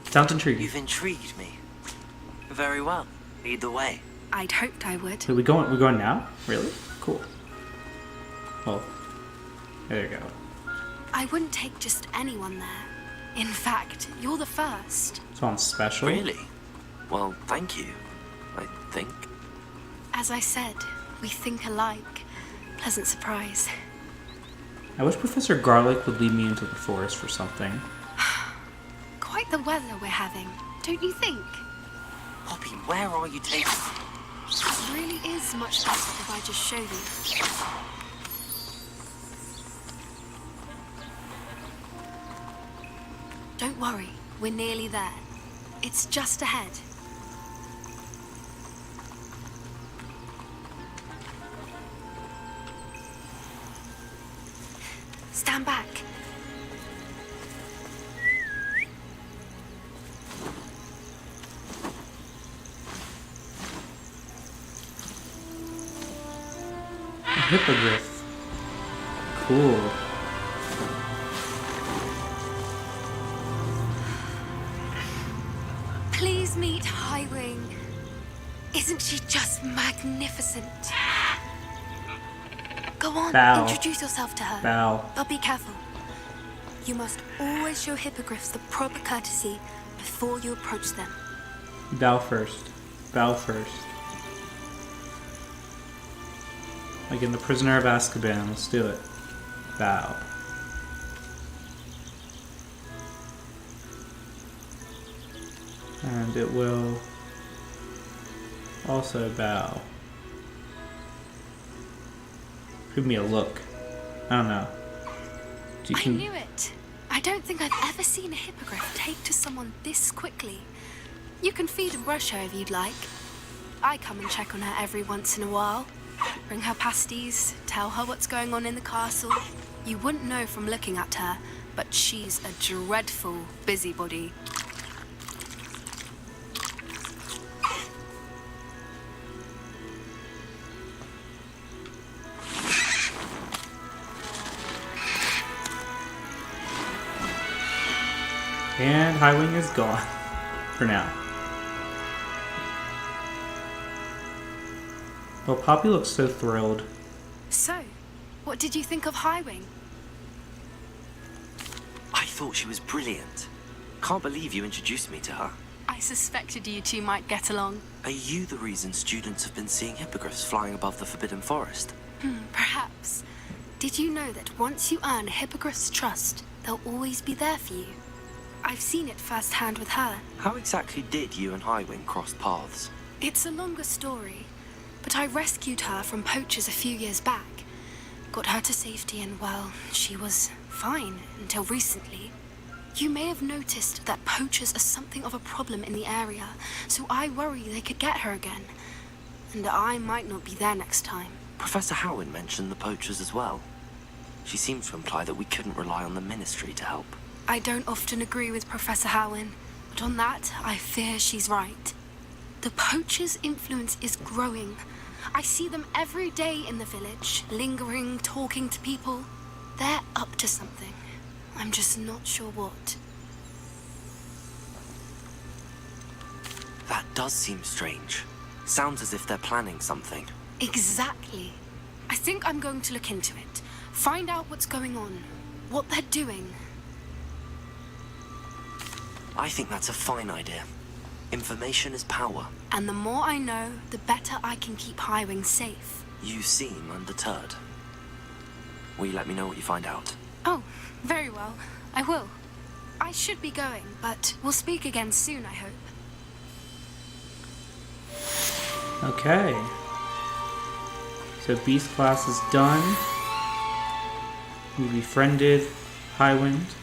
Sounds intriguing. You've intrigued me. Very well. Lead the way. I'd hoped I would. Wait, we're going now? Really? Cool. Well, there you go. I wouldn't take just anyone there. In fact, you're the first. Someone special? Really? Well, thank you. I think. As I said, we think alike. Pleasant surprise. I wish Professor Garlic would lead me into the forest for something. Quite the weather we're having, don't you think? Poppy, where are you taking me? It really is much better if I just show you. Don't worry, we're nearly there. It's just ahead. Stand back. Hippogriff. Cool. Please meet Highwing. Isn't she just magnificent? Go on, Bow. introduce yourself to her. Bow. But be careful. You must always show hippogriffs the proper courtesy before you approach them. Bow first. Bow first. Like in The Prisoner of Azkaban. Let's do it. Bow. And it will also bow. Give me a look. I don't know. I knew it. I don't think I've ever seen a hippogriff take to someone this quickly. You can feed and brush her if you'd like. I come and check on her every once in a while. Bring her pasties, tell her what's going on in the castle. You wouldn't know from looking at her, but she's a dreadful busybody. And Highwing is gone. For now. Well, Poppy looks so thrilled. So, what did you think of Highwing? I thought she was brilliant. Can't believe you introduced me to her. I suspected you two might get along. Are you the reason students have been seeing hippogriffs flying above the Forbidden Forest? Perhaps. Did you know that once you earn a hippogriff's trust, they'll always be there for you? I've seen it firsthand with her. How exactly did you and Highwing cross paths? It's a longer story, but I rescued her from poachers a few years back. Got her to safety and, well, she was fine until recently. You may have noticed that poachers are something of a problem in the area, so I worry they could get her again. And I might not be there next time. Professor Howin mentioned the poachers as well. She seemed to imply that we couldn't rely on the Ministry to help. I don't often agree with Professor Howin, but on that, I fear she's right. The poachers' influence is growing. I see them every day in the village, lingering, talking to people. They're up to something. I'm just not sure what. That does seem strange. Sounds as if they're planning something. Exactly. I think I'm going to look into it. Find out what's going on, what they're doing. I think that's a fine idea. Information is power. And the more I know, the better I can keep Highwing safe. You seem undeterred. Will you let me know what you find out? Oh, very well. I will. I should be going, but we'll speak again soon, I hope. Okay. So Beast class is done. We befriended Highwind.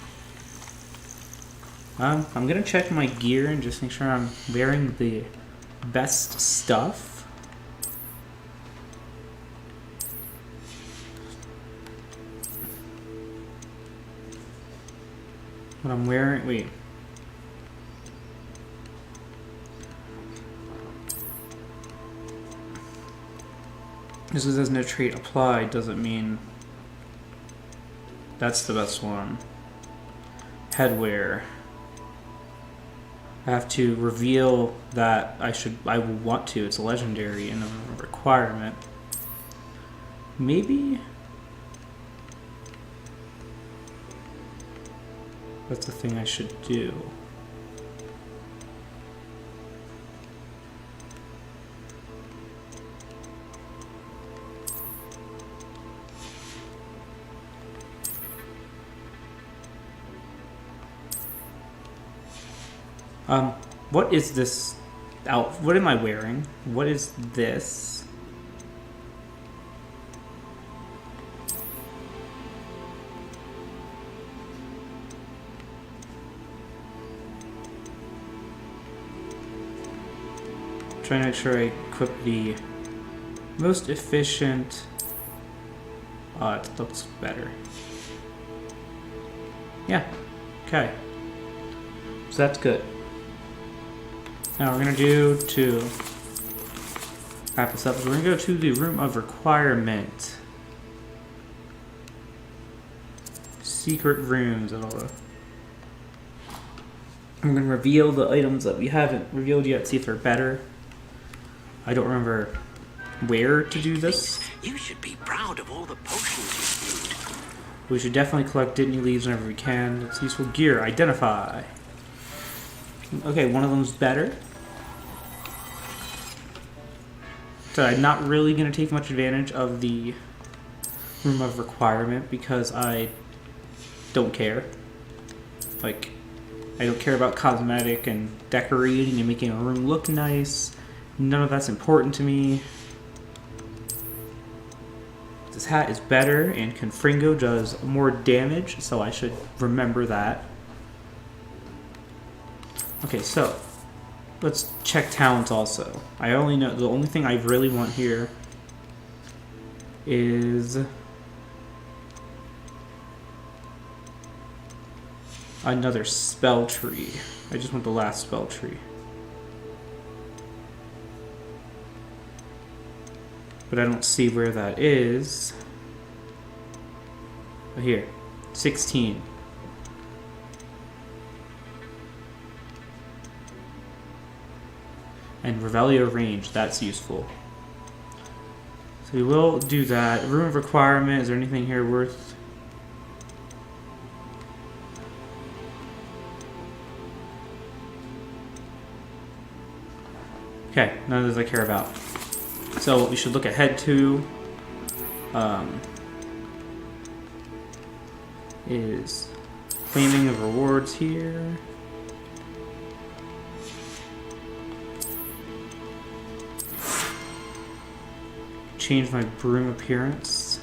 I'm gonna check my gear and just make sure I'm wearing the best stuff. What I'm wearing, wait. Just because there's no trait applied doesn't mean that's the best one. Headwear. I have to reveal that I will want to. It's a legendary and a requirement. Maybe that's the thing I should do. What is this what am I wearing? What is this? Trying to make sure I equip the most efficient. It looks better. Yeah. Okay. So that's good. Now we're gonna wrap this up. So we're gonna go to the room of requirement. secret rooms. I'm going to reveal the items that we haven't revealed yet, see if they're better. I don't remember where to do this. You should be proud of all the potions you brewed. We should definitely collect Dittany leaves whenever we can. That's useful gear. Identify. Okay, one of them's better. So I'm not really going to take much advantage of the room of requirement because I don't care. Like, I don't care about cosmetic and decorating and making a room look nice. None of that's important to me. This hat is better and Confringo does more damage, so I should remember that. Okay, so let's check talents also. I only know the only thing I really want here is another spell tree. I just want the last spell tree. But I don't see where that is. Oh, here, 16. And Revelio range, that's useful. So we will do that. Room of requirement, is there anything here worth? Okay, none of those I care about. So what we should look ahead to is claiming of rewards here. Change my broom appearance.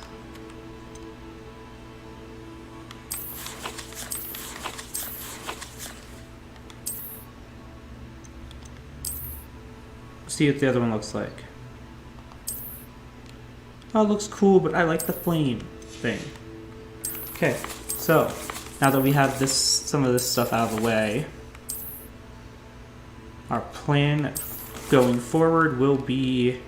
See what the other one looks like. Oh, it looks cool, but I like the flame thing. Okay, so now that we have this, some of this stuff out of the way, our plan going forward will be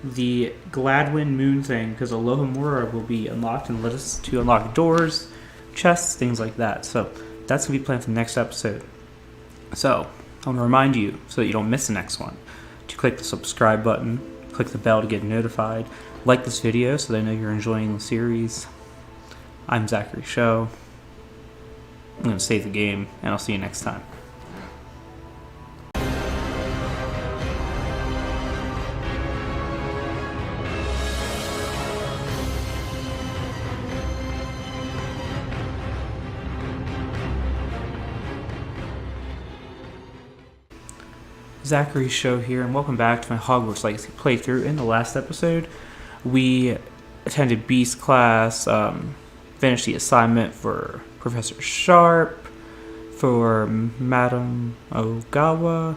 the Gladwin Moon thing, because Alohomora will be unlocked and let us to unlock doors, chests, things like that. So that's going to be planned for the next episode. So I want to remind you, so that you don't miss the next one, to click the subscribe button, click the bell to get notified, like this video so they know you're enjoying the series. I'm Zachary Show. I'm going to save the game, and I'll see you next time. Zachary Show here, and welcome back to my Hogwarts Legacy playthrough. In the last episode, we attended Beast class, finished the assignment for Professor Sharp, for Madame Ogawa,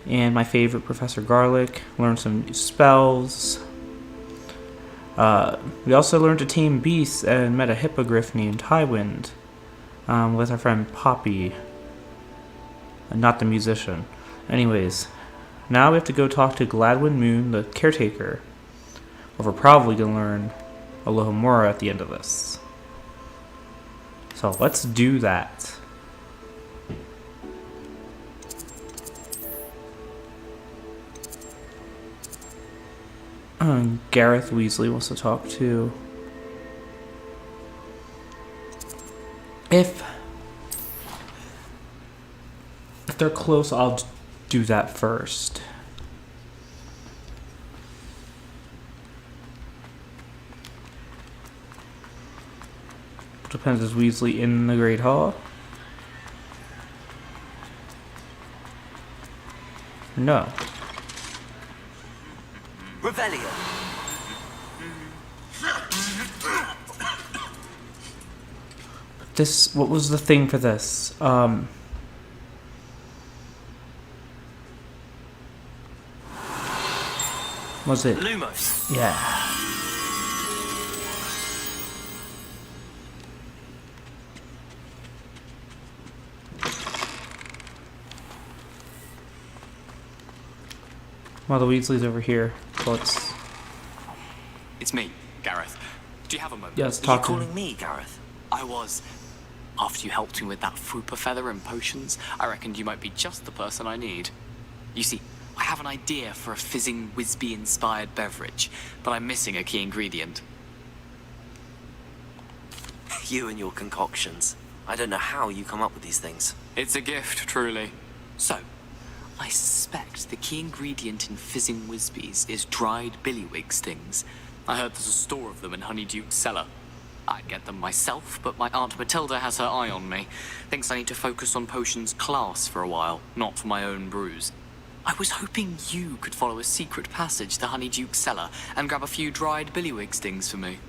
and my favorite, Professor Garlic. Learned some new spells. We also learned to tame beasts and met a hippogriff named Highwind with our friend Poppy, not the musician. Anyways, now we have to go talk to Gladwin Moon, the caretaker. Or we're probably going to learn Alohomora at the end of this. So let's do that. Gareth Weasley wants to talk to. If they're close, I'll do that first. Depends, is Weasley in the Great Hall? No. Revelio. This, what was the thing for this? Was it? Lumos. Yeah. Well, the Weasley's over here, so let's... It's me, Gareth. Do you have a moment? Yes, Are you talk to calling me. me, Gareth? I was. After you helped me with that Fupa feather and potions, I reckoned you might be just the person I need. You see, I have an idea for a fizzing Whizbee-inspired beverage, but I'm missing a key ingredient. You and your concoctions. I don't know how you come up with these things. It's a gift, truly. So, I suspect the key ingredient in fizzing Whizbees is dried billywig stings. I heard there's a store of them in Honeyduke's cellar. I'd get them myself, but my Aunt Matilda has her eye on me. Thinks I need to focus on potions class for a while, not for my own brews. I was hoping you could follow a secret passage to Honeyduke's cellar and grab a few dried billywig stings for me.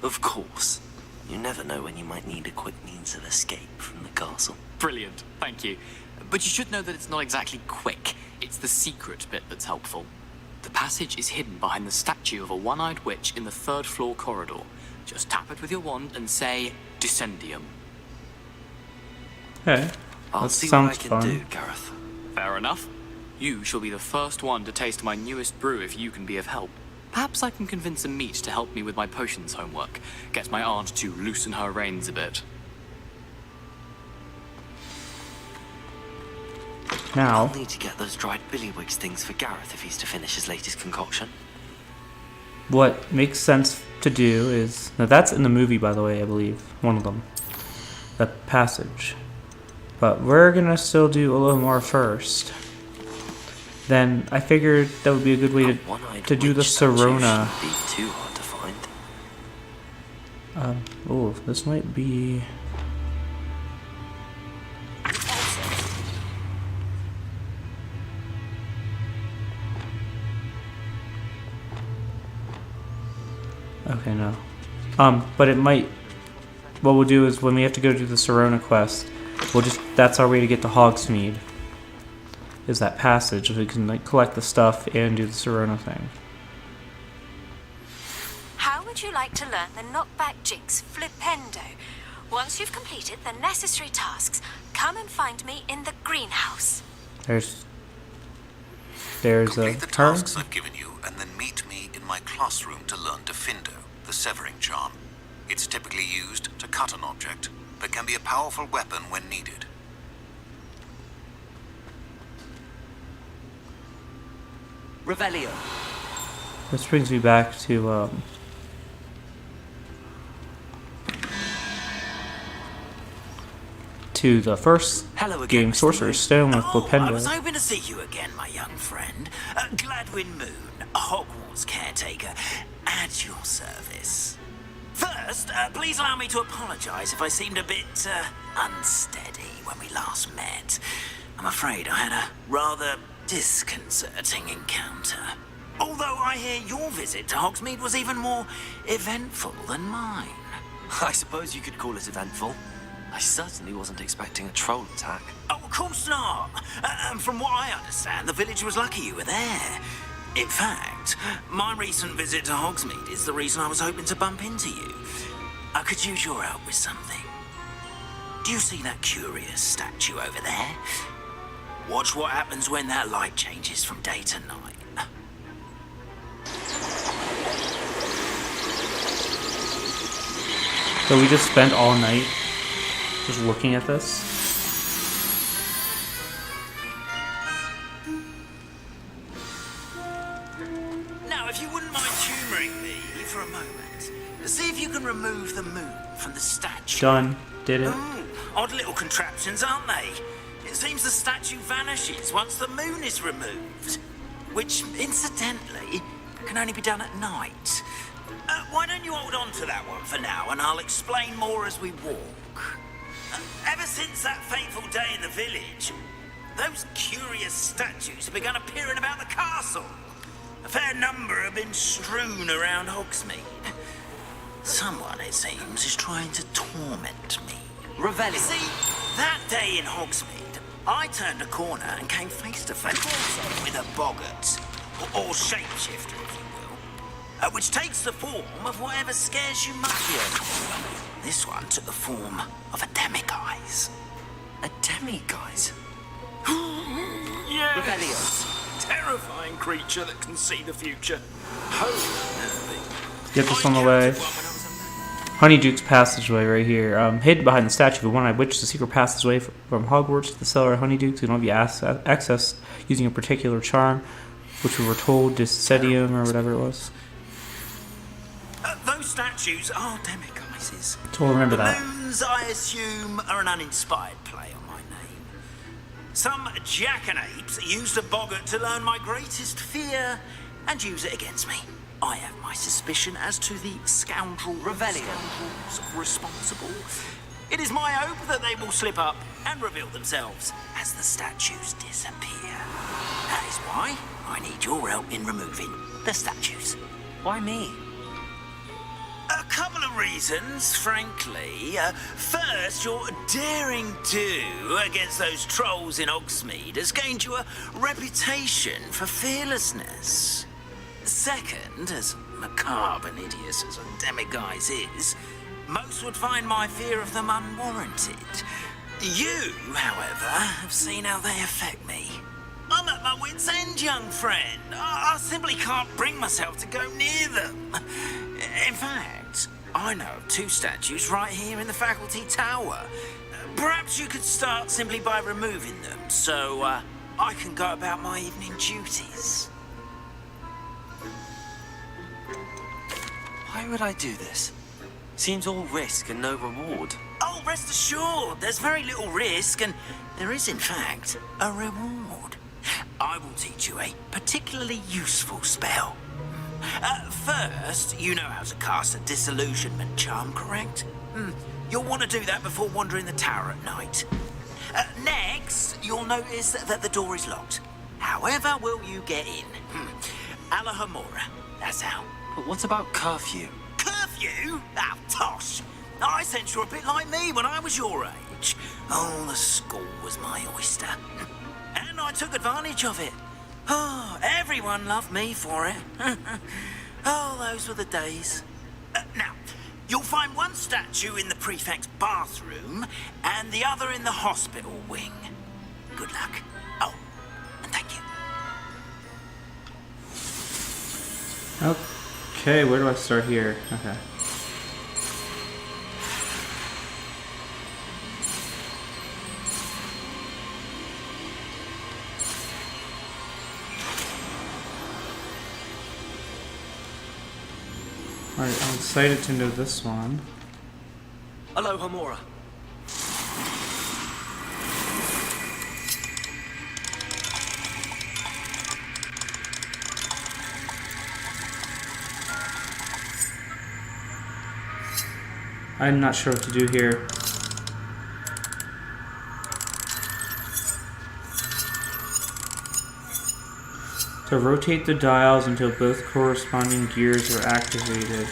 Of course. You never know when you might need a quick means of escape from the castle. Brilliant, thank you. But you should know that it's not exactly quick. It's the secret bit that's helpful. The passage is hidden behind the statue of a one-eyed witch in the third-floor corridor. Just tap it with your wand and say, Descendium. Hey, I'll that see sounds what I can fun. do, Gareth. Fair enough. You shall be the first one to taste my newest brew if you can be of help. Perhaps I can convince a meat to help me with my potions homework. Get my aunt to loosen her reins a bit. Now, I'll need to get those dried billywig stings for Gareth if he's to finish his latest concoction. what makes sense to do is... Now, that's in the movie, by the way, I believe. One of them. The passage. But we're gonna still do a little more first. Then I figured that would be a good way to do the Serona. Be too hard to find. Oh, this might be... Okay, no. But it might... What we'll do is when we have to go do the Serona quest, we'll just... That's our way to get to Hogsmeade. Is that passage. We can like collect the stuff and do the Serona thing. How would you like to learn the knockback jigs flipendo? Once you've completed the necessary tasks, come and find me in the greenhouse. There's Complete the her. tasks I've given you, and then meet me in my classroom to learn Defindo, the severing charm. It's typically used to cut an object, but can be a powerful weapon when needed. Revelio. This brings me back to the first Hello again, game, Mr. Sorcerer's Moon. Stone with I Flipendo. was hoping to see you again, my young friend. Gladwin Moon, Hogwarts caretaker, at your service. First, please allow me to apologize if I seemed a bit unsteady when we last met. I'm afraid I had a rather disconcerting encounter. Although I hear your visit to Hogsmeade was even more eventful than mine. I suppose you could call it eventful. I certainly wasn't expecting a troll attack. Oh, of course not. And from what I understand, the village was lucky you were there. In fact, my recent visit to Hogsmeade is the reason I was hoping to bump into you. I could use your help with something. Do you see that curious statue over there? Watch what happens when that light changes from day to night. So we just spent all night just looking at this. Now, if you wouldn't mind humouring me for a moment, see if you can remove the moon from the statue. Done. Did it. Odd little contraptions, aren't they? It seems the statue vanishes once the moon is removed. Which, incidentally, can only be done at night. Why don't you hold on to that one for now, and I'll explain more as we walk. Ever since that fateful day in the village, those curious statues have begun appearing about the castle. A fair number have been strewn around Hogsmeade. Someone, it seems, is trying to torment me. Revelio. You see, that day in Hogsmeade, I turned a corner and came face to face with a boggart, or shapeshifter, if you will, which takes the form of whatever scares you most. This one took the form of a demiguise. A demiguise? Yes! terrifying creature that can see the future. Get this on the way. Honeyduke's passageway right here. Hidden behind the statue of the one-eyed witch is a secret passageway from Hogwarts to the cellar of Honeyduke's. Can only be accessed using a particular charm, which we were told Discedium or whatever it was. Those statues are demiguises. So we'll remember that. Balloons, I assume, are an uninspired play on my name. Some jackanapes used a boggart to learn my greatest fear and use it against me. I have my suspicion as to the scoundrels responsible. It is my hope that they will slip up and reveal themselves as the statues disappear. That is why I need your help in removing the statues. Why me? A couple of reasons, frankly. First, your daring do against those trolls in Hogsmeade has gained you a reputation for fearlessness. Second, as macabre and hideous as a demiguise is, most would find my fear of them unwarranted. You, however, have seen how they affect me. I'm at my wit's end, young friend. I simply can't bring myself to go near them. In fact, I know of 2 statues right here in the faculty tower. Perhaps you could start simply by removing them, so I can go about my evening duties. Why would I do this? Seems all risk and no reward. Oh, rest assured, there's very little risk, and there is, in fact, a reward. I will teach you a particularly useful spell. First, you know how to cast a disillusionment charm, correct? You'll want to do that before wandering the tower at night. Next, you'll notice that the door is locked. However will you get in? Alahomora, that's how. But what about curfew? Curfew? Oh, tosh. I sense you're a bit like me when I was your age. Oh, the school was my oyster. And I took advantage of it. Oh, everyone loved me for it. Oh, those were the days. Now, you'll find one statue in the prefect's bathroom and the other in the hospital wing. Good luck. Oh, and thank you. Okay, where do I start here? Okay. Alright, I'm excited to know this one. Alohomora. I'm not sure what to do here. To rotate the dials until both corresponding gears are activated.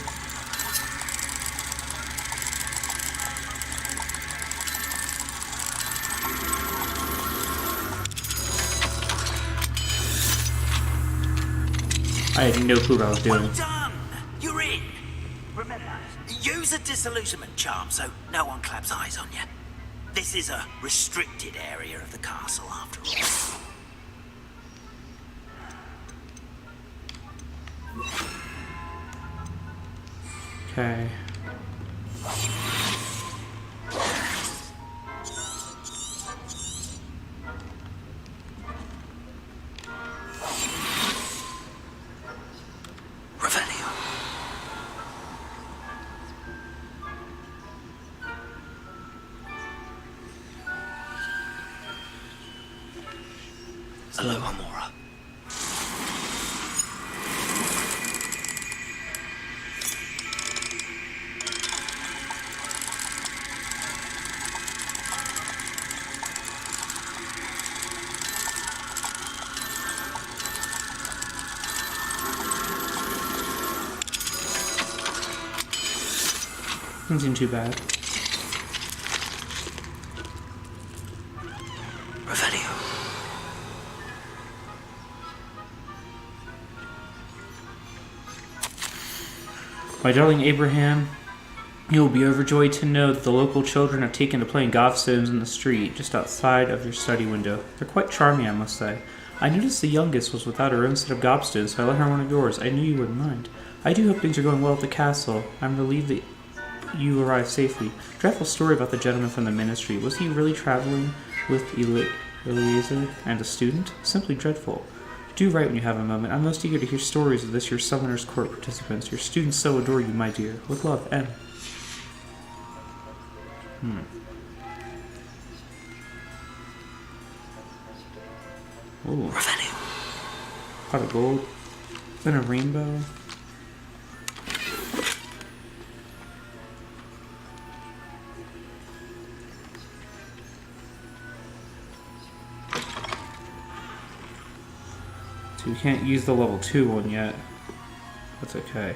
I had no clue what I was doing. Well done! You're in! Remember, use a disillusionment charm so no one claps eyes on you. This is a restricted area of the castle, after all. Okay. Alohomora. Doesn't seem too bad. Revelio. My darling Abraham, you will be overjoyed to know that the local children have taken to playing gobstones in the street just outside of your study window. They're quite charming, I must say. I noticed the youngest was without her own set of gobstones, so I let her one of yours. I knew you wouldn't mind. I do hope things are going well at the castle. I'm relieved that you arrived safely. Dreadful story about the gentleman from the ministry. Was he really traveling with Eleazar and a student? Simply dreadful. Do write when you have a moment. I'm most eager to hear stories of this, your Summoner's Court participants. Your students so adore you, my dear. With love, M. Ooh. Pot of gold. Then a rainbow. So we can't use the level 2 one yet. That's okay.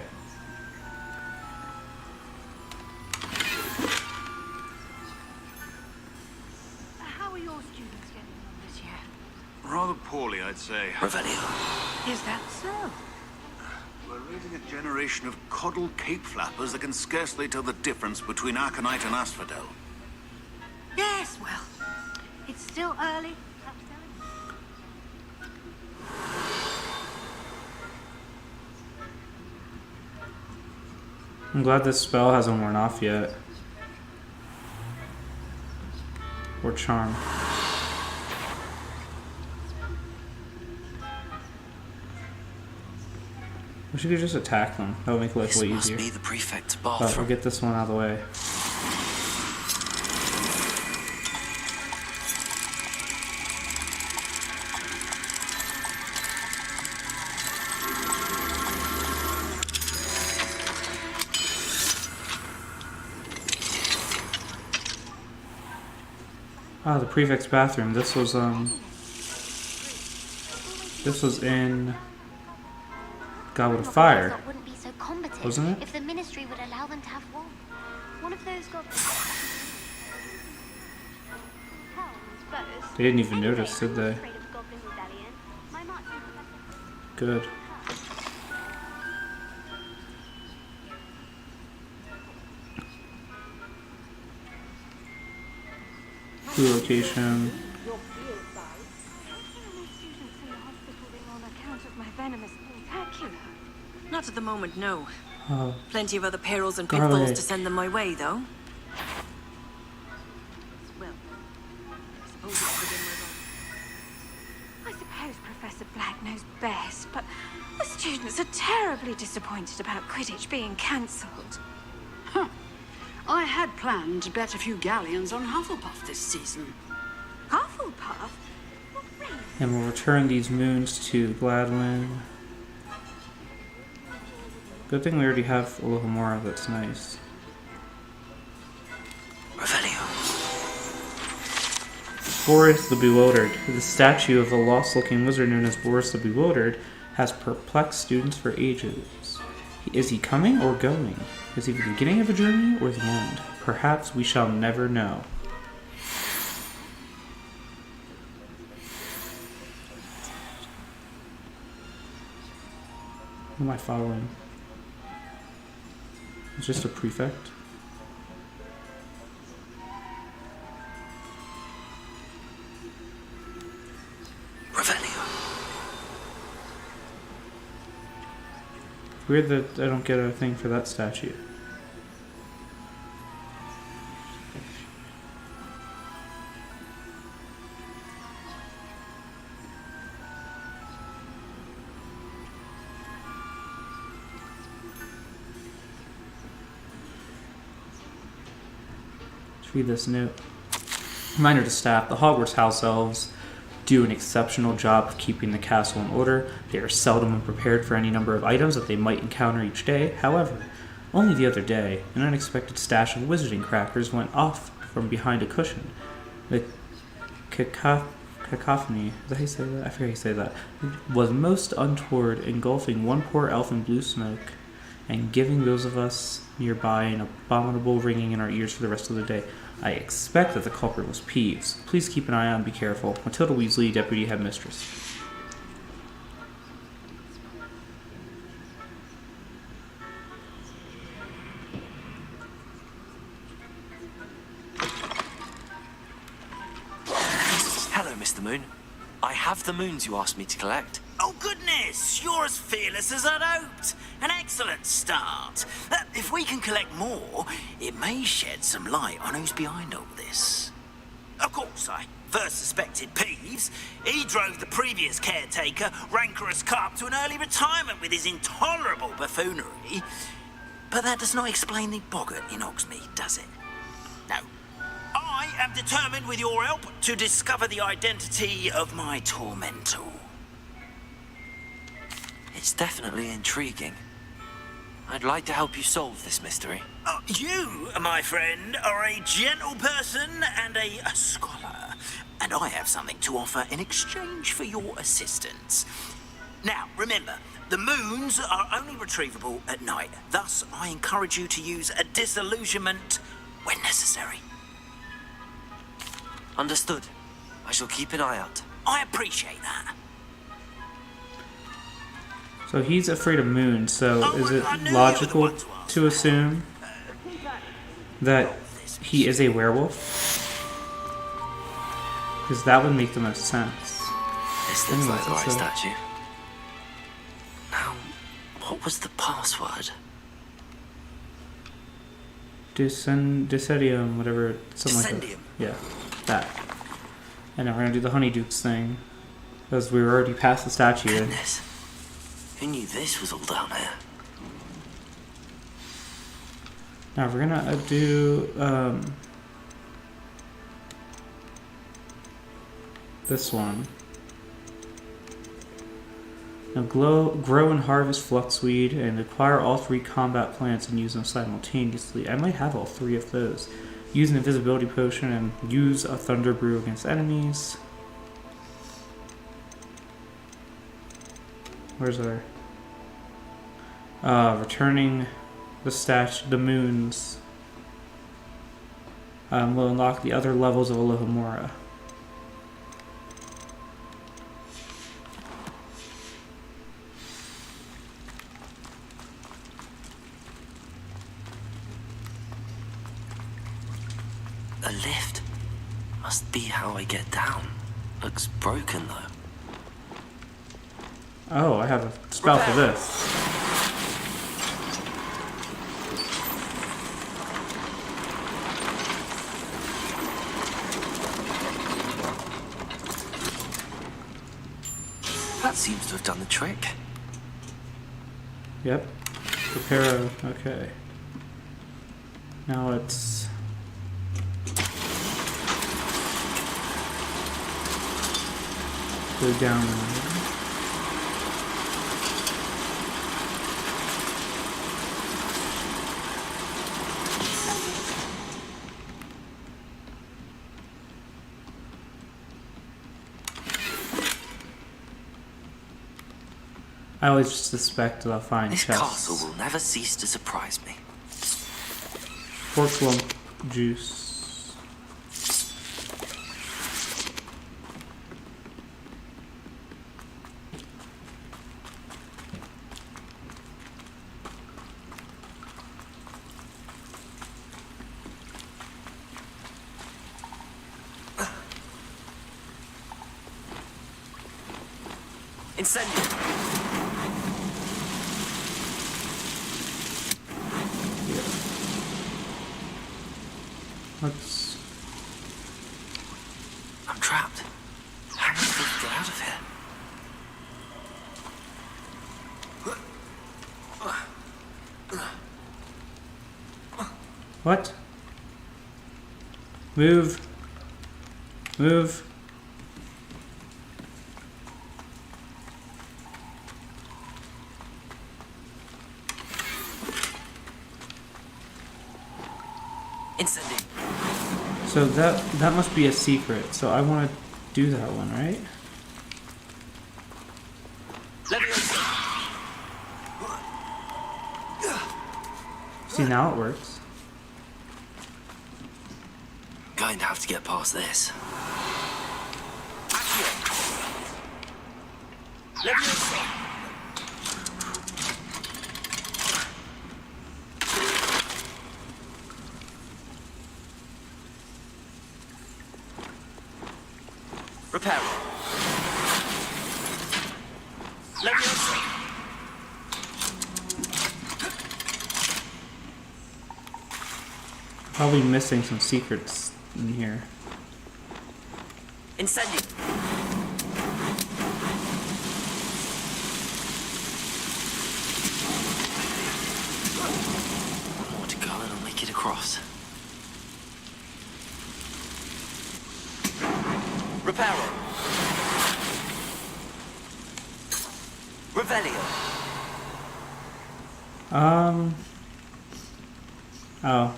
How are your students getting on this year? Rather poorly, I'd say. Is that so? We're raising a generation of coddled cape flappers that can scarcely tell the difference between Aconite and Asphodel. Yes, well, it's still early. I'm glad this spell hasn't worn off yet. Or charm. Wish you could just attack them. That would make life way easier. Be the prefect's But bathroom. we'll get this one out of the way. Ah, the prefect's bathroom. This was in Goblet of Fire, Wouldn't be so combative wasn't it? if the ministry would allow them to have one of those They didn't even notice, did they? Good. Key location. Not at the moment, no. Oh. Plenty of other perils and Garlic. pitfalls to send them my way, though. Well, I suppose Professor Black knows best, but the students are terribly disappointed about Quidditch being cancelled. I had planned to bet a few galleons on Hufflepuff this season. Hufflepuff? And we'll return these moons to Gladwin. Good thing we already have a little more, that's nice. Boris the Bewildered. The statue of a lost-looking wizard known as Boris the Bewildered has perplexed students for ages. Is he coming or going? Is he the beginning of a journey or the end? Perhaps we shall never know. Who am I following? It's just a prefect. Weird that I don't get a thing for that statue. Let's read this note. Reminder to staff, the Hogwarts house elves do an exceptional job of keeping the castle in order. They are seldom unprepared for any number of items that they might encounter each day. However, only the other day, an unexpected stash of wizarding crackers went off from behind a cushion. The cacophony, is that how you say that? I forget how you say that. Was most untoward, engulfing one poor elf in blue smoke and giving those of us nearby an abominable ringing in our ears for the rest of the day. I expect that the culprit was Peeves. Please keep an eye out and be careful. Matilda Weasley, Deputy Headmistress. Hello, Mr. Moon. I have the moons you asked me to collect. Oh, goodness! You're as fearless as I'd hoped. An excellent start. If we can collect more, it may shed some light on who's behind all this. Of course, I first suspected Peeves. He drove the previous caretaker, rancorous Carp, to an early retirement with his intolerable buffoonery. But that does not explain the boggart in Hogsmeade, does it? No. I am determined, with your help, to discover the identity of my tormentor. It's definitely intriguing. I'd like to help you solve this mystery. You, my friend, are a gentle person and a scholar, and I have something to offer in exchange for your assistance. Now, remember, the moons are only retrievable at night. Thus, I encourage you to use a disillusionment when necessary. Understood. I shall keep an eye out. I appreciate that. So he's afraid of moons, so is it logical to assume that he is a werewolf? Because that would make the most sense. This looks like the right statue. Now, what was the password? Dissendium, whatever, something like that. Yeah, that. And then we're gonna do the Honeydukes thing, because we were already past the statue. Goodness. Who knew this was all down here? Now we're gonna do this one. Now grow and harvest fluxweed and acquire all 3 combat plants and use them simultaneously. I might have all 3 of those. Use an invisibility potion and use a thunder brew against enemies. Where's our returning the moons will unlock the other levels of Alohomora. A lift. Must be how I get down. Looks broken though. Oh, I have a spell for this. That seems to have done the trick. Yep. Prepare. Okay. Now let's go down. I always suspect that I'll find this chests. castle will never cease to surprise me. Pork lump juice. Incendiary. Let's... I'm trapped. How am I supposed to get out of here? What? Move. Move. Incendiary. So that must be a secret. So I want to do that one, right? See, now it works. Going to have to get past this. Repair. Leviosa. Probably missing some secrets in here. Incendio. More to go and I'll make it across. Reparo. Revelio. Oh. Down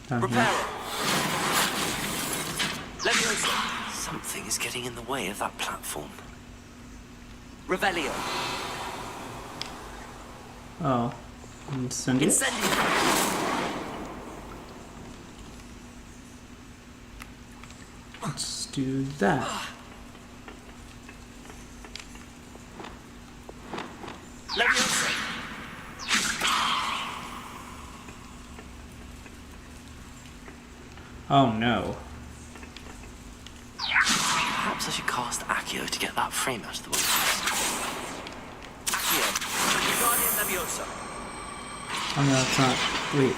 here. Reparo. Leviosa. Something is getting in the way of that platform. Revelio. Oh. Incendio? Incendio. Let's do that. Leviosa. Oh no. Perhaps I should cast Accio to get that frame out of the way first. Accio. Guardian Leviosa. Oh no, it's not. Wait.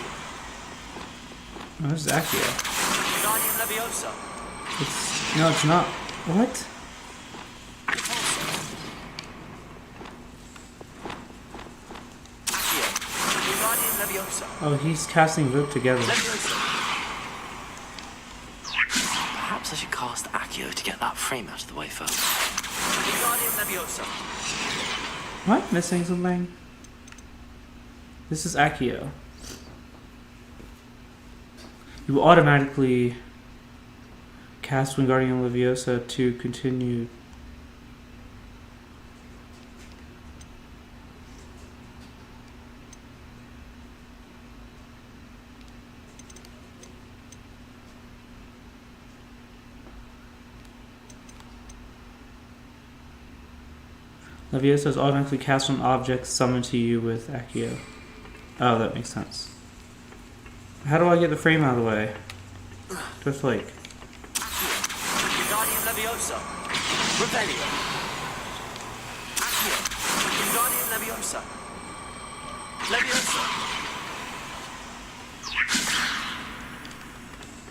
Oh, this is Accio. Guardian Leviosa. It's... No, it's not. What? Accio. Guardian Leviosa. Oh, he's casting both together. Leviosa. Perhaps I should cast Accio to get that frame out of the way first. Guardian Leviosa. Am I missing something? This is Accio. You will automatically cast Wingardium Leviosa to continue. Leviosa is automatically cast on objects summoned to you with Accio. Oh, that makes sense. How do I get the frame out of the way? Just like... Guardian Leviosa. Revelio. Accio. Guardian Leviosa. Leviosa.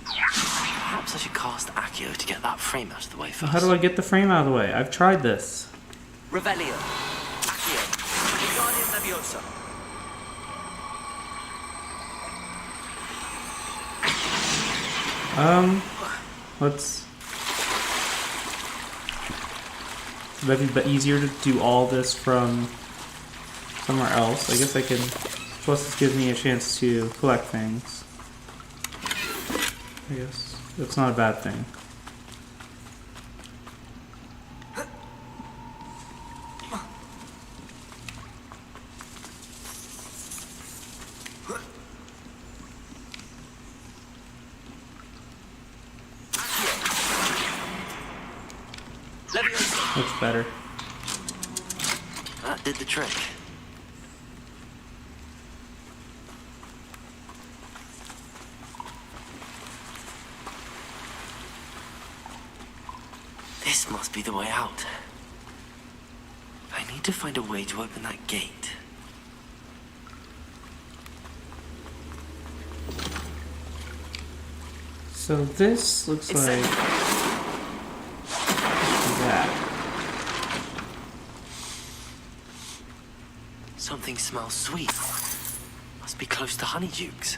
Perhaps I should cast Accio to get that frame out of the way first. How do I get the frame out of the way? I've tried this. Revelio. Accio. Guardian Leviosa. Let's... Would that be easier to do all this from somewhere else? I guess I can... Plus this gives me a chance to collect things. I guess that's not a bad thing. That's better. That did the trick. This must be the way out. I need to find a way to open that gate. So this looks like that. Something smells sweet. Must be close to honeydukes.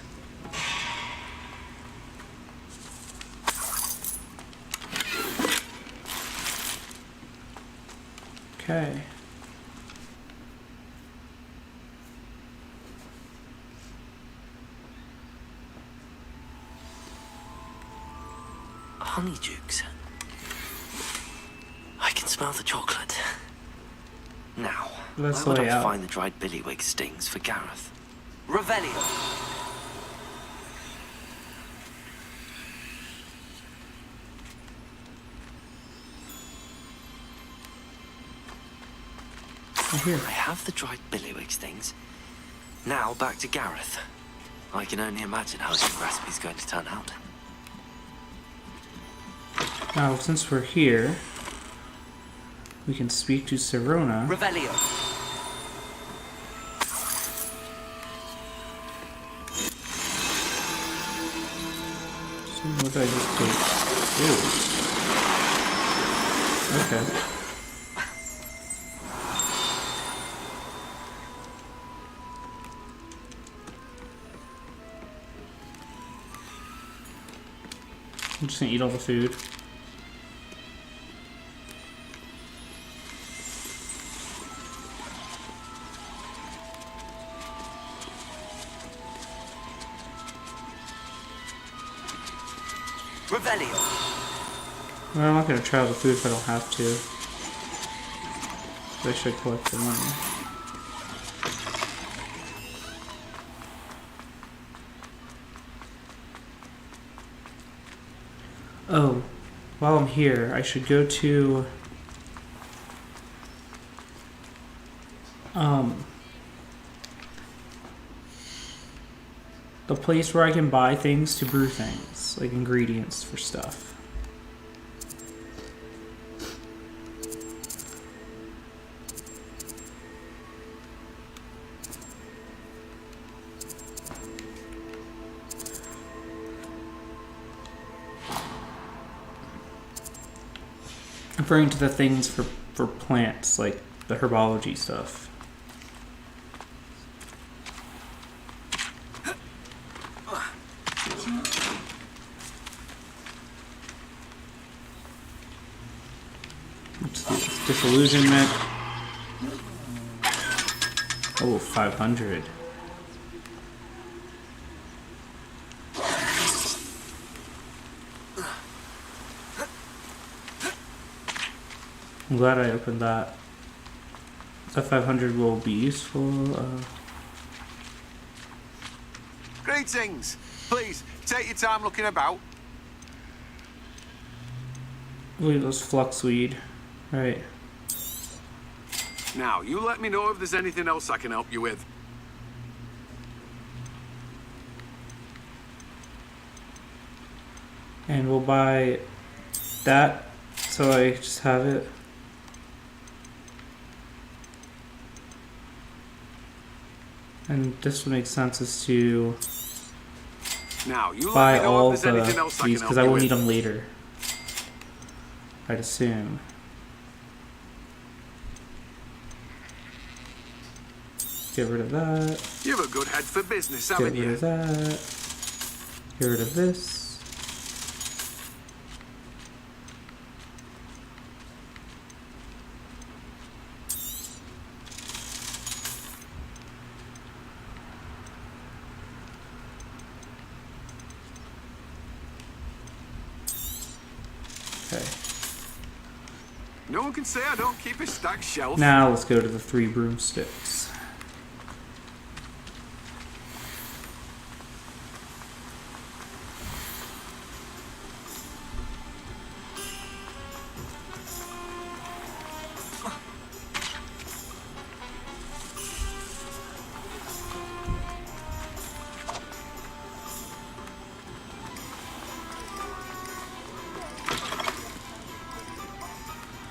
Okay. Honeydukes. I can smell the chocolate. Now, Let's where would lay I out. find the dried billywig stings for Gareth? Revelio. Here. I have the dried billywig stings. Now back to Gareth. I can only imagine how his recipe's going to turn out. Now, since we're here, We can speak to Sirona. Revelio. So what did I just take? Ew. Okay. I'm just gonna eat all the food. Revelio. Well, I'm not gonna try all the food if I don't have to. But I should collect the money. Oh, while I'm here, I should go to the place where I can buy things to brew things, like ingredients for stuff. Referring to the things for plants, like the herbology stuff. Let's do this. Disillusionment. Oh, 500. I'm glad I opened that. That 500 will be useful. Greetings. Please, take your time looking about. Look at those fluxweed. Right. Now, you let me know if there's anything else I can help you with. And we'll buy that so I just have it. And this would make sense is to now, you buy let me know all if there's anything else I these can because help I you will with. need them later. I'd assume. Get rid of that. You have a good head for business, Get haven't rid you? of that. Get rid of this. Okay. No one can say I don't keep a stacked shelf. Now let's go to the 3 broomsticks.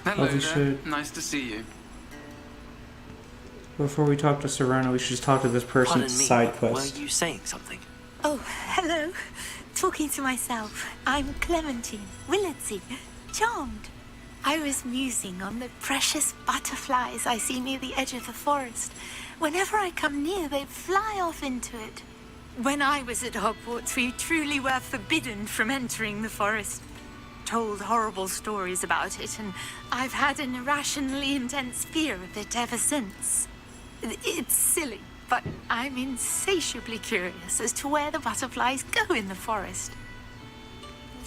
Hello we there. should- Nice to see you. Before we talk to Serrano, we should just talk to this Pardon person's me, side quest. were you saying something? Oh, hello. Talking to myself. I'm Clementine, Willardsy, charmed. I was musing on the precious butterflies I see near the edge of the forest. Whenever I come near, they fly off into it. When I was at Hogwarts, we truly were forbidden from entering the forest. Told horrible stories about it, and I've had an irrationally intense fear of it ever since. It's silly, but I'm insatiably curious as to where the butterflies go in the forest.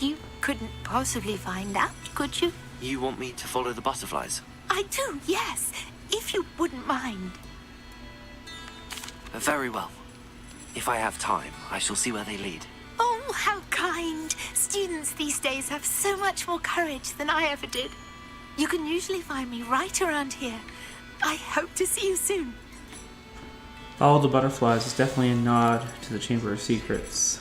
You couldn't possibly find out, could you? You want me to follow the butterflies? I do, yes, if you wouldn't mind. Very well. If I have time, I shall see where they lead. Oh, how kind. Students these days have so much more courage than I ever did. You can usually find me right around here. I hope to see you soon. Follow the butterflies is definitely a nod to the Chamber of Secrets.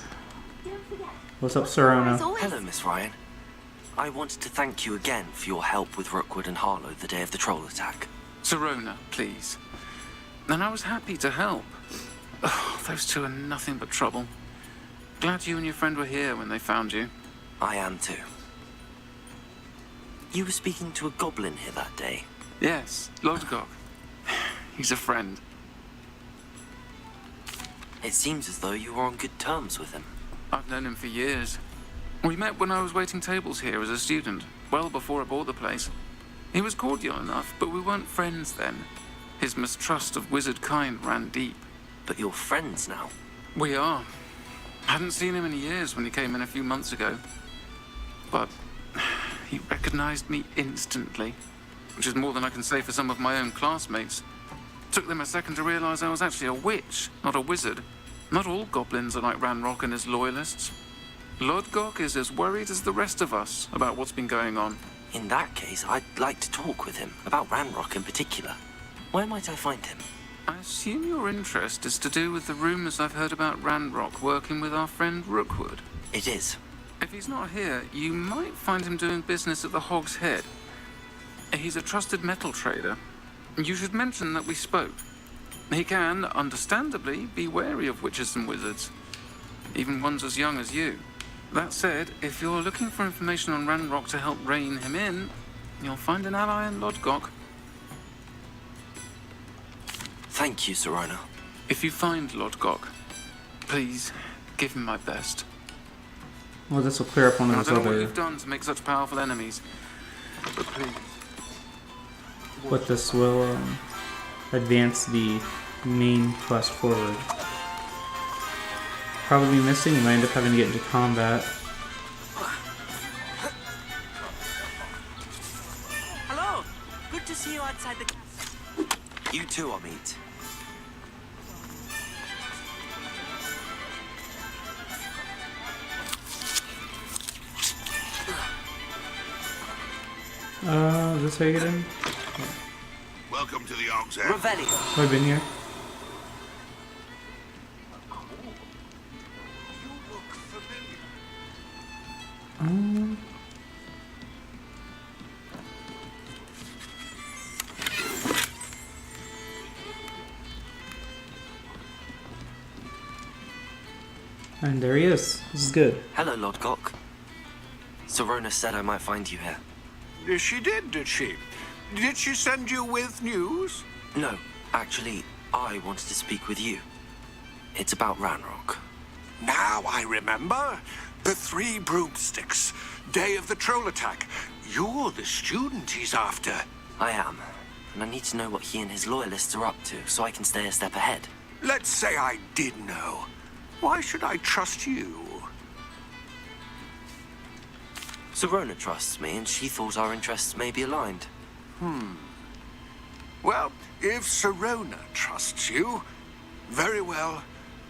What's up, Serrano? Hello, Miss Ryan. I wanted to thank you again for your help with Rookwood and Harlow the day of the troll attack. Sirona, please. And I was happy to help. Oh, those two are nothing but trouble. Glad you and your friend were here when they found you. I am too. You were speaking to a goblin here that day. Yes, Lodgok. He's a friend. It seems as though you were on good terms with him. I've known him for years. We met when I was waiting tables here as a student, well before I bought the place. He was cordial enough, but we weren't friends then. His mistrust of wizard kind ran deep. But you're friends now? We are. Hadn't seen him in years when he came in a few months ago. But he recognized me instantly, which is more than I can say for some of my own classmates. Took them a second to realize I was actually a witch, not a wizard. Not all goblins are like Ranrock and his loyalists. Lodgok is as worried as the rest of us about what's been going on. In that case, I'd like to talk with him, about Ranrock in particular. Where might I find him? I assume your interest is to do with the rumors I've heard about Ranrock working with our friend Rookwood. It is. If he's not here, you might find him doing business at the Hog's Head. He's a trusted metal trader. You should mention that we spoke. He can, understandably, be wary of witches and wizards, even ones as young as you. That said, if you're looking for information on Ranrock to help rein him in, you'll find an ally in Lodgok. Thank you, Sirona. If you find Lodgok, please give him my best. Well, this will clear up one of those I don't know what other... you've done to make such powerful enemies, but please. But this will advance the main quest forward. Probably missing, you might end up having to get into combat. Hello. Good to see you outside the... You too, Amit. Is this how you get in? Welcome to the Hog's Head. Revelio. I've been here. And there he is. This is good. Hello, Lodgok. Sirona said I might find you here. She did she? Did she send you with news? No, actually, I wanted to speak with you. It's about Ranrock. Now I remember. The 3 broomsticks. Day of the troll attack. You're the student he's after. I am. And I need to know what he and his loyalists are up to, so I can stay a step ahead. Let's say I did know. Why should I trust you? Sirona trusts me, and she thought our interests may be aligned. Well, if Sirona trusts you, very well.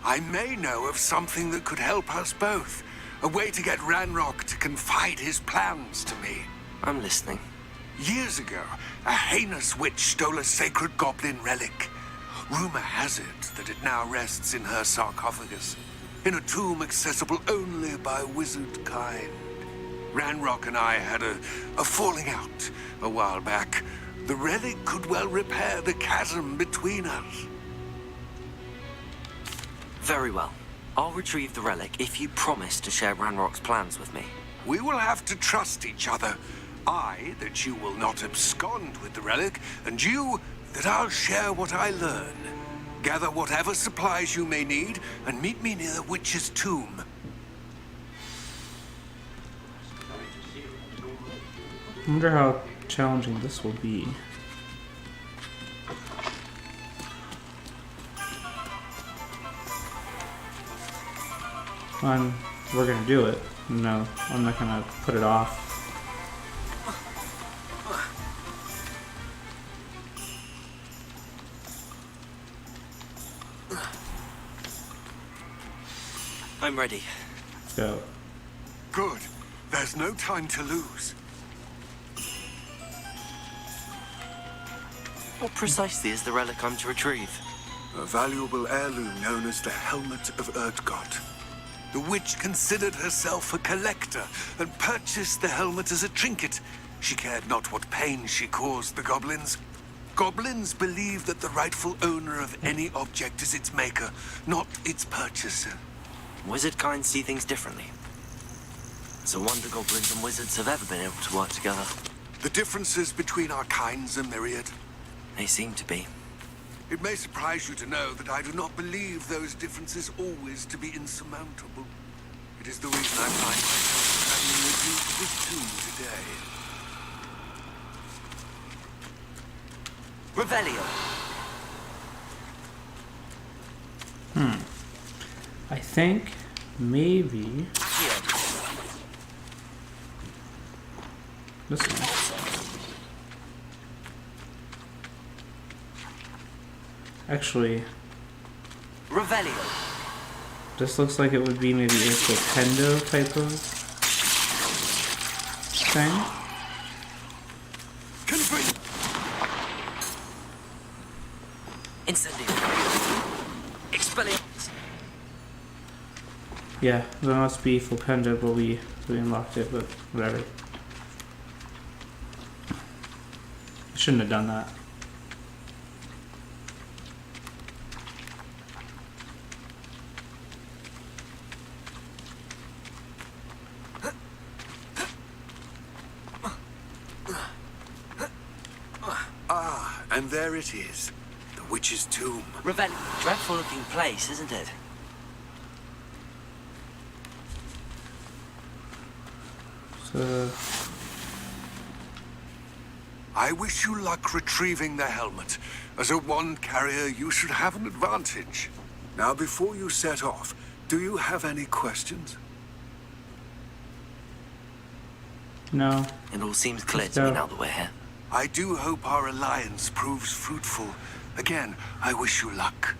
I may know of something that could help us both. A way to get Ranrock to confide his plans to me. I'm listening. Years ago, a heinous witch stole a sacred goblin relic. Rumor has it that it now rests in her sarcophagus, in a tomb accessible only by wizard kind. Ranrock and I had a falling out a while back. The relic could well repair the chasm between us. Very well. I'll retrieve the relic if you promise to share Ranrock's plans with me. We will have to trust each other. I, that you will not abscond with the relic, and you, that I'll share what I learn. Gather whatever supplies you may need, and meet me near the witch's tomb. I wonder how challenging this will be. We're gonna do it. No, I'm not gonna put it off. I'm ready. Let's go. Good. There's no time to lose. What precisely is the relic I'm to retrieve? A valuable heirloom known as the Helmet of Erdgott. The witch considered herself a collector and purchased the helmet as a trinket. She cared not what pain she caused the goblins. Goblins believe that the rightful owner of any object is its maker, not its purchaser. Wizard kind see things differently. It's a wonder goblins and wizards have ever been able to work together. The differences between our kinds are myriad. They seem to be. It may surprise you to know that I do not believe those differences always to be insurmountable. It is the reason I find myself traveling with you to this tomb today. Revelio. I think maybe this one. Actually, Revelio. this looks like it would be maybe a Flipendo type of thing. Incendio. Expelliarmus. Yeah, there must be Flipendo, but we unlocked it, but whatever. I shouldn't have done that. Ah, and there it is. The witch's tomb. Revelio. Dreadful looking place, isn't it? So I wish you luck retrieving the helmet. As a wand carrier, you should have an advantage. Now, before you set off, do you have any questions? no. It all seems clear Let's to me go. now that we're here. I do hope our alliance proves fruitful. Again, I wish you luck.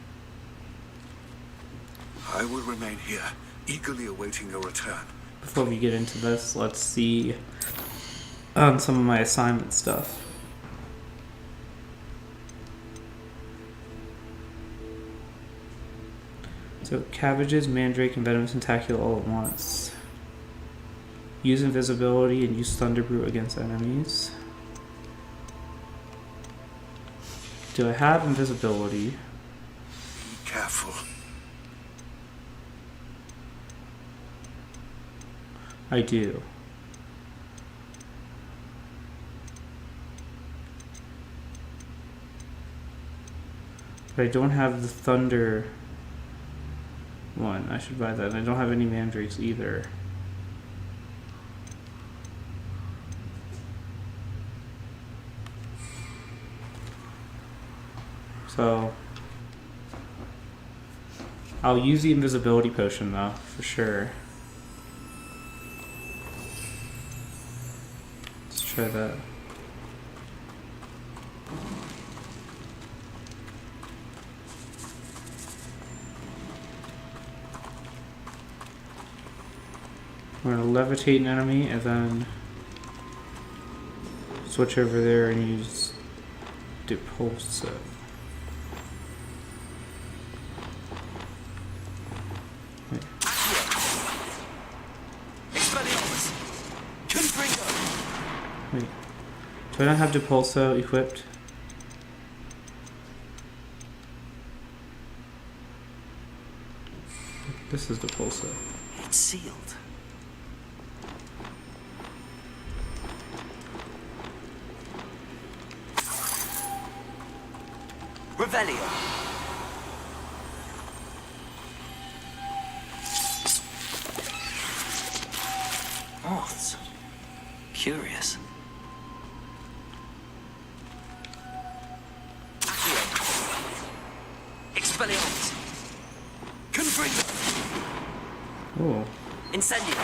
I will remain here, eagerly awaiting your return. Before we get into this, let's see on some of my assignment stuff. So cabbages, mandrake, and venomous tentacula all at once. Use invisibility and use thunderbrew against enemies. Do I have invisibility? Be careful. I do. But I don't have the thunder one. I should buy that. And I don't have any mandrakes either. So I'll use the invisibility potion though, for sure. Let's try that. We're gonna levitate an enemy and then switch over there and use Depulso. Wait. Do I not have Depulso equipped? This is Depulso. It's sealed. Revelio. Moths. Curious. Expelliarmus. Confringo. Oh. Incendio.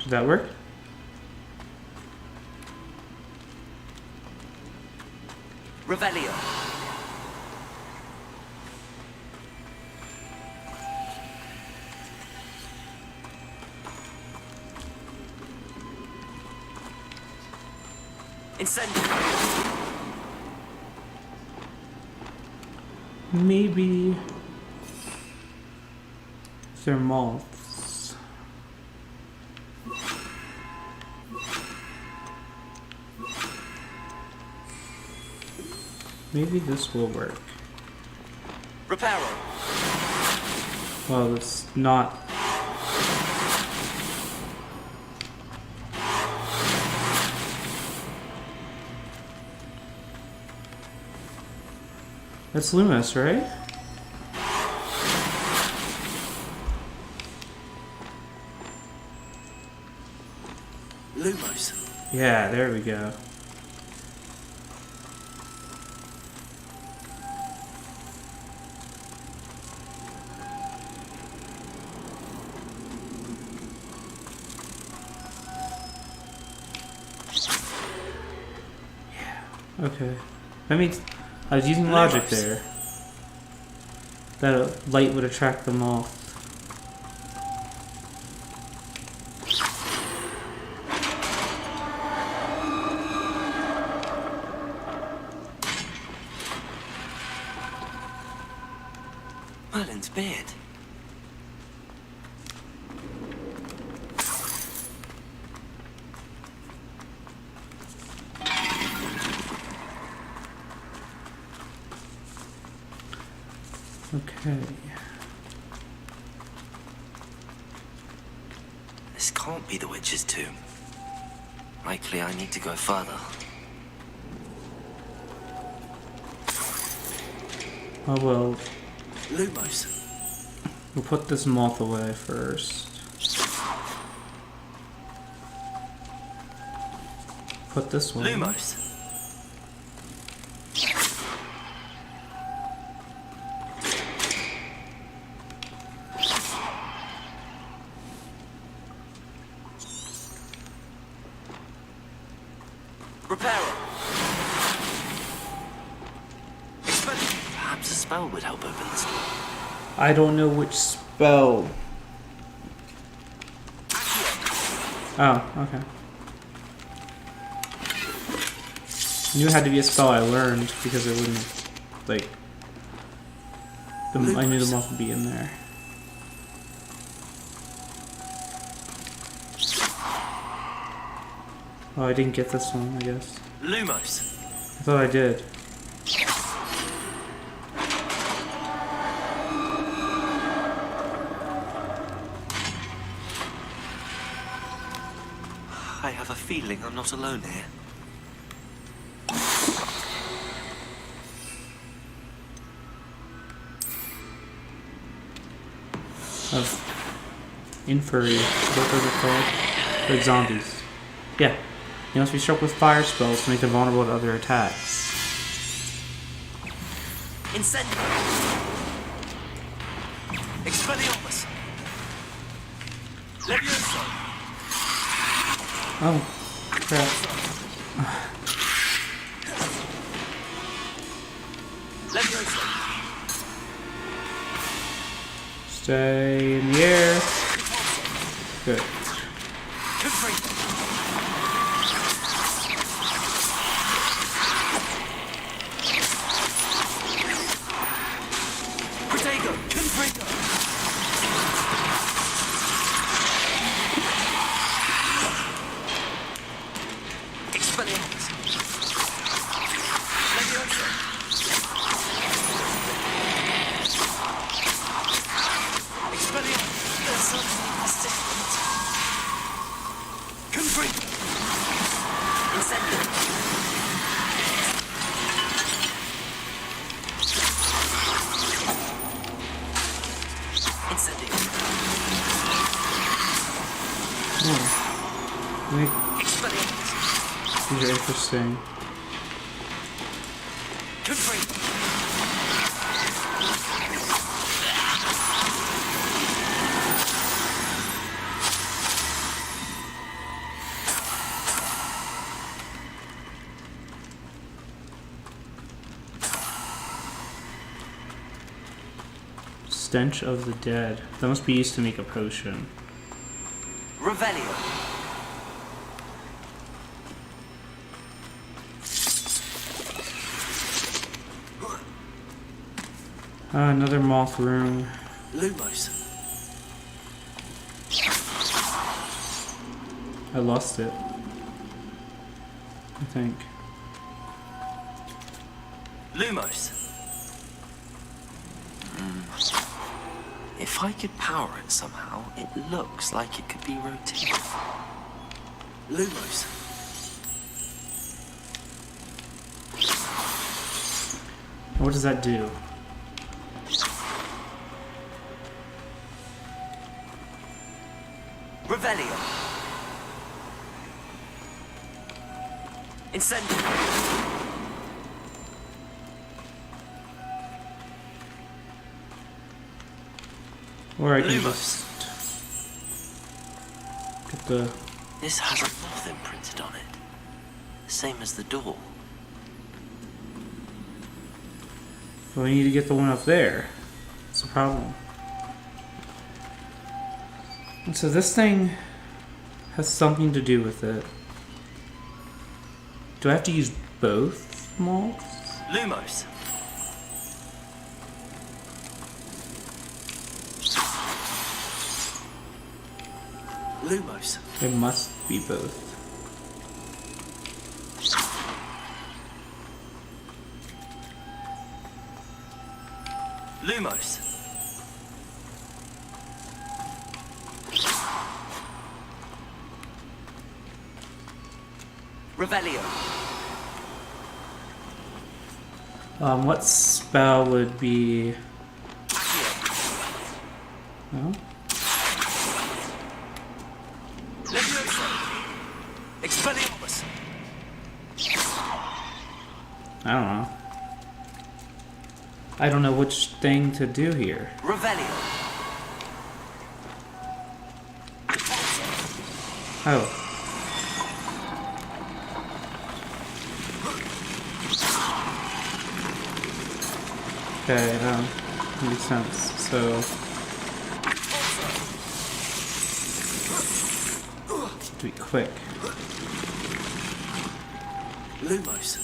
Did that work? Revelio. Incendio. Maybe. They're moths. Maybe this will work. Reparo. Well, it's not. That's Loomis, right? Lumos. Yeah, there we go. Okay. That means I was using logic there. That a light would attract the moth. Merlin's beard. Okay. This can't be the witch's tomb. Likely I need to go further. Oh well. Lumos. We'll put this moth away first. Put this one. Lumos. Reparo. Perhaps a spell would help open this door. I don't know which spell. Oh, okay. I knew it had to be a spell I learned because it wouldn't, like, I knew the moth would be in there. Oh, I didn't get this one, I guess. Lumos. I thought I did. I have a feeling I'm not alone here. Inferi, what are they called? Like zombies. Yeah. You must be struck with fire spells to make them vulnerable to other attacks. Incendio. Expelliarmus. Levioso. Oh, crap. Levioso. Stay in the air. Good. These are interesting. Stench of the dead. That must be used to make a potion. Revelio. Another moth room. Lumos. I lost it. I think. Lumos. If I could power it somehow, it looks like it could be rotated. Lumos. What does that do? Revelio. Incendio. Or I can just get the... This has nothing printed on it. Same as the door. Well, we need to get the one up there. That's the problem. And so this thing has something to do with it. Do I have to use both moths? Lumos. Lumos. It must be both. Lumos. Revelio. What spell would be... No? Expelliarmus. I don't know. I don't know which thing to do here. Revelio. Oh. Okay, makes sense. So... to be quick. Lumos.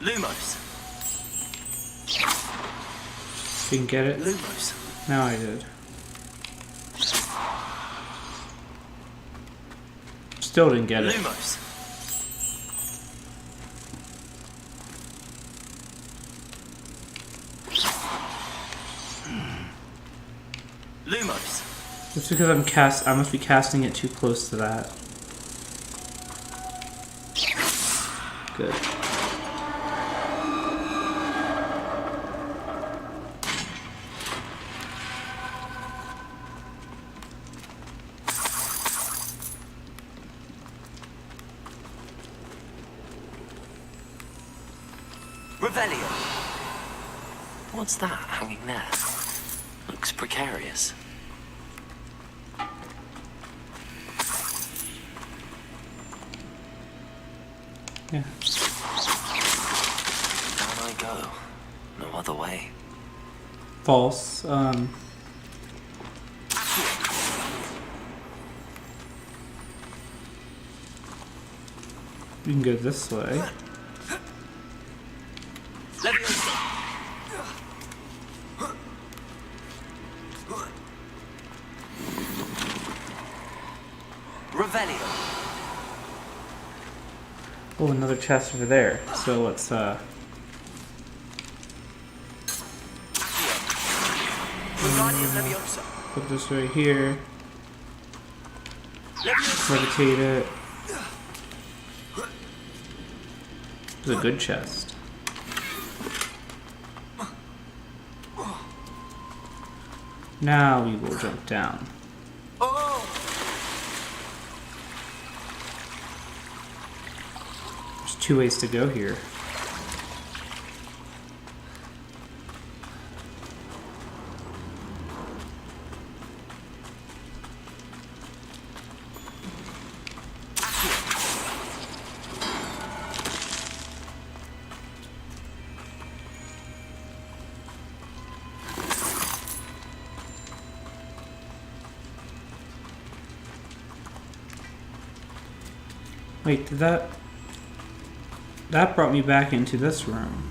Lumos. Didn't get it? Lumos. Now I did. Still didn't get it. Lumos. Lumos. It's because I must be casting it too close to that. Good. Revelio. What's that hanging there? Looks precarious. Yeah. Down I go. No other way. False. We can go this way. Revelio. Oh, another chest over there. So let's put this right here. Levitate it. It's a good chest. Now we will jump down. There's 2 ways to go here. Wait, did that brought me back into this room.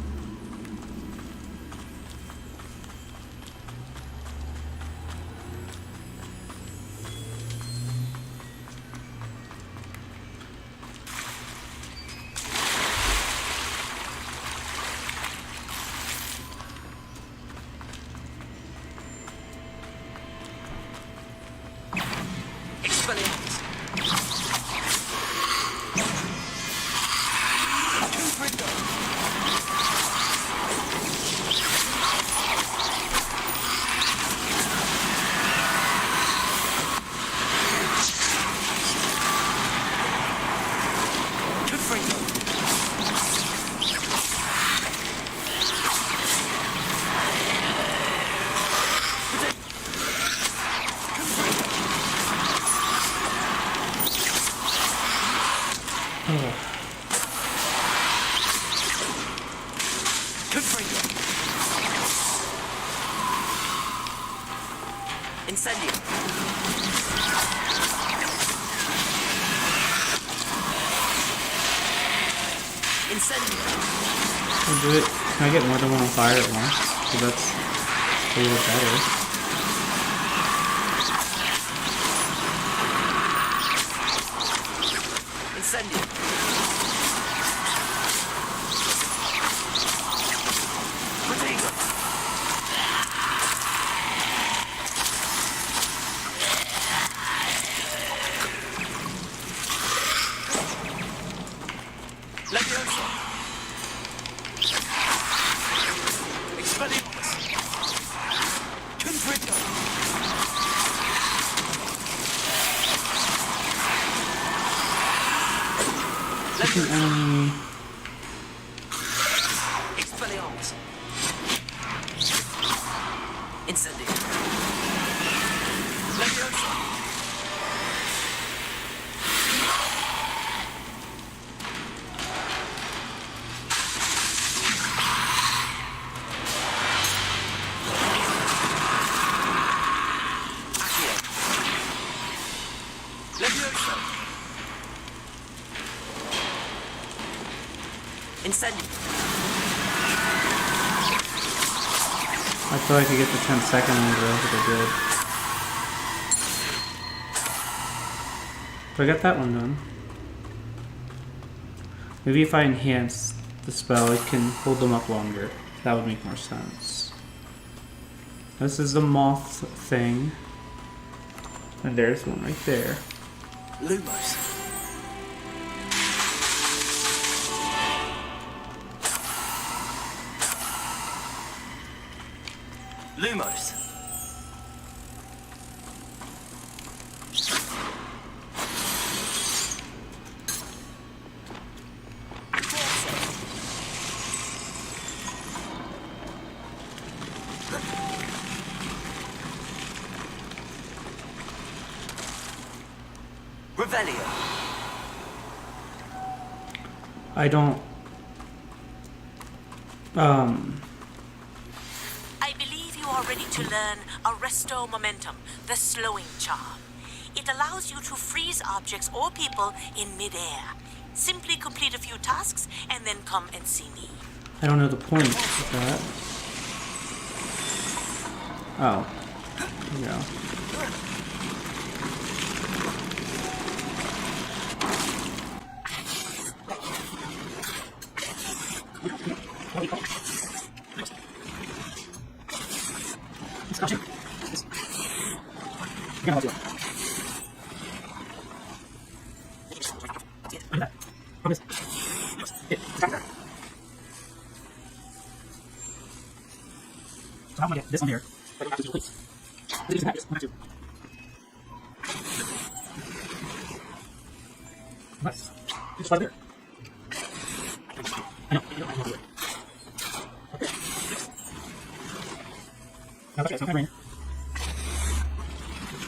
Incendio. Incendio. I'll do it. Can I get more than one on fire at once? So that's a little better. Enemy. Expelliarmus. Incendio. Leviosa. Accio. Leviosa. Incendio. I feel like I get the 10-second one relatively good. But I got that one done. Maybe if I enhance the spell, it can hold them up longer. That would make more sense. This is the moth thing. And there's one right there. Lumos. Lumos. Revelio. I don't... I believe you are ready to learn Arresto Momentum, the slowing charm. It allows you to freeze objects or people in midair. Simply complete a few tasks and then come and see me. I don't know the point of that. Oh. There you go. So I'm gonna get this one here, but I don't have to please. This is this. I have to. Nice. Just right there. I know. I don't want to do it. Okay. Now that's okay. So I'm going to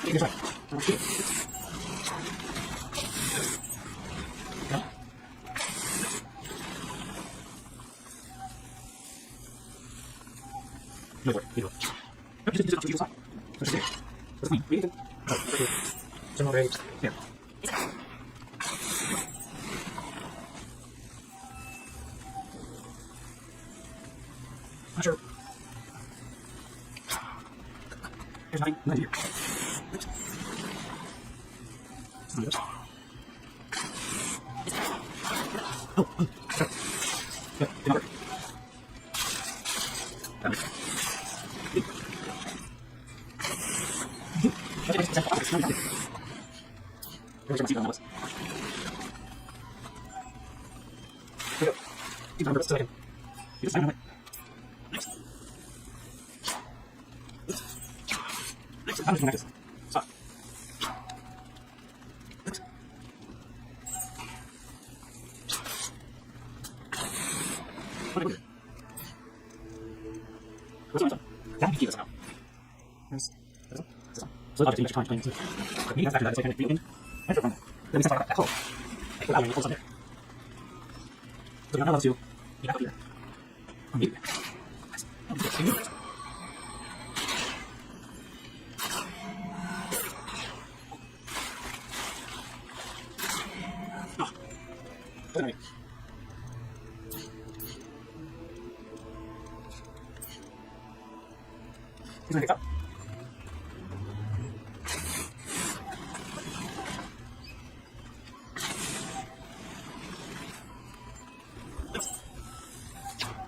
take this right. I'm going to do it. Okay. No worry. You do it. Nope, just do the side. So just there. That's clean. Read it. Oh, right here. General rage. There. Not sure. There's nothing. Nothing here. Oops. Let's do this. Oh, sorry. Good. Good number. That is. Stop. That keep us out. So I'll just make time to play. But me, that's after that, it's like kind of reading. And from then we start at home. Like, without any full subject. So you're not allowed to be back up here. Or maybe. Oh. Anyway. He's gonna pick up.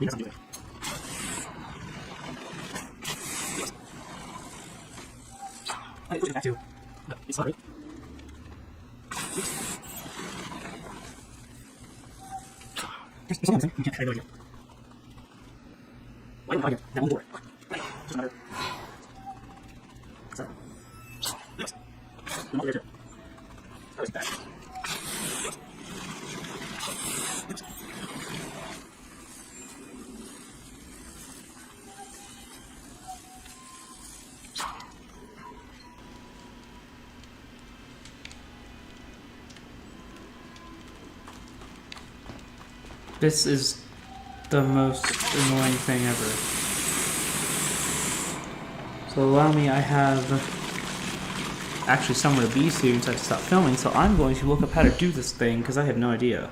He doesn't do it. I push it back too. But it's not right. There's something missing. You can't try to go here. Why don't I get that one door? Just another. Sorry. Yes. I'm not there too. That was bad. This is the most annoying thing ever. So allow me, I have actually somewhere to be soon, so I have to stop filming, so I'm going to look up how to do this thing, because I have no idea.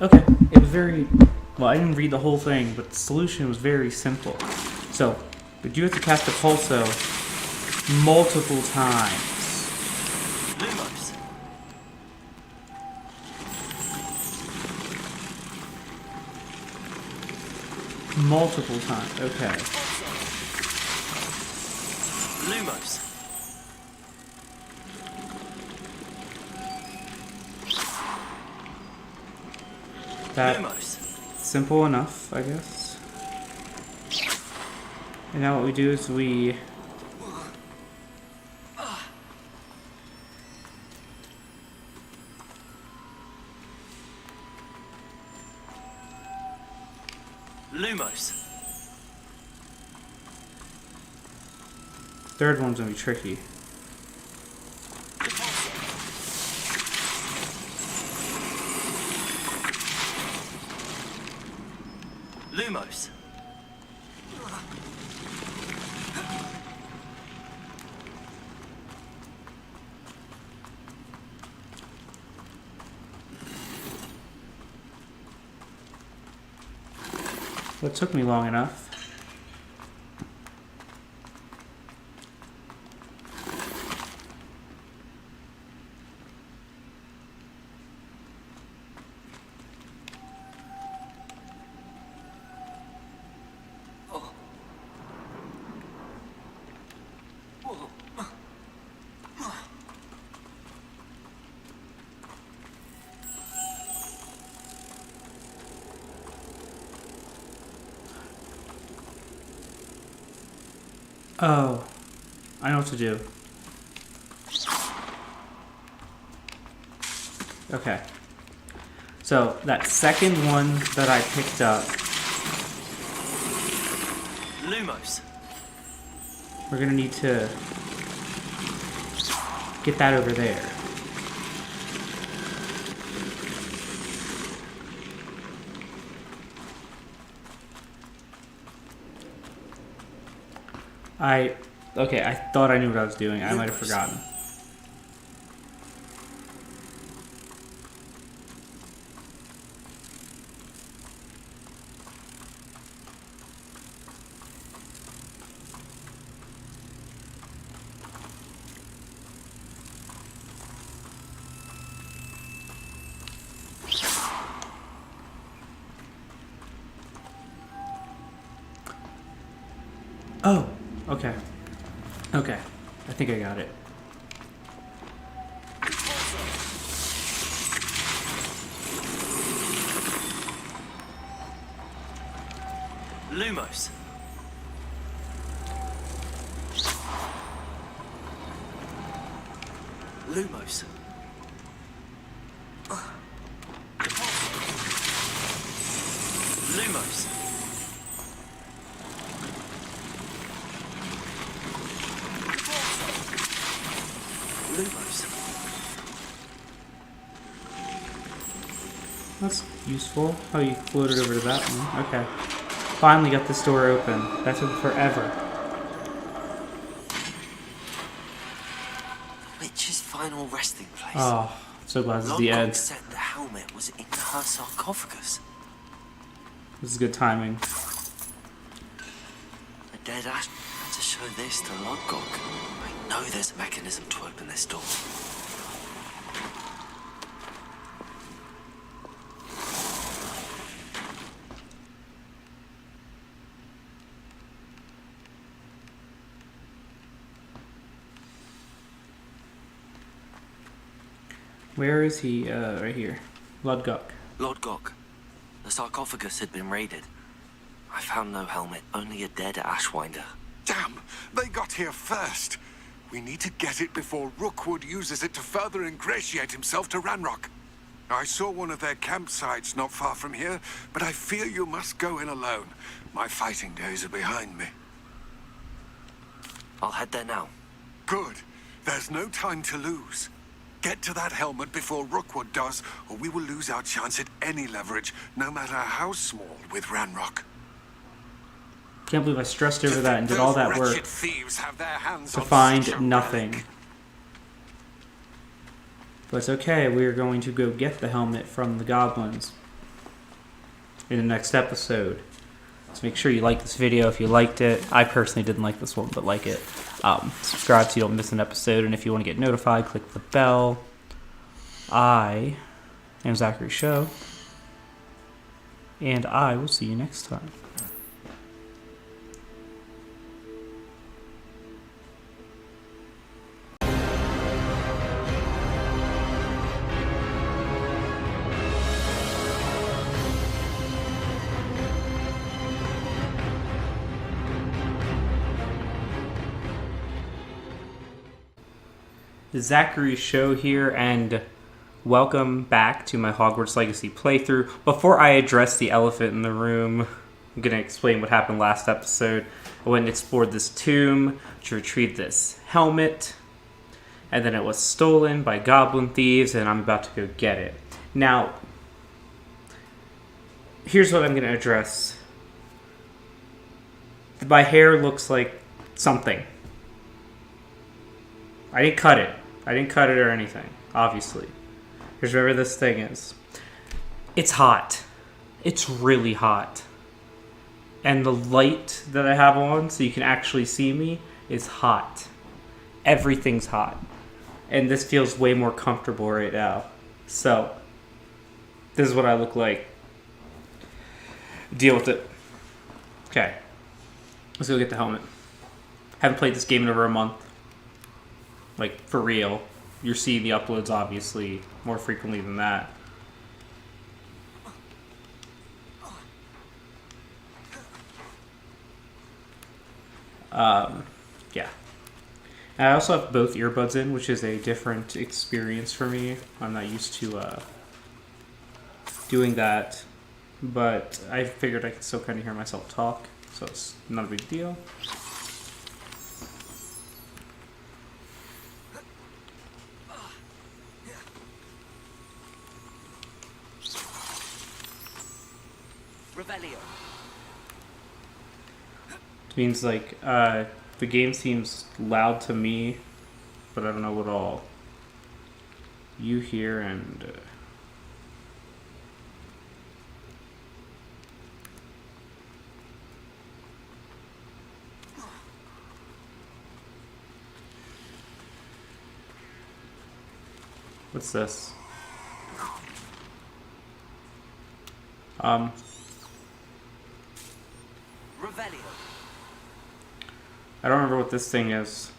Okay, it was very... Well, I didn't read the whole thing, but the solution was very simple. So, we do have to cast a pulso multiple times. Lumos. Multiple times, okay. Lumos. That's simple enough, I guess. And now what we do is we... Lumos. Third one's gonna be tricky. Lumos. Well, it took me long enough. Oh, I know what to do. Okay. So, that second one that I picked up, Lumos. we're gonna need to get that over there. Okay, I thought I knew what I was doing. I might have forgotten. Oh, okay. Okay, I think I got it. Lumos. Lumos. Lumos. Lumos. That's useful. Oh, you floated over to that one. Okay. Finally got this door open. That took forever. Witch's final resting place. Oh, so glad this is the Lodgok end. said the helmet was in her sarcophagus. This is good timing. The dead ash had to show this to Lodgok. I know there's a mechanism to open this door. Where is he? Right here. Lodgok. Lodgok. The sarcophagus had been raided. I found no helmet, only a dead ashwinder. Damn! They got here first. We need to get it before Rookwood uses it to further ingratiate himself to Ranrock. I saw one of their campsites not far from here, but I fear you must go in alone. My fighting days are behind me. I'll head there now. Good. There's no time to lose. Get to that helmet before Rookwood does, or we will lose our chance at any leverage, no matter how small, with Ranrock. Can't believe I stressed over that and did all that work Thieves have their hands to on find nothing. But it's okay, we're going to go get the helmet from the goblins in the next episode. So make sure you like this video if you liked it. I personally didn't like this one, but like it. Subscribe so you don't miss an episode, and if you want to get notified, click the bell. I am Zachary Show, and I will see you next time. Zachary Show here, and welcome back to my Hogwarts Legacy playthrough. Before I address the elephant in the room, I'm going to explain what happened last episode. I went and explored this tomb to retrieve this helmet, and then it was stolen by goblin thieves, and I'm about to go get it. Now, here's what I'm going to address. My hair looks like something. I didn't cut it. I didn't cut it or anything, obviously. Here's whatever this thing is. It's hot. It's really hot. And the light that I have on, so you can actually see me, is hot. Everything's hot. And this feels way more comfortable right now. So, this is what I look like. Deal with it. Okay. Let's go get the helmet. Haven't played this game in over a month. Like, for real. You're seeing the uploads, obviously, more frequently than that. Yeah. And I also have both earbuds in, which is a different experience for me. I'm not used to doing that. But I figured I could still kind of hear myself talk, so it's not a big deal. It means like the game seems loud to me, but I don't know what all you hear. And what's this? I don't remember what this thing is.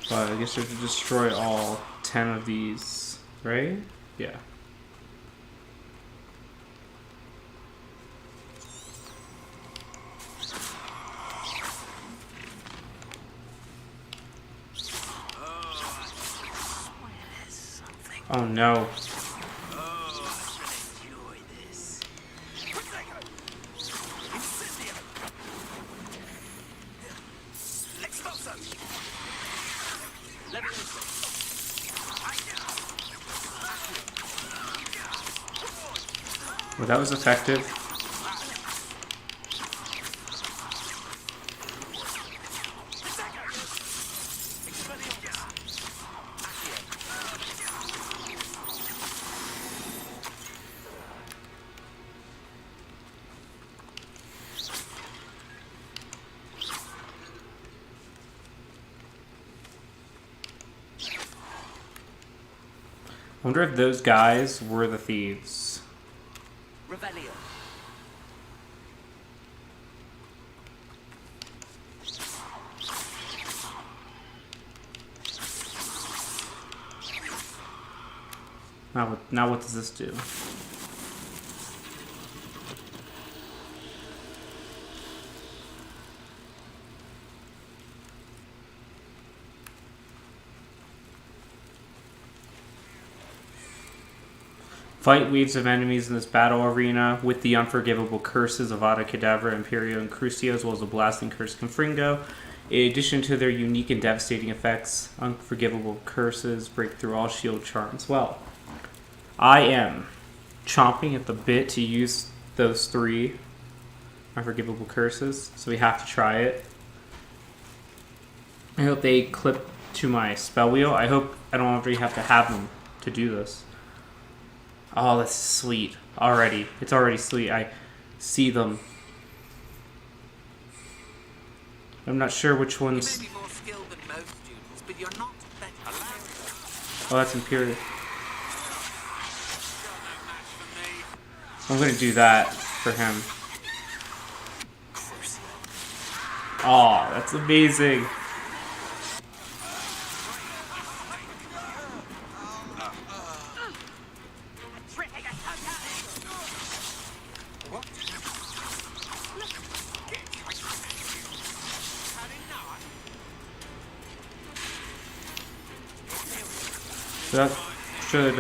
But I guess you have to destroy all 10 of these, right? Yeah. Oh no. that was effective. I wonder if those guys were the thieves. Revelio. Now what does this do? Fight waves of enemies in this battle arena with the unforgivable curses of Avada Kedavra, Imperio, and Crucio, as well as the blasting curse Confringo. In addition to their unique and devastating effects, unforgivable curses break through all shield charms. Well, I am chomping at the bit to use those 3 unforgivable curses, so we have to try it. I hope they clip to my spell wheel. I hope I don't already have to have them to do this. Oh, that's sweet. Already. It's already sweet. I see them. I'm not sure which ones. You may be more skilled than most students, but you're not better. Oh, that's Imperial. I'm going to do that for him. Oh, that's amazing. That should,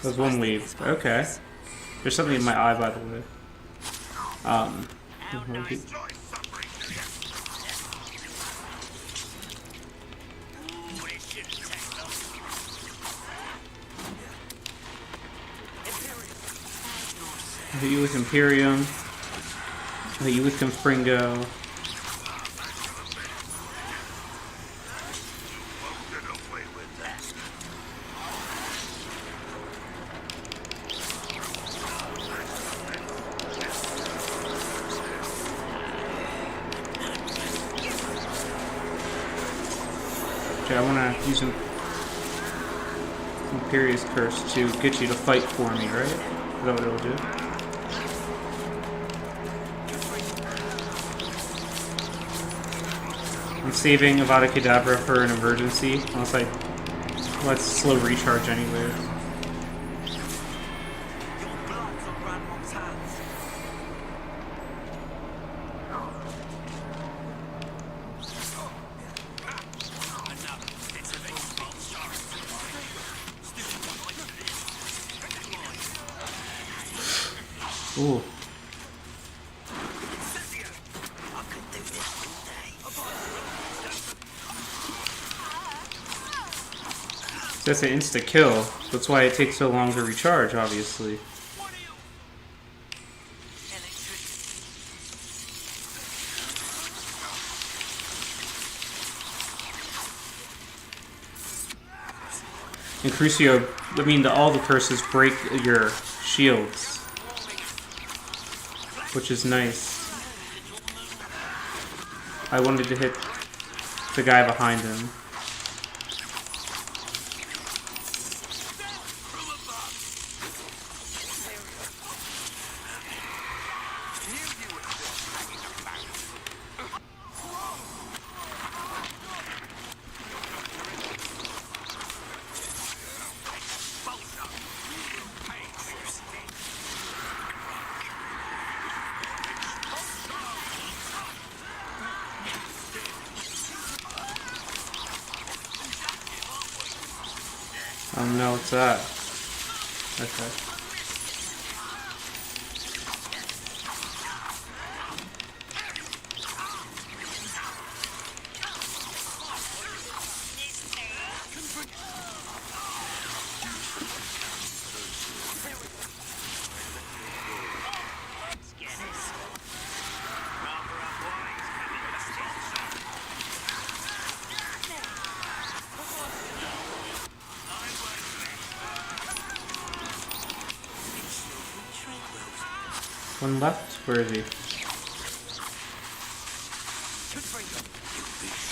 There's one leave. Okay. There's something in my eye, by the way. I hit you with Imperium. I hit you with Confringo. Okay, I want to use Imperious Curse to get you to fight for me, right? Is that what it'll do? I'm saving Avada Kedavra for an emergency, unless I let's slow recharge anyway. Ooh. That's an insta kill. That's why it takes so long to recharge, obviously. In Crucio, I mean, all the curses break your shields, which is nice. I wanted to hit the guy behind him. no, what's that? Okay. One left? Where is he?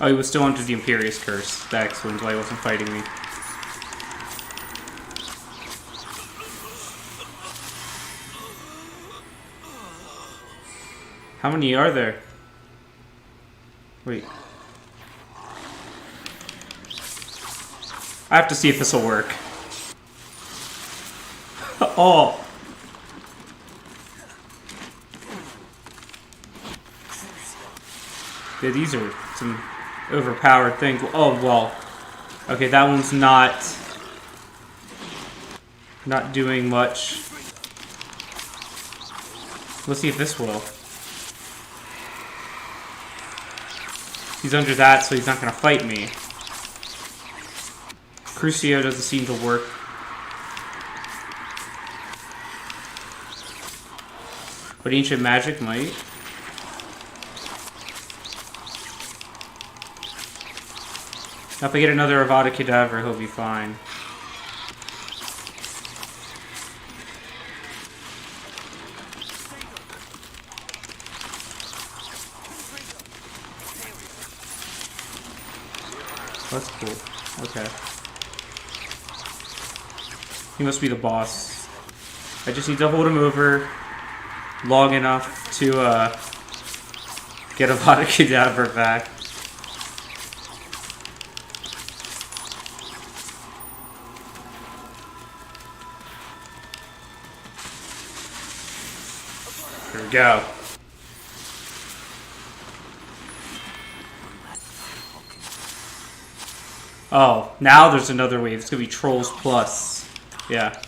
Oh, he was still under the Imperious Curse. That explains why he wasn't fighting me. How many are there? Wait. I have to see if this will work. Oh! Yeah, these are some overpowered things. Oh, well. Okay, that one's not doing much. Let's see if this will. He's under that, so he's not going to fight me. Crucio doesn't seem to work. But Ancient Magic might. Now if I get another Avada Kedavra, he'll be fine. That's cool. Okay. He must be the boss. I just need to hold him over long enough to get Avada Kedavra back. Here we go. Oh, now there's another wave. It's gonna be Trolls Plus. Yeah.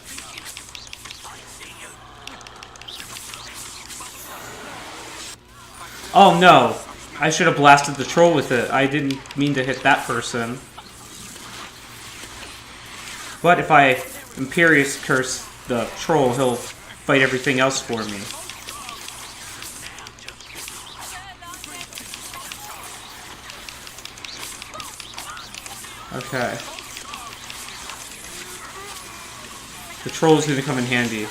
Oh no! I should have blasted the troll with it. I didn't mean to hit that person. But if I Imperious Curse the troll, he'll fight everything else for me. Okay. The troll's gonna come in handy.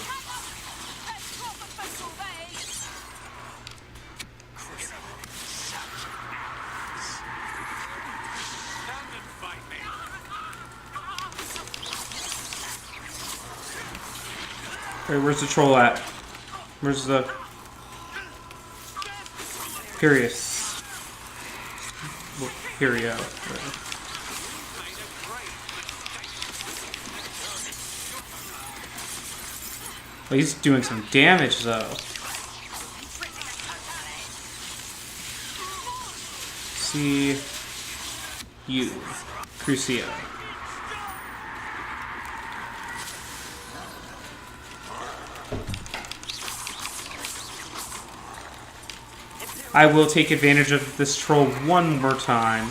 Hey, where's the troll at? Where's the Imperious? Imperio. Oh, he's doing some damage, though. See you, Crucio. I will take advantage of this troll one more time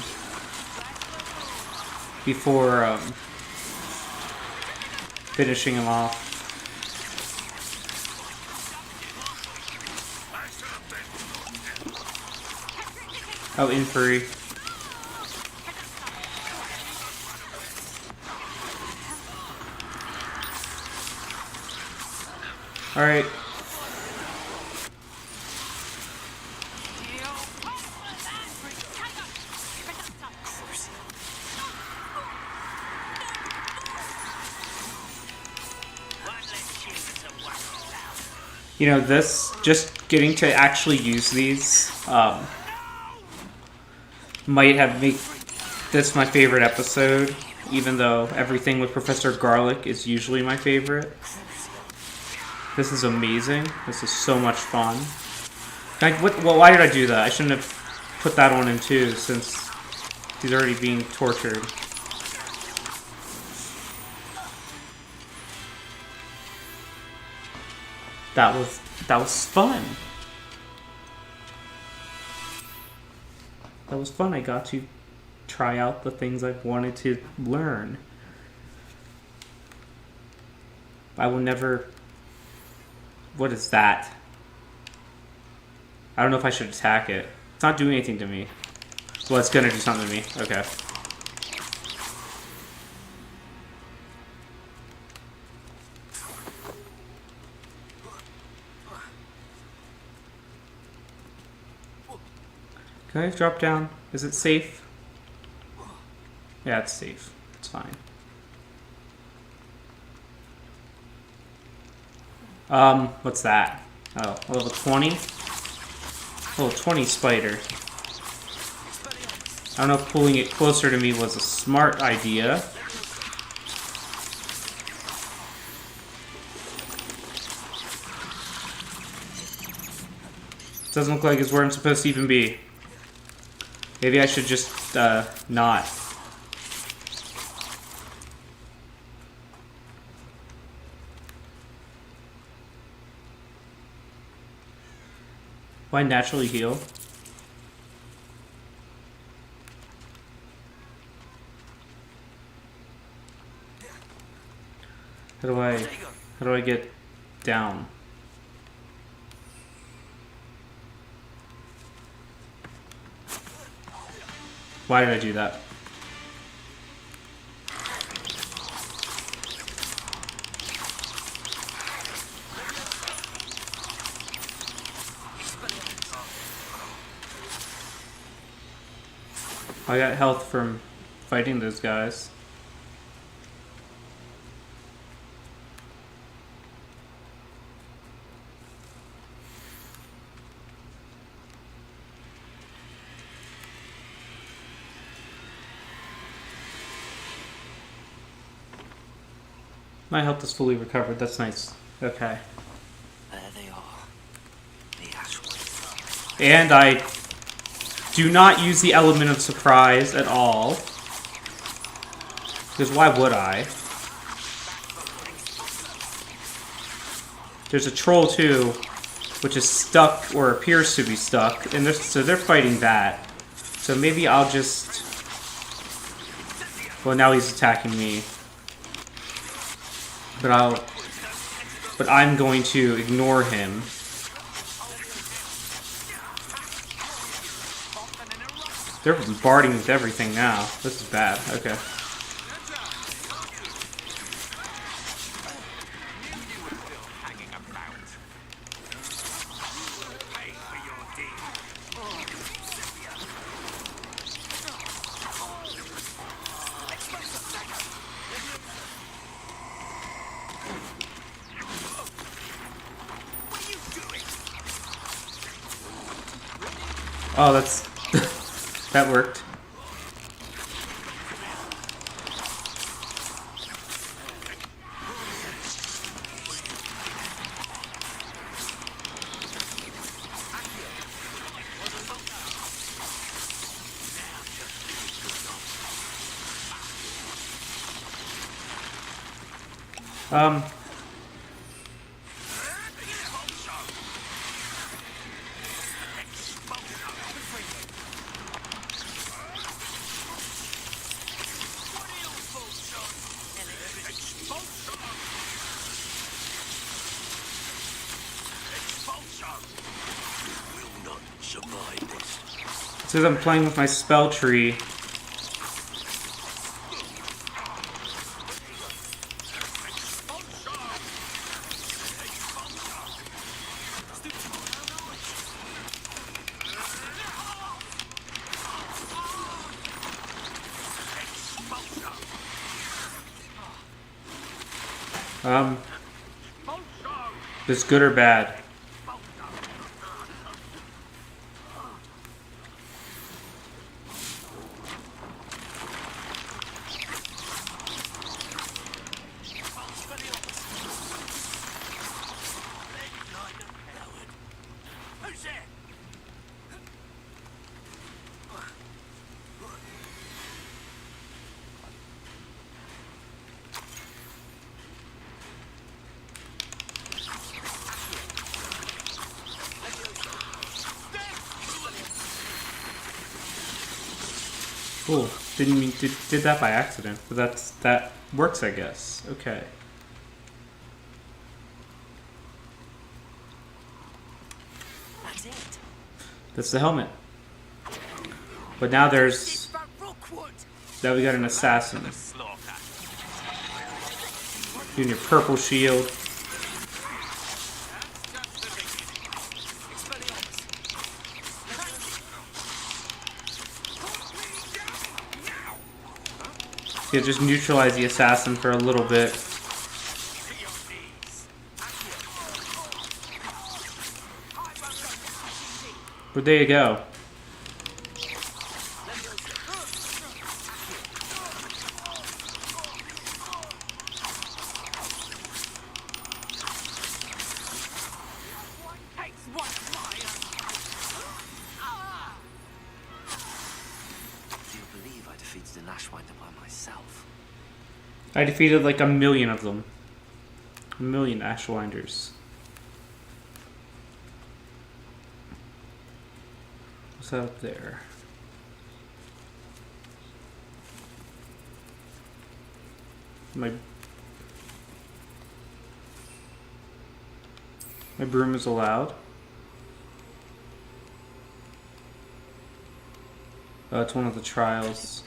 before finishing him off. Oh, inquiry. Alright. You know, just getting to actually use these, might have made this my favorite episode, even though everything with Professor Garlic is usually my favorite. This is amazing. This is so much fun. Well, why did I do that? I shouldn't have put that on him too, since he's already being tortured. That was fun. That was fun. I got to try out the things I wanted to learn. I will never... What is that? I don't know if I should attack it. It's not doing anything to me. Well, it's gonna do something to me. Okay. Can I drop down? Is it safe? Yeah, it's safe. It's fine. What's that? Oh, level 20? Level 20 spider. I don't know if pulling it closer to me was a smart idea. Doesn't look like it's where I'm supposed to even be. Maybe I should just, not. Why naturally heal? How do I get down? Why did I do that? I got health from fighting those guys. My health is fully recovered. That's nice. Okay. There they are. The Ashways. And I do not use the element of surprise at all. Because why would I? There's a troll too, which is stuck or appears to be stuck, and so they're fighting that. So maybe I'll just... Well, now he's attacking me. But I'm going to ignore him. They're bombarding with everything now. This is bad. Okay. Oh, that's... that worked. Since I'm playing with my spell tree. Is good or bad? Cool. Didn't mean did that by accident, but that works, I guess. Okay. That's it. That's the helmet. But now there's... Now we got an assassin. Doing your purple shield. Yeah, just neutralize the assassin for a little bit. But there you go. I defeated like 1,000,000 of them. 1,000,000 Ashwinders. What's that up there? My broom is allowed. Oh, it's one of the trials.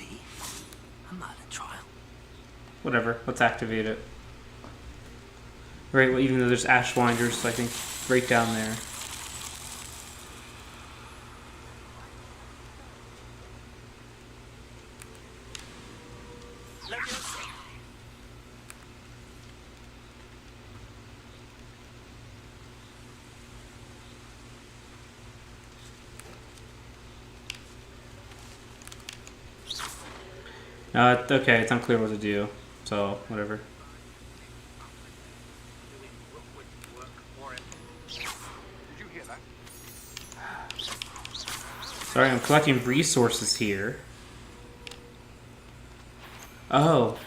Whatever, let's activate it. Right, well, even though there's Ashwinders, I think, right down there. Okay, it's unclear what to do. So, whatever. Sorry, I'm collecting resources here. Oh.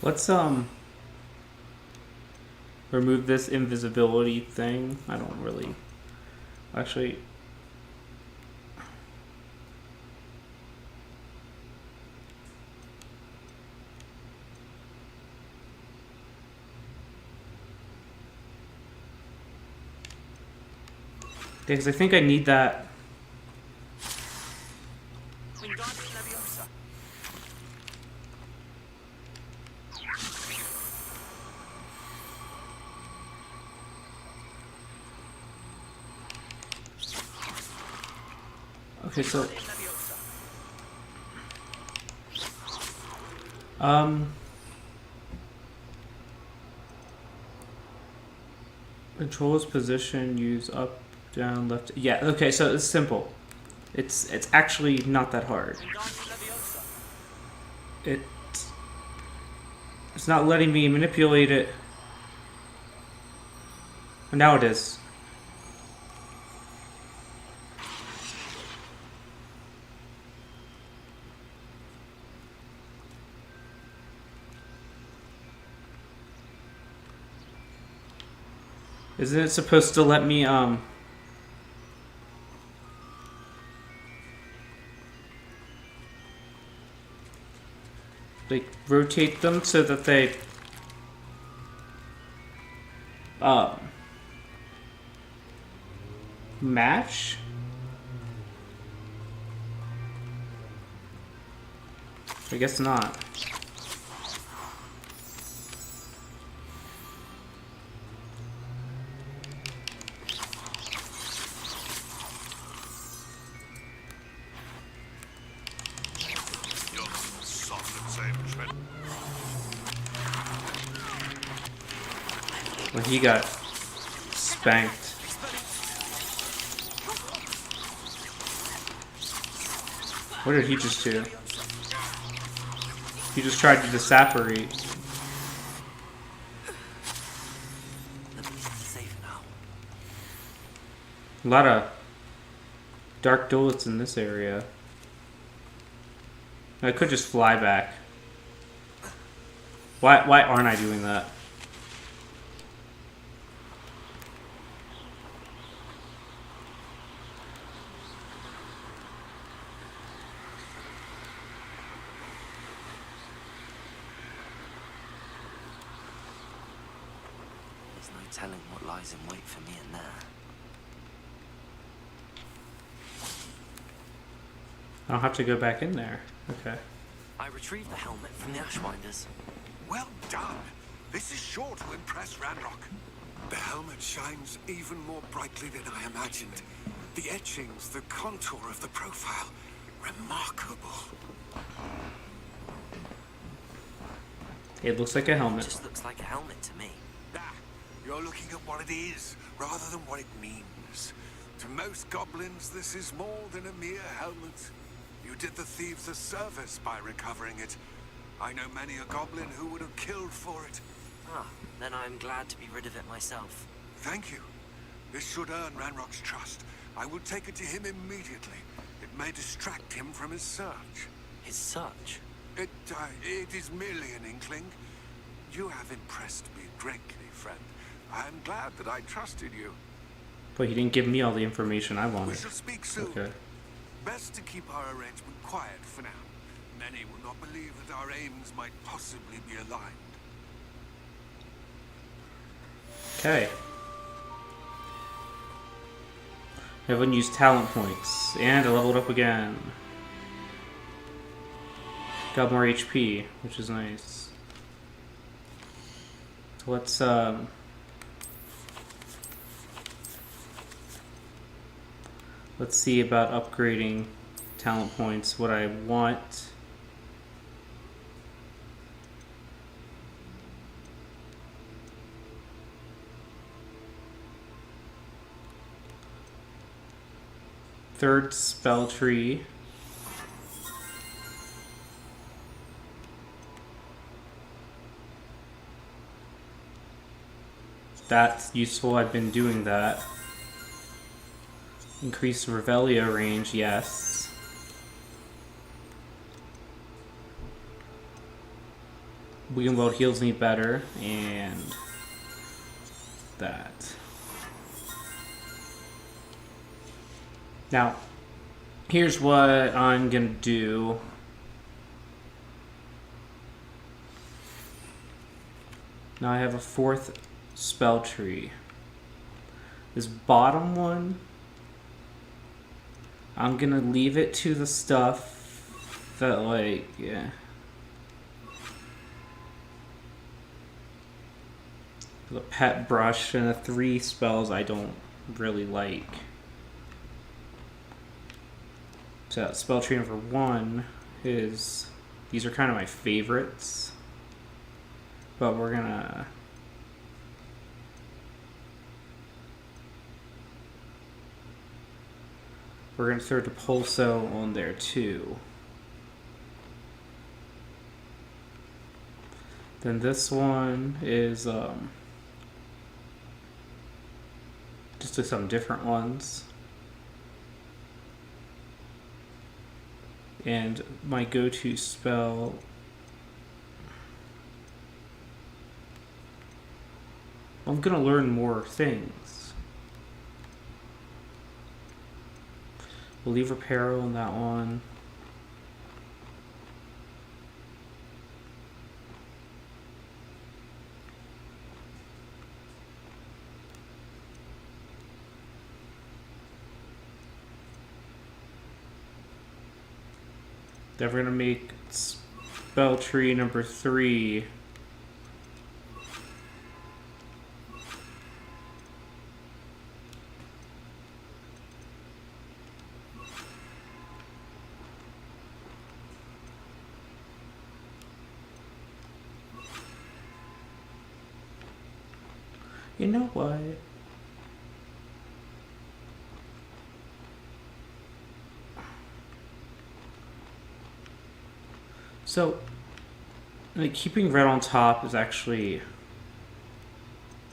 Let's remove this invisibility thing. I don't really actually. Because I think I need that. Okay, so control his position, use up, down, left. Yeah, okay, so it's simple. It's actually not that hard. It's not letting me manipulate it. Now it is. Isn't it supposed to let me, like, rotate them so that they, match? I guess not. Well, he got spanked. What did he just do? He just tried to disapparate. A lot of dark duelets in this area. I could just fly back. Why aren't I doing that? There's no telling what lies in wait for me in there. I don't have to go back in there. Okay. I retrieved the helmet from the Ashwinders. Well done. This is sure to impress Ranrock. The helmet shines even more brightly than I imagined. The etchings, the contour of the profile, remarkable. It looks like a helmet. It just looks like a helmet to me. Ah, you're looking at what it is, rather than what it means. To most goblins, this is more than a mere helmet. You did the thieves a service by recovering it. I know many a goblin who would have killed for it. Ah, then I'm glad to be rid of it myself. Thank you. This should earn Ranrock's trust. I will take it to him immediately. It may distract him from his search. His search? It is merely an inkling. You have impressed me greatly, friend. I am glad that I trusted you. But he didn't give me all the information I wanted. We shall speak soon. Okay. Best to keep our arrangement quiet for now. Many will not believe that our aims might possibly be aligned. Okay. Everyone used talent points. And I leveled up again. Got more HP, which is nice. So let's see about upgrading talent points. What I want. Third spell tree. That's useful. I've been doing that. Increase Revelio range, yes. Weaken World heals me better, and that. Now, here's what I'm gonna do. Now I have a fourth spell tree. This bottom one, I'm gonna leave it to the stuff that, like, yeah. The pet brush and the 3 spells I don't really like. So spell tree number 1 is, these are kind of my favorites, but we're gonna throw the Pulso on there too. Then this one is just some different ones. And my go-to spell, I'm gonna learn more things. We'll leave Reparo on that one. Then we're gonna make spell tree number 3. You know what? So, like, keeping red on top is actually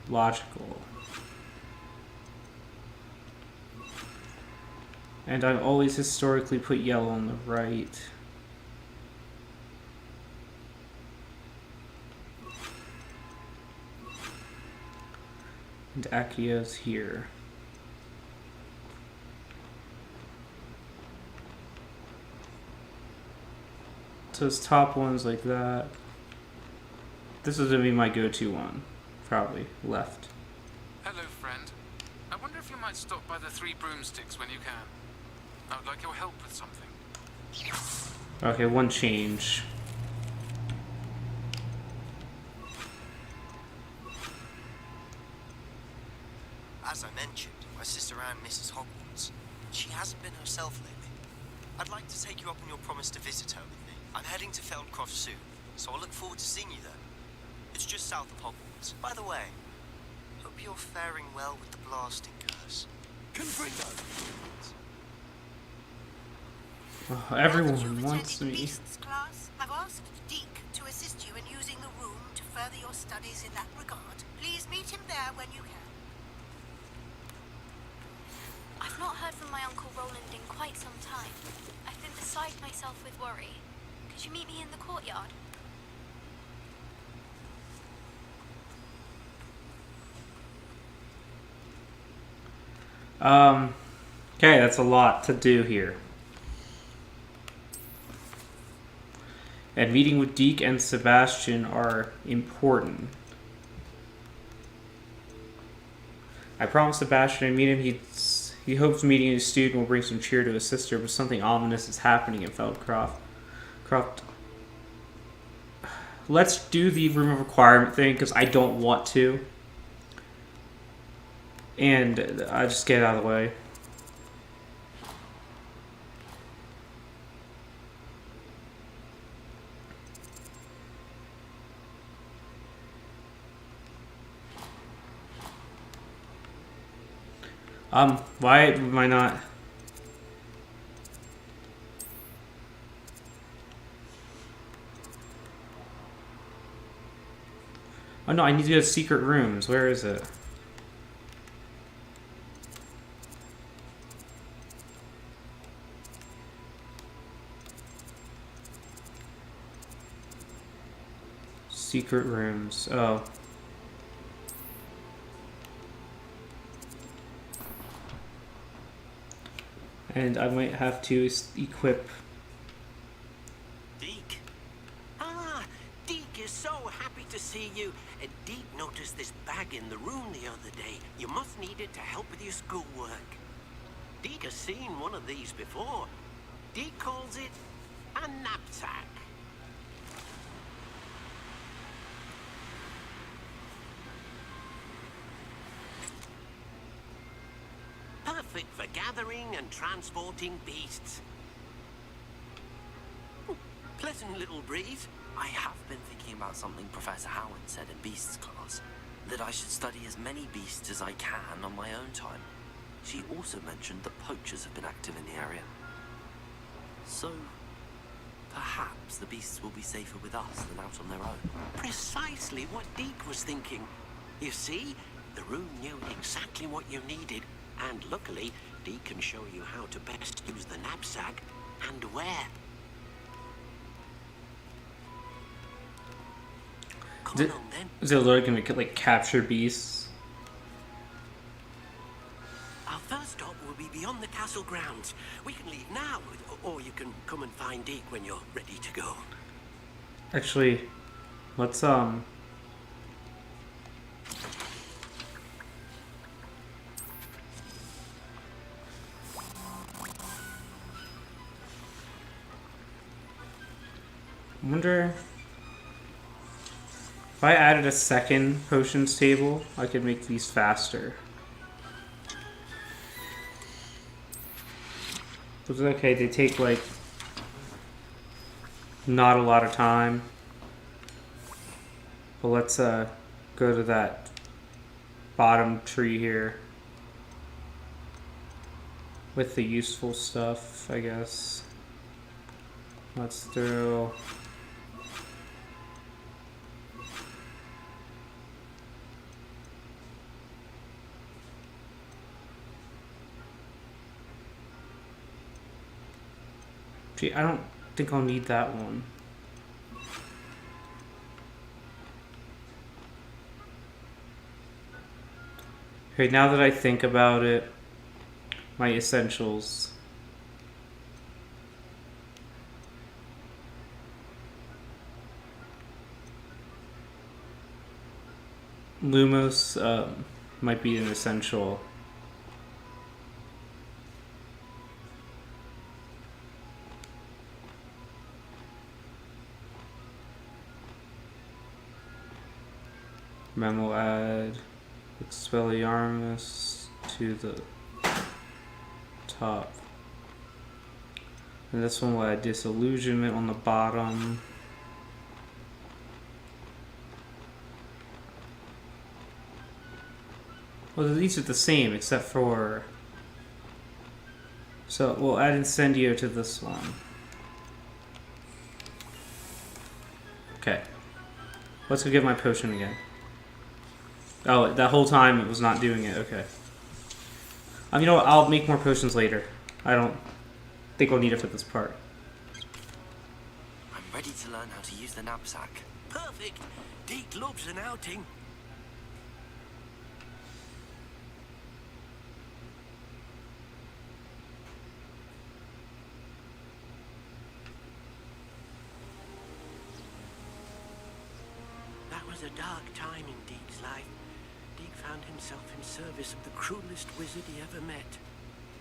logical. And I've always historically put yellow on the right. And Accia's here. So his top one's like that. This is gonna be my go-to one. Probably left. Hello, friend. I wonder if you might stop by the Three Broomsticks when you can. I would like your help with something. Okay, one change. As I mentioned, my sister Anne misses Hogwarts. She hasn't been herself lately. I'd like to take you up on your promise to visit her with me. I'm heading to Feldcroft soon, so I'll look forward to seeing you then. It's just south of Hogwarts. By the way, hope you're faring well with the blasting curse. Confringo! Oh, everyone wants me. Beasts class. I've asked Deke to assist you in using the room to further your studies in that regard. Please meet him there when you can. I've not heard from my Uncle Roland in quite some time. I've been beside myself with worry. Could you meet me in the courtyard? Okay, that's a lot to do here. And meeting with Deke and Sebastian are important. I promised Sebastian I'd meet him. He hopes meeting his student will bring some cheer to his sister, but something ominous is happening in Feldcroft. Let's do the room of requirement thing, because I don't want to. And I just get it out of the way. Why am I not? Oh no, I need to go to secret rooms. Where is it? Secret rooms. Oh. And I might have to equip. Deke? Ah, Deke is so happy to see you. Deke noticed this bag in the room the other day. You must need it to help with your schoolwork. Deke has seen one of these before. Deke calls it a knapsack. Perfect for gathering and transporting beasts. Pleasant little breeze. I have been thinking about something Professor Howard said in Beasts class. That I should study as many beasts as I can on my own time. She also mentioned that poachers have been active in the area. So, perhaps the beasts will be safer with us than out on their own. Precisely what Deke was thinking. You see, the room knew exactly what you needed, and luckily, Deke can show you how to best use the knapsack and where. Is it literally gonna like capture beasts? Our first stop will be beyond the castle grounds. We can leave now, or you can come and find Deke when you're ready to go. Actually, let's I wonder if I added a second potions table, I could make these faster. It's okay, they take like not a lot of time. But let's go to that bottom tree here with the useful stuff, I guess. Let's throw Gee, I don't think I'll need that one. Okay, now that I think about it, my essentials. Lumos might be an essential. Memo add Expelliarmus to the top. And this one will add Disillusionment on the bottom. Well, these are the same except for... So we'll add Incendio to this one. Okay. Let's go get my potion again. Oh, that whole time it was not doing it. Okay. You know what? I'll make more potions later. I don't think I'll need it for this part. I'm ready to learn how to use the knapsack. Perfect. Deke loves an outing. That was a dark time in Deke's life. Deke found himself in service of the cruelest wizard he ever met.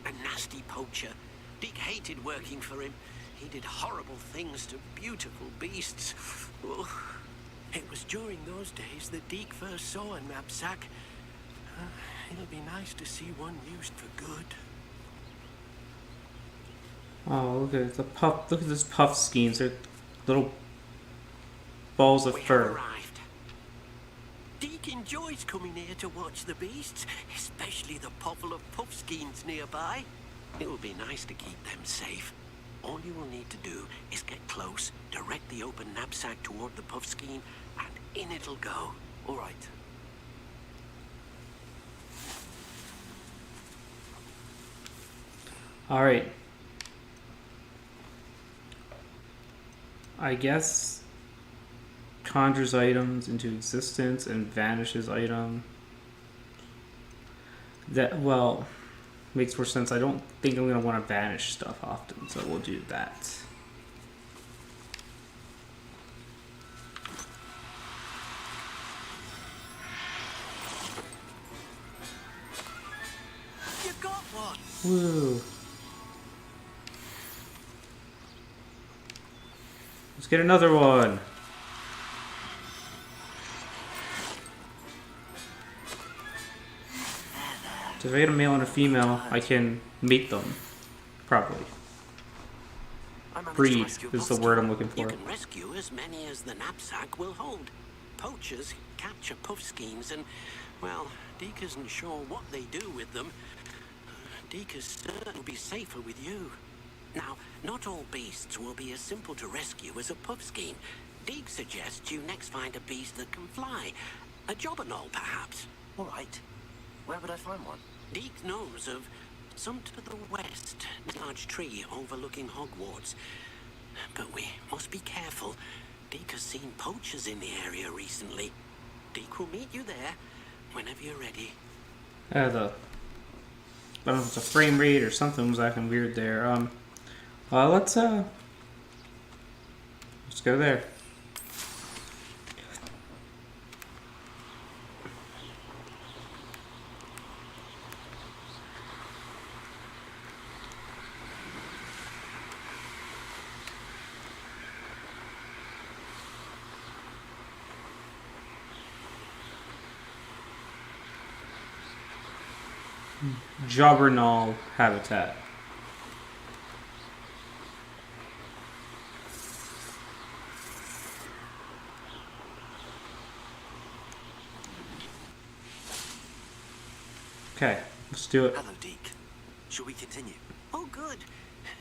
A nasty poacher. Deke hated working for him. He did horrible things to beautiful beasts. Oh, it was during those days that Deke first saw a knapsack. It'll be nice to see one used for good. Oh, look at the puff! Look at this puff skeins. They're little balls of fur. Deke enjoys coming here to watch the beasts, especially the povel of puffskeins nearby. It will be nice to keep them safe. All you will need to do is get close, direct the open knapsack toward the puffskein, and in it'll go. All right. All right. I guess conjures items into existence and vanishes item. That, well, makes more sense. I don't think I'm going to want to vanish stuff often, so we'll do that. You got one. Woo. Let's get another one. So if I get a male and a female, I can mate them properly. Breed is the word I'm looking for. You can rescue as many as the knapsack will hold. Poachers capture puffskeins and, well, Deke isn't sure what they do with them. Deke is certain it'll be safer with you. Now, not all beasts will be as simple to rescue as a puffskein. Deke suggests you next find a beast that can fly. A jobberknoll, perhaps. All right. Where would I find one? Deke knows of some to the west, a large tree overlooking Hogwarts. But we must be careful. Deke has seen poachers in the area recently. Deke will meet you there whenever you're ready. I don't know if it's a frame rate or something was acting weird there. Let's go there. Jobberknoll habitat. Okay, let's do it. Hello, Deke. Shall we continue? Oh, good.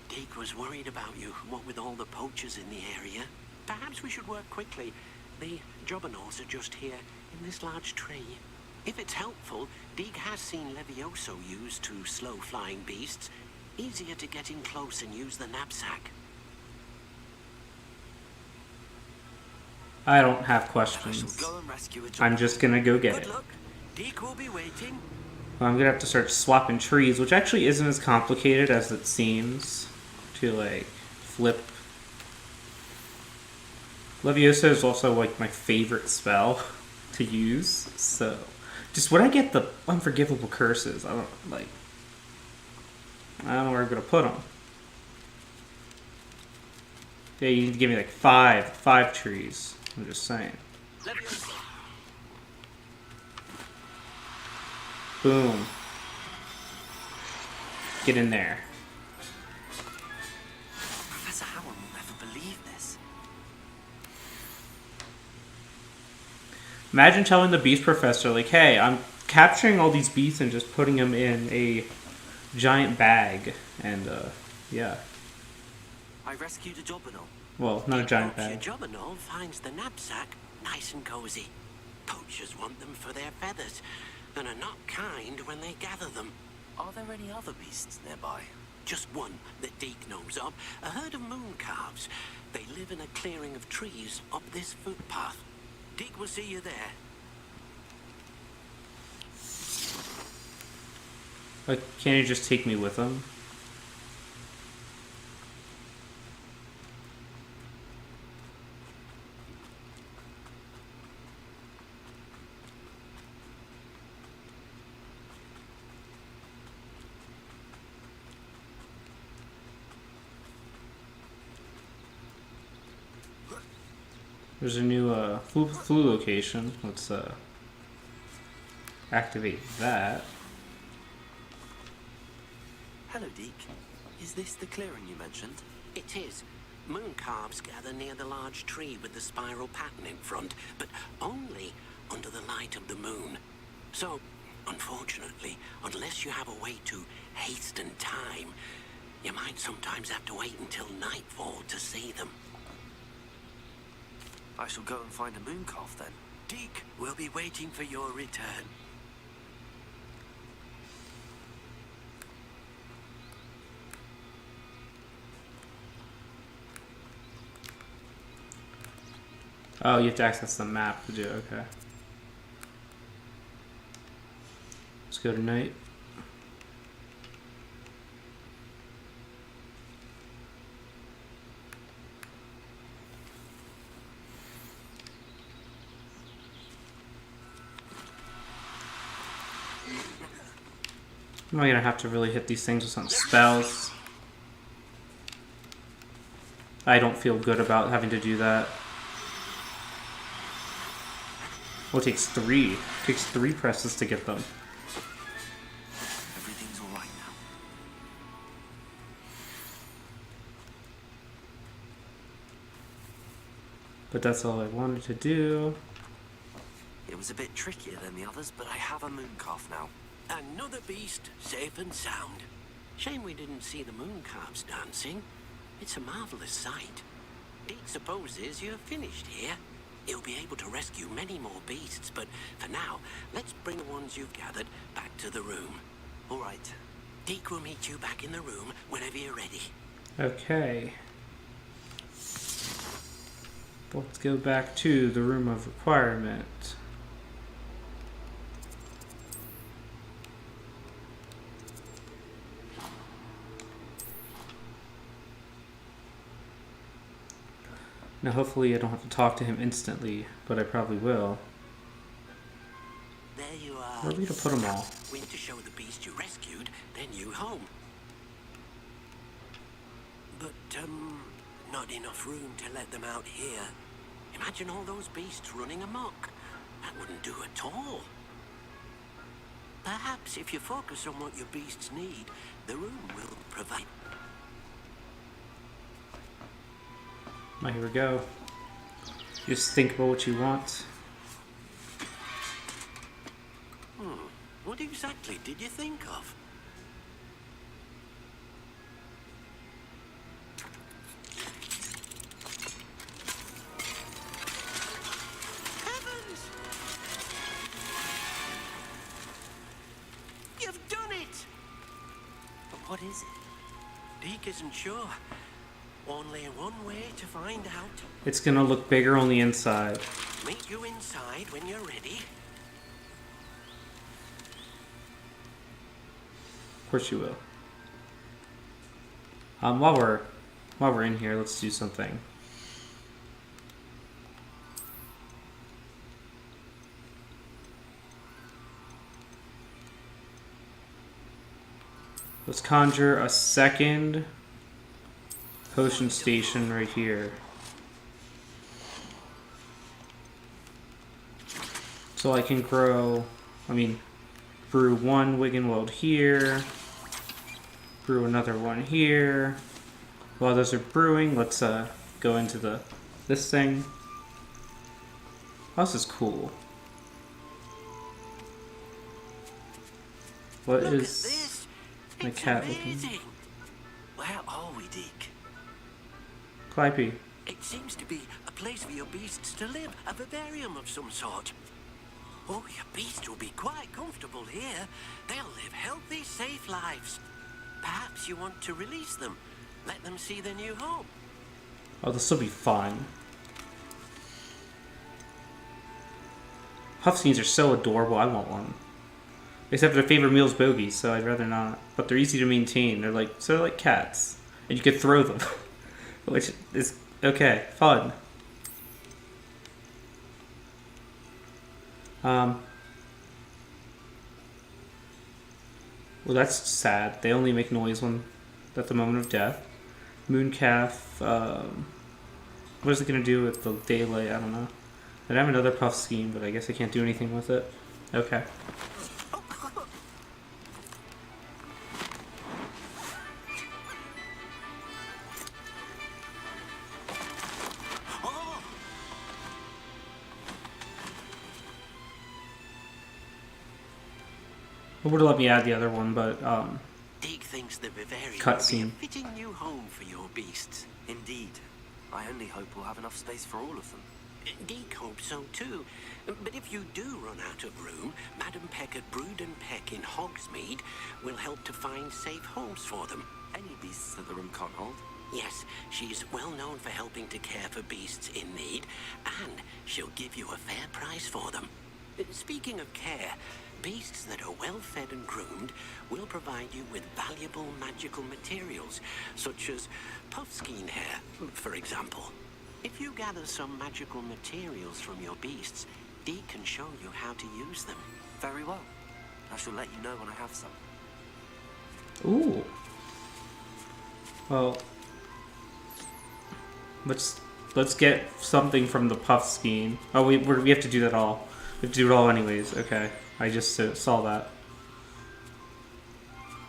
Deke was worried about you, what with all the poachers in the area. Perhaps we should work quickly. The jobberknolls are just here, in this large tree. If it's helpful, Deke has seen Levioso used to slow flying beasts. Easier to get in close and use the knapsack. I don't have questions. I'm just gonna go get it. Deke will be waiting. Well, I'm gonna have to start swapping trees, which actually isn't as complicated as it seems to, like, flip. Leviosa is also, like, my favorite spell to use, so... Just when I get the unforgivable curses, I don't know where I'm gonna put them. Yeah, you need to give me, like, five trees. I'm just saying. Boom. Get in there. Professor Howard will never believe this. Imagine telling the beast professor, like, hey, I'm capturing all these beasts and just putting them in a giant bag. And, yeah. I rescued a Jobberknoll. Well, not a giant Your bag. Jobberknoll finds the knapsack nice and cozy. Poachers want them for their feathers, and are not kind when they gather them. Are there any other beasts nearby? Just one that Deke knows of, a herd of moon calves. They live in a clearing of trees up this footpath. Deke will see you there. Like, can't you just take me with him? There's a new flu location. Let's activate that. Hello, Deke. Is this the clearing you mentioned? It is. Moon calves gather near the large tree with the spiral pattern in front, but only under the light of the moon. So, unfortunately, unless you have a way to hasten time, you might sometimes have to wait until nightfall to see them. I shall go and find a moon calf then. Deke will be waiting for your return. Oh, you have to access the map to do it. Okay. Let's go to night. Am I gonna have to really hit these things with some spells? I don't feel good about having to do that. Well, it takes three. It takes 3 presses to get them. Everything's all right now. But that's all I wanted to do. It was a bit trickier than the others, but I have a moon calf now. Another beast, safe and sound. Shame we didn't see the moon calves dancing. It's a marvelous sight. Deke supposes you're finished here. You'll be able to rescue many more beasts, but for now, let's bring the ones you've gathered back to the room. All right. Deke will meet you back in the room whenever you're ready. Okay. Let's go back to the room of requirement. Now hopefully I don't have to talk to him instantly, but I probably will. There you are. Where are we gonna put them all? Went to show the beast you rescued, then you home. But, not enough room to let them out here. Imagine all those beasts running amok. That wouldn't do at all. Perhaps if you focus on what your beasts need, the room will provide. Oh, here we go. Just think about what you want. What exactly did you think of? Heavens! You've done it! But what is it? Deke isn't sure. Only one way to find out. It's gonna look bigger on the inside. Meet you inside when you're ready. Of course you will. While we're in here, let's do something. Let's conjure a second potion station right here. So I can brew one Wiggenweld here, brew another one here. While those are brewing, let's go into this thing. Oh, this is cool. What Look is at this. my It's cat amazing. looking? Where are we, Deke? Clippy. It seems to be a place for your beasts to live, a vivarium of some sort. Oh, your beasts will be quite comfortable here. They'll live healthy, safe lives. Perhaps you want to release them, let them see their new home. Oh, this will be fun. Puffskeins are so adorable, I want one. Except their favorite meal is bogies, so I'd rather not. But they're easy to maintain. They're like cats. And you could throw them. Which is okay, fun. Well, that's sad. They only make noise when at the moment of death. Mooncalf, what is it gonna do with the daylight? I don't know. I have another puff scheme, but I guess I can't do anything with it. Okay. It would have let me add the other one, but Deke thinks the vivarium cutscene. will be a fitting new home for your beasts. Indeed. I only hope we'll have enough space for all of them. Deke hopes so too. But if you do run out of room, Madam Peck at Brood and Peck in Hogsmeade will help to find safe homes for them. Any beasts that the room can't hold? Yes, she's well known for helping to care for beasts in need, and she'll give you a fair price for them. Speaking of care, beasts that are well fed and groomed will provide you with valuable magical materials, such as puffskein hair, for example. If you gather some magical materials from your beasts, Deke can show you how to use them. Very well. I shall let you know when I have some. Ooh. Well, let's get something from the puff scheme. Oh, we have to do that all. We have to do it all anyways. Okay, I just saw that.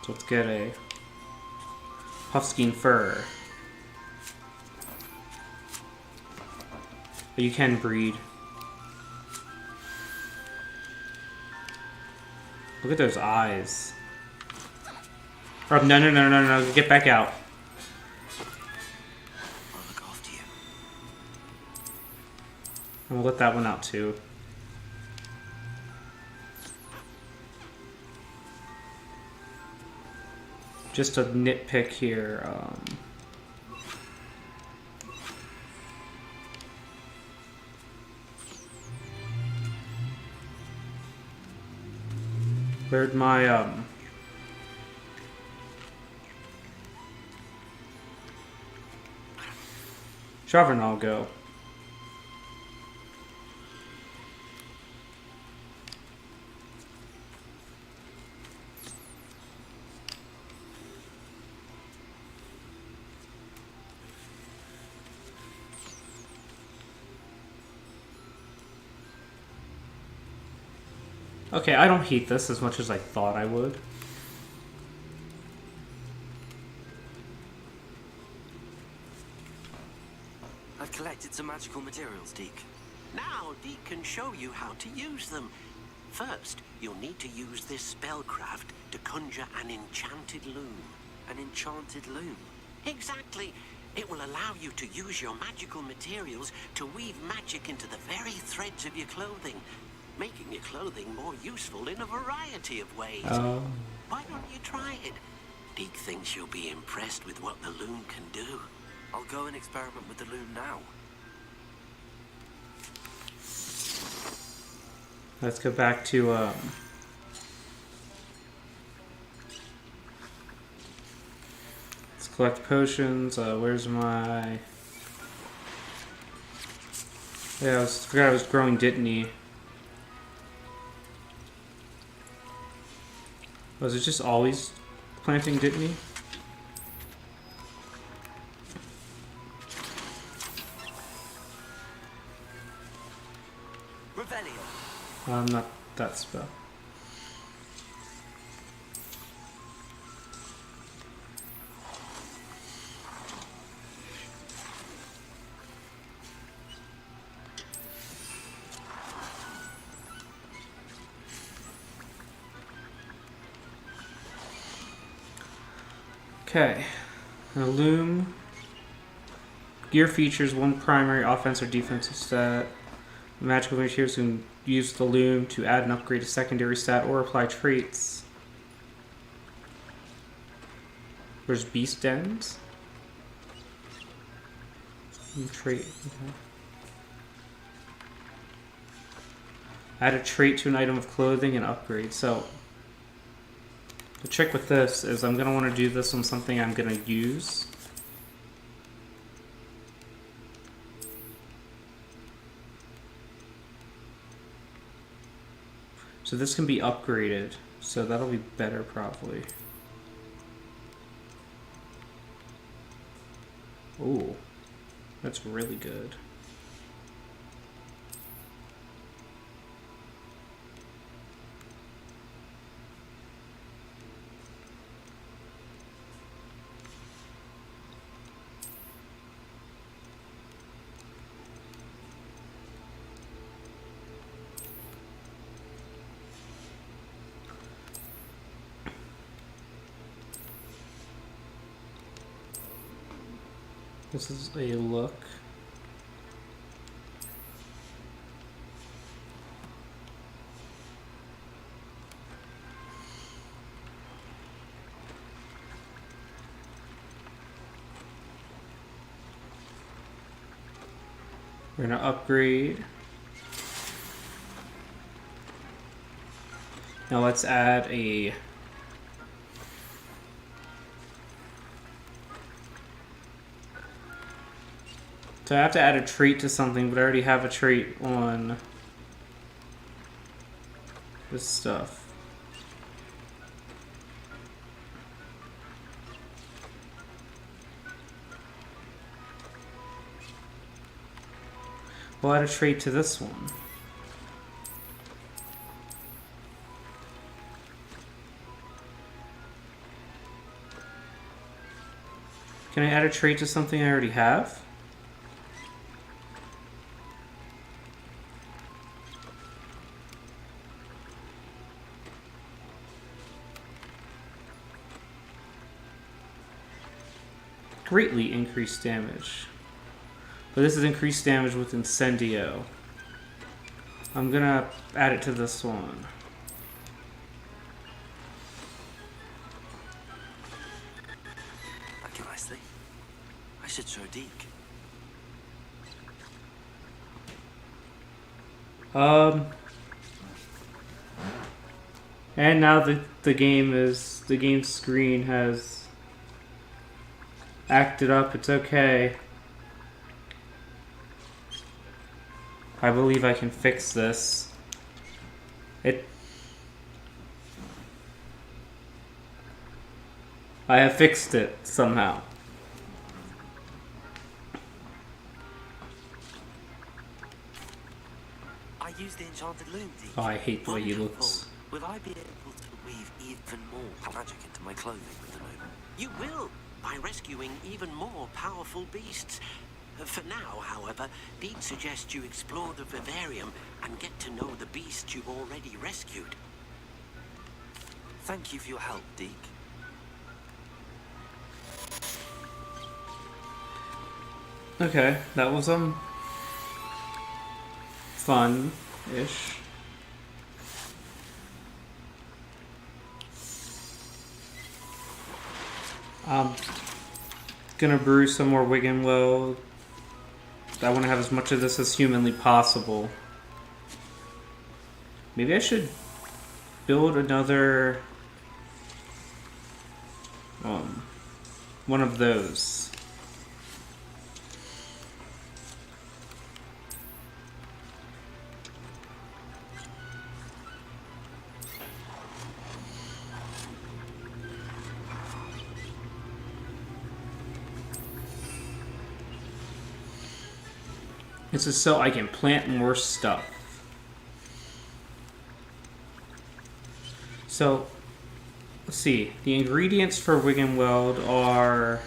So let's get a puffskein fur. But you can breed. Look at those eyes. Oh, no, get back out. I'll look after you. And we'll let that one out too. Just a nitpick here. Where'd my Chauvinal go? Okay, I don't hate this as much as I thought I would. I've collected some magical materials, Deke. Now Deke can show you how to use them. First, you'll need to use this spellcraft to conjure an enchanted loom. An enchanted loom? Exactly. It will allow you to use your magical materials to weave magic into the very threads of your clothing, making your clothing more useful in a variety of ways. Oh. Why don't you try it? Deke thinks you'll be impressed with what the loom can do. I'll go and experiment with the loom now. Let's go back to let's collect potions. Where's my? Yeah, I forgot I was growing Dittany. Was it just always planting Dittany? Not that spell. Okay, a loom. Gear features one primary offense or defensive stat. Magical materials can use the loom to add and upgrade a secondary stat or apply traits. There's beast dens. Trait. Okay. Add a trait to an item of clothing and upgrade. So the trick with this is I'm going to want to do this on something I'm going to use. So this can be upgraded, so that'll be better probably. Ooh, that's really good. This is a look. We're gonna upgrade. Now let's add a So I have to add a trait to something, but I already have a trait on this stuff. We'll add a trait to this one. Can I add a trait to something I already have? Greatly increased damage. But this is increased damage with Incendio. I'm gonna add it to this one. Thank you, Wesley. I should show Deke. And now the game screen has acted up. It's okay. I believe I can fix this. I have fixed it somehow. I use the enchanted loom, Deke. Oh, I hate the way he looks. Will I be able to weave even more magic into my clothing with the loom? You will, by rescuing even more powerful beasts. For now, however, Deke suggests you explore the vivarium and get to know the beasts you've already rescued. Thank you for your help, Deke. Okay, that was fun-ish. gonna brew some more Wiggenweld. I want to have as much of this as humanly possible. Maybe I should build another one of those. This is so I can plant more stuff. So, let's see. The ingredients for Wiggenweld are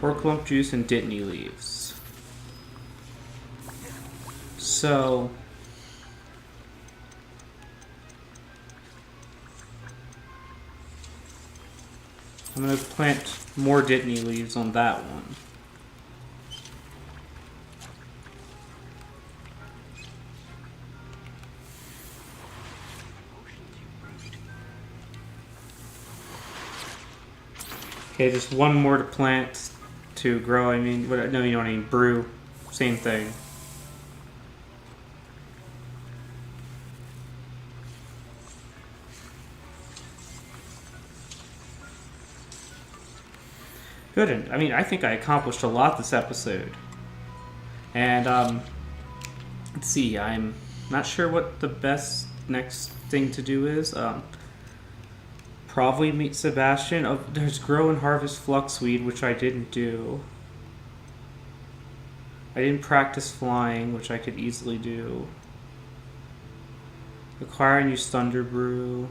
orc lump juice and dittany leaves. So, I'm going to plant more dittany leaves on that one. Okay, just one more to plant to grow. I mean, no, you don't need brew. Same thing. Good. I mean, I think I accomplished a lot this episode. And, let's see. I'm not sure what the best next thing to do is. Probably meet Sebastian. Oh, there's grow and harvest fluxweed, which I didn't do. I didn't practice flying, which I could easily do. Acquire and use thunder brew.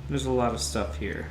There's a lot of stuff here.